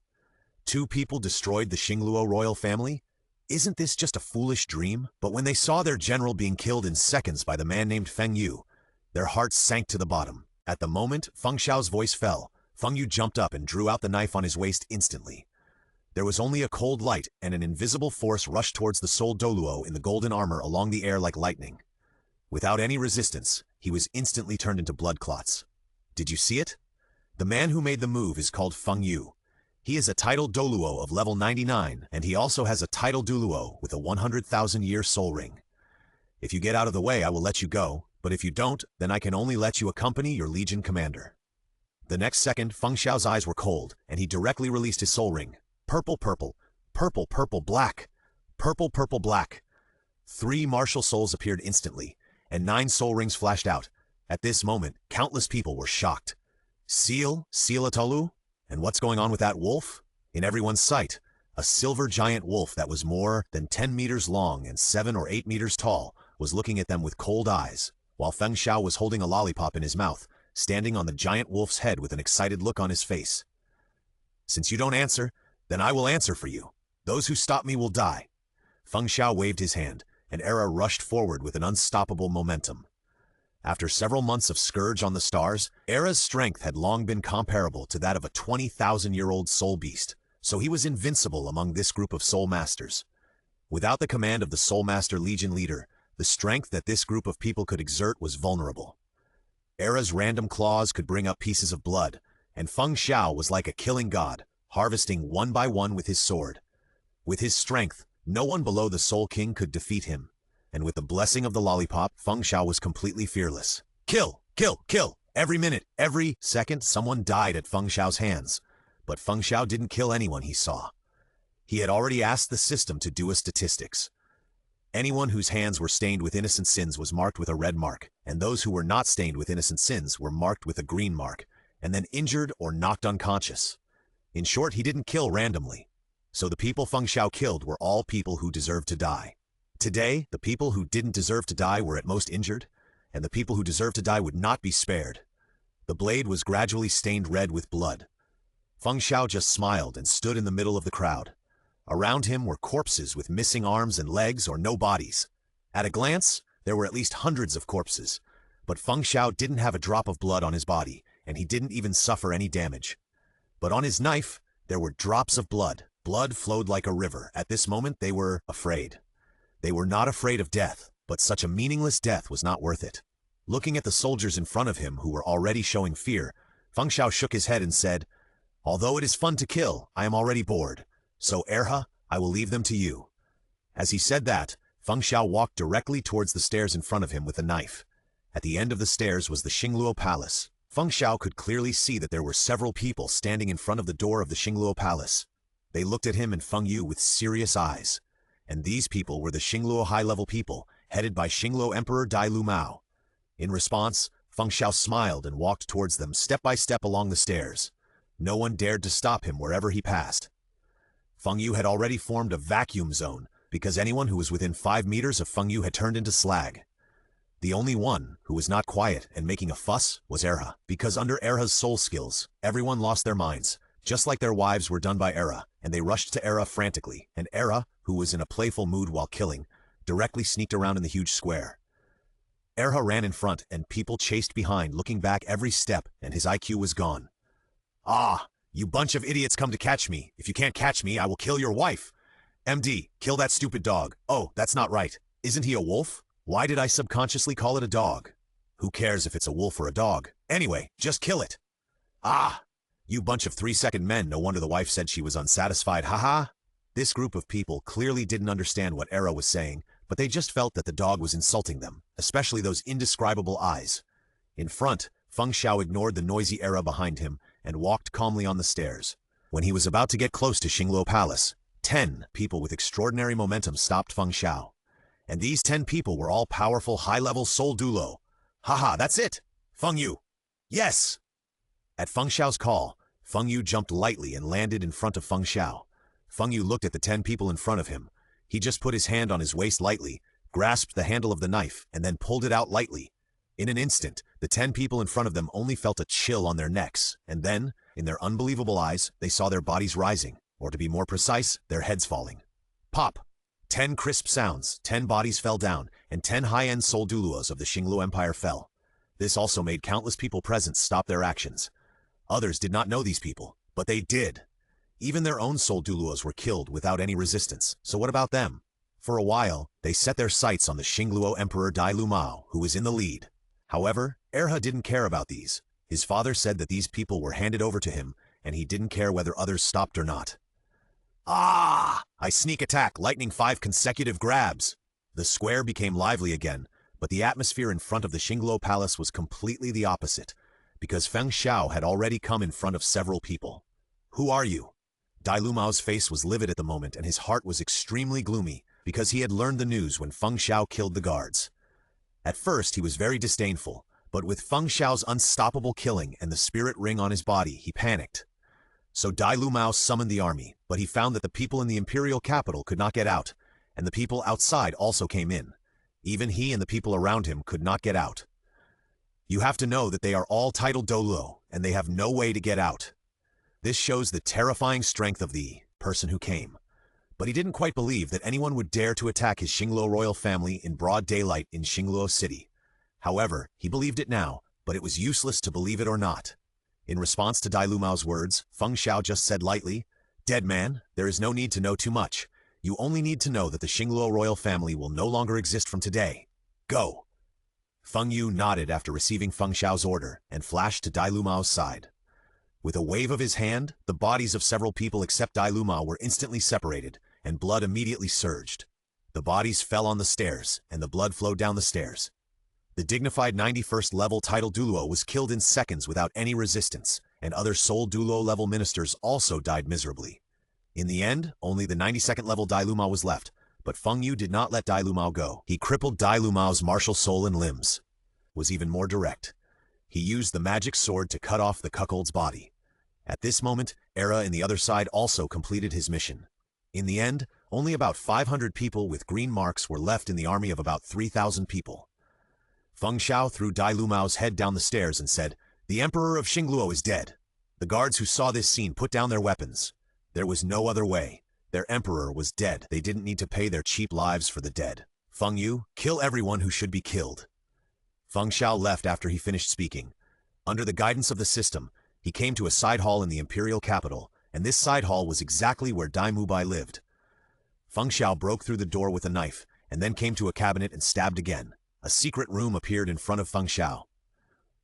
2 people destroyed the Xingluo royal family? Isn't this just a foolish dream? But when they saw their general being killed in seconds by the man named Feng Yu, their hearts sank to the bottom. At the moment Feng Xiao's voice fell, Feng Yu jumped up and drew out the knife on his waist instantly. There was only a cold light, and an invisible force rushed towards the soul Douluo in the golden armor along the air like lightning. Without any resistance, he was instantly turned into blood clots. Did you see it? The man who made the move is called Feng Yu. He is a titled Douluo of level 99, and he also has a titled Douluo with a 100,000-year soul ring. If you get out of the way, I will let you go, but if you don't, then I can only let you accompany your legion commander. The next second, Feng Xiao's eyes were cold, and he directly released his soul ring. Purple, purple, purple, purple, black, purple, purple, black. 3 martial souls appeared instantly, and 9 soul rings flashed out. At this moment, countless people were shocked. Seal? Seal-a-Tolu? And what's going on with that wolf? In everyone's sight, a silver giant wolf that was more than 10 meters long and 7 or 8 meters tall was looking at them with cold eyes, while Feng Xiao was holding a lollipop in his mouth, standing on the giant wolf's head with an excited look on his face. Since you don't answer, then I will answer for you. Those who stop me will die. Feng Xiao waved his hand, and Era rushed forward with an unstoppable momentum. After several months of Scourge on the stars, Era's strength had long been comparable to that of a 20,000-year-old soul beast, so he was invincible among this group of soul masters. Without the command of the Soul Master Legion leader, the strength that this group of people could exert was vulnerable. Era's random claws could bring up pieces of blood, and Feng Xiao was like a killing god, harvesting one by one with his sword. With his strength, no one below the Soul King could defeat him, and with the blessing of the lollipop, Feng Xiao was completely fearless. Kill! Kill! Kill! Every minute, every second, someone died at Feng Xiao's hands. But Feng Xiao didn't kill anyone he saw. He had already asked the system to do a statistics. Anyone whose hands were stained with innocent sins was marked with a red mark, and those who were not stained with innocent sins were marked with a green mark, and then injured or knocked unconscious. In short, he didn't kill randomly. So the people Feng Xiao killed were all people who deserved to die. Today, the people who didn't deserve to die were at most injured, and the people who deserved to die would not be spared. The blade was gradually stained red with blood. Feng Xiao just smiled and stood in the middle of the crowd. Around him were corpses with missing arms and legs or no bodies. At a glance, there were at least hundreds of corpses, but Feng Xiao didn't have a drop of blood on his body, and he didn't even suffer any damage. But on his knife, there were drops of blood. Blood flowed like a river. At this moment, they were afraid. They were not afraid of death, but such a meaningless death was not worth it. Looking at the soldiers in front of him who were already showing fear, Feng Xiao shook his head and said, "Although it is fun to kill, I am already bored. So, Erha, I will leave them to you." As he said that, Feng Xiao walked directly towards the stairs in front of him with a knife. At the end of the stairs was the Xingluo Palace. Feng Xiao could clearly see that there were several people standing in front of the door of the Xingluo Palace. They looked at him and Feng Yu with serious eyes. And these people were the Xingluo high-level people, headed by Xingluo Emperor Douluo Mao. In response, Feng Xiao smiled and walked towards them step by step along the stairs. No one dared to stop him wherever he passed. Feng Yu had already formed a vacuum zone, because anyone who was within 5 meters of Feng Yu had turned into slag. The only one who was not quiet and making a fuss was Erha, because under Erha's soul skills, everyone lost their minds, just like their wives were done by Erha, and they rushed to Erha frantically, and Erha, who was in a playful mood while killing, directly sneaked around in the huge square. Erha ran in front, and people chased behind, looking back every step, and his IQ was gone. "Ah, you bunch of idiots come to catch me. If you can't catch me, I will kill your wife. MD, kill that stupid dog. Oh, that's not right. Isn't he a wolf? Why did I subconsciously call it a dog? Who cares if it's a wolf or a dog? Anyway, just kill it. Ah, you bunch of 3-second men, no wonder the wife said she was unsatisfied, haha." This group of people clearly didn't understand what Era was saying, but they just felt that the dog was insulting them, especially those indescribable eyes. In front, Feng Xiao ignored the noisy Era behind him and walked calmly on the stairs. When he was about to get close to Xingluo Palace, 10 people with extraordinary momentum stopped Feng Xiao. And these 10 people were all powerful, high-level Soul Douluo. Haha, that's it! Feng Yu! Yes! At Feng Xiao's call, Feng Yu jumped lightly and landed in front of Feng Xiao. Feng Yu looked at the 10 people in front of him. He just put his hand on his waist lightly, grasped the handle of the knife, and then pulled it out lightly. In an instant, the 10 people in front of them only felt a chill on their necks, and then, in their unbelievable eyes, they saw their bodies rising, or to be more precise, their heads falling. Pop! 10 crisp sounds, 10 bodies fell down, and 10 high-end Soul Douluos of the Xingluo Empire fell. This also made countless people present stop their actions. Others did not know these people, but they did. Even their own Soul Douluos were killed without any resistance, so what about them? For a while, they set their sights on the Xingluo Emperor Douluo Mao, who was in the lead. However, Erha didn't care about these. His father said that these people were handed over to him, and he didn't care whether others stopped or not. Ah! I sneak attack, lightning 5 consecutive grabs. The square became lively again, but the atmosphere in front of the Xingluo Palace was completely the opposite, because Feng Xiao had already come in front of several people. Who are you? Douluo Mao's face was livid at the moment, and his heart was extremely gloomy, because he had learned the news when Feng Xiao killed the guards. At first, he was very disdainful, But with Feng Xiao's unstoppable killing and the spirit ring on his body, he panicked. So Douluo summoned the army, but he found that the people in the imperial capital could not get out, and the people outside also came in. Even he and the people around him could not get out. You have to know that they are all titled Douluo, and they have no way to get out. This shows the terrifying strength of the person who came. But he didn't quite believe that anyone would dare to attack his Xingluo royal family in broad daylight in Xingluo City. However, he believed it now, but it was useless to believe it or not. In response to Douluo's words, Feng Xiao just said lightly, "Dead man, there is no need to know too much. You only need to know that the Xingluo royal family will no longer exist from today. Go." Feng Yu nodded after receiving Feng Xiao's order and flashed to Douluo's side. With a wave of his hand, the bodies of several people except Douluo were instantly separated, and blood immediately surged. The bodies fell on the stairs, and the blood flowed down the stairs. The dignified 91st level title Douluo was killed in seconds without any resistance, and other sole Douluo level ministers also died miserably. In the end, only the 92nd level Douluo was left, but Feng Yu did not let Douluo go. He crippled Douluo's martial soul and limbs. Was even more direct. He used the magic sword to cut off the cuckold's body. At this moment, Era in the other side also completed his mission. In the end, only about 500 people with green marks were left in the army of about 3,000 people. Feng Xiao threw Douluo's head down the stairs and said, "The Emperor of Xingluo is dead." The guards who saw this scene put down their weapons. There was no other way. Their emperor was dead. They didn't need to pay their cheap lives for the dead. Feng Yu, kill everyone who should be killed. Feng Xiao left after he finished speaking. Under the guidance of the system, he came to a side hall in the imperial capital, and this side hall was exactly where Dai Mubai lived. Feng Xiao broke through the door with a knife, and then came to a cabinet and stabbed again. A secret room appeared in front of Feng Xiao.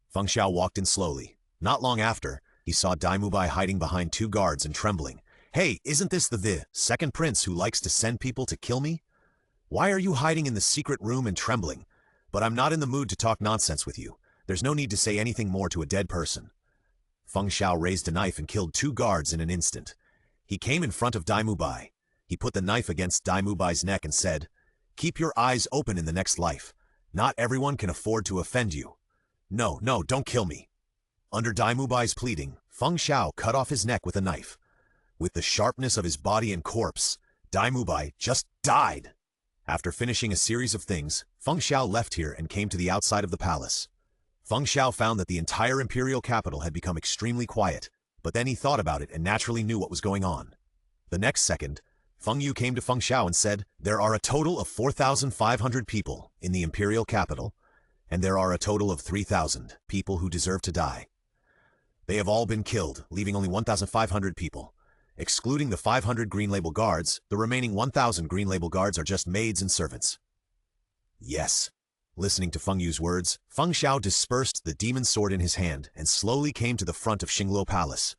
Feng Xiao walked in slowly. Not long after, he saw Dai Mubai hiding behind two guards and trembling. "Hey, isn't this the second prince who likes to send people to kill me? Why are you hiding in the secret room and trembling? But I'm not in the mood to talk nonsense with you. There's no need to say anything more to a dead person." Feng Xiao raised a knife and killed two guards in an instant. He came in front of Dai Mubai. He put the knife against Dai Mubai's neck and said, "Keep your eyes open in the next life. Not everyone can afford to offend you. No, don't kill me." Under Dai Mubai's pleading, Feng Xiao cut off his neck with a knife. With the sharpness of his body and corpse, Dai Mubai just died. After finishing a series of things, Feng Xiao left here and came to the outside of the palace. Feng Xiao found that the entire imperial capital had become extremely quiet, but then he thought about it and naturally knew what was going on. The next second, Feng Yu came to Feng Xiao and said, "There are a total of 4,500 people in the imperial capital, and there are a total of 3,000 people who deserve to die. They have all been killed, leaving only 1,500 people. Excluding the 500 green label guards, the remaining 1,000 green label guards are just maids and servants." Yes. Listening to Feng Yu's words, Feng Xiao dispersed the demon sword in his hand and slowly came to the front of Xingluo Palace.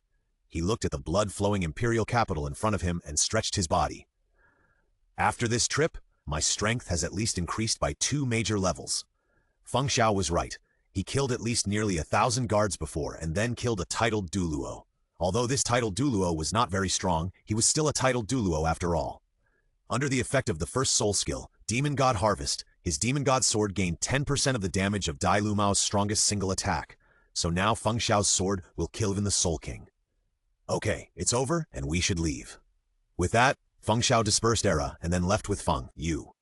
He looked at the blood-flowing imperial capital in front of him and stretched his body. "After this trip, my strength has at least increased by 2 major levels." Feng Xiao was right. He killed at least nearly 1,000 guards before and then killed a titled Douluo. Although this titled Douluo was not very strong, he was still a titled Douluo after all. Under the effect of the first soul skill, Demon God Harvest, his Demon God sword gained 10% of the damage of Dai Lumao's strongest single attack. So now Feng Xiao's sword will kill even the Soul King. Okay, it's over and we should leave. With that, Feng Xiao dispersed Era and then left with Feng Yu.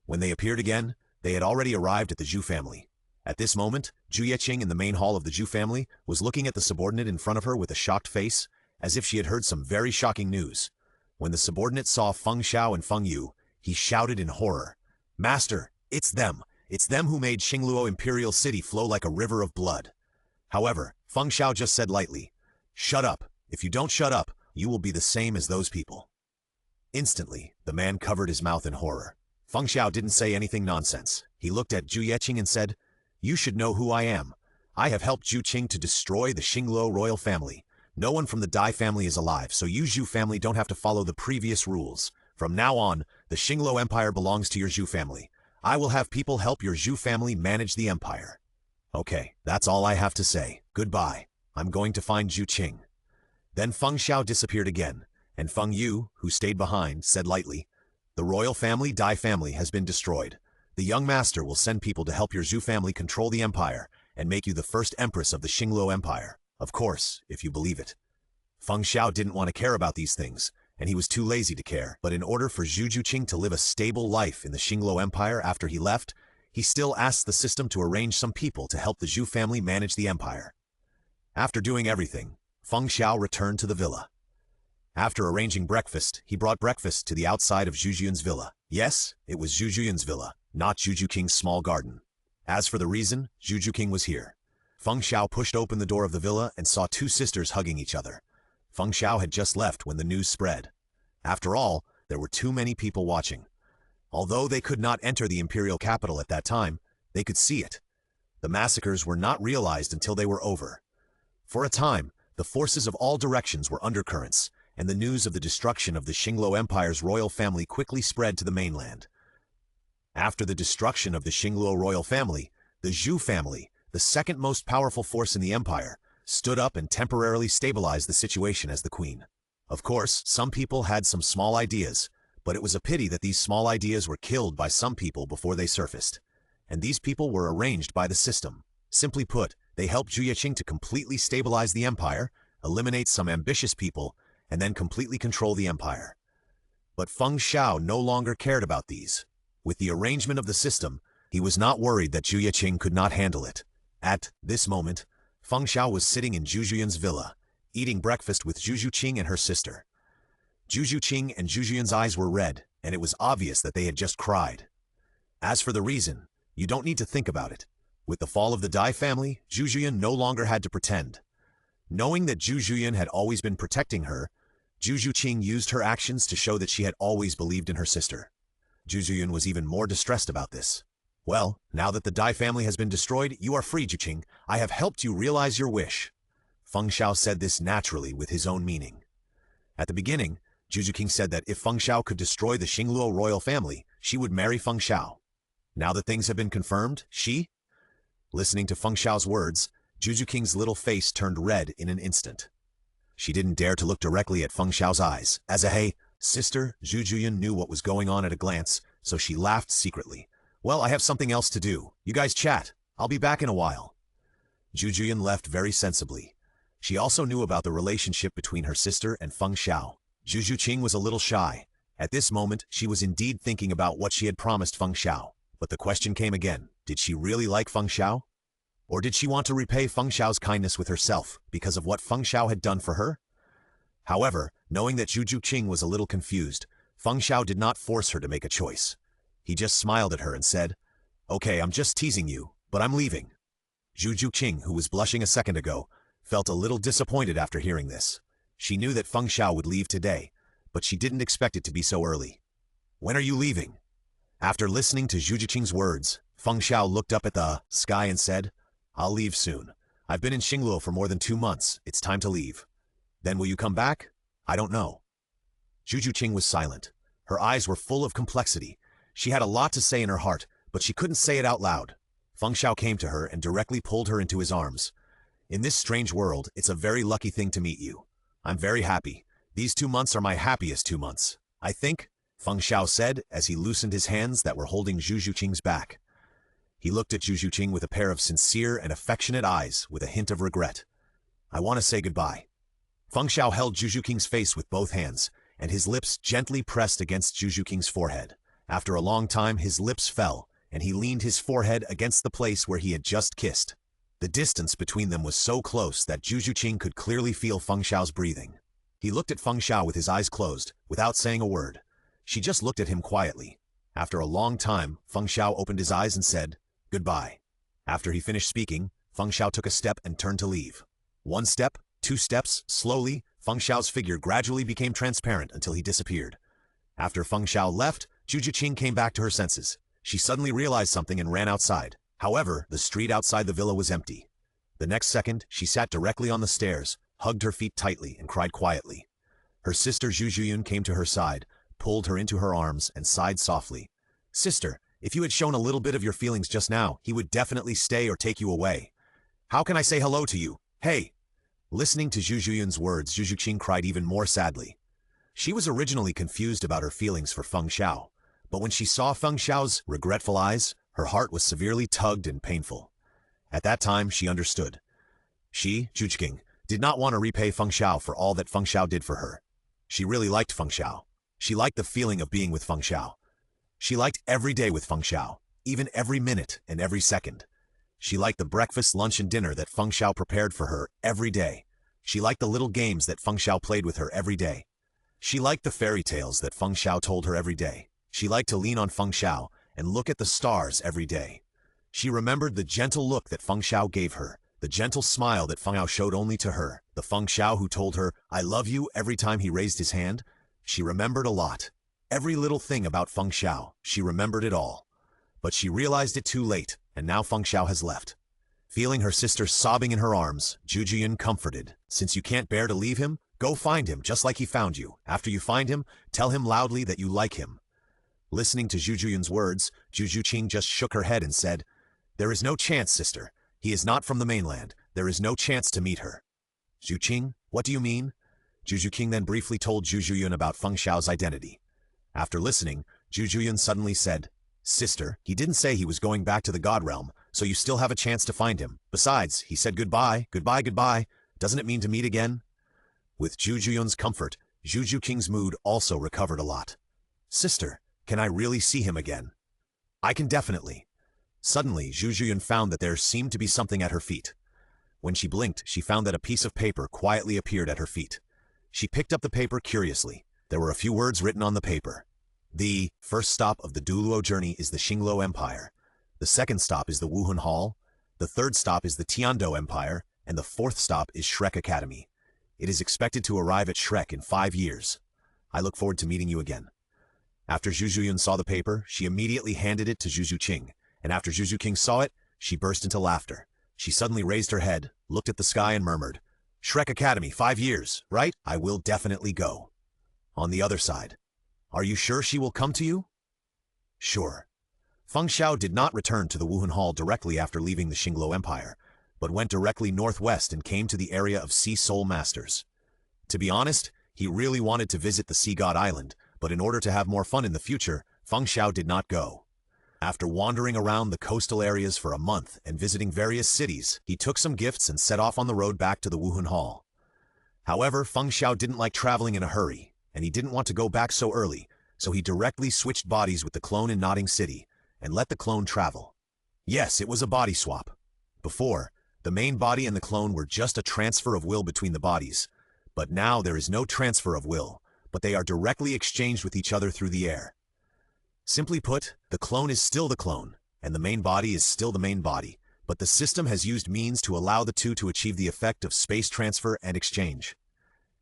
When they appeared again, they had already arrived at the Zhu family. At this moment, Zhu Yeqing in the main hall of the Zhu family was looking at the subordinate in front of her with a shocked face, as if she had heard some very shocking news. When the subordinate saw Feng Xiao and Feng Yu, he shouted in horror, "Master, it's them! It's them who made Xingluo Imperial City flow like a river of blood." However, Feng Xiao just said lightly, "Shut up. If you don't shut up, you will be the same as those people." Instantly, the man covered his mouth in horror. Feng Xiao didn't say anything nonsense. He looked at Zhu Yeqing and said, "You should know who I am. I have helped Zhu Qing to destroy the Xingluo royal family. No one from the Dai family is alive, so you Zhu family don't have to follow the previous rules. From now on, the Xingluo Empire belongs to your Zhu family. I will have people help your Zhu family manage the empire." "Okay, that's all I have to say. Goodbye. I'm going to find Zhu Qing." Then Feng Xiao disappeared again, and Feng Yu, who stayed behind, said lightly, "The royal family, Dai family, has been destroyed. The young master will send people to help your Zhu family control the empire, and make you the first empress of the Xingluo Empire. Of course, if you believe it. Feng Xiao didn't want to care about these things, and he was too lazy to care. But in order for Zhu Juqing to live a stable life in the Xingluo Empire after he left, he still asked the system to arrange some people to help the Zhu family manage the empire. After doing everything, Feng Xiao returned to the villa. After arranging breakfast, he brought breakfast to the outside of Zhu Juyun's villa. Yes, it was Zhu Juyun's villa, not Zhu Juqing's small garden. As for the reason, Zhu Juqing was here. Feng Xiao pushed open the door of the villa and saw two sisters hugging each other. Feng Xiao had just left when the news spread. After all, there were too many people watching. Although they could not enter the imperial capital at that time, they could see it. The massacres were not realized until they were over. For a time, the forces of all directions were undercurrents, and the news of the destruction of the Xingluo Empire's royal family quickly spread to the mainland. After the destruction of the Xingluo royal family, the Zhu family, the second most powerful force in the empire, stood up and temporarily stabilized the situation as the queen. Of course, some people had some small ideas, but it was a pity that these small ideas were killed by some people before they surfaced. And these people were arranged by the system. Simply put, they helped Zhu Yiqing to completely stabilize the empire, eliminate some ambitious people, and then completely control the empire. But Feng Xiao no longer cared about these. With the arrangement of the system, he was not worried that Zhu Yiqing could not handle it. At this moment, Feng Xiao was sitting in Zhu Juyun's villa, eating breakfast with Zhu Juqing and her sister. Zhu Juqing and Zhu Juyun's eyes were red, and it was obvious that they had just cried. As for the reason, you don't need to think about it. With the fall of the Dai family, Zhu Juyun no longer had to pretend. Knowing that Zhu Juyun had always been protecting her, Zhu Juqing used her actions to show that she had always believed in her sister. Zhu Juyun was even more distressed about this. Well, now that the Dai family has been destroyed, you are free, Juqing. I have helped you realize your wish. Feng Xiao said this naturally with his own meaning. At the beginning, Zhu Juqing said that if Feng Xiao could destroy the Xingluo royal family, she would marry Feng Xiao. Now that things have been confirmed, she? Listening to Feng Xiao's words, Zhu Juqing's little face turned red in an instant. She didn't dare to look directly at Feng Xiao's eyes. As a hey, sister, Zhu Juyun knew what was going on at a glance, so she laughed secretly. Well, I have something else to do. You guys chat. I'll be back in a while. Zhu Juyun left very sensibly. She also knew about the relationship between her sister and Feng Xiao. Zhu Juqing was a little shy. At this moment, she was indeed thinking about what she had promised Feng Xiao. But the question came again. Did she really like Feng Xiao? Or did she want to repay Feng Xiao's kindness with herself because of what Feng Xiao had done for her? However, knowing that Zhu Juqing was a little confused, Feng Xiao did not force her to make a choice. He just smiled at her and said, "Okay, I'm just teasing you, but I'm leaving." Zhu Juqing, who was blushing a second ago, felt a little disappointed after hearing this. She knew that Feng Xiao would leave today, but she didn't expect it to be so early. "When are you leaving?" After listening to Zhu Juqing's words, Feng Xiao looked up at the sky and said, "I'll leave soon. I've been in Xingluo for more than 2 months. It's time to leave." "Then will you come back?" "I don't know." Zhu Juqing was silent. Her eyes were full of complexity. She had a lot to say in her heart, but she couldn't say it out loud. Feng Xiao came to her and directly pulled her into his arms. "In this strange world, it's a very lucky thing to meet you. I'm very happy. These 2 months are my happiest 2 months. I think," Feng Xiao said as he loosened his hands that were holding Zhu Juqing's back. He looked at Zhu Juqing with a pair of sincere and affectionate eyes with a hint of regret. "I want to say goodbye." Feng Xiao held Zhu Juqing's face with both hands, and his lips gently pressed against Zhu Juqing's forehead. After a long time, his lips fell, and he leaned his forehead against the place where he had just kissed. The distance between them was so close that Zhu Juqing could clearly feel Feng Xiao's breathing. He looked at Feng Xiao with his eyes closed, without saying a word. She just looked at him quietly. After a long time, Feng Xiao opened his eyes and said, "Goodbye." After he finished speaking, Feng Xiao took a step and turned to leave. 1 step, 2 steps, slowly, Feng Xiao's figure gradually became transparent until he disappeared. After Feng Xiao left, Zhu Juqing came back to her senses. She suddenly realized something and ran outside. However, the street outside the villa was empty. The next second, she sat directly on the stairs, hugged her feet tightly, and cried quietly. Her sister Zhu Juyun came to her side, pulled her into her arms, and sighed softly. "Sister, if you had shown a little bit of your feelings just now, he would definitely stay or take you away. How can I say hello to you? Hey!" Listening to Zhu Juyun's words, Zhu Juqing cried even more sadly. She was originally confused about her feelings for Feng Xiao, but when she saw Feng Xiao's regretful eyes, her heart was severely tugged and painful. At that time, she understood. She, Jujiking, did not want to repay Feng Xiao for all that Feng Xiao did for her. She really liked Feng Xiao. She liked the feeling of being with Feng Xiao. She liked every day with Feng Xiao, even every minute and every second. She liked the breakfast, lunch, and dinner that Feng Xiao prepared for her every day. She liked the little games that Feng Xiao played with her every day. She liked the fairy tales that Feng Xiao told her every day. She liked to lean on Feng Xiao and look at the stars every day. She remembered the gentle look that Feng Xiao gave her, the gentle smile that Feng Xiao showed only to her, the Feng Xiao who told her, "I love you," every time he raised his hand. She remembered a lot. Every little thing about Feng Xiao, she remembered it all. But she realized it too late, and now Feng Xiao has left. Feeling her sister sobbing in her arms, Jujuyun comforted. "Since you can't bear to leave him, go find him just like he found you. After you find him, tell him loudly that you like him." Listening to Jujuyun's words, Jujuqing just shook her head and said, "There is no chance, sister. He is not from the mainland. There is no chance to meet her." "Juqing, what do you mean?" Jujuqing then briefly told Jujuyun about Feng Xiao's identity. After listening, Jujuyun suddenly said, "Sister, he didn't say he was going back to the God Realm, so you still have a chance to find him. Besides, he said goodbye, goodbye, goodbye. Doesn't it mean to meet again?" With Jujuyun's comfort, Jujuqing's mood also recovered a lot. "Sister, can I really see him again?" "I can definitely." Suddenly, Jujuyun found that there seemed to be something at her feet. When she blinked, she found that a piece of paper quietly appeared at her feet. She picked up the paper curiously. There were a few words written on the paper. "The first stop of the Douluo journey is the Xingluo Empire. The second stop is the Wuhan Hall. The third stop is the Tiando Empire. And the fourth stop is Shrek Academy. It is expected to arrive at Shrek in 5 years. I look forward to meeting you again." After Jujuyun saw the paper, she immediately handed it to Jujuqing, and after Jujuqing saw it, she burst into laughter. She suddenly raised her head, looked at the sky and murmured, "Shrek Academy, 5 years, right? I will definitely go." On the other side, "Are you sure she will come to you?" "Sure." Feng Xiao did not return to the Wuhan Hall directly after leaving the Xingluo Empire, but went directly northwest and came to the area of Sea Soul Masters. To be honest, he really wanted to visit the Sea God Island, but in order to have more fun in the future, Feng Xiao did not go. After wandering around the coastal areas for a month and visiting various cities, he took some gifts and set off on the road back to the Wuhan Hall. However, Feng Xiao didn't like traveling in a hurry, and he didn't want to go back so early, so he directly switched bodies with the clone in Nodding City, and let the clone travel. Yes, it was a body swap. Before, the main body and the clone were just a transfer of will between the bodies, but now there is no transfer of will, but they are directly exchanged with each other through the air. Simply put, the clone is still the clone, and the main body is still the main body, but the system has used means to allow the two to achieve the effect of space transfer and exchange.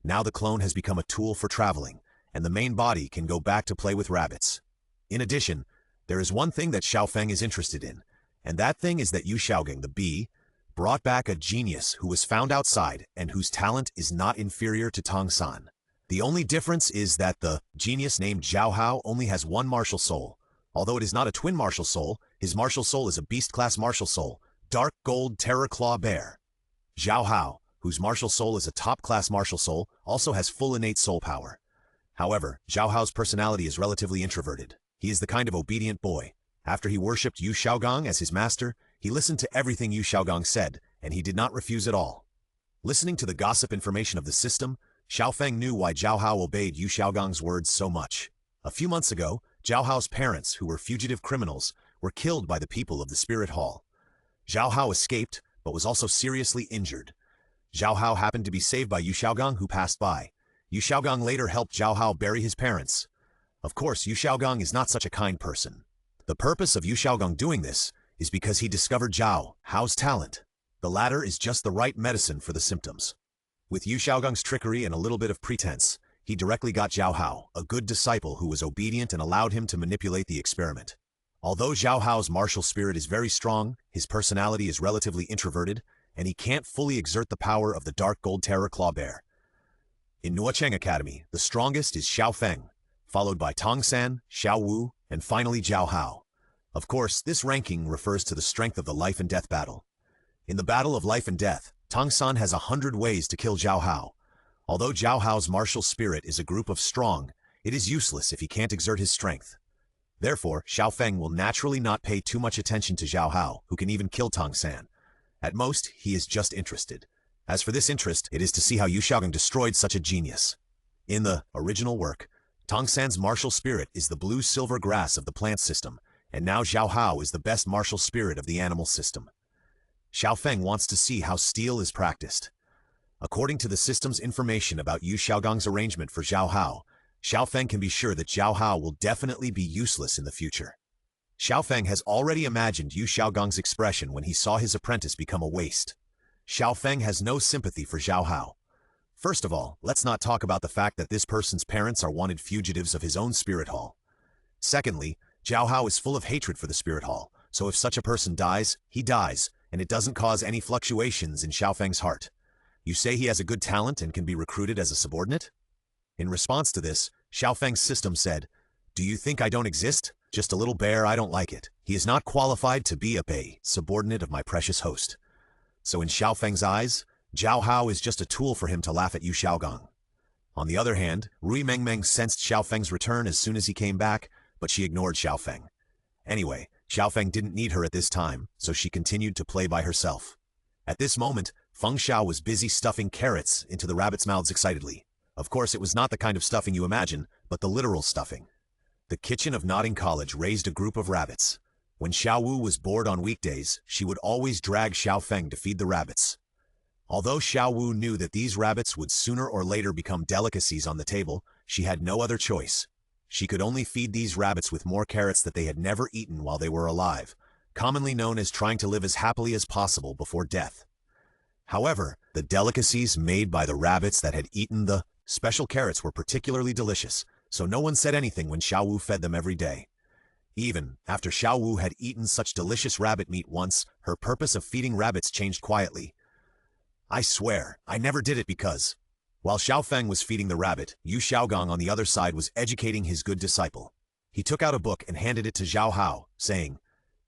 Now the clone has become a tool for traveling, and the main body can go back to play with rabbits. In addition, there is one thing that Xiao Feng is interested in, and that thing is that Yu Xiaogang, the bee, brought back a genius who was found outside and whose talent is not inferior to Tong San. The only difference is that the genius named Zhao Hao only has one martial soul. Although it is not a twin martial soul, his martial soul is a beast-class martial soul, Dark Gold Terror Claw Bear. Zhao Hao, whose martial soul is a top-class martial soul, also has full innate soul power. However, Zhao Hao's personality is relatively introverted. He is the kind of obedient boy. After he worshipped Yu Xiaogang as his master, he listened to everything Yu Xiaogang said, and he did not refuse at all. Listening to the gossip information of the system, Xiao Feng knew why Zhao Hao obeyed Yu Xiaogang's words so much. A few months ago, Zhao Hao's parents, who were fugitive criminals, were killed by the people of the Spirit Hall. Zhao Hao escaped, but was also seriously injured. Zhao Hao happened to be saved by Yu Xiaogang, who passed by. Yu Xiaogang later helped Zhao Hao bury his parents. Of course, Yu Xiaogang is not such a kind person. The purpose of Yu Xiaogang doing this is because he discovered Zhao Hao's talent. The latter is just the right medicine for the symptoms. With Yu Xiaogang's trickery and a little bit of pretense, he directly got Zhao Hao, a good disciple who was obedient and allowed him to manipulate the experiment. Although Zhao Hao's martial spirit is very strong, his personality is relatively introverted, and he can't fully exert the power of the Dark Gold Terror Claw Bear. In Nuocheng Academy, the strongest is Xiao Feng, followed by Tong San, Xiao Wu, and finally Zhao Hao. Of course, this ranking refers to the strength of the life and death battle. In the battle of life and death, Tong San has 100 ways to kill Zhao Hao. Although Zhao Hao's martial spirit is a group of strong, it is useless if he can't exert his strength. Therefore, Xiao Feng will naturally not pay too much attention to Zhao Hao, who can even kill Tong San. At most, he is just interested. As for this interest, it is to see how Yu Xiaogang destroyed such a genius. In the original work, Tongsan's martial spirit is the blue-silver grass of the plant system, and now Xiao Hao is the best martial spirit of the animal system. Xiao Feng wants to see how steel is practiced. According to the system's information about Yu Xiaogang's arrangement for Xiao Hao, Xiao Feng can be sure that Xiao Hao will definitely be useless in the future. Xiao Feng has already imagined Yu Xiaogang's expression when he saw his apprentice become a waste. Xiao Feng has no sympathy for Xiao Hao. First of all, let's not talk about the fact that this person's parents are wanted fugitives of his own spirit hall. Secondly, Xiao Hao is full of hatred for the spirit hall, so if such a person dies, he dies, and it doesn't cause any fluctuations in Xiao Feng's heart. You say he has a good talent and can be recruited as a subordinate? In response to this, Xiao Feng's system said, "Do you think I don't exist? Just a little bear, I don't like it. He is not qualified to be a subordinate of my precious host." So in Xiao Feng's eyes, Xiao Hao is just a tool for him to laugh at Yu Xiaogang. On the other hand, Rui Mengmeng sensed Xiao Feng's return as soon as he came back, but she ignored Xiao Feng. Anyway, Xiao Feng didn't need her at this time, so she continued to play by herself. At this moment, Feng Xiao was busy stuffing carrots into the rabbits' mouths excitedly. Of course, it was not the kind of stuffing you imagine, but the literal stuffing. The kitchen of Notting College raised a group of rabbits. When Xiao Wu was bored on weekdays, she would always drag Xiao Feng to feed the rabbits. Although Xiao Wu knew that these rabbits would sooner or later become delicacies on the table, she had no other choice. She could only feed these rabbits with more carrots that they had never eaten while they were alive, commonly known as trying to live as happily as possible before death. However, the delicacies made by the rabbits that had eaten the special carrots were particularly delicious, so no one said anything when Xiao Wu fed them every day. Even after Xiao Wu had eaten such delicious rabbit meat once, her purpose of feeding rabbits changed quietly. I swear, I never did it because... While Xiao Feng was feeding the rabbit, Yu Xiaogang on the other side was educating his good disciple. He took out a book and handed it to Xiao Hao, saying,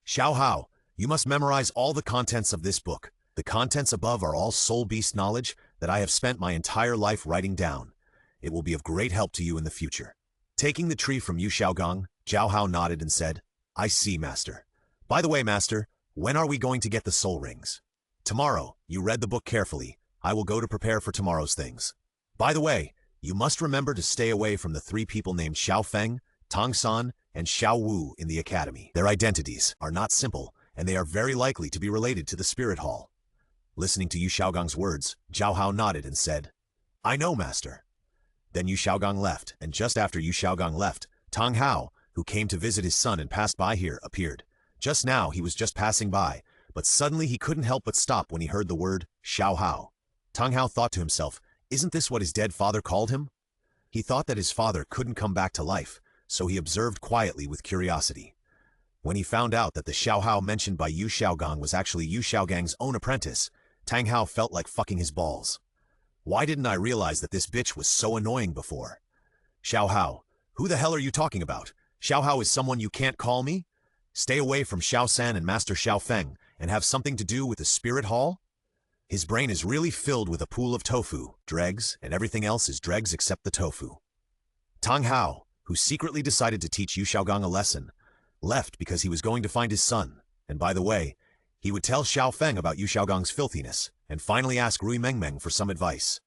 "Xiao Hao, you must memorize all the contents of this book. The contents above are all soul beast knowledge that I have spent my entire life writing down. It will be of great help to you in the future." Taking the tree from Yu Xiaogang, Xiao Hao nodded and said, "I see, Master. By the way, Master, when are we going to get the soul rings?" "Tomorrow. You read the book carefully. I will go to prepare for tomorrow's things. By the way, you must remember to stay away from the 3 people named Xiao Feng, Tongsan, and Xiao Wu in the academy. Their identities are not simple, and they are very likely to be related to the spirit hall." Listening to Yu Xiaogang's words, Xiao Hao nodded and said, "I know, Master." Then Yu Xiaogang left, and just after Yu Xiaogang left, Tong Hao, who came to visit his son and passed by here, appeared. Just now he was just passing by, but suddenly he couldn't help but stop when he heard the word Xiao Hao. Tong Hao thought to himself, isn't this what his dead father called him? He thought that his father couldn't come back to life, so he observed quietly with curiosity. When he found out that the Xiao Hao mentioned by Yu Xiaogang was actually Yu Xiaogang's own apprentice, Tang Hao felt like fucking his balls. Why didn't I realize that this bitch was so annoying before? Xiao Hao, who the hell are you talking about? Xiao Hao is someone you can't call me? Stay away from Xiao San and Master Xiao Feng and have something to do with the spirit hall? His brain is really filled with a pool of tofu, dregs, and everything else is dregs except the tofu. Tang Hao, who secretly decided to teach Yu Xiaogang a lesson, left because he was going to find his son, and by the way, he would tell Xiao Feng about Yu Xiaogang's filthiness, and finally ask Rui Mengmeng for some advice.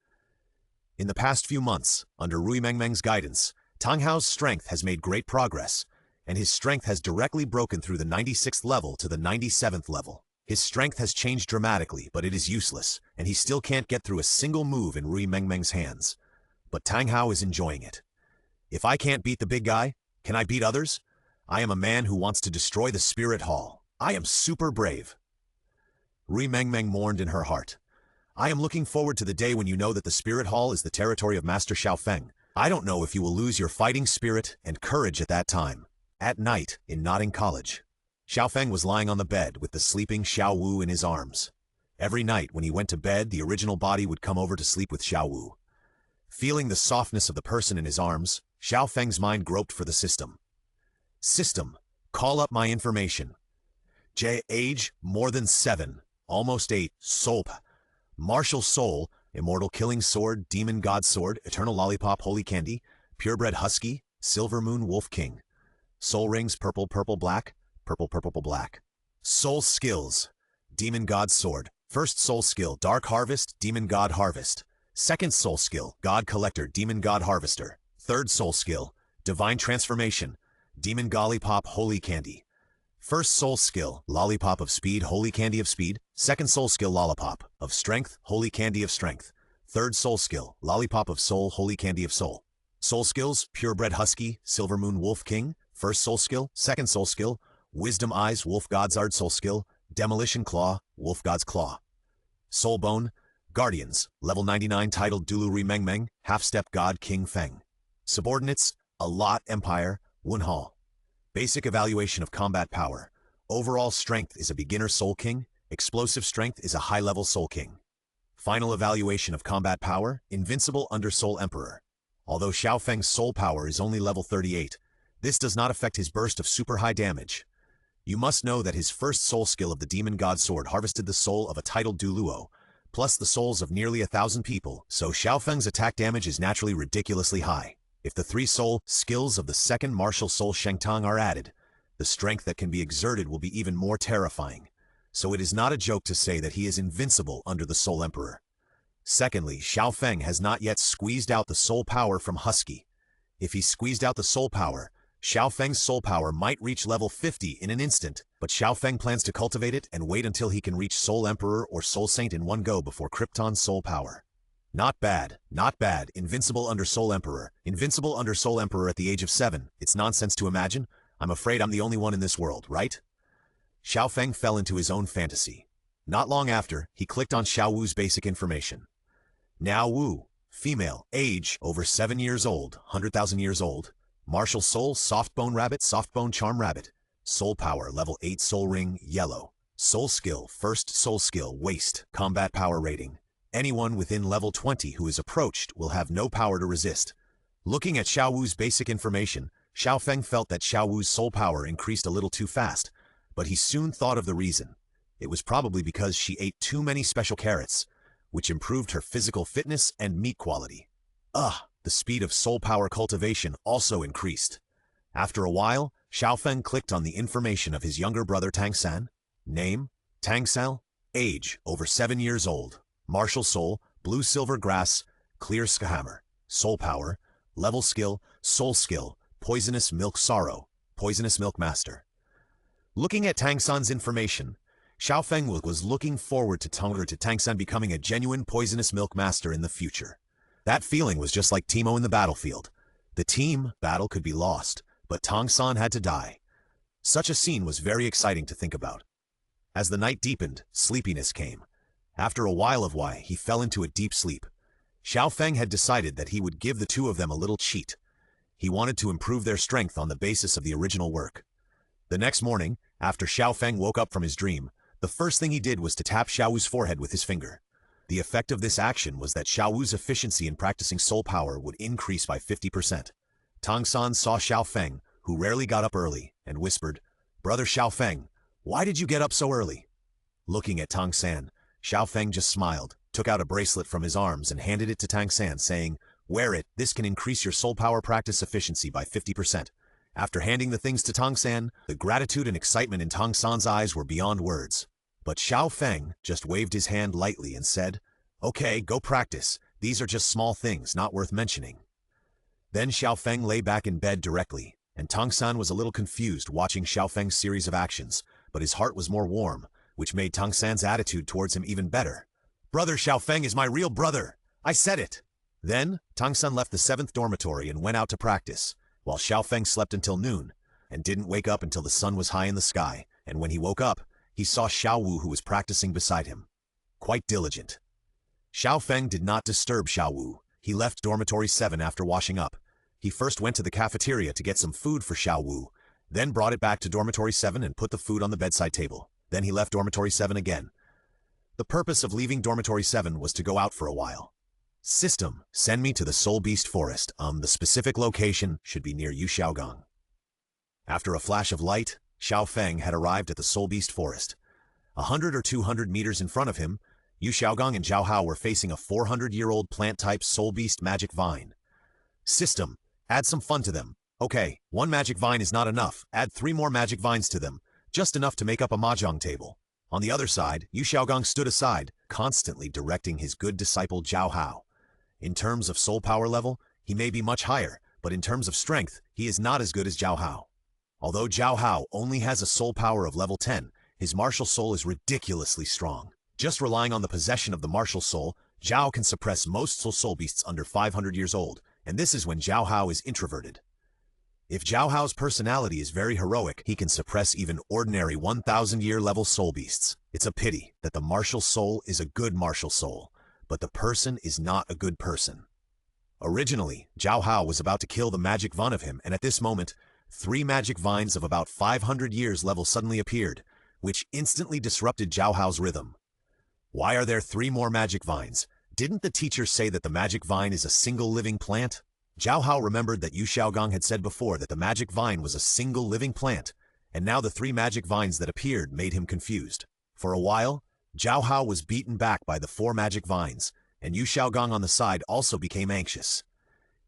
In the past few months, under Rui Mengmeng's guidance, Tang Hao's strength has made great progress, and his strength has directly broken through the 96th level to the 97th level. His strength has changed dramatically, but it is useless, and he still can't get through a single move in Rui Mengmeng's hands. But Tang Hao is enjoying it. If I can't beat the big guy, can I beat others? I am a man who wants to destroy the spirit hall. I am super brave. Rui Mengmeng mourned in her heart. I am looking forward to the day when you know that the spirit hall is the territory of Master Xiao Feng. I don't know if you will lose your fighting spirit and courage at that time. At night, in Notting College, Xiao Feng was lying on the bed with the sleeping Xiao Wu in his arms. Every night when he went to bed, the original body would come over to sleep with Xiao Wu. Feeling the softness of the person in his arms, Xiao Feng's mind groped for the system. System, call up my information. Age, more than 7, almost 8, soul, martial soul, immortal killing sword, demon god sword, eternal lollipop, holy candy, purebred husky, silver moon wolf king. Soul rings, purple, purple, black, purple, purple, black. Soul skills, Demon God Sword. First soul skill, Dark Harvest, Demon God Harvest. Second soul skill, God Collector, Demon God Harvester. Third soul skill, Divine Transformation, Demon Lollipop, Holy Candy. First soul skill, Lollipop of Speed, Holy Candy of Speed. Second soul skill, Lollipop of Strength, Holy Candy of Strength. Third soul skill, Lollipop of Soul, Holy Candy of Soul. Soul skills, Purebred Husky, Silver Moon Wolf King. First soul skill, second soul skill, Wisdom Eyes, Wolf God's Ard soul skill, Demolition Claw, Wolf God's Claw. Soul Bone, Guardians, level 99 titled Douluo Meng Meng, Half-Step God King Feng. Subordinates, Allot Empire, Wunhal. Basic evaluation of combat power. Overall strength is a beginner Soul King, explosive strength is a high-level Soul King. Final evaluation of combat power, invincible under Soul Emperor. Although Xiao Feng's soul power is only level 38, this does not affect his burst of super high damage. You must know that his first soul skill of the Demon God Sword harvested the soul of a titled Douluo, plus the souls of nearly 1,000 people, so Xiao Feng's attack damage is naturally ridiculously high. If the 3 soul skills of the second martial soul Shengtang are added, the strength that can be exerted will be even more terrifying. So it is not a joke to say that he is invincible under the Soul Emperor. Secondly, Xiao Feng has not yet squeezed out the soul power from Husky. If he squeezed out the soul power, Xiao Feng's soul power might reach level 50 in an instant, but Xiao Feng plans to cultivate it and wait until he can reach Soul Emperor or Soul Saint in one go before Krypton's soul power. Not bad, not bad, invincible under Soul Emperor. Invincible under Soul Emperor at the age of 7, it's nonsense to imagine. I'm afraid I'm the only one in this world, right? Xiao Feng fell into his own fantasy. Not long after, he clicked on Xiao Wu's basic information. Now Wu, female, age, over 7 years old, 100,000 years old. Martial soul, soft bone rabbit, soft bone charm rabbit. Soul power, level 8 soul ring, yellow. Soul skill, first soul skill, waste, combat power rating. Anyone within level 20 who is approached will have no power to resist. Looking at Xiao Wu's basic information, Xiao Feng felt that Xiao Wu's soul power increased a little too fast, but he soon thought of the reason. It was probably because she ate too many special carrots, which improved her physical fitness and meat quality. The speed of soul power cultivation also increased. After a while, Xiao Feng clicked on the information of his younger brother Tangsan. Name, Tangsel. Age, over 7 years old. Martial soul, blue silver grass, clear hammer. Soul power, level skill, soul skill, poisonous milk sorrow, poisonous milk master. Looking at Tangsan's information, Xiao Feng was looking forward to Tangsan becoming a genuine poisonous milk master in the future. That feeling was just like Timo in the battlefield. The team battle could be lost, but Tangsan had to die. Such a scene was very exciting to think about. As the night deepened, sleepiness came. After a while he fell into a deep sleep. Xiao Feng had decided that he would give the two of them a little cheat. He wanted to improve their strength on the basis of the original work. The next morning, after Xiao Feng woke up from his dream, the first thing he did was to tap Xiao Wu's forehead with his finger. The effect of this action was that Xiao Wu's efficiency in practicing soul power would increase by 50%. Tangsan saw Xiao Feng, who rarely got up early, and whispered, "Brother Xiao Feng, why did you get up so early?" Looking at Tangsan, Xiao Feng just smiled, took out a bracelet from his arms and handed it to Tangsan, saying, "Wear it, this can increase your soul power practice efficiency by 50%. After handing the things to Tangsan, the gratitude and excitement in Tangsan's eyes were beyond words. But Xiao Feng just waved his hand lightly and said, "Okay, go practice. These are just small things, not worth mentioning." Then Xiao Feng lay back in bed directly, and Tangsan was a little confused watching Xiao Feng's series of actions, but his heart was more warm, which made Tangsan's attitude towards him even better. "Brother Xiao Feng is my real brother. I said it." Then, Tangsan left the 7th dormitory and went out to practice, while Xiao Feng slept until noon, and didn't wake up until the sun was high in the sky, and when he woke up, he saw Xiao Wu who was practicing beside him. Quite diligent. Xiao Feng did not disturb Xiao Wu. He left dormitory 7 after washing up. He first went to the cafeteria to get some food for Xiao Wu, then brought it back to dormitory 7 and put the food on the bedside table. Then he left dormitory 7 again. The purpose of leaving dormitory 7 was to go out for a while. System, send me to the Soul Beast Forest. The specific location should be near Yuxiaogang. After a flash of light, Xiao Feng had arrived at the Soul Beast Forest. 100 or 200 meters in front of him, Yu Xiaogang and Zhao Hao were facing a 400-year-old plant-type Soul Beast magic vine. System, add some fun to them. Okay, 1 magic vine is not enough. Add 3 more magic vines to them, just enough to make up a mahjong table. On the other side, Yu Xiaogong stood aside, constantly directing his good disciple Zhao Hao. In terms of soul power level, he may be much higher, but in terms of strength, he is not as good as Zhao Hao. Although Zhao Hao only has a soul power of level 10, his martial soul is ridiculously strong. Just relying on the possession of the martial soul, Zhao can suppress most soul beasts under 500 years old, and this is when Zhao Hao is introverted. If Zhao Hao's personality is very heroic, he can suppress even ordinary 1,000-year level soul beasts. It's a pity that the martial soul is a good martial soul, but the person is not a good person. Originally, Zhao Hao was about to kill the magic vine of him, and at this moment, 3 magic vines of about 500 years level suddenly appeared, which instantly disrupted Zhao Hao's rhythm. Why are there 3 more magic vines? Didn't the teacher say that the magic vine is a single living plant? Zhao Hao remembered that Yu Xiaogong had said before that the magic vine was a single living plant, and now the 3 magic vines that appeared made him confused. For a while, Zhao Hao was beaten back by the 4 magic vines, and Yu Xiaogong on the side also became anxious.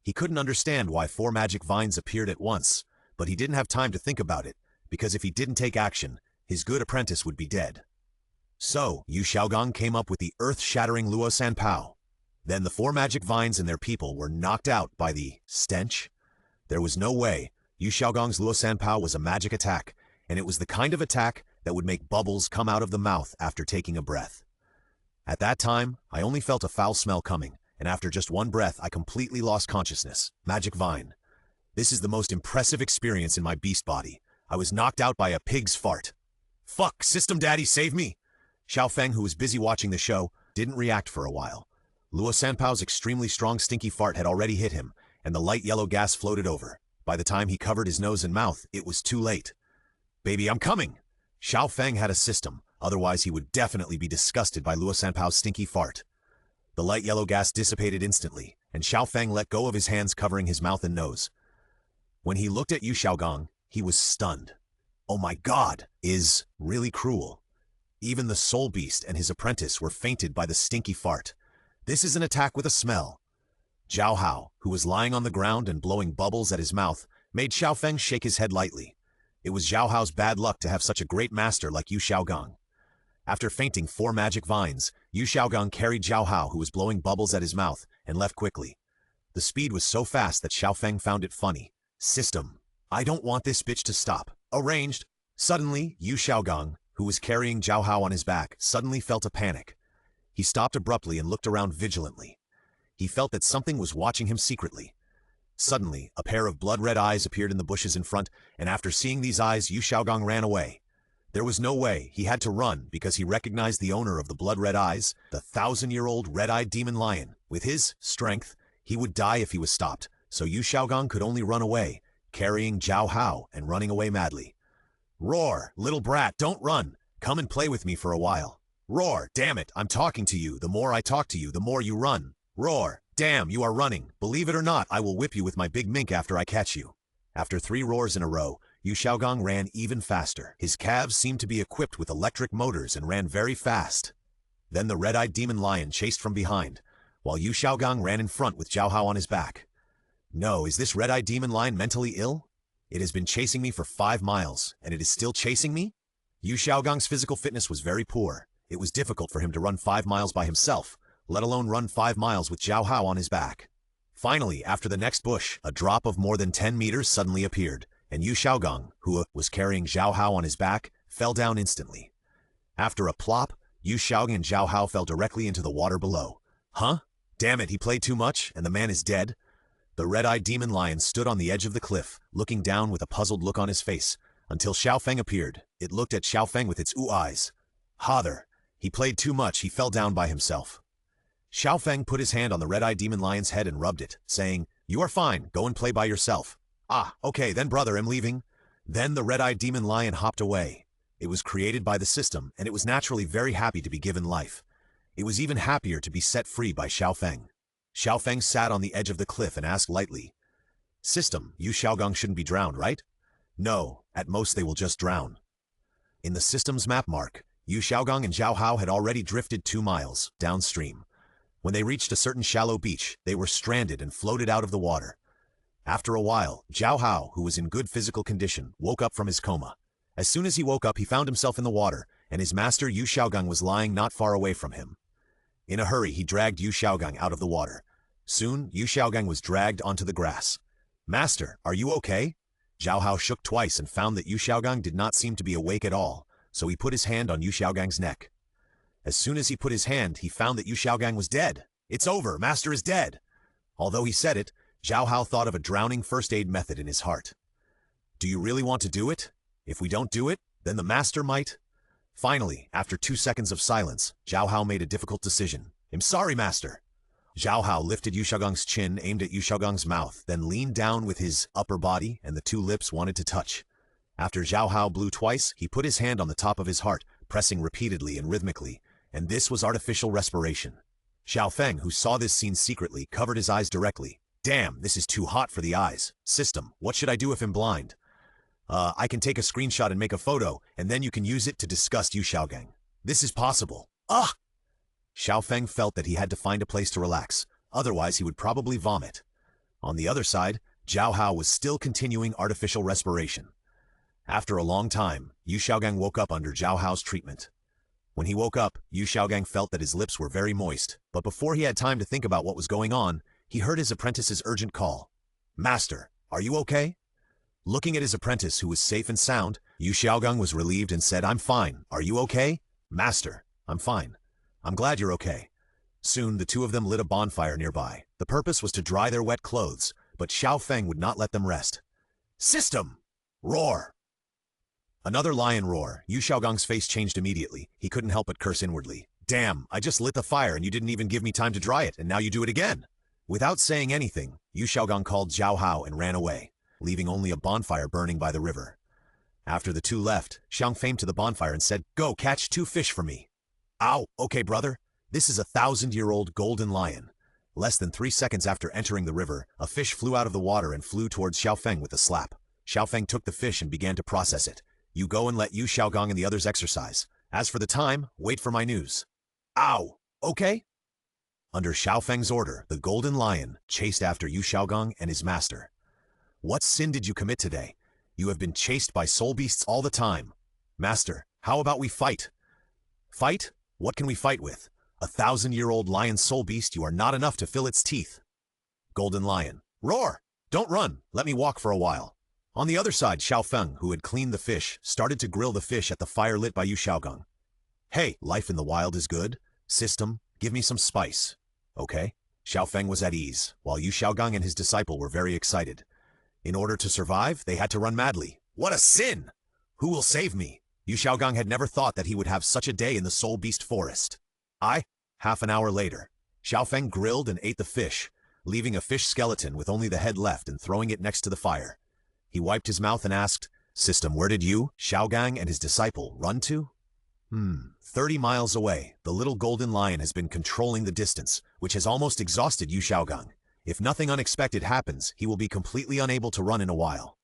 He couldn't understand why 4 magic vines appeared at once, but he didn't have time to think about it, because if he didn't take action, his good apprentice would be dead. So, Yu Xiaogong came up with the earth-shattering Luo Sanpao. Then the 4 magic vines and their people were knocked out by the stench. There was no way. Yu Xiaogong's Luo Sanpao was a magic attack, and it was the kind of attack that would make bubbles come out of the mouth after taking a breath. At that time, I only felt a foul smell coming, and after just 1 breath, I completely lost consciousness. Magic vine. This is the most impressive experience in my beast body. I was knocked out by a pig's fart. Fuck, System Daddy, save me! Xiao Feng, who was busy watching the show, didn't react for a while. Luo Sanpao's extremely strong stinky fart had already hit him, and the light yellow gas floated over. By the time he covered his nose and mouth, it was too late. Baby, I'm coming! Xiao Feng had a system, otherwise he would definitely be disgusted by Luo Sanpao's stinky fart. The light yellow gas dissipated instantly, and Xiao Feng let go of his hands covering his mouth and nose. When he looked at Yu Xiaogong, he was stunned. Oh my god, is really cruel. Even the soul beast and his apprentice were fainted by the stinky fart. This is an attack with a smell. Zhao Hao, who was lying on the ground and blowing bubbles at his mouth, made Xiao Feng shake his head lightly. It was Zhao Hao's bad luck to have such a great master like Yu Xiaogong. After fainting 4 magic vines, Yu Xiaogong carried Zhao Hao, who was blowing bubbles at his mouth, and left quickly. The speed was so fast that Xiao Feng found it funny. System. I don't want this bitch to stop. Arranged. Suddenly, Yu Xiaogong, who was carrying Zhao Hao on his back, suddenly felt a panic. He stopped abruptly and looked around vigilantly. He felt that something was watching him secretly. Suddenly, a pair of blood-red eyes appeared in the bushes in front, and after seeing these eyes, Yu Xiaogong ran away. There was no way. He had to run because he recognized the owner of the blood-red eyes, the 1,000-year-old red-eyed demon lion. With his strength, he would die if he was stopped, so Yu Xiaogong could only run away, carrying Zhao Hao and running away madly. Roar, little brat, don't run. Come and play with me for a while. Roar, damn it, I'm talking to you. The more I talk to you, the more you run. Roar, damn, you are running. Believe it or not, I will whip you with my big mink after I catch you. After 3 roars in a row, Yu Xiaogong ran even faster. His calves seemed to be equipped with electric motors and ran very fast. Then the red-eyed demon lion chased from behind, while Yu Xiaogong ran in front with Zhao Hao on his back. No, is this red-eyed demon lion mentally ill? It has been chasing me for 5 miles, and it is still chasing me? Yu Xiaogong's physical fitness was very poor. It was difficult for him to run 5 miles by himself, let alone run 5 miles with Zhao Hao on his back. Finally, after the next bush, a drop of more than 10 meters suddenly appeared, and Yu Xiaogong, who was carrying Zhao Hao on his back, fell down instantly. After a plop, Yu Xiaogong and Zhao Hao fell directly into the water below. Huh? Damn it, he played too much, and the man is dead? The red-eyed demon lion stood on the edge of the cliff, looking down with a puzzled look on his face, until Xiao Feng appeared. It looked at Xiao Feng with its eyes. Father, he played too much, he fell down by himself. Xiao Feng put his hand on the red-eyed demon lion's head and rubbed it, saying, You are fine, go and play by yourself. Ah, okay, then brother, I'm leaving. Then the red-eyed demon lion hopped away. It was created by the system, and it was naturally very happy to be given life. It was even happier to be set free by Xiao Feng. Xiao Feng sat on the edge of the cliff and asked lightly, System, Yu Xiaogong shouldn't be drowned, right? No, at most they will just drown. In the system's map mark, Yu Xiaogong and Zhao Hao had already drifted 2 miles downstream. When they reached a certain shallow beach, they were stranded and floated out of the water. After a while, Zhao Hao, who was in good physical condition, woke up from his coma. As soon as he woke up, he found himself in the water, and his master Yu Xiaogang was lying not far away from him. In a hurry, he dragged Yu Xiaogang out of the water. Soon, Yu Xiaogang was dragged onto the grass. "Master, are you okay?" Zhao Hao shook twice and found that Yu Xiaogang did not seem to be awake at all, so he put his hand on Yu Xiaogang's neck. As soon as he put his hand, he found that Yu Xiaogang was dead. "It's over, Master is dead." Although he said it, Zhao Hao thought of a drowning first aid method in his heart. "Do you really want to do it? If we don't do it, then the Master might." Finally, after 2 seconds of silence, Zhao Hao made a difficult decision. "I'm sorry, Master." Zhao Hao lifted Yu Xiaogang's chin, aimed at Yu Xiaogang's mouth, then leaned down with his upper body, and the two lips wanted to touch. After Zhao Hao blew twice, he put his hand on the top of his heart, pressing repeatedly and rhythmically, and this was artificial respiration. Xiao Feng, who saw this scene secretly, covered his eyes directly. "Damn, this is too hot for the eyes. System, what should I do if I'm blind?" I can take a screenshot and make a photo, and then you can use it to disgust Yu Xiaogang." "This is possible." "Ugh!" Xiao Feng felt that he had to find a place to relax, otherwise he would probably vomit. On the other side, Zhao Hao was still continuing artificial respiration. After a long time, Yu Xiaogang woke up under Zhao Hao's treatment. When he woke up, Yu Xiaogang felt that his lips were very moist, but before he had time to think about what was going on, he heard his apprentice's urgent call. "Master, are you okay?" Looking at his apprentice, who was safe and sound, Yu Xiaogang was relieved and said, "I'm fine. Are you okay?" "Master, I'm fine. I'm glad you're okay." Soon, the two of them lit a bonfire nearby. The purpose was to dry their wet clothes, but Xiao Feng would not let them rest. "System! Roar!" Another lion roar. Yu Xiaogang's face changed immediately. He couldn't help but curse inwardly. "Damn, I just lit the fire and you didn't even give me time to dry it, and now you do it again." Without saying anything, Yu Xiaogang called Zhao Hao and ran away, leaving only a bonfire burning by the river. After the two left, Xiang Feng to the bonfire and said, "Go catch 2 fish for me." "Ow, okay brother. This is a 1,000-year-old golden lion." Less than 3 seconds after entering the river, a fish flew out of the water and flew towards Xiao Feng with a slap. Xiao Feng took the fish and began to process it. "You go and let Yu Xiaogang and the others exercise. As for the time, wait for my news." "Ow, okay?" Under Xiao Feng's order, the golden lion chased after Yu Xiaogang and his master. "What sin did you commit today? You have been chased by soul beasts all the time. Master, how about we fight?" "Fight? What can we fight with? A 1,000-year-old lion soul beast, you are not enough to fill its teeth." Golden lion, "Roar! Don't run, let me walk for a while." On the other side, Xiao Feng, who had cleaned the fish, started to grill the fish at the fire lit by Yu Xiaogang. "Hey, life in the wild is good. System, give me some spice." "Okay." Xiao Feng was at ease, while Yu Xiaogang and his disciple were very excited. In order to survive, they had to run madly. "What a sin! Who will save me?" Yu Xiaogang had never thought that he would have such a day in the Soul Beast Forest. Half an hour later, Xiao Feng grilled and ate the fish, leaving a fish skeleton with only the head left and throwing it next to the fire. He wiped his mouth and asked, "System, where did Yu Xiaogang and his disciple run to?" 30 miles away, the little golden lion has been controlling the distance, which has almost exhausted Yu Xiaogang. If nothing unexpected happens, he will be completely unable to run in a while.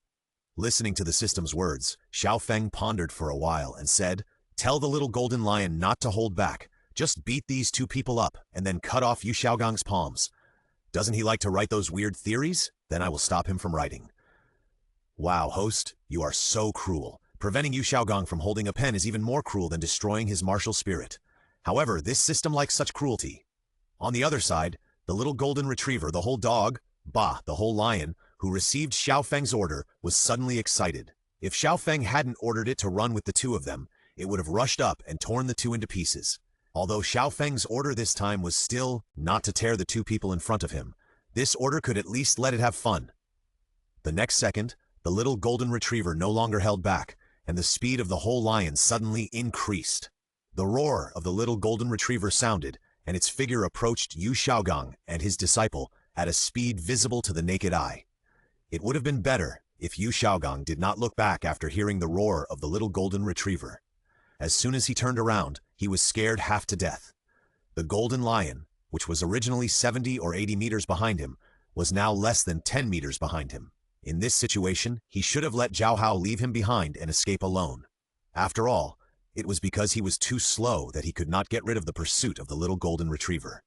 Listening to the system's words, Xiao Feng pondered for a while and said, "Tell the little golden lion not to hold back. Just beat these 2 people up, and then cut off Yu Xiaogang's palms. Doesn't he like to write those weird theories? Then I will stop him from writing." Wow, host, you are so cruel. Preventing Yu Xiaogang from holding a pen is even more cruel than destroying his martial spirit. However, this system likes such cruelty. On the other side, the little golden retriever, the whole dog, the whole lion, who received Xiao Feng's order, was suddenly excited. If Xiao Feng hadn't ordered it to run with the 2 of them, it would have rushed up and torn the 2 into pieces. Although Xiao Feng's order this time was still not to tear the 2 people in front of him, this order could at least let it have fun. The next second, the little golden retriever no longer held back, and the speed of the whole lion suddenly increased. The roar of the little golden retriever sounded, and its figure approached Yu Xiaogang and his disciple at a speed visible to the naked eye. It would have been better if Yu Xiaogang did not look back after hearing the roar of the little golden retriever. As soon as he turned around, he was scared half to death. The golden lion, which was originally 70 or 80 meters behind him, was now less than 10 meters behind him. In this situation, he should have let Zhao Hao leave him behind and escape alone. After all, it was because he was too slow that he could not get rid of the pursuit of the little golden retriever.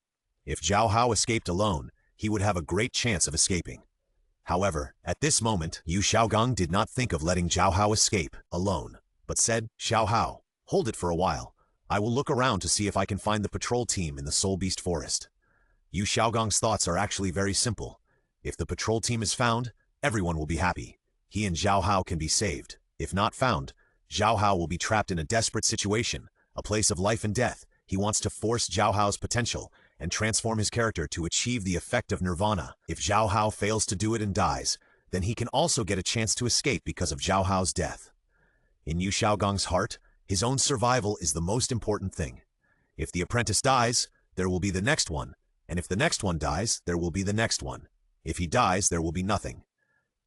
If Zhao Hao escaped alone, he would have a great chance of escaping. However, at this moment, Yu Xiaogang did not think of letting Zhao Hao escape alone, but said, "Xiao Hao, Hold it for a while. I will look around to see if I can find the patrol team in the Soul Beast Forest. Yu Xiaogang's thoughts are actually very simple. If the patrol team is found, everyone will be happy. He and Zhao Hao can be saved. If not found, Zhao Hao will be trapped in a desperate situation, a place of life and death. He wants to force Zhao Hao's potential and transform his character to achieve the effect of nirvana. If Zhao Hao fails to do it and dies, then he can also get a chance to escape because of Zhao Hao's death. In Yu Xiaogang's heart, his own survival is the most important thing. If the apprentice dies, there will be the next one, and if the next one dies, there will be the next one. If he dies, there will be nothing.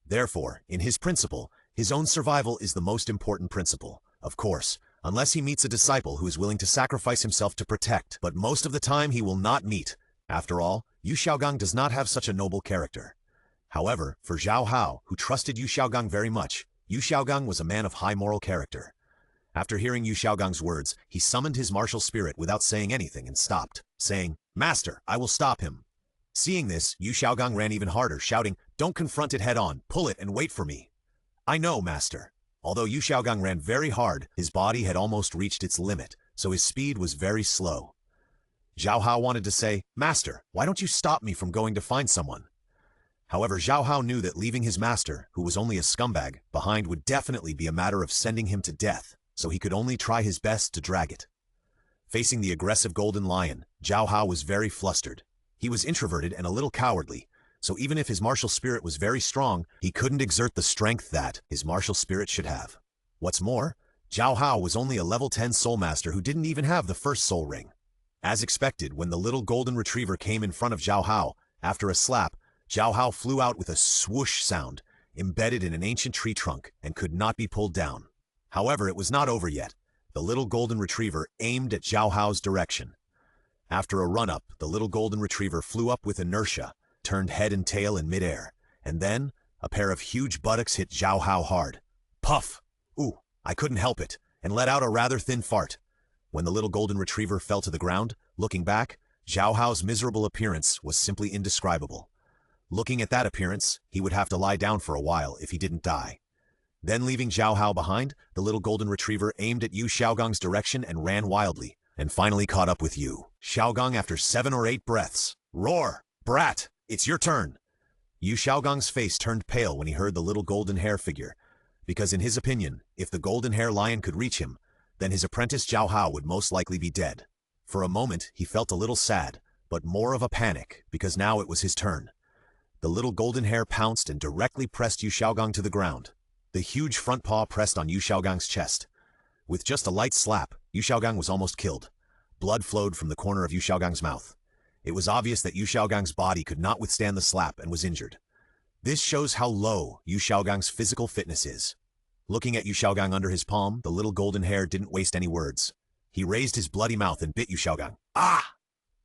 Therefore, in his principle, his own survival is the most important principle. Of course, unless he meets a disciple who is willing to sacrifice himself to protect, but most of the time he will not meet. After all, Yu Xiaogang does not have such a noble character. However, for Zhao Hao, who trusted Yu Xiaogang very much, Yu Xiaogang was a man of high moral character. After hearing Yu Xiaogang's words, he summoned his martial spirit without saying anything and stopped, saying, "Master, I will stop him." Seeing this, Yu Xiaogang ran even harder, shouting, "Don't confront it head-on, pull it and wait for me." "I know, master." Although Yu Xiaogang ran very hard, his body had almost reached its limit, so his speed was very slow. Zhao Hao wanted to say, "Master, why don't you stop me from going to find someone?" However, Zhao Hao knew that leaving his master, who was only a scumbag, behind would definitely be a matter of sending him to death, so he could only try his best to drag it. Facing the aggressive golden lion, Zhao Hao was very flustered. He was introverted and a little cowardly, so even if his martial spirit was very strong, he couldn't exert the strength that his martial spirit should have. What's more, Zhao Hao was only a level 10 soul master who didn't even have the first soul ring. As expected, when the little golden retriever came in front of Zhao Hao, after a slap, Zhao Hao flew out with a swoosh sound, embedded in an ancient tree trunk, and could not be pulled down. However, it was not over yet. The little golden retriever aimed at Zhao Hao's direction. After a run-up, the little golden retriever flew up with inertia, turned head and tail in midair, and then a pair of huge buttocks hit Zhao Hao hard. Puff! Ooh, I couldn't help it, and let out a rather thin fart. When the little golden retriever fell to the ground, looking back, Zhao Hao's miserable appearance was simply indescribable. Looking at that appearance, he would have to lie down for a while if he didn't die. Then leaving Zhao Hao behind, the little golden retriever aimed at Yu Xiaogang's direction and ran wildly, and finally caught up with Yu Xiaogang after 7 or 8 breaths. Roar! Brat! It's your turn! Yu Xiaogang's face turned pale when he heard the little golden hair figure, because in his opinion, if the golden hair lion could reach him, then his apprentice Zhao Hao would most likely be dead. For a moment, he felt a little sad, but more of a panic, because now it was his turn. The little golden hair pounced and directly pressed Yu Xiaogang to the ground. The huge front paw pressed on Yu Xiaogang's chest. With just a light slap, Yu Xiaogang was almost killed. Blood flowed from the corner of Yu Xiaogang's mouth. It was obvious that Yu Xiaogang's body could not withstand the slap and was injured. This shows how low Yu Xiaogang's physical fitness is. Looking at Yu Xiaogang under his palm, the little golden hair didn't waste any words. He raised his bloody mouth and bit Yu Xiaogang. Ah!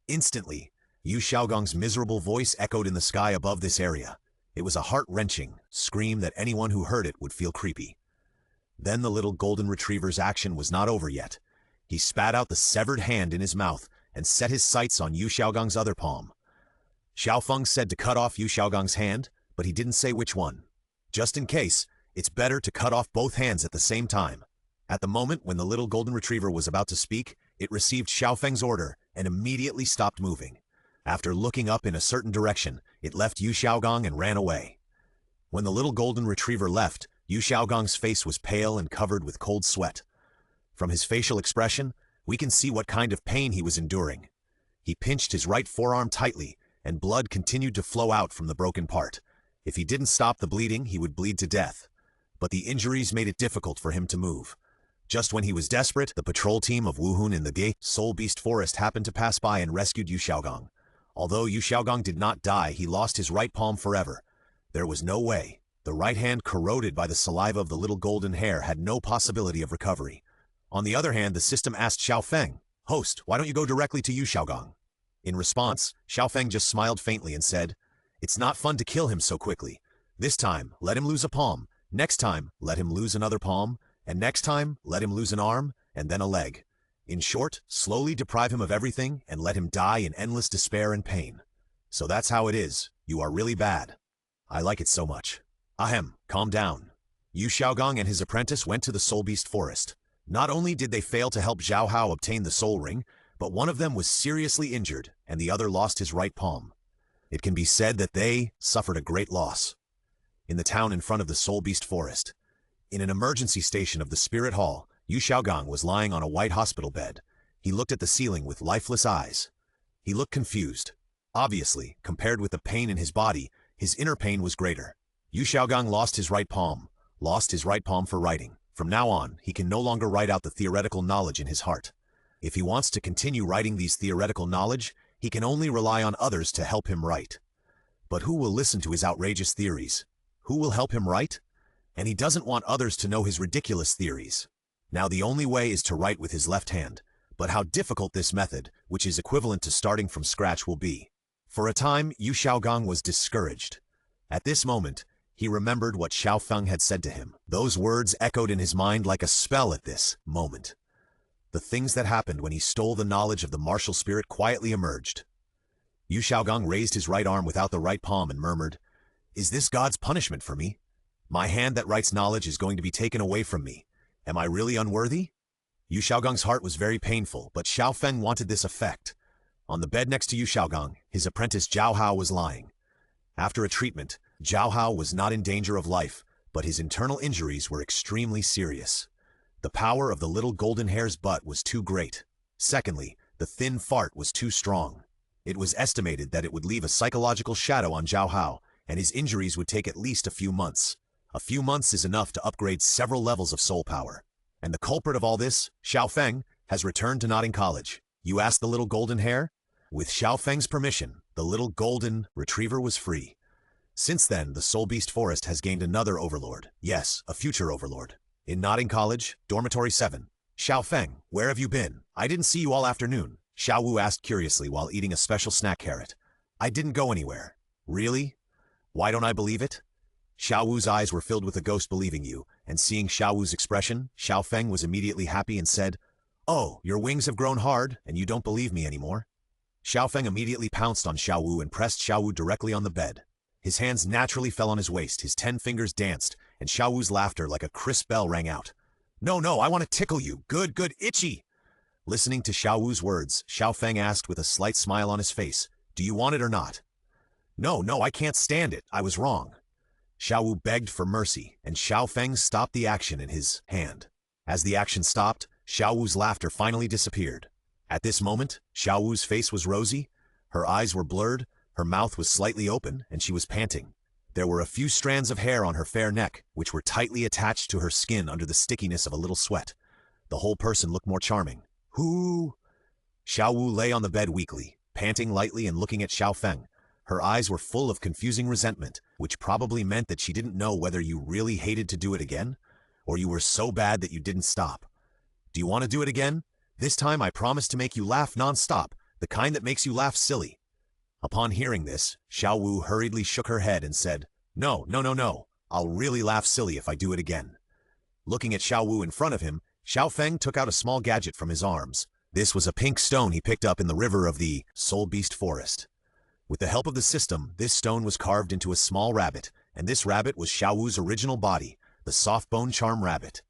Instantly, Yu Xiaogang's miserable voice echoed in the sky above this area. It was a heart-wrenching scream that anyone who heard it would feel creepy. Then the little golden retriever's action was not over yet. He spat out the severed hand in his mouth and set his sights on Yu Xiaogang's other palm. Xiao Feng said to cut off Yu Xiaogang's hand, but he didn't say which one. Just in case, it's better to cut off both hands at the same time. At the moment when the little golden retriever was about to speak, it received Xiao Feng's order and immediately stopped moving. After looking up in a certain direction, it left Yu Xiaogang and ran away. When the little golden retriever left, Yu Xiaogang's face was pale and covered with cold sweat. From his facial expression, we can see what kind of pain he was enduring. He pinched his right forearm tightly, and blood continued to flow out from the broken part. If he didn't stop the bleeding, he would bleed to death. But the injuries made it difficult for him to move. Just when he was desperate, the patrol team of Wuhun in the Gay Soul Beast Forest happened to pass by and rescued Yu Xiaogang. Although Yu Xiaogang did not die, he lost his right palm forever. There was no way. The right hand, corroded by the saliva of the little golden hair, had no possibility of recovery. On the other hand, the system asked Xiao Feng, "Host, why don't you go directly to Yu Xiaogang?" In response, Xiao Feng just smiled faintly and said, "It's not fun to kill him so quickly. This time, let him lose a palm. Next time, let him lose another palm. And next time, let him lose an arm, and then a leg. In short, slowly deprive him of everything and let him die in endless despair and pain. So that's how it is. You are really bad. I like it so much." Ahem, calm down. Yu Xiaogang and his apprentice went to the Soul Beast Forest. Not only did they fail to help Zhao Hao obtain the soul ring, but one of them was seriously injured and the other lost his right palm. It can be said that they suffered a great loss. In the town in front of the Soul Beast Forest, in an emergency station of the Spirit Hall, Yu Xiaogang was lying on a white hospital bed. He looked at the ceiling with lifeless eyes. He looked confused. Obviously, compared with the pain in his body, his inner pain was greater. Yu Xiaogang lost his right palm for writing. From now on, he can no longer write out the theoretical knowledge in his heart. If he wants to continue writing these theoretical knowledge, he can only rely on others to help him write. But who will listen to his outrageous theories? Who will help him write? And he doesn't want others to know his ridiculous theories. Now the only way is to write with his left hand, but how difficult this method, which is equivalent to starting from scratch, will be. For a time, Yu Xiaogang was discouraged. At this moment, he remembered what Xiao Feng had said to him. Those words echoed in his mind like a spell at this moment. The things that happened when he stole the knowledge of the martial spirit quietly emerged. Yu Xiaogang raised his right arm without the right palm and murmured, "Is this God's punishment for me? My hand that writes knowledge is going to be taken away from me. Am I really unworthy?" Yu Xiaogang's heart was very painful, but Xiao Feng wanted this effect. On the bed next to Yu Xiaogang, his apprentice Zhao Hao was lying. After a treatment, Zhao Hao was not in danger of life, but his internal injuries were extremely serious. The power of the little golden hare's butt was too great. Secondly, the thin fart was too strong. It was estimated that it would leave a psychological shadow on Zhao Hao, and his injuries would take at least a few months. A few months is enough to upgrade several levels of soul power. And the culprit of all this, Xiao Feng, has returned to Notting College. You asked the little golden hare? With Xiao Feng's permission, the little golden retriever was free. Since then, the Soul Beast Forest has gained another overlord. Yes, a future overlord. In Notting College, Dormitory 7. Xiao Feng, where have you been? I didn't see you all afternoon, Xiao Wu asked curiously while eating a special snack carrot. I didn't go anywhere. Really? Why don't I believe it? Xiao Wu's eyes were filled with a ghost believing you, and seeing Xiao Wu's expression, Xiao Feng was immediately happy and said, "Oh, your wings have grown hard, and you don't believe me anymore." Xiao Feng immediately pounced on Xiao Wu and pressed Xiao Wu directly on the bed. His hands naturally fell on his waist, his 10 fingers danced, and Xiao Wu's laughter like a crisp bell rang out. No, I want to tickle you. Good, itchy. Listening to Xiao Wu's words, Xiao Feng asked with a slight smile on his face, "Do you want it or not?" No, I can't stand it. I was wrong. Xiao Wu begged for mercy, and Xiao Feng stopped the action in his hand. As the action stopped, Xiao Wu's laughter finally disappeared. At this moment, Xiao Wu's face was rosy, her eyes were blurred, her mouth was slightly open, and she was panting. There were a few strands of hair on her fair neck, which were tightly attached to her skin under the stickiness of a little sweat. The whole person looked more charming. Who? Xiao Wu lay on the bed weakly, panting lightly and looking at Xiao Feng. Her eyes were full of confusing resentment, which probably meant that she didn't know whether you really hated to do it again, or you were so bad that you didn't stop. Do you want to do it again? This time I promise to make you laugh non-stop, the kind that makes you laugh silly. Upon hearing this, Xiao Wu hurriedly shook her head and said, No. I'll really laugh silly if I do it again. Looking at Xiao Wu in front of him, Xiao Feng took out a small gadget from his arms. This was a pink stone he picked up in the river of the Soul Beast Forest. With the help of the system, this stone was carved into a small rabbit, and this rabbit was Xiao Wu's original body, the soft bone charm rabbit.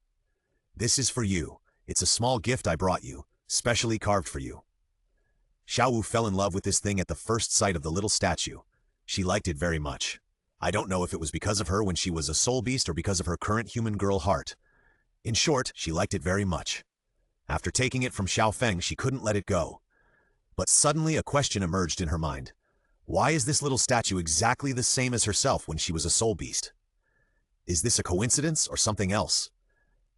This is for you. It's a small gift I brought you, specially carved for you. Xiao Wu fell in love with this thing at the first sight of the little statue. She liked it very much. I don't know if it was because of her when she was a soul beast or because of her current human girl heart. In short, she liked it very much. After taking it from Xiao Feng, she couldn't let it go. But suddenly a question emerged in her mind. Why is this little statue exactly the same as herself when she was a soul beast? Is this a coincidence or something else?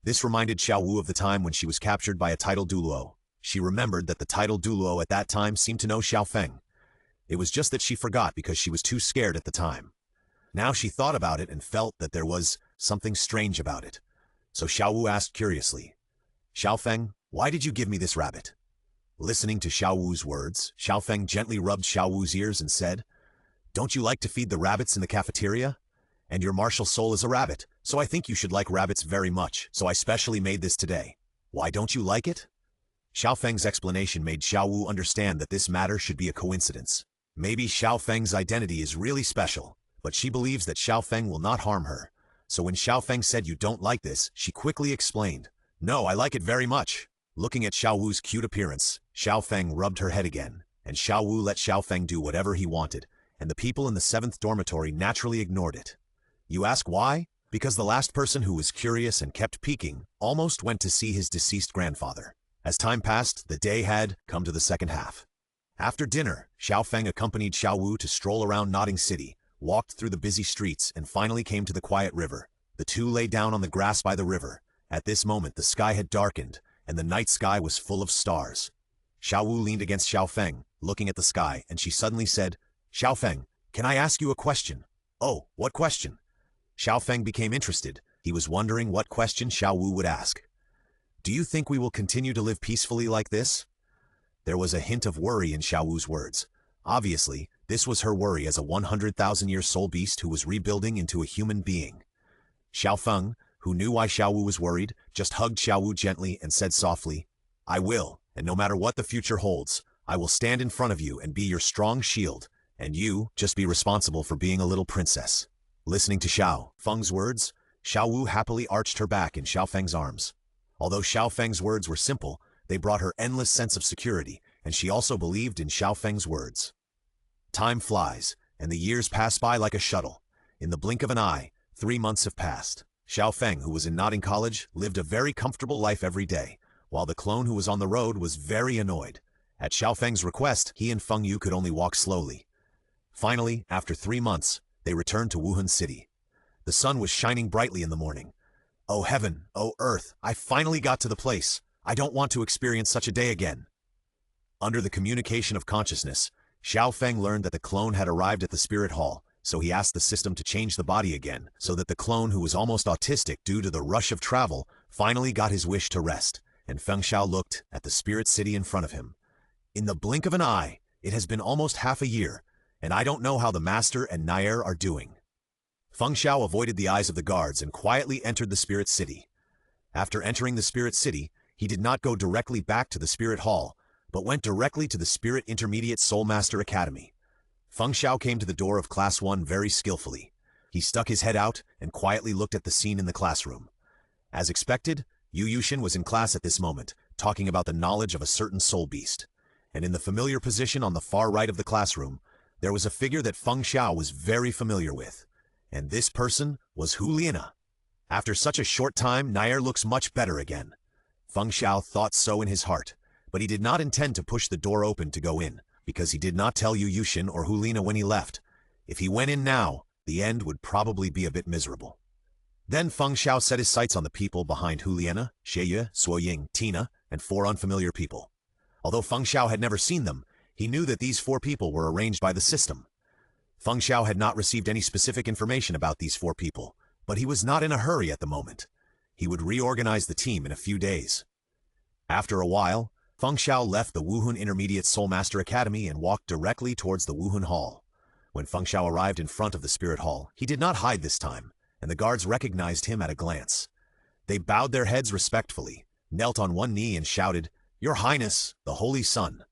This reminded Xiao Wu of the time when she was captured by a titled Douluo. She remembered that the titled Douluo at that time seemed to know Xiao Feng. It was just that she forgot because she was too scared at the time. Now she thought about it and felt that there was something strange about it. So Xiao Wu asked curiously, Xiao Feng, why did you give me this rabbit? Listening to Xiao Wu's words, Xiao Feng gently rubbed Xiao Wu's ears and said, Don't you like to feed the rabbits in the cafeteria? And your martial soul is a rabbit, so I think you should like rabbits very much, so I specially made this today. Why don't you like it? Xiao Feng's explanation made Xiao Wu understand that this matter should be a coincidence. Maybe Xiao Feng's identity is really special, but she believes that Xiao Feng will not harm her. So when Xiao Feng said you don't like this, she quickly explained, No, I like it very much. Looking at Xiao Wu's cute appearance, Xiao Feng rubbed her head again, and Xiao Wu let Xiao Feng do whatever he wanted, and the people in the 7th dormitory naturally ignored it. You ask why? Because the last person who was curious and kept peeking almost went to see his deceased grandfather. As time passed, the day had come to the second half. After dinner, Xiao Feng accompanied Xiao Wu to stroll around Nodding City, walked through the busy streets, and finally came to the quiet river. The two lay down on the grass by the river. At this moment, the sky had darkened, and the night sky was full of stars. Xiao Wu leaned against Xiao Feng, looking at the sky, and she suddenly said, "Xiao Feng, can I ask you a question?" "Oh, what question?" Xiao Feng became interested. He was wondering what question Xiao Wu would ask. "Do you think we will continue to live peacefully like this?" There was a hint of worry in Xiao Wu's words. Obviously, this was her worry as a 100,000-year soul beast who was rebuilding into a human being. Xiao Feng, who knew why Xiao Wu was worried, just hugged Xiao Wu gently and said softly, "I will, and no matter what the future holds, I will stand in front of you and be your strong shield, and you just be responsible for being a little princess." Listening to Xiao Feng's words, Xiao Wu happily arched her back in Xiao Feng's arms. Although Xiao Feng's words were simple, they brought her endless sense of security, and she also believed in Xiao Feng's words. Time flies, and the years pass by like a shuttle. In the blink of an eye, 3 months have passed. Xiao Feng, who was in Nodding College, lived a very comfortable life every day, while the clone who was on the road was very annoyed. At Xiao Feng's request, he and Feng Yu could only walk slowly. Finally, after 3 months, they returned to Wuhan City. The sun was shining brightly in the morning. "Oh heaven, oh earth, I finally got to the place. I don't want to experience such a day again." Under the communication of consciousness, Xiao Feng learned that the clone had arrived at the spirit hall, so he asked the system to change the body again, so that the clone, who was almost autistic due to the rush of travel, finally got his wish to rest, and Feng Xiao looked at the spirit city in front of him. In the blink of an eye, it has been almost half a year, and I don't know how the master and Nair are doing. Feng Xiao avoided the eyes of the guards and quietly entered the spirit city. After entering the spirit city, he did not go directly back to the spirit hall, but went directly to the Spirit Intermediate Soul Master Academy. Feng Xiao came to the door of Class 1 very skillfully. He stuck his head out and quietly looked at the scene in the classroom. As expected, Yu Yushin was in class at this moment, talking about the knowledge of a certain soul beast. And in the familiar position on the far right of the classroom, there was a figure that Feng Xiao was very familiar with. And this person was Huliana. After such a short time, Nair looks much better again. Feng Xiao thought so in his heart, but he did not intend to push the door open to go in, because he did not tell Yu Yushin or Hulina when he left. If he went in now, the end would probably be a bit miserable. Then Feng Xiao set his sights on the people behind Huliana, Xie, Suoying, Tina, and 4 unfamiliar people. Although Feng Xiao had never seen them, he knew that these 4 people were arranged by the system. Feng Xiao had not received any specific information about these 4 people, but he was not in a hurry at the moment. He would reorganize the team in a few days. After a while, Feng Xiao left the Wuhan Intermediate Soul Master Academy and walked directly towards the Wuhan Hall. When Feng Xiao arrived in front of the Spirit Hall, he did not hide this time, and the guards recognized him at a glance. They bowed their heads respectfully, knelt on one knee and shouted, "Your Highness, the Holy Sun."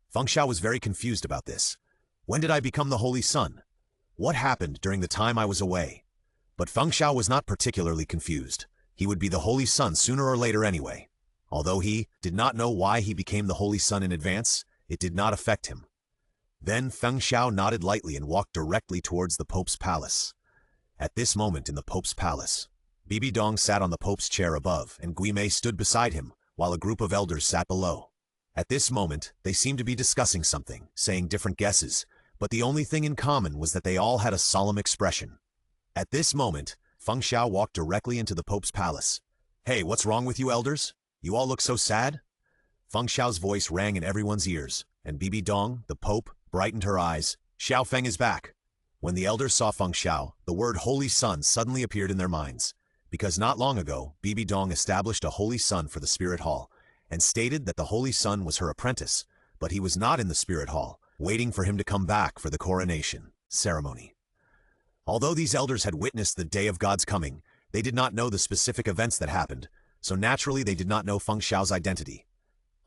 Feng Xiao was very confused about this. When did I become the Holy Sun? What happened during the time I was away? But Feng Xiao was not particularly confused. He would be the Holy Sun sooner or later anyway. Although he did not know why he became the Holy Sun in advance, it did not affect him. Then Feng Xiao nodded lightly and walked directly towards the Pope's palace. At this moment in the Pope's palace, Bibi Dong sat on the Pope's chair above, and Gui Mei stood beside him, while a group of elders sat below. At this moment, they seemed to be discussing something, saying different guesses, but the only thing in common was that they all had a solemn expression. At this moment, Feng Xiao walked directly into the Pope's palace. "Hey, what's wrong with you elders? You all look so sad?" Feng Xiao's voice rang in everyone's ears, and Bibi Dong, the Pope, brightened her eyes. "Xiao Feng is back." When the elders saw Feng Xiao, the word Holy Sun suddenly appeared in their minds, because not long ago, Bibi Dong established a Holy Sun for the Spirit Hall, and stated that the Holy Sun was her apprentice, but he was not in the Spirit Hall, waiting for him to come back for the coronation ceremony. Although these elders had witnessed the day of God's coming, they did not know the specific events that happened, so naturally they did not know Feng Xiao's identity.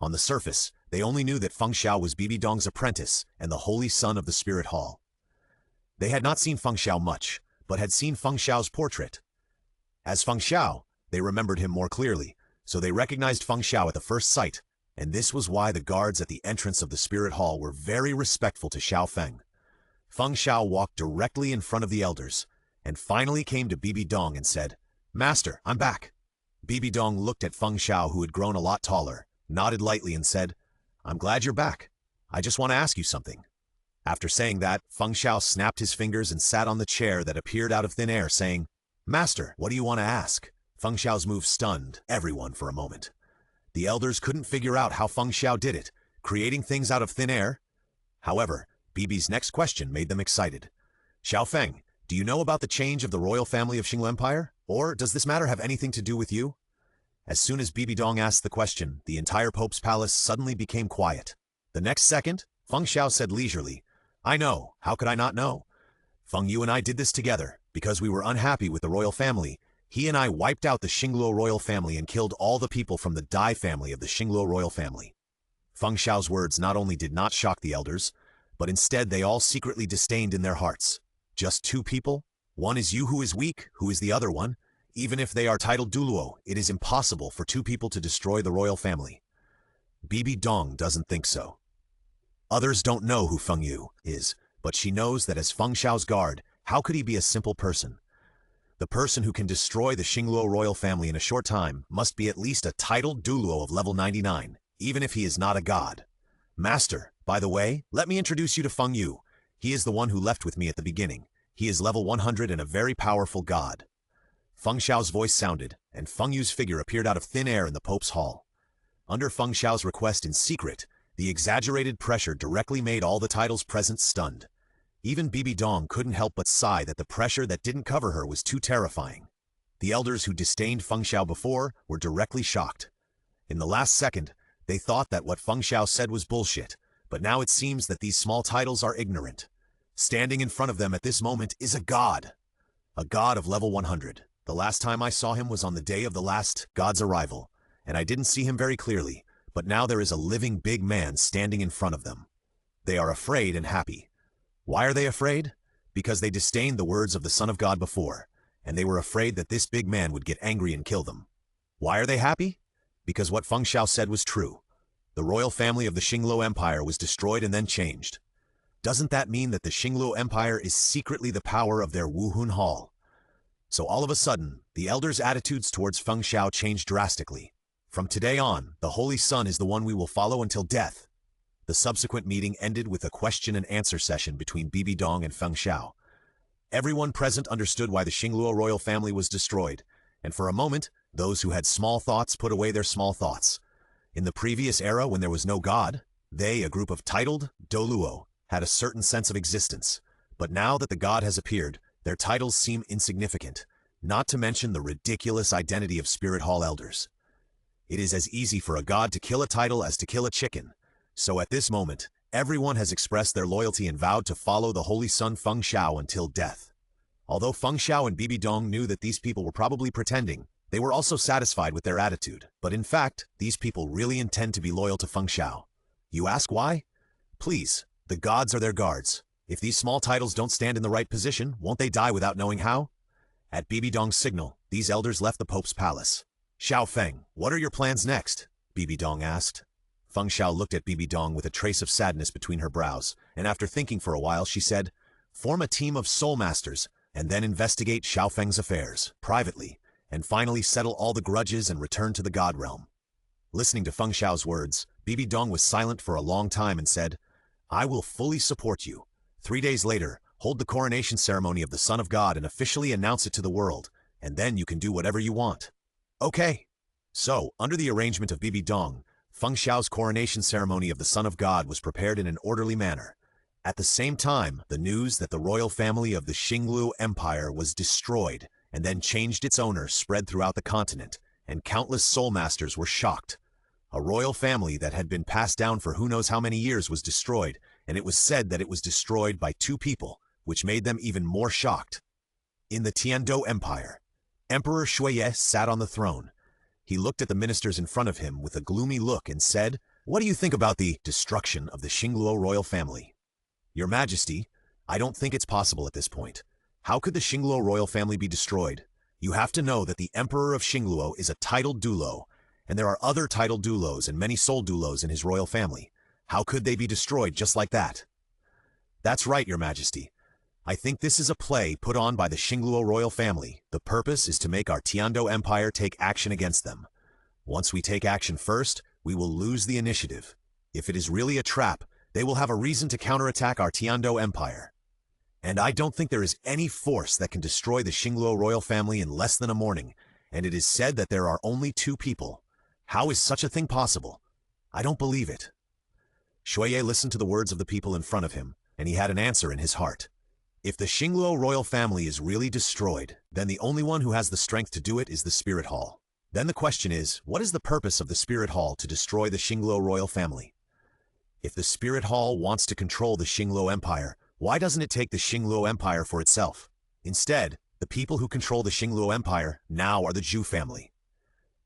On the surface, they only knew that Feng Xiao was Bibi Dong's apprentice and the Holy Sun of the Spirit Hall. They had not seen Feng Xiao much, but had seen Feng Xiao's portrait. As Feng Xiao, they remembered him more clearly, So they recognized Feng Xiao at the first sight, and this was why the guards at the entrance of the spirit hall were very respectful to Xiao Feng. Feng Xiao walked directly in front of the elders, and finally came to Bibi Dong and said, "Master, I'm back." Bibi Dong looked at Feng Xiao, who had grown a lot taller, nodded lightly and said, "I'm glad you're back. I just want to ask you something." After saying that, Feng Xiao snapped his fingers and sat on the chair that appeared out of thin air, saying, "Master, what do you want to ask?" Feng Xiao's move stunned everyone for a moment. The elders couldn't figure out how Feng Xiao did it, creating things out of thin air. However, Bibi's next question made them excited. "Xiao Feng, do you know about the change of the royal family of Xinglu Empire? Or does this matter have anything to do with you?" As soon as Bibi Dong asked the question, the entire Pope's palace suddenly became quiet. The next second, Feng Xiao said leisurely, "I know, how could I not know? Feng Yu and I did this together, because we were unhappy with the royal family. He and I wiped out the Xingluo royal family and killed all the people from the Dai family of the Xingluo royal family." Feng Xiao's words not only did not shock the elders, but instead they all secretly disdained in their hearts. Just two people? One is you who is weak, who is the other one? Even if they are titled Douluo, it is impossible for two people to destroy the royal family. Bibi Dong doesn't think so. Others don't know who Feng Yu is, but she knows that as Feng Xiao's guard, how could he be a simple person? The person who can destroy the Xingluo royal family in a short time must be at least a titled Douluo of level 99, even if he is not a god. "Master, by the way, let me introduce you to Feng Yu. He is the one who left with me at the beginning. He is level 100 and a very powerful god." Feng Xiao's voice sounded, and Feng Yu's figure appeared out of thin air in the Pope's hall. Under Feng Xiao's request in secret, the exaggerated pressure directly made all the titles present stunned. Even Bibi Dong couldn't help but sigh that the pressure that didn't cover her was too terrifying. The elders who disdained Feng Xiao before were directly shocked. In the last second, they thought that what Feng Xiao said was bullshit, but now it seems that these small titles are ignorant. Standing in front of them at this moment is a god of level 100. The last time I saw him was on the day of the last god's arrival, and I didn't see him very clearly, but now there is a living big man standing in front of them. They are afraid and happy. Why are they afraid? Because they disdained the words of the Son of God before, and they were afraid that this big man would get angry and kill them. Why are they happy? Because what Feng Xiao said was true. The royal family of the Xingluo Empire was destroyed and then changed. Doesn't that mean that the Xingluo Empire is secretly the power of their Wuhun Hall? So all of a sudden, the elders' attitudes towards Feng Xiao changed drastically. From today on, the Holy Sun is the one we will follow until death. The subsequent meeting ended with a question and answer session between Bibi Dong and Feng Xiao. Everyone present understood why the Xingluo royal family was destroyed, and for a moment, those who had small thoughts put away their small thoughts. In the previous era, when there was no god, they, a group of titled Douluo, had a certain sense of existence. But now that the god has appeared, their titles seem insignificant, not to mention the ridiculous identity of Spirit Hall elders. It is as easy for a god to kill a title as to kill a chicken. So at this moment, everyone has expressed their loyalty and vowed to follow the Holy Sun Feng Xiao until death. Although Feng Xiao and Bibi Dong knew that these people were probably pretending, they were also satisfied with their attitude. But in fact, these people really intend to be loyal to Feng Xiao. You ask why? Please, the gods are their guards. If these small titles don't stand in the right position, won't they die without knowing how? At Bibi Dong's signal, these elders left the Pope's palace. "Xiao Feng, what are your plans next?" Bibi Dong asked. Feng Xiao looked at Bibi Dong with a trace of sadness between her brows, and after thinking for a while, she said, "Form a team of soul masters, and then investigate Xiao Feng's affairs, privately, and finally settle all the grudges and return to the God realm." Listening to Feng Xiao's words, Bibi Dong was silent for a long time and said, "I will fully support you. 3 days later, hold the coronation ceremony of the Son of God and officially announce it to the world, and then you can do whatever you want." Okay. So, under the arrangement of Bibi Dong, Feng Xiao's coronation ceremony of the Son of God was prepared in an orderly manner. At the same time, the news that the royal family of the Xinglu Empire was destroyed and then changed its owner spread throughout the continent, and countless soul masters were shocked. A royal family that had been passed down for who knows how many years was destroyed, and it was said that it was destroyed by 2 people, which made them even more shocked. In the Tiandou Empire, Emperor Shuiye sat on the throne. He looked at the ministers in front of him with a gloomy look and said, "What do you think about the destruction of the Xingluo royal family?" "Your Majesty, I don't think it's possible at this point. How could the Xingluo royal family be destroyed? You have to know that the Emperor of Xingluo is a titled Douluo, And there are other titled Douluos and many soul Douluos in his royal family. How could they be destroyed just like that? That's right, Your Majesty. I think this is a play put on by the Xingluo royal family. The purpose is to make our Tiando Empire take action against them. Once we take action first, we will lose the initiative. If it is really a trap, they will have a reason to counterattack our Tiando Empire. And I don't think there is any force that can destroy the Xingluo royal family in less than a morning, and it is said that there are only 2 people. How is such a thing possible? I don't believe it. Shuye listened to the words of the people in front of him, and he had an answer in his heart. If the Xingluo royal family is really destroyed, then the only one who has the strength to do it is the Spirit Hall. Then the question is, what is the purpose of the Spirit Hall to destroy the Xingluo royal family? If the Spirit Hall wants to control the Xingluo Empire, why doesn't it take the Xingluo Empire for itself? Instead, the people who control the Xingluo Empire now are the Zhu family.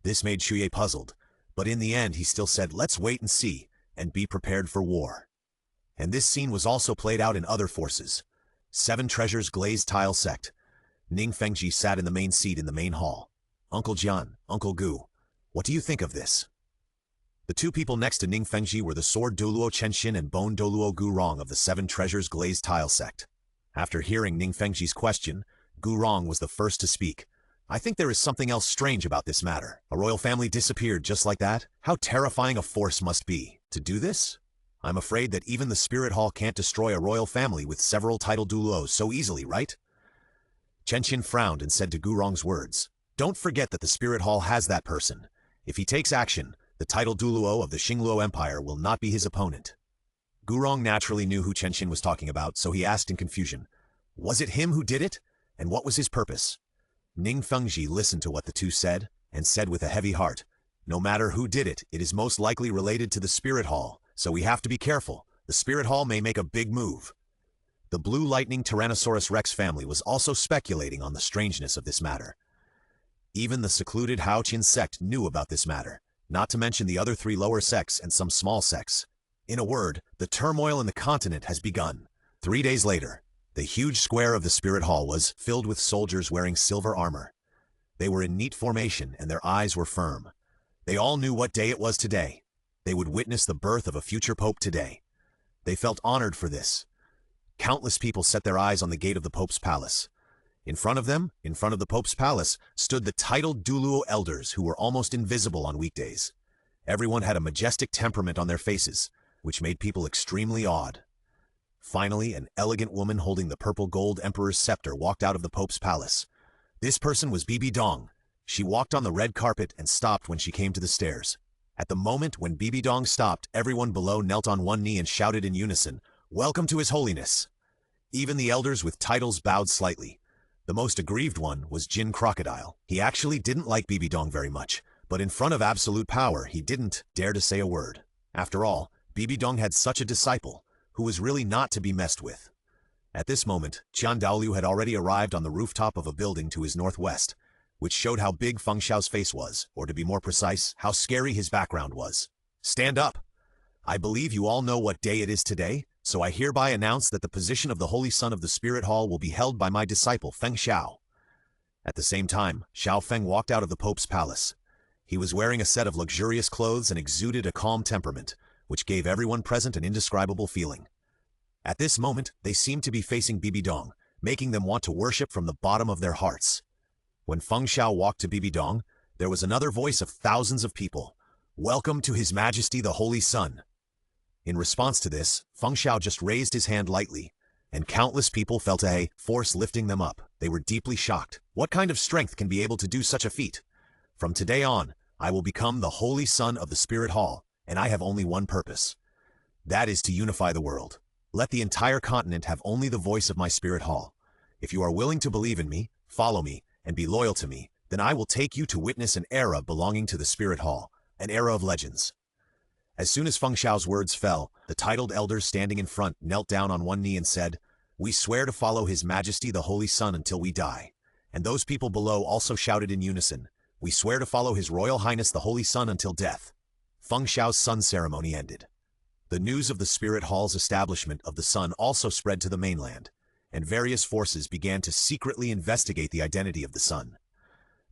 This made Shuye puzzled, but in the end he still said, let's wait and see, and be prepared for war. And this scene was also played out in other forces. 7 Treasures Glazed Tile Sect. Ning Fengji sat in the main seat in the main hall. Uncle Jian, Uncle Gu, what do you think of this? The 2 people next to Ning Fengji were the sword Douluo Chenshin and bone Douluo Gurong of the 7 Treasures Glazed Tile Sect. After hearing Ning Fengji's question, Gurong was the first to speak. I think there is something else strange about this matter. A royal family disappeared just like that? How terrifying a force must be. To do this? I'm afraid that even the Spirit Hall can't destroy a royal family with several titled Douluos so easily, right? Chenshin frowned and said to Gurong's words, don't forget that the Spirit Hall has that person. If he takes action, the titled Douluo of the Xingluo Empire will not be his opponent. Gurong naturally knew who Chenshin was talking about, so he asked in confusion, was it him who did it? And what was his purpose? Ning Fengji listened to what the 2 said, and said with a heavy heart, no matter who did it, it is most likely related to the Spirit Hall, so we have to be careful. The Spirit Hall may make a big move. The Blue Lightning Tyrannosaurus Rex family was also speculating on the strangeness of this matter. Even the secluded Haoqian sect knew about this matter, not to mention the other 3 lower sects and some small sects. In a word, the turmoil in the continent has begun. 3 days later, the huge square of the Spirit Hall was filled with soldiers wearing silver armor. They were in neat formation and their eyes were firm. They all knew what day it was today. They would witness the birth of a future pope today. They felt honored for this. Countless people set their eyes on the gate of the Pope's palace. In front of them, in front of the Pope's palace, stood the titled Douluo elders who were almost invisible on weekdays. Everyone had a majestic temperament on their faces, which made people extremely awed. Finally, an elegant woman holding the purple gold emperor's scepter walked out of the Pope's palace. This person was Bibi Dong. She walked on the red carpet and stopped when she came to the stairs. At the moment when Bibi Dong stopped, everyone below knelt on one knee and shouted in unison, "Welcome to His Holiness." Even the elders with titles bowed slightly. The most aggrieved one was Jin Crocodile. He actually didn't like Bibi Dong very much, but in front of absolute power, he didn't dare to say a word. After all, Bibi Dong had such a disciple, who was really not to be messed with. At this moment, Qian Daoliu had already arrived on the rooftop of a building to his northwest, which showed how big Feng Xiao's face was, or to be more precise, how scary his background was. Stand up! I believe you all know what day it is today, so I hereby announce that the position of the Holy Son of the Spirit Hall will be held by my disciple Feng Xiao. At the same time, Xiao Feng walked out of the Pope's palace. He was wearing a set of luxurious clothes and exuded a calm temperament, which gave everyone present an indescribable feeling. At this moment, they seemed to be facing Bibi Dong, making them want to worship from the bottom of their hearts. When Feng Xiao walked to Bibi Dong, there was another voice of thousands of people. "Welcome to His Majesty the Holy Sun." In response to this, Feng Xiao just raised his hand lightly, and countless people felt a force lifting them up. They were deeply shocked. What kind of strength can be able to do such a feat? From today on, I will become the Holy Son of the Spirit Hall, and I have only one purpose. That is to unify the world. Let the entire continent have only the voice of my Spirit Hall. If you are willing to believe in me, follow me, and be loyal to me, then I will take you to witness an era belonging to the Spirit Hall, an era of legends. As soon as Feng Xiao's words fell, the titled elders standing in front knelt down on one knee and said, "We swear to follow His Majesty the Holy Sun until we die." And those people below also shouted in unison, "We swear to follow His Royal Highness the Holy Sun until death." Feng Xiao's sun ceremony ended. The news of the Spirit Hall's establishment of the sun also spread to the mainland, and various forces began to secretly investigate the identity of the sun.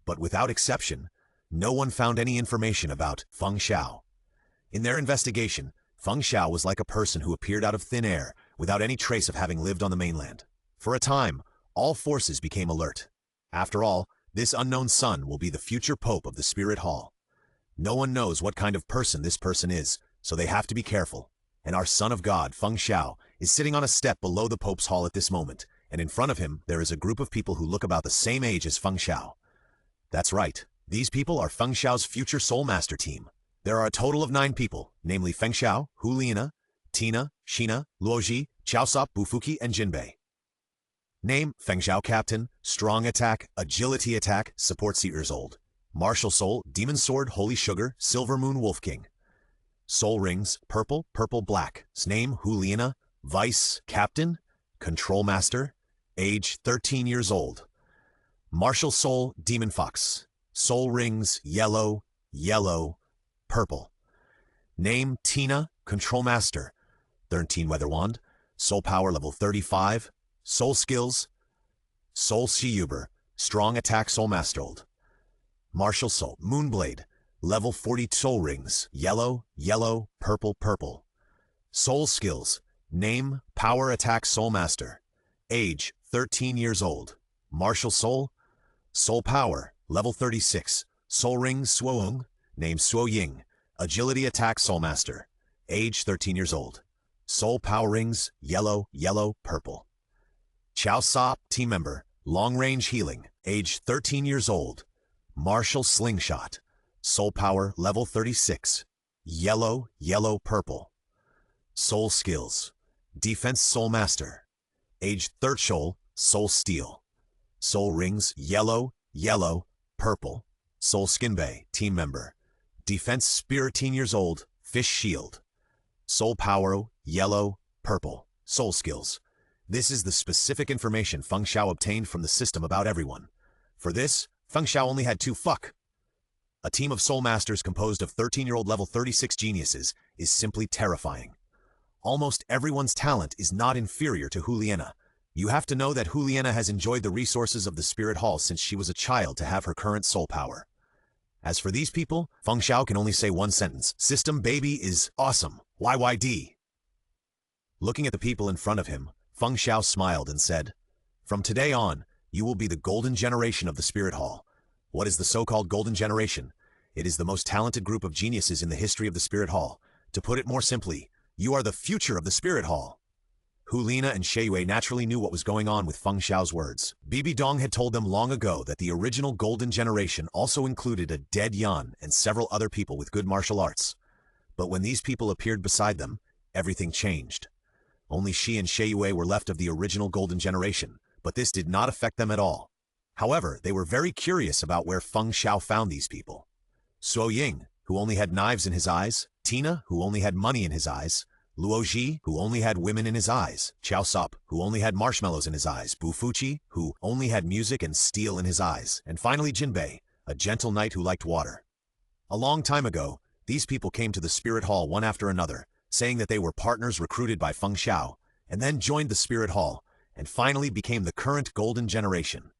But without exception, no one found any information about Feng Xiao. In their investigation, Feng Xiao was like a person who appeared out of thin air, without any trace of having lived on the mainland. For a time, all forces became alert. After all, this unknown son will be the future pope of the Spirit Hall. No one knows what kind of person this person is, so they have to be careful. And our son of God, Feng Xiao, is sitting on a step below the Pope's hall at this moment, and in front of him there is a group of people who look about the same age as Feng Xiao. That's right, these people are Feng Xiao's future Soul Master team. There are a total of 9 people, namely Feng Xiao, Huliana, Tina, Shina, Luoji, Chaosop, Bufuki, and Jinbei. Name: Feng Xiao Captain, Strong Attack, Agility Attack, Support 6 years old. Martial Soul, Demon Sword, Holy Sugar, Silver Moon Wolf King. Soul Rings, Purple, Purple, Black. Name: Huliana, Vice Captain, Control Master, age 13 years old. Martial Soul, Demon Fox. Soul Rings, Yellow, Yellow, Purple. Name: Tina, Control Master, 13 Weather Wand. Soul Power level 35. Soul Skills: Soul Shiyuber, Strong Attack Soul Master old. Martial Soul, Moonblade, level 40 Soul Rings, Yellow, Yellow, Purple, Purple. Soul Skills: Name: Power Attack Soul Master, age 13 years old. Martial Soul: Soul Power, level 36, Soul Rings Suoung, name Suo Ying, Agility Attack Soul Master, age 13 years old. Soul Power Rings, Yellow, Yellow, Purple. Chao Sop, Team Member, Long Range Healing, age 13 years old. Martial Slingshot, Soul Power, level 36, Yellow, Yellow, Purple. Soul Skills: Defense Soul Master, age 3rd Soul, Soul Steel. Soul Rings, Yellow, Yellow, Purple. Soul Skinbei, Team Member, Defense Spirit 10 years old, Fish Shield. Soul Power, Yellow, Purple. Soul Skills: This is the specific information Feng Xiao obtained from the system about everyone. For this, Feng Xiao only had 2 fuck. A team of Soul Masters composed of 13-year-old level 36 geniuses is simply terrifying. Almost everyone's talent is not inferior to Huliana. You have to know that Huliana has enjoyed the resources of the Spirit Hall since she was a child to have her current soul power. As for these people, Feng Xiao can only say one sentence: System baby is awesome. YYD. Looking at the people in front of him, Feng Xiao smiled and said, "From today on, you will be the golden generation of the Spirit Hall." What is the so-called golden generation? It is the most talented group of geniuses in the history of the Spirit Hall. To put it more simply, you are the future of the Spirit Hall. Hulina and Sheiyue naturally knew what was going on with Feng Xiao's words. Bibi Dong had told them long ago that the original golden generation also included a dead Yan and several other people with good martial arts. But when these people appeared beside them, everything changed. Only she and Sheiyue were left of the original golden generation, but this did not affect them at all. However, they were very curious about where Feng Xiao found these people. Suo Ying, who only had knives in his eyes, Tina, who only had money in his eyes, Luoji, who only had women in his eyes, Chaosop, who only had marshmallows in his eyes, Bufuchi, who only had music and steel in his eyes, and finally Jinbei, a gentle knight who liked water. A long time ago, these people came to the Spirit Hall one after another, saying that they were partners recruited by Feng Xiao, and then joined the Spirit Hall, and finally became the current golden generation.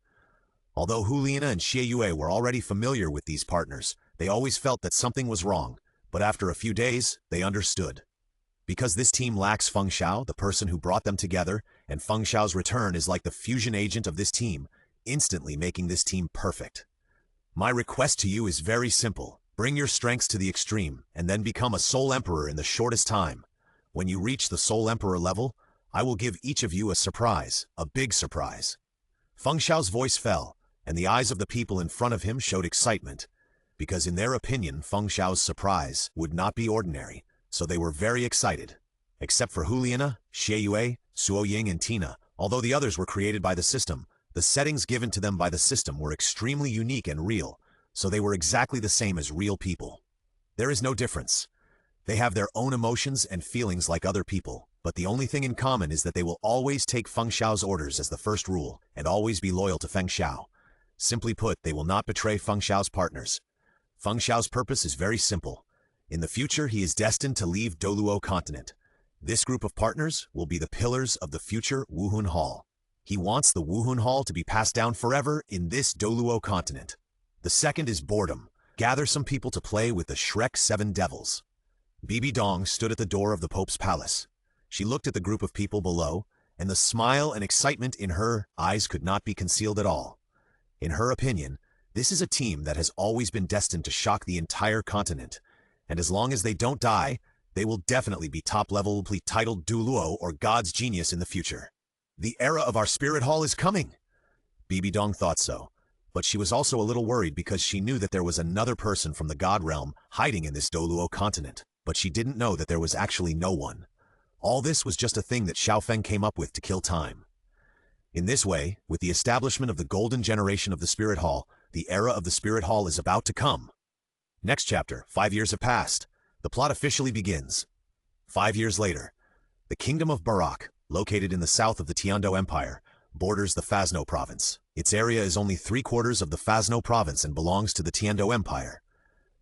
Although Huliana and Sheiyue were already familiar with these partners, they always felt that something was wrong, but after a few days, they understood. Because this team lacks Feng Xiao, the person who brought them together, and Feng Xiao's return is like the fusion agent of this team, instantly making this team perfect. My request to you is very simple. Bring your strengths to the extreme, and then become a Soul Emperor in the shortest time. When you reach the Soul Emperor level, I will give each of you a surprise, a big surprise. Feng Xiao's voice fell, and the eyes of the people in front of him showed excitement, because in their opinion Feng Xiao's surprise would not be ordinary. So they were very excited. Except for Huliana, Sheiyue, Suo Ying, and Tina, although the others were created by the system, the settings given to them by the system were extremely unique and real, so they were exactly the same as real people. There is no difference. They have their own emotions and feelings like other people, but the only thing in common is that they will always take Feng Xiao's orders as the first rule, and always be loyal to Feng Xiao. Simply put, they will not betray Feng Xiao's partners. Feng Xiao's purpose is very simple. In the future, he is destined to leave Douluo Continent. This group of partners will be the pillars of the future Wuhun Hall. He wants the Wuhun Hall to be passed down forever in this Douluo Continent. The second is boredom. Gather some people to play with the Shrek 7 Devils. Bibi Dong stood at the door of the Pope's palace. She looked at the group of people below, and the smile and excitement in her eyes could not be concealed at all. In her opinion, this is a team that has always been destined to shock the entire continent, and as long as they don't die, they will definitely be top-level titled Douluo or God's Genius in the future. The era of our spirit hall is coming. Bibi Dong thought so, but she was also a little worried because she knew that there was another person from the God realm hiding in this Douluo Continent, but she didn't know that there was actually no one. All this was just a thing that Xiao Feng came up with to kill time. In this way, with the establishment of the golden generation of the Spirit Hall, the era of the Spirit Hall is about to come. Next chapter, 5 years have passed. The plot officially begins. 5 years later, the Kingdom of Barak, located in the south of the Tiando Empire, borders the Phasno province. Its area is only 3/4 of the Phasno province and belongs to the Tiando Empire.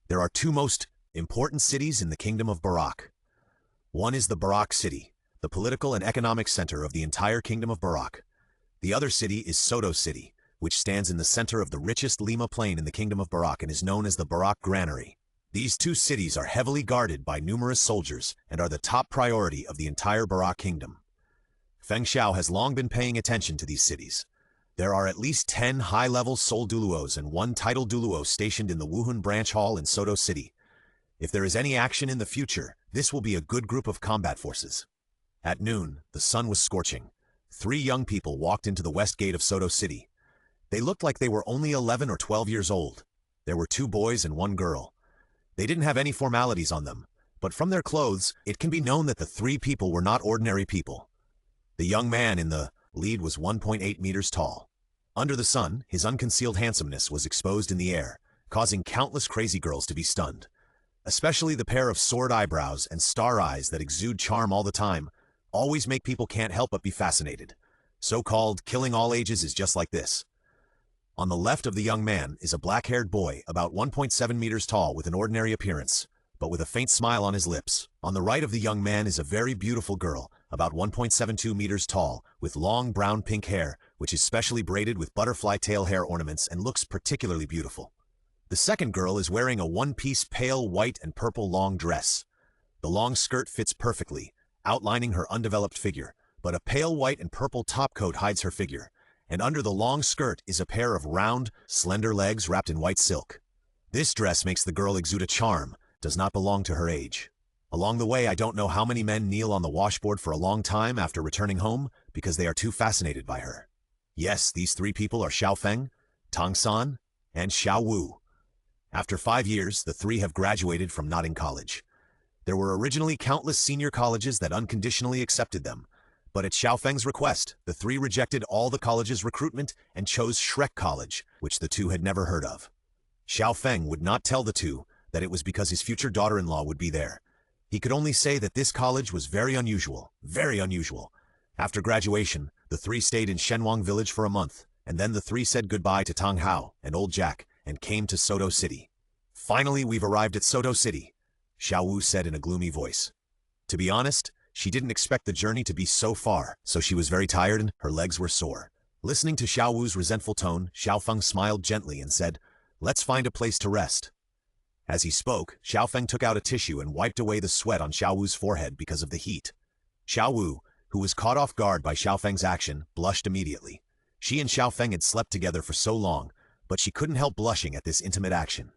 There are two most important cities in the Kingdom of Barak. One is the Barak city, the political and economic center of the entire Kingdom of Barak. The other city is Soto City, which stands in the center of the richest Lima plain in the Kingdom of Barak and is known as the Barak Granary. These two cities are heavily guarded by numerous soldiers and are the top priority of the entire Barak Kingdom. Feng Xiao has long been paying attention to these cities. There are at least 10 high-level Soul Douluos and 1 title Douluo stationed in the Wuhan branch hall in Soto City. If there is any action in the future, this will be a good group of combat forces. At noon, the sun was scorching. 3 young people walked into the west gate of Soto City. They looked like they were only 11 or 12 years old. There were 2 boys and 1 girl. They didn't have any formalities on them, but from their clothes, it can be known that the 3 people were not ordinary people. The young man in the lead was 1.8 meters tall. Under the sun, his unconcealed handsomeness was exposed in the air, causing countless crazy girls to be stunned. Especially the pair of sword eyebrows and star eyes that exude charm all the time, always make people can't help but be fascinated. So-called killing all ages is just like this. On the left of the young man is a black-haired boy about 1.7 meters tall with an ordinary appearance, but with a faint smile on his lips. On the right of the young man is a very beautiful girl, about 1.72 meters tall, with long brown-pink hair, which is specially braided with butterfly tail hair ornaments and looks particularly beautiful. The second girl is wearing a one-piece pale white and purple long dress. The long skirt fits perfectly, outlining her undeveloped figure, but a pale white and purple topcoat hides her figure, and under the long skirt is a pair of round, slender legs wrapped in white silk. This dress makes the girl exude a charm, does not belong to her age. Along the way, I don't know how many men kneel on the washboard for a long time after returning home because they are too fascinated by her. Yes, these 3 people are Xiao Feng, Tang San, and Xiao Wu. After 5 years, the 3 have graduated from Notting College. There were originally countless senior colleges that unconditionally accepted them, but at Xiao Feng's request, the 3 rejected all the college's recruitment and chose Shrek College, which the 2 had never heard of. Xiao Feng would not tell the 2 that it was because his future daughter-in-law would be there. He could only say that this college was very unusual, very unusual. After graduation, the 3 stayed in Shenwang village for a month, and then the 3 said goodbye to Tang Hao and Old Jack and came to Soto City. Finally, we've arrived at Soto City, Xiao Wu said in a gloomy voice. To be honest, she didn't expect the journey to be so far, so she was very tired and her legs were sore. Listening to Xiao Wu's resentful tone, Xiao Feng smiled gently and said, "Let's find a place to rest." As he spoke, Xiao Feng took out a tissue and wiped away the sweat on Xiao Wu's forehead because of the heat. Xiao Wu, who was caught off guard by Xiao Feng's action, blushed immediately. She and Xiao Feng had slept together for so long, but she couldn't help blushing at this intimate action.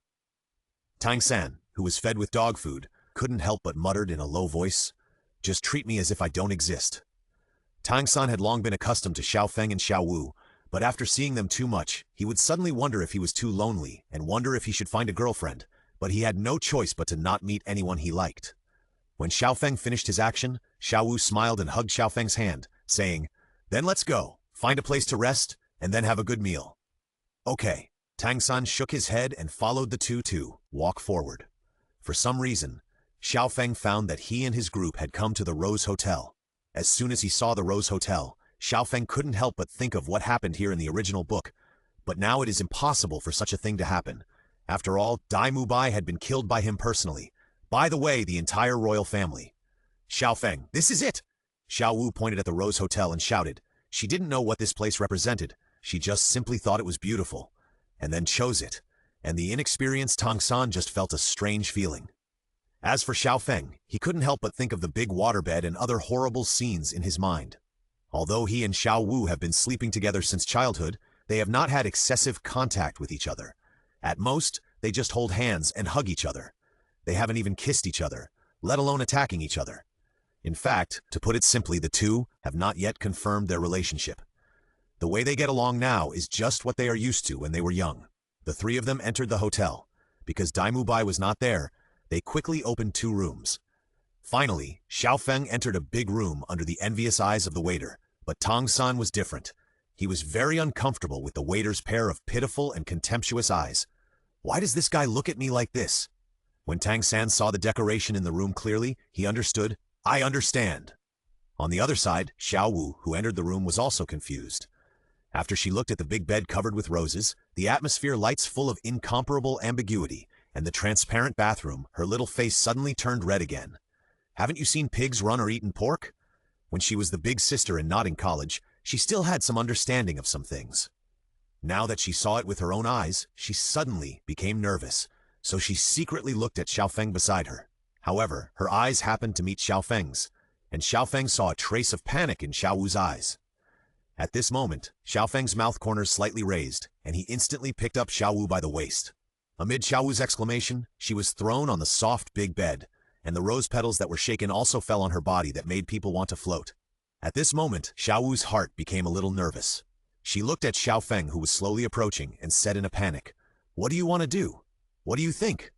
Tang San, who was fed with dog food, couldn't help but muttered in a low voice, "Just treat me as if I don't exist." Tang San had long been accustomed to Xiao Feng and Xiao Wu, but after seeing them too much, he would suddenly wonder if he was too lonely and wonder if he should find a girlfriend, but he had no choice but to not meet anyone he liked. When Xiao Feng finished his action, Xiao Wu smiled and hugged Xiao Feng's hand, saying, "Then let's go, find a place to rest, and then have a good meal." Okay. Tang San shook his head and followed the 2 to walk forward. For some reason, Xiao Feng found that he and his group had come to the Rose Hotel. As soon as he saw the Rose Hotel, Xiao Feng couldn't help but think of what happened here in the original book, but now it is impossible for such a thing to happen. After all, Dai Mubai had been killed by him personally. By the way, the entire royal family. "Xiao Feng, this is it!" Xiao Wu pointed at the Rose Hotel and shouted. She didn't know what this place represented. She just simply thought it was beautiful, and then chose it. and the inexperienced Tang San just felt a strange feeling. As for Xiao Feng, he couldn't help but think of the big waterbed and other horrible scenes in his mind. Although he and Xiao Wu have been sleeping together since childhood, they have not had excessive contact with each other. At most, they just hold hands and hug each other. They haven't even kissed each other, let alone attacking each other. In fact, to put it simply, the two have not yet confirmed their relationship. The way they get along now is just what they are used to when they were young. The three of them entered the hotel. Because Daimu Bai was not there, they quickly opened 2 rooms. Finally, Xiao Feng entered a big room under the envious eyes of the waiter, but Tang San was different. He was very uncomfortable with the waiter's pair of pitiful and contemptuous eyes. Why does this guy look at me like this? When Tang San saw the decoration in the room clearly, he understood. I understand. On the other side, Xiao Wu, who entered the room, was also confused. After she looked at the big bed covered with roses, the atmosphere lights full of incomparable ambiguity, and the transparent bathroom, her little face suddenly turned red again. Haven't you seen pigs run or eaten pork? When she was the big sister and not in college, she still had some understanding of some things. Now that she saw it with her own eyes, she suddenly became nervous, so she secretly looked at Xiao Feng beside her. However, her eyes happened to meet Xiao Feng's, and Xiao Feng saw a trace of panic in Xiao Wu's eyes. At this moment, Xiao Feng's mouth corners slightly raised, and he instantly picked up Xiao Wu by the waist. Amid Xiao Wu's exclamation, she was thrown on the soft big bed, and the rose petals that were shaken also fell on her body that made people want to float. At this moment, Xiao Wu's heart became a little nervous. She looked at Xiao Feng, who was slowly approaching, and said in a panic, "What do you want to do? What do you think?"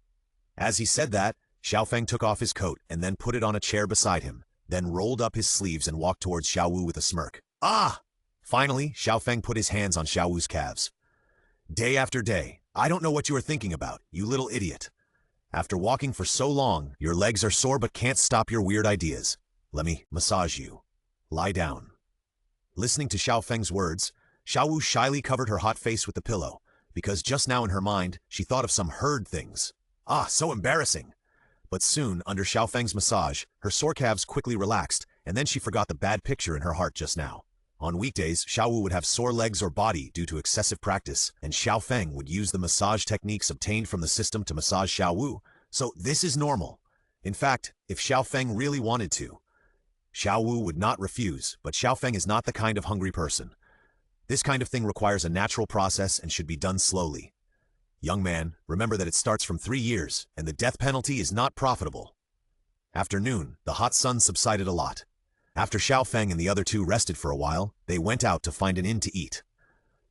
As he said that, Xiao Feng took off his coat and then put it on a chair beside him, then rolled up his sleeves and walked towards Xiao Wu with a smirk. Ah! Finally, Xiao Feng put his hands on Xiao Wu's calves. Day after day, I don't know what you are thinking about, you little idiot. After walking for so long, your legs are sore but can't stop your weird ideas. Let me massage you. Lie down. Listening to Xiao Feng's words, Xiao Wu shyly covered her hot face with the pillow, because just now in her mind, she thought of some herd things. Ah, so embarrassing. But soon, under Xiao Feng's massage, her sore calves quickly relaxed, and then she forgot the bad picture in her heart just now. On weekdays, Xiao Wu would have sore legs or body due to excessive practice, and Xiao Feng would use the massage techniques obtained from the system to massage Xiao Wu, so this is normal. In fact, if Xiao Feng really wanted to, Xiao Wu would not refuse, but Xiao Feng is not the kind of hungry person. This kind of thing requires a natural process and should be done slowly. Young man, remember that it starts from 3 years, and the death penalty is not profitable. After noon, the hot sun subsided a lot. After Xiao Feng and the other two rested for a while, they went out to find an inn to eat.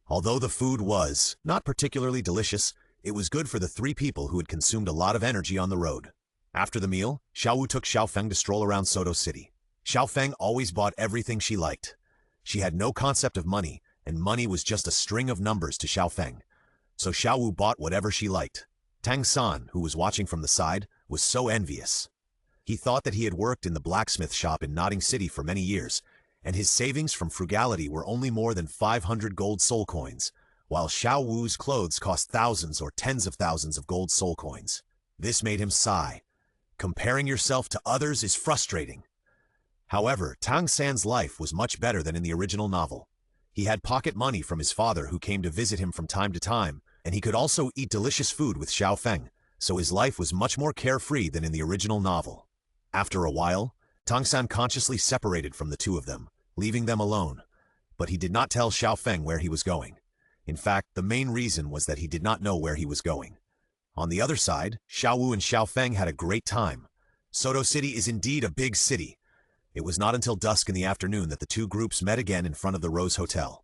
Although the food was not particularly delicious, it was good for the 3 people who had consumed a lot of energy on the road. After the meal, Xiao Wu took Xiao Feng to stroll around Soto City. Xiao Feng always bought everything she liked. She had no concept of money, and money was just a string of numbers to Xiao Feng. So Xiao Wu bought whatever she liked. Tang San, who was watching from the side, was so envious. He thought that he had worked in the blacksmith shop in Notting City for many years, and his savings from frugality were only more than 500 gold soul coins, while Xiao Wu's clothes cost thousands or tens of thousands of gold soul coins. This made him sigh. Comparing yourself to others is frustrating. However, Tang San's life was much better than in the original novel. He had pocket money from his father who came to visit him from time to time, and he could also eat delicious food with Xiao Feng, so his life was much more carefree than in the original novel. After a while, Tang San consciously separated from the 2 of them, leaving them alone, but he did not tell Xiao Feng where he was going. In fact, the main reason was that he did not know where he was going. On the other side, Xiao Wu and Xiao Feng had a great time. Soto City is indeed a big city. It was not until dusk in the afternoon that the 2 groups met again in front of the Rose Hotel.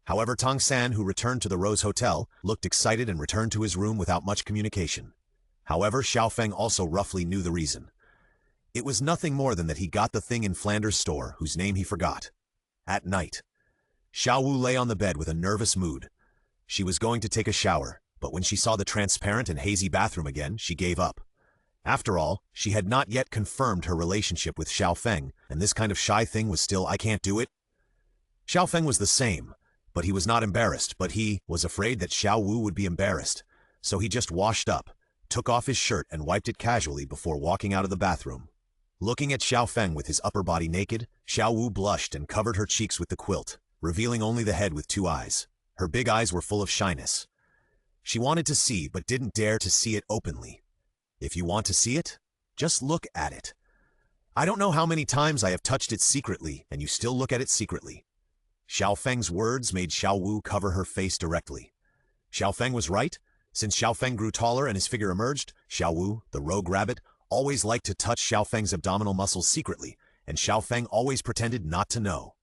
However, Tang San, who returned to the Rose Hotel, looked excited and returned to his room without much communication. However, Xiao Feng also roughly knew the reason. It was nothing more than that he got the thing in Flanders' store, whose name he forgot. At night, Xiao Wu lay on the bed with a nervous mood. She was going to take a shower, but when she saw the transparent and hazy bathroom again, she gave up. After all, she had not yet confirmed her relationship with Xiao Feng, and this kind of shy thing was still, I can't do it. Xiao Feng was the same, but he was not embarrassed, but he was afraid that Xiao Wu would be embarrassed, so he just washed up, took off his shirt and wiped it casually before walking out of the bathroom. Looking at Xiao Feng with his upper body naked, Xiao Wu blushed and covered her cheeks with the quilt, revealing only the head with 2 eyes. Her big eyes were full of shyness. She wanted to see but didn't dare to see it openly. If you want to see it, just look at it. I don't know how many times I have touched it secretly and you still look at it secretly. Xiao Feng's words made Xiao Wu cover her face directly. Xiao Feng was right. Since Xiao Feng grew taller and his figure emerged, Xiao Wu, the rogue rabbit, always liked to touch Xiao Feng's abdominal muscles secretly, and Xiao Feng always pretended not to know.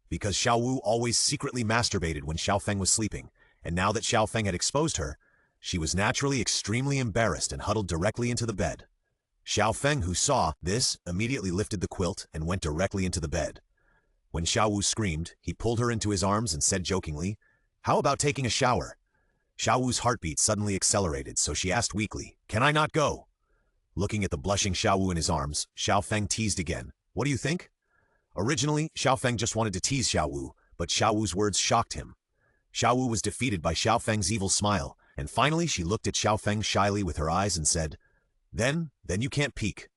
Because Xiao Wu always secretly masturbated when Xiao Feng was sleeping, and now that Xiao Feng had exposed her, she was naturally extremely embarrassed and huddled directly into the bed. Xiao Feng, who saw this, immediately lifted the quilt and went directly into the bed. When Xiao Wu screamed, he pulled her into his arms and said jokingly, "How about taking a shower?" Xiao Wu's heartbeat suddenly accelerated, so she asked weakly, "Can I not go?" Looking at the blushing Xiao Wu in his arms, Xiao Feng teased again, "What do you think?" Originally, Xiao Feng just wanted to tease Xiao Wu, but Xiao Wu's words shocked him. Xiao Wu was defeated by Xiao Feng's evil smile, and finally she looked at Xiao Feng shyly with her eyes and said, Then you can't peek."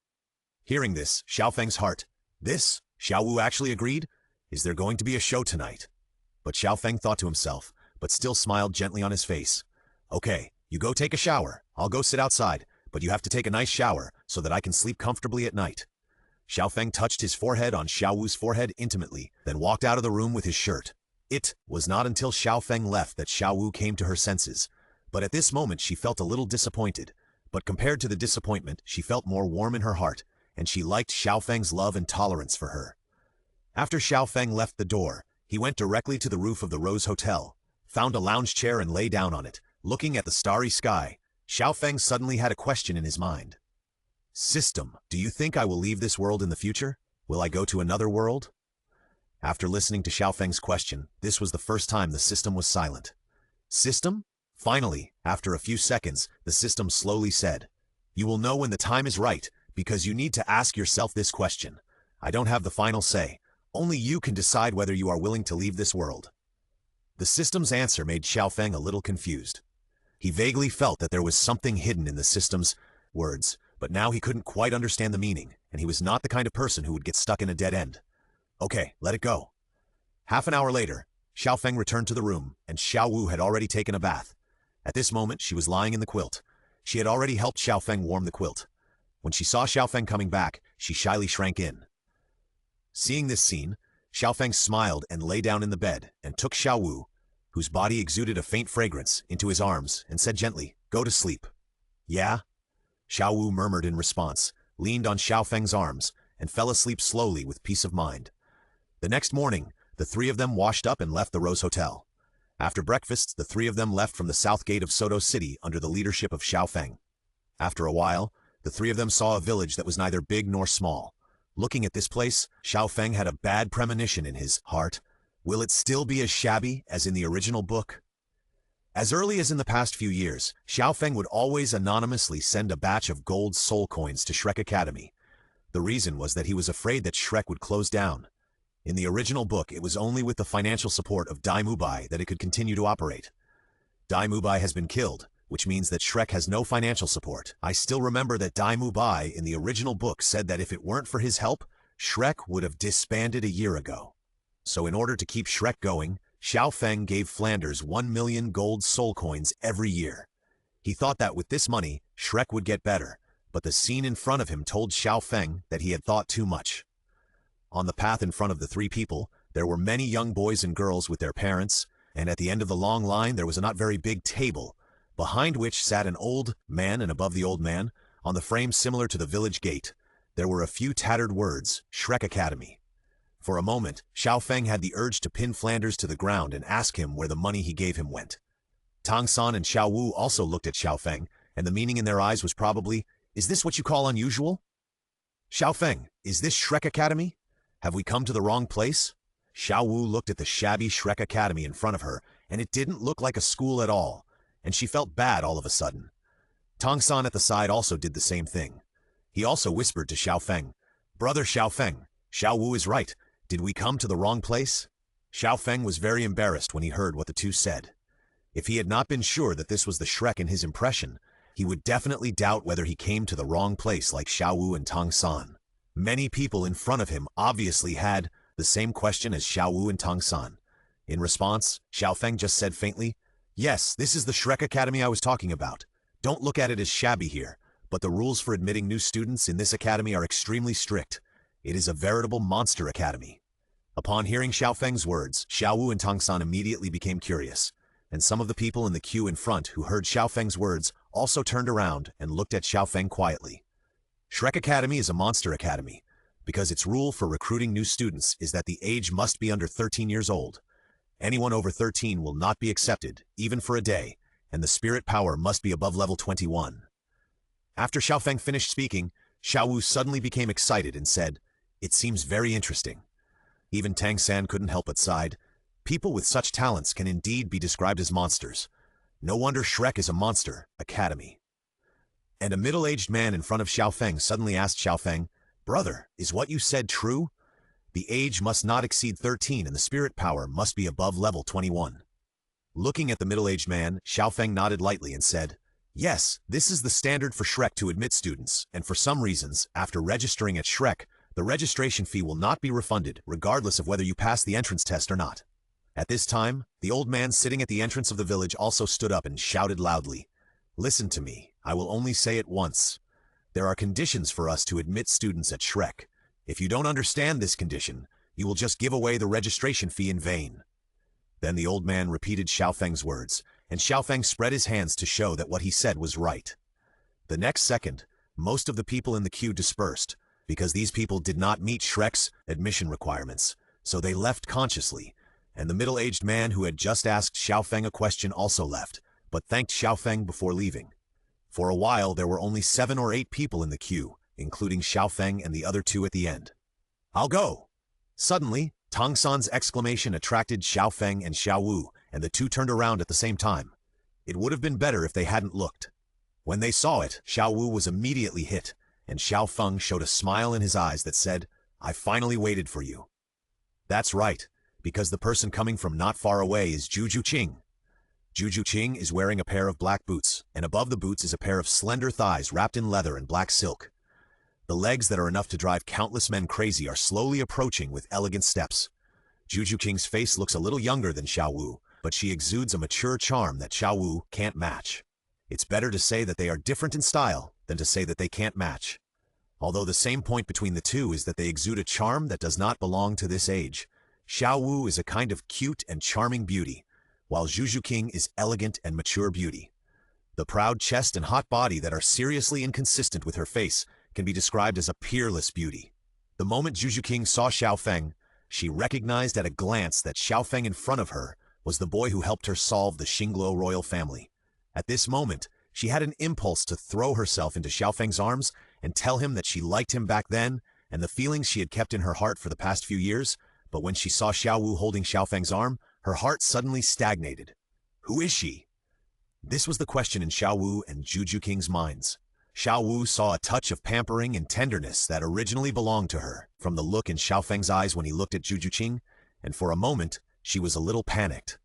Hearing this, Xiao Feng's heart, "This?" Xiao Wu actually agreed? Is there going to be a show tonight? But Xiao Feng thought to himself, but still smiled gently on his face. "Okay, you go take a shower. I'll go sit outside, but you have to take a nice shower so that I can sleep comfortably at night." Xiao Feng touched his forehead on Xiao Wu's forehead intimately, then walked out of the room with his shirt. It was not until Xiao Feng left that Xiao Wu came to her senses, but at this moment she felt a little disappointed. But compared to the disappointment, she felt more warm in her heart, and she liked Xiao Feng's love and tolerance for her. After Xiao Feng left the door, he went directly to the roof of the Rose Hotel, found a lounge chair and lay down on it, looking at the starry sky. Xiao Feng suddenly had a question in his mind. "System, do you think I will leave this world in the future? Will I go to another world?" After listening to Xiao Feng's question, this was the first time the system was silent. "System?" Finally, after a few seconds, the system slowly said, "You will know when the time is right, because you need to ask yourself this question. I don't have the final say. Only you can decide whether you are willing to leave this world." The system's answer made Xiao Feng a little confused. He vaguely felt that there was something hidden in the system's words, but now he couldn't quite understand the meaning, and he was not the kind of person who would get stuck in a dead end. Okay, let it go. Half an hour later, Xiao Feng returned to the room, and Xiao Wu had already taken a bath. At this moment, she was lying in the quilt. She had already helped Xiao Feng warm the quilt. When she saw Xiao Feng coming back, she shyly shrank in. Seeing this scene, Xiao Feng smiled and lay down in the bed and took Xiao Wu, whose body exuded a faint fragrance, into his arms and said gently, "Go to sleep." "Yeah?" Xiao Wu murmured in response, leaned on Xiao Feng's arms, and fell asleep slowly with peace of mind. The next morning, the three of them washed up and left the Rose Hotel. After breakfast, the three of them left from the south gate of Soto City under the leadership of Xiao Feng. After a while, the three of them saw a village that was neither big nor small. Looking at this place, Xiao Feng had a bad premonition in his heart. Will it still be as shabby as in the original book? As early as in the past few years, Xiao Feng would always anonymously send a batch of gold soul coins to Shrek Academy. The reason was that he was afraid that Shrek would close down. In the original book, it was only with the financial support of Dai Mubai that it could continue to operate. Dai Mubai has been killed, which means that Shrek has no financial support. I still remember that Dai Mubai in the original book said that if it weren't for his help, Shrek would have disbanded a year ago. So in order to keep Shrek going, Xiao Feng gave Flanders 1 million gold soul coins every year. He thought that with this money, Shrek would get better, but the scene in front of him told Xiao Feng that he had thought too much. On the path in front of the three people, there were many young boys and girls with their parents, and at the end of the long line there was a not very big table, behind which sat an old man, and above the old man, on the frame similar to the village gate, there were a few tattered words, Shrek Academy. For a moment, Xiao Feng had the urge to pin Flanders to the ground and ask him where the money he gave him went. Tang San and Xiao Wu also looked at Xiao Feng, and the meaning in their eyes was probably, "Is this what you call unusual?" "Xiao Feng, is this Shrek Academy? Have we come to the wrong place?" Xiao Wu looked at the shabby Shrek Academy in front of her, and it didn't look like a school at all, and she felt bad all of a sudden. Tang San at the side also did the same thing. He also whispered to Xiao Feng, "Brother Xiao Feng, Xiao Wu is right. Did we come to the wrong place?" Xiao Feng was very embarrassed when he heard what the two said. If he had not been sure that this was the Shrek in his impression, he would definitely doubt whether he came to the wrong place like Xiao Wu and Tang San. Many people in front of him obviously had the same question as Xiao Wu and Tang San. In response, Xiao Feng just said faintly, Yes, this is the Shrek Academy I was talking about. Don't look at it as shabby here, but the rules for admitting new students in this academy are extremely strict. It is a veritable monster academy. Upon hearing Xiao Feng's words, Xiao Wu and Tang San immediately became curious, and some of the people in the queue in front who heard Xiao Feng's words also turned around and looked at Xiao Feng quietly. Shrek Academy is a monster academy, because its rule for recruiting new students is that the age must be under 13 years old. Anyone over 13 will not be accepted, even for a day, and the spirit power must be above level 21. After Xiao Feng finished speaking, Xiao Wu suddenly became excited and said, "It seems very interesting." Even Tang San couldn't help but sighed. People with such talents can indeed be described as monsters. No wonder Shrek is a monster academy. And a middle-aged man in front of Xiao Feng suddenly asked Xiao Feng, "Brother, is what you said true? The age must not exceed 13 and the spirit power must be above level 21. Looking at the middle-aged man, Xiao Feng nodded lightly and said, "Yes, this is the standard for Shrek to admit students, and for some reasons, after registering at Shrek, the registration fee will not be refunded, regardless of whether you pass the entrance test or not." At this time, the old man sitting at the entrance of the village also stood up and shouted loudly, "Listen to me, I will only say it once. There are conditions for us to admit students at Shrek. If you don't understand this condition, you will just give away the registration fee in vain." Then the old man repeated Xiao Feng's words, and Xiao Feng spread his hands to show that what he said was right. The next second, most of the people in the queue dispersed, because these people did not meet Shrek's admission requirements, so they left consciously, and the middle-aged man who had just asked Xiao Feng a question also left, but thanked Xiao Feng before leaving. For a while there were only 7 or 8 people in the queue, including Xiao Feng and the other 2 at the end. "I'll go!" Suddenly, Tang San's exclamation attracted Xiao Feng and Xiao Wu, and the 2 turned around at the same time. It would have been better if they hadn't looked. When they saw it, Xiao Wu was immediately hit, and Xiao Feng showed a smile in his eyes that said, "I finally waited for you." That's right, because the person coming from not far away is Juju Qing. Juju Qing is wearing a pair of black boots, and above the boots is a pair of slender thighs wrapped in leather and black silk. The legs that are enough to drive countless men crazy are slowly approaching with elegant steps. Juju Qing's face looks a little younger than Xiao Wu, but she exudes a mature charm that Xiao Wu can't match. It's better to say that they are different in style than to say that they can't match. Although the same point between the 2 is that they exude a charm that does not belong to this age. Xiao Wu is a kind of cute and charming beauty, while Juju Qing is elegant and mature beauty. The proud chest and hot body that are seriously inconsistent with her face can be described as a peerless beauty. The moment Juju Qing saw Xiao Feng, she recognized at a glance that Xiao Feng in front of her was the boy who helped her solve the Xingluo royal family. At this moment, she had an impulse to throw herself into Xiao Feng's arms and tell him that she liked him back then and the feelings she had kept in her heart for the past few years, but when she saw Xiao Wu holding Xiao Feng's arm, her heart suddenly stagnated. Who is she? This was the question in Xiao Wu and Juju Qing's minds. Xiao Wu saw a touch of pampering and tenderness that originally belonged to her from the look in Xiao Feng's eyes when he looked at Juju Qing, and for a moment, she was a little panicked.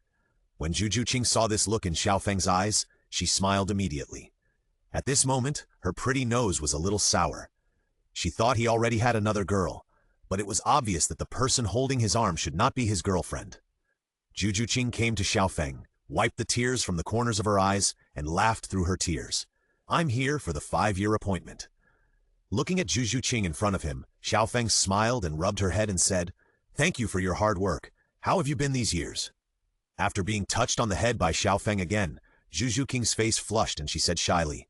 When Juju Qing saw this look in Xiao Feng's eyes, she smiled immediately. At this moment, her pretty nose was a little sour. She thought he already had another girl, but it was obvious that the person holding his arm should not be his girlfriend. Juju Qing came to Xiao Feng, wiped the tears from the corners of her eyes, and laughed through her tears. "I'm here for the 5-year appointment." Looking at Juju Qing in front of him, Xiao Feng smiled and rubbed her head and said, "Thank you for your hard work. How have you been these years?" After being touched on the head by Xiao Feng again, Juju Qing's face flushed and she said shyly,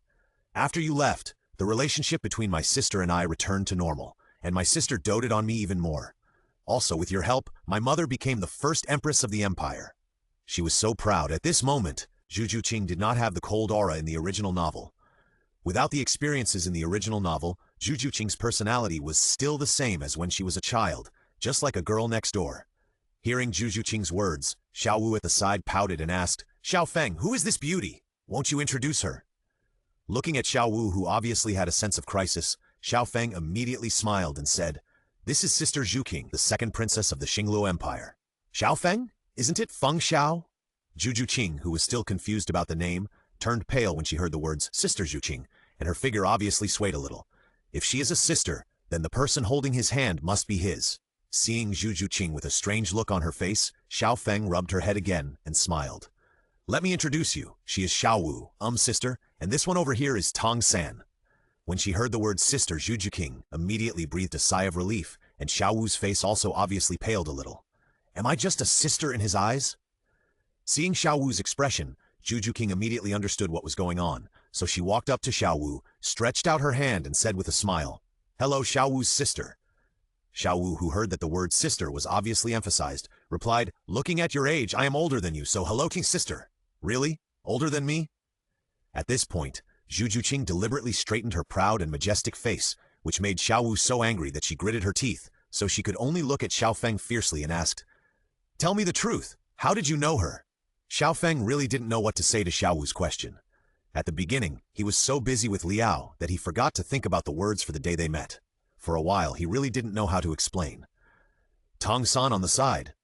"After you left, the relationship between my sister and I returned to normal, and my sister doted on me even more. Also, with your help, my mother became the first empress of the empire." She was so proud. At this moment, Juju Qing did not have the cold aura in the original novel. Without the experiences in the original novel, Juju Qing's personality was still the same as when she was a child, just like a girl next door. Hearing Juju Qing's words, Xiao Wu at the side pouted and asked, "Xiao Feng, who is this beauty? Won't you introduce her?" Looking at Xiao Wu, who obviously had a sense of crisis, Xiao Feng immediately smiled and said, "This is Sister Zhu Qing, the second princess of the Xingluo Empire." "Xiao Feng? Isn't it Feng Xiao?" Juju Qing, who was still confused about the name, turned pale when she heard the words Sister Zhu Qing, and her figure obviously swayed a little. If she is a sister, then the person holding his hand must be his. Seeing Juju Qing with a strange look on her face, Xiao Feng rubbed her head again and smiled. Let me introduce you. She is Xiao Wu, sister, and this one over here is Tong San. When she heard the word sister, Juju King immediately breathed a sigh of relief, and Xiao Wu's face also obviously paled a little. Am I just a sister in his eyes? Seeing Xiao Wu's expression, Juju King immediately understood what was going on, so she walked up to Xiao Wu, stretched out her hand and said with a smile, "Hello, Xiao Wu's sister." Xiao Wu, who heard that the word sister was obviously emphasized, replied, "Looking at your age, I am older than you, so hello, King sister." "Really? Older than me?" At this point, Juju King deliberately straightened her proud and majestic face, which made Xiao Wu so angry that she gritted her teeth, so she could only look at Xiao Feng fiercely and asked, "Tell me the truth, how did you know her?" Xiao Feng really didn't know what to say to Xiao Wu's question. At the beginning, he was so busy with Liao that he forgot to think about the words for the day they met. For a while, he really didn't know how to explain. Tong San on the side.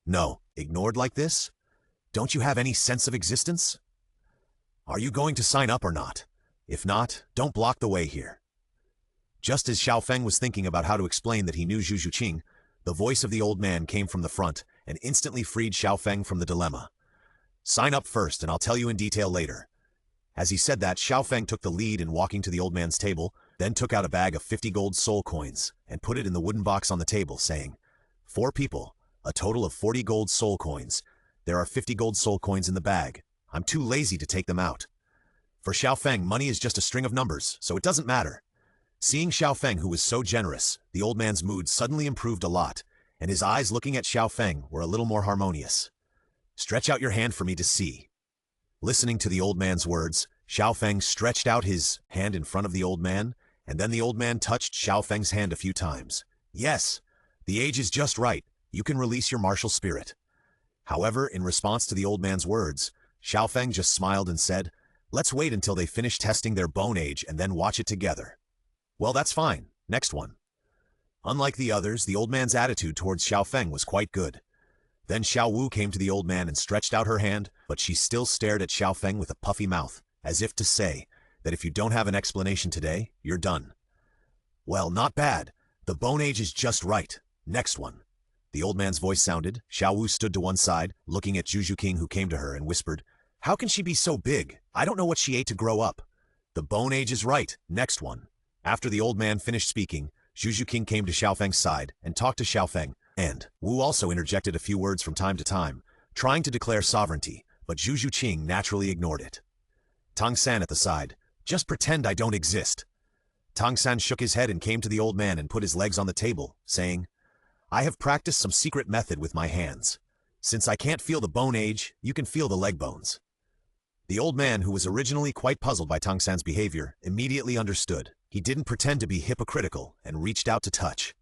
"No, ignored like this? Don't you have any sense of existence? Are you going to sign up or not? If not, don't block the way here." Just as Xiao Feng was thinking about how to explain that he knew Juju Qing, the voice of the old man came from the front and instantly freed Xiao Feng from the dilemma. "Sign up first and I'll tell you in detail later." As he said that, Xiao Feng took the lead in walking to the old man's table, then took out a bag of 50 gold soul coins and put it in the wooden box on the table, saying, "4 people, a total of 40 gold soul coins. There are 50 gold soul coins in the bag. I'm too lazy to take them out." For Xiao Feng, money is just a string of numbers, so it doesn't matter. Seeing Xiao Feng, who was so generous, the old man's mood suddenly improved a lot, and his eyes looking at Xiao Feng were a little more harmonious. "Stretch out your hand for me to see." Listening to the old man's words, Xiao Feng stretched out his hand in front of the old man, and then the old man touched Xiao Feng's hand a few times. "Yes, the age is just right. You can release your martial spirit." However, in response to the old man's words, Xiao Feng just smiled and said, "Let's wait until they finish testing their bone age and then watch it together." "Well, that's fine. Next one." Unlike the others, the old man's attitude towards Xiao Feng was quite good. Then Xiao Wu came to the old man and stretched out her hand, but she still stared at Xiao Feng with a puffy mouth, as if to say that if you don't have an explanation today, you're done. "Well, not bad. The bone age is just right. Next one." The old man's voice sounded. Xiao Wu stood to one side, looking at Juju King, who came to her and whispered, "How can she be so big? I don't know what she ate to grow up." "The bone age is right. Next one." After the old man finished speaking, Juju King came to Xiao Feng's side and talked to Xiao Feng, and Wu also interjected a few words from time to time, trying to declare sovereignty, but Juju Qing naturally ignored it. Tong San at the side, "Just pretend I don't exist." Tong San shook his head and came to the old man and put his legs on the table, saying, "I have practiced some secret method with my hands. Since I can't feel the bone age, you can feel the leg bones." The old man, who was originally quite puzzled by Tong San's behavior, immediately understood. He didn't pretend to be hypocritical and reached out to touch.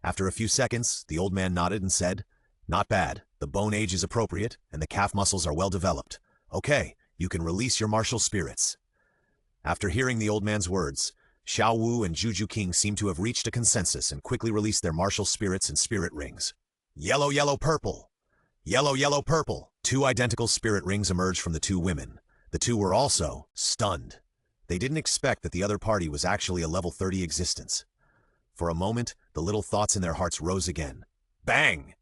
After a few seconds, the old man nodded and said, "Not bad. The bone age is appropriate, and the calf muscles are well developed. Okay, you can release your martial spirits." After hearing the old man's words, Xiao Wu and Juju King seemed to have reached a consensus and quickly released their martial spirits and spirit rings. "Yellow, yellow, purple. Yellow, yellow, purple." 2 identical spirit rings emerged from the 2 women. The 2 were also stunned. They didn't expect that the other party was actually a level 30 existence. For a moment, the little thoughts in their hearts rose again. Bang!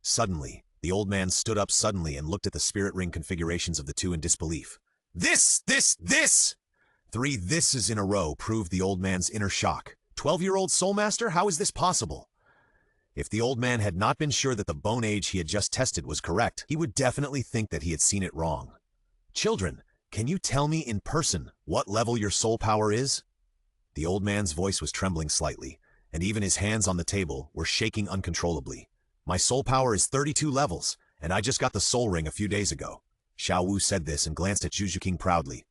Suddenly, the old man stood up suddenly and looked at the spirit ring configurations of the 2 in disbelief. This! 3 thises in a row proved the old man's inner shock. 12-year-old Soulmaster, how is this possible? If the old man had not been sure that the bone age he had just tested was correct, he would definitely think that he had seen it wrong. "Children, can you tell me in person what level your soul power is?" The old man's voice was trembling slightly, and even his hands on the table were shaking uncontrollably. "My soul power is 32 levels, and I just got the soul ring a few days ago." Xiao Wu said this and glanced at Juju King proudly.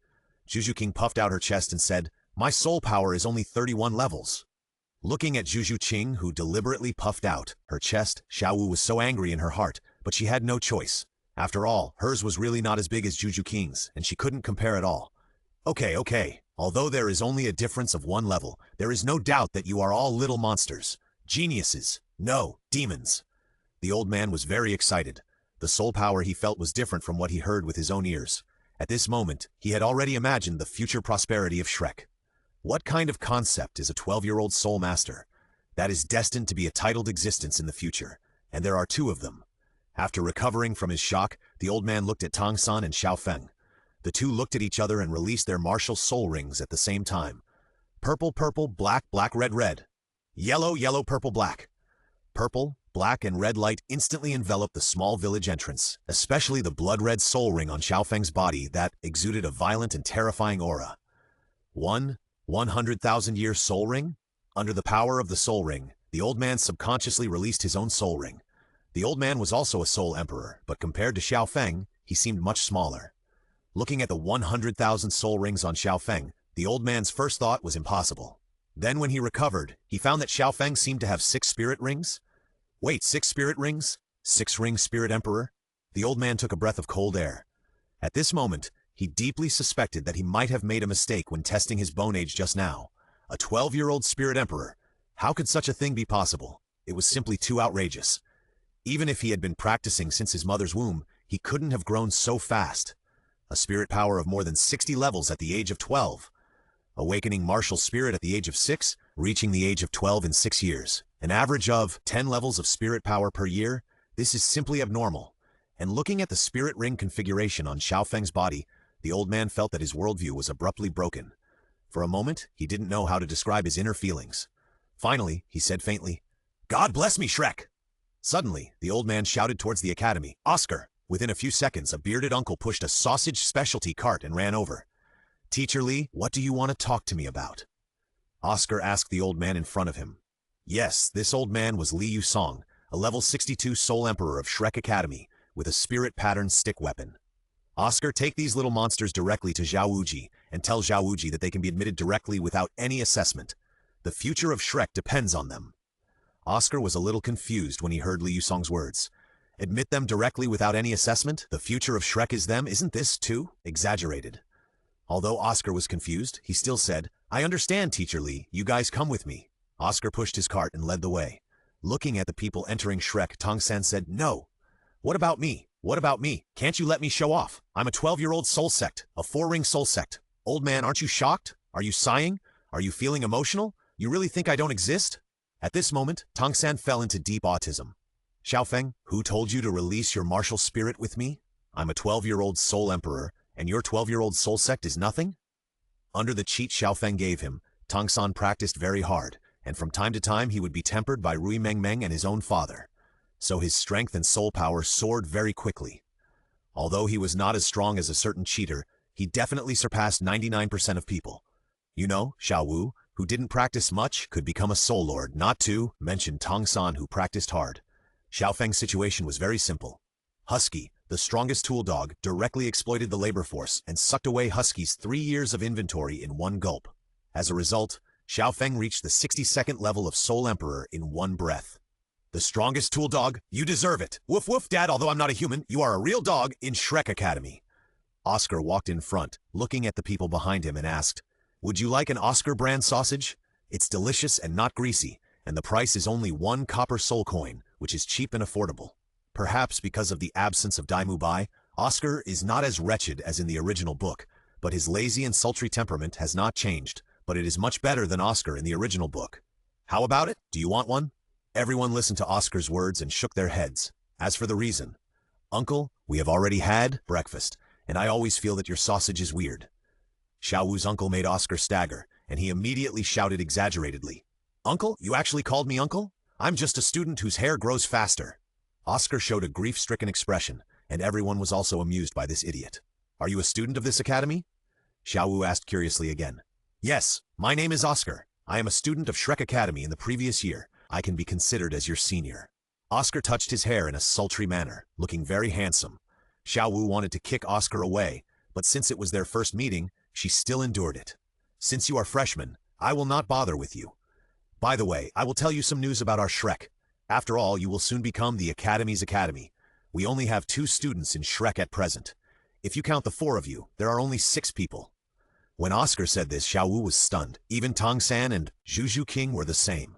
Juju King puffed out her chest and said, "My soul power is only 31 levels. Looking at Juju Qing, who deliberately puffed out her chest, Xiao Wu was so angry in her heart, but she had no choice. After all, hers was really not as big as Juju King's, and she couldn't compare at all. Okay. Although there is only a difference of 1 level, there is no doubt that you are all little monsters. Geniuses. No, demons." The old man was very excited. The soul power he felt was different from what he heard with his own ears. At this moment, he had already imagined the future prosperity of Shrek. What kind of concept is a 12-year-old soul master? That is destined to be a titled existence in the future, and there are 2 of them. After recovering from his shock, The old man looked at Tang San and Xiao Feng. The two looked at each other and released their martial soul rings at the same time. Purple, purple, black, black, red, red. Yellow, yellow, purple, black. Purple, black, and red light instantly enveloped the small village entrance, especially the blood-red soul ring on Xiao Feng's body that exuded a violent and terrifying aura. 100,000-year soul ring? Under the power of the soul ring, the old man subconsciously released his own soul ring. The old man was also a soul emperor, but compared to Xiao Feng, he seemed much smaller. Looking at the 100,000 soul rings on Xiao Feng, the old man's first thought was impossible. Then when he recovered, he found that Xiao Feng seemed to have 6 spirit rings. Wait, 6 spirit rings? 6-ring spirit emperor? The old man took a breath of cold air. At this moment, he deeply suspected that he might have made a mistake when testing his bone age just now. A 12-year-old spirit emperor. How could such a thing be possible? It was simply too outrageous. Even if he had been practicing since his mother's womb, he couldn't have grown so fast. A spirit power of more than 60 levels at the age of 12. Awakening martial spirit at the age of 6, reaching the age of 12 in 6 years. An average of 10 levels of spirit power per year. This is simply abnormal. And looking at the spirit ring configuration on Xiao Feng's body, the old man felt that his worldview was abruptly broken. For a moment, he didn't know how to describe his inner feelings. Finally, he said faintly, "God bless me, Shrek!" Suddenly, the old man shouted towards the academy, "Oscar!" Within a few seconds, a bearded uncle pushed a sausage specialty cart and ran over. "Teacher Li, what do you want to talk to me about?" Oscar asked the old man in front of him. Yes, this old man was Li Yusong, a level 62 Soul Emperor of Shrek Academy, with a spirit pattern stick weapon. Oscar, take these little monsters directly to Zhao Wuji and tell Zhao Wuji that they can be admitted directly without any assessment. The future of Shrek depends on them. Oscar was a little confused when he heard Li Yusong's words. Admit them directly without any assessment? The future of Shrek is them? Isn't this too exaggerated? Although Oscar was confused, he still said, "I understand, Teacher Li. You guys come with me." Oscar pushed his cart and led the way. Looking at the people entering Shrek, Tang San said, "No. What about me? What about me? Can't you let me show off? I'm a 12-year-old soul sect, a 4-ring soul sect. Old man, aren't you shocked? Are you sighing? Are you feeling emotional? You really think I don't exist?" At this moment, Tang San fell into deep autism. "Xiao Feng, who told you to release your martial spirit with me? I'm a 12-year-old soul emperor, and your 12-year-old soul sect is nothing?" Under the cheat Xiao Feng gave him, Tang San practiced very hard, and from time to time he would be tempered by Rui Meng Meng and his own father. So his strength and soul power soared very quickly. Although he was not as strong as a certain cheater, he definitely surpassed 99% of people. You know, Xiao Wu, who didn't practice much, could become a soul lord, not to mention Tang San, who practiced hard. Xiao Feng's situation was very simple. Husky, the strongest tool dog, directly exploited the labor force and sucked away Husky's 3 years of inventory in one gulp. As a result, Xiao Feng reached the 62nd level of Soul Emperor in one breath. The strongest tool dog? You deserve it. Woof woof, Dad, although I'm not a human, you are a real dog in Shrek Academy. Oscar walked in front, looking at the people behind him and asked, "Would you like an Oscar brand sausage? It's delicious and not greasy, and the price is only 1 copper soul coin, which is cheap and affordable." Perhaps because of the absence of Daimu Bai, Oscar is not as wretched as in the original book, but his lazy and sultry temperament has not changed, but it is much better than Oscar in the original book. How about it? Do you want one? Everyone listened to Oscar's words and shook their heads. As for the reason, "Uncle, we have already had breakfast, and I always feel that your sausage is weird." Xiao Wu's uncle made Oscar stagger, and he immediately shouted exaggeratedly, "Uncle, you actually called me uncle? I'm just a student whose hair grows faster." Oscar showed a grief-stricken expression, and everyone was also amused by this idiot. "Are you a student of this academy?" Xiao Wu asked curiously again. "Yes, my name is Oscar. I am a student of Shrek Academy in the previous year. I can be considered as your senior." Oscar touched his hair in a sultry manner, looking very handsome. Xiao Wu wanted to kick Oscar away, but since it was their first meeting, she still endured it. "Since you are freshmen, I will not bother with you. By the way, I will tell you some news about our Shrek. After all, you will soon become the Academy's Academy. We only have 2 students in Shrek at present. If you count the 4 of you, there are only 6 people." When Oscar said this, Xiao Wu was stunned. Even Tang San and Zhu King were the same.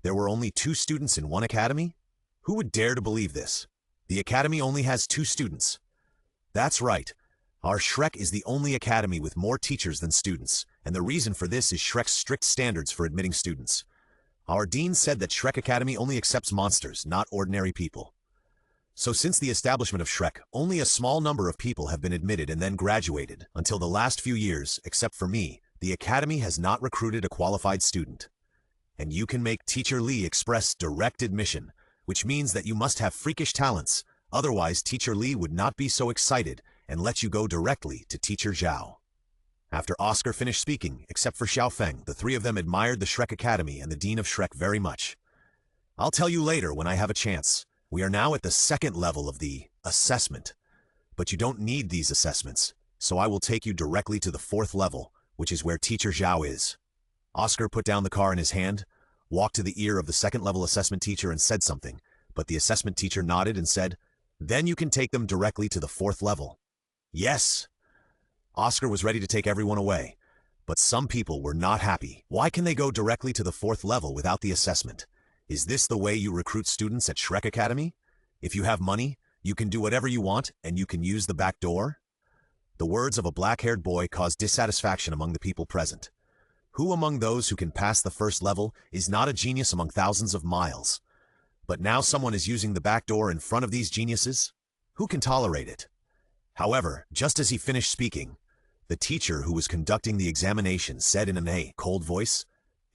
There were only 2 students in one academy? Who would dare to believe this? The academy only has 2 students. That's right. Our Shrek is the only academy with more teachers than students, and the reason for this is Shrek's strict standards for admitting students. Our dean said that Shrek Academy only accepts monsters, not ordinary people. So since the establishment of Shrek, only a small number of people have been admitted and then graduated. Until the last few years, except for me, the Academy has not recruited a qualified student. And you can make Teacher Lee express direct admission, which means that you must have freakish talents. Otherwise, Teacher Lee would not be so excited and let you go directly to Teacher Zhao. After Oscar finished speaking, except for Xiao Feng, the three of them admired the Shrek Academy and the Dean of Shrek very much. I'll tell you later when I have a chance. We are now at the second level of the assessment. But you don't need these assessments, so I will take you directly to the fourth level, which is where Teacher Zhao is. Oscar put down the car in his hand, walked to the ear of the second level assessment teacher and said something, but the assessment teacher nodded and said, "Then you can take them directly to the fourth level." Yes. Oscar was ready to take everyone away, but some people were not happy. Why can they go directly to the fourth level without the assessment? Is this the way you recruit students at Shrek Academy? If you have money, you can do whatever you want and you can use the back door? The words of a black-haired boy caused dissatisfaction among the people present. Who among those who can pass the first level is not a genius among thousands of miles? But now someone is using the back door in front of these geniuses? Who can tolerate it? However, just as he finished speaking, the teacher who was conducting the examination said in a cold voice,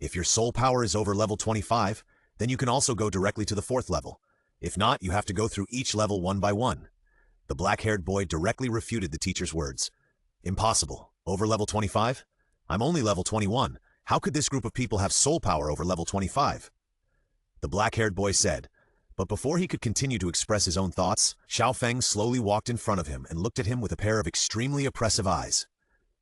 "If your soul power is over level 25, then you can also go directly to the fourth level. If not, you have to go through each level one by one." The black-haired boy directly refuted the teacher's words. "Impossible. Over level 25? I'm only level 21. How could this group of people have soul power over level 25? The black-haired boy said, but before he could continue to express his own thoughts, Xiao Feng slowly walked in front of him and looked at him with a pair of extremely oppressive eyes.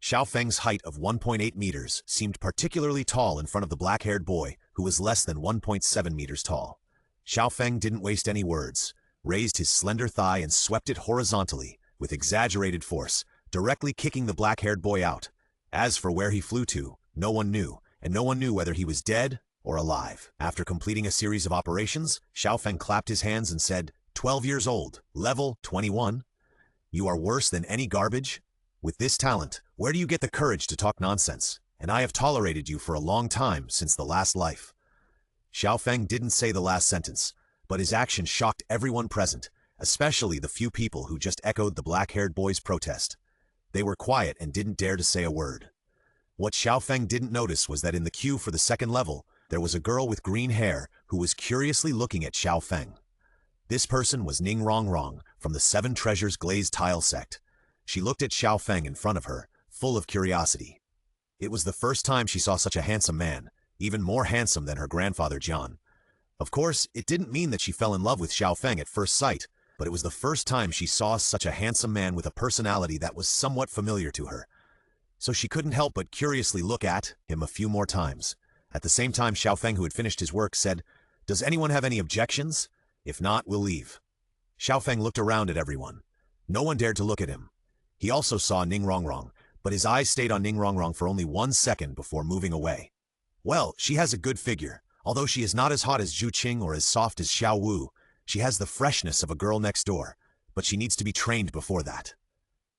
Xiao Feng's height of 1.8 meters seemed particularly tall in front of the black-haired boy, who was less than 1.7 meters tall. Xiao Feng didn't waste any words, raised his slender thigh and swept it horizontally, with exaggerated force, directly kicking the black-haired boy out. As for where he flew to, no one knew, and no one knew whether he was dead or alive. After completing a series of operations, Xiao Feng clapped his hands and said, 12 years old, level 21. You are worse than any garbage? With this talent, where do you get the courage to talk nonsense? And I have tolerated you for a long time since the last life. Xiao Feng didn't say the last sentence, but his action shocked everyone present, especially the few people who just echoed the black-haired boy's protest. They were quiet and didn't dare to say a word. What Xiao Feng didn't notice was that in the queue for the second level, there was a girl with green hair who was curiously looking at Xiao Feng. This person was Ning Rongrong from the Seven Treasures Glazed Tile sect. She looked at Xiao Feng in front of her, full of curiosity. It was the first time she saw such a handsome man, even more handsome than her grandfather Jian. Of course, it didn't mean that she fell in love with Xiao Feng at first sight, but it was the first time she saw such a handsome man with a personality that was somewhat familiar to her. So she couldn't help but curiously look at him a few more times. At the same time, Xiao Feng, who had finished his work, said, "Does anyone have any objections? If not, we'll leave." Xiao Feng looked around at everyone. No one dared to look at him. He also saw Ning Rongrong, but his eyes stayed on Ning Rongrong for only 1 second before moving away. Well, she has a good figure. Although she is not as hot as Zhu Qing or as soft as Xiao Wu, she has the freshness of a girl next door, but she needs to be trained before that.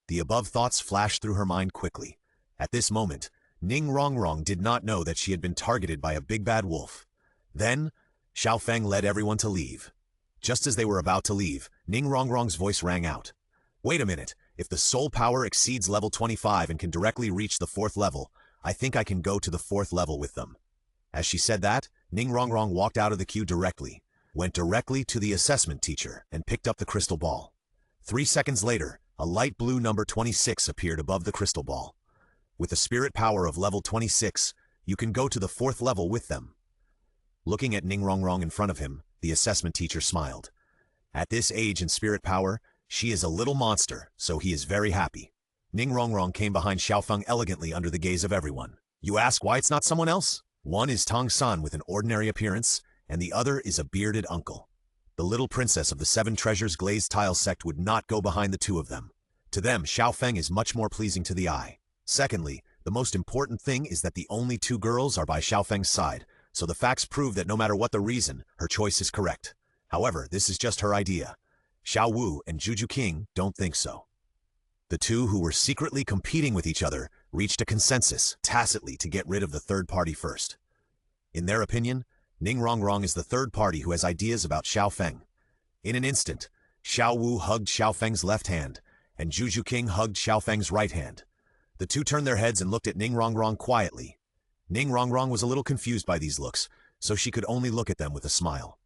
The above thoughts flashed through her mind quickly. At this moment, Ning Rongrong did not know that she had been targeted by a big bad wolf. Then, Xiao Feng led everyone to leave. Just as they were about to leave, Ning Rongrong's voice rang out. "Wait a minute, if the soul power exceeds level 25 and can directly reach the fourth level, I think I can go to the fourth level with them." As she said that, Ning Rongrong walked out of the queue directly, went directly to the assessment teacher, and picked up the crystal ball. 3 seconds later, a light blue number 26 appeared above the crystal ball. With the spirit power of level 26, you can go to the fourth level with them. Looking at Ning Rongrong in front of him, the assessment teacher smiled. At this age and spirit power, she is a little monster, so he is very happy. Ning Rongrong came behind Xiao Feng elegantly under the gaze of everyone. You ask why it's not someone else? One is Tong San with an ordinary appearance, and the other is a bearded uncle. The little princess of the Seven Treasures Glazed Tile sect would not go behind the two of them. To them, Xiao Feng is much more pleasing to the eye. Secondly, the most important thing is that the only 2 girls are by Xiao Feng's side, so the facts prove that no matter what the reason, her choice is correct. However, this is just her idea. Xiao Wu and Juju King don't think so. The two who were secretly competing with each other reached a consensus, tacitly, to get rid of the third party first. In their opinion, Ning Rongrong is the third party who has ideas about Xiao Feng. In an instant, Xiao Wu hugged Xiao Feng's left hand, and Juju King hugged Xiao Feng's right hand. The two turned their heads and looked at Ning Rongrong quietly. Ning Rongrong was a little confused by these looks, so she could only look at them with a smile.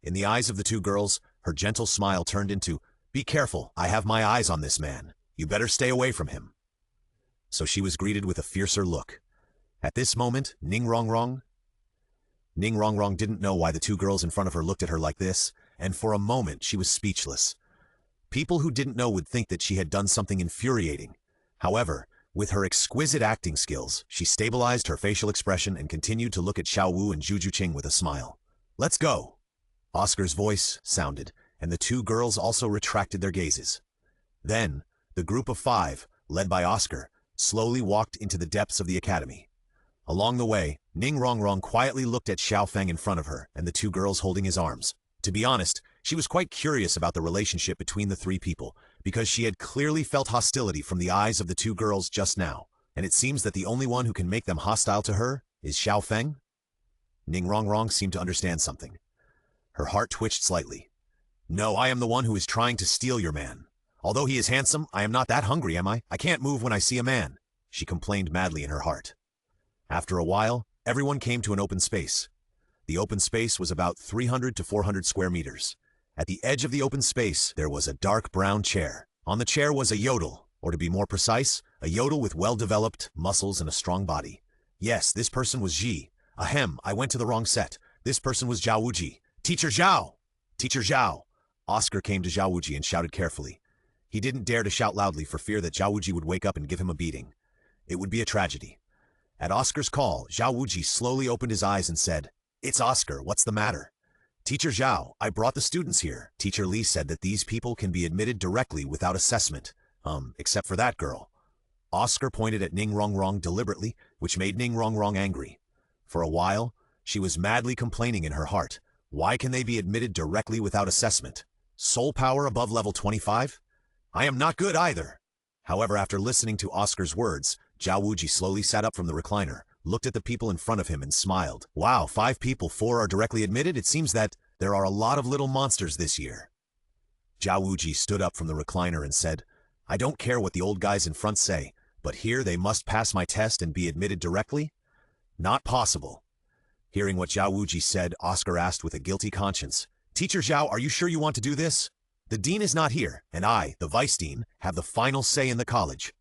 In the eyes of the two girls, her gentle smile turned into, "Be careful, I have my eyes on this man. You better stay away from him." So she was greeted with a fiercer look. At this moment, Ning Rongrong didn't know why the two girls in front of her looked at her like this, and for a moment she was speechless. People who didn't know would think that she had done something infuriating. However, with her exquisite acting skills, she stabilized her facial expression and continued to look at Xiao Wu and Juju Qing with a smile. "Let's go." Oscar's voice sounded, and the two girls also retracted their gazes. Then, the group of five, led by Oscar, slowly walked into the depths of the academy. Along the way, Ning Rongrong quietly looked at Xiao Feng in front of her and the two girls holding his arms. To be honest, she was quite curious about the relationship between the three people, because she had clearly felt hostility from the eyes of the two girls just now, and it seems that the only one who can make them hostile to her is Xiao Feng. Ning Rongrong seemed to understand something. Her heart twitched slightly. "No, I am the one who is trying to steal your man. Although he is handsome, I am not that hungry, am I? I can't move when I see a man," she complained madly in her heart. After a while, everyone came to an open space. The open space was about 300 to 400 square meters. At the edge of the open space, there was a dark brown chair. On the chair was a yodel, or to be more precise, a yodel with well-developed muscles and a strong body. Yes, this person was Ji. Ahem, I went to the wrong set. This person was Zhao Wuji. "Teacher Zhao! Teacher Zhao!" Oscar came to Zhao Wuji and shouted carefully. He didn't dare to shout loudly for fear that Zhao Wuji would wake up and give him a beating. It would be a tragedy. At Oscar's call, Zhao Wuji slowly opened his eyes and said, "It's Oscar, what's the matter?" "Teacher Zhao, I brought the students here. Teacher Li said that these people can be admitted directly without assessment. Except for that girl." Oscar pointed at Ning Rongrong deliberately, which made Ning Rongrong angry. For a while, she was madly complaining in her heart. Why can they be admitted directly without assessment? Soul power above level 25? I am not good either. However, after listening to Oscar's words, Zhao Wuji slowly sat up from the recliner, looked at the people in front of him and smiled. "Wow, 5 people, 4 are directly admitted? It seems that there are a lot of little monsters this year." Zhao Wuji stood up from the recliner and said, "I don't care what the old guys in front say, but here they must pass my test and be admitted directly? Not possible." Hearing what Zhao Wuji said, Oscar asked with a guilty conscience, "Teacher Zhao, are you sure you want to do this? The dean is not here, and I, the vice dean, have the final say in the college."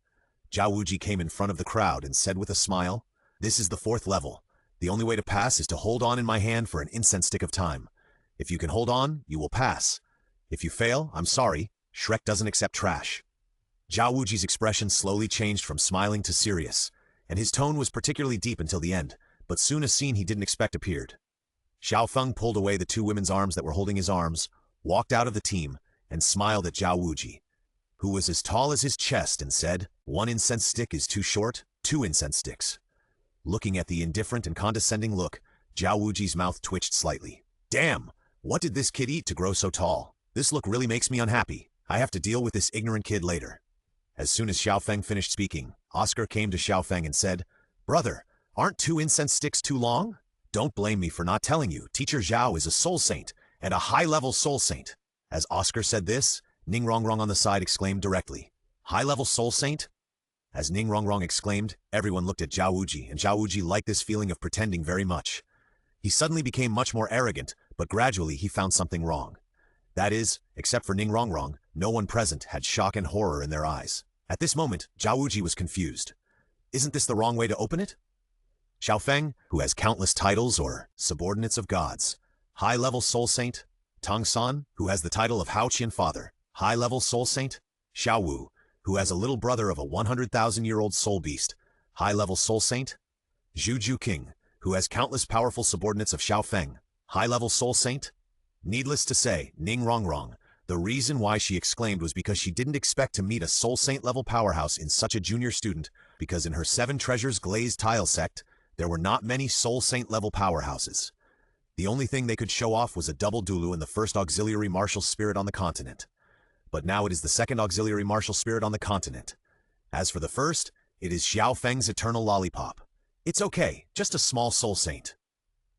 Zhao Wuji came in front of the crowd and said with a smile, "This is the 4th level. The only way to pass is to hold on in my hand for an incense stick of time. If you can hold on, you will pass. If you fail, I'm sorry, Shrek doesn't accept trash." Zhao Wuji's expression slowly changed from smiling to serious, and his tone was particularly deep until the end, but soon a scene he didn't expect appeared. Xiao Feng pulled away the 2 women's arms that were holding his arms, walked out of the team, and smiled at Zhao Wuji, who was as tall as his chest, and said, "1 incense stick is too short, 2 incense sticks." Looking at the indifferent and condescending look, Zhao Wuji's mouth twitched slightly. "Damn! What did this kid eat to grow so tall? This look really makes me unhappy. I have to deal with this ignorant kid later." As soon as Xiao Feng finished speaking, Oscar came to Xiao Feng and said, "Brother, aren't 2 incense sticks too long? Don't blame me for not telling you. Teacher Zhao is a soul saint, and a high-level soul saint." As Oscar said this, Ning Rongrong on the side exclaimed directly, "High-level soul saint?" As Ning Rongrong exclaimed, everyone looked at Zhao Wuji, and Zhao Wuji liked this feeling of pretending very much. He suddenly became much more arrogant, but gradually he found something wrong. That is, except for Ning Rongrong, no one present had shock and horror in their eyes. At this moment, Zhao Wuji was confused. Isn't this the wrong way to open it? Xiao Feng, who has countless titles or subordinates of gods. High-level soul saint. Tang San, who has the title of Hao Qian Father. High-level soul saint. Xiao Wu, who has a little brother of a 100,000-year-old soul beast. High-level soul saint. Juju King, who has countless powerful subordinates of Xiao Feng. High-level soul saint. Needless to say, Ning Rongrong, the reason why she exclaimed was because she didn't expect to meet a soul saint-level powerhouse in such a junior student, because in her 7 Treasures glazed tile sect, there were not many soul saint-level powerhouses. The only thing they could show off was a double Douluo and the 1st auxiliary martial spirit on the continent. But now it is the 2nd auxiliary martial spirit on the continent. As for the first, it is Xiao Feng's eternal lollipop. It's okay, just a small soul saint.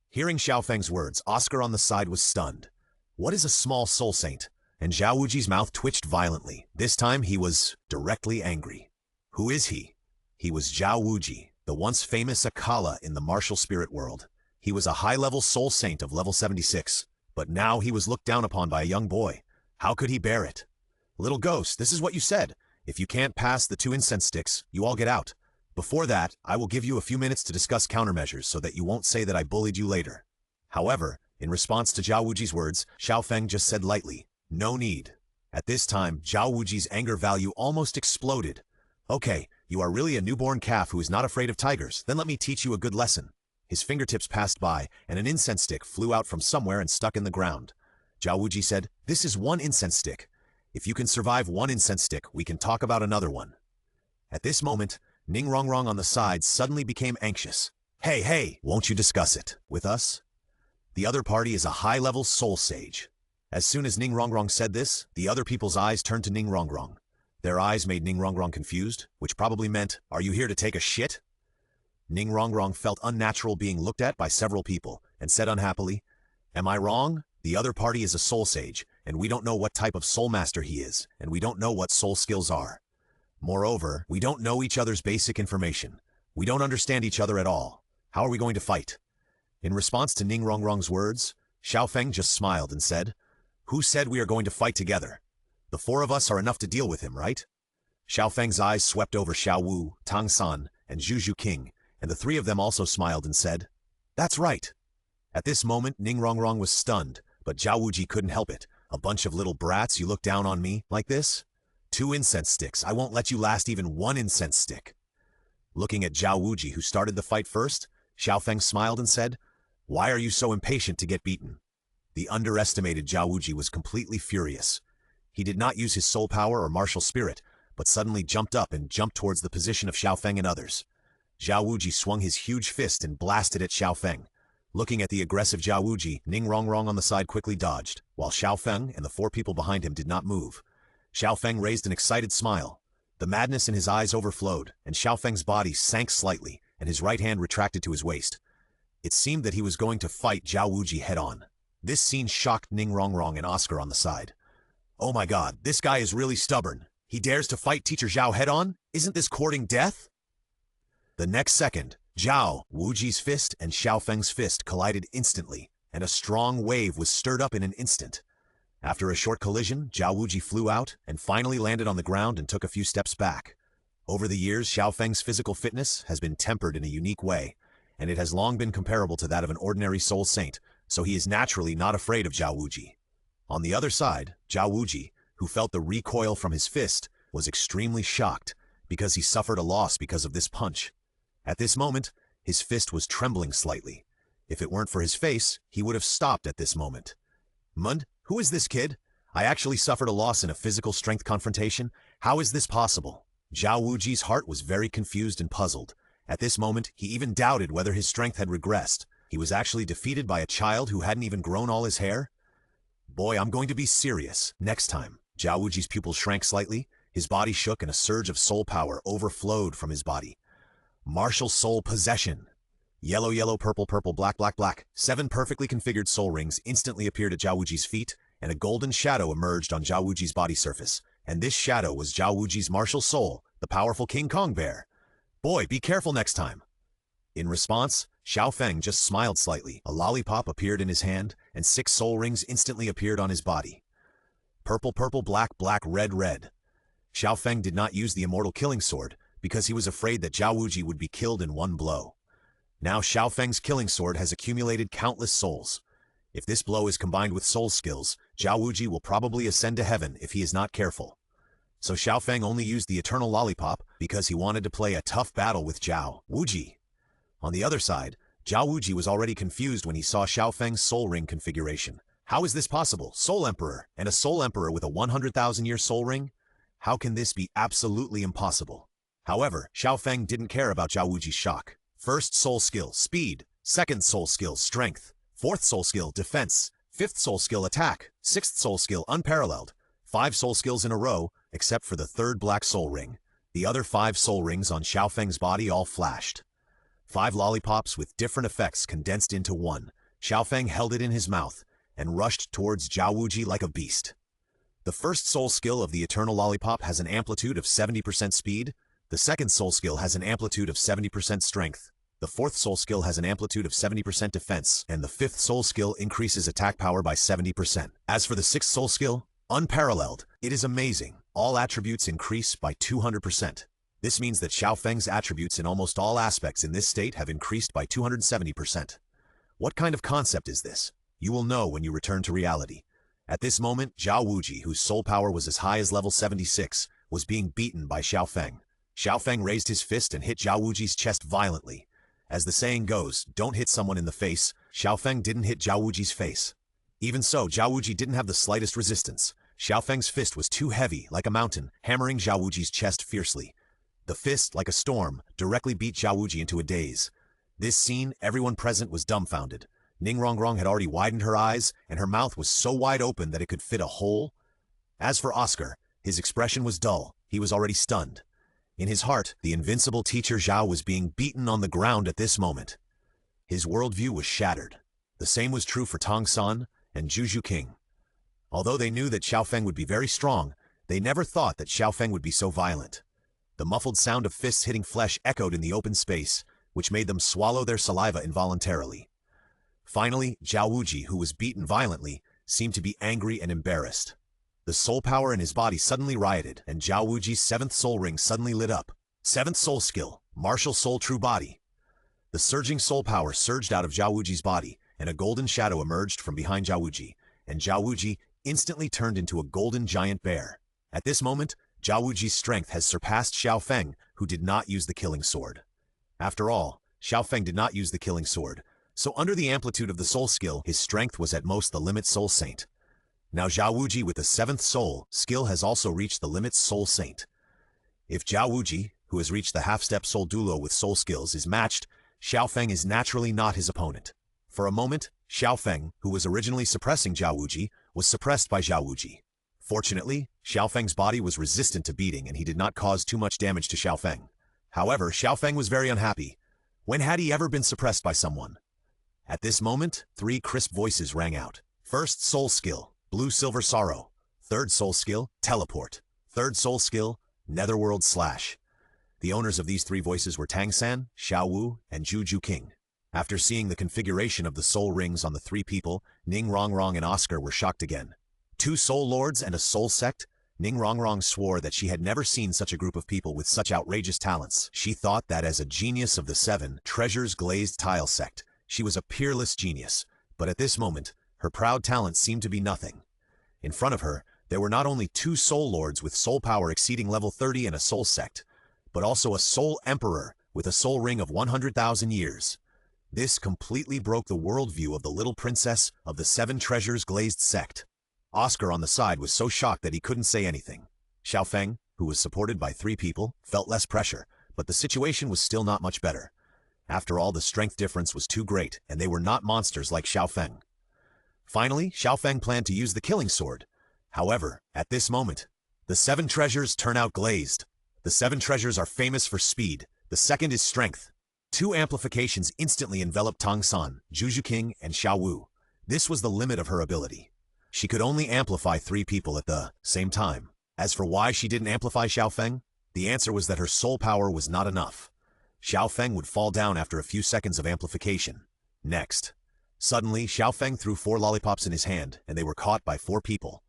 Hearing Xiao Feng's words, Oscar on the side was stunned. What is a small soul saint? and Zhao Wuji's mouth twitched violently. This time he was directly angry. Who is he? He was Zhao Wuji, the once famous Akala in the martial spirit world. He was a high-level soul saint of level 76, but now he was looked down upon by a young boy. How could he bear it? Little ghost, this is what you said. If you can't pass the 2 incense sticks, you all get out. Before that, I will give you a few minutes to discuss countermeasures so that you won't say that I bullied you later. However, in response to Zhao Wuji's words, Xiao Feng just said lightly, "No need." At this time, Zhao Wuji's anger value almost exploded. "Okay, you are really a newborn calf who is not afraid of tigers, then let me teach you a good lesson." His fingertips passed by, and an incense stick flew out from somewhere and stuck in the ground. Zhao Wuji said, "This is 1 incense stick. If you can survive 1 incense stick, we can talk about another one." At this moment, Ning Rongrong on the side suddenly became anxious. Hey, won't you discuss it with us? The other party is a high-level soul sage." As soon as Ning Rongrong said this, the other people's eyes turned to Ning Rongrong. Their eyes made Ning Rongrong confused, which probably meant, "Are you here to take a shit?" Ning Rongrong felt unnatural being looked at by several people, and said unhappily, "Am I wrong? The other party is a soul sage, and we don't know what type of soul master he is, and we don't know what soul skills are. Moreover, we don't know each other's basic information. We don't understand each other at all. How are we going to fight?" In response to Ning Rongrong's words, Xiao Feng just smiled and said, "Who said we are going to fight together? The 4 of us are enough to deal with him, right?" Xiao Feng's eyes swept over Xiao Wu, Tang San, and Zhu King, and the 3 of them also smiled and said, "That's right." At this moment, Ning Rongrong was stunned, but Zhao Wuji couldn't help it. "A bunch of little brats, you look down on me like this? 2 incense sticks, I won't let you last even 1 incense stick." Looking at Zhao Wuji, who started the fight first, Xiao Feng smiled and said, "Why are you so impatient to get beaten?" The underestimated Zhao Wuji was completely furious. He did not use his soul power or martial spirit, but suddenly jumped up and jumped towards the position of Xiao Feng and others. Zhao Wuji swung his huge fist and blasted at Xiao Feng. Looking at the aggressive Zhao Wuji, Ning Rongrong on the side quickly dodged, while Xiao Feng and the 4 people behind him did not move. Xiao Feng raised an excited smile. The madness in his eyes overflowed, and Xiao Feng's body sank slightly, and his right hand retracted to his waist. It seemed that he was going to fight Zhao Wuji head-on. This scene shocked Ning Rongrong and Oscar on the side. "Oh my god, this guy is really stubborn. He dares to fight Teacher Zhao head-on? Isn't this courting death?" The next second, Zhao Wuji's fist and Xiao Feng's fist collided instantly, and a strong wave was stirred up in an instant. After a short collision, Zhao Wuji flew out and finally landed on the ground and took a few steps back. Over the years, Xiao Feng's physical fitness has been tempered in a unique way, and it has long been comparable to that of an ordinary soul saint, so he is naturally not afraid of Zhao Wuji. On the other side, Zhao Wuji, who felt the recoil from his fist, was extremely shocked because he suffered a loss because of this punch. At this moment, his fist was trembling slightly. If it weren't for his face, he would have stopped at this moment. "Mund, who is this kid? I actually suffered a loss in a physical strength confrontation. How is this possible?" Zhao Wuji's heart was very confused and puzzled. At this moment, he even doubted whether his strength had regressed. He was actually defeated by a child who hadn't even grown all his hair? "Boy, I'm going to be serious next time." Zhao Wuji's pupils shrank slightly, his body shook and a surge of soul power overflowed from his body. Martial soul possession. Yellow, yellow, purple, purple, black, black, black. 7 perfectly configured soul rings instantly appeared at Zhao Wuji's feet, and a golden shadow emerged on Zhao Wuji's body surface. And this shadow was Zhao Wuji's martial soul, the powerful King Kong bear. "Boy, be careful next time." In response, Xiao Feng just smiled slightly. A lollipop appeared in his hand, and 6 soul rings instantly appeared on his body. Purple, purple, black, black, red, red. Xiao Feng did not use the immortal killing sword, because he was afraid that Zhao Wuji would be killed in one blow. Now Xiao Feng's killing sword has accumulated countless souls. If this blow is combined with soul skills, Zhao Wuji will probably ascend to heaven if he is not careful. So Xiao Feng only used the eternal lollipop because he wanted to play a tough battle with Zhao Wuji. On the other side, Zhao Wuji was already confused when he saw Xiao Feng's soul ring configuration. How is this possible? Soul Emperor, and a Soul Emperor with a 100,000-year soul ring? How can this be absolutely impossible? However, Xiao Feng didn't care about Zhao Wuji's shock. First soul skill, speed. Second soul skill, strength. Fourth soul skill, defense. Fifth soul skill, attack. Sixth soul skill, unparalleled. 5 soul skills in a row, except for the 3rd black soul ring. The other 5 soul rings on Xiao Feng's body all flashed. 5 lollipops with different effects condensed into one. Xiao Feng held it in his mouth and rushed towards Zhao Wuji like a beast. The first soul skill of the Eternal Lollipop has an amplitude of 70% speed. The second soul skill has an amplitude of 70% strength. The fourth soul skill has an amplitude of 70% defense, and the fifth soul skill increases attack power by 70%. As for the sixth soul skill, unparalleled, it is amazing. All attributes increase by 200%. This means that Xiao Feng's attributes in almost all aspects in this state have increased by 270%. What kind of concept is this? You will know when you return to reality. At this moment, Zhao Wuji, whose soul power was as high as level 76, was being beaten by Xiao Feng. Xiao Feng raised his fist and hit Zhao Wuji's chest violently. As the saying goes, don't hit someone in the face. Xiao Feng didn't hit Zhao Wuji's face. Even so, Zhao Wuji didn't have the slightest resistance. Xiao Feng's fist was too heavy, like a mountain, hammering Zhao Wuji's chest fiercely. The fist, like a storm, directly beat Zhao Wuji into a daze. This scene, everyone present was dumbfounded. Ning Rongrong had already widened her eyes, and her mouth was so wide open that it could fit a hole. As for Oscar, his expression was dull. He was already stunned. In his heart, the invincible teacher Zhao was being beaten on the ground at this moment. His worldview was shattered. The same was true for Tong San and Juju King. Although they knew that Xiao Feng would be very strong, they never thought that Xiao Feng would be so violent. The muffled sound of fists hitting flesh echoed in the open space, which made them swallow their saliva involuntarily. Finally, Zhao Wuji, who was beaten violently, seemed to be angry and embarrassed. The soul power in his body suddenly rioted, and Zhao Wuji's seventh soul ring suddenly lit up. Seventh soul skill, Martial Soul True Body. The surging soul power surged out of Zhao Wuji's body, and a golden shadow emerged from behind Zhao Wuji, and Zhao Wuji instantly turned into a golden giant bear. At this moment, Zhao Wuji's strength has surpassed Xiao Feng, who did not use the killing sword. After all, Xiao Feng did not use the killing sword, so under the amplitude of the soul skill, his strength was at most the limit soul saint. Now Zhao Wuji with the seventh soul skill has also reached the limit soul saint. If Zhao Wuji, who has reached the half-step soul Douluo with soul skills, is matched, Xiao Feng is naturally not his opponent. For a moment, Xiao Feng, who was originally suppressing Zhao Wuji, was suppressed by Zhao Wuji. Fortunately, Xiao Feng's body was resistant to beating and he did not cause too much damage to Xiao Feng. However, Xiao Feng was very unhappy. When had he ever been suppressed by someone? At this moment, three crisp voices rang out. First soul skill, Blue Silver Sorrow. Third soul skill, Teleport. Third soul skill, Netherworld Slash. The owners of these three voices were Tang San, Xiao Wu, and Juju King. After seeing the configuration of the soul rings on the three people, Ning Rongrong and Oscar were shocked again. Two soul lords and a soul sect? Ning Rongrong swore that she had never seen such a group of people with such outrageous talents. She thought that as a genius of the seven treasures glazed tile sect, she was a peerless genius. But at this moment, her proud talent seemed to be nothing. In front of her, there were not only two soul lords with soul power exceeding level 30 and a soul sect, but also a soul emperor with a soul ring of 100,000 years. This completely broke the worldview of the little princess of the seven treasures glazed sect. Oscar on the side was so shocked that he couldn't say anything. Xiao Feng, who was supported by three people, felt less pressure, but the situation was still not much better. After all, the strength difference was too great, and they were not monsters like Xiao Feng. Finally, Xiao Feng planned to use the killing sword. However, at this moment, the seven treasures turn out glazed. The seven treasures are famous for speed. The second is strength. Two amplifications instantly enveloped Tong San, Juju King, and Xiao Wu. This was the limit of her ability. She could only amplify three people at the same time. As for why she didn't amplify Xiao Feng, the answer was that her soul power was not enough. Xiao Feng would fall down after a few seconds of amplification. Next. Suddenly, Xiao Feng threw 4 lollipops in his hand, and they were caught by 4 people.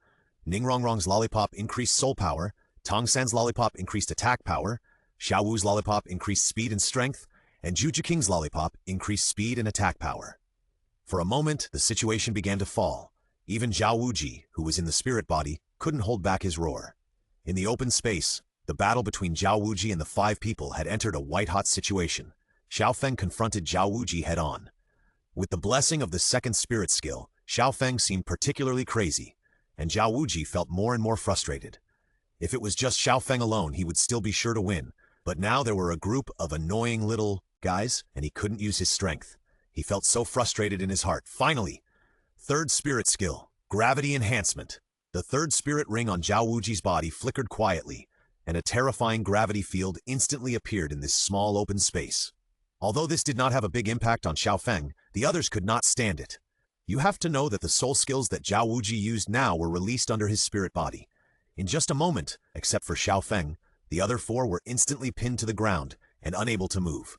Ning Rongrong's lollipop increased soul power, Tong San's lollipop increased attack power, Xiao Wu's lollipop increased speed and strength, and Juju King's lollipop increased speed and attack power. For a moment, the situation began to fall. Even Zhao Wuji, who was in the spirit body, couldn't hold back his roar. In the open space, the battle between Zhao Wuji and the 5 people had entered a white-hot situation. Xiao Feng confronted Zhao Wuji head-on. With the blessing of the second spirit skill, Xiao Feng seemed particularly crazy, and Zhao Wuji felt more and more frustrated. If it was just Xiao Feng alone, he would still be sure to win, but now there were a group of annoying little guys, and he couldn't use his strength. He felt so frustrated in his heart. Finally, third spirit skill, Gravity Enhancement. The third spirit ring on Zhao Wuji's body flickered quietly, and a terrifying gravity field instantly appeared in this small open space. Although this did not have a big impact on Xiao Feng, the others could not stand it. You have to know that the soul skills that Zhao Wuji used now were released under his spirit body. In just a moment, except for Xiao Feng, the other four were instantly pinned to the ground and unable to move.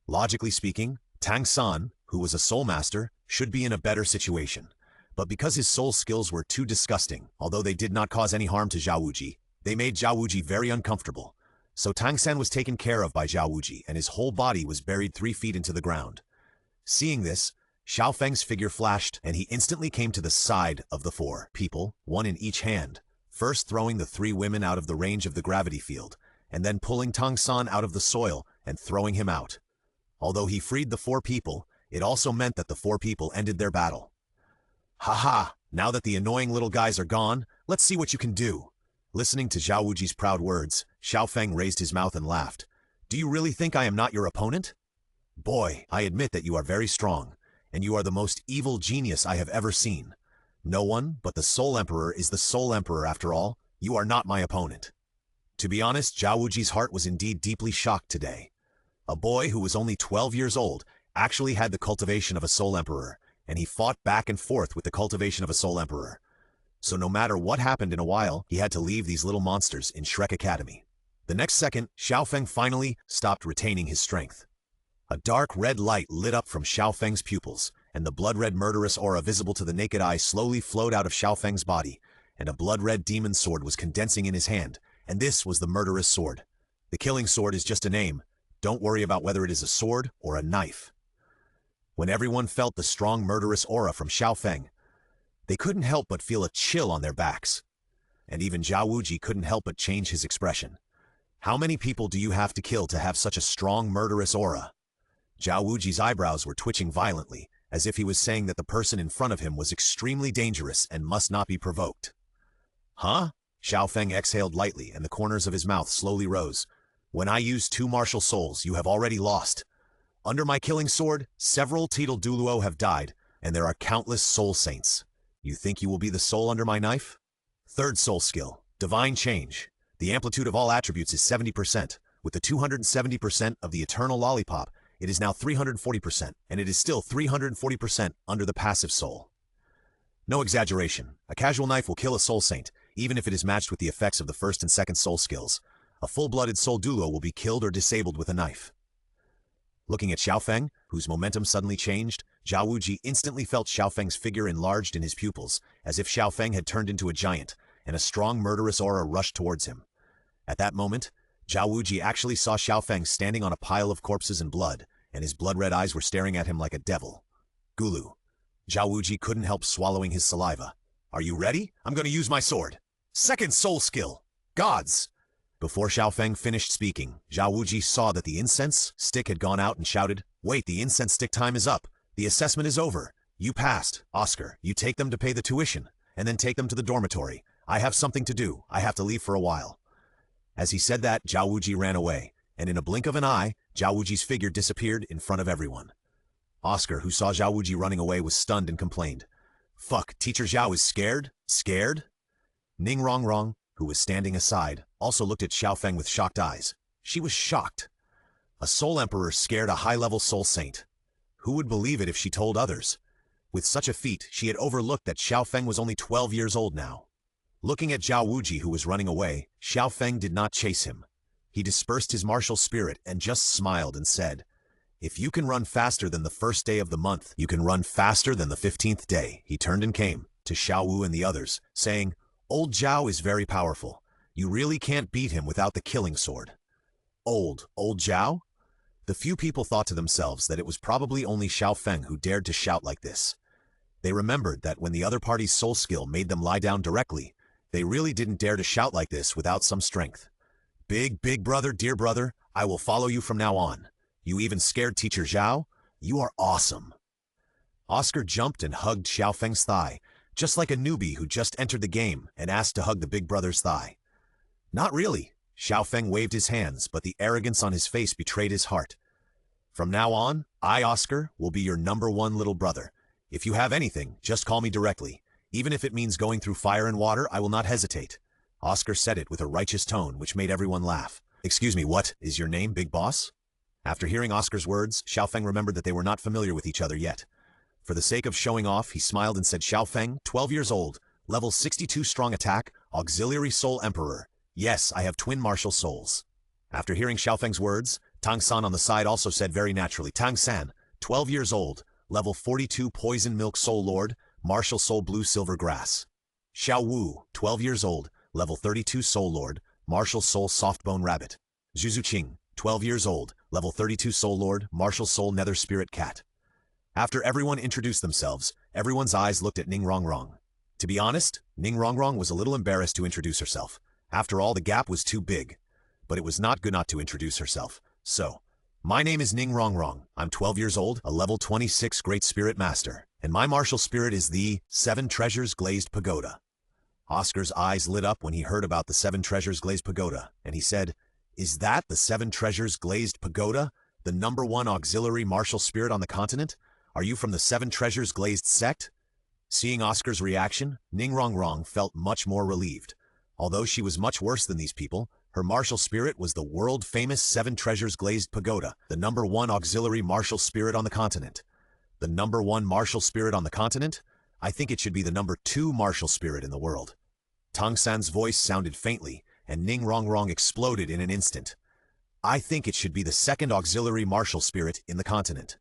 Logically speaking, Tang San, who was a soul master, should be in a better situation. But because his soul skills were too disgusting, although they did not cause any harm to Zhao Wuji, they made Zhao Wuji very uncomfortable. So Tang San was taken care of by Zhao Wuji, and his whole body was buried 3 feet into the ground. Seeing this, Xiao Feng's figure flashed, and he instantly came to the side of the 4 people, one in each hand, first throwing the 3 women out of the range of the gravity field, and then pulling Tang San out of the soil and throwing him out. Although he freed the 4 people, it also meant that the 4 people ended their battle. Haha, now that the annoying little guys are gone, let's see what you can do. Listening to Zhao Wuji's proud words, Xiao Feng raised his mouth and laughed. Do you really think I am not your opponent? Boy, I admit that you are very strong, and you are the most evil genius I have ever seen. No one but the Soul Emperor is the Soul Emperor after all. You are not my opponent. To be honest, Zhao Wuji's heart was indeed deeply shocked today. A boy who was only 12 years old actually had the cultivation of a Soul Emperor, and he fought back and forth with the cultivation of a Soul Emperor. So no matter what happened in a while, he had to leave these little monsters in Shrek Academy. The next second, Xiao Feng finally stopped retaining his strength. A dark red light lit up from Xiao Feng's pupils, and the blood-red murderous aura visible to the naked eye slowly flowed out of Xiao Feng's body, and a blood-red demon sword was condensing in his hand, and this was the murderous sword. The killing sword is just a name. Don't worry about whether it is a sword or a knife. When everyone felt the strong murderous aura from Xiao Feng, they couldn't help but feel a chill on their backs. And even Zhao Wuji couldn't help but change his expression. How many people do you have to kill to have such a strong murderous aura? Zhao Wuji's eyebrows were twitching violently, as if he was saying that the person in front of him was extremely dangerous and must not be provoked. Huh? Xiao Feng exhaled lightly, and the corners of his mouth slowly rose. When I use 2 martial souls, you have already lost. Under my killing sword, several Teetle Douluo have died, and there are countless soul saints. You think you will be the soul under my knife? Third soul skill, Divine Change. The amplitude of all attributes is 70%. With the 270% of the Eternal Lollipop, it is now 340%, and it is still 340% under the passive soul. No exaggeration, a casual knife will kill a soul saint, even if it is matched with the effects of the first and second soul skills. A full-blooded soul Douluo will be killed or disabled with a knife. Looking at Xiao Feng, whose momentum suddenly changed, Zhao Wuji instantly felt Xiao Feng's figure enlarged in his pupils, as if Xiao Feng had turned into a giant, and a strong murderous aura rushed towards him. At that moment, Zhao Wuji actually saw Xiao Feng standing on a pile of corpses and blood, and his blood-red eyes were staring at him like a devil. Gulu. Zhao Wuji couldn't help swallowing his saliva. Are you ready? I'm going to use my sword. Second soul skill. Gods. Before Xiao Feng finished speaking, Zhao Wuji saw that the incense stick had gone out and shouted, Wait, the incense stick time is up. The assessment is over. You passed. Oscar, you take them to pay the tuition, and then take them to the dormitory. I have something to do. I have to leave for a while. As he said that, Zhao Wuji ran away, and in a blink of an eye, Zhao Wuji's figure disappeared in front of everyone. Oscar, who saw Zhao Wuji running away, was stunned and complained. Fuck, Teacher Zhao is scared? Scared? Ning Rongrong, who was standing aside, also looked at Xiao Feng with shocked eyes. She was shocked. A Soul Emperor scared a high-level Soul Saint. Who would believe it if she told others? With such a feat, she had overlooked that Xiao Feng was only 12 years old now. Looking at Zhao Wuji, who was running away, Xiao Feng did not chase him. He dispersed his martial spirit and just smiled and said, If you can run faster than the first day of the month, you can run faster than the 15th day. He turned and came to Xiao Wu and the others, saying, Old Zhao is very powerful. You really can't beat him without the killing sword. Old Zhao? The few people thought to themselves that it was probably only Xiao Feng who dared to shout like this. They remembered that when the other party's soul skill made them lie down directly, they really didn't dare to shout like this without some strength. Big brother, dear brother, I will follow you from now on. You even scared Teacher Zhao? You are awesome. Oscar jumped and hugged Xiao Feng's thigh, just like a newbie who just entered the game and asked to hug the big brother's thigh. Not really. Xiao Feng waved his hands, but the arrogance on his face betrayed his heart. From now on, I, Oscar, will be your #1 little brother. If you have anything, just call me directly. Even if it means going through fire and water, I will not hesitate. Oscar said it with a righteous tone, which made everyone laugh. Excuse me, what is your name, Big Boss? After hearing Oscar's words, Xiao Feng remembered that they were not familiar with each other yet. For the sake of showing off, he smiled and said, Xiao Feng, 12 years old, level 62 strong attack, auxiliary soul emperor. Yes, I have twin martial souls. After hearing Xiao Feng's words, Tang San on the side also said very naturally, Tang San, 12 years old, level 42 poison milk soul lord, martial soul blue silver grass. Xiao Wu, 12 years old, level 32 soul lord, martial soul soft bone rabbit. Zhu Qing, 12 years old, level 32 soul lord, martial soul nether spirit cat. After everyone introduced themselves, everyone's eyes looked at Ning Rongrong. To be honest, Ning Rongrong was a little embarrassed to introduce herself. After all, the gap was too big. But it was not good not to introduce herself. So, my name is Ning Rongrong. I'm 12 years old, a level 26 Great Spirit Master, and my martial spirit is the 7 Treasures Glazed Pagoda. Oscar's eyes lit up when he heard about the 7 Treasures Glazed Pagoda, and he said, Is that the 7 Treasures Glazed Pagoda? The #1 auxiliary martial spirit on the continent? Are you from the 7 Treasures Glazed sect? Seeing Oscar's reaction, Ning Rongrong felt much more relieved. Although she was much worse than these people, her martial spirit was the world-famous 7 Treasures Glazed Pagoda, the #1 auxiliary martial spirit on the continent. The #1 martial spirit on the continent? I think it should be the #2 martial spirit in the world. Tang San's voice sounded faintly, and Ning Rongrong exploded in an instant. I think it should be the 2nd auxiliary martial spirit in the continent.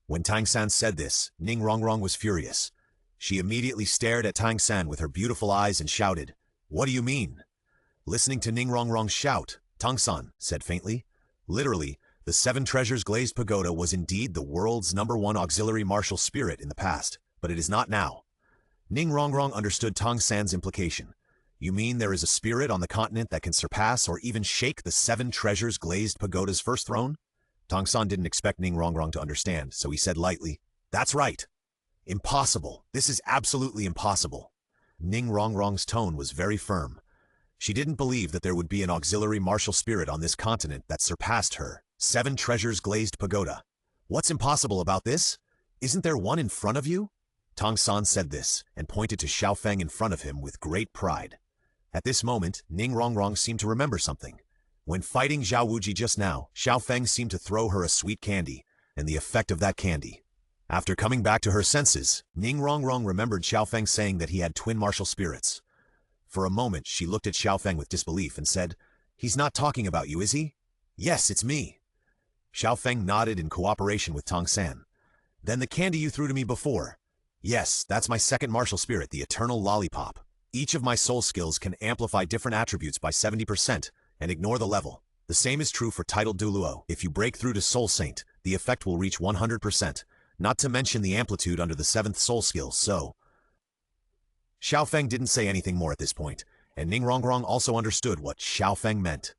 When Tang San said this, Ning Rongrong was furious. She immediately stared at Tang San with her beautiful eyes and shouted, What do you mean? Listening to Ning Rongrong shout, Tang San said faintly, Literally, the 7 Treasures Glazed Pagoda was indeed the world's #1 auxiliary martial spirit in the past, but it is not now. Ning Rongrong understood Tang San's implication. You mean there is a spirit on the continent that can surpass or even shake the 7 Treasures Glazed Pagoda's first throne? Tang San didn't expect Ning Rongrong to understand, so he said lightly, That's right. Impossible. This is absolutely impossible. Ning Rongrong's tone was very firm. She didn't believe that there would be an auxiliary martial spirit on this continent that surpassed her 7 Treasures Glazed Pagoda. What's impossible about this? Isn't there one in front of you? Tang San said this, and pointed to Xiao Feng in front of him with great pride. At this moment, Ning Rongrong seemed to remember something. When fighting Zhao Wuji just now, Xiao Feng seemed to throw her a sweet candy, and the effect of that candy. After coming back to her senses, Ning Rongrong remembered Xiao Feng saying that he had twin martial spirits. For a moment, she looked at Xiao Feng with disbelief and said, He's not talking about you, is he? Yes, it's me. Xiao Feng nodded in cooperation with Tang San. Then the candy you threw to me before. Yes, that's my 2nd martial spirit, the Eternal Lollipop. Each of my soul skills can amplify different attributes by 70%, and ignore the level. The same is true for titled Douluo. If you break through to Soul Saint, the effect will reach 100%, not to mention the amplitude under the 7th soul skill, so... Xiao Feng didn't say anything more at this point, and Ning Rongrong also understood what Xiao Feng meant.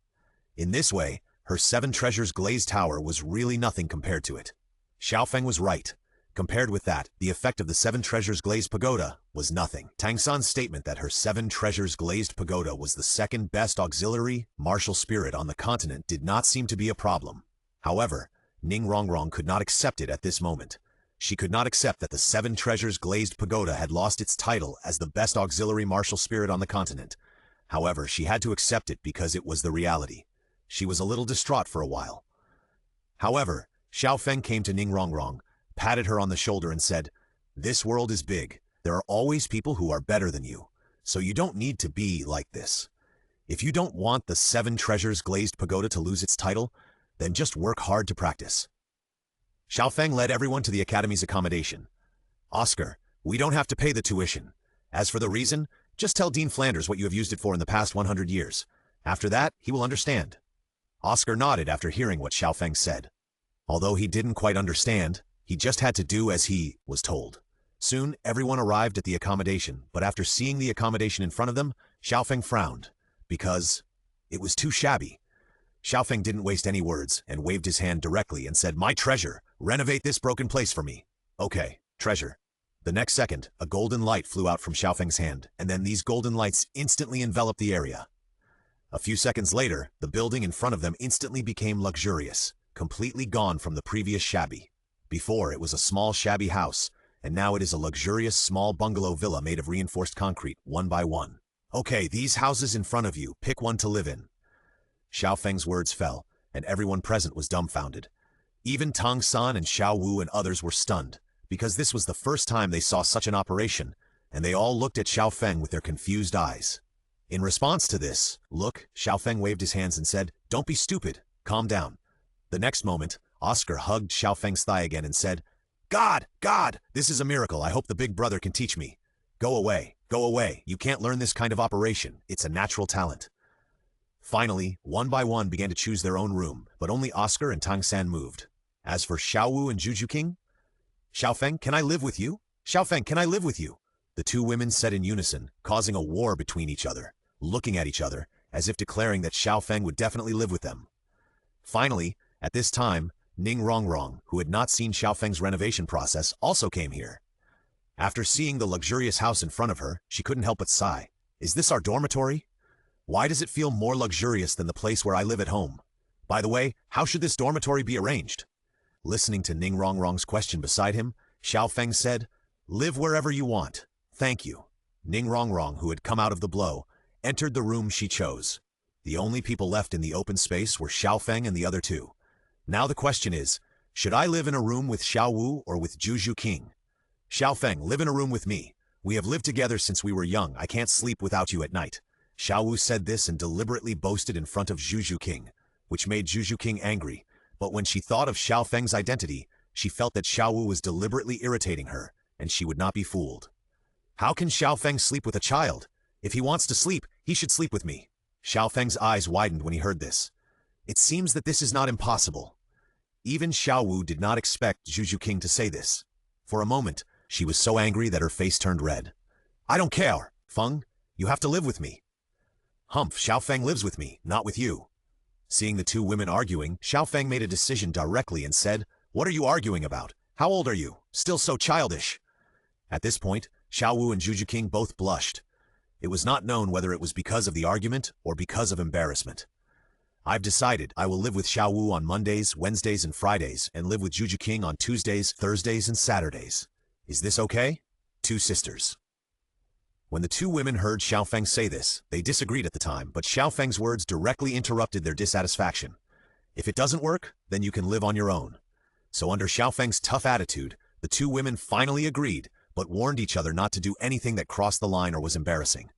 In this way, her 7 Treasures Glazed Tower was really nothing compared to it. Xiao Feng was right. Compared with that, the effect of the 7 Treasures Glazed Pagoda was nothing. Tang San's statement that her 7 Treasures Glazed Pagoda was the 2nd best auxiliary martial spirit on the continent did not seem to be a problem. However, Ning Rongrong could not accept it at this moment. She could not accept that the 7 Treasures Glazed Pagoda had lost its title as the best auxiliary martial spirit on the continent. However, she had to accept it because it was the reality. She was a little distraught for a while. However, Xiao Feng came to Ning Rongrong, patted her on the shoulder and said, This world is big. There are always people who are better than you, so you don't need to be like this. If you don't want the 7 Treasures Glazed Pagoda to lose its title, then just work hard to practice. Xiao Feng led everyone to the academy's accommodation. Oscar, we don't have to pay the tuition. As for the reason, just tell Dean Flanders what you have used it for in the past 100 years. After that, he will understand. Oscar nodded after hearing what Xiao Feng said. Although he didn't quite understand, he just had to do as he was told. Soon, everyone arrived at the accommodation, but after seeing the accommodation in front of them, Xiao Feng frowned, because it was too shabby. Xiao Feng didn't waste any words and waved his hand directly and said, My treasure, renovate this broken place for me. Okay, treasure. The next second, a golden light flew out from Xiao Feng's hand, and then these golden lights instantly enveloped the area. A few seconds later, the building in front of them instantly became luxurious, completely gone from the previous shabby. Before, it was a small shabby house, and now it is a luxurious small bungalow villa made of reinforced concrete, one by one. Okay, these houses in front of you, pick one to live in. Xiao Feng's words fell, and everyone present was dumbfounded. Even Tang San and Xiao Wu and others were stunned, because this was the first time they saw such an operation, and they all looked at Xiao Feng with their confused eyes. In response to this look, Xiao Feng waved his hands and said, "Don't be stupid, calm down." The next moment, Oscar hugged Xiao Feng's thigh again and said, God, this is a miracle. I hope the big brother can teach me. Go away, you can't learn this kind of operation. It's a natural talent. Finally, one by one began to choose their own room, but only Oscar and Tang San moved. As for Xiao Wu and Juju King, "Xiao Feng, can I live with you? Xiao Feng, can I live with you?" The two women said in unison, causing a war between each other, looking at each other, as if declaring that Xiao Feng would definitely live with them. Finally, at this time, Ning Rongrong, who had not seen Xiao Feng's renovation process, also came here. After seeing the luxurious house in front of her, she couldn't help but sigh. "Is this our dormitory? Why does it feel more luxurious than the place where I live at home? By the way, how should this dormitory be arranged?" Listening to Ning Rongrong's question beside him, Xiao Feng said, "Live wherever you want. Thank you." Ning Rongrong, who had come out of the blow, entered the room she chose. The only people left in the open space were Xiao Feng and the other two. Now the question is, should I live in a room with Xiao Wu or with Juju King? "Xiao Feng, live in a room with me. We have lived together since we were young. I can't sleep without you at night." Xiao Wu said this and deliberately boasted in front of Juju King, which made Juju King angry. But when she thought of Xiao Feng's identity, she felt that Xiao Wu was deliberately irritating her, and she would not be fooled. "How can Xiao Feng sleep with a child? If he wants to sleep, he should sleep with me." Xiao Feng's eyes widened when he heard this. It seems that this is not impossible. Even Xiao Wu did not expect Juju King to say this. For a moment, she was so angry that her face turned red. "I don't care, Feng. You have to live with me." "Humph, Xiao Feng lives with me, not with you." Seeing the two women arguing, Xiao Feng made a decision directly and said, "What are you arguing about? How old are you? Still so childish." At this point, Xiao Wu and Juju King both blushed. It was not known whether it was because of the argument or because of embarrassment. "I've decided I will live with Xiao Wu on Mondays, Wednesdays, and Fridays, and live with Juju King on Tuesdays, Thursdays, and Saturdays. Is this okay?" Two sisters. When the two women heard Xiao Feng say this, they disagreed at the time, but Xiao Feng's words directly interrupted their dissatisfaction. "If it doesn't work, then you can live on your own." So under Xiao Feng's tough attitude, the two women finally agreed, but warned each other not to do anything that crossed the line or was embarrassing.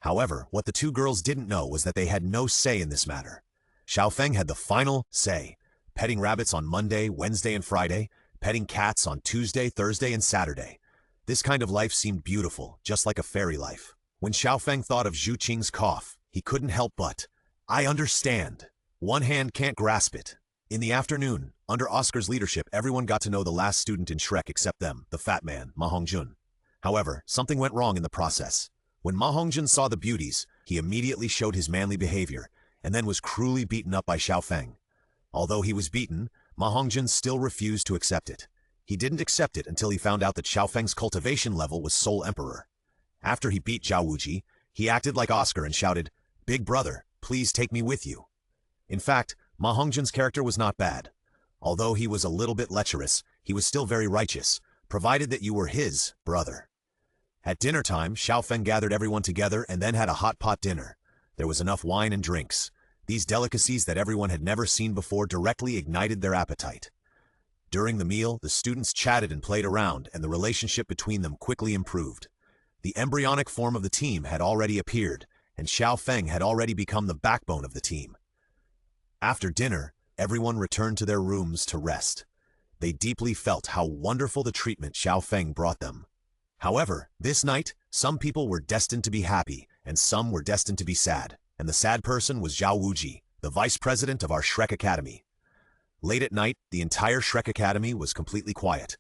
However, what the two girls didn't know was that they had no say in this matter. Xiao Feng had the final say, petting rabbits on Monday, Wednesday, and Friday, petting cats on Tuesday, Thursday, and Saturday. This kind of life seemed beautiful, just like a fairy life. When Xiao Feng thought of Zhu Qing's cough, he couldn't help but, "I understand." One hand can't grasp it. In the afternoon, under Oscar's leadership, everyone got to know the last student in Shrek except them, the fat man, Ma Hongjun. However, something went wrong in the process. When Ma Hongjun saw the beauties, he immediately showed his manly behavior, and then was cruelly beaten up by Xiao Feng. Although he was beaten, Ma Hongjun still refused to accept it. He didn't accept it until he found out that Xiao Feng's cultivation level was sole emperor. After he beat Zhao Wuji, he acted like Oscar and shouted, "Big brother, please take me with you." In fact, Ma Hongjun's character was not bad. Although he was a little bit lecherous, he was still very righteous, provided that you were his brother. At dinner time, Xiao Feng gathered everyone together and then had a hot pot dinner. There was enough wine and drinks. These delicacies that everyone had never seen before directly ignited their appetite. During the meal, the students chatted and played around, and the relationship between them quickly improved. The embryonic form of the team had already appeared, and Xiao Feng had already become the backbone of the team. After dinner, everyone returned to their rooms to rest. They deeply felt how wonderful the treatment Xiao Feng brought them. However, this night, some people were destined to be happy, and some were destined to be sad, and the sad person was Zhao Wuji, the vice president of our Shrek Academy. Late at night, the entire Shrek Academy was completely quiet.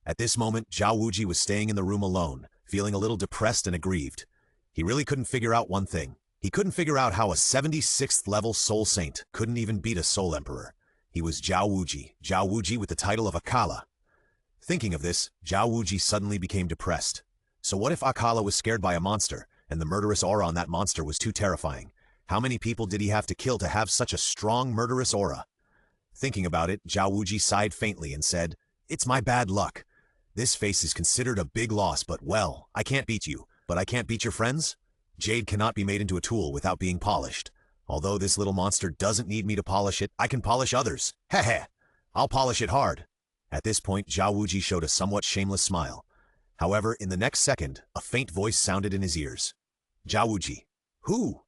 At this moment, Zhao Wuji was staying in the room alone, feeling a little depressed and aggrieved. He really couldn't figure out one thing. He couldn't figure out how a 76th level Soul Saint couldn't even beat a Soul Emperor. He was Zhao Wuji with the title of Akala. Thinking of this, Zhao Wuji suddenly became depressed. So what if Akala was scared by a monster, and the murderous aura on that monster was too terrifying? How many people did he have to kill to have such a strong murderous aura? Thinking about it, Zhao Wuji sighed faintly and said, "It's my bad luck. This face is considered a big loss, but well, I can't beat you, but I can't beat your friends? Jade cannot be made into a tool without being polished. Although this little monster doesn't need me to polish it, I can polish others. Heh heh. I'll polish it hard." At this point, Zhao Wuji showed a somewhat shameless smile. However, in the next second, a faint voice sounded in his ears. Zhao Wuji. Who?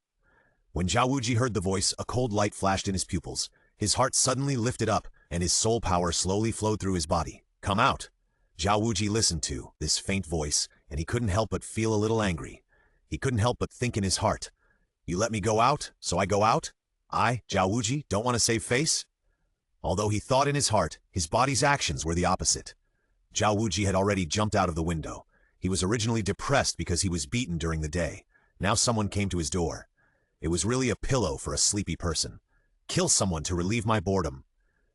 When Zhao Wuji heard the voice, a cold light flashed in his pupils. His heart suddenly lifted up, and his soul power slowly flowed through his body. Come out. Zhao Wuji listened to this faint voice, and he couldn't help but feel a little angry. He couldn't help but think in his heart. You let me go out, so I go out? I, Zhao Wuji, don't want to save face? Although he thought in his heart, his body's actions were the opposite. Zhao Wuji had already jumped out of the window. He was originally depressed because he was beaten during the day. Now someone came to his door. It was really a pillow for a sleepy person. Kill someone to relieve my boredom.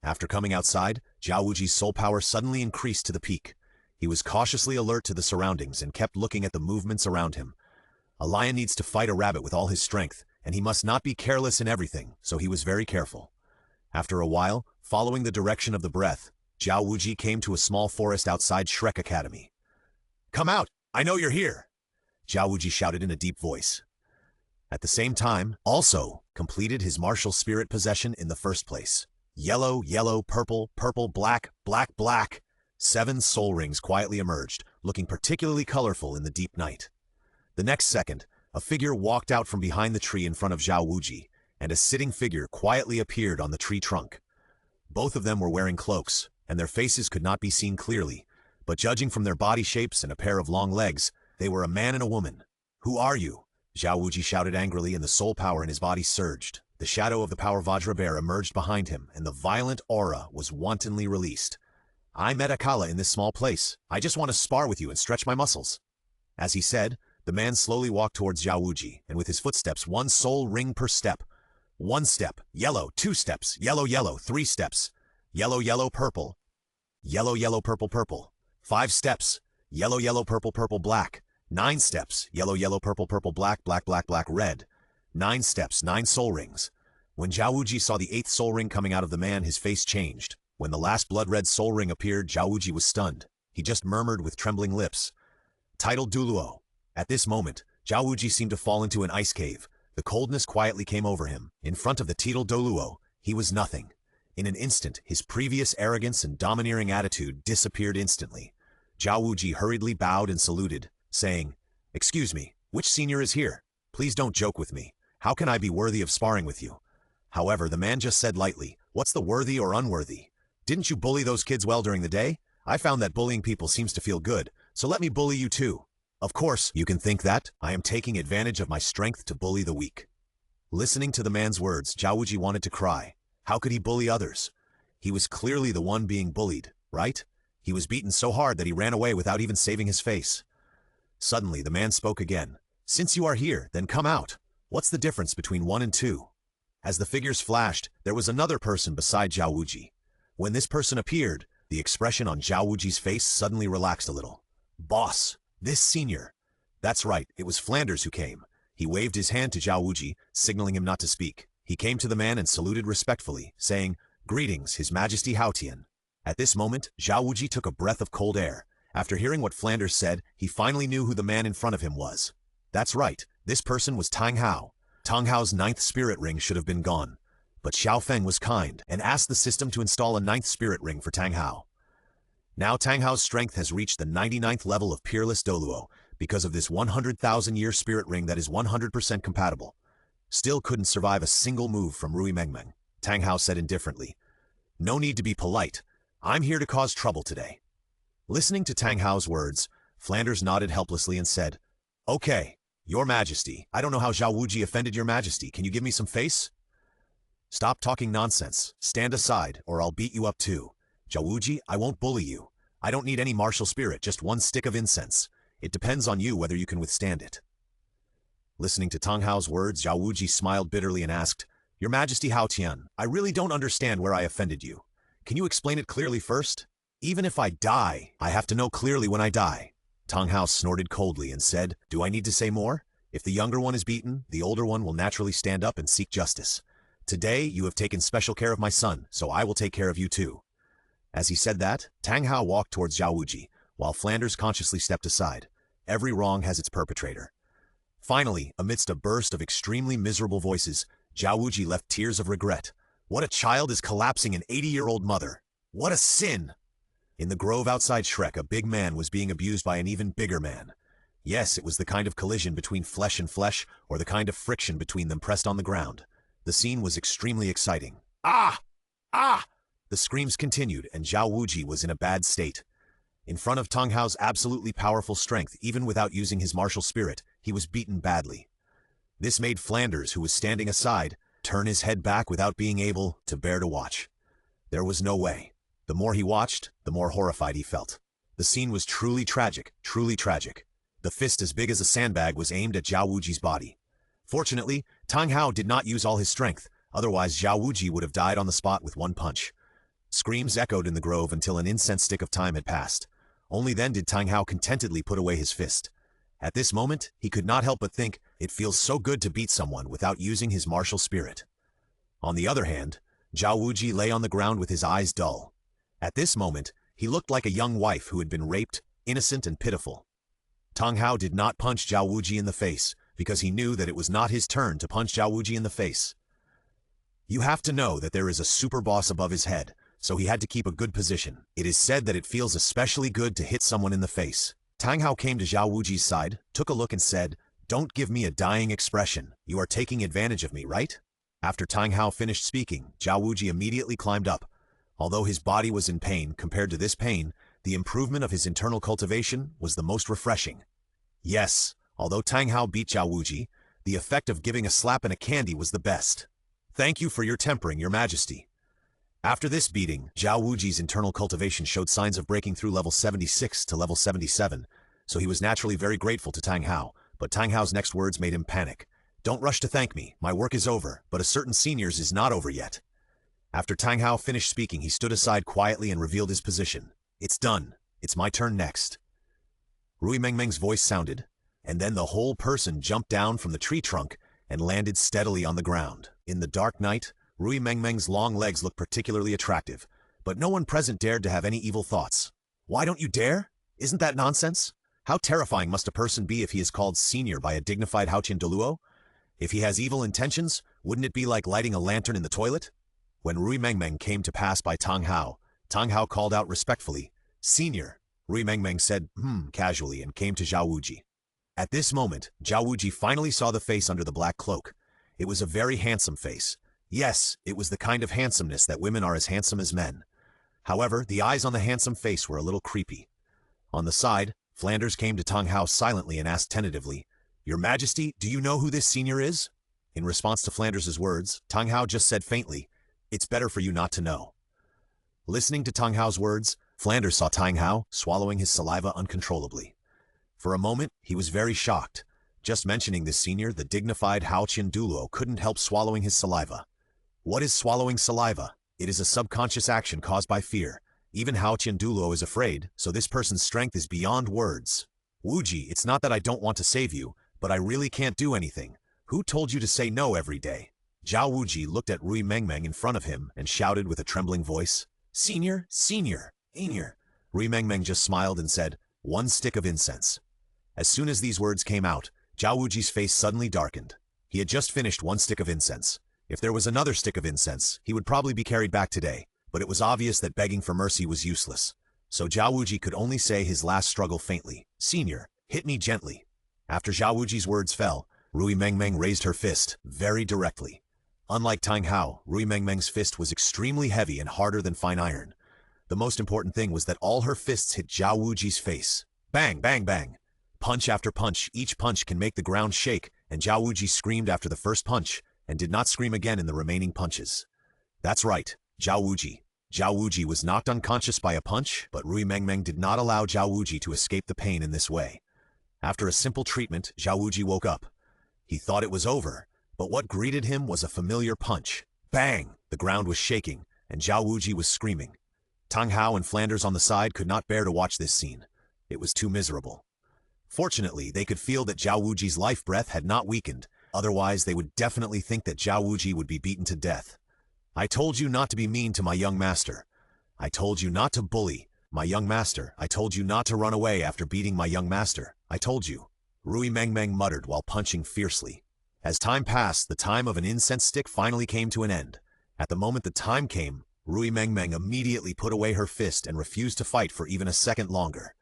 After coming outside, Zhao Wuji's soul power suddenly increased to the peak. He was cautiously alert to the surroundings and kept looking at the movements around him. A lion needs to fight a rabbit with all his strength, and he must not be careless in everything, so he was very careful. After a while, following the direction of the breath, Zhao Wuji came to a small forest outside Shrek Academy. Come out! I know you're here! Zhao Wuji shouted in a deep voice. At the same time, also completed his martial spirit possession in the first place. Yellow, yellow, purple, purple, black, black, black. 7 soul rings quietly emerged, looking particularly colorful in the deep night. The next second, a figure walked out from behind the tree in front of Zhao Wuji, and a sitting figure quietly appeared on the tree trunk. Both of them were wearing cloaks, and their faces could not be seen clearly, but judging from their body shapes and a pair of long legs, they were a man and a woman. Who are you? Zhao Wuji shouted angrily, and the soul power in his body surged. The shadow of the power Vajra Bear emerged behind him, and the violent aura was wantonly released. I met Akala in this small place. I just want to spar with you and stretch my muscles. As he said, the man slowly walked towards Zhao Wuji, and with his footsteps, 1 soul ring per step. 1 step, yellow, 2 steps, yellow, yellow, 3 steps, yellow, yellow, purple, yellow, yellow, purple, purple, 5 steps, yellow, yellow, purple, purple, black, 9 steps, yellow, yellow, purple, purple, black, black, black, black, red, 9 steps, 9 soul rings. When Zhao Wuji saw the 8th soul ring coming out of the man, his face changed. When the last blood-red soul ring appeared, Zhao Wuji was stunned. He just murmured with trembling lips. Titled Douluo. At this moment, Zhao Wuji seemed to fall into an ice cave. The coldness quietly came over him. In front of the title Douluo, he was nothing. In an instant, his previous arrogance and domineering attitude disappeared instantly. Zhao Wuji hurriedly bowed and saluted, saying, Excuse me, which senior is here? Please don't joke with me. How can I be worthy of sparring with you? However, the man just said lightly, What's the worthy or unworthy? Didn't you bully those kids well during the day? I found that bullying people seems to feel good, so let me bully you too. Of course, you can think that I am taking advantage of my strength to bully the weak. Listening to the man's words, Zhao Wuji wanted to cry. How could he bully others? He was clearly the one being bullied, right? He was beaten so hard that he ran away without even saving his face. Suddenly, the man spoke again. Since you are here, then come out. What's the difference between 1 and 2? As the figures flashed, there was another person beside Zhao Wuji. When this person appeared, the expression on Zhao Wuji's face suddenly relaxed a little. Boss, this senior. That's right, it was Flanders who came. He waved his hand to Zhao Wuji, signaling him not to speak. He came to the man and saluted respectfully, saying, Greetings, His Majesty Haotian. At this moment, Zhao Wuji took a breath of cold air. After hearing what Flanders said, he finally knew who the man in front of him was. That's right, this person was Tang Hao. Tang Hao's 9th spirit ring should have been gone. But Xiao Feng was kind and asked the system to install a 9th spirit ring for Tang Hao. Now Tang Hao's strength has reached the 99th level of Peerless Douluo because of this 100,000-year spirit ring that is 100% compatible. Still couldn't survive a single move from Rui Mengmeng. Tang Hao said indifferently, No need to be polite. I'm here to cause trouble today. Listening to Tang Hao's words, Flanders nodded helplessly and said, Okay, Your Majesty, I don't know how Zhao Wuji offended Your Majesty. Can you give me some face? Stop talking nonsense. Stand aside, or I'll beat you up too. Zhao Wuji, I won't bully you. I don't need any martial spirit, just 1 stick of incense. It depends on you whether you can withstand it. Listening to Tang Hao's words, Zhao Wuji smiled bitterly and asked, Your Majesty Haotian, I really don't understand where I offended you. Can you explain it clearly first? Even if I die, I have to know clearly when I die. Tang Hao snorted coldly and said, Do I need to say more? If the younger one is beaten, the older one will naturally stand up and seek justice. Today, you have taken special care of my son, so I will take care of you too. As he said that, Tang Hao walked towards Zhao Wuji, while Flanders consciously stepped aside. Every wrong has its perpetrator. Finally, amidst a burst of extremely miserable voices, Zhao Wuji left tears of regret. What a child is collapsing an 80-year-old mother. What a sin! In the grove outside Shrek, a big man was being abused by an even bigger man. Yes, it was the kind of collision between flesh and flesh, or the kind of friction between them pressed on the ground. The scene was extremely exciting. Ah! Ah! The screams continued, and Zhao Wuji was in a bad state. In front of Tang Hao's absolutely powerful strength, even without using his martial spirit, he was beaten badly. This made Flanders, who was standing aside, turn his head back without being able to bear to watch. There was no way. The more he watched, the more horrified he felt. The scene was truly tragic, truly tragic. The fist as big as a sandbag was aimed at Zhao Wuji's body. Fortunately, Tang Hao did not use all his strength, otherwise Zhao Wuji would have died on the spot with one punch. Screams echoed in the grove until an incense stick of time had passed. Only then did Tang Hao contentedly put away his fist. At this moment, he could not help but think, it feels so good to beat someone without using his martial spirit. On the other hand, Zhao Wuji lay on the ground with his eyes dull. At this moment, he looked like a young wife who had been raped, innocent and pitiful. Tang Hao did not punch Zhao Wuji in the face, because he knew that it was not his turn to punch Zhao Wuji in the face. You have to know that there is a super boss above his head, so he had to keep a good position. It is said that it feels especially good to hit someone in the face. Tang Hao came to Zhao Wuji's side, took a look and said, "Don't give me a dying expression. You are taking advantage of me, right?" After Tang Hao finished speaking, Zhao Wuji immediately climbed up. Although his body was in pain, compared to this pain, the improvement of his internal cultivation was the most refreshing. Yes, although Tang Hao beat Zhao Wuji, the effect of giving a slap and a candy was the best. "Thank you for your tempering, your majesty." After this beating, Zhao Wuji's internal cultivation showed signs of breaking through level 76 to level 77, so he was naturally very grateful to Tang Hao, but Tang Hao's next words made him panic. "Don't rush to thank me, my work is over, but a certain senior's is not over yet." After Tang Hao finished speaking, he stood aside quietly and revealed his position. "It's done. It's my turn next." Rui Mengmeng's voice sounded, and then the whole person jumped down from the tree trunk and landed steadily on the ground. In the dark night, Rui Mengmeng's long legs looked particularly attractive, but no one present dared to have any evil thoughts. "Why don't you dare? Isn't that nonsense? How terrifying must a person be if he is called senior by a dignified Haotian Douluo? If he has evil intentions, wouldn't it be like lighting a lantern in the toilet?" When Rui Mengmeng came to pass by Tang Hao called out respectfully, "Senior." Rui Mengmeng said, casually and came to Zhao Wuji. At this moment, Zhao Wuji finally saw the face under the black cloak. It was a very handsome face. Yes, it was the kind of handsomeness that women are as handsome as men. However, the eyes on the handsome face were a little creepy. On the side, Flanders came to Tang Hao silently and asked tentatively, "Your Majesty, do you know who this senior is?" In response to Flanders' words, Tang Hao just said faintly, "It's better for you not to know." Listening to Tang Hao's words, Flanders saw Tang Hao swallowing his saliva uncontrollably. For a moment, he was very shocked. Just mentioning this senior, the dignified Haotian Douluo couldn't help swallowing his saliva. What is swallowing saliva? It is a subconscious action caused by fear. Even Haotian Douluo is afraid, so this person's strength is beyond words. "Wuji, it's not that I don't want to save you, but I really can't do anything. Who told you to say no every day?" Zhao Wuji looked at Rui Mengmeng in front of him and shouted with a trembling voice, "Senior, senior, senior." Rui Mengmeng just smiled and said, "One stick of incense." As soon as these words came out, Zhao Wuji's face suddenly darkened. He had just finished one stick of incense. If there was another stick of incense, he would probably be carried back today, but it was obvious that begging for mercy was useless. So Zhao Wuji could only say his last struggle faintly, "Senior, hit me gently." After Zhao Wuji's words fell, Rui Mengmeng raised her fist, very directly. Unlike Tang Hao, Rui Mengmeng's fist was extremely heavy and harder than fine iron. The most important thing was that all her fists hit Zhao Wuji's face. Bang, bang, bang. Punch after punch, each punch can make the ground shake, and Zhao Wuji screamed after the first punch, and did not scream again in the remaining punches. That's right, Zhao Wuji. Zhao Wuji was knocked unconscious by a punch, but Rui Mengmeng did not allow Zhao Wuji to escape the pain in this way. After a simple treatment, Zhao Wuji woke up. He thought it was over, but what greeted him was a familiar punch. Bang! The ground was shaking, and Zhao Wuji was screaming. Tang Hao and Flanders on the side could not bear to watch this scene. It was too miserable. Fortunately, they could feel that Zhao Wuji's life breath had not weakened, otherwise they would definitely think that Zhao Wuji would be beaten to death. "I told you not to be mean to my young master. I told you not to bully my young master. I told you not to run away after beating my young master. I told you," Rui Mengmeng muttered while punching fiercely. As time passed, the time of an incense stick finally came to an end. At the moment the time came, Rui Mengmeng immediately put away her fist and refused to fight for even a second longer.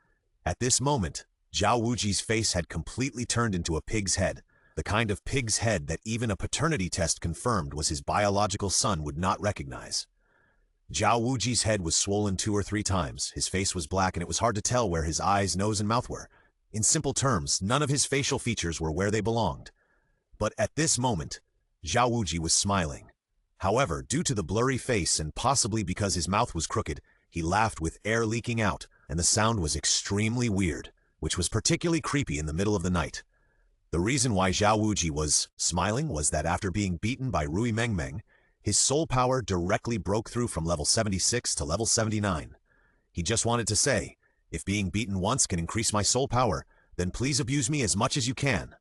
At this moment, Zhao Wuji's face had completely turned into a pig's head, the kind of pig's head that even a paternity test confirmed was his biological son would not recognize. Zhao Wuji's head was swollen 2 or 3 times, his face was black and it was hard to tell where his eyes, nose, and mouth were. In simple terms, none of his facial features were where they belonged. But at this moment, Zhao Wuji was smiling. However, due to the blurry face and possibly because his mouth was crooked, he laughed with air leaking out, and the sound was extremely weird, which was particularly creepy in the middle of the night. The reason why Zhao Wuji was smiling was that after being beaten by Rui Mengmeng, his soul power directly broke through from level 76 to level 79. He just wanted to say, if being beaten once can increase my soul power, then please abuse me as much as you can.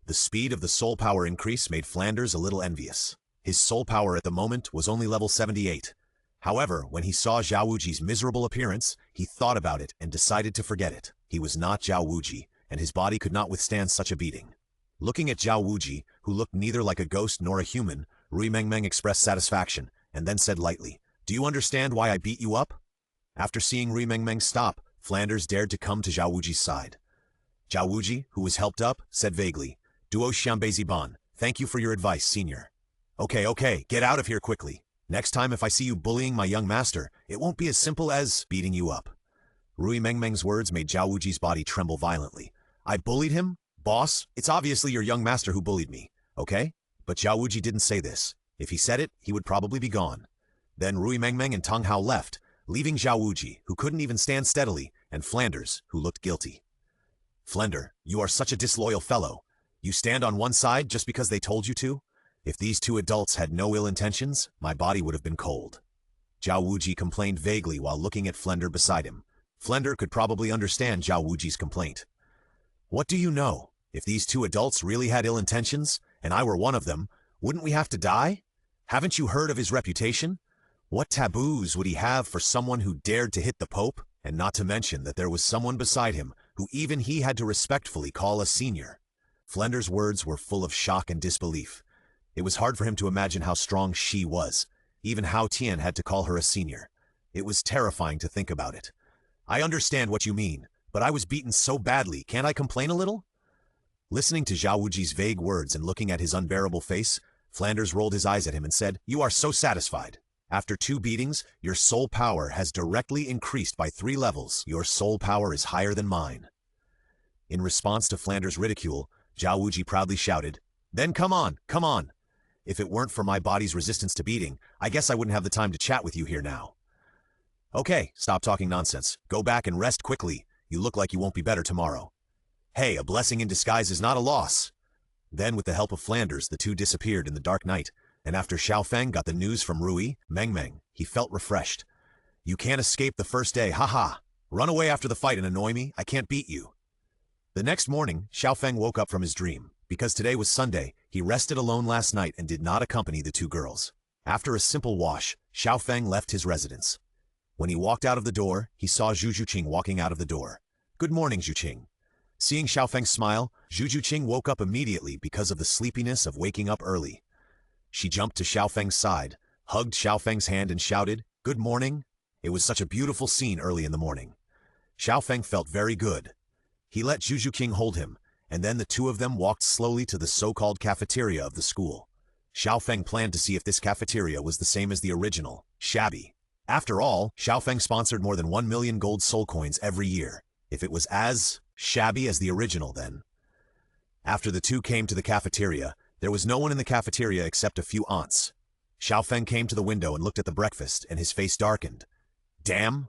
The speed of the soul power increase made Flanders a little envious. His soul power at the moment was only level 78. However, when he saw Zhao Wuji's miserable appearance, he thought about it and decided to forget it. He was not Zhao Wuji, and his body could not withstand such a beating. Looking at Zhao Wuji, who looked neither like a ghost nor a human, Rui Mengmeng expressed satisfaction, and then said lightly, "Do you understand why I beat you up?" After seeing Rui Mengmeng stop, Flanders dared to come to Zhao Wuji's side. Zhao Wuji, who was helped up, said vaguely, "Duo Xianbeiziban, thank you for your advice, senior." Okay, get out of here quickly. Next time if I see you bullying my young master, it won't be as simple as beating you up. Rui Mengmeng's words made Zhao Wuji's body tremble violently. "I bullied him? Boss, it's obviously your young master who bullied me, okay?" But Zhao Wuji didn't say this. If he said it, he would probably be gone. Then Rui Mengmeng and Teng Hao left, leaving Zhao Wuji, who couldn't even stand steadily, and Flanders, who looked guilty. "Flender, you are such a disloyal fellow. You stand on one side just because they told you to? If these two adults had no ill intentions, my body would have been cold." Zhao Wuji complained vaguely while looking at Flender beside him. Flender could probably understand Zhao Wuji's complaint. "What do you know? If these two adults really had ill intentions, and I were one of them, wouldn't we have to die? Haven't you heard of his reputation? What taboos would he have for someone who dared to hit the Pope? And not to mention that there was someone beside him who even he had to respectfully call a senior." Flender's words were full of shock and disbelief. It was hard for him to imagine how strong she was. Even Hao Tian had to call her a senior. It was terrifying to think about it. "I understand what you mean, but I was beaten so badly, can't I complain a little?" Listening to Zhao Wuji's vague words and looking at his unbearable face, Flanders rolled his eyes at him and said, "You are so satisfied. After 2 beatings, your soul power has directly increased by 3 levels. Your soul power is higher than mine." In response to Flanders' ridicule, Zhao Wuji proudly shouted, "Then come on. If it weren't for my body's resistance to beating, I guess I wouldn't have the time to chat with you here now." "Okay, stop talking nonsense. Go back and rest quickly. You look like you won't be better tomorrow." "Hey, a blessing in disguise is not a loss." Then with the help of Flanders, the two disappeared in the dark night, and after Xiao Feng got the news from Rui Mengmeng, he felt refreshed. "You can't escape the first day, haha. Run away after the fight and annoy me, I can't beat you." The next morning, Xiao Feng woke up from his dream. Because today was Sunday, he rested alone last night and did not accompany the 2 girls. After a simple wash, Xiao Feng left his residence. When he walked out of the door, he saw Zhu Juqing walking out of the door. "Good morning, Juqing." Seeing Xiao Feng smile, Zhu Juqing woke up immediately because of the sleepiness of waking up early. She jumped to Xiao Feng's side, hugged Xiao Feng's hand and shouted, "Good morning." It was such a beautiful scene early in the morning. Xiao Feng felt very good. He let Zhu Juqing hold him, and then the 2 of them walked slowly to the so-called cafeteria of the school. Xiao Feng planned to see if this cafeteria was the same as the original, shabby. After all, Xiao Feng sponsored more than 1 million gold soul coins every year. If it was as shabby as the original, then. After the 2 came to the cafeteria, there was no one in the cafeteria except a few aunts. Xiao Feng came to the window and looked at the breakfast, and his face darkened. Damn!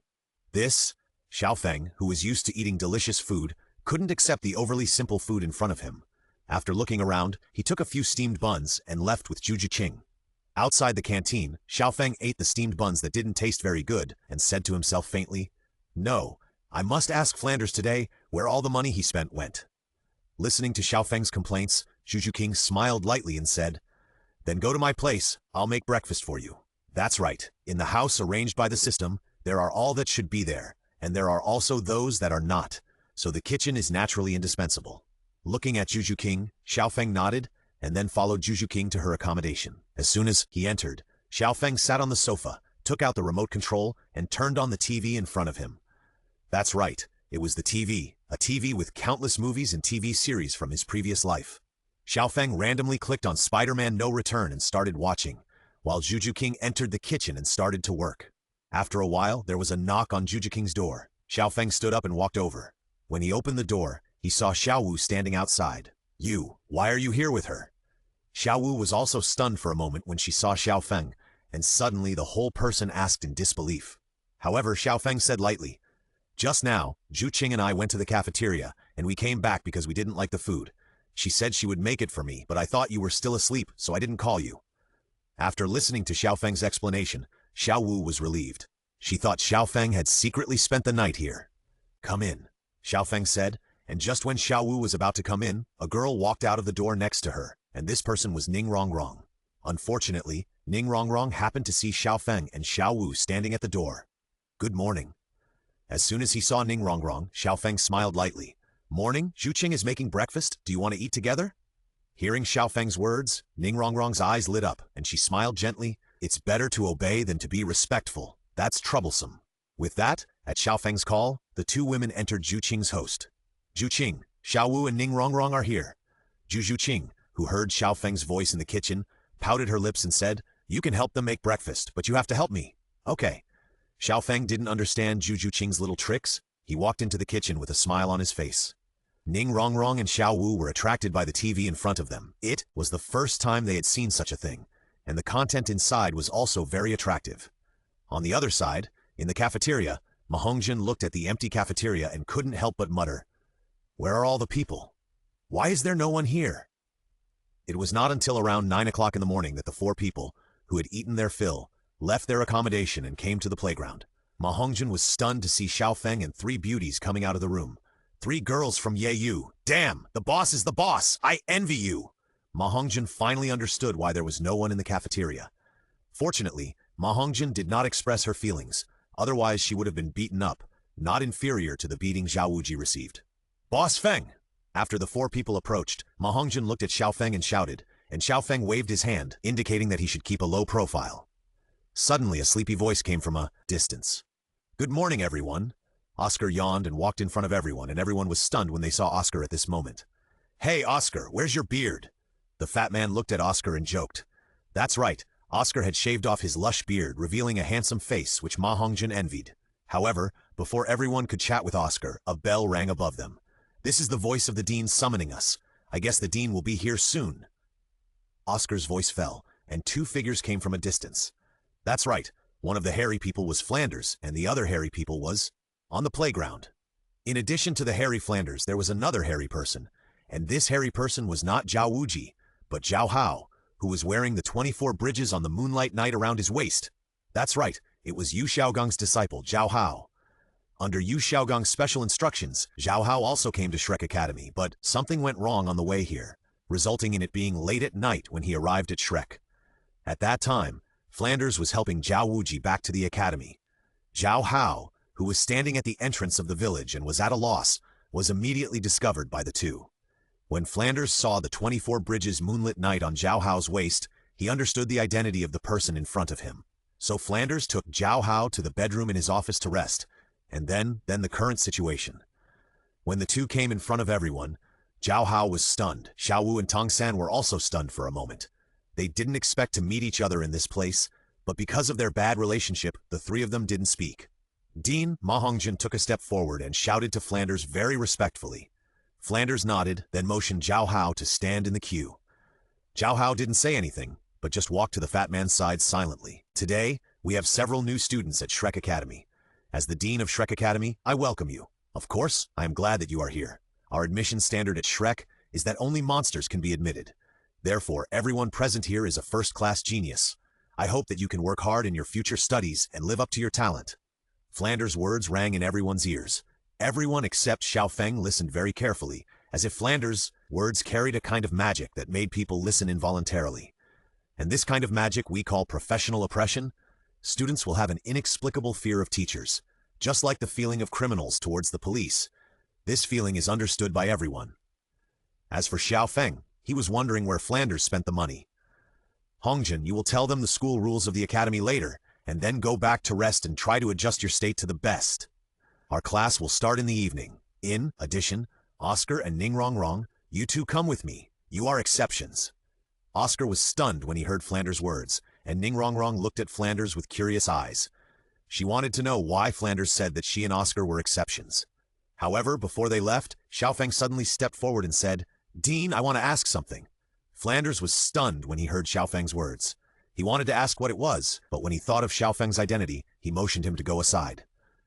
This? Xiao Feng, who was used to eating delicious food, couldn't accept the overly simple food in front of him. After looking around, he took a few steamed buns and left with Zhu Juqing. Outside the canteen, Xiao Feng ate the steamed buns that didn't taste very good and said to himself faintly, "No, I must ask Flanders today where all the money he spent went." Listening to Xiao Feng's complaints, Zhu Juqing smiled lightly and said, "Then go to my place, I'll make breakfast for you." That's right, in the house arranged by the system, there are all that should be there, and there are also those that are not, so the kitchen is naturally indispensable. Looking at Zhu Juqing, Xiao Feng nodded, and then followed Zhu Juqing to her accommodation. As soon as he entered, Xiao Feng sat on the sofa, took out the remote control, and turned on the TV in front of him. That's right, it was the TV, a TV with countless movies and TV series from his previous life. Xiao Feng randomly clicked on Spider-Man No Return and started watching, while Juju King entered the kitchen and started to work. After a while, there was a knock on Juju King's door. Xiao Feng stood up and walked over. When he opened the door, he saw Xiao Wu standing outside. "You, why are you here with her?" Xiao Wu was also stunned for a moment when she saw Xiao Feng, and suddenly the whole person asked in disbelief. However, Xiao Feng said lightly, "Just now, Zhu Qing and I went to the cafeteria, and we came back because we didn't like the food. She said she would make it for me, but I thought you were still asleep, so I didn't call you." After listening to Xiao Feng's explanation, Xiao Wu was relieved. She thought Xiao Feng had secretly spent the night here. "Come in," Xiao Feng said, and just when Xiao Wu was about to come in, a girl walked out of the door next to her, and this person was Ning Rongrong. Unfortunately, Ning Rongrong happened to see Xiao Feng and Xiao Wu standing at the door. "Good morning." As soon as he saw Ning Rongrong, Xiao Feng smiled lightly. "Morning, Zhu Qing is making breakfast. Do you want to eat together?" Hearing Xiao Feng's words, Ning Rongrong's eyes lit up, and she smiled gently. "It's better to obey than to be respectful. That's troublesome." With that, at Xiao Feng's call, the two women entered Zhu Qing's host. "Zhu Qing, Xiao Wu and Ning Rongrong are here." Zhu Qing, who heard Xiao Feng's voice in the kitchen, pouted her lips and said, "You can help them make breakfast, but you have to help me." "Okay." Xiao Feng didn't understand Zhu Qing's little tricks. He walked into the kitchen with a smile on his face. Ning Rongrong and Xiao Wu were attracted by the TV in front of them. It was the first time they had seen such a thing, and the content inside was also very attractive. On the other side, in the cafeteria, Ma Hongjin looked at the empty cafeteria and couldn't help but mutter, "Where are all the people? Why is there no one here?" It was not until around 9 o'clock in the morning that the four people, who had eaten their fill, left their accommodation and came to the playground. Ma Hongjin was stunned to see Xiao Feng and three beauties coming out of the room. Three girls from Yeyu. "Damn, the boss is the boss! I envy you!" Ma Hongjin finally understood why there was no one in the cafeteria. Fortunately, Ma Hongjin did not express her feelings, otherwise she would have been beaten up, not inferior to the beating Zhao Wuji received. "Boss Feng!" After the four people approached, Ma Hongjin looked at Xiao Feng and shouted, and Xiao Feng waved his hand, indicating that he should keep a low profile. Suddenly, a sleepy voice came from a distance. "Good morning, everyone." Oscar yawned and walked in front of everyone, and everyone was stunned when they saw Oscar at this moment. "Hey, Oscar, where's your beard?" The fat man looked at Oscar and joked. That's right, Oscar had shaved off his lush beard, revealing a handsome face which Ma Hongjin envied. However, before everyone could chat with Oscar, a bell rang above them. "This is the voice of the dean summoning us. I guess the dean will be here soon." Oscar's voice fell, and two figures came from a distance. That's right, one of the hairy people was Flanders, and the other hairy people was on the playground. In addition to the hairy Flanders, there was another hairy person, and this hairy person was not Zhao Wuji, but Zhao Hao, who was wearing the 24 bridges on the moonlight night around his waist. That's right, it was Yu Xiaogong's disciple, Zhao Hao. Under Yu Xiaogong's special instructions, Zhao Hao also came to Shrek Academy, but something went wrong on the way here, resulting in it being late at night when he arrived at Shrek. At that time, Flanders was helping Zhao Wuji back to the academy. Zhao Hao, who was standing at the entrance of the village and was at a loss, was immediately discovered by the two. When Flanders saw the 24 bridges moonlit night on Zhao Hao's waist, he understood the identity of the person in front of him. So Flanders took Zhao Hao to the bedroom in his office to rest, and then the current situation. When the two came in front of everyone, Zhao Hao was stunned. Xiao Wu and Tong San were also stunned for a moment. They didn't expect to meet each other in this place, but because of their bad relationship, the three of them didn't speak. Dean Ma Hongjin took a step forward and shouted to Flanders very respectfully. Flanders nodded, then motioned Zhao Hao to stand in the queue. Zhao Hao didn't say anything, but just walked to the fat man's side silently. "Today, we have several new students at Shrek Academy. As the Dean of Shrek Academy, I welcome you. Of course, I am glad that you are here. Our admission standard at Shrek is that only monsters can be admitted. Therefore, everyone present here is a first-class genius. I hope that you can work hard in your future studies and live up to your talent." Flanders' words rang in everyone's ears. Everyone except Xiao Feng listened very carefully, as if Flanders' words carried a kind of magic that made people listen involuntarily. And this kind of magic we call professional oppression. Students will have an inexplicable fear of teachers, just like the feeling of criminals towards the police. This feeling is understood by everyone. As for Xiao Feng, he was wondering where Flanders spent the money. "Hongjin, you will tell them the school rules of the academy later, and then go back to rest and try to adjust your state to the best. Our class will start in the evening. In addition, Oscar and Ning Rong Rong, you two come with me. You are exceptions. Oscar was stunned when he heard Flanders' words, and Ning Rong Rong looked at Flanders with curious eyes. She wanted to know why Flanders said that she and Oscar were exceptions. However, before they left, Xiao Feng suddenly stepped forward and said, "Dean, I want to ask something." Flanders was stunned when he heard Xiao Feng's words. He wanted to ask what it was, but when he thought of Xiao Feng's identity, he motioned him to go aside.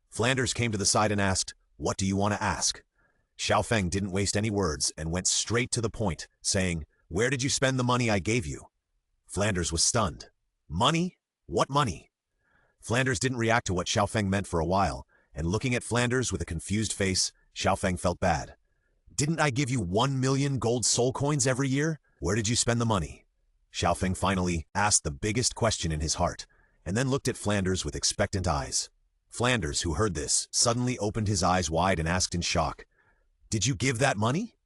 Flanders came to the side and asked, "What do you want to ask?" Xiao Feng didn't waste any words and went straight to the point, saying, "Where did you spend the money I gave you?" Flanders was stunned. Money? What money? Flanders didn't react to what Xiao Feng meant for a while, and looking at Flanders with a confused face, Xiao Feng felt bad. "Didn't I give you 1,000,000 gold soul coins every year? Where did you spend the money?" Xiao Feng finally asked the biggest question in his heart, and then looked at Flanders with expectant eyes. Flanders, who heard this, suddenly opened his eyes wide and asked in shock, "Did you give that money?"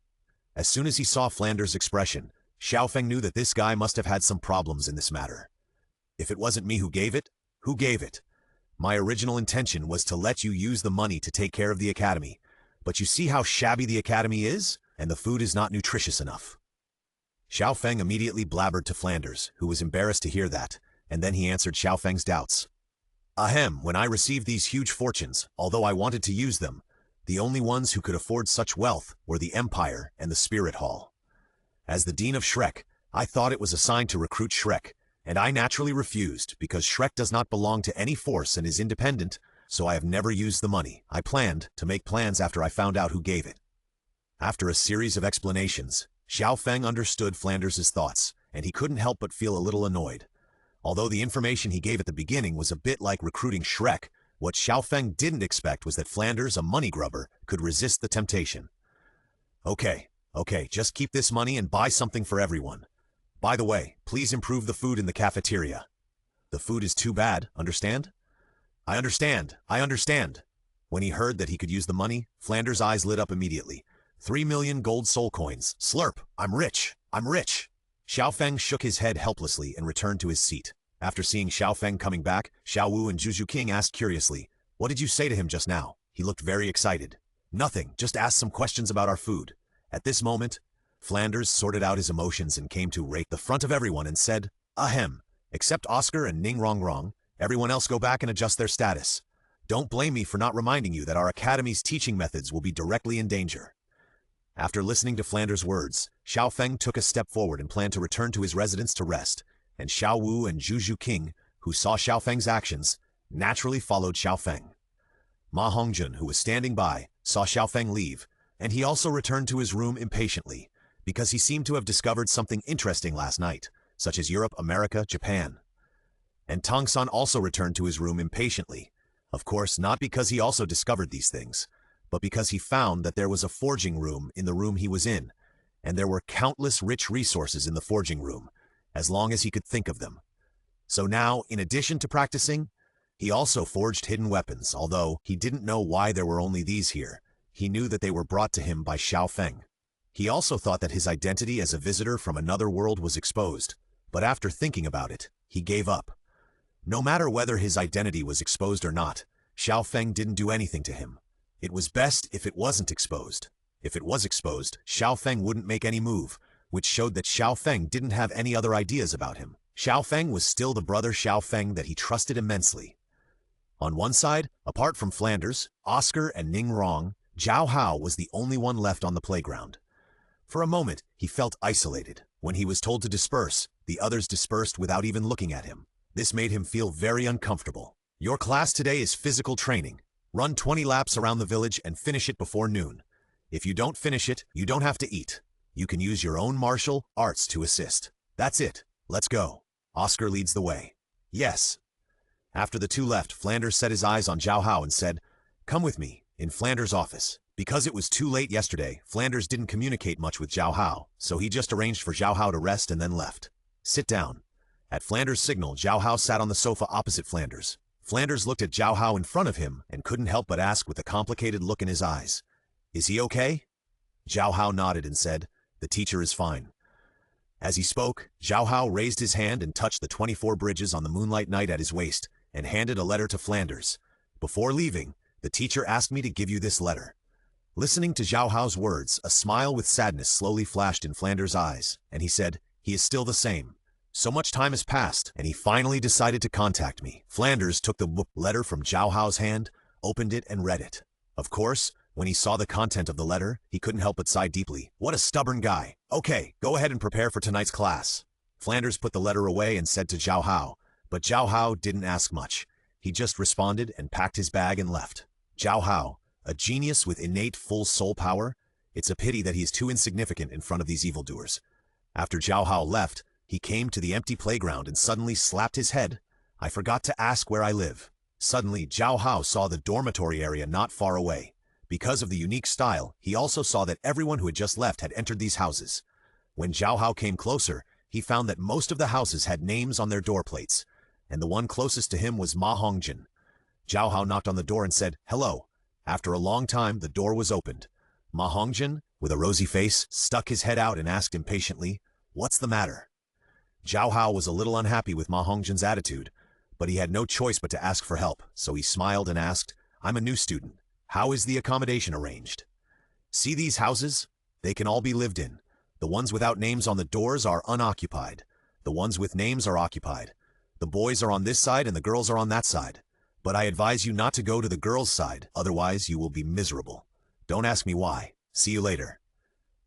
As soon as he saw Flanders' expression, Xiao Feng knew that this guy must have had some problems in this matter. "If it wasn't me who gave it, who gave it? My original intention was to let you use the money to take care of the academy, but you see how shabby the academy is, and the food is not nutritious enough." Xiao Feng immediately blabbered to Flanders, who was embarrassed to hear that, and then he answered Xiao Feng's doubts. "Ahem, when I received these huge fortunes, although I wanted to use them, the only ones who could afford such wealth were the Empire and the Spirit Hall. As the Dean of Shrek, I thought it was a sign to recruit Shrek, and I naturally refused because Shrek does not belong to any force and is independent, so I have never used the money. I planned to make plans after I found out who gave it." After a series of explanations, Xiao Feng understood Flanders' thoughts, and he couldn't help but feel a little annoyed. Although the information he gave at the beginning was a bit like recruiting Shrek, what Xiao Feng didn't expect was that Flanders, a money grubber, could resist the temptation. Okay, just keep this money and buy something for everyone. By the way, please improve the food in the cafeteria. The food is too bad, understand? I understand. When he heard that he could use the money, Flanders' eyes lit up immediately. 3,000,000 gold soul coins. Slurp, I'm rich. Xiao Feng shook his head helplessly and returned to his seat. After seeing Xiao Feng coming back, Xiao Wu and Zhu King asked curiously, "What did you say to him just now?" He looked very excited. "Nothing, just asked some questions about our food." At this moment, Flanders sorted out his emotions and came to right the front of everyone and said, "Ahem, except Oscar and Ning Rong Rong, everyone else go back and adjust their status. Don't blame me for not reminding you that our academy's teaching methods will be directly in danger." After listening to Flanders' words, Xiao Feng took a step forward and planned to return to his residence to rest, and Xiao Wu and Zhu King, who saw Xiao Feng's actions, naturally followed Xiao Feng. Ma Hongjun, who was standing by, saw Xiao Feng leave, and he also returned to his room impatiently, because he seemed to have discovered something interesting last night, such as Europe, America, Japan. And Tang San also returned to his room impatiently, of course not because he also discovered these things, but because he found that there was a forging room in the room he was in, and there were countless rich resources in the forging room, as long as he could think of them. So now, in addition to practicing, he also forged hidden weapons, although he didn't know why there were only these here. He knew that they were brought to him by Xiao Feng. He also thought that his identity as a visitor from another world was exposed, but after thinking about it, he gave up. No matter whether his identity was exposed or not, Xiao Feng didn't do anything to him. It was best if it wasn't exposed. If it was exposed, Xiao Feng wouldn't make any move, which showed that Xiao Feng didn't have any other ideas about him. Xiao Feng was still the brother Xiao Feng that he trusted immensely. On one side, apart from Flanders, Oscar, and Ning Rong, Zhao Hao was the only one left on the playground. For a moment, he felt isolated. When he was told to disperse, the others dispersed without even looking at him. This made him feel very uncomfortable. "Your class today is physical training. Run 20 laps around the village and finish it before noon. If you don't finish it, you don't have to eat. You can use your own martial arts to assist. That's it. Let's go." Oscar leads the way. "Yes." After the two left, Flanders set his eyes on Zhao Hao and said, "Come with me," in Flanders' office. Because it was too late yesterday, Flanders didn't communicate much with Zhao Hao, so he just arranged for Zhao Hao to rest and then left. "Sit down." At Flanders' signal, Zhao Hao sat on the sofa opposite Flanders. Flanders looked at Zhao Hao in front of him and couldn't help but ask with a complicated look in his eyes, "Is he okay?" Zhao Hao nodded and said, "The teacher is fine." As he spoke, Zhao Hao raised his hand and touched the 24 bridges on the moonlight night at his waist, and handed a letter to Flanders. Before leaving, the teacher asked me to give you this letter. Listening to Xiao Hao's words, a smile with sadness slowly flashed in Flanders' eyes, and he said, he is still the same. So much time has passed, and he finally decided to contact me. Flanders took the letter from Xiao Hao's hand, opened it, and read it. Of course, when he saw the content of the letter, he couldn't help but sigh deeply. What a stubborn guy. Okay, go ahead and prepare for tonight's class. Flanders put the letter away and said to Xiao Hao, but Xiao Hao didn't ask much. He just responded and packed his bag and left. Xiao Hao, a genius with innate full soul power, it's a pity that he is too insignificant in front of these evildoers. After Xiao Hao left, he came to the empty playground and suddenly slapped his head. I forgot to ask where I live. Suddenly, Xiao Hao saw the dormitory area not far away. Because of the unique style, he also saw that everyone who had just left had entered these houses. When Xiao Hao came closer, he found that most of the houses had names on their door plates, and the one closest to him was Ma Hongjin. Xiao Hao knocked on the door and said, "Hello." After a long time, the door was opened. Ma Hongjin, with a rosy face, stuck his head out and asked impatiently, "What's the matter?" Xiao Hao was a little unhappy with Ma Hongjin's attitude, but he had no choice but to ask for help, so he smiled and asked, "I'm a new student. How is the accommodation arranged?" "See these houses? They can all be lived in. The ones without names on the doors are unoccupied. The ones with names are occupied. The boys are on this side and the girls are on that side. But I advise you not to go to the girls' side, otherwise you will be miserable. Don't ask me why. See you later."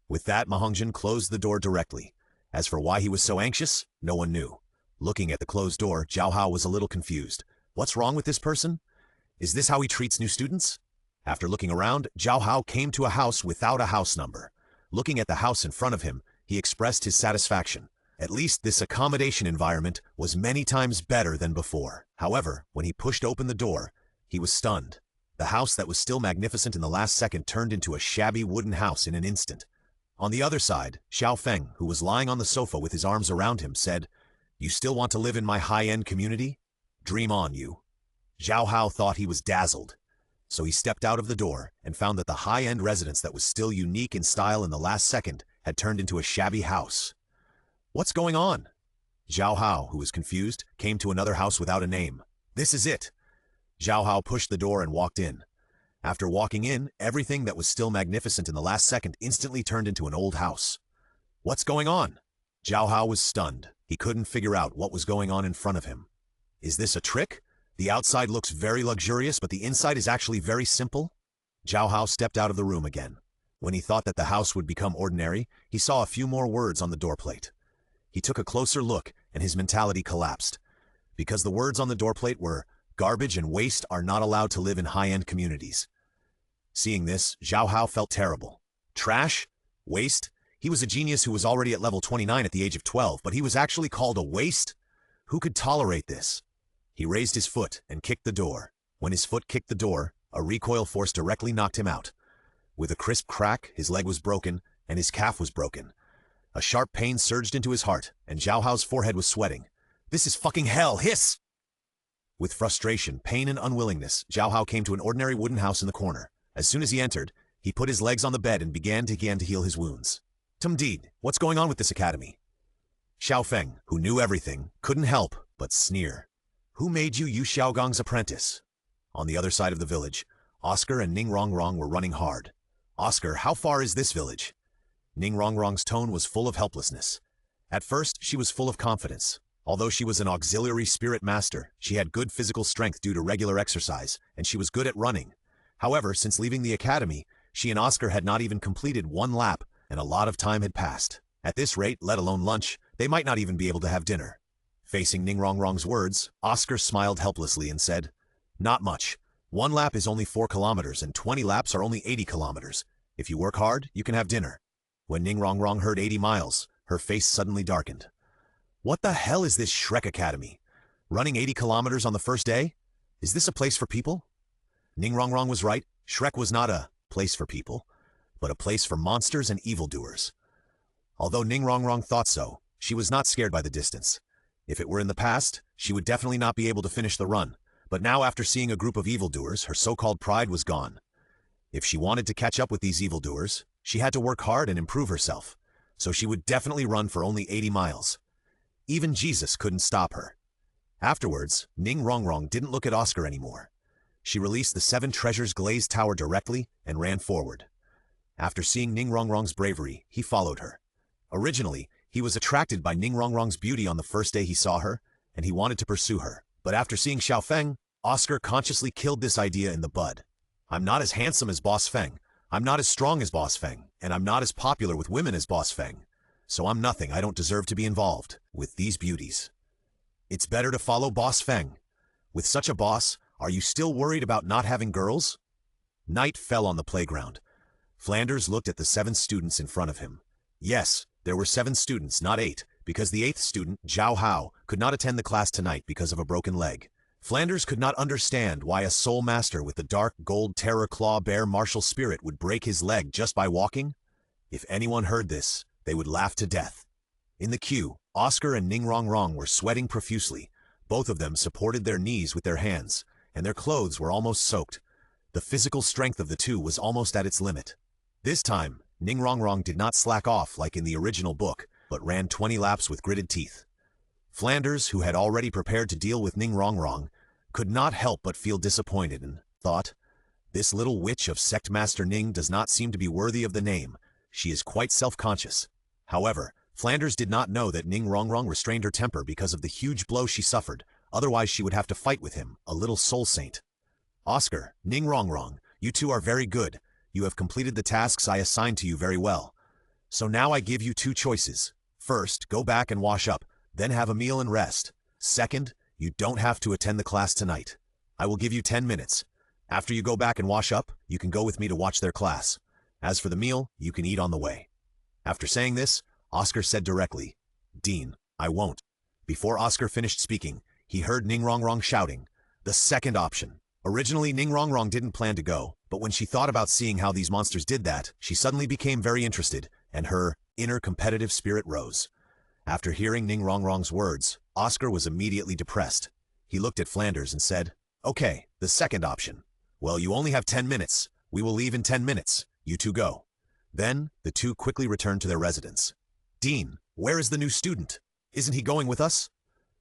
With that, Ma Hongjin closed the door directly. As for why he was so anxious, no one knew. Looking at the closed door, Xiao Hao was a little confused. What's wrong with this person? Is this how he treats new students? After looking around, Xiao Hao came to a house without a house number. Looking at the house in front of him, he expressed his satisfaction. At least this accommodation environment was many times better than before. However, when he pushed open the door, he was stunned. The house that was still magnificent in the last second turned into a shabby wooden house in an instant. On the other side, Xiao Feng, who was lying on the sofa with his arms around him, said, "You still want to live in my high-end community? Dream on, you." Xiao Hao thought he was dazzled. So he stepped out of the door and found that the high-end residence that was still unique in style in the last second had turned into a shabby house. What's going on? Xiao Hao, who was confused, came to another house without a name. This is it. Xiao Hao pushed the door and walked in. After walking in, everything that was still magnificent in the last second instantly turned into an old house. What's going on? Xiao Hao was stunned. He couldn't figure out what was going on in front of him. Is this a trick? The outside looks very luxurious, but the inside is actually very simple? Xiao Hao stepped out of the room again. When he thought that the house would become ordinary, he saw a few more words on the doorplate. He took a closer look, and his mentality collapsed. Because the words on the doorplate were, "Garbage and waste are not allowed to live in high-end communities." Seeing this, Xiao Hao felt terrible. Trash? Waste? He was a genius who was already at level 29 at the age of 12, but he was actually called a waste? Who could tolerate this? He raised his foot and kicked the door. When his foot kicked the door, a recoil force directly knocked him out. With a crisp crack, his leg was broken, and his calf was broken. A sharp pain surged into his heart, and Xiao Hao's forehead was sweating. This is fucking hell! Hiss! With frustration, pain, and unwillingness, Xiao Hao came to an ordinary wooden house in the corner. As soon as he entered, he put his legs on the bed and began to heal his wounds. Tumdeed, what's going on with this academy? Xiao Feng, who knew everything, couldn't help but sneer. Who made you Yu Xiaogong's apprentice? On the other side of the village, Oscar and Ning Rongrong were running hard. Oscar, how far is this village? Ning Rongrong's tone was full of helplessness. At first, she was full of confidence. Although she was an auxiliary spirit master, she had good physical strength due to regular exercise, and she was good at running. However, since leaving the academy, she and Oscar had not even completed one lap, and a lot of time had passed. At this rate, let alone lunch, they might not even be able to have dinner. Facing Ning Rongrong's words, Oscar smiled helplessly and said, "Not much. One lap is only 4 kilometers, and 20 laps are only 80 kilometers. If you work hard, you can have dinner." When Ning Rongrong heard 80 miles, her face suddenly darkened. What the hell is this Shrek Academy? Running 80 kilometers on the first day? Is this a place for people? Ning Rongrong was right. Shrek was not a place for people, but a place for monsters and evildoers. Although Ning Rongrong thought so, she was not scared by the distance. If it were in the past, she would definitely not be able to finish the run. But now, after seeing a group of evildoers, her so-called pride was gone. If she wanted to catch up with these evildoers, she had to work hard and improve herself, so she would definitely run for only 80 miles. Even Jesus couldn't stop her. Afterwards, Ning Rongrong didn't look at Oscar anymore. She released the 7 treasures glazed tower directly and ran forward. After seeing Ning Rongrong's bravery, he followed her. Originally, he was attracted by Ning Rongrong's beauty on the first day he saw her, and he wanted to pursue her. But after seeing Xiao Feng, Oscar consciously killed this idea in the bud. I'm not as handsome as Boss Feng, I'm not as strong as Boss Feng, and I'm not as popular with women as Boss Feng. So I'm nothing. I don't deserve to be involved with these beauties. It's better to follow Boss Feng. With such a boss, are you still worried about not having girls? Night fell on the playground. Flanders looked at the 7 students in front of him. Yes, there were 7 students, not 8, because the 8th student, Zhao Hao, could not attend the class tonight because of a broken leg. Flanders could not understand why a soul master with the dark gold terror claw bear martial spirit would break his leg just by walking. If anyone heard this, they would laugh to death. In the queue, Oscar and Ning Rongrong were sweating profusely. Both of them supported their knees with their hands, and their clothes were almost soaked. The physical strength of the two was almost at its limit. This time, Ning Rongrong did not slack off like in the original book, but ran 20 laps with gritted teeth. Flanders, who had already prepared to deal with Ning Rongrong, could not help but feel disappointed and thought, this little witch of Sect Master Ning does not seem to be worthy of the name. She is quite self-conscious. However, Flanders did not know that Ning Rongrong restrained her temper because of the huge blow she suffered, otherwise she would have to fight with him, a little soul saint. Oscar, Ning Rongrong, you two are very good. You have completed the tasks I assigned to you very well. So now I give you 2 choices. First, go back and wash up, then have a meal and rest. Second, you don't have to attend the class tonight. I will give you 10 minutes. After you go back and wash up, you can go with me to watch their class. As for the meal, you can eat on the way. After saying this, Oscar said directly, Dean, I won't. Before Oscar finished speaking, he heard Ning Rongrong shouting, the second option. Originally, Ning Rongrong didn't plan to go, but when she thought about seeing how these monsters did that, she suddenly became very interested, and her inner competitive spirit rose. After hearing Ning Rongrong's words, Oscar was immediately depressed. He looked at Flanders and said, okay, the second option. Well, you only have 10 minutes. We will leave in 10 minutes. You two go. Then, the two quickly returned to their residence. Dean, where is the new student? Isn't he going with us?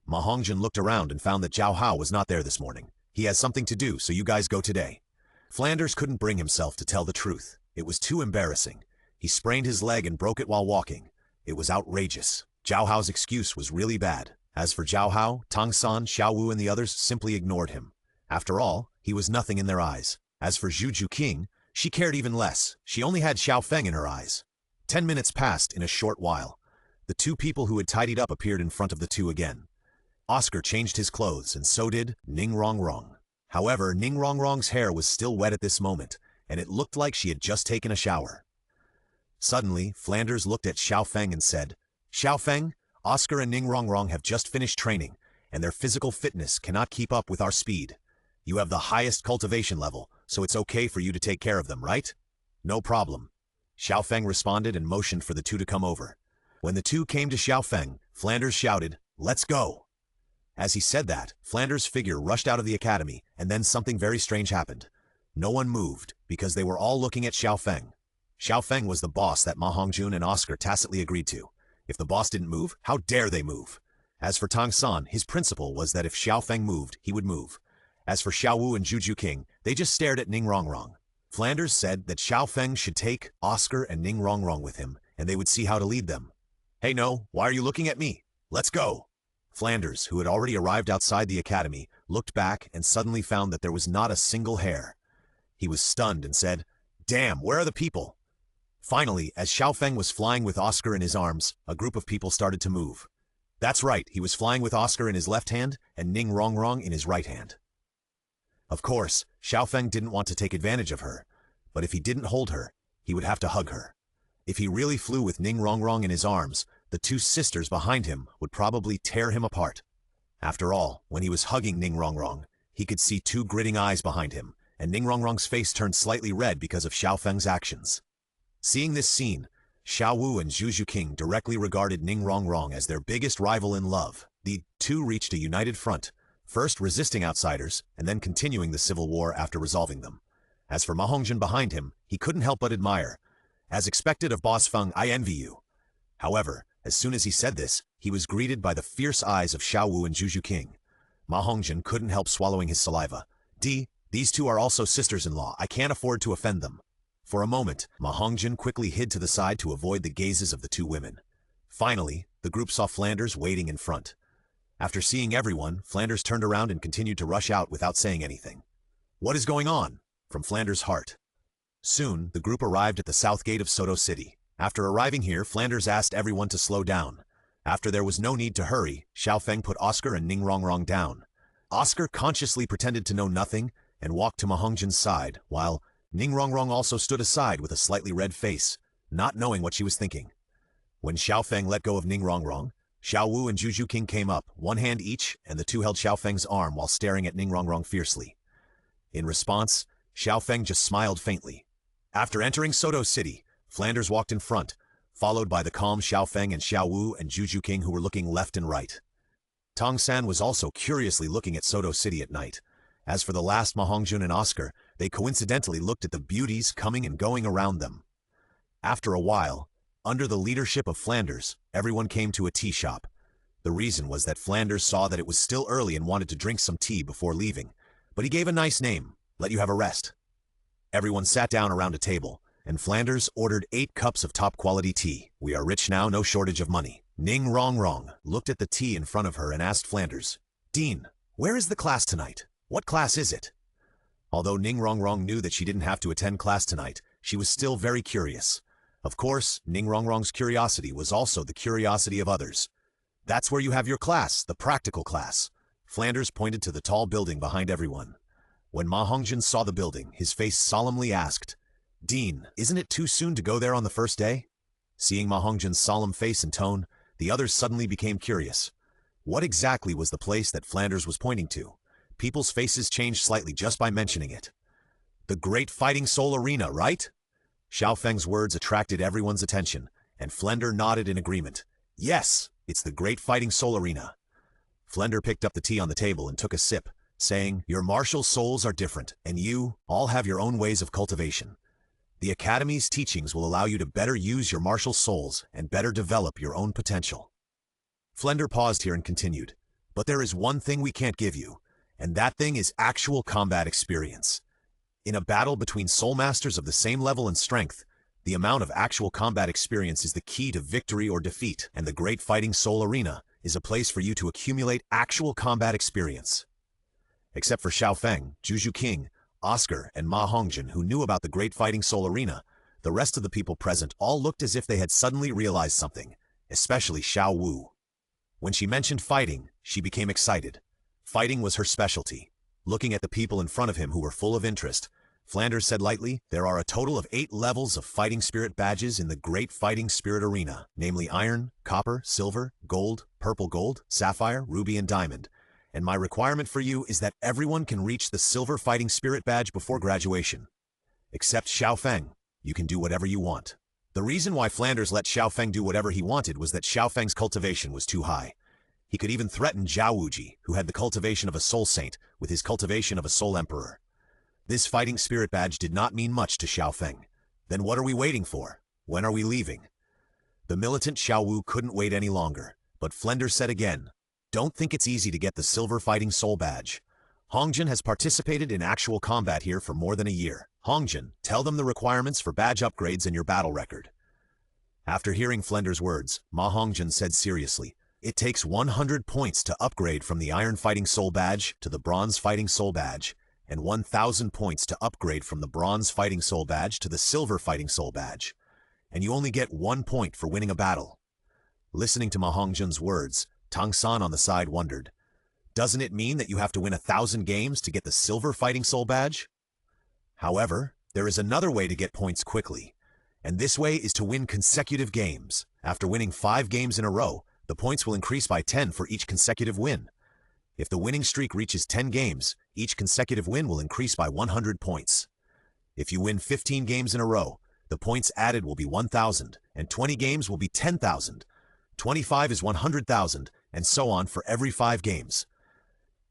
Ma Hongjin looked around and found that Zhao Hao was not there this morning. He has something to do, so you guys go today. Flanders couldn't bring himself to tell the truth. It was too embarrassing. He sprained his leg and broke it while walking. It was outrageous. Zhao Hao's excuse was really bad. As for Zhao Hao, Tang San, Xiao Wu and the others simply ignored him. After all, he was nothing in their eyes. As for Juju King, she cared even less. She only had Xiao Feng in her eyes. 10 minutes passed in a short while. The 2 people who had tidied up appeared in front of the 2 again. Oscar changed his clothes, and so did Ning Rongrong. However, Ning Rongrong's hair was still wet at this moment, and it looked like she had just taken a shower. Suddenly, Flanders looked at Xiao Feng and said, Xiao Feng, Oscar and Ning Rongrong have just finished training, and their physical fitness cannot keep up with our speed. You have the highest cultivation level, so it's okay for you to take care of them, right? No problem. Xiao Feng responded and motioned for the 2 to come over. When the 2 came to Xiao Feng, Flanders shouted, let's go. As he said that, Flanders' figure rushed out of the academy, and then something very strange happened. No one moved, because they were all looking at Xiao Feng. Xiao Feng was the boss that Ma Hongjun and Oscar tacitly agreed to. If the boss didn't move, how dare they move? As for Tang San, his principle was that if Xiao Feng moved, he would move. As for Xiao Wu and Juju King, they just stared at Ning Rongrong. Flanders said that Xiao Feng should take Oscar and Ning Rongrong with him, and they would see how to lead them. Hey no, why are you looking at me? Let's go. Flanders, who had already arrived outside the academy, looked back and suddenly found that there was not a single hair. He was stunned and said, damn, where are the people? Finally, as Xiao Feng was flying with Oscar in his arms, a group of people started to move. That's right, he was flying with Oscar in his left hand and Ning Rongrong in his right hand. Of course, Xiao Feng didn't want to take advantage of her, but if he didn't hold her, he would have to hug her. If he really flew with Ning Rongrong in his arms, the 2 sisters behind him would probably tear him apart. After all, when he was hugging Ning Rongrong, he could see 2 gritting eyes behind him, and Ning Rongrong's face turned slightly red because of Xiao Feng's actions. Seeing this scene, Xiao Wu and Juju King directly regarded Ning Rongrong as their biggest rival in love. The 2 reached a united front, first resisting outsiders, and then continuing the civil war after resolving them. As for Ma Hongjin behind him, he couldn't help but admire. As expected of Boss Feng, I envy you. However, as soon as he said this, he was greeted by the fierce eyes of Xiao Wu and Juju King. Ma Hongjin couldn't help swallowing his saliva. These two are also sisters-in-law. I can't afford to offend them. For a moment, Ma Hongjin quickly hid to the side to avoid the gazes of the two women. Finally, the group saw Flanders waiting in front. After seeing everyone, Flanders turned around and continued to rush out without saying anything. "What is going on?" from Flanders' heart. Soon, the group arrived at the south gate of Soto City. After arriving here, Flanders asked everyone to slow down. After there was no need to hurry, Xiao Feng put Oscar and Ning Rongrong down. Oscar consciously pretended to know nothing and walked to Ma Hongjin's side, while Ning Rongrong also stood aside with a slightly red face, not knowing what she was thinking. When Xiao Feng let go of Ning Rongrong, Xiao Wu and Juju King came up, one hand each, and the two held Xiao Feng's arm while staring at Ning Rongrong fiercely. In response, Xiao Feng just smiled faintly. After entering Soto City, Flanders walked in front, followed by the calm Xiao Feng and Xiao Wu and Juju King who were looking left and right. Tong San was also curiously looking at Soto City at night. As for the last Ma Hongjin and Oscar, they coincidentally looked at the beauties coming and going around them. After a while, under the leadership of Flanders, everyone came to a tea shop. The reason was that Flanders saw that it was still early and wanted to drink some tea before leaving, but he gave a nice name, "Let you have a rest." Everyone sat down around a table, and Flanders ordered 8 cups of top-quality tea. "We are rich now, no shortage of money." Ning Rongrong looked at the tea in front of her and asked Flanders, "Dean, where is the class tonight? What class is it?" Although Ning Rongrong knew that she didn't have to attend class tonight, she was still very curious. Of course, Ning Rongrong's curiosity was also the curiosity of others. "That's where you have your class, the practical class." Flanders pointed to the tall building behind everyone. When Ma Hongjin saw the building, his face solemnly asked, "Dean, isn't it too soon to go there on the first day?" Seeing Ma Hongjin's solemn face and tone, the others suddenly became curious. What exactly was the place that Flanders was pointing to? People's faces changed slightly just by mentioning it. "The Great Fighting Soul Arena, right?" Xiao Feng's words attracted everyone's attention, and Flender nodded in agreement. "Yes, it's the Great Fighting Soul Arena." Flender picked up the tea on the table and took a sip, saying, "Your martial souls are different, and you all have your own ways of cultivation. The Academy's teachings will allow you to better use your martial souls and better develop your own potential." Flender paused here and continued, "But there is one thing we can't give you, and that thing is actual combat experience. In a battle between soul masters of the same level and strength, the amount of actual combat experience is the key to victory or defeat, and the Great Fighting Soul Arena is a place for you to accumulate actual combat experience." Except for Xiao Feng, Juju King, Oscar, and Ma Hongjin, who knew about the Great Fighting Soul Arena, the rest of the people present all looked as if they had suddenly realized something, especially Xiao Wu. When she mentioned fighting, she became excited. Fighting was her specialty. Looking at the people in front of him who were full of interest, Flanders said lightly, "There are a total of 8 levels of Fighting Spirit badges in the Great Fighting Spirit Arena, namely Iron, Copper, Silver, Gold, Purple Gold, Sapphire, Ruby, and Diamond. And my requirement for you is that everyone can reach the Silver Fighting Spirit badge before graduation. Except Xiao Feng, you can do whatever you want." The reason why Flanders let Xiao Feng do whatever he wanted was that Xiao Feng's cultivation was too high. He could even threaten Zhao Wuji, who had the cultivation of a soul saint, with his cultivation of a soul emperor. This fighting spirit badge did not mean much to Xiao Feng. Then what are we waiting for? When are we leaving? The militant Xiao Wu couldn't wait any longer, but Flender said again, "Don't think it's easy to get the Silver Fighting Soul badge. Hongjin has participated in actual combat here for more than a year. Hongjin, tell them the requirements for badge upgrades and your battle record." After hearing Flender's words, Ma Hongjin said seriously, "It takes 100 points to upgrade from the Iron Fighting Soul badge to the Bronze Fighting Soul badge, and 1,000 points to upgrade from the Bronze Fighting Soul badge to the Silver Fighting Soul badge. And you only get 1 point for winning a battle." Listening to Ma Hongjin's words, Tang San on the side wondered, "Doesn't it mean that you have to win 1,000 games to get the Silver Fighting Soul badge?" However, there is another way to get points quickly, and this way is to win consecutive games. After winning 5 games in a row, the points will increase by 10 for each consecutive win. If the winning streak reaches 10 games, each consecutive win will increase by 100 points. If you win 15 games in a row, the points added will be 1,000, and 20 games will be 10,000. 25 is 100,000, and so on for every 5 games.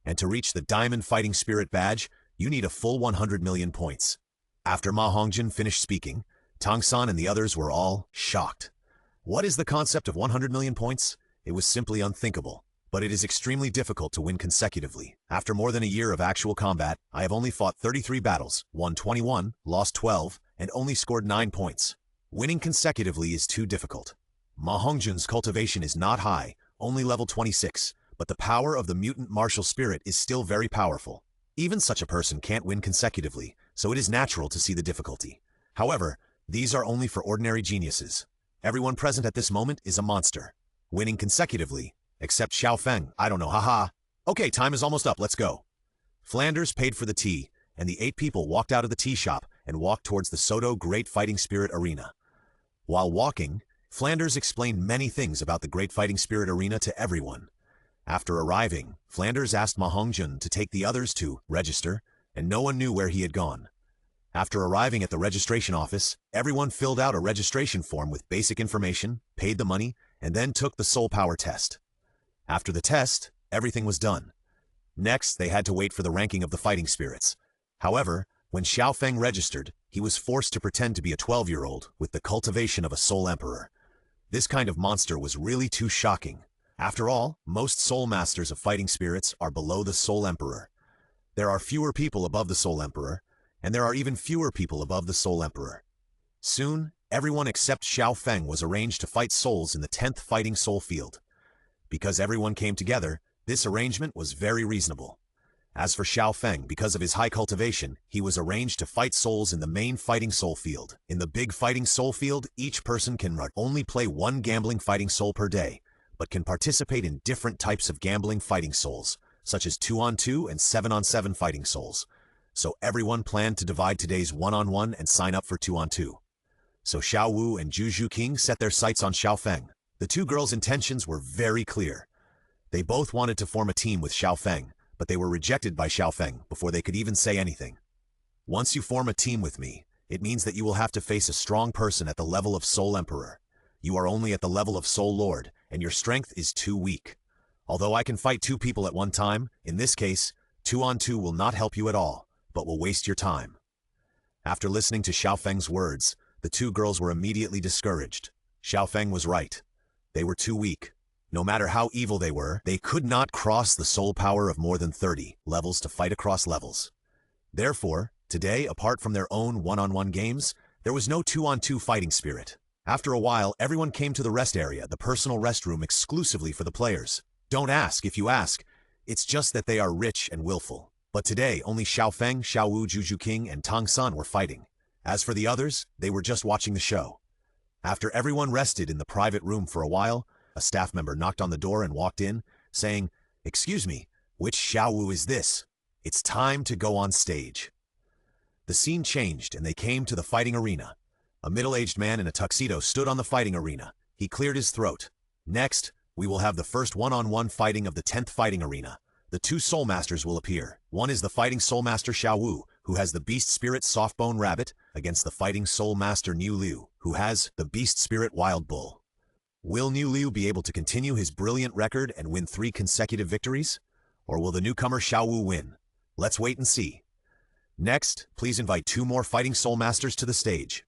And to reach the Diamond Fighting Spirit badge, you need a full 100 million points. After Ma Hongjin finished speaking, Tang San and the others were all shocked. What is the concept of 100 million points? It was simply unthinkable. but it is extremely difficult to win consecutively. After more than a year of actual combat, I have only fought 33 battles, won 21, lost 12, and only scored 9 points. Winning consecutively is too difficult. Ma Hongjun's cultivation is not high, only level 26, but the power of the mutant martial spirit is still very powerful. Even such a person can't win consecutively, so it is natural to see the difficulty. However, these are only for ordinary geniuses. Everyone present at this moment is a monster. Winning consecutively, except Xiao Feng, I don't know, haha. Okay, time is almost up, let's go. Flanders paid for the tea, and the 8 people walked out of the tea shop and walked towards the Soto Great Fighting Spirit Arena. While walking, Flanders explained many things about the Great Fighting Spirit Arena to everyone. After arriving, Flanders asked Ma Hongjun to take the others to register, and no one knew where he had gone. After arriving at the registration office, everyone filled out a registration form with basic information, paid the money, and then took the soul power test. After the test, everything was done. Next, they had to wait for the ranking of the fighting spirits. However, when Xiao Feng registered, he was forced to pretend to be a 12-year-old with the cultivation of a soul emperor. This kind of monster was really too shocking. After all, most soul masters of fighting spirits are below the soul emperor. There are fewer people above the soul emperor, and there are even fewer people above the soul emperor. Soon, everyone except Xiao Feng was arranged to fight souls in the 10th fighting soul field. Because everyone came together, this arrangement was very reasonable. As for Xiao Feng, because of his high cultivation, he was arranged to fight souls in the main fighting soul field. In the big fighting soul field, each person can only play 1 gambling fighting soul per day, but can participate in different types of gambling fighting souls, such as 2-on-2 and 7-on-7 fighting souls. So everyone planned to divide today's 1-on-1 and sign up for 2-on-2. So Xiao Wu and Zhu King set their sights on Xiao Feng. The 2 girls' intentions were very clear. They both wanted to form a team with Xiao Feng, but they were rejected by Xiao Feng before they could even say anything. Once you form a team with me, it means that you will have to face a strong person at the level of Soul Emperor. You are only at the level of Soul Lord, and your strength is too weak. Although I can fight 2 people at one time, in this case, 2-on-2 will not help you at all, but will waste your time. After listening to Xiao Feng's words, the 2 girls were immediately discouraged. Xiao Feng was right. They were too weak. No matter how evil they were, they could not cross the soul power of more than 30 levels to fight across levels. Therefore, today, apart from their own 1-on-1 games, there was no 2-on-2 fighting spirit. After a while, everyone came to the rest area, the personal restroom exclusively for the players. Don't ask if you ask. It's just that they are rich and willful. But today, only Xiao Feng, Xiao Wu, Zhu King, and Tang Sun were fighting. As for the others, they were just watching the show. After everyone rested in the private room for a while, a staff member knocked on the door and walked in, saying, "Excuse me, which Xiao Wu is this? It's time to go on stage." The scene changed and they came to the fighting arena. A middle-aged man in a tuxedo stood on the fighting arena. He cleared his throat. Next, we will have the first 1-on-1 fighting of the 10th fighting arena. The 2 soul masters will appear. One is the fighting soul master Xiao Wu, who has the beast spirit Softbone Rabbit, against the fighting soul master Niu Liu, who has the beast spirit Wild Bull. Will Niu Liu be able to continue his brilliant record and win 3 consecutive victories? Or will the newcomer Xiao Wu win? Let's wait and see. Next, please invite 2 more fighting soul masters to the stage.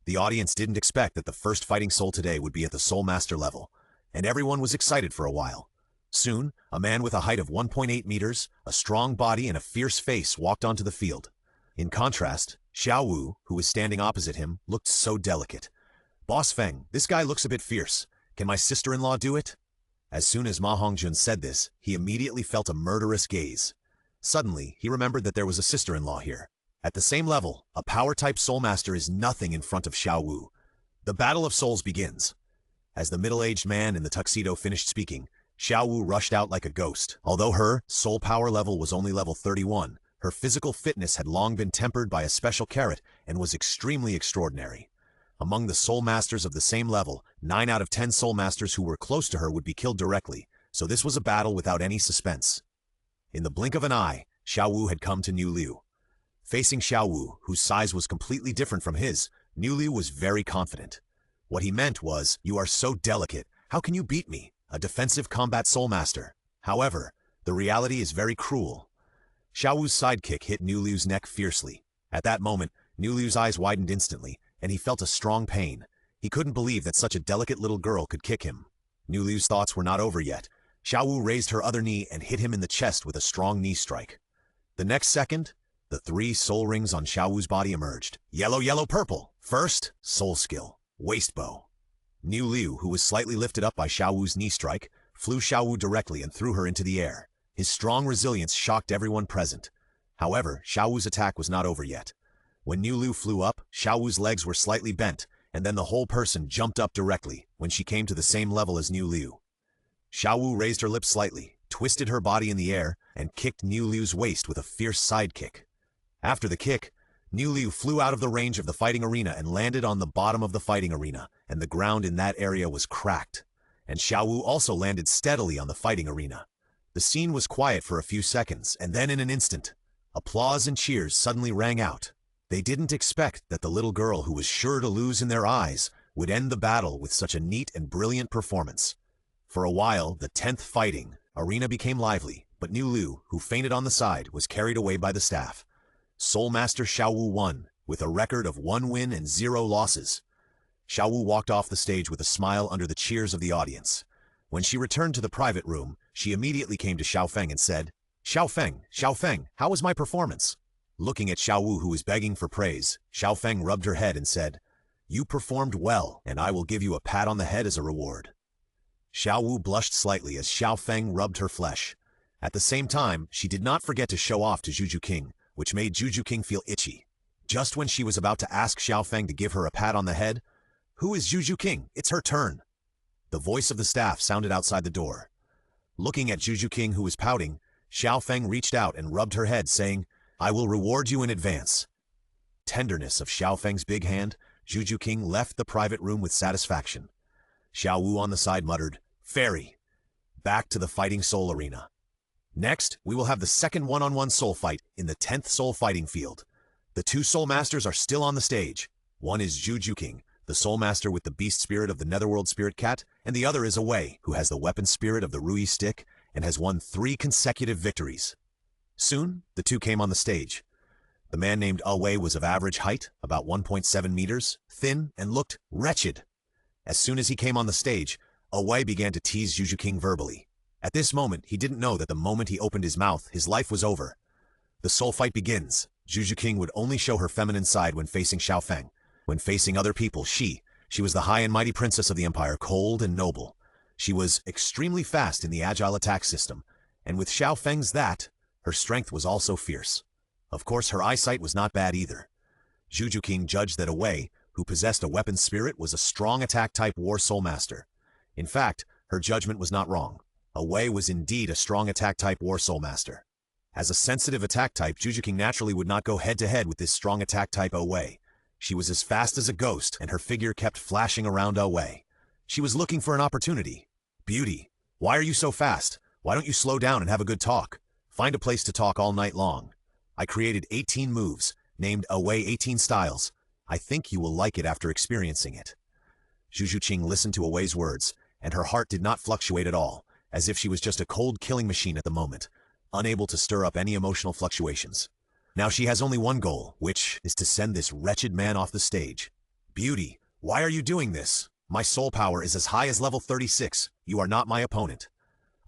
The audience didn't expect that the first fighting soul today would be at the soul master level, and everyone was excited for a while. Soon, a man with a height of 1.8 meters, a strong body, and a fierce face walked onto the field. In contrast, Xiao Wu, who was standing opposite him, looked so delicate. "Boss Feng, this guy looks a bit fierce. Can my sister-in-law do it?" As soon as Ma Hongjun said this, he immediately felt a murderous gaze. Suddenly, he remembered that there was a sister-in-law here. At the same level, a power-type soul master is nothing in front of Xiao Wu. The battle of souls begins. As the middle-aged man in the tuxedo finished speaking, Xiao Wu rushed out like a ghost. Although her soul power level was only level 31, her physical fitness had long been tempered by a special carrot and was extremely extraordinary. Among the soul masters of the same level, 9 out of 10 soul masters who were close to her would be killed directly, so this was a battle without any suspense. In the blink of an eye, Xiao Wu had come to Niu Liu. Facing Xiao Wu, whose size was completely different from his, Niu Liu was very confident. What he meant was, "You are so delicate, how can you beat me, a defensive combat soul master?" However, the reality is very cruel. Xiao Wu's sidekick hit Niu Liu's neck fiercely. At that moment, Niu Liu's eyes widened instantly, and he felt a strong pain. He couldn't believe that such a delicate little girl could kick him. Niu Liu's thoughts were not over yet. Xiao Wu raised her other knee and hit him in the chest with a strong knee strike. The next second, the 3 soul rings on Xiao Wu's body emerged. Yellow, yellow, purple. First, soul skill, waist bow. Niu Liu, who was slightly lifted up by Xiao Wu's knee strike, flew Xiao Wu directly and threw her into the air. His strong resilience shocked everyone present. However, Xiao Wu's attack was not over yet. When Niu Liu flew up, Xiao Wu's legs were slightly bent, and then the whole person jumped up directly when she came to the same level as Niu Liu. Xiao Wu raised her lips slightly, twisted her body in the air, and kicked Niu Liu's waist with a fierce side kick. After the kick, Niu Liu flew out of the range of the fighting arena and landed on the bottom of the fighting arena, and the ground in that area was cracked. And Xiao Wu also landed steadily on the fighting arena. The scene was quiet for a few seconds, and then in an instant, applause and cheers suddenly rang out. They didn't expect that the little girl who was sure to lose in their eyes would end the battle with such a neat and brilliant performance. For a while, the 10th fighting arena became lively, but Niu Liu, who fainted on the side, was carried away by the staff. Soul Master Xiao Wu won, with a record of 1 win and 0 losses. Xiao Wu walked off the stage with a smile under the cheers of the audience. When she returned to the private room, she immediately came to Xiao Feng and said, Xiao Feng, how was my performance? Looking at Xiao Wu, who was begging for praise, Xiao Feng rubbed her head and said, You performed well, and I will give you a pat on the head as a reward. Xiao Wu blushed slightly as Xiao Feng rubbed her flesh. At the same time, she did not forget to show off to Juju King, which made Juju King feel itchy. Just when she was about to ask Xiao Feng to give her a pat on the head, Who is Juju King? It's her turn. The voice of the staff sounded outside the door. Looking at Juju King, who was pouting, Xiao Feng reached out and rubbed her head, saying, I will reward you in advance. Tenderness of Xiao Feng's big hand, Juju King left the private room with satisfaction. Xiao Wu on the side muttered, Fairy. Back to the fighting soul arena. Next, we will have the second one-on-one soul fight in the 10th soul fighting field. The 2 soul masters are still on the stage. One is Juju King, the soul master with the beast spirit of the Netherworld Spirit Cat, and the other is Away, who has the weapon spirit of the Rui Stick and has won 3 consecutive victories. Soon, the 2 came on the stage. The man named Away was of average height, about 1.7 meters, thin, and looked wretched. As soon as he came on the stage, Away began to tease Juju King verbally. At this moment, he didn't know that the moment he opened his mouth, his life was over. The soul fight begins. Juju King would only show her feminine side when facing Xiao Feng. When facing other people, she was the high and mighty princess of the empire, cold and noble. She was extremely fast in the agile attack system, and with Xiao Feng's her strength was also fierce. Of course, her eyesight was not bad either. Juju King judged that Away, who possessed a weapon spirit, was a strong attack-type war soul master. In fact, her judgment was not wrong. Away was indeed a strong attack-type war soul master. As a sensitive attack type, Juju King naturally would not go head-to-head with this strong attack-type Away. She was as fast as a ghost, and her figure kept flashing around Away. She was looking for an opportunity. Beauty, why are you so fast? Why don't you slow down and have a good talk? Find a place to talk all night long. I created 18 moves, named Away 18 Styles. I think you will like it after experiencing it. Juju King listened to Away's words, and her heart did not fluctuate at all, as if she was just a cold killing machine at the moment, unable to stir up any emotional fluctuations. Now she has only one goal, which is to send this wretched man off the stage. Beauty, why are you doing this? My soul power is as high as level 36. You are not my opponent.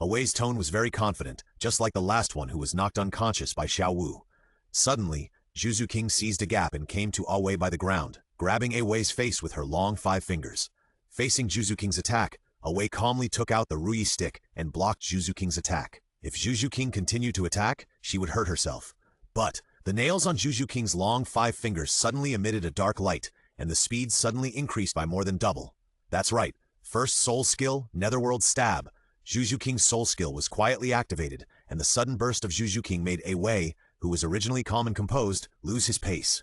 Away's tone was very confident, just like the last one who was knocked unconscious by Xiao Wu. Suddenly, Juju King seized a gap and came to Away by the ground, grabbing Away's face with her long 5 fingers. Facing Juju King's attack, Away calmly took out the Rui stick and blocked Juju King's attack. If Juju King continued to attack, she would hurt herself. But the nails on Juju King's long 5 fingers suddenly emitted a dark light, and the speed suddenly increased by more than double. That's right, first soul skill, Netherworld Stab. Juju King's soul skill was quietly activated, and the sudden burst of Juju King made Away, who was originally calm and composed, lose his pace.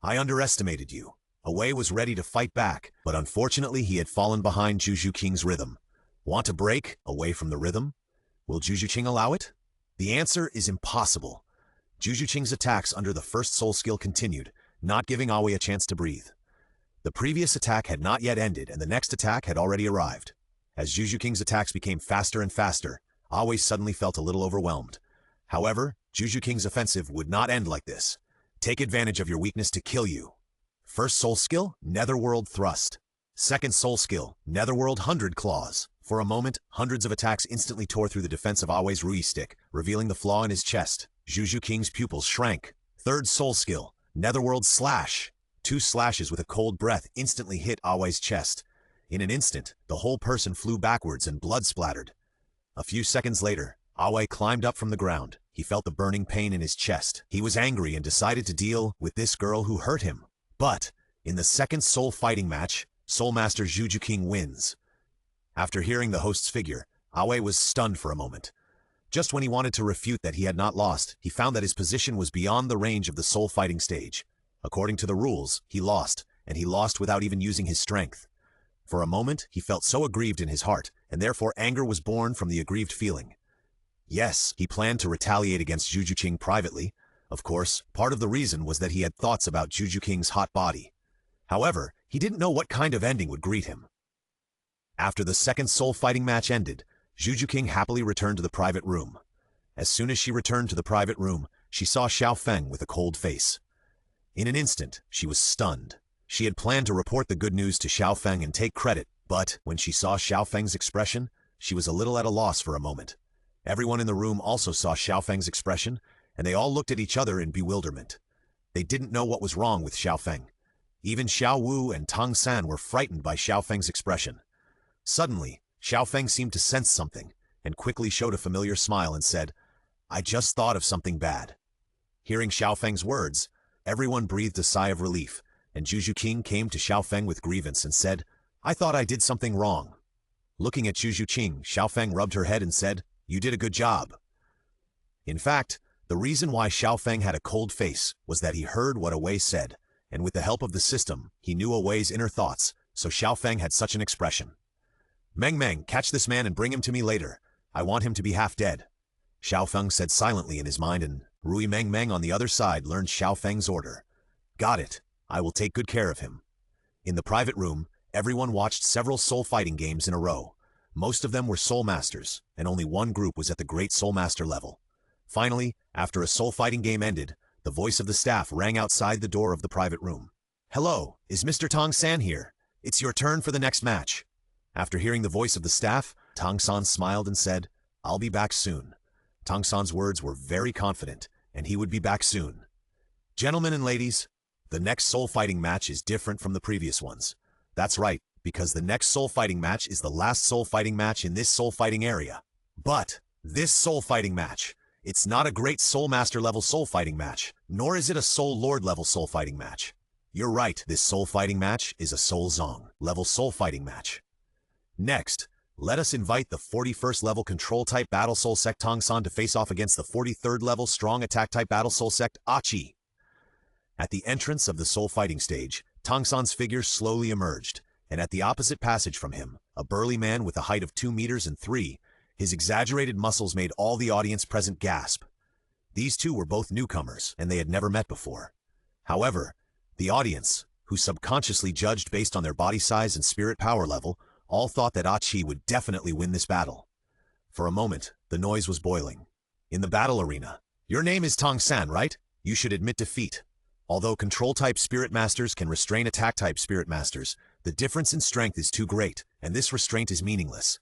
I underestimated you. Away was ready to fight back, but unfortunately he had fallen behind Juju King's rhythm. Want to break away from the rhythm? Will Juju King allow it? The answer is impossible. Juju King's attacks under the first soul skill continued, not giving Away a chance to breathe. The previous attack had not yet ended, and the next attack had already arrived. As Juju King's attacks became faster and faster, Away suddenly felt a little overwhelmed. However, Juju King's offensive would not end like this. Take advantage of your weakness to kill you. First soul skill, Netherworld Thrust. Second soul skill, Netherworld 100 Claws. For a moment, hundreds of attacks instantly tore through the defense of Awei's Rui stick, revealing the flaw in his chest. Juju King's pupils shrank. Third soul skill, Netherworld Slash. 2 slashes with a cold breath instantly hit Awei's chest. In an instant, the whole person flew backwards and blood splattered. A few seconds later, Awei climbed up from the ground. He felt the burning pain in his chest. He was angry and decided to deal with this girl who hurt him. But, in the second soul fighting match, Soul Master Juju King wins. After hearing the host's figure, Awei was stunned for a moment. Just when he wanted to refute that he had not lost, he found that his position was beyond the range of the soul fighting stage. According to the rules, he lost, and he lost without even using his strength. For a moment, he felt so aggrieved in his heart, and therefore anger was born from the aggrieved feeling. Yes, he planned to retaliate against Juju King privately. Of course, part of the reason was that he had thoughts about Juju King's hot body. However, he didn't know what kind of ending would greet him. After the second soul fighting match ended, Juju King happily returned to the private room. As soon as she returned to the private room, she saw Xiao Feng with a cold face. In an instant, she was stunned. She had planned to report the good news to Xiao Feng and take credit, but when she saw Xiao Feng's expression, she was a little at a loss for a moment. Everyone in the room also saw Xiao Feng's expression, and they all looked at each other in bewilderment. They didn't know what was wrong with Xiao Feng. Even Xiao Wu and Tang San were frightened by Xiao Feng's expression. Suddenly, Xiao Feng seemed to sense something, and quickly showed a familiar smile and said, "I just thought of something bad." Hearing Xiao Feng's words, everyone breathed a sigh of relief, and Juju King came to Xiao Feng with grievance and said, "I thought I did something wrong." Looking at Juju King, Xiao Feng rubbed her head and said, "You did a good job." In fact, the reason why Xiao Feng had a cold face was that he heard what Awei said, and with the help of the system, he knew Awei's inner thoughts, so Xiao Feng had such an expression. "Meng Meng, catch this man and bring him to me later. I want him to be half dead." Xiao Feng said silently in his mind, and Rui Meng Meng on the other side learned Xiao Feng's order. "Got it. I will take good care of him." In the private room, everyone watched several soul fighting games in a row. Most of them were soul masters, and only one group was at the great soul master level. Finally, after a soul fighting game ended, the voice of the staff rang outside the door of the private room. "Hello, is Mr. Tang San here? It's your turn for the next match." After hearing the voice of the staff, Tang San smiled and said, "I'll be back soon." Tang San's words were very confident, and he would be back soon. Gentlemen and ladies, the next soul fighting match is different from the previous ones. That's right, because the next soul fighting match is the last soul fighting match in this soul fighting area. But this soul fighting match, it's not a great soul master level soul fighting match, nor is it a soul lord level soul fighting match. You're right, this soul fighting match is a soul zong level soul fighting match. Next, let us invite the 41st level control type battle soul sect Tang San to face off against the 43rd level strong attack type battle soul sect Achi. At the entrance of the soul fighting stage, Tang San's figure slowly emerged, and at the opposite passage from him, a burly man with a height of 2 meters and 3, his exaggerated muscles made all the audience present gasp. These two were both newcomers, and they had never met before. However, the audience, who subconsciously judged based on their body size and spirit power level, all thought that Achi would definitely win this battle. For a moment, the noise was boiling. In the battle arena, "Your name is Tang San, right? You should admit defeat." Although control-type spirit masters can restrain attack-type spirit masters, the difference in strength is too great, and this restraint is meaningless.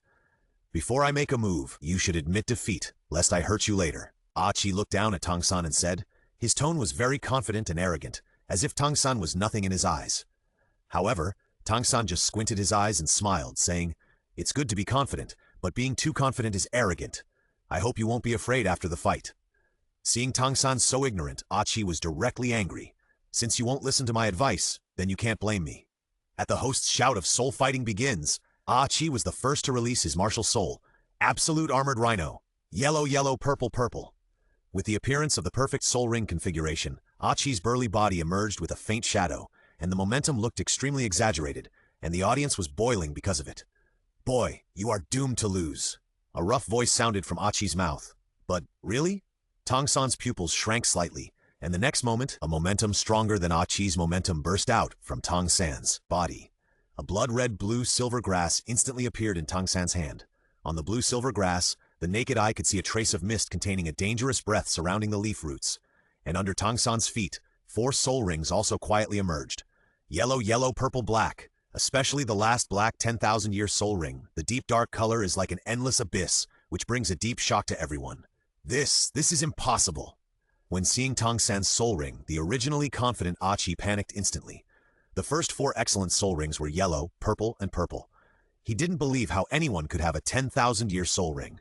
"Before I make a move, you should admit defeat, lest I hurt you later." Achi looked down at Tang San and said, his tone was very confident and arrogant, as if Tang San was nothing in his eyes. However, Tang San just squinted his eyes and smiled, saying, "It's good to be confident, but being too confident is arrogant. I hope you won't be afraid after the fight." Seeing Tang San so ignorant, Achi was directly angry. "Since you won't listen to my advice, then you can't blame me." At the host's shout of soul fighting begins, Achi was the first to release his martial soul, Absolute Armored Rhino, yellow, yellow, purple, purple. With the appearance of the perfect soul ring configuration, Achi's burly body emerged with a faint shadow, and the momentum looked extremely exaggerated, and the audience was boiling because of it. "Boy, you are doomed to lose." A rough voice sounded from Achi's mouth. But, really? Tang San's pupils shrank slightly, and the next moment, a momentum stronger than Achi's momentum burst out from Tang San's body. A blood-red blue-silver grass instantly appeared in Tang San's hand. On the blue-silver grass, the naked eye could see a trace of mist containing a dangerous breath surrounding the leaf roots, and under Tang San's feet, 4 soul rings also quietly emerged. Yellow, yellow, purple, black. Especially the last black 10,000-year soul ring. The deep dark color is like an endless abyss, which brings a deep shock to everyone. This is impossible. When seeing Tang San's soul ring, the originally confident Qi panicked instantly. The first 4 excellent soul rings were yellow, purple, and purple. He didn't believe how anyone could have a 10,000-year soul ring.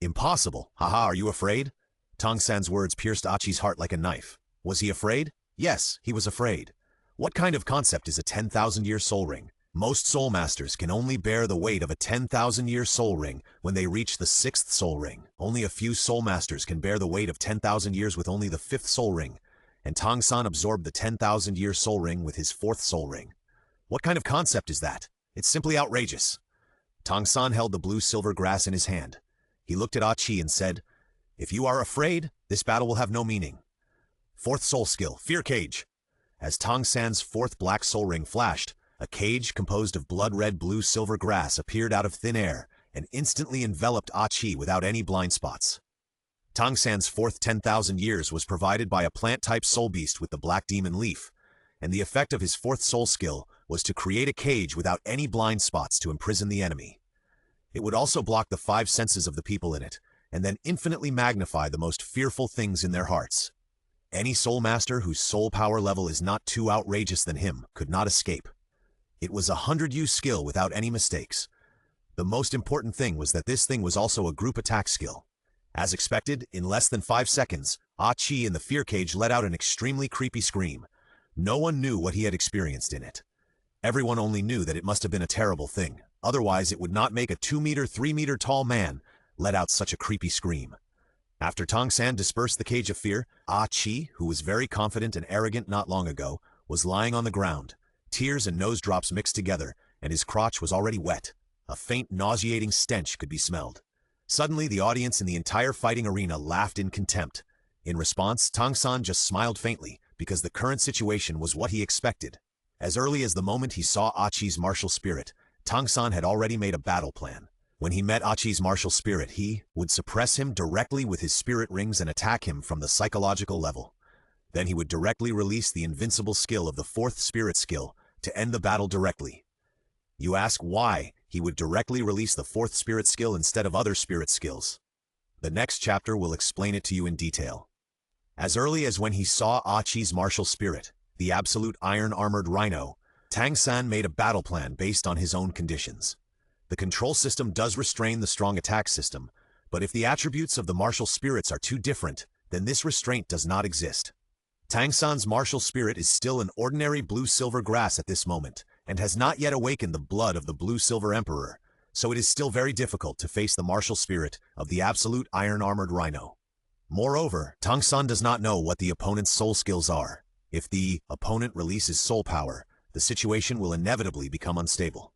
Impossible. Haha, are you afraid? Tang San's words pierced Qi's heart like a knife. Was he afraid? Yes, he was afraid. What kind of concept is a 10,000-year soul ring? Most soul masters can only bear the weight of a 10,000-year soul ring when they reach the 6th soul ring. Only a few soul masters can bear the weight of 10,000 years with only the 5th soul ring, and Tang San absorbed the 10,000-year soul ring with his 4th soul ring. What kind of concept is that? It's simply outrageous. Tang San held the blue-silver grass in his hand. He looked at Qi and said, "If you are afraid, this battle will have no meaning." 4th soul skill, Fear Cage. As Tang San's 4th black soul ring flashed, a cage composed of blood-red blue-silver grass appeared out of thin air and instantly enveloped Qi without any blind spots. Tang San's 4th 10,000 years was provided by a plant-type soul beast with the black demon leaf, and the effect of his 4th soul skill was to create a cage without any blind spots to imprison the enemy. It would also block the 5 senses of the people in it, and then infinitely magnify the most fearful things in their hearts. Any soul master whose soul power level is not too outrageous than him could not escape. It was a 100-use skill without any mistakes. The most important thing was that this thing was also a group attack skill. As expected, in less than 5 seconds, Qi in the fear cage let out an extremely creepy scream. No one knew what he had experienced in it. Everyone only knew that it must have been a terrible thing. Otherwise, it would not make a 2-meter, 3-meter tall man let out such a creepy scream. After Tang San dispersed the cage of fear, Qi, who was very confident and arrogant not long ago, was lying on the ground. Tears and nose drops mixed together, and his crotch was already wet. A faint, nauseating stench could be smelled. Suddenly, the audience in the entire fighting arena laughed in contempt. In response, Tang San just smiled faintly, because the current situation was what he expected. As early as the moment he saw Qi's martial spirit, Tang San had already made a battle plan. When he met Qi's martial spirit, he would suppress him directly with his spirit rings and attack him from the psychological level. Then he would directly release the invincible skill of the 4th spirit skill to end the battle directly. You ask why he would directly release the 4th spirit skill instead of other spirit skills. The next chapter will explain it to you in detail. As early as when he saw Qi's martial spirit, the absolute iron-armored rhino, Tang San made a battle plan based on his own conditions. The control system does restrain the strong attack system, but if the attributes of the martial spirits are too different, then this restraint does not exist. Tang San's martial spirit is still an ordinary blue-silver grass at this moment, and has not yet awakened the blood of the blue-silver emperor, so it is still very difficult to face the martial spirit of the absolute iron-armored rhino. Moreover, Tang San does not know what the opponent's soul skills are. If the opponent releases soul power, the situation will inevitably become unstable.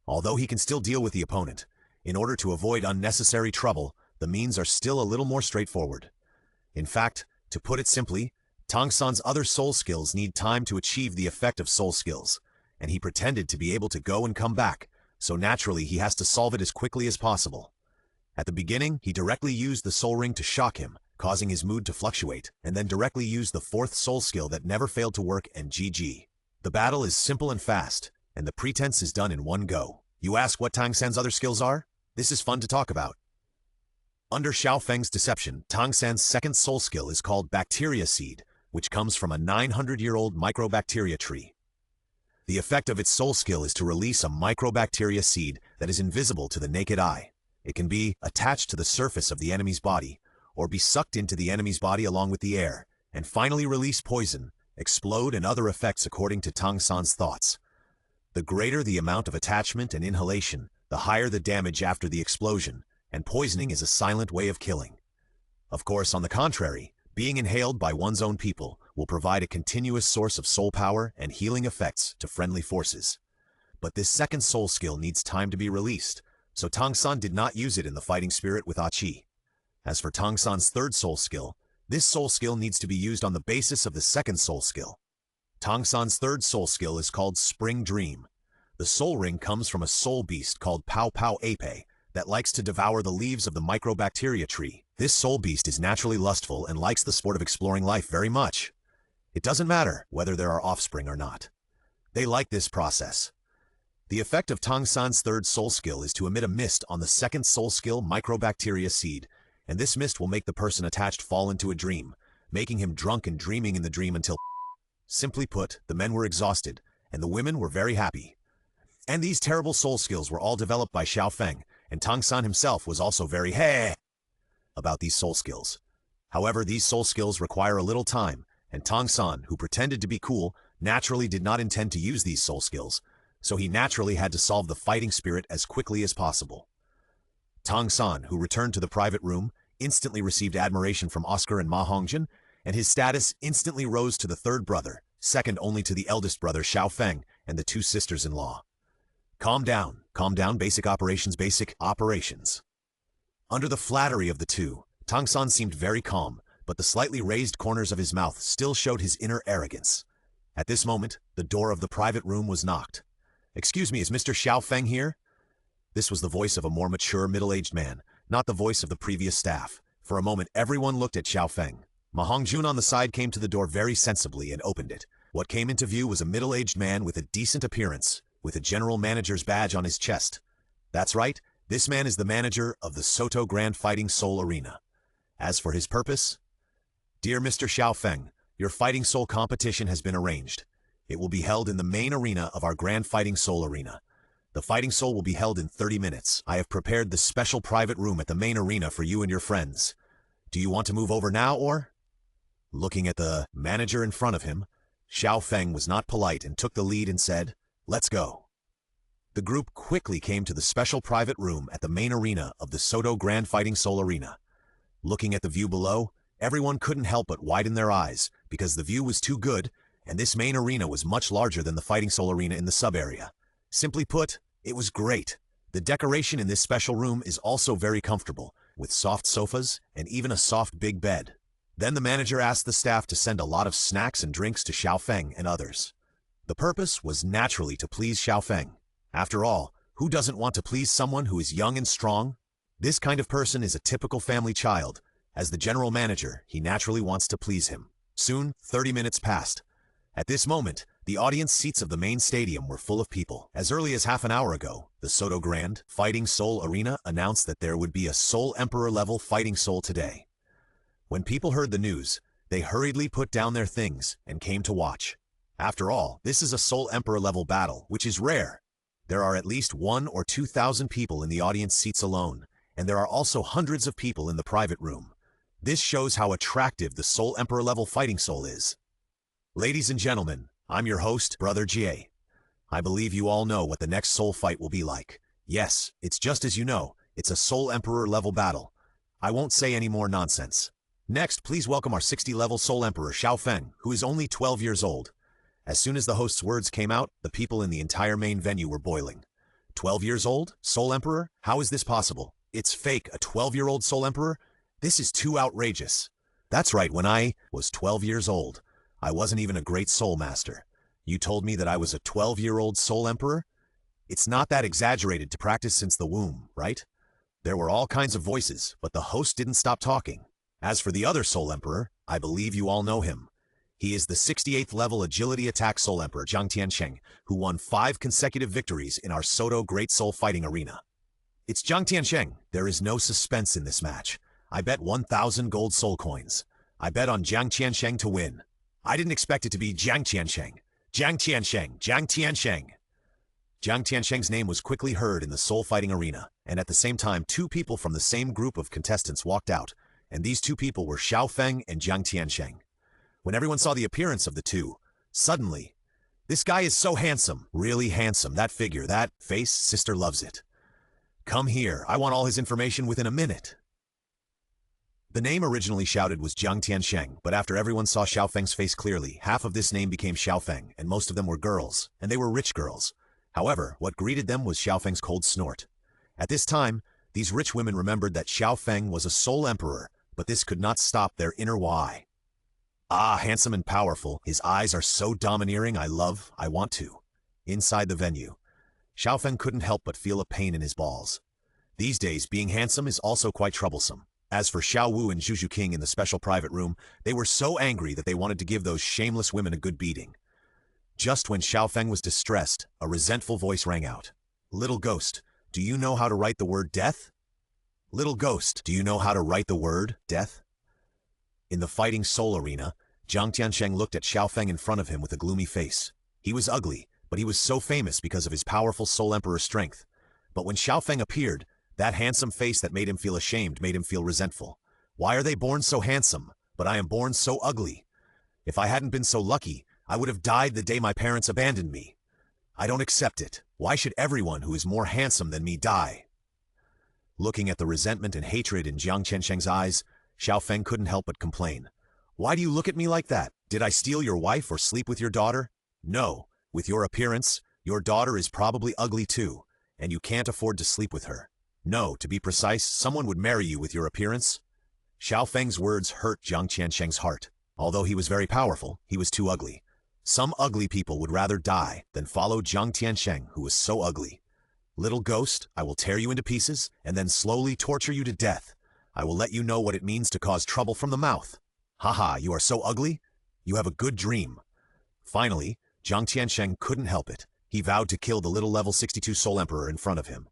Although he can still deal with the opponent, in order to avoid unnecessary trouble, the means are still a little more straightforward. In fact, to put it simply, Tang San's other soul skills need time to achieve the effect of soul skills, and he pretended to be able to go and come back, so naturally he has to solve it as quickly as possible. At the beginning, he directly used the soul ring to shock him, causing his mood to fluctuate, and then directly used the 4th soul skill that never failed to work, and GG. The battle is simple and fast, and the pretense is done in one go. You ask what Tang San's other skills are? This is fun to talk about. Under Xiao Feng's deception, Tang San's 2nd soul skill is called Bacteria Seed, which comes from a 900-year-old microbacteria tree. The effect of its soul skill is to release a microbacteria seed that is invisible to the naked eye. It can be attached to the surface of the enemy's body, or be sucked into the enemy's body along with the air, and finally release poison, explode, and other effects according to Tang San's thoughts. The greater the amount of attachment and inhalation, the higher the damage after the explosion, and poisoning is a silent way of killing. Of course, on the contrary, being inhaled by one's own people will provide a continuous source of soul power and healing effects to friendly forces. But this 2nd soul skill needs time to be released, so Tang San did not use it in the fighting spirit with Qi. As for Tang San's 3rd soul skill, this soul skill needs to be used on the basis of the 2nd soul skill. Tang San's 3rd soul skill is called Spring Dream. The soul ring comes from a soul beast called Pao Pao Ape that likes to devour the leaves of the microbacteria tree. This soul beast is naturally lustful and likes the sport of exploring life very much. It doesn't matter whether there are offspring or not. They like this process. The effect of Tang San's third soul skill is to emit a mist on the second soul skill microbacteria seed, and this mist will make the person attached fall into a dream, making him drunk and dreaming in the dream until... Simply put, the men were exhausted, and the women were very happy. And these terrible soul skills were all developed by Xiao Feng, and Tang San himself was also very about these soul skills. However, these soul skills require a little time, and Tang San, who pretended to be cool, naturally did not intend to use these soul skills, so he naturally had to solve the fighting spirit as quickly as possible. Tang San, who returned to the private room, instantly received admiration from Oscar and Ma Hongjin, and his status instantly rose to the third brother, second only to the eldest brother Xiao Feng and the two sisters-in-law. Calm down, basic operations. Under the flattery of the two, Tang San seemed very calm, but the slightly raised corners of his mouth still showed his inner arrogance. At this moment, the door of the private room was knocked. "Excuse me, is Mr. Xiao Feng here?" This was the voice of a more mature, middle-aged man, not the voice of the previous staff. For a moment, everyone looked at Xiao Feng. Ma Hongjun on the side came to the door very sensibly and opened it. What came into view was a middle-aged man with a decent appearance, with a general manager's badge on his chest. That's right, this man is the manager of the Soto Grand Fighting Soul Arena. As for his purpose, "Dear Mr. Xiao Feng, your Fighting Soul competition has been arranged. It will be held in the main arena of our Grand Fighting Soul Arena. The Fighting Soul will be held in 30 minutes. I have prepared the special private room at the main arena for you and your friends. Do you want to move over now or?" Looking at the manager in front of him, Xiao Feng was not polite and took the lead and said, "Let's go." The group quickly came to the special private room at the main arena of the Soto Grand Fighting Soul Arena. Looking at the view below, everyone couldn't help but widen their eyes, because the view was too good, and this main arena was much larger than the Fighting Soul Arena in the sub-area. Simply put, it was great. The decoration in this special room is also very comfortable, with soft sofas and even a soft big bed. Then the manager asked the staff to send a lot of snacks and drinks to Xiao Feng and others. The purpose was naturally to please Xiao Feng. After all, who doesn't want to please someone who is young and strong? This kind of person is a typical family child. As the general manager, he naturally wants to please him. Soon, 30 minutes passed. At this moment, the audience seats of the main stadium were full of people. As early as half an hour ago, the Soto Grand Fighting Soul Arena announced that there would be a Soul Emperor level Fighting Soul today. When people heard the news, they hurriedly put down their things and came to watch. After all, this is a Soul Emperor level battle, which is rare. There are at least 1,000 or 2,000 people in the audience seats alone, and there are also hundreds of people in the private room. This shows how attractive the Soul Emperor level Fighting Soul is. Ladies and gentlemen, I'm your host, Brother Jie. I believe you all know what the next soul fight will be like. Yes, it's just as you know, it's a Soul Emperor level battle. I won't say any more nonsense. Next, please welcome our 60-level Soul Emperor Xiao Feng, who is only 12 years old. As soon as the host's words came out, the people in the entire main venue were boiling. 12 years old? Soul Emperor? How is this possible? It's fake, a 12-year-old Soul Emperor? This is too outrageous. That's right, when I was 12 years old, I wasn't even a great Soul Master. You told me that I was a 12-year-old Soul Emperor? It's not that exaggerated to practice since the womb, right? There were all kinds of voices, but the host didn't stop talking. As for the other Soul Emperor, I believe you all know him. He is the 68th level Agility Attack Soul Emperor Jiang Tiansheng, who won 5 consecutive victories in our Soto Great Soul Fighting Arena. It's Jiang Tiansheng. There is no suspense in this match. I bet 1,000 gold soul coins. I bet on Jiang Tiansheng to win. I didn't expect it to be Jiang Tiansheng. Jiang Tiansheng, Jiang Tiansheng. Jiang Tiansheng's name was quickly heard in the soul fighting arena, and at the same time 2 people from the same group of contestants walked out, and these 2 people were Xiao Feng and Jiang Tiansheng. When everyone saw the appearance of the two, suddenly, "This guy is so handsome, really handsome, that figure, that face, sister loves it. Come here, I want all his information within a minute." The name originally shouted was Jiang Tiansheng, but after everyone saw Xiao Feng's face clearly, half of this name became Xiao Feng, and most of them were girls, and they were rich girls. However, what greeted them was Xiao Feng's cold snort. At this time, these rich women remembered that Xiao Feng was a soul emperor, but this could not stop their inner why. Ah, handsome and powerful, his eyes are so domineering, I want to. Inside the venue, Xiao Feng couldn't help but feel a pain in his balls. These days, being handsome is also quite troublesome. As for Xiao Wu and Zhu King in the special private room, they were so angry that they wanted to give those shameless women a good beating. Just when Xiao Feng was distressed, a resentful voice rang out. Little ghost, do you know how to write the word death? Little ghost, do you know how to write the word death? In the fighting soul arena, Jiang Tiansheng looked at Xiao Feng in front of him with a gloomy face. He was ugly, but he was so famous because of his powerful Soul Emperor strength. But when Xiao Feng appeared, that handsome face that made him feel ashamed made him feel resentful. Why are they born so handsome, but I am born so ugly? If I hadn't been so lucky, I would have died the day my parents abandoned me. I don't accept it. Why should everyone who is more handsome than me die? Looking at the resentment and hatred in Jiang Tiansheng's eyes, Xiao Feng couldn't help but complain. Why do you look at me like that? Did I steal your wife or sleep with your daughter? No. With your appearance, your daughter is probably ugly too, and you can't afford to sleep with her. No, to be precise, someone would marry you with your appearance. Xiao Feng's words hurt Jiang Tiansheng's heart. Although he was very powerful, he was too ugly. Some ugly people would rather die than follow Jiang Tiansheng, who was so ugly. Little ghost, I will tear you into pieces and then slowly torture you to death. I will let you know what it means to cause trouble from the mouth. Haha, you are so ugly? You have a good dream. Finally, Jiang Tiansheng couldn't help it. He vowed to kill the little level 62 Soul Emperor in front of him.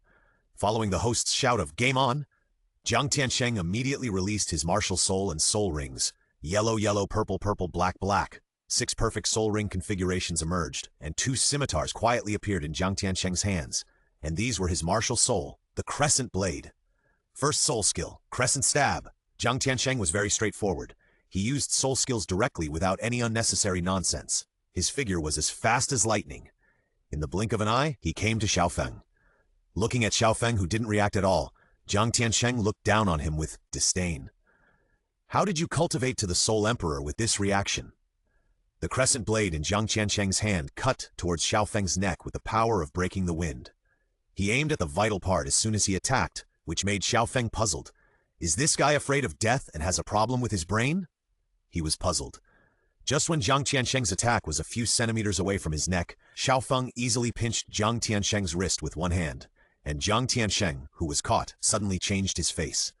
Following the host's shout of "Game on!", Jiang Tiansheng immediately released his martial soul and soul rings. Yellow, yellow, purple, purple, black, black. 6 perfect soul ring configurations emerged, and 2 scimitars quietly appeared in Jiang Tiansheng's hands. And these were his martial soul, the Crescent Blade. First soul skill, Crescent Stab. Jiang Tiansheng was very straightforward. He used soul skills directly without any unnecessary nonsense. His figure was as fast as lightning. In the blink of an eye, he came to Xiao Feng. Looking at Xiao Feng, who didn't react at all, Jiang Tiansheng looked down on him with disdain. How did you cultivate to the Soul Emperor with this reaction? The crescent blade in Jiang Tiansheng's hand cut towards Xiao Feng's neck with the power of breaking the wind. He aimed at the vital part as soon as he attacked, which made Xiao Feng puzzled. Is this guy afraid of death and has a problem with his brain? He was puzzled. Just when Jiang Tiansheng's attack was a few centimeters away from his neck, Xiao Feng easily pinched Jiang Tiansheng's wrist with one hand, and Jiang Tiansheng, who was caught, suddenly changed his face.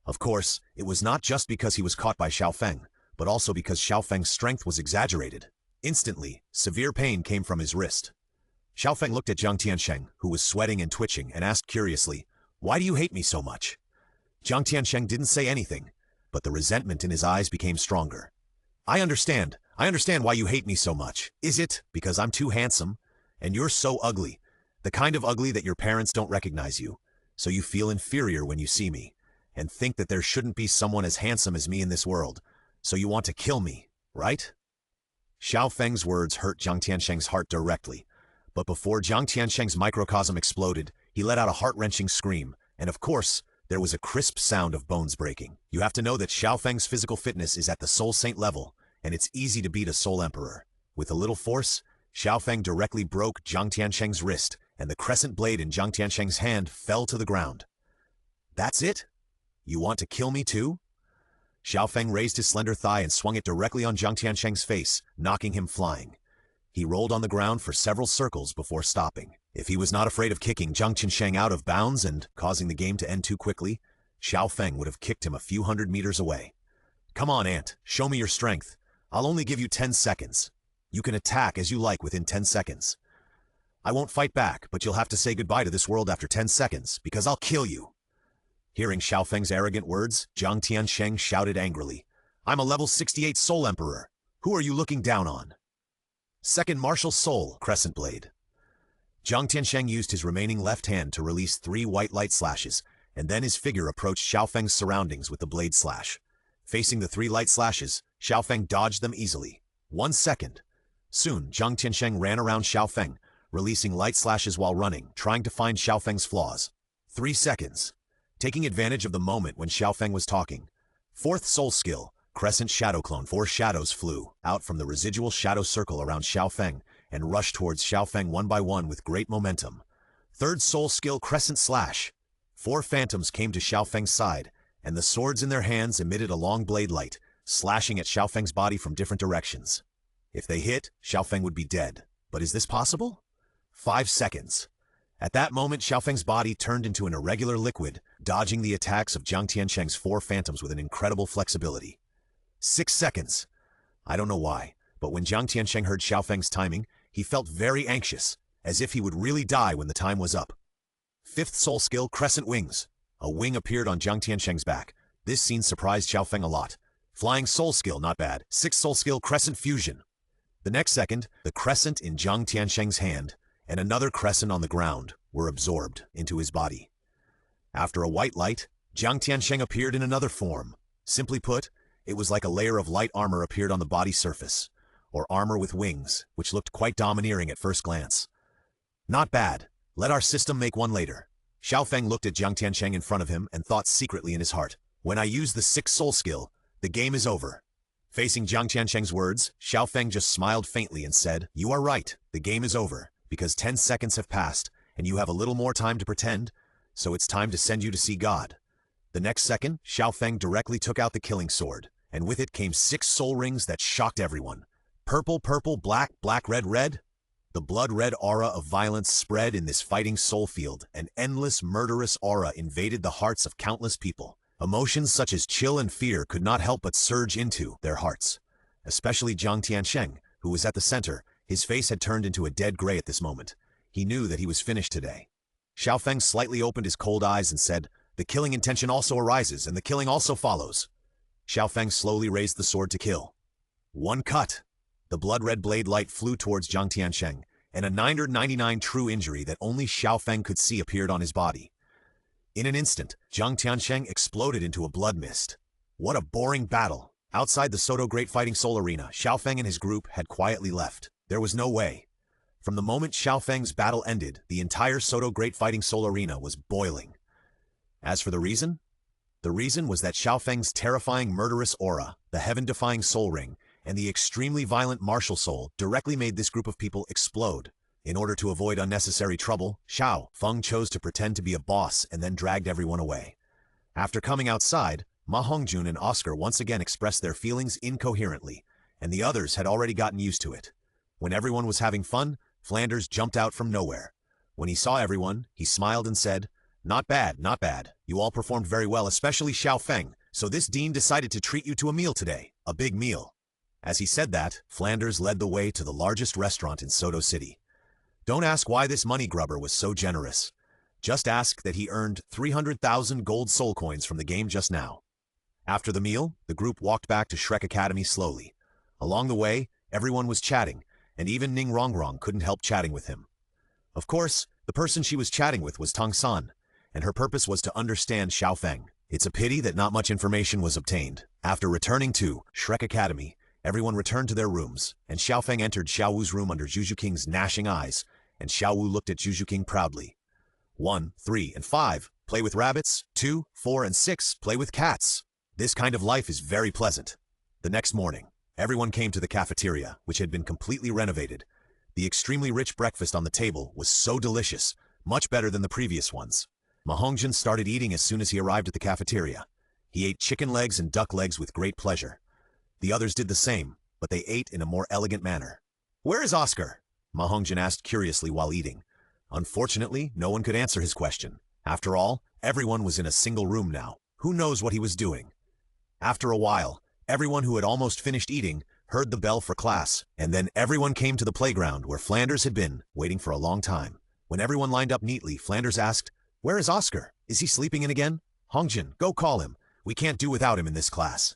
Of course, it was not just because he was caught by Xiao Feng, but also because Xiao Feng's strength was exaggerated. Instantly, severe pain came from his wrist. Xiao Feng looked at Jiang Tiansheng, who was sweating and twitching, and asked curiously, "Why do you hate me so much?" Jiang Tiansheng didn't say anything, but the resentment in his eyes became stronger. I understand why you hate me so much. Is it because I'm too handsome? And you're so ugly, the kind of ugly that your parents don't recognize you, so you feel inferior when you see me, and think that there shouldn't be someone as handsome as me in this world, so you want to kill me, right? Xiao Feng's words hurt Jiang Tiansheng's heart directly, but before Jiang Tiansheng's microcosm exploded, he let out a heart-wrenching scream, and of course, there was a crisp sound of bones breaking. You have to know that Xiao Feng's physical fitness is at the Soul Saint level, and it's easy to beat a Soul Emperor. With a little force, Xiao Feng directly broke Jiang Tiansheng's wrist, and the crescent blade in Jiang Tiansheng's hand fell to the ground. That's it? You want to kill me too? Xiao Feng raised his slender thigh and swung it directly on Jiang Tiansheng's face, knocking him flying. He rolled on the ground for several circles before stopping. If he was not afraid of kicking Jiang Tiansheng out of bounds and causing the game to end too quickly, Xiao Feng would have kicked him a few hundred meters away. Come on, Ant, show me your strength. I'll only give you 10 seconds. You can attack as you like within 10 seconds. I won't fight back, but you'll have to say goodbye to this world after 10 seconds, because I'll kill you. Hearing Xiao Feng's arrogant words, Jiang Tiansheng shouted angrily, I'm a level 68 Soul Emperor. Who are you looking down on? Second Martial Soul, Crescent Blade. Jiang Tiansheng used his remaining left hand to release 3 white light slashes, and then his figure approached Xiao Feng's surroundings with the blade slash. Facing the 3 light slashes, Xiao Feng dodged them easily. 1 second. Soon, Jiang Tiansheng ran around Xiao Feng, releasing light slashes while running, trying to find Xiao Feng's flaws. 3 seconds. Taking advantage of the moment when Xiao Feng was talking. 4th Soul Skill, Crescent Shadow Clone. 4 shadows flew out from the residual shadow circle around Xiao Feng and rushed towards Xiao Feng one by one with great momentum. 3rd Soul Skill, Crescent Slash. 4 phantoms came to Xiao Feng's side, and the swords in their hands emitted a long blade light, slashing at Xiao Feng's body from different directions. If they hit, Xiao Feng would be dead. But is this possible? 5 seconds. At that moment, Xiao Feng's body turned into an irregular liquid, dodging the attacks of Jiang Tiansheng's 4 phantoms with an incredible flexibility. 6 seconds. I don't know why, but when Jiang Tiansheng heard Xiao Feng's timing, He felt very anxious, as if he would really die when the time was up. 5th soul skill, Crescent Wings. A wing appeared on Jiang Tiansheng's back. This scene surprised Xiao Feng a lot. Flying soul skill, not bad. 6th soul skill, Crescent Fusion. The next second, the crescent in Jiang Tiansheng's hand and another crescent on the ground were absorbed into his body. After a white light, Jiang Tiansheng appeared in another form. Simply put, it was like a layer of light armor appeared on the body surface, or armor with wings, which looked quite domineering at first glance. Not bad. Let our system make one later. Xiao Feng looked at Jiang Tiansheng in front of him and thought secretly in his heart, when I use the 6th soul skill, the game is over. Facing Jiang Tiansheng's words, Xiao Feng just smiled faintly and said, you are right, the game is over, because 10 seconds have passed, and you have a little more time to pretend, so it's time to send you to see God. The next second, Xiao Feng directly took out the killing sword, and with it came 6 soul rings that shocked everyone. Purple, purple, black, black, red, red. The blood-red aura of violence spread in this fighting soul field. An endless, murderous aura invaded the hearts of countless people. Emotions such as chill and fear could not help but surge into their hearts. Especially Jiang Tiansheng, who was at the center. His face had turned into a dead gray at this moment. He knew that he was finished today. Xiao Feng slightly opened his cold eyes and said, the killing intention also arises, and the killing also follows. Xiao Feng slowly raised the sword to kill. One cut. The blood-red blade light flew towards Jiang Tiansheng, and a 999 true injury that only Xiao Feng could see appeared on his body. In an instant, Jiang Tiansheng exploded into a blood mist. What a boring battle! Outside the Soto Great Fighting Soul Arena, Xiao Feng and his group had quietly left. There was no way. From the moment Xiao Feng's battle ended, the entire Soto Great Fighting Soul Arena was boiling. As for the reason? The reason was that Xiao Feng's terrifying murderous aura, the heaven-defying soul ring, and the extremely violent martial soul directly made this group of people explode. In order to avoid unnecessary trouble, Xiao Feng chose to pretend to be a boss and then dragged everyone away. After coming outside, Ma Hongjun and Oscar once again expressed their feelings incoherently, and the others had already gotten used to it. When everyone was having fun, Flanders jumped out from nowhere. When he saw everyone, he smiled and said, not bad, not bad. You all performed very well, especially Xiao Feng, so this dean decided to treat you to a meal today, a big meal. As he said that, Flanders led the way to the largest restaurant in Soto City. Don't ask why this money grubber was so generous. Just ask that he earned 300,000 gold soul coins from the game just now. After the meal, the group walked back to Shrek Academy slowly. Along the way, everyone was chatting, and even Ning Rongrong couldn't help chatting with him. Of course, the person she was chatting with was Tang San, and her purpose was to understand Xiao Feng. It's a pity that not much information was obtained. After returning to Shrek Academy, everyone returned to their rooms, and Xiao Feng entered Xiao Wu's room under Juju King's gnashing eyes, and Xiao Wu looked at Juju King proudly. 1, 3, and 5, play with rabbits. 2, 4, and 6, play with cats. This kind of life is very pleasant. The next morning, everyone came to the cafeteria, which had been completely renovated. The extremely rich breakfast on the table was so delicious, much better than the previous ones. Ma Hongjun started eating as soon as he arrived at the cafeteria. He ate chicken legs and duck legs with great pleasure. The others did the same, but they ate in a more elegant manner. Where is Oscar? Ma Hongjun asked curiously while eating. Unfortunately, no one could answer his question. After all, everyone was in a single room now. Who knows what he was doing? After a while, everyone who had almost finished eating heard the bell for class, and then everyone came to the playground where Flanders had been, waiting for a long time. When everyone lined up neatly, Flanders asked, where is Oscar? Is he sleeping in again? Hongjun, go call him. We can't do without him in this class.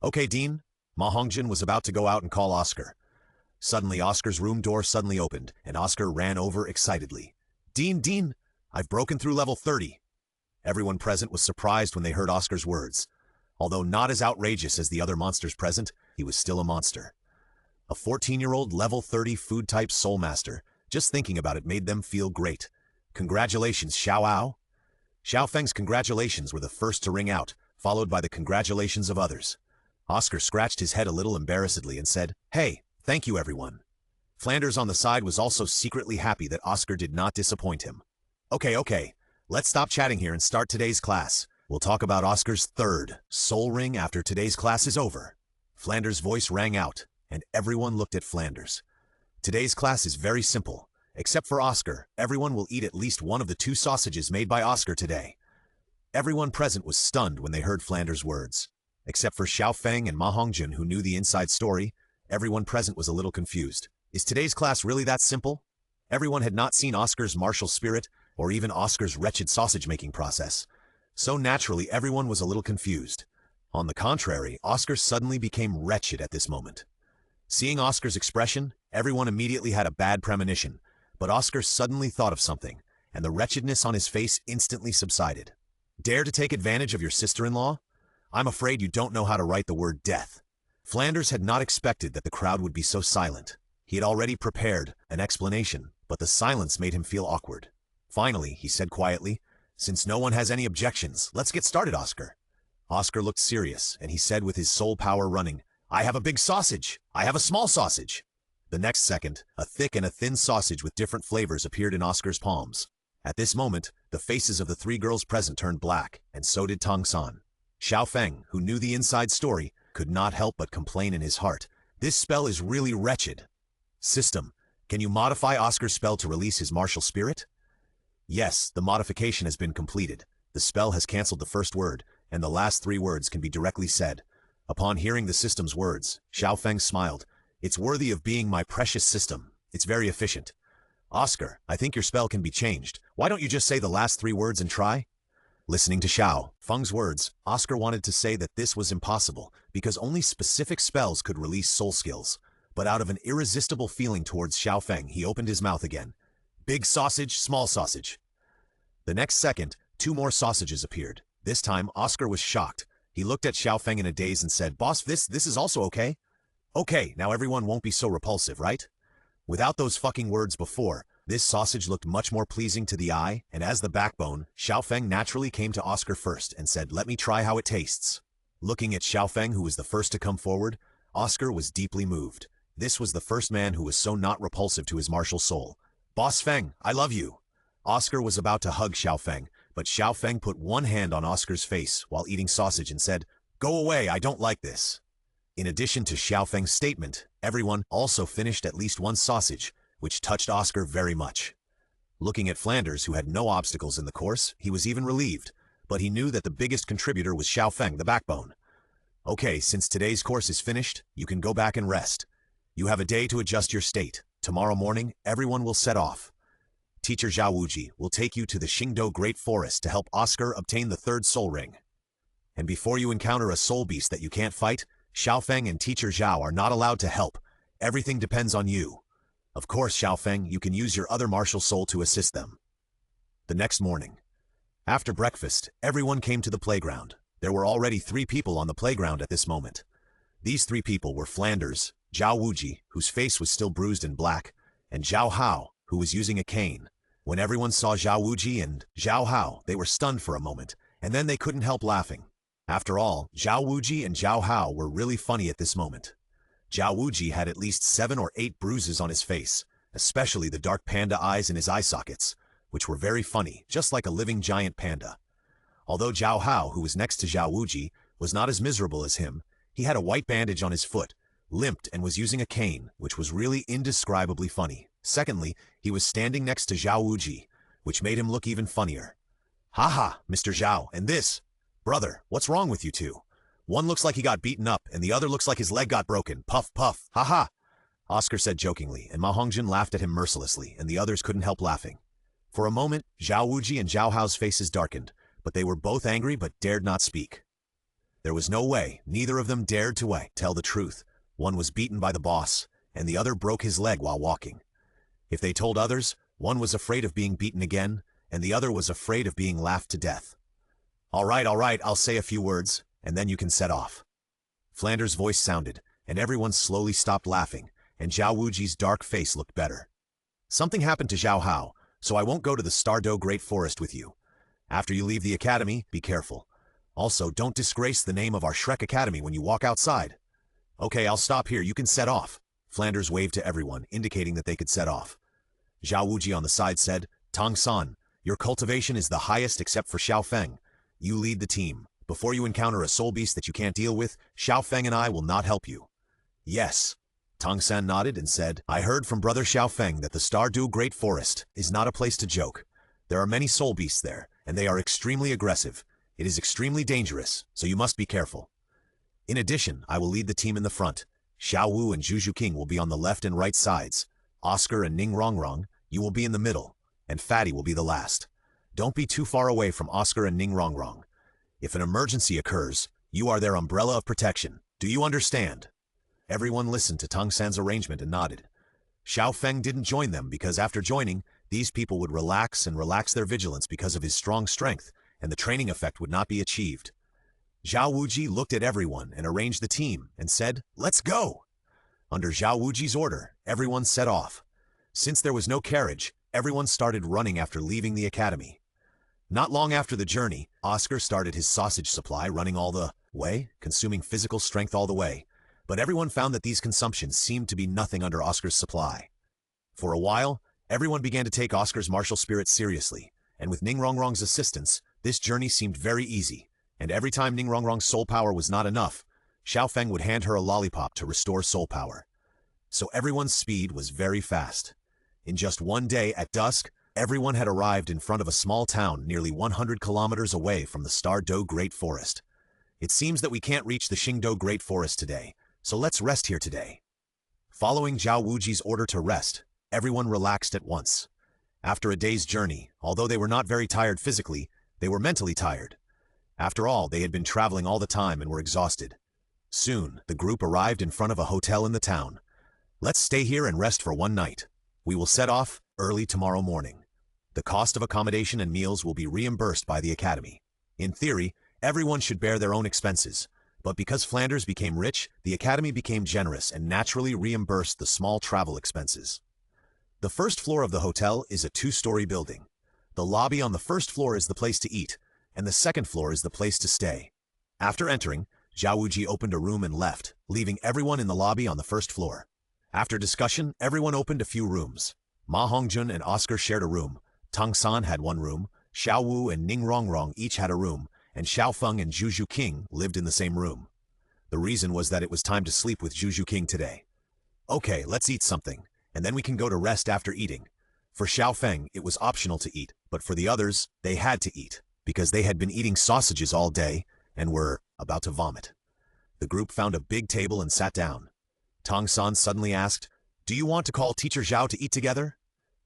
Okay, Dean. Ma Hongjun was about to go out and call Oscar. Suddenly, Oscar's room door suddenly opened, and Oscar ran over excitedly. Dean, I've broken through level 30. Everyone present was surprised when they heard Oscar's words. Although not as outrageous as the other monsters present, he was still a monster. A 14-year-old level 30 food-type soul master. Just thinking about it made them feel great. Congratulations, Xiao Ao. Xiao Feng's congratulations were the first to ring out, followed by the congratulations of others. Oscar scratched his head a little embarrassedly and said, hey, thank you everyone. Flanders on the side was also secretly happy that Oscar did not disappoint him. Okay, let's stop chatting here and start today's class. We'll talk about Oscar's third soul ring after today's class is over. Flanders' voice rang out, and everyone looked at Flanders. Today's class is very simple. Except for Oscar, everyone will eat at least one of the 2 sausages made by Oscar today. Everyone present was stunned when they heard Flanders' words. Except for Xiao Feng and Ma Hongjun, who knew the inside story, everyone present was a little confused. Is today's class really that simple? Everyone had not seen Oscar's martial spirit, or even Oscar's wretched sausage-making process. So naturally, everyone was a little confused. On the contrary, Oscar suddenly became wretched at this moment. Seeing Oscar's expression, everyone immediately had a bad premonition, but Oscar suddenly thought of something, and the wretchedness on his face instantly subsided. Dare to take advantage of your sister-in-law? I'm afraid you don't know how to write the word death. Flanders had not expected that the crowd would be so silent. He had already prepared an explanation, but the silence made him feel awkward. Finally, he said quietly, "Since no one has any objections, let's get started, Oscar." Oscar looked serious, and he said with his soul power running, "I have a big sausage. I have a small sausage." The next second, a thick and a thin sausage with different flavors appeared in Oscar's palms. At this moment, the faces of the three girls present turned black, and so did Tang San. Xiao Feng, who knew the inside story, could not help but complain in his heart. This spell is really wretched. System, can you modify Oscar's spell to release his martial spirit? Yes, the modification has been completed. The spell has cancelled the first word, and the last three words can be directly said. Upon hearing the system's words, Xiao Feng smiled. It's worthy of being my precious system. It's very efficient. Oscar, I think your spell can be changed. Why don't you just say the last three words and try? Listening to Xiao Feng's words, Oscar wanted to say that this was impossible, because only specific spells could release soul skills. But out of an irresistible feeling towards Xiao Feng, he opened his mouth again. Big sausage, small sausage. The next second, two more sausages appeared. This time, Oscar was shocked. He looked at Xiao Feng in a daze and said, "Boss, this is also okay?" "Okay, now everyone won't be so repulsive, right?" Without those fucking words before, this sausage looked much more pleasing to the eye, and as the backbone, Xiao Feng naturally came to Oscar first and said, "Let me try how it tastes." Looking at Xiao Feng, who was the first to come forward, Oscar was deeply moved. This was the first man who was so not repulsive to his martial soul. "Boss Feng, I love you." Oscar was about to hug Xiao Feng, but Xiao Feng put one hand on Oscar's face while eating sausage and said, "Go away, I don't like this." In addition to Xiao Feng's statement, everyone also finished at least one sausage, which touched Oscar very much. Looking at Flanders, who had no obstacles in the course, he was even relieved, but he knew that the biggest contributor was Xiao Feng, the backbone. "Okay, since today's course is finished, you can go back and rest. You have a day to adjust your state. Tomorrow morning, everyone will set off. Teacher Zhao Wuji will take you to the Xingdou Great Forest to help Oscar obtain the third soul ring. And before you encounter a soul beast that you can't fight, Xiao Feng and Teacher Zhao are not allowed to help. Everything depends on you. Of course, Xiao Feng, you can use your other martial soul to assist them." The next morning, after breakfast, everyone came to the playground. There were already 3 people on the playground at this moment. These 3 people were Flanders, Zhao Wuji, whose face was still bruised and black, and Zhao Hao, who was using a cane. When everyone saw Zhao Wuji and Zhao Hao, they were stunned for a moment, and then they couldn't help laughing. After all, Zhao Wuji and Zhao Hao were really funny at this moment. Zhao Wuji had at least 7 or 8 bruises on his face, especially the dark panda eyes in his eye sockets, which were very funny, just like a living giant panda. Although Zhao Hao, who was next to Zhao Wuji, was not as miserable as him, he had a white bandage on his foot, limped and was using a cane, which was really indescribably funny. Secondly, he was standing next to Zhao Wuji, which made him look even funnier. "Haha, Mr. Zhao, and this? Brother, what's wrong with you two? One looks like he got beaten up, and the other looks like his leg got broken. Puff, puff, haha," Oscar said jokingly, and Ma Hongjin laughed at him mercilessly, and the others couldn't help laughing. For a moment, Zhao Wuji and Zhao Hao's faces darkened, but they were both angry but dared not speak. There was no way, neither of them dared to tell the truth. One was beaten by the boss, and the other broke his leg while walking. If they told others, one was afraid of being beaten again, and the other was afraid of being laughed to death. All right, I'll say a few words, and then you can set off." Flanders' voice sounded, and everyone slowly stopped laughing, and Zhao Wuji's dark face looked better. "Something happened to Zhao Hao, so I won't go to the Stardow Great Forest with you. After you leave the academy, be careful. Also, don't disgrace the name of our Shrek Academy when you walk outside." "Okay, I'll stop here. You can set off." Flanders waved to everyone, indicating that they could set off. Zhao Wuji on the side said, "Tang San, your cultivation is the highest except for Xiao Feng. You lead the team. Before you encounter a soul beast that you can't deal with, Xiao Feng and I will not help you." "Yes." Tang San nodded and said, "I heard from Brother Xiao Feng that the Stardew Great Forest is not a place to joke. There are many soul beasts there, and they are extremely aggressive. It is extremely dangerous, so you must be careful. In addition, I will lead the team in the front. Xiao Wu and Zhu King will be on the left and right sides. Oscar and Ning Rongrong, you will be in the middle, and Fatty will be the last. Don't be too far away from Oscar and Ning Rongrong. If an emergency occurs, you are their umbrella of protection. Do you understand? Everyone listened to Tang San's arrangement and nodded. Xiao Feng didn't join them because after joining, these people would relax their vigilance because of his strong strength, and the training effect would not be achieved. Zhao Wuji looked at everyone and arranged the team and said, "Let's go!" Under Zhao Wuji's order, everyone set off. Since there was no carriage, everyone started running after leaving the academy. Not long after the journey, Oscar started his sausage supply running all the way, consuming physical strength all the way. But everyone found that these consumptions seemed to be nothing under Oscar's supply. For a while, everyone began to take Oscar's martial spirit seriously, and with Ning Rongrong's assistance, this journey seemed very easy, and every time Ning Rongrong's soul power was not enough, Xiao Feng would hand her a lollipop to restore soul power. So everyone's speed was very fast. In just one day at dusk, everyone had arrived in front of a small town nearly 100 kilometers away from the Star-Do Great Forest. It seems that we can't reach the Qingdou Great Forest today, so let's rest here today. Following Zhao Wuji's order to rest, everyone relaxed at once. After a day's journey, although they were not very tired physically, they were mentally tired. After all, they had been traveling all the time and were exhausted. Soon, the group arrived in front of a hotel in the town. Let's stay here and rest for one night. We will set off early tomorrow morning. The cost of accommodation and meals will be reimbursed by the academy. In theory, everyone should bear their own expenses. But because Flanders became rich, the academy became generous and naturally reimbursed the small travel expenses. The first floor of the hotel is a two-story building. The lobby on the first floor is the place to eat, and the second floor is the place to stay. After entering, Zhao Wuji opened a room and left, leaving everyone in the lobby on the first floor. After discussion, everyone opened a few rooms. Ma Hongjun and Oscar shared a room, Tang San had one room, Xiao Wu and Ning Rongrong each had a room, and Xiao Feng and Zhu King lived in the same room. The reason was that it was time to sleep with Zhu King today. Okay, let's eat something, and then we can go to rest after eating. For Xiao Feng, it was optional to eat, but for the others, they had to eat, because they had been eating sausages all day and were about to vomit. The group found a big table and sat down. Tang San suddenly asked, "Do you want to call Teacher Zhao to eat together?"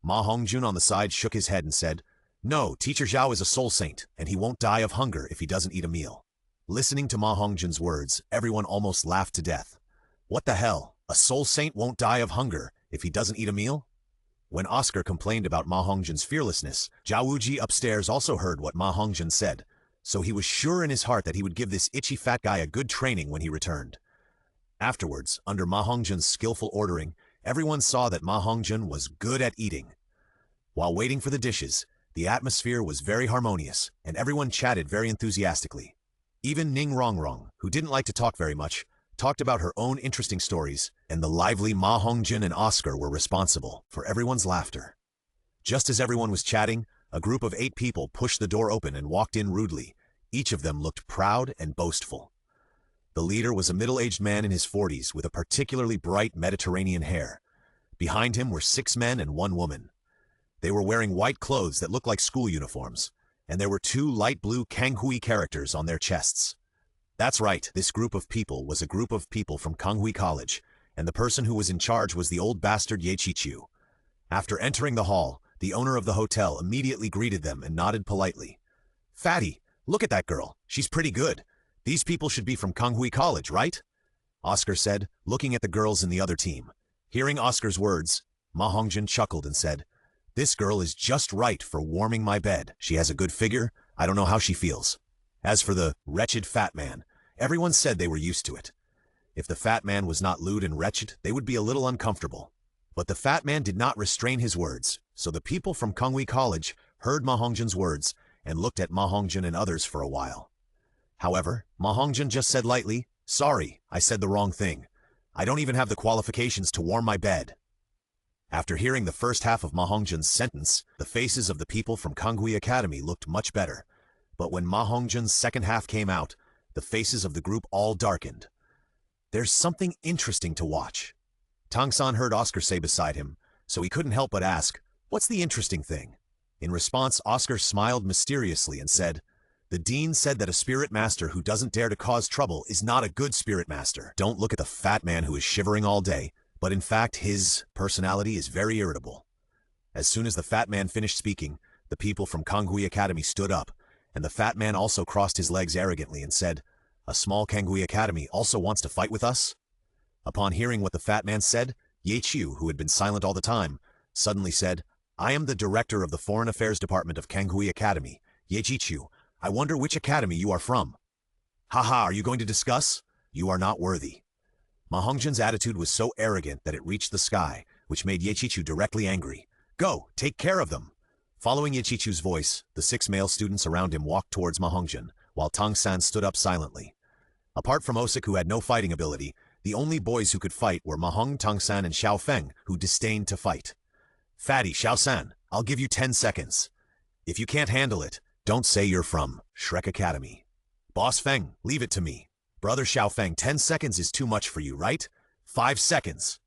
Ma Hongjun on the side shook his head and said, "No, Teacher Zhao is a soul saint, and he won't die of hunger if he doesn't eat a meal." Listening to Ma Hongjun's words, everyone almost laughed to death. What the hell? A soul saint won't die of hunger if he doesn't eat a meal? When Oscar complained about Ma Hongjun's fearlessness, Zhao Wuji upstairs also heard what Ma Hongjun said, so he was sure in his heart that he would give this itchy fat guy a good training when he returned. Afterwards, under Ma Hongjun's skillful ordering, everyone saw that Ma Hongjun was good at eating. While waiting for the dishes, the atmosphere was very harmonious, and everyone chatted very enthusiastically. Even Ning Rongrong, who didn't like to talk very much, talked about her own interesting stories, and the lively Ma Hongjun and Oscar were responsible for everyone's laughter. Just as everyone was chatting, a group of 8 people pushed the door open and walked in rudely. Each of them looked proud and boastful. The leader was a middle-aged man in his 40s with a particularly bright Mediterranean hair. Behind him were 6 men and 1 woman. They were wearing white clothes that looked like school uniforms, and there were 2 light blue Kanghui characters on their chests. That's right, this group of people was a group of people from Kanghui College, and the person who was in charge was the old bastard Ye Chi-Chu. After entering the hall, the owner of the hotel immediately greeted them and nodded politely. "Fatty, look at that girl. She's pretty good. These people should be from Kanghui College, right?" Oscar said, looking at the girls in the other team. Hearing Oscar's words, Ma Hongjun chuckled and said, "This girl is just right for warming my bed. She has a good figure. I don't know how she feels." As for the wretched fat man, everyone said they were used to it. If the fat man was not lewd and wretched, they would be a little uncomfortable. But the fat man did not restrain his words, so the people from Kanghui College heard Ma Hongjun's words and looked at Ma Hongjun and others for a while. However, Ma Hongjun just said lightly, "Sorry, I said the wrong thing. I don't even have the qualifications to warm my bed." After hearing the first half of Ma Hongjun's sentence, the faces of the people from Kanghui Academy looked much better. But when Ma Hongjun's second half came out, the faces of the group all darkened. "There's something interesting to watch." Tang San heard Oscar say beside him, so he couldn't help but ask, "What's the interesting thing?" In response, Oscar smiled mysteriously and said, The dean said that a spirit master who doesn't dare to cause trouble is not a good spirit master. Don't look at the fat man who is shivering all day, but in fact his personality is very irritable. As soon as the fat man finished speaking, the people from Kangui Academy stood up, and the fat man also crossed his legs arrogantly and said, "A small Kangui Academy also wants to fight with us?" Upon hearing what the fat man said, Ye Chiu, who had been silent all the time, suddenly said, "I am the director of the Foreign Affairs Department of Kangui Academy. Ye Chiu, I wonder which academy you are from." "Haha, are you going to discuss? You are not worthy." Ma Hongzhen's attitude was so arrogant that it reached the sky, which made Ye Chiu directly angry. "Go, take care of them." Following Ye Chiu's voice, the 6 male students around him walked towards Ma Hongzhen, while Tang San stood up silently. Apart from Osik, who had no fighting ability, the only boys who could fight were Ma Hong, Tang San, and Xiao Feng, who disdained to fight. "Fatty, Xiao San, I'll give you 10 seconds. If you can't handle it, don't say you're from Shrek Academy." "Boss Feng, leave it to me." "Brother Xiao Feng, 10 seconds is too much for you, right? 5 seconds.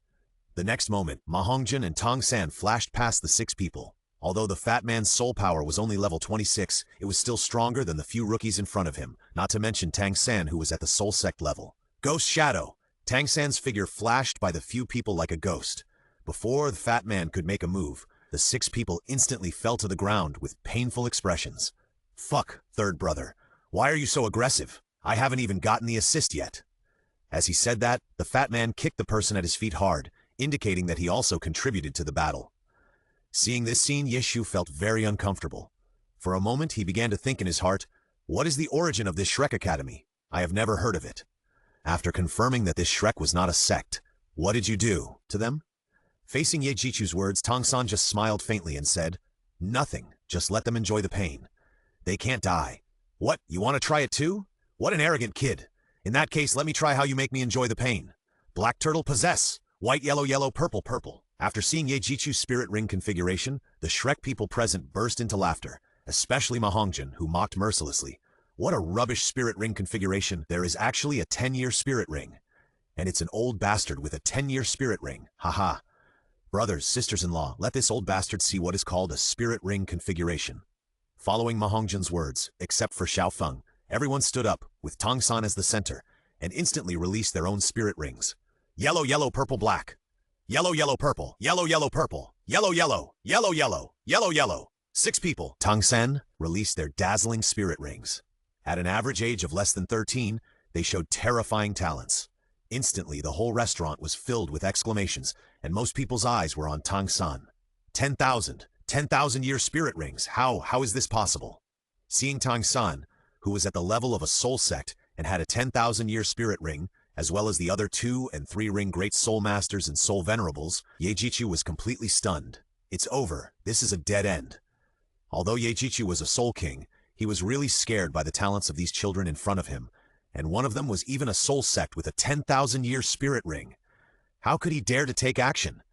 The next moment, Ma Hongzhen and Tang San flashed past the 6 people. Although the fat man's soul power was only level 26, it was still stronger than the few rookies in front of him, not to mention Tang San, who was at the soul sect level. "Ghost Shadow." Tang San's figure flashed by the few people like a ghost. Before the fat man could make a move, the 6 people instantly fell to the ground with painful expressions. "Fuck, third brother. Why are you so aggressive? I haven't even gotten the assist yet." As he said that, the fat man kicked the person at his feet hard, indicating that he also contributed to the battle. Seeing this scene, Yeshu felt very uncomfortable. For a moment, he began to think in his heart, "What is the origin of this Shrek Academy? I have never heard of it." After confirming that this Shrek was not a sect, "What did you do to them?" Facing Ye Jichu's words, Tang San just smiled faintly and said, "Nothing, just let them enjoy the pain. They can't die." "What, you want to try it too? What an arrogant kid. In that case, let me try how you make me enjoy the pain." "Black turtle possess. White, yellow, yellow, purple, purple." After seeing Ye Jichu's spirit ring configuration, the Shrek people present burst into laughter, especially Ma Hongzhen, who mocked mercilessly. "What a rubbish spirit ring configuration. There is actually a 10-year spirit ring. And it's an old bastard with a 10-year spirit ring. Haha. Brothers, sisters-in-law, let this old bastard see what is called a spirit ring configuration." Following Ma Hongzhen's words, except for Xiao Feng, everyone stood up, with Tang San as the center, and instantly released their own spirit rings. "Yellow, yellow, purple, black. Yellow, yellow, purple. Yellow, yellow, purple. Yellow, yellow. Yellow, yellow. Yellow, yellow." 6 people, Tang San, released their dazzling spirit rings. At an average age of less than 13, they showed terrifying talents. Instantly, the whole restaurant was filled with exclamations, and most people's eyes were on Tang San. 10,000-year spirit rings. How is this possible? Seeing Tang San, who was at the level of a soul sect and had a 10,000-year spirit ring, as well as the other 2 and 3 ring great soul masters and soul venerables, Ye Jichu was completely stunned. It's over. This is a dead end. Although Ye Jichu was a soul king, he was really scared by the talents of these children in front of him, and one of them was even a soul sect with a 10,000-year spirit ring. How could he dare to take action?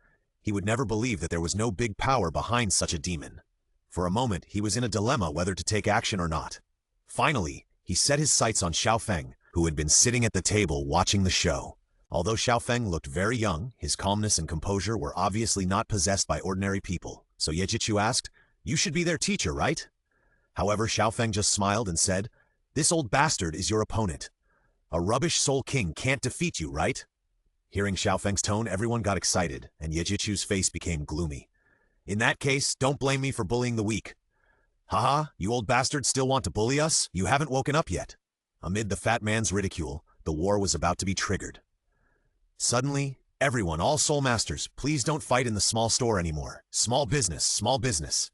He would never believe that there was no big power behind such a demon. For a moment, he was in a dilemma whether to take action or not. Finally, he set his sights on Xiao Feng, who had been sitting at the table watching the show. Although Xiao Feng looked very young, his calmness and composure were obviously not possessed by ordinary people, so Ye Jichu asked, "You should be their teacher, right?" However, Xiao Feng just smiled and said, "This old bastard is your opponent. A rubbish soul king can't defeat you, right?" Hearing Xiao Feng's tone, everyone got excited, and Ye Jichu's face became gloomy. "In that case, don't blame me for bullying the weak." "Haha, you old bastards still want to bully us? You haven't woken up yet." Amid the fat man's ridicule, the war was about to be triggered. Suddenly, everyone, all soul masters, please don't fight in the small store anymore. Small business, small business.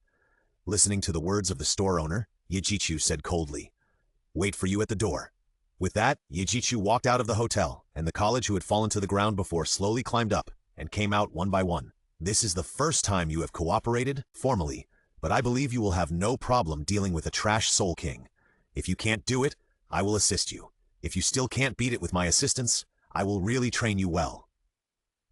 Listening to the words of the store owner, Ye Jichu said coldly, "Wait for you at the door." With that, Ye Jichu walked out of the hotel, and the college who had fallen to the ground before slowly climbed up and came out one by one. "This is the first time you have cooperated, formally, but I believe you will have no problem dealing with a trash soul king. If you can't do it, I will assist you. If you still can't beat it with my assistance, I will really train you well."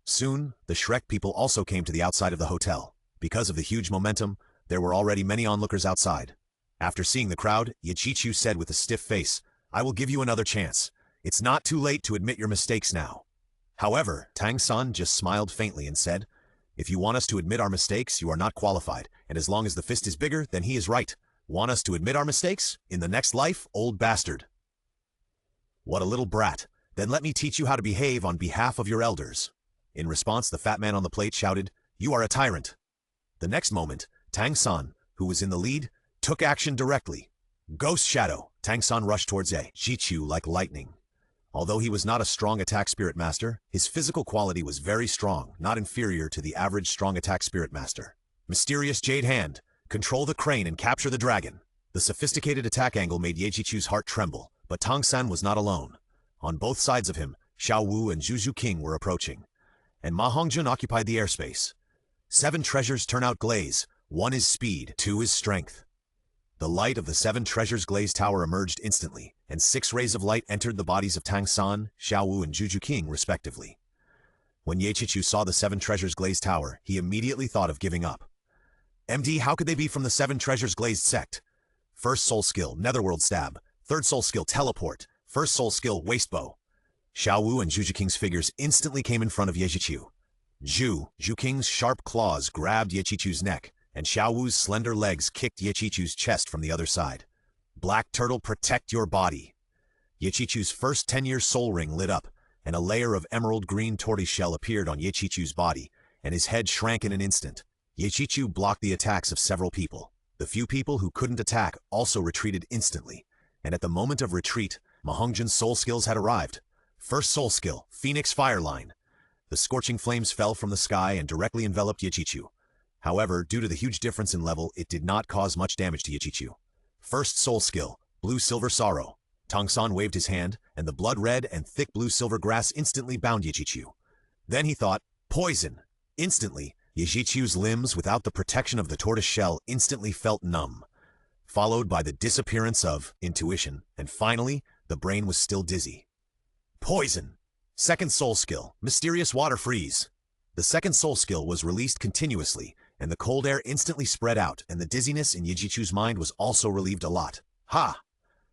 Soon, the Shrek people also came to the outside of the hotel. Because of the huge momentum, there were already many onlookers outside. After seeing the crowd, Ye Jichu said with a stiff face, "I will give you another chance. It's not too late to admit your mistakes now." However, Tang San just smiled faintly and said, "If you want us to admit our mistakes, you are not qualified, and as long as the fist is bigger, then he is right. Want us to admit our mistakes? In the next life, old bastard. What a little brat. Then let me teach you how to behave on behalf of your elders. In response, the fat man on the plate shouted, You are a tyrant. The next moment, Tang San, who was in the lead, took action directly. Ghost Shadow. Tang San rushed towards Ye Jiqiu like lightning. Although he was not a strong attack spirit master, his physical quality was very strong, not inferior to the average strong attack spirit master. Mysterious Jade Hand. Control the crane and capture the dragon. The sophisticated attack angle made Ye Jiqiu's heart tremble, but Tang San was not alone. On both sides of him, Xiao Wu and Zhu King were approaching, and Ma Hongjun occupied the airspace. 7 treasures turn out glaze. 1 is speed, 2 is strength. The light of the 7 treasures glaze tower emerged instantly, and 6 rays of light entered the bodies of Tang San, Xiao Wu, and Zhu King, respectively. When Ye Jiqiu saw the 7 treasures glazed tower, he immediately thought of giving up. MD, how could they be from the 7 treasures glazed sect? First soul skill, Netherworld Stab. Third soul skill, Teleport. First soul skill, Wastebow. Xiao Wu and Zhu King's figures instantly came in front of Ye Jiqiu. Zhu King's sharp claws grabbed Ye Jiqiu's neck, and Xiao Wu's slender legs kicked Ye Jiqiu's chest from the other side. Black Turtle, protect your body. Ye Jiqiu's first 10-year soul ring lit up, and a layer of emerald green tortoiseshell appeared on Ye Jiqiu's body, and his head shrank in an instant. Ye Jiqiu blocked the attacks of several people. The few people who couldn't attack also retreated instantly, and at the moment of retreat, Ma Hongjun's soul skills had arrived. First soul skill, Phoenix Fireline. The scorching flames fell from the sky and directly enveloped Ye Jiqiu. However, due to the huge difference in level, it did not cause much damage to Ye Jiqiu. First soul skill, Blue Silver Sorrow. Tang San waved his hand, and the blood-red and thick blue-silver grass instantly bound Ye Jiqiu. Then he thought, poison. Instantly, Ye Jiqiu's limbs, without the protection of the tortoise shell, instantly felt numb, followed by the disappearance of intuition, and finally, the brain was still dizzy. Poison. Second soul skill, Mysterious Water Freeze. The second soul skill was released continuously, and the cold air instantly spread out, and the dizziness in Ye Jiqiu's mind was also relieved a lot. Ha!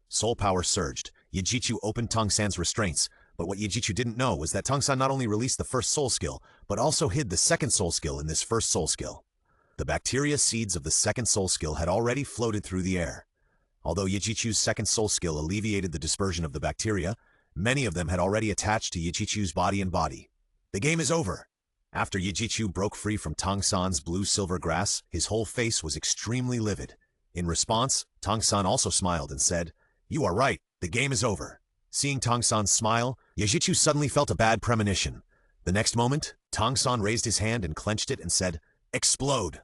Soul power surged. Ye Jiqiu opened Tang San's restraints, but what Ye Jiqiu didn't know was that Tang San not only released the first soul skill, but also hid the second soul skill in this first soul skill. The bacteria seeds of the second soul skill had already floated through the air. Although Ye Jiqiu's second soul skill alleviated the dispersion of the bacteria, many of them had already attached to Ye Jiqiu's body and body. The game is over. After Ye Jiqiu broke free from Tang San's blue-silver grass, his whole face was extremely livid. In response, Tang San also smiled and said, You are right, the game is over. Seeing Tang San's smile, Ye Jiqiu suddenly felt a bad premonition. The next moment, Tang San raised his hand and clenched it and said, Explode!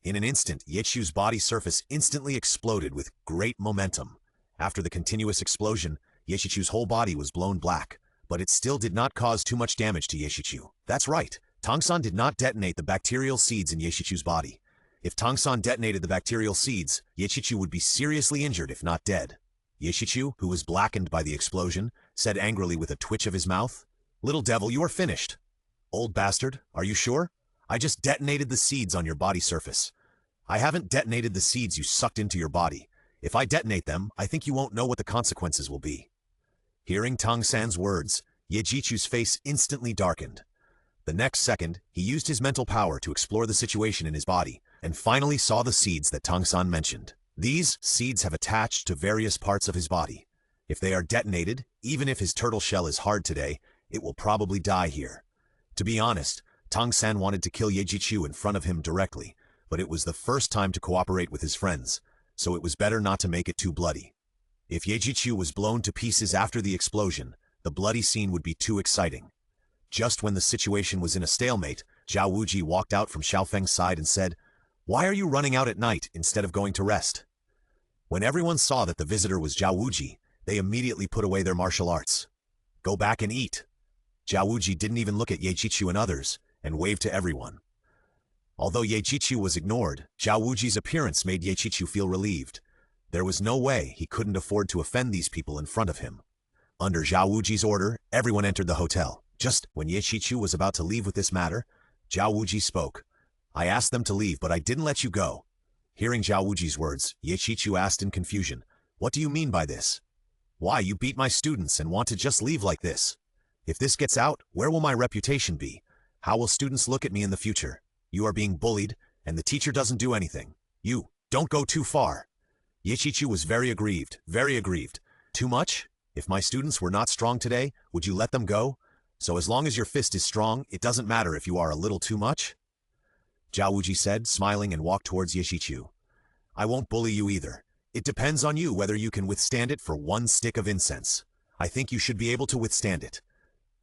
In an instant, Ye Jiqiu's body surface instantly exploded with great momentum. After the continuous explosion, Ye Jiqiu's whole body was blown black, but it still did not cause too much damage to Ye Jiqiu. That's right, Tang San did not detonate the bacterial seeds in Ye Jiqiu's body. If Tang San detonated the bacterial seeds, Ye Jiqiu would be seriously injured if not dead. Ye Jiqiu, who was blackened by the explosion, said angrily with a twitch of his mouth, Little devil, you are finished. Old bastard, are you sure? I just detonated the seeds on your body surface. I haven't detonated the seeds you sucked into your body. If I detonate them, I think you won't know what the consequences will be. Hearing Tang San's words, Ye Jiqiu's face instantly darkened. The next second, he used his mental power to explore the situation in his body, and finally saw the seeds that Tang San mentioned. These seeds have attached to various parts of his body. If they are detonated, even if his turtle shell is hard today, it will probably die here. To be honest, Tang San wanted to kill Ye Jiqiu in front of him directly, but it was the first time to cooperate with his friends, so it was better not to make it too bloody. If Ye Jiqiu was blown to pieces after the explosion, the bloody scene would be too exciting. Just when the situation was in a stalemate, Zhao Wuji walked out from Xiao Feng's side and said, Why are you running out at night instead of going to rest? When everyone saw that the visitor was Zhao Wuji, they immediately put away their martial arts. Go back and eat. Zhao Wuji didn't even look at Ye Jiqiu and others, and waved to everyone. Although Ye Jiqiu was ignored, Zhao Wuji's appearance made Ye Jiqiu feel relieved. There was no way he couldn't afford to offend these people in front of him. Under Zhao Wuji's order, everyone entered the hotel. Just when Ye Jiqiu was about to leave with this matter, Zhao Wuji spoke. I asked them to leave, but I didn't let you go. Hearing Zhao Wuji's words, Ye Jiqiu asked in confusion, What do you mean by this? Why, you beat my students and want to just leave like this? If this gets out, where will my reputation be? How will students look at me in the future? You are being bullied, and the teacher doesn't do anything. You, don't go too far. Yiqichu was very aggrieved, very aggrieved. Too much? If my students were not strong today, would you let them go? So as long as your fist is strong, it doesn't matter if you are a little too much? Zhao Wuji said, smiling, and walked towards Yiqichu. I won't bully you either. It depends on you whether you can withstand it for one stick of incense. I think you should be able to withstand it.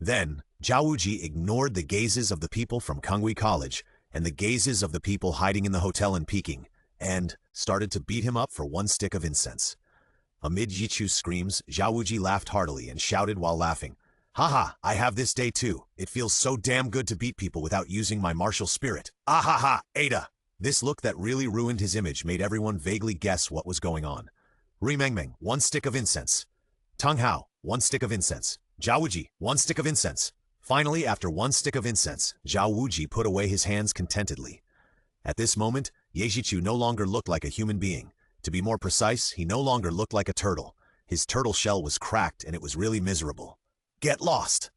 Then, Zhao Wuji ignored the gazes of the people from Konghui College and the gazes of the people hiding in the hotel in Peking, and started to beat him up for one stick of incense. Amid Yiqichu's screams, Zhao Wuji laughed heartily and shouted while laughing, Haha, I have this day too. It feels so damn good to beat people without using my martial spirit. Ahaha, Ada! This look that really ruined his image made everyone vaguely guess what was going on. Rimengmeng, one stick of incense. Tang Hao, one stick of incense. Zhao Wuji, one stick of incense. Finally, after one stick of incense, Zhao Wuji put away his hands contentedly. At this moment, Yiqichu no longer looked like a human being. To be more precise, he no longer looked like a turtle. His turtle shell was cracked and it was really miserable. Get lost!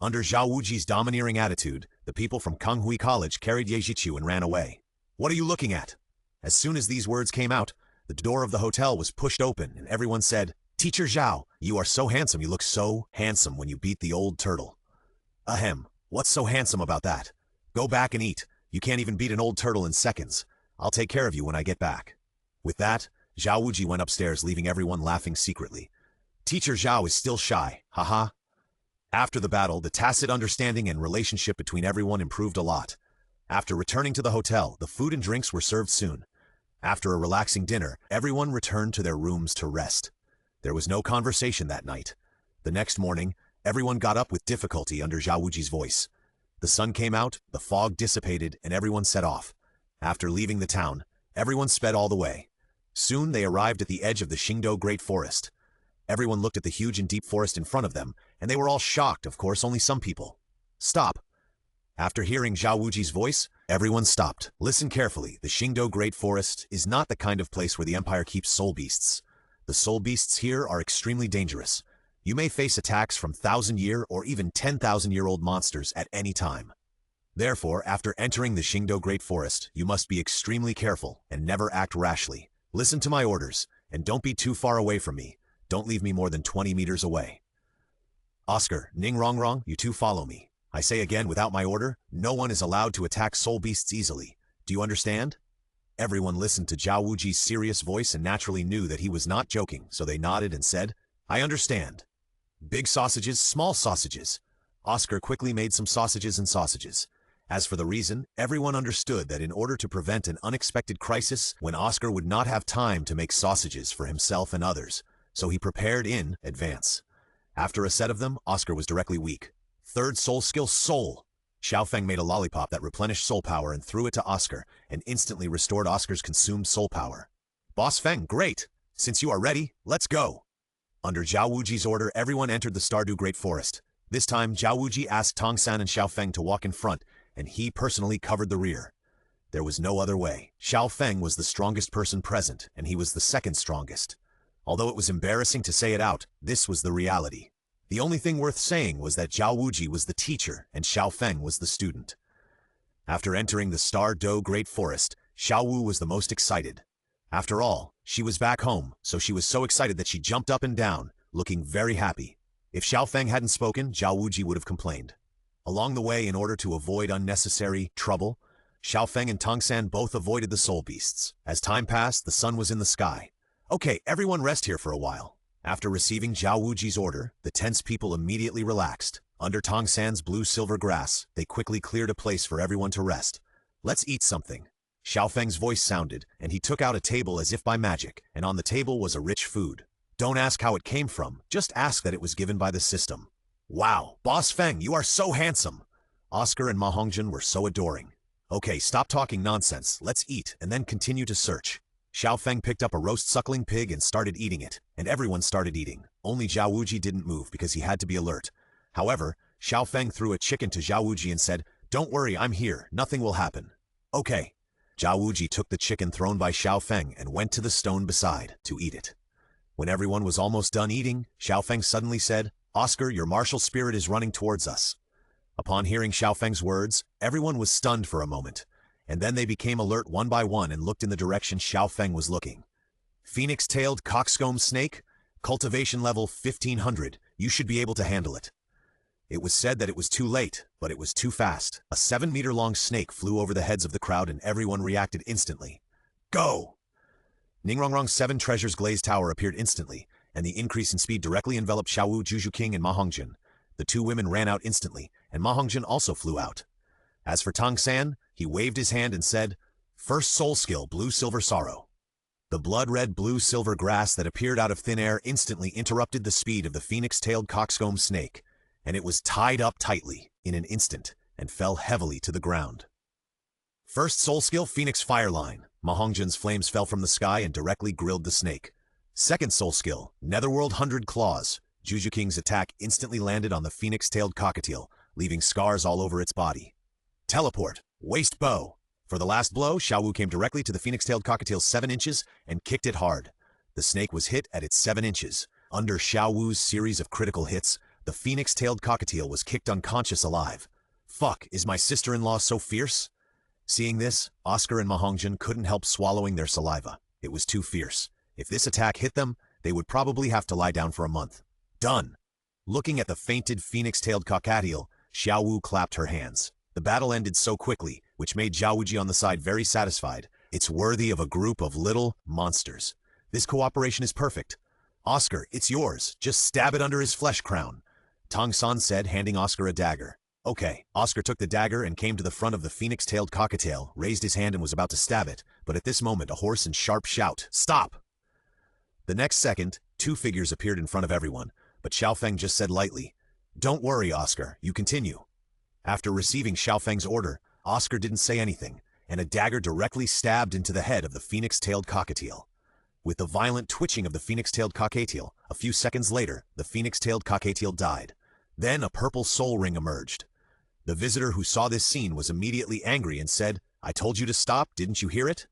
Under Zhao Wuji's domineering attitude, the people from Konghui College carried Yiqichu and ran away. What are you looking at? As soon as these words came out, the door of the hotel was pushed open and everyone said, Teacher Zhao, you are so handsome, you look so handsome when you beat the old turtle. Ahem, what's so handsome about that? Go back and eat. You can't even beat an old turtle in seconds. I'll take care of you when I get back. With that, Zhao Wuji went upstairs, leaving everyone laughing secretly. Teacher Zhao is still shy, haha. After the battle, the tacit understanding and relationship between everyone improved a lot. After returning to the hotel, the food and drinks were served soon. After a relaxing dinner, everyone returned to their rooms to rest. There was no conversation that night. The next morning, everyone got up with difficulty under Zhao Wuji's voice. The sun came out, the fog dissipated, and everyone set off. After leaving the town, everyone sped all the way. Soon they arrived at the edge of the Xingdou Great Forest. Everyone looked at the huge and deep forest in front of them, and they were all shocked, of course, only some people. Stop! After hearing Zhao Wuji's voice, everyone stopped. Listen carefully, the Xingdou Great Forest is not the kind of place where the Empire keeps soul beasts. The soul beasts here are extremely dangerous. You may face attacks from 1,000-year or even 10,000-year-old monsters at any time. Therefore, after entering the Xingdou Great Forest, you must be extremely careful and never act rashly. Listen to my orders, and don't be too far away from me. Don't leave me more than 20 meters away. Oscar, Ning Rongrong, you two follow me. I say again, without my order, no one is allowed to attack soul beasts easily. Do you understand? Everyone listened to Zhao Wuji's serious voice and naturally knew that he was not joking, so they nodded and said, I understand. Big sausages, small sausages. Oscar quickly made some sausages and sausages. As for the reason, everyone understood that in order to prevent an unexpected crisis, when Oscar would not have time to make sausages for himself and others, so he prepared in advance. After a set of them, Oscar was directly weak. Third soul skill, soul. Xiao Feng made a lollipop that replenished soul power and threw it to Oscar, and instantly restored Oscar's consumed soul power. Boss Feng, great! Since you are ready, let's go! Under Zhao Wuji's order, everyone entered the Stardew Great Forest. This time, Zhao Wuji asked Tongsan and Xiao Feng to walk in front, and he personally covered the rear. There was no other way. Xiao Feng was the strongest person present, and he was the second strongest. Although it was embarrassing to say it out, this was the reality. The only thing worth saying was that Zhao Wuji was the teacher and Xiao Feng was the student. After entering the Stardew Great Forest, Xiao Wu was the most excited. After all, she was back home, so she was so excited that she jumped up and down, looking very happy. If Xiao Feng hadn't spoken, Zhao Wuji would have complained. Along the way, in order to avoid unnecessary trouble, Xiao Feng and Tongsan both avoided the soul beasts. As time passed, the sun was in the sky. Okay, everyone rest here for a while. After receiving Zhao Wuji's order, the tense people immediately relaxed. Under Tongsan's blue-silver grass, they quickly cleared a place for everyone to rest. Let's eat something. Xiao Feng's voice sounded, and he took out a table as if by magic, and on the table was a rich food. Don't ask how it came from, just ask that it was given by the system. Wow, Boss Feng, you are so handsome! Oscar and Ma Hongjun were so adoring. Okay, stop talking nonsense, let's eat, and then continue to search. Xiao Feng picked up a roast suckling pig and started eating it, and everyone started eating. Only Zhao Wuji didn't move because he had to be alert. However, Xiao Feng threw a chicken to Zhao Wuji and said, Don't worry, I'm here, nothing will happen. Okay. Zhao Wuji took the chicken thrown by Xiao Feng and went to the stone beside to eat it. When everyone was almost done eating, Xiao Feng suddenly said, Oscar, your martial spirit is running towards us. Upon hearing Xiao Feng's words, everyone was stunned for a moment, and then they became alert one by one and looked in the direction Xiao Feng was looking. Phoenix-tailed coxcomb snake? Cultivation level 1500. You should be able to handle it. It was said that it was too late, but it was too fast. A 7-meter-long snake flew over the heads of the crowd and everyone reacted instantly. Go! Ningrongrong's 7 treasures glazed tower appeared instantly, and the increase in speed directly enveloped Xiaowu, Juju King, and Ma Hongjun. The 2 women ran out instantly, and Ma Hongjun also flew out. As for Tang San, he waved his hand and said, First soul skill, blue-silver sorrow. The blood-red blue-silver grass that appeared out of thin air instantly interrupted the speed of the phoenix-tailed coxcomb snake, and it was tied up tightly in an instant and fell heavily to the ground. First soul skill, Phoenix Fire Line. Ma Hongjun's flames fell from the sky and directly grilled the snake. Second soul skill, Netherworld 100 Claws. Juju King's attack instantly landed on the phoenix-tailed cockatiel, leaving scars all over its body. Teleport, Waist Bow. For the last blow, Xiaowu came directly to the phoenix-tailed cockatiel's 7 inches and kicked it hard. The snake was hit at its 7 inches. Under Xiaowu's series of critical hits, the phoenix-tailed cockatiel was kicked unconscious alive. Fuck, is my sister-in-law so fierce? Seeing this, Oscar and Ma Hongjun couldn't help swallowing their saliva. It was too fierce. If this attack hit them, they would probably have to lie down for a month. Done. Looking at the fainted phoenix-tailed cockatiel, Xiaowu clapped her hands. The battle ended so quickly, which made Zhaowuji on the side very satisfied. It's worthy of a group of little monsters. This cooperation is perfect. Oscar, it's yours. Just stab it under his flesh crown. Tang San said, handing Oscar a dagger. Okay. Oscar took the dagger and came to the front of the phoenix-tailed cockatiel, raised his hand and was about to stab it, but at this moment a hoarse and sharp shout, Stop! The next second, 2 figures appeared in front of everyone, but Xiao Feng just said lightly, Don't worry, Oscar, you continue. After receiving Xiao Feng's order, Oscar didn't say anything, and a dagger directly stabbed into the head of the phoenix-tailed cockatiel. With the violent twitching of the phoenix-tailed cockatiel, a few seconds later, the phoenix-tailed cockatiel died. Then a purple soul ring emerged. The visitor who saw this scene was immediately angry and said, I told you to stop, didn't you hear it?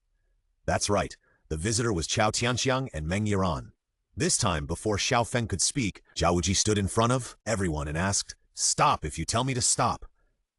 That's right, the visitor was Chao Tianxiang and Meng Yiran. This time, before Xiao Feng could speak, Zhaowuji stood in front of everyone and asked, Stop if you tell me to stop.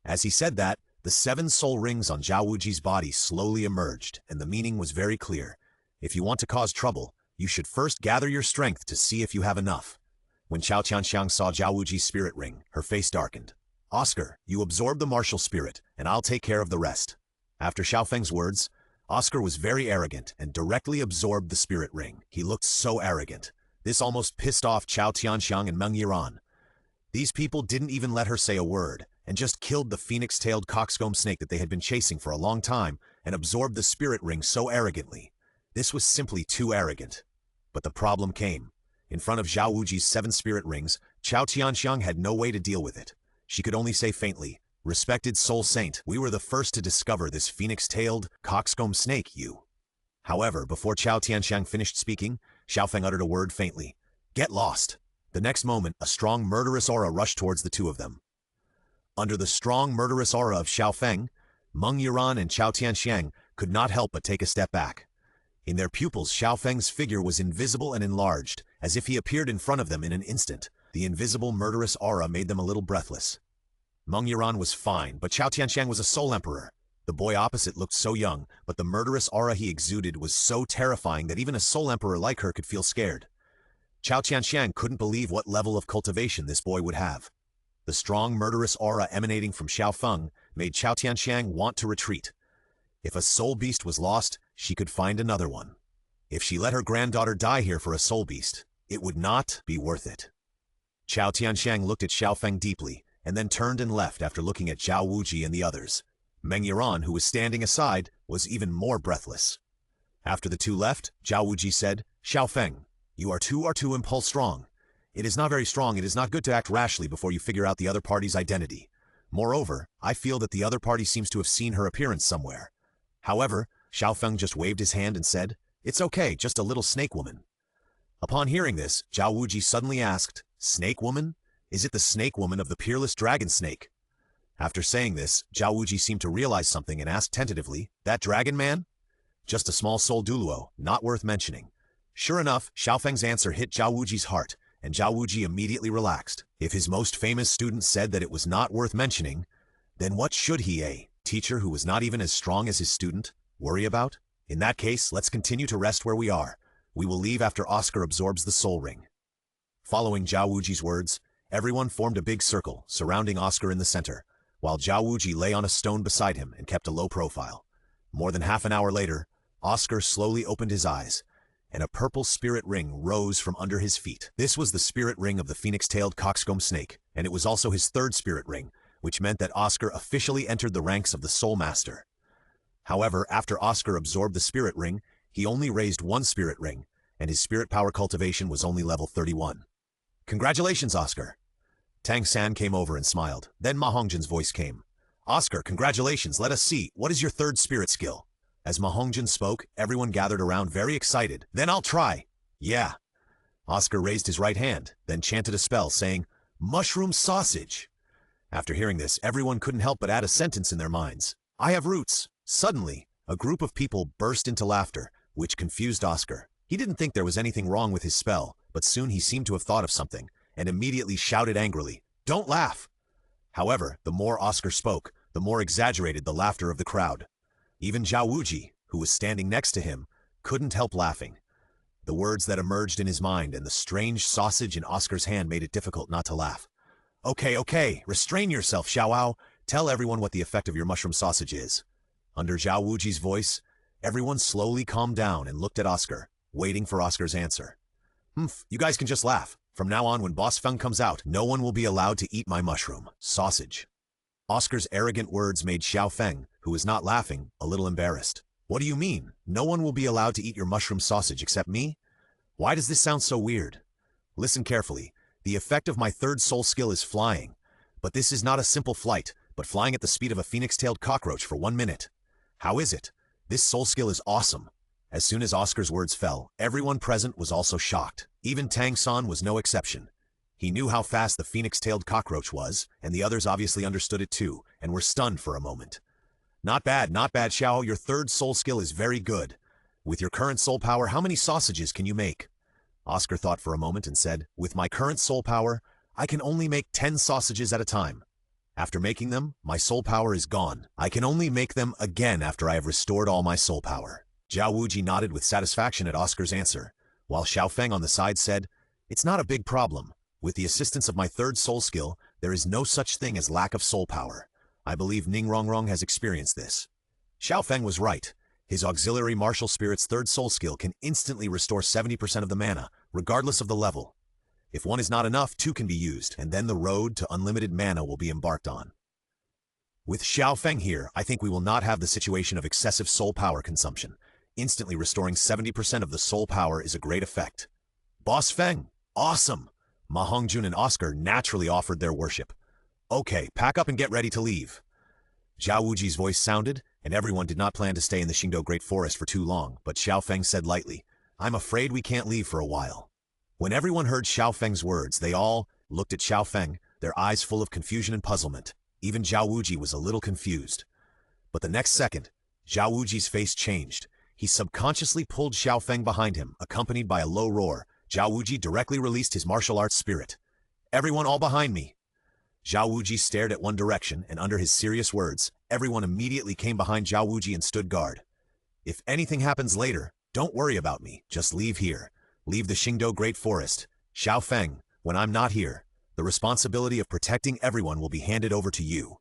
As he said that, the 7 soul rings on Zhaowuji's body slowly emerged, and the meaning was very clear. If you want to cause trouble, you should first gather your strength to see if you have enough. When Chao Tianxiang saw Zhaowuji's spirit ring, her face darkened. Oscar, you absorb the martial spirit, and I'll take care of the rest. After Xiao Feng's words, Oscar was very arrogant and directly absorbed the spirit ring. He looked so arrogant. This almost pissed off Chao Tianxiang and Meng Yiran. These people didn't even let her say a word, and just killed the phoenix-tailed coxcomb snake that they had been chasing for a long time and absorbed the spirit ring so arrogantly. This was simply too arrogant. But the problem came. In front of Zhao Wuji's 7 spirit rings, Chao Tianxiang had no way to deal with it. She could only say faintly, Respected Soul Saint, we were the first to discover this phoenix-tailed coxcomb snake, you. However, before Chao Tianxiang finished speaking, Xiao Feng uttered a word faintly. Get lost. The next moment, a strong murderous aura rushed towards the 2 of them. Under the strong murderous aura of Xiao Feng, Meng Yiran and Chao Tianxiang could not help but take a step back. In their pupils, Xiao Feng's figure was invisible and enlarged, as if he appeared in front of them in an instant. The invisible murderous aura made them a little breathless. Meng Yiran was fine, but Chao Tianxiang was a soul emperor. The boy opposite looked so young, but the murderous aura he exuded was so terrifying that even a soul emperor like her could feel scared. Chao Tianxiang couldn't believe what level of cultivation this boy would have. The strong murderous aura emanating from Xiao Feng made Chao Tianxiang want to retreat. If a soul beast was lost, she could find another one. If she let her granddaughter die here for a soul beast, it would not be worth it. Chao Tianxiang looked at Xiao Feng deeply, and then turned and left after looking at Zhao Wuji and the others. Meng Yiran, who was standing aside, was even more breathless. After the 2 left, Zhao Wuji said, Xiao Feng, you are too impulse strong. It is not very strong, it is not good to act rashly before you figure out the other party's identity. Moreover, I feel that the other party seems to have seen her appearance somewhere. However, Xiao Feng just waved his hand and said, It's okay, just a little snake woman. Upon hearing this, Zhao Wuji suddenly asked, Snake woman? Is it the snake woman of the peerless dragon snake? After saying this, Zhao Wuji seemed to realize something and asked tentatively, That dragon man? Just a small soul Douluo, not worth mentioning. Sure enough, Xiao Feng's answer hit Zhao Wuji's heart, and Zhao Wuji immediately relaxed. If his most famous student said that it was not worth mentioning, then what should he, a teacher who was not even as strong as his student, worry about? In that case, let's continue to rest where we are. We will leave after Oscar absorbs the soul ring. Following Zhao Wuji's words, everyone formed a big circle, surrounding Oscar in the center, while Zhao Wuji lay on a stone beside him and kept a low profile. More than half an hour later, Oscar slowly opened his eyes, and a purple spirit ring rose from under his feet. This was the spirit ring of the phoenix-tailed coxcomb snake, and it was also his third spirit ring, which meant that Oscar officially entered the ranks of the Soul Master. However, after Oscar absorbed the spirit ring, he only raised one spirit ring, and his spirit power cultivation was only level 31. Congratulations, Oscar. Tang San came over and smiled. Then Ma Hongjin's voice came. Oscar, congratulations, let us see, what is your third spirit skill? As Ma Hongjin spoke, everyone gathered around very excited. Then I'll try. Yeah. Oscar raised his right hand, then chanted a spell saying, Mushroom sausage. After hearing this, everyone couldn't help but add a sentence in their minds. I have roots. Suddenly, a group of people burst into laughter, which confused Oscar. He didn't think there was anything wrong with his spell, but soon he seemed to have thought of something, and immediately shouted angrily, Don't laugh! However, the more Oscar spoke, the more exaggerated the laughter of the crowd. Even Zhao Wuji, who was standing next to him, couldn't help laughing. The words that emerged in his mind and the strange sausage in Oscar's hand made it difficult not to laugh. Okay, restrain yourself, Xiao. Tell everyone what the effect of your mushroom sausage is. Under Zhao Wuji's voice, everyone slowly calmed down and looked at Oscar, waiting for Oscar's answer. You guys can just laugh. From now on, when Boss Feng comes out, no one will be allowed to eat my mushroom sausage. Oscar's arrogant words made Xiao Feng, who was not laughing, a little embarrassed. What do you mean? No one will be allowed to eat your mushroom sausage except me? Why does this sound so weird? Listen carefully. The effect of my third soul skill is flying. But this is not a simple flight, but flying at the speed of a phoenix-tailed cockroach for 1 minute. How is it? This soul skill is awesome. As soon as Oscar's words fell, everyone present was also shocked. Even Tang San was no exception. He knew how fast the phoenix-tailed cockroach was, and the others obviously understood it too, and were stunned for a moment. Not bad, Xiao. Your third soul skill is very good. With your current soul power, how many sausages can you make? Oscar thought for a moment and said, With my current soul power, I can only make 10 sausages at a time. After making them, my soul power is gone. I can only make them again after I have restored all my soul power. Zhao Wuji nodded with satisfaction at Oscar's answer, while Xiao Feng on the side said, It's not a big problem. With the assistance of my third soul skill, there is no such thing as lack of soul power. I believe Ning Rongrong has experienced this. Xiao Feng was right. His auxiliary martial spirit's third soul skill can instantly restore 70% of the mana, regardless of the level. If one is not enough, 2 can be used, and then the road to unlimited mana will be embarked on. With Xiao Feng here, I think we will not have the situation of excessive soul power consumption. Instantly restoring 70% of the soul power is a great effect. Boss Feng, awesome! Ma Hongjun and Oscar naturally offered their worship. Okay, pack up and get ready to leave. Zhao Wuji's voice sounded, and everyone did not plan to stay in the Xingdou Great Forest for too long, but Xiao Feng said lightly, I'm afraid we can't leave for a while. When everyone heard Xiao Feng's words, they all looked at Xiao Feng, their eyes full of confusion and puzzlement. Even Zhao Wuji was a little confused. But the next second, Zhao Wuji's face changed. He subconsciously pulled Xiao Feng behind him, accompanied by a low roar. Zhao Wuji directly released his martial arts spirit. Everyone all behind me. Zhao Wuji stared at one direction, and under his serious words, everyone immediately came behind Zhao Wuji and stood guard. If anything happens later, don't worry about me. Just leave here. Leave the Xingdou Great Forest. Xiao Feng, when I'm not here, the responsibility of protecting everyone will be handed over to you.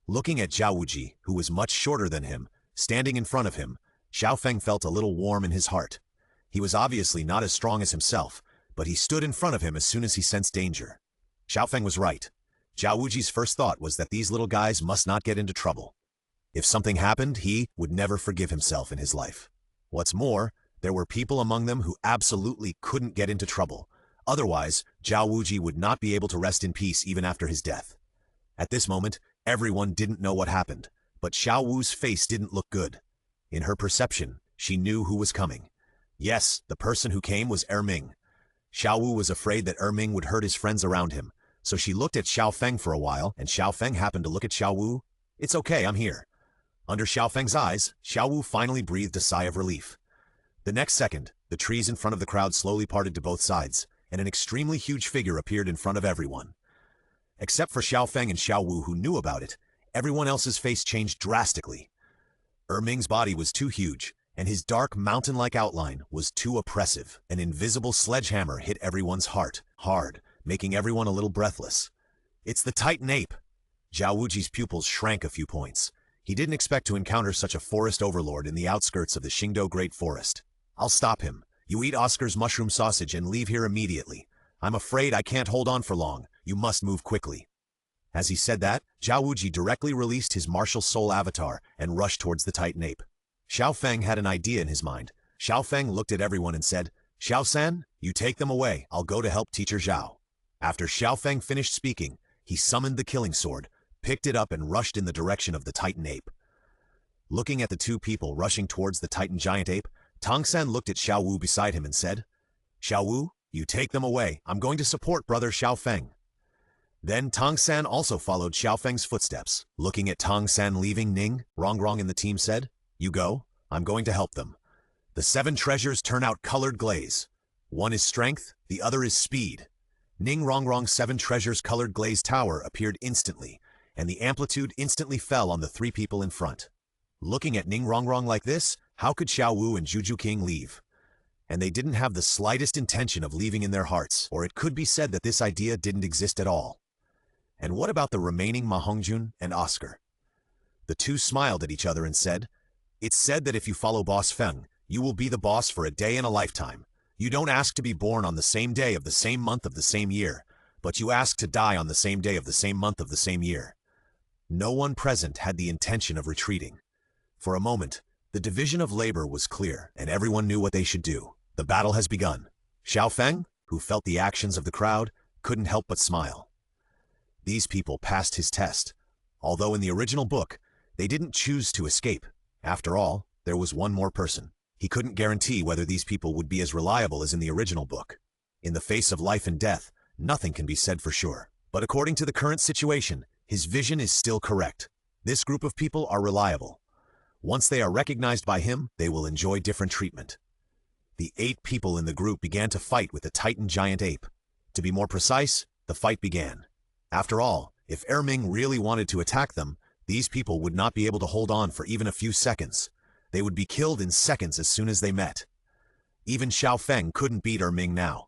Looking at Zhao Wuji, who was much shorter than him, standing in front of him, Xiao Feng felt a little warm in his heart. He was obviously not as strong as himself, but he stood in front of him as soon as he sensed danger. Xiao Feng was right. Zhao Wuji's first thought was that these little guys must not get into trouble. If something happened, he would never forgive himself in his life. What's more, there were people among them who absolutely couldn't get into trouble. Otherwise, Zhao Wuji would not be able to rest in peace even after his death. At this moment, everyone didn't know what happened, but Xiao Wu's face didn't look good. In her perception, she knew who was coming. Yes, the person who came was Ming. Xiao Wu was afraid that Ming would hurt his friends around him, so she looked at Xiao Feng for a while, and Xiao Feng happened to look at Xiao Wu. It's okay, I'm here. Under Xiao Feng's eyes, Xiao Wu finally breathed a sigh of relief. The next second, the trees in front of the crowd slowly parted to both sides, and an extremely huge figure appeared in front of everyone. Except for Xiao Feng and Xiao Wu who knew about it, everyone else's face changed drastically. Ming's body was too huge, and his dark mountain-like outline was too oppressive. An invisible sledgehammer hit everyone's heart, hard, making everyone a little breathless. It's the Titan ape! Zhao Wuji's pupils shrank a few points. He didn't expect to encounter such a forest overlord in the outskirts of the Qingdou Great Forest. I'll stop him. You eat Oscar's mushroom sausage and leave here immediately. I'm afraid I can't hold on for long. You must move quickly. As he said that, Zhao Wuji directly released his martial soul avatar and rushed towards the Titan ape. Xiao Feng had an idea in his mind. Xiao Feng looked at everyone and said, Xiao San, you take them away. I'll go to help Teacher Zhao. After Xiao Feng finished speaking, he summoned the killing sword, picked it up and rushed in the direction of the Titan ape. Looking at the two people rushing towards the Titan giant ape, Tang San looked at Xiao Wu beside him and said, Xiao Wu, you take them away. I'm going to support brother Xiao Feng. Then Tang San also followed Xiao Feng's footsteps. Looking at Tang San leaving, Ning Rongrong and the team said, You go, I'm going to help them. The 7 treasures turn out colored glaze. One is strength, the other is speed. Ning Rongrong's 7 treasures colored glaze tower appeared instantly, and the amplitude instantly fell on the 3 people in front. Looking at Ning Rongrong like this, how could Xiao Wu and Juju King leave? And they didn't have the slightest intention of leaving in their hearts, or it could be said that this idea didn't exist at all. And what about the remaining Ma Hongjun and Oscar? The two smiled at each other and said, It's said that if you follow Boss Feng, you will be the boss for a day and a lifetime. You don't ask to be born on the same day of the same month of the same year, but you ask to die on the same day of the same month of the same year. No one present had the intention of retreating. For a moment, the division of labor was clear, and everyone knew what they should do. The battle has begun. Xiao Feng, who felt the actions of the crowd, couldn't help but smile. These people passed his test. Although in the original book, they didn't choose to escape. After all, there was one more person. He couldn't guarantee whether these people would be as reliable as in the original book. In the face of life and death, nothing can be said for sure. But according to the current situation, his vision is still correct. This group of people are reliable. Once they are recognized by him, they will enjoy different treatment. The 8 people in the group began to fight with the Titan giant ape. To be more precise, the fight began. After all, if Erming really wanted to attack them, these people would not be able to hold on for even a few seconds. They would be killed in seconds as soon as they met. Even Xiao Feng couldn't beat Erming now.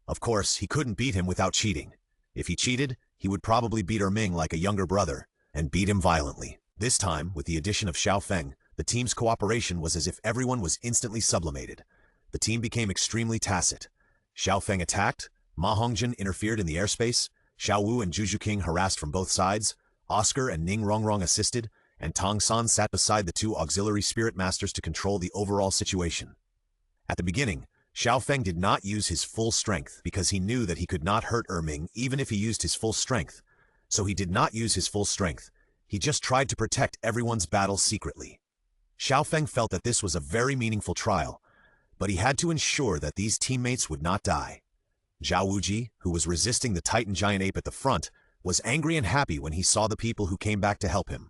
Of course, he couldn't beat him without cheating. If he cheated, he would probably beat Erming like a younger brother, and beat him violently. This time, with the addition of Xiao Feng, the team's cooperation was as if everyone was instantly sublimated. The team became extremely tacit. Xiao Feng attacked, Ma Hongjun interfered in the airspace, Xiao Wu and Juju King harassed from both sides, Oscar and Ning Rongrong assisted, and Tang San sat beside the 2 auxiliary spirit masters to control the overall situation. At the beginning, Xiao Feng did not use his full strength because he knew that he could not hurt Erming even if he used his full strength. So he did not use his full strength. He just tried to protect everyone's battle secretly. Xiao Feng felt that this was a very meaningful trial, but he had to ensure that these teammates would not die. Zhao Wuji, who was resisting the Titan giant ape at the front, was angry and happy when he saw the people who came back to help him.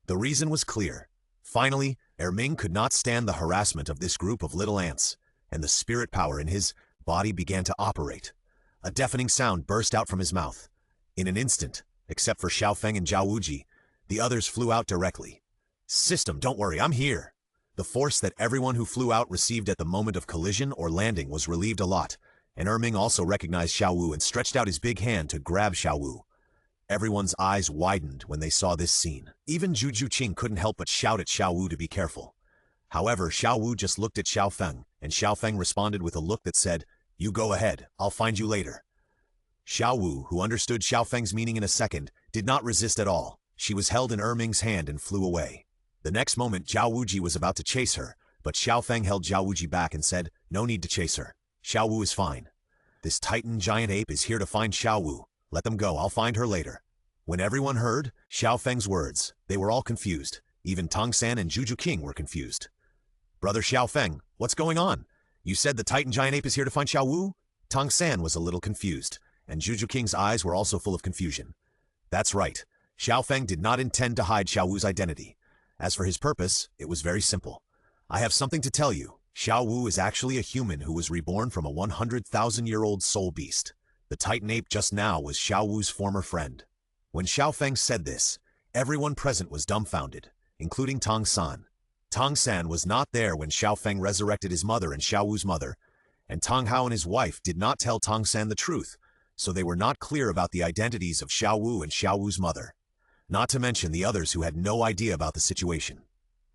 The reason was clear. Finally, Erming could not stand the harassment of this group of little ants, and the spirit power in his body began to operate. A deafening sound burst out from his mouth. In an instant, except for Xiao Feng and Zhao Wuji, the others flew out directly. System, don't worry, I'm here. The force that everyone who flew out received at the moment of collision or landing was relieved a lot, and Erming also recognized Xiao Wu and stretched out his big hand to grab Xiao Wu. Everyone's eyes widened when they saw this scene. Even Juju Qing couldn't help but shout at Xiao Wu to be careful. However, Xiao Wu just looked at Xiao Feng, and Xiao Feng responded with a look that said, You go ahead, I'll find you later. Xiao Wu, who understood Xiao Feng's meaning in a second, did not resist at all. She was held in Erming's hand and flew away. The next moment, Zhao Wuji was about to chase her, but Xiao Feng held Zhao Wuji back and said, No need to chase her. Xiao Wu is fine. This Titan giant ape is here to find Xiao Wu. Let them go, I'll find her later. When everyone heard Xiao Feng's words, they were all confused. Even Tang San and Juju King were confused. Brother Xiao Feng, what's going on? You said the Titan giant ape is here to find Xiao Wu? Tang San was a little confused, and Juju King's eyes were also full of confusion. That's right. Xiao Feng did not intend to hide Xiao Wu's identity. As for his purpose, it was very simple. I have something to tell you. Xiao Wu is actually a human who was reborn from a 100,000-year-old soul beast. The Titan ape just now was Xiao Wu's former friend. When Xiao Feng said this, everyone present was dumbfounded, including Tang San. Tong San was not there when Xiao Feng resurrected his mother and Xiao Wu's mother, and Tong Hao and his wife did not tell Tong San the truth, so they were not clear about the identities of Xiao Wu and Xiao Wu's mother, not to mention the others who had no idea about the situation.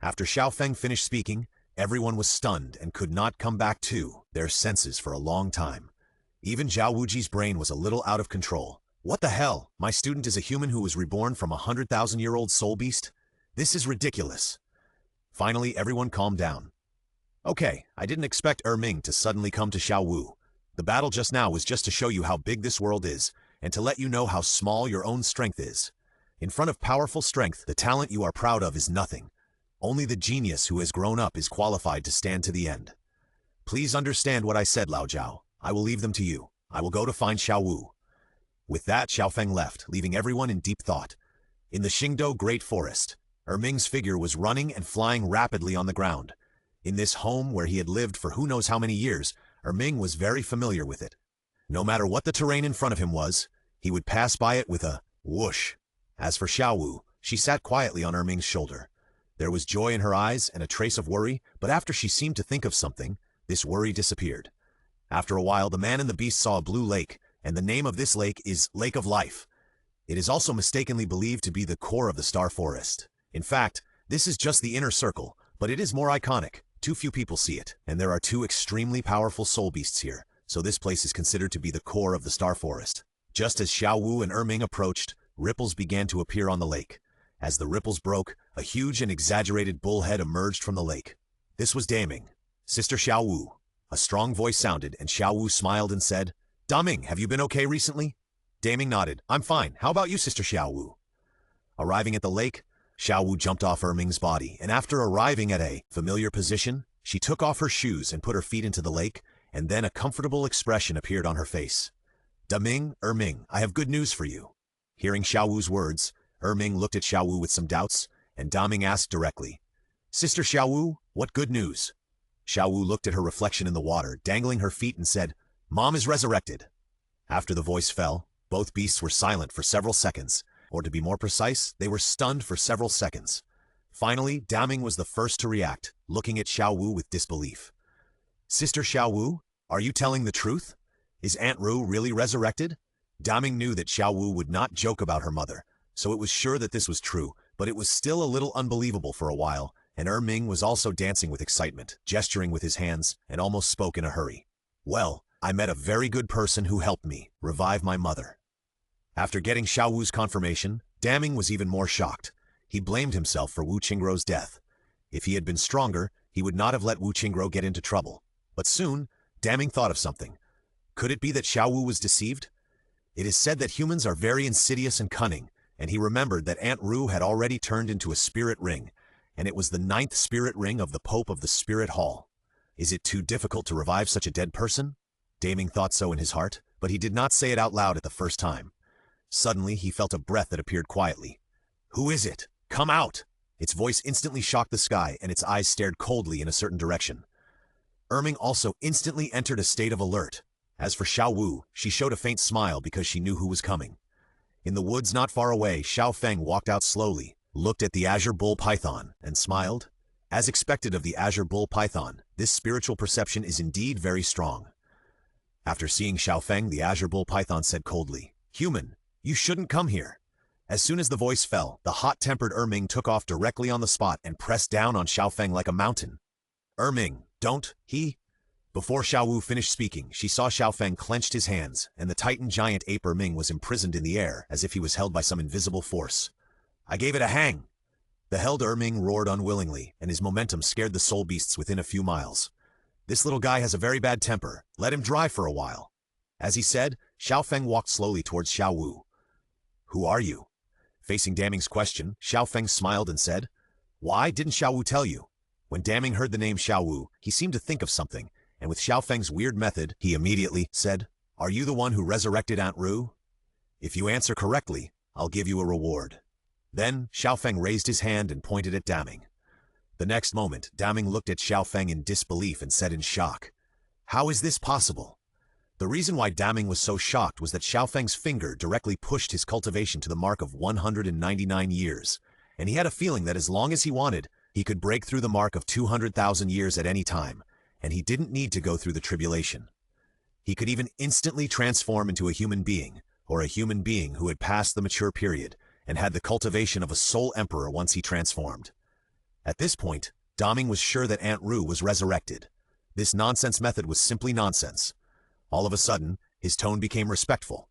After Xiao Feng finished speaking, everyone was stunned and could not come back to their senses for a long time. Even Zhao Wuji's brain was a little out of control. What the hell? My student is a human who was reborn from a 100,000-year-old soul beast? This is ridiculous. Finally, everyone calmed down. Okay, I didn't expect Ming to suddenly come to Xiao Wu. The battle just now was just to show you how big this world is, and to let you know how small your own strength is. In front of powerful strength, the talent you are proud of is nothing. Only the genius who has grown up is qualified to stand to the end. Please understand what I said, Lao Jiao. I will leave them to you. I will go to find Xiao Wu. With that, Xiao Feng left, leaving everyone in deep thought. In the Xingdou Great Forest, Ming's figure was running and flying rapidly on the ground. In this home where he had lived for who knows how many years, Ming was very familiar with it. No matter what the terrain in front of him was, he would pass by it with a whoosh. As for Xiao Wu, she sat quietly on Ming's shoulder. There was joy in her eyes and a trace of worry, but after she seemed to think of something, this worry disappeared. After a while, the man and the beast saw a blue lake, and the name of this lake is Lake of Life. It is also mistakenly believed to be the core of the Star Forest. In fact, this is just the inner circle, but it is more iconic. Too few people see it, and there are two extremely powerful soul beasts here, so this place is considered to be the core of the Star Forest. Just as Xiao Wu and Ming approached, ripples began to appear on the lake. As the ripples broke, a huge and exaggerated bull head emerged from the lake. This was Daming, Sister Xiao Wu. A strong voice sounded, and Xiao Wu smiled and said, "Daming, have you been okay recently?" Daming nodded. "I'm fine. How about you, Sister Xiao Wu?" Arriving at the lake, Xiao Wu jumped off Ming's body, and after arriving at a familiar position, she took off her shoes and put her feet into the lake, and then a comfortable expression appeared on her face. "Daming, Ming, I have good news for you." Hearing Xiao Wu's words, Ming looked at Xiao Wu with some doubts, and Daming asked directly, "Sister Xiao Wu, what good news?" Xiao Wu looked at her reflection in the water, dangling her feet, and said, "Mom is resurrected." After the voice fell, both beasts were silent for several seconds, or to be more precise, they were stunned for several seconds. Finally, Daming was the first to react, looking at Xiao Wu with disbelief. "Sister Xiao Wu, are you telling the truth? Is Aunt Ru really resurrected?" Daming knew that Xiao Wu would not joke about her mother, so it was sure that this was true, but it was still a little unbelievable for a while, and Ming was also dancing with excitement, gesturing with his hands, and almost spoke in a hurry. "Well, I met a very good person who helped me revive my mother." After getting Xiao Wu's confirmation, Daming was even more shocked. He blamed himself for Wu Qingrou's death. If he had been stronger, he would not have let Wu Qingrouo get into trouble. But soon, Daming thought of something. Could it be that Xiao Wu was deceived? It is said that humans are very insidious and cunning, and he remembered that Aunt Ru had already turned into a spirit ring, and it was the 9th spirit ring of the Pope of the Spirit Hall. Is it too difficult to revive such a dead person? Daming thought so in his heart, but he did not say it out loud at the first time. Suddenly, he felt a breath that appeared quietly. "Who is it? Come out!" Its voice instantly shocked the sky, and its eyes stared coldly in a certain direction. Ming also instantly entered a state of alert. As for Xiao Wu, she showed a faint smile because she knew who was coming. In the woods not far away, Xiao Feng walked out slowly, looked at the azure bull python, and smiled. As expected of the azure bull python, this spiritual perception is indeed very strong. After seeing Xiao Feng, the azure bull python said coldly, "Human, you shouldn't come here." As soon as the voice fell, the hot-tempered Ming took off directly on the spot and pressed down on Xiao Feng like a mountain. "Ming, don't, he..." Before Xiao Wu finished speaking, she saw Xiao Feng clenched his hands, and the titan giant ape Ming was imprisoned in the air as if he was held by some invisible force. "I gave it a hang!" The held Ming roared unwillingly, and his momentum scared the soul beasts within a few miles. "This little guy has a very bad temper. Let him dry for a while." As he said, Xiao Feng walked slowly towards Xiao Wu. "Who are you?" Facing Daming's question, Xiao Feng smiled and said, "Why didn't Xiao Wu tell you?" When Daming heard the name Xiao Wu, he seemed to think of something, and with Xiao Feng's weird method, he immediately said, "Are you the one who resurrected Aunt Ru? If you answer correctly, I'll give you a reward." Then, Xiao Feng raised his hand and pointed at Daming. The next moment, Daming looked at Xiao Feng in disbelief and said in shock, "How is this possible?" The reason why Daming was so shocked was that Xiao Feng's finger directly pushed his cultivation to the mark of 199 years, and he had a feeling that as long as he wanted, He could break through the mark of 200,000 years at any time, and he didn't need to go through the tribulation. He could even instantly transform into a human being, or a human being who had passed the mature period and had the cultivation of a soul emperor once he transformed. At this point, Daming was sure that Aunt Ru was resurrected. This nonsense method was simply nonsense. All of a sudden, his tone became respectful.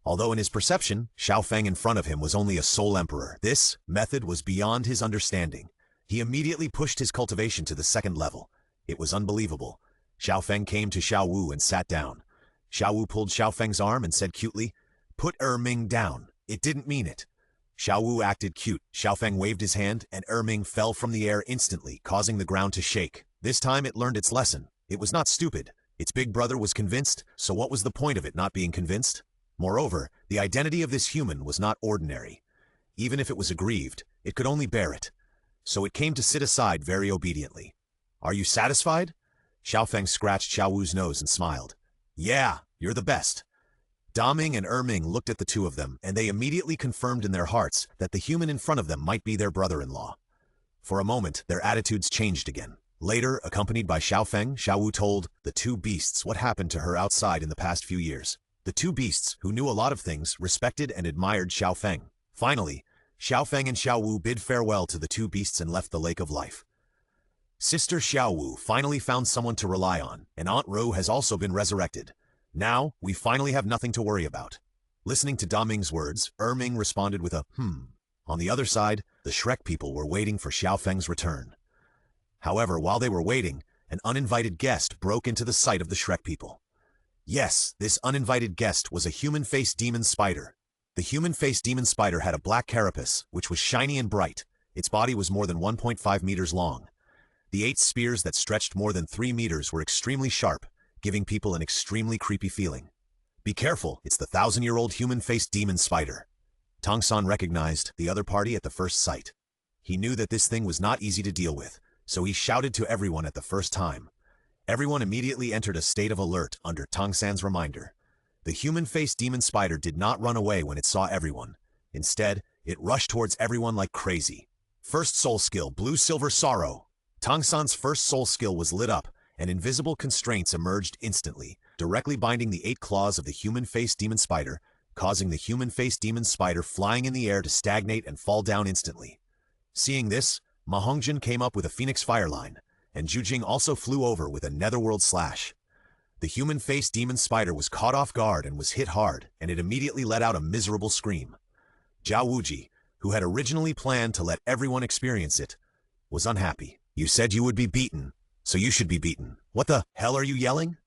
Although in his perception, Xiao Feng in front of him was only a soul emperor, this method was beyond his understanding. He immediately pushed his cultivation to the second level. It was unbelievable. Xiao Feng came to Xiao Wu and sat down. Xiao Wu pulled Xiao Feng's arm and said cutely, "Put Ming down." It didn't mean it. Xiao Wu acted cute. Xiao Feng waved his hand, and Ming fell from the air instantly, causing the ground to shake. This time it learned its lesson. It was not stupid. Its big brother was convinced, so what was the point of it not being convinced? Moreover, the identity of this human was not ordinary. Even if it was aggrieved, it could only bear it. So it came to sit aside very obediently. "Are you satisfied?" Xiao Feng scratched Xiao Wu's nose and smiled. "Yeah, you're the best." Daming and Ming looked at the two of them, and they immediately confirmed in their hearts that the human in front of them might be their brother-in-law. For a moment, their attitudes changed again. Later, accompanied by Xiao Feng, Xiao Wu told the two beasts what happened to her outside in the past few years. The two beasts, who knew a lot of things, respected and admired Xiao Feng. Finally, Xiao Feng and Xiao Wu bid farewell to the two beasts and left the Lake of Life. Sister Xiao Wu finally found someone to rely on, and Aunt Ru has also been resurrected. Now, we finally have nothing to worry about. Listening to Daming's words, Ming responded with a On the other side, the Shrek people were waiting for Xiao Feng's return. However, while they were waiting, an uninvited guest broke into the sight of the Shrek people. Yes, this uninvited guest was a human-faced demon spider. The human-faced demon spider had a black carapace, which was shiny and bright. Its body was more than 1.5 meters long. The 8 spears that stretched more than 3 meters were extremely sharp, giving people an extremely creepy feeling. "Be careful, it's the 1,000-year-old human-faced demon spider." Tang San recognized the other party at the first sight. He knew that this thing was not easy to deal with, so he shouted to everyone at the first time. Everyone immediately entered a state of alert under Tang San's reminder. The human-faced demon spider did not run away when it saw everyone. Instead, it rushed towards everyone like crazy. First soul skill, Blue-Silver Sorrow. Tang San's first soul skill was lit up, and invisible constraints emerged instantly, directly binding the 8 claws of the human-faced demon spider, causing the human-faced demon spider flying in the air to stagnate and fall down instantly. Seeing this, Ma Hongjin came up with a phoenix fire line, and Zhu also flew over with a netherworld slash. The human-faced demon spider was caught off guard and was hit hard, and it immediately let out a miserable scream. Zhao Wuji, who had originally planned to let everyone experience it, was unhappy. "You said you would be beaten, so you should be beaten. What the hell are you yelling?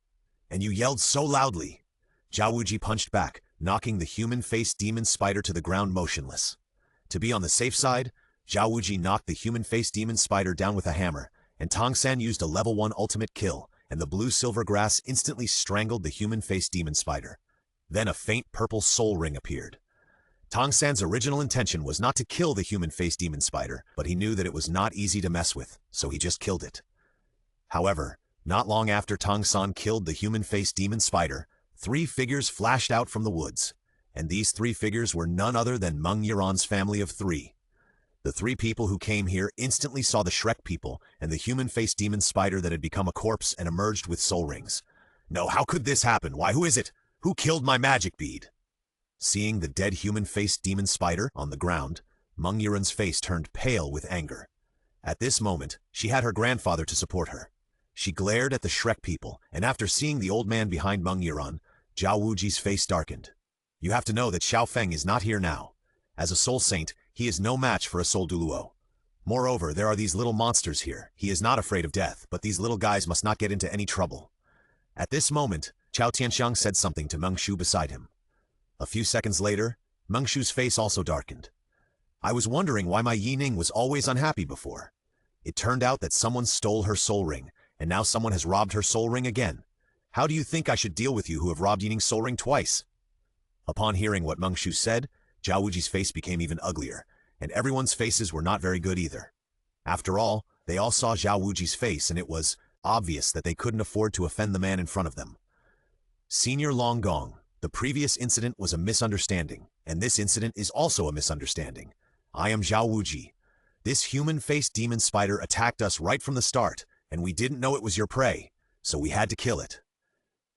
And you yelled so loudly." Zhao Wuji punched back, knocking the human-faced demon spider to the ground motionless. To be on the safe side, Zhao Wuji knocked the human-faced demon spider down with a hammer, and Tang San used a level 1 ultimate kill, and the blue-silver grass instantly strangled the human-faced demon spider. Then a faint purple soul ring appeared. Tang San's original intention was not to kill the human-faced demon spider, but he knew that it was not easy to mess with, so he just killed it. However, not long after Tang San killed the human-faced demon spider, 3 figures flashed out from the woods, and these 3 figures were none other than Meng Yuran's family of 3. The 3 people who came here instantly saw the Shrek people and the human-faced demon spider that had become a corpse and emerged with soul rings. "No, how could this happen? Why, who is it? Who killed my magic bead?" Seeing the dead human-faced demon spider on the ground, Meng Yuran's face turned pale with anger. At this moment, she had her grandfather to support her. She glared at the Shrek people, and after seeing the old man behind Meng Yuran, Zhao Wuji's face darkened. "You have to know that Xiao Feng is not here now. As a soul saint, he is no match for a soul Douluo. Moreover, there are these little monsters here. He is not afraid of death, but these little guys must not get into any trouble." At this moment, Chao Tianxiang said something to Meng Shu beside him. A few seconds later, Meng Shu's face also darkened. "I was wondering why my Yining was always unhappy before. It turned out that someone stole her soul ring, and now someone has robbed her soul ring again. How do you think I should deal with you who have robbed Yining's soul ring twice?" Upon hearing what Meng Shu said, Zhao Wuji's face became even uglier, and everyone's faces were not very good either. After all, they all saw Zhao Wuji's face, and it was obvious that they couldn't afford to offend the man in front of them. Senior Long Gong, the previous incident was a misunderstanding, and this incident is also a misunderstanding. I am Zhao Wuji. This human-faced demon spider attacked us right from the start, and we didn't know it was your prey, so we had to kill it.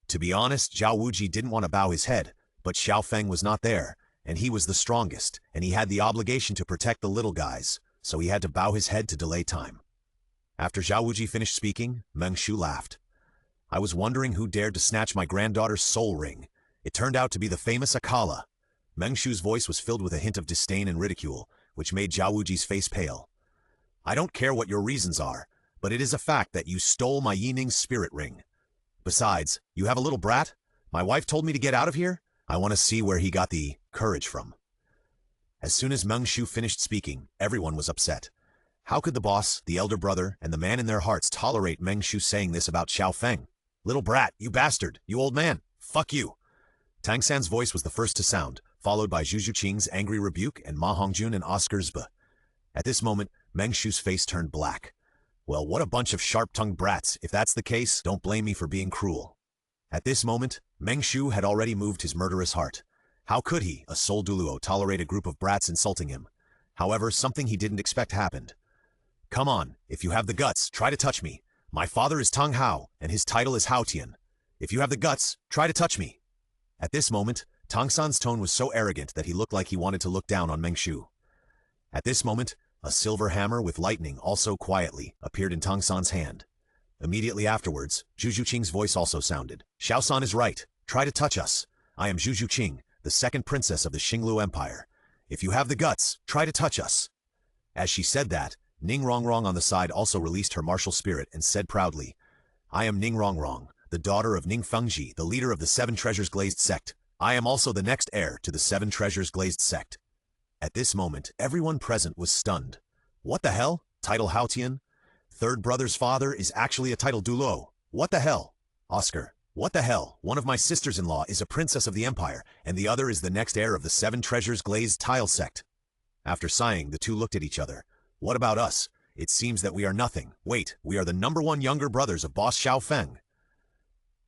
To be honest, Zhao Wuji didn't want to bow his head, but Xiao Feng was not there, and he was the strongest, and he had the obligation to protect the little guys, so he had to bow his head to delay time. After Zhao Wuji finished speaking, Meng Shu laughed. I was wondering who dared to snatch my granddaughter's soul ring. It turned out to be the famous Akala. Meng Shu's voice was filled with a hint of disdain and ridicule, which made Zhao Wuji's face pale. I don't care what your reasons are, but it is a fact that you stole my Yining's spirit ring. Besides, you have a little brat? My wife told me to get out of here? I want to see where he got the courage from. As soon as Meng Shu finished speaking, everyone was upset. How could the boss, the elder brother, and the man in their hearts tolerate Meng Shu saying this about Xiao Feng? Little brat, you bastard, you old man, fuck you. Tang San's voice was the first to sound, followed by Zhu Zhuqing's angry rebuke and Ma Hongjun and Oscar's b. At this moment, Meng Shu's face turned black. Well, what a bunch of sharp-tongued brats. If that's the case, don't blame me for being cruel. At this moment, Meng Shu had already moved his murderous heart. How could he, a sole Douluo, tolerate a group of brats insulting him? However, something he didn't expect happened. Come on, if you have the guts, try to touch me. My father is Tang Hao, and his title is Hao Tian. If you have the guts, try to touch me. At this moment, Tang San's tone was so arrogant that he looked like he wanted to look down on Meng Shu. At this moment, a silver hammer with lightning also quietly appeared in Tang San's hand. Immediately afterwards, Zhu Zhuqing's voice also sounded. Xiao San is right. Try to touch us. I am Zhu Zhuqing, the second princess of the Xinglu Empire. If you have the guts, try to touch us. As she said that, Ning Rongrong on the side also released her martial spirit and said proudly, I am Ning Rongrong, the daughter of Ning Fengji, the leader of the Seven Treasures Glazed sect. I am also the next heir to the Seven Treasures Glazed sect. At this moment, everyone present was stunned. What the hell? Title Hao Tian? Third brother's father is actually a title Douluo. What the hell? Oscar, what the hell? One of my sisters-in-law is a princess of the empire, and the other is the next heir of the Seven Treasures Glazed Tile sect. After sighing, the two looked at each other. What about us? It seems that we are nothing. Wait, we are the #1 younger brothers of boss Xiao Feng.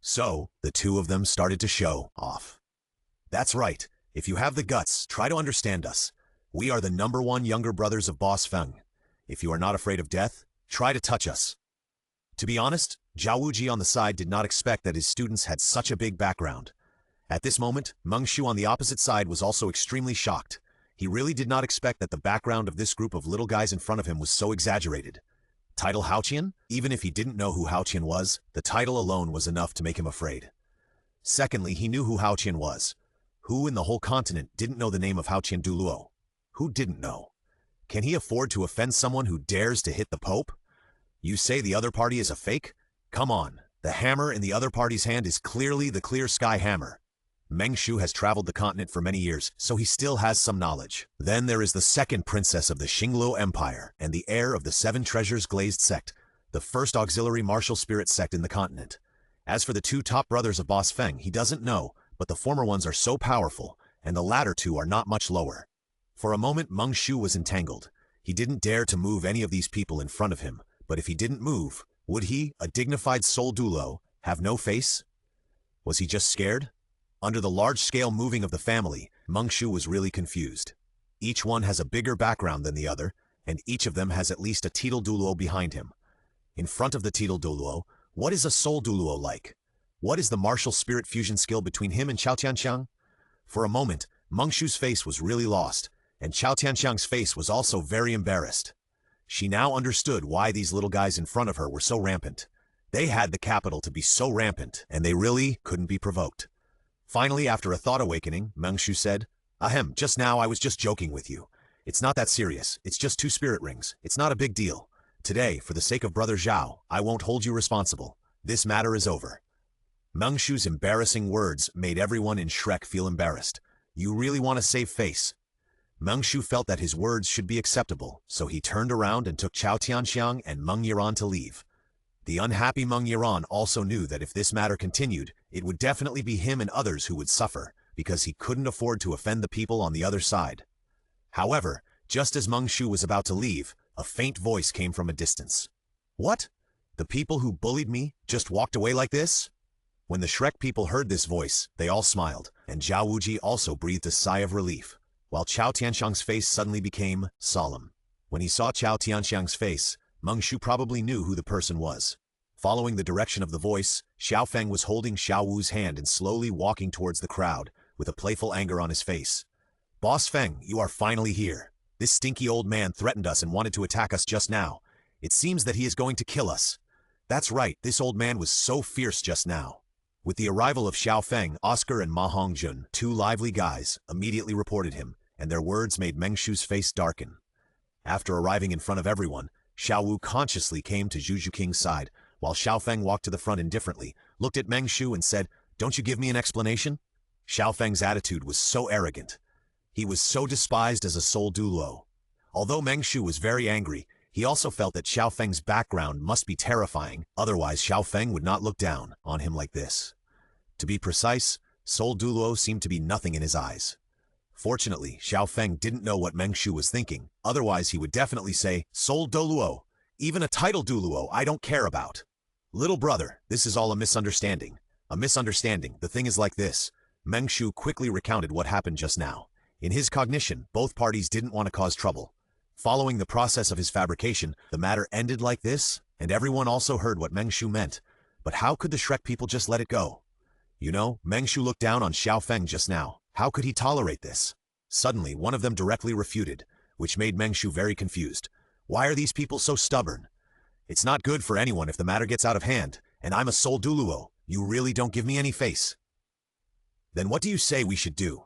So, the two of them started to show off. That's right. If you have the guts, try to understand us. We are the #1 younger brothers of boss Feng. If you are not afraid of death, try to touch us. To be honest, Zhao Wuji on the side did not expect that his students had such a big background. At this moment, Meng Shu on the opposite side was also extremely shocked. He really did not expect that the background of this group of little guys in front of him was so exaggerated. Title Hao Tian? Even if he didn't know who Hao Tian was, the title alone was enough to make him afraid. Secondly, he knew who Hao Tian was. Who in the whole continent didn't know the name of Hao Tian Douluo? Who didn't know? Can he afford to offend someone who dares to hit the Pope? You say the other party is a fake? Come on, the hammer in the other party's hand is clearly the clear sky hammer. Meng Shu has traveled the continent for many years, so he still has some knowledge. Then there is the second princess of the Xinglu Empire and the heir of the Seven Treasures Glazed sect, the first auxiliary martial spirit sect in the continent. As for the two top brothers of Boss Feng, he doesn't know, but the former ones are so powerful, and the latter two are not much lower. For a moment, Meng Shu was entangled. He didn't dare to move any of these people in front of him, but if he didn't move, would he, a dignified soul Douluo, have no face? Was he just scared? Under the large-scale moving of the family, Meng Shu was really confused. Each one has a bigger background than the other, and each of them has at least a title Douluo behind him. In front of the title Douluo, what is a soul Douluo like? What is the martial spirit fusion skill between him and Chao Tianxiang? For a moment, Meng Shu's face was really lost, and Chao Tianxiang's face was also very embarrassed. She now understood why these little guys in front of her were so rampant. They had the capital to be so rampant, and they really couldn't be provoked. Finally, after a thought awakening, Meng Shu said, Ahem, just now I was just joking with you. It's not that serious. It's just 2 spirit rings. It's not a big deal. Today, for the sake of Brother Zhao, I won't hold you responsible. This matter is over. Meng Shu's embarrassing words made everyone in Shrek feel embarrassed. You really want to save face? Meng Shu felt that his words should be acceptable, so he turned around and took Chao Tianxiang and Meng Yiran to leave. The unhappy Meng Yiran also knew that if this matter continued, it would definitely be him and others who would suffer, because he couldn't afford to offend the people on the other side. However, just as Meng Shu was about to leave, a faint voice came from a distance. What? The people who bullied me just walked away like this? When the Shrek people heard this voice, they all smiled, and Zhao Wuji also breathed a sigh of relief, while Chao Tianxiang's face suddenly became solemn. When he saw Chao Tianxiang's face, Meng Shu probably knew who the person was. Following the direction of the voice, Xiao Feng was holding Xiao Wu's hand and slowly walking towards the crowd, with a playful anger on his face. "Boss Feng, you are finally here. This stinky old man threatened us and wanted to attack us just now. It seems that he is going to kill us." That's right, this old man was so fierce just now. With the arrival of Xiao Feng, Oscar and Ma Hongjun, two lively guys, immediately reported him, and their words made Meng Shu's face darken. After arriving in front of everyone, Xiao Wu consciously came to Zhu King's side, while Xiao Feng walked to the front indifferently, looked at Meng Shu and said, "Don't you give me an explanation?" Xiao Feng's attitude was so arrogant. He was so despised as a sole Douluo. Although Meng Shu was very angry, he also felt that Xiao Feng's background must be terrifying, otherwise Xiao Feng would not look down on him like this. To be precise, Sol Douluo seemed to be nothing in his eyes. Fortunately, Xiao Feng didn't know what Meng Shu was thinking, otherwise he would definitely say, "Sol Douluo, even a title Douluo I don't care about." "Little brother, this is all a misunderstanding." "A misunderstanding, the thing is like this." Meng Shu quickly recounted what happened just now. In his cognition, both parties didn't want to cause trouble. Following the process of his fabrication, the matter ended like this, and everyone also heard what Meng Shu meant. But how could the Shrek people just let it go? You know, Meng Shu looked down on Xiao Feng just now. How could he tolerate this? Suddenly, one of them directly refuted, which made Meng Shu very confused. Why are these people so stubborn? It's not good for anyone if the matter gets out of hand, and I'm a sole Douluo. You really don't give me any face. Then what do you say we should do?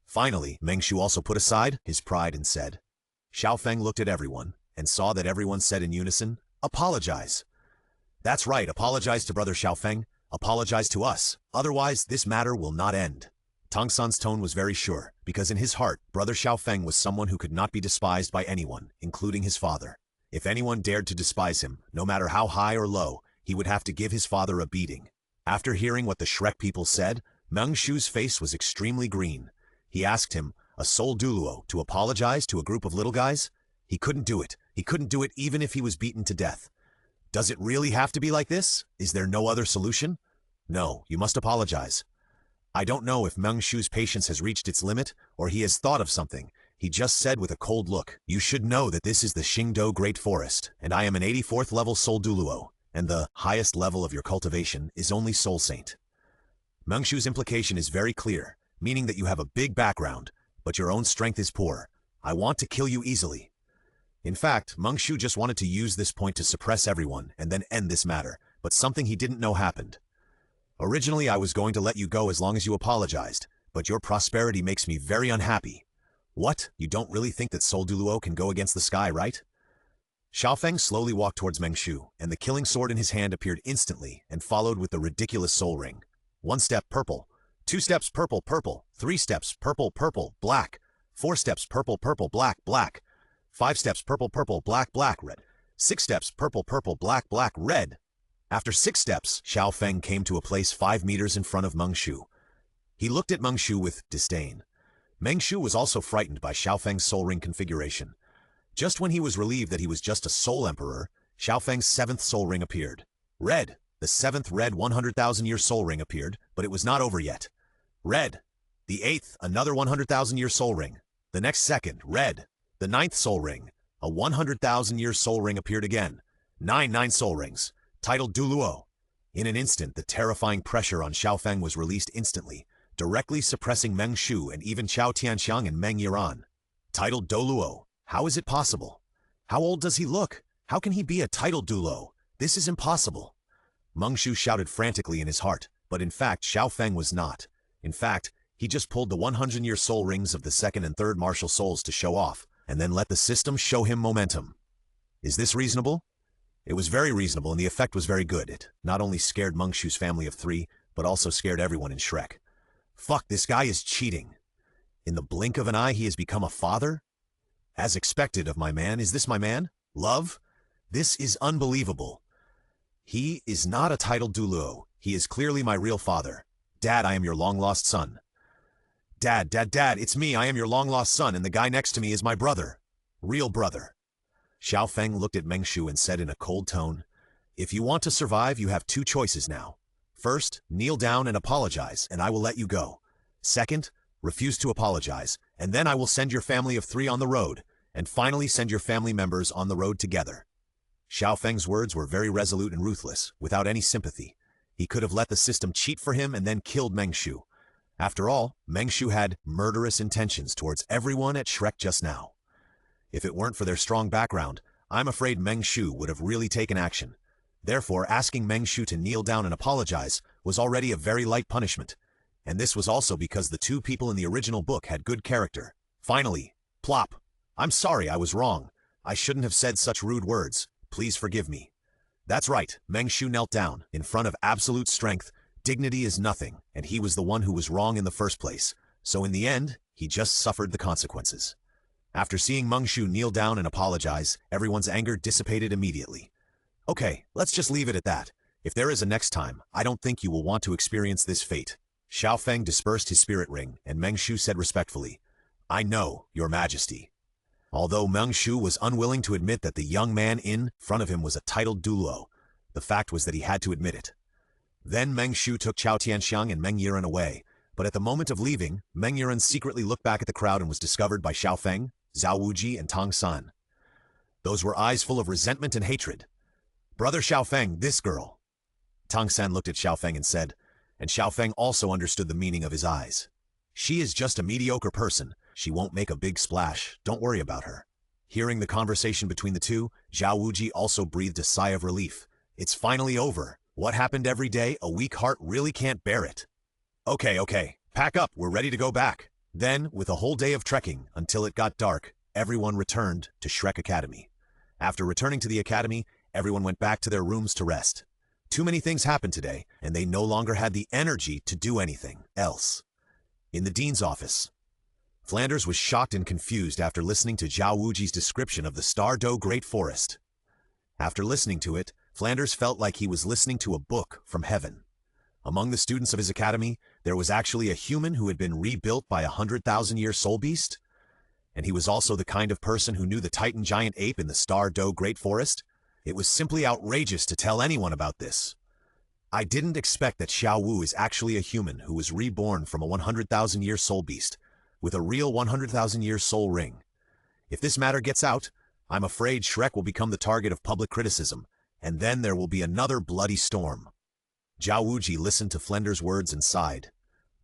Finally, Meng Shu also put aside his pride and said. Xiao Feng looked at everyone, and saw that everyone said in unison, "Apologize." "That's right, apologize to brother Xiao Feng. Apologize to us, otherwise this matter will not end." Tang San's tone was very sure, because in his heart, brother Xiao Feng was someone who could not be despised by anyone, including his father. If anyone dared to despise him, no matter how high or low, he would have to give his father a beating. After hearing what the Shrek people said, Meng Shu's face was extremely green. He asked him, a sole Douluo, to apologize to a group of little guys? He couldn't do it. He couldn't do it even if he was beaten to death. Does it really have to be like this? Is there no other solution? No, you must apologize. I don't know if Meng Shu's patience has reached its limit, or he has thought of something. He just said with a cold look, "You should know that this is the Xingdou Great Forest, and I am an 84th level Soul Douluo, and the highest level of your cultivation is only Soul Saint." Meng Shu's implication is very clear, meaning that you have a big background, but your own strength is poor. I want to kill you easily. In fact, Meng Shu just wanted to use this point to suppress everyone and then end this matter, but something he didn't know happened. Originally, I was going to let you go as long as you apologized, but your prosperity makes me very unhappy. What? You don't really think that Soul Douluo can go against the sky, right? Xiao Feng slowly walked towards Meng Shu, and the killing sword in his hand appeared instantly and followed with the ridiculous soul ring. 1 step purple, 2 steps purple purple, 3 steps purple purple black, 4 steps purple purple black black, 5 steps purple purple black black red, 6 steps purple purple black black red. After 6 steps, Xiao Feng came to a place 5 meters in front of Meng Shu. He looked at Meng Shu with disdain. Meng Shu was also frightened by Xiao Feng's soul ring configuration. Just when he was relieved that he was just a soul emperor, Xiao Feng's 7th soul ring appeared. Red. The 7th red 100,000-year soul ring appeared, but it was not over yet. Red. The 8th, another 100,000-year soul ring. The next second, red. The 9th soul ring. A 100,000-year soul ring appeared again. 9 soul rings. Titled Douluo. In an instant, the terrifying pressure on Xiao Feng was released instantly, directly suppressing Meng Shu and even Chao Tianxiang and Meng Yiran. Titled Douluo. How is it possible? How old does he look? How can he be a titled Douluo? This is impossible. Meng Shu shouted frantically in his heart, but in fact Xiao Feng was not. In fact, he just pulled the 100-year soul rings of the 2nd and 3rd martial souls to show off, and then let the system show him momentum. Is this reasonable? It was very reasonable, and the effect was very good. It not only scared Meng Shu's family of 3, but also scared everyone in Shrek. Fuck, this guy is cheating. In the blink of an eye, he has become a father? As expected of my man, is this my man? Love? This is unbelievable. He is not a titled Douluo. He is clearly my real father. Dad, I am your long-lost son. Dad, it's me. I am your long-lost son, and the guy next to me is my brother. Real brother. Xiao Feng looked at Meng Shu and said in a cold tone, "If you want to survive, you have 2 choices now. First, kneel down and apologize, and I will let you go. Second, refuse to apologize, and then I will send your family of 3 on the road, and finally send your family members on the road together. Xiao Feng's words were very resolute and ruthless, without any sympathy. He could have let the system cheat for him and then killed Meng Shu. After all, Meng Shu had murderous intentions towards everyone at Shrek just now. If it weren't for their strong background, I'm afraid Meng Shu would have really taken action. Therefore, asking Meng Shu to kneel down and apologize was already a very light punishment. And this was also because the two people in the original book had good character. Finally, plop. I'm sorry, I was wrong. I shouldn't have said such rude words. Please forgive me. That's right, Meng Shu knelt down. In front of absolute strength, dignity is nothing, and he was the one who was wrong in the first place. So in the end, he just suffered the consequences. After seeing Meng Shu kneel down and apologize, everyone's anger dissipated immediately. Okay, let's just leave it at that. If there is a next time, I don't think you will want to experience this fate. Xiao Feng dispersed his spirit ring, and Meng Shu said respectfully, I know, Your Majesty. Although Meng Shu was unwilling to admit that the young man in front of him was a titled Douluo, the fact was that he had to admit it. Then Meng Shu took Chao Tianxiang and Meng Yiren away, but at the moment of leaving, Meng Yiren secretly looked back at the crowd and was discovered by Xiao Feng, Zhao Wuji, and Tang San. Those were eyes full of resentment and hatred. Brother Xiao Feng, this girl. Tang San looked at Xiao Feng and said, and Xiao Feng also understood the meaning of his eyes. She is just a mediocre person. She won't make a big splash. Don't worry about her. Hearing the conversation between the two, Zhao Wuji also breathed a sigh of relief. It's finally over. What happened every day, a weak heart really can't bear it. Okay, pack up, we're ready to go back. Then, with a whole day of trekking, until it got dark, everyone returned to Shrek Academy. After returning to the academy, everyone went back to their rooms to rest. Too many things happened today, and they no longer had the energy to do anything else. In the dean's office, Flanders was shocked and confused after listening to Zhao Wuji's description of the Star-Do Great Forest. After listening to it, Flanders felt like he was listening to a book from heaven. Among the students of his academy, there was actually a human who had been rebuilt by a 100,000-year soul beast? And he was also the kind of person who knew the Titan giant ape in the Star-Do Great Forest? It was simply outrageous to tell anyone about this. I didn't expect that Xiao Wu is actually a human who was reborn from a 100,000-year soul beast, with a real 100,000-year soul ring. If this matter gets out, I'm afraid Shrek will become the target of public criticism, and then there will be another bloody storm. Zhao Wuji listened to Flender's words and sighed.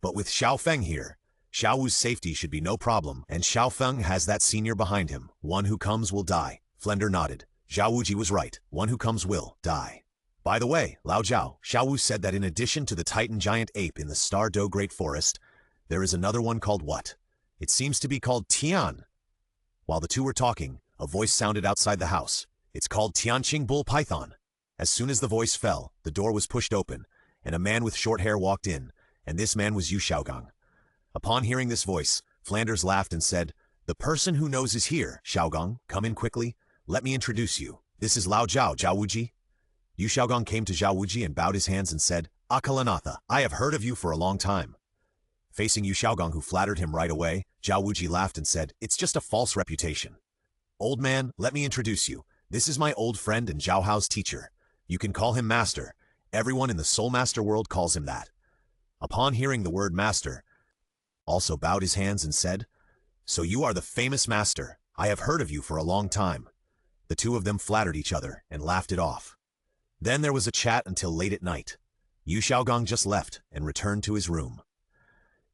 But with Xiao Feng here, Xiao Wu's safety should be no problem, and Xiao Feng has that senior behind him. One who comes will die. Flender nodded. Zhao Wuji was right. One who comes will die. By the way, Lao Zhao, Xiao Wu said that in addition to the Titan giant ape in the Star-Do Great Forest, there is another one called what? It seems to be called Tian. While the two were talking, a voice sounded outside the house. It's called Tianqing Bull Python. As soon as the voice fell, the door was pushed open, and a man with short hair walked in, and this man was Yu Xiaogang. Upon hearing this voice, Flanders laughed and said, The person who knows is here, Xiaogang. Come in quickly. Let me introduce you. This is Lao Zhao, Zhao Wuji. Yu Xiaogang came to Zhao Wuji and bowed his hands and said, Akalanatha, I have heard of you for a long time. Facing Yu Xiaogang, who flattered him right away, Zhao Wuji laughed and said, It's just a false reputation. Old man, let me introduce you. This is my old friend and Zhao Hao's teacher. You can call him Master. Everyone in the Soul Master world calls him that. Upon hearing the word Master, also bowed his hands and said, So you are the famous Master. I have heard of you for a long time. The two of them flattered each other and laughed it off. Then there was a chat until late at night. Yu Xiaogang just left and returned to his room.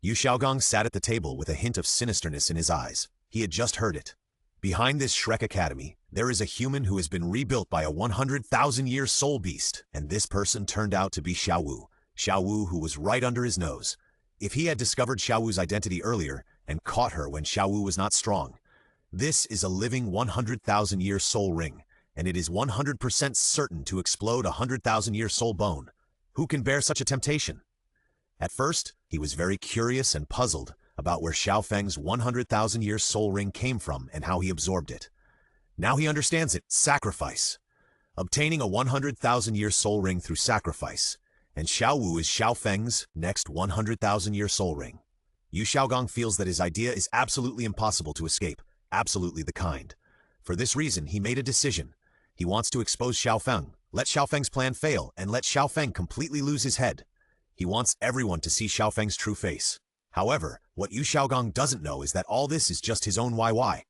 Yu Xiaogang sat at the table with a hint of sinisterness in his eyes. He had just heard it. Behind this Shrek Academy, there is a human who has been rebuilt by a 100,000-year soul beast, and this person turned out to be Xiao Wu, who was right under his nose. If he had discovered Xiao Wu's identity earlier and caught her when Xiao Wu was not strong, this is a living 100,000-year soul ring, and it is 100% certain to explode a 100,000-year soul bone. Who can bear such a temptation? At first, he was very curious and puzzled about where Xiao Feng's 100,000-year soul ring came from and how he absorbed it. Now he understands it. Sacrifice. Obtaining a 100,000-year soul ring through sacrifice. And Xiao Wu is Xiao Feng's next 100,000-year soul ring. Yu Xiaogang feels that his idea is absolutely impossible to escape. Absolutely the kind. For this reason, he made a decision. He wants to expose Xiao Feng, let Xiao Feng's plan fail, and let Xiao Feng completely lose his head. He wants everyone to see Xiao Feng's true face. However, what Yu Xiaogang doesn't know is that all this is just his own YY.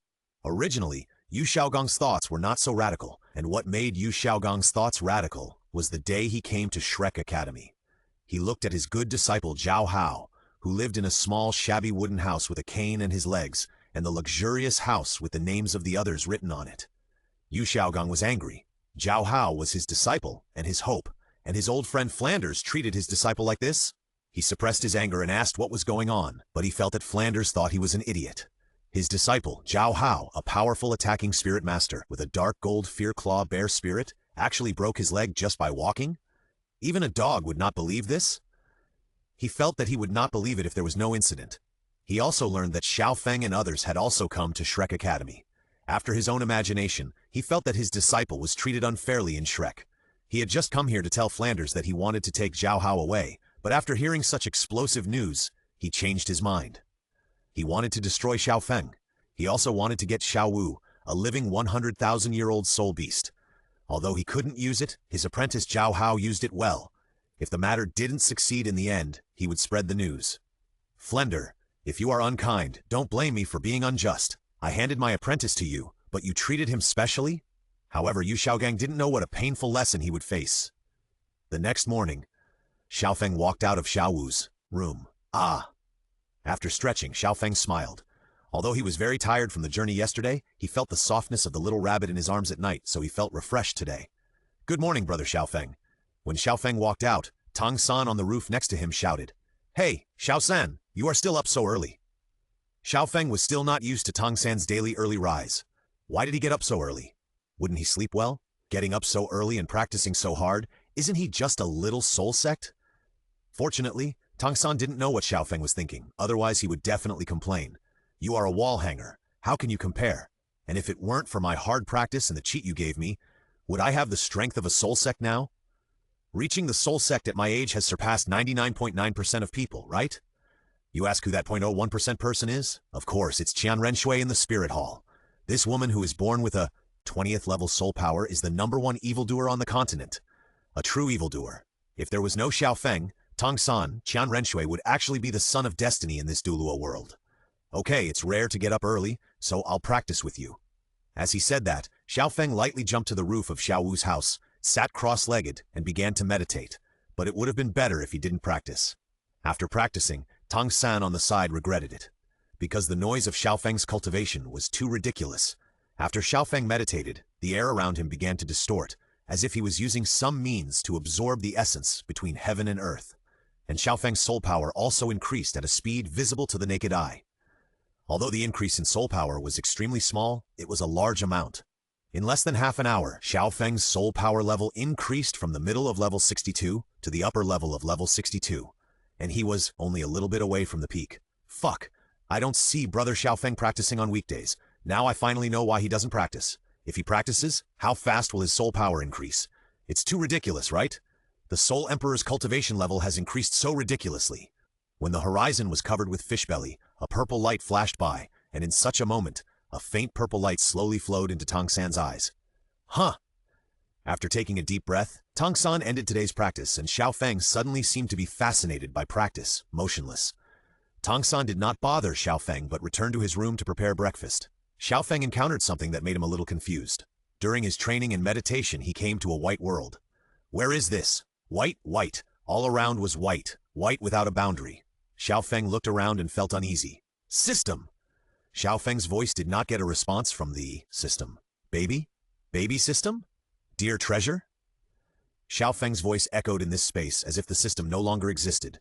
Originally, Yu Xiaogong's thoughts were not so radical, and what made Yu Xiaogong's thoughts radical was the day he came to Shrek Academy. He looked at his good disciple Zhao Hao, who lived in a small shabby wooden house with a cane and his legs, and the luxurious house with the names of the others written on it. Yu Xiaogong was angry. Zhao Hao was his disciple and his hope, and his old friend Flanders treated his disciple like this? He suppressed his anger and asked what was going on, but he felt that Flanders thought he was an idiot. His disciple, Zhao Hao, a powerful attacking spirit master with a dark gold fear-claw bear spirit, actually broke his leg just by walking? Even a dog would not believe this? He felt that he would not believe it if there was no incident. He also learned that Xiao Feng and others had also come to Shrek Academy. After his own imagination, he felt that his disciple was treated unfairly in Shrek. He had just come here to tell Flanders that he wanted to take Zhao Hao away, but after hearing such explosive news, he changed his mind. He wanted to destroy Xiao Feng. He also wanted to get Xiao Wu, a living 100,000-year-old soul beast. Although he couldn't use it, his apprentice Zhao Hao used it well. If the matter didn't succeed in the end, he would spread the news. Flender, if you are unkind, don't blame me for being unjust. I handed my apprentice to you, but you treated him specially? However, Yu Xiaogang didn't know what a painful lesson he would face. The next morning, Xiao Feng walked out of Xiao Wu's room. Ah! After stretching, Xiao Feng smiled. Although he was very tired from the journey yesterday, he felt the softness of the little rabbit in his arms at night, so he felt refreshed today. Good morning, brother Xiao Feng. When Xiao Feng walked out, Tang San on the roof next to him shouted, Hey, Xiao San, you are still up so early. Xiao Feng was still not used to Tang San's daily early rise. Why did he get up so early? Wouldn't he sleep well? Getting up so early and practicing so hard, isn't he just a little soul sect? Fortunately, Tang San didn't know what Xiao Feng was thinking, otherwise he would definitely complain. You are a wall hanger. How can you compare? And if it weren't for my hard practice and the cheat you gave me, would I have the strength of a soul sect now? Reaching the soul sect at my age has surpassed 99.9% of people, right? You ask who that 0.01% person is? Of course, it's Qian Renshui in the Spirit Hall. This woman who is born with a 20th level soul power is the #1 evildoer on the continent. A true evildoer. If there was no Xiao Feng, Tang San, Qian Renshui would actually be the son of destiny in this Douluo world. Okay, it's rare to get up early, so I'll practice with you. As he said that, Xiao Feng lightly jumped to the roof of Xiao Wu's house, sat cross-legged, and began to meditate. But it would have been better if he didn't practice. After practicing, Tang San on the side regretted it, because the noise of Xiao Feng's cultivation was too ridiculous. After Xiao Feng meditated, the air around him began to distort, as if he was using some means to absorb the essence between heaven and earth. And Xiao Feng's soul power also increased at a speed visible to the naked eye. Although the increase in soul power was extremely small, it was a large amount. In less than half an hour, Xiao Feng's soul power level increased from the middle of level 62 to the upper level of level 62. And he was only a little bit away from the peak. Fuck, I don't see brother Xiao Feng practicing on weekdays. Now I finally know why he doesn't practice. If he practices, how fast will his soul power increase? It's too ridiculous, right? The Soul Emperor's cultivation level has increased so ridiculously. When the horizon was covered with fishbelly, a purple light flashed by, and in such a moment, a faint purple light slowly flowed into Tang San's eyes. Huh! After taking a deep breath, Tang San ended today's practice, and Xiao Feng suddenly seemed to be fascinated by practice, motionless. Tang San did not bother Xiao Feng but returned to his room to prepare breakfast. Xiao Feng encountered something that made him a little confused. During his training and meditation, he came to a white world. Where is this? White, white. All around was white, white without a boundary. Xiao Feng looked around and felt uneasy. System! Xiao Feng's voice did not get a response from the system. Baby? Baby system? Dear treasure? Xiao Feng's voice echoed in this space as if the system no longer existed.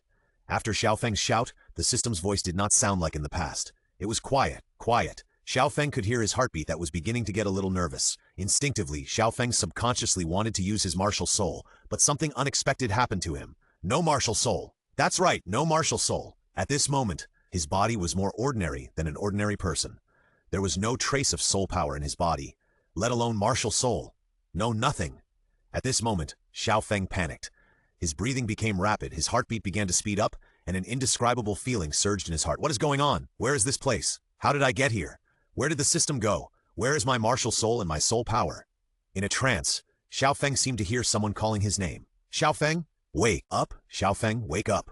After Xiao Feng's shout, the system's voice did not sound like in the past. It was quiet, quiet. Xiao Feng could hear his heartbeat that was beginning to get a little nervous. Instinctively, Xiao Feng subconsciously wanted to use his martial soul, but something unexpected happened to him. No martial soul. That's right, no martial soul. At this moment, his body was more ordinary than an ordinary person. There was no trace of soul power in his body, let alone martial soul. No, nothing. At this moment, Xiao Feng panicked. His breathing became rapid, his heartbeat began to speed up, and an indescribable feeling surged in his heart. What is going on? Where is this place? How did I get here? Where did the system go? Where is my martial soul and my soul power? In a trance, Xiao Feng seemed to hear someone calling his name. Xiao Feng? Wake up, Xiao Feng, wake up.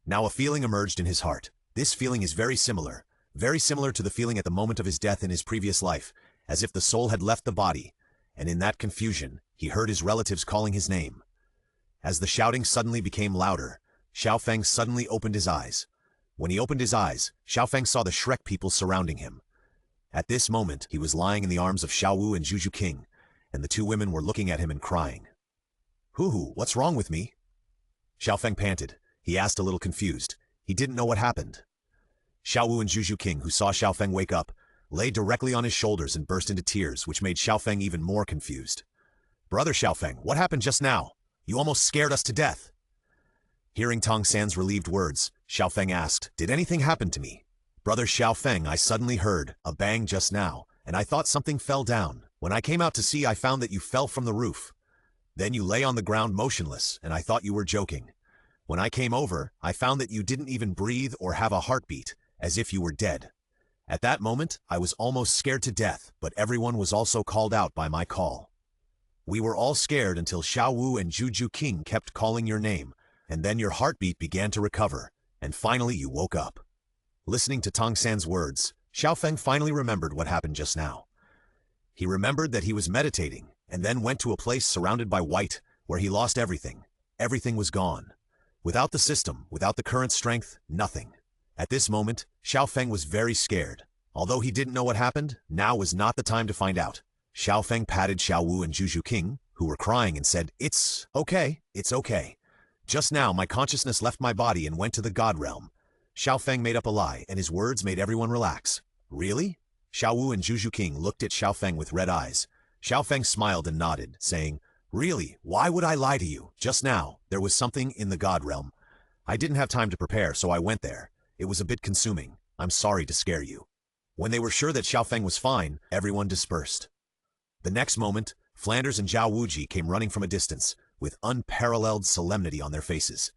Now a feeling emerged in his heart. This feeling is very similar. very similar to the feeling at the moment of his death in his previous life, as if the soul had left the body, and in that confusion, he heard his relatives calling his name. As the shouting suddenly became louder, Xiao Feng suddenly opened his eyes. When he opened his eyes, Xiao Feng saw the Shrek people surrounding him. At this moment, he was lying in the arms of Xiao Wu and Juju King, and the two women were looking at him and crying. "Hoo-hoo, what's wrong with me?" Xiao Feng panted. He asked a little confused. He didn't know what happened. Xiao Wu and Juju King, who saw Xiao Feng wake up, lay directly on his shoulders and burst into tears, which made Xiao Feng even more confused. "Brother Xiao Feng, what happened just now? You almost scared us to death." Hearing Tong San's relieved words, Xiao Feng asked, "Did anything happen to me?" "Brother Xiao Feng, I suddenly heard a bang just now, and I thought something fell down. When I came out to see, I found that you fell from the roof. Then you lay on the ground motionless, and I thought you were joking. When I came over, I found that you didn't even breathe or have a heartbeat, as if you were dead. At that moment, I was almost scared to death, but everyone was also called out by my call. We were all scared until Xiao Wu and Juju King kept calling your name, and then your heartbeat began to recover, and finally you woke up." Listening to Tong San's words, Xiao Feng finally remembered what happened just now. He remembered that he was meditating, and then went to a place surrounded by white, where he lost everything. Everything was gone. Without the system, without the current strength, nothing. At this moment, Xiao Feng was very scared. Although he didn't know what happened, now was not the time to find out. Xiao Feng patted Xiao Wu and Juju King, who were crying, and said, it's okay. Just now my consciousness left my body and went to the God realm." Xiao Feng made up a lie, and his words made everyone relax. "Really?" Xiao Wu and Juju King looked at Xiao Feng with red eyes. Xiao Feng smiled and nodded, saying, "Really, why would I lie to you? Just now, there was something in the God realm. I didn't have time to prepare, so I went there. It was a bit consuming. I'm sorry to scare you." When they were sure that Xiao Feng was fine, everyone dispersed. The next moment, Flanders and Zhao Wuji came running from a distance, with unparalleled solemnity on their faces.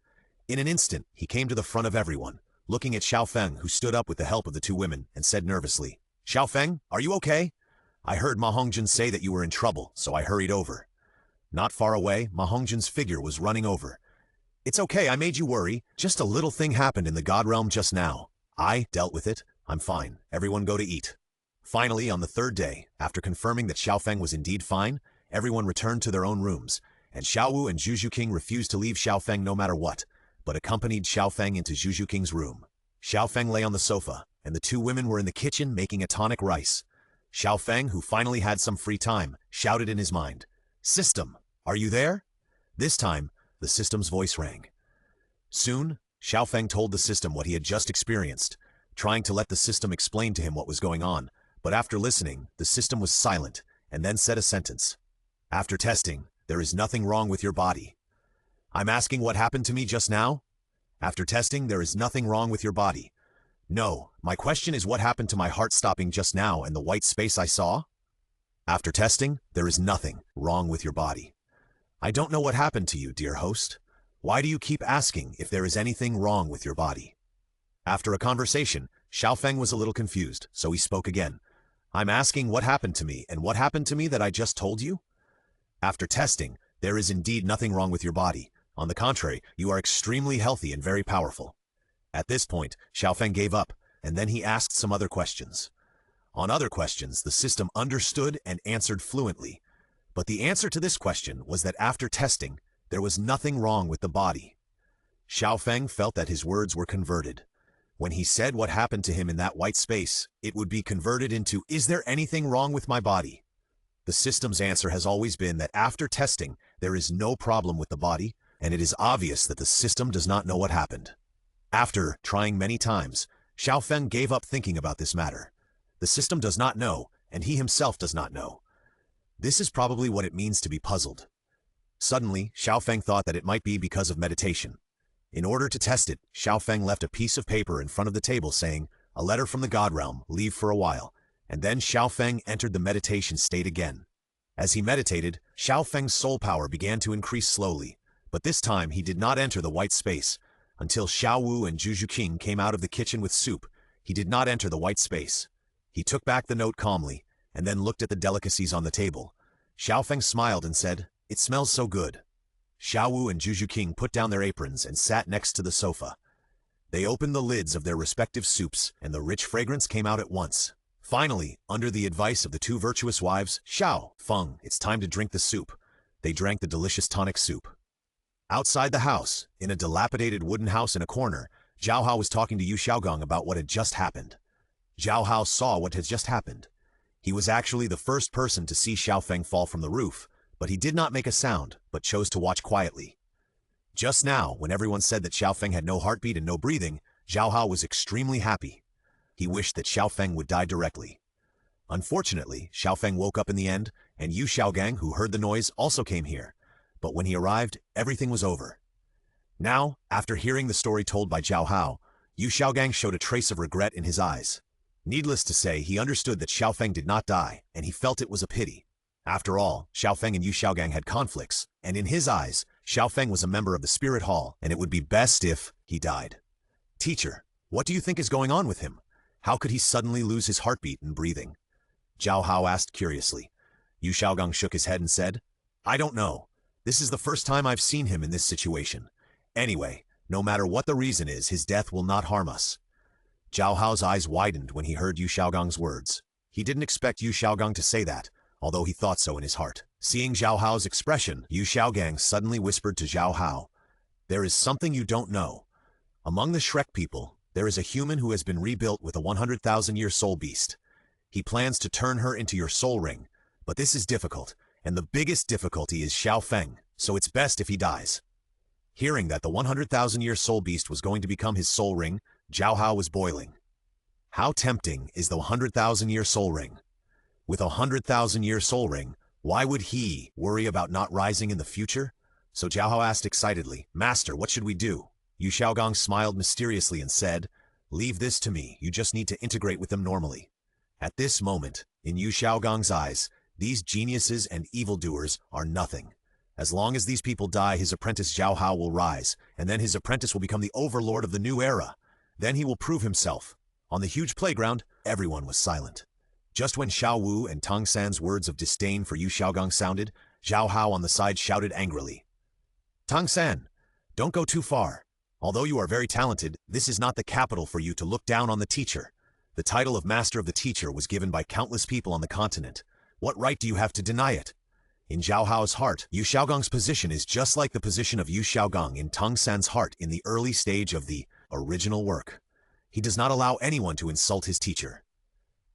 In an instant, he came to the front of everyone, looking at Xiao Feng, who stood up with the help of the two women, and said nervously, "Xiao Feng, are you okay? I heard Ma Hongjun say that you were in trouble, so I hurried over." Not far away, Ma Hongjun's figure was running over. "It's okay, I made you worry. Just a little thing happened in the God realm just now. I dealt with it. I'm fine. Everyone go to eat." Finally, on the third day, after confirming that Xiao Feng was indeed fine, everyone returned to their own rooms, and Xiao Wu and Juju King refused to leave Xiao Feng no matter what, but accompanied Xiao Feng into Juju King's room. Xiao Feng lay on the sofa, and the two women were in the kitchen making a tonic rice. Xiao Feng, who finally had some free time, shouted in his mind, "System, are you there?" This time, the system's voice rang. Soon, Xiao Feng told the system what he had just experienced, trying to let the system explain to him what was going on, but after listening, the system was silent, and then said a sentence. "After testing, there is nothing wrong with your body." "I'm asking what happened to me just now?" "After testing, there is nothing wrong with your body." "No, my question is what happened to my heart stopping just now and the white space I saw?" "After testing, there is nothing wrong with your body." "I don't know what happened to you, dear host. Why do you keep asking if there is anything wrong with your body?" After a conversation, Xiao Feng was a little confused, so he spoke again. "I'm asking what happened to me, and what happened to me that I just told you?" "After testing, there is indeed nothing wrong with your body. On the contrary, you are extremely healthy and very powerful." At this point, Xiao Feng gave up, and then he asked some other questions. On other questions, the system understood and answered fluently. But the answer to this question was that after testing, there was nothing wrong with the body. Xiao Feng felt that his words were converted. When he said what happened to him in that white space, it would be converted into, "Is there anything wrong with my body?" The system's answer has always been that after testing, there is no problem with the body, and it is obvious that the system does not know what happened. After trying many times, Xiao Feng gave up thinking about this matter. The system does not know, and he himself does not know. This is probably what it means to be puzzled. Suddenly, Xiao Feng thought that it might be because of meditation. In order to test it, Xiao Feng left a piece of paper in front of the table saying, "A letter from the God realm, leave for a while," and then Xiao Feng entered the meditation state again. As he meditated, Xiao Feng's soul power began to increase slowly, but this time he did not enter the white space. Until Xiao Wu and Juju King came out of the kitchen with soup, he did not enter the white space. He took back the note calmly, and then looked at the delicacies on the table. Xiao Feng smiled and said, "It smells so good." Xiao Wu and Juju King put down their aprons and sat next to the sofa. They opened the lids of their respective soups, and the rich fragrance came out at once. Finally, under the advice of the two virtuous wives, Xiao Feng, it's time to drink the soup. They drank the delicious tonic soup. Outside the house, in a dilapidated wooden house in a corner, Zhao Hao was talking to Yu Xiaogang about what had just happened. Zhao Hao saw what had just happened. He was actually the first person to see Xiao Feng fall from the roof, but he did not make a sound, but chose to watch quietly. Just now, when everyone said that Xiao Feng had no heartbeat and no breathing, Zhao Hao was extremely happy. He wished that Xiao Feng would die directly. Unfortunately, Xiao Feng woke up in the end, and Yu Xiaogang, who heard the noise, also came here. But when he arrived, everything was over. Now, after hearing the story told by Zhao Hao, Yu Xiaogang showed a trace of regret in his eyes. Needless to say, he understood that Xiao Feng did not die, and he felt it was a pity. After all, Xiao Feng and Yu Xiaogang had conflicts, and in his eyes, Xiao Feng was a member of the Spirit Hall, and it would be best if he died. Teacher, what do you think is going on with him? How could he suddenly lose his heartbeat and breathing? Zhao Hao asked curiously. Yu Xiaogang shook his head and said, I don't know. This is the first time I've seen him in this situation. Anyway, no matter what the reason is, his death will not harm us. Zhao Hao's eyes widened when he heard Yu Xiaogang's words. He didn't expect Yu Xiaogang to say that, although he thought so in his heart. Seeing Zhao Hao's expression, Yu Xiaogang suddenly whispered to Zhao Hao, There is something you don't know. Among the Shrek people, there is a human who has been rebuilt with a 100,000-year soul beast. He plans to turn her into your soul ring, but this is difficult, and the biggest difficulty is Xiao Feng, so it's best if he dies. Hearing that the 100,000-year soul beast was going to become his soul ring, Zhao Hao was boiling. How tempting is the 100,000-year soul ring? With a 100,000-year soul ring, why would he worry about not rising in the future? So Zhao Hao asked excitedly, Master, what should we do? Yu Xiaogang smiled mysteriously and said, Leave this to me, you just need to integrate with them normally. At this moment, in Yu Xiaogang's eyes, these geniuses and evildoers are nothing. As long as these people die, his apprentice Zhao Hao will rise, and then his apprentice will become the overlord of the new era. Then he will prove himself. On the huge playground, everyone was silent. Just when Xiao Wu and Tang San's words of disdain for Yu Xiaogang sounded, Zhao Hao on the side shouted angrily, Tang San, don't go too far. Although you are very talented, this is not the capital for you to look down on the teacher. The title of Master of the Teacher was given by countless people on the continent. What right do you have to deny it? In Zhao Hao's heart, Yu Xiaogang's position is just like the position of Yu Xiaogang in Tang San's heart in the early stage of the original work. He does not allow anyone to insult his teacher.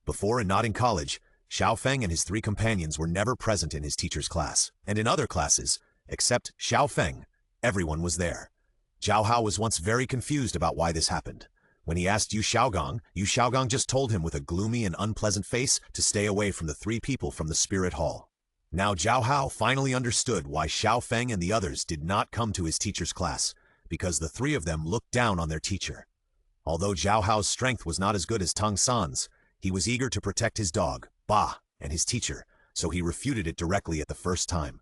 Before and not in college, Xiao Feng and his three companions were never present in his teacher's class, and in other classes, except Xiao Feng, everyone was there. Zhao Hao was once very confused about why this happened. When he asked Yu Xiaogang just told him with a gloomy and unpleasant face to stay away from the three people from the Spirit Hall. Now Zhao Hao finally understood why Xiao Feng and the others did not come to his teacher's class, because the three of them looked down on their teacher. Although Zhao Hao's strength was not as good as Tang San's, he was eager to protect his dog, Ba, and his teacher, so he refuted it directly at the first time.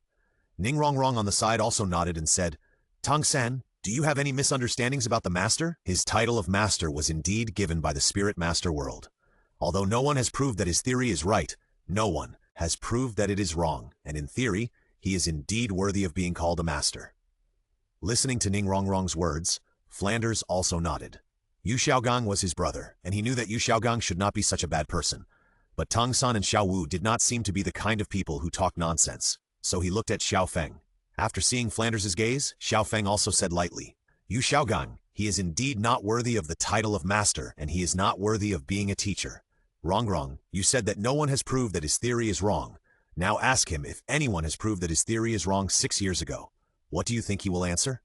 Ning Rongrong on the side also nodded and said, Tang San, do you have any misunderstandings about the Master? His title of Master was indeed given by the Spirit Master world. Although no one has proved that his theory is right, no one has proved that it is wrong, and in theory, he is indeed worthy of being called a Master. Listening to Ning Rongrong's words, Flanders also nodded. Yu Xiaogang was his brother, and he knew that Yu Xiaogang should not be such a bad person. But Tang San and Xiao Wu did not seem to be the kind of people who talk nonsense, so he looked at Xiao Feng. After seeing Flanders' gaze, Xiao Feng also said lightly, Yu Xiaogang, he is indeed not worthy of the title of Master, and he is not worthy of being a teacher. Rongrong, you said that no one has proved that his theory is wrong. Now ask him if anyone has proved that his theory is wrong 6 years ago. What do you think he will answer?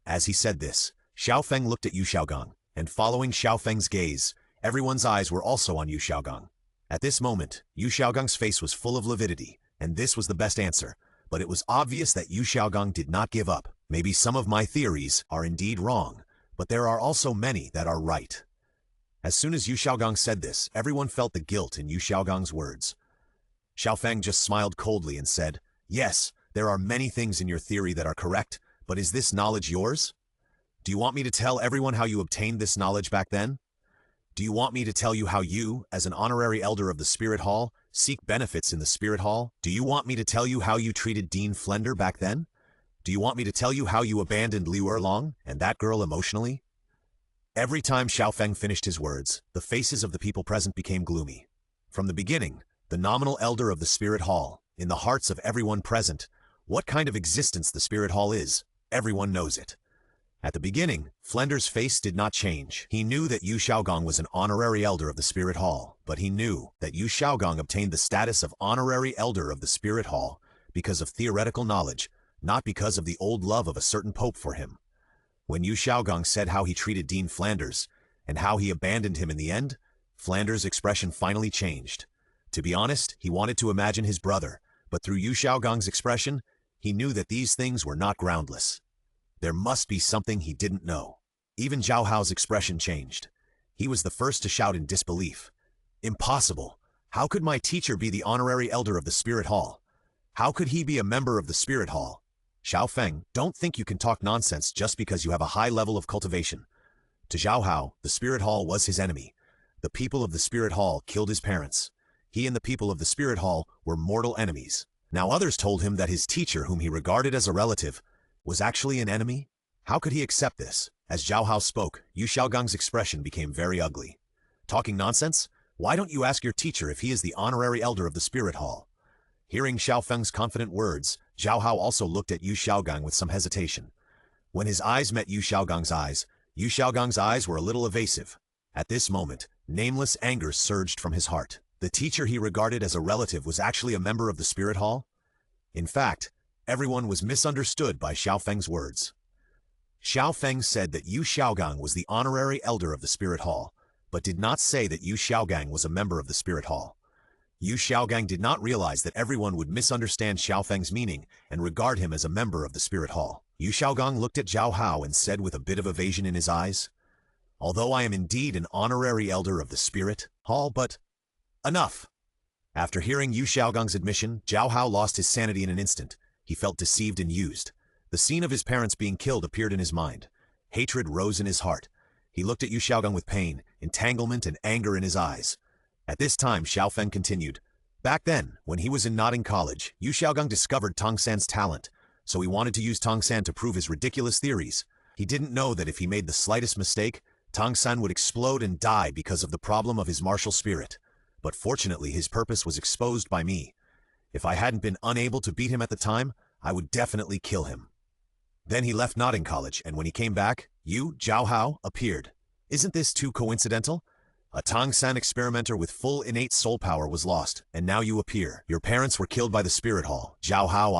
As he said this, Xiao Feng looked at Yu Xiaogang, and following Xiao Feng's gaze, everyone's eyes were also on Yu Xiaogang. At this moment, Yu Xiaogang's face was full of lividity, and this was the best answer. But it was obvious that Yu Xiaogang did not give up. Maybe some of my theories are indeed wrong, but there are also many that are right. As soon as Yu Xiaogang said this, everyone felt the guilt in Yu Xiaogang's words. Xiao Feng just smiled coldly and said, Yes, there are many things in your theory that are correct, but is this knowledge yours? Do you want me to tell everyone how you obtained this knowledge back then? Do you want me to tell you how you, as an honorary elder of the Spirit Hall, seek benefits in the Spirit Hall? Do you want me to tell you how you treated Dean Flender back then? Do you want me to tell you how you abandoned Liu Erlong and that girl emotionally? Every time Xiao Feng finished his words, the faces of the people present became gloomy. From the beginning, the nominal elder of the Spirit Hall, in the hearts of everyone present, what kind of existence the Spirit Hall is, everyone knows it. At the beginning, Flender's face did not change. He knew that Yu Xiaogong was an honorary elder of the Spirit Hall, but he knew that Yu Xiaogong obtained the status of honorary elder of the Spirit Hall because of theoretical knowledge, not because of the old love of a certain pope for him. When Yu Xiaogong said how he treated Dean Flanders, and how he abandoned him in the end, Flanders' expression finally changed. To be honest, he wanted to imagine his brother, but through Yu Xiaogong's expression, he knew that these things were not groundless. There must be something he didn't know. Even Zhao Hao's expression changed. He was the first to shout in disbelief. Impossible! How could my teacher be the honorary elder of the Spirit Hall? How could he be a member of the Spirit Hall? Xiao Feng, don't think you can talk nonsense just because you have a high level of cultivation. To Zhao Hao, the Spirit Hall was his enemy. The people of the Spirit Hall killed his parents. He and the people of the Spirit Hall were mortal enemies. Now others told him that his teacher, whom he regarded as a relative, was actually an enemy? How could he accept this? As Zhao Hao spoke, Yu Xiaogong's expression became very ugly. Talking nonsense? Why don't you ask your teacher if he is the honorary elder of the Spirit Hall? Hearing Xiao Feng's confident words, Zhao Hao also looked at Yu Xiaogong with some hesitation. When his eyes met Yu Xiaogong's eyes were a little evasive. At this moment, nameless anger surged from his heart. The teacher he regarded as a relative was actually a member of the Spirit Hall? In fact, everyone was misunderstood by Xiao Feng's words. Xiao Feng said that Yu Xiaogong was the honorary elder of the Spirit Hall, but did not say that Yu Xiaogong was a member of the Spirit Hall. Yu Xiaogong did not realize that everyone would misunderstand Xiao Feng's meaning and regard him as a member of the Spirit Hall. Yu Xiaogong looked at Zhao Hao and said with a bit of evasion in his eyes, "Although I am indeed an honorary elder of the Spirit Hall, but enough." After hearing Yu Xiaogong's admission, Zhao Hao lost his sanity in an instant. He felt deceived and used. The scene of his parents being killed appeared in his mind. Hatred rose in his heart. He looked at Yu Xiaogong with pain, entanglement, and anger in his eyes. At this time, Xiao Feng continued. Back then, when he was in Notting College, Yu Xiaogong discovered Tong San's talent, so he wanted to use Tong San to prove his ridiculous theories. He didn't know that if he made the slightest mistake, Tong San would explode and die because of the problem of his martial spirit. But fortunately, his purpose was exposed by me. If I hadn't been unable to beat him at the time, I would definitely kill him. Then he left Notting College, and when he came back, you, Zhao Hao, appeared. Isn't this too coincidental? A Tong San experimenter with full innate soul power was lost, and now you appear. Your parents were killed by the Spirit Hall. Zhao Hao,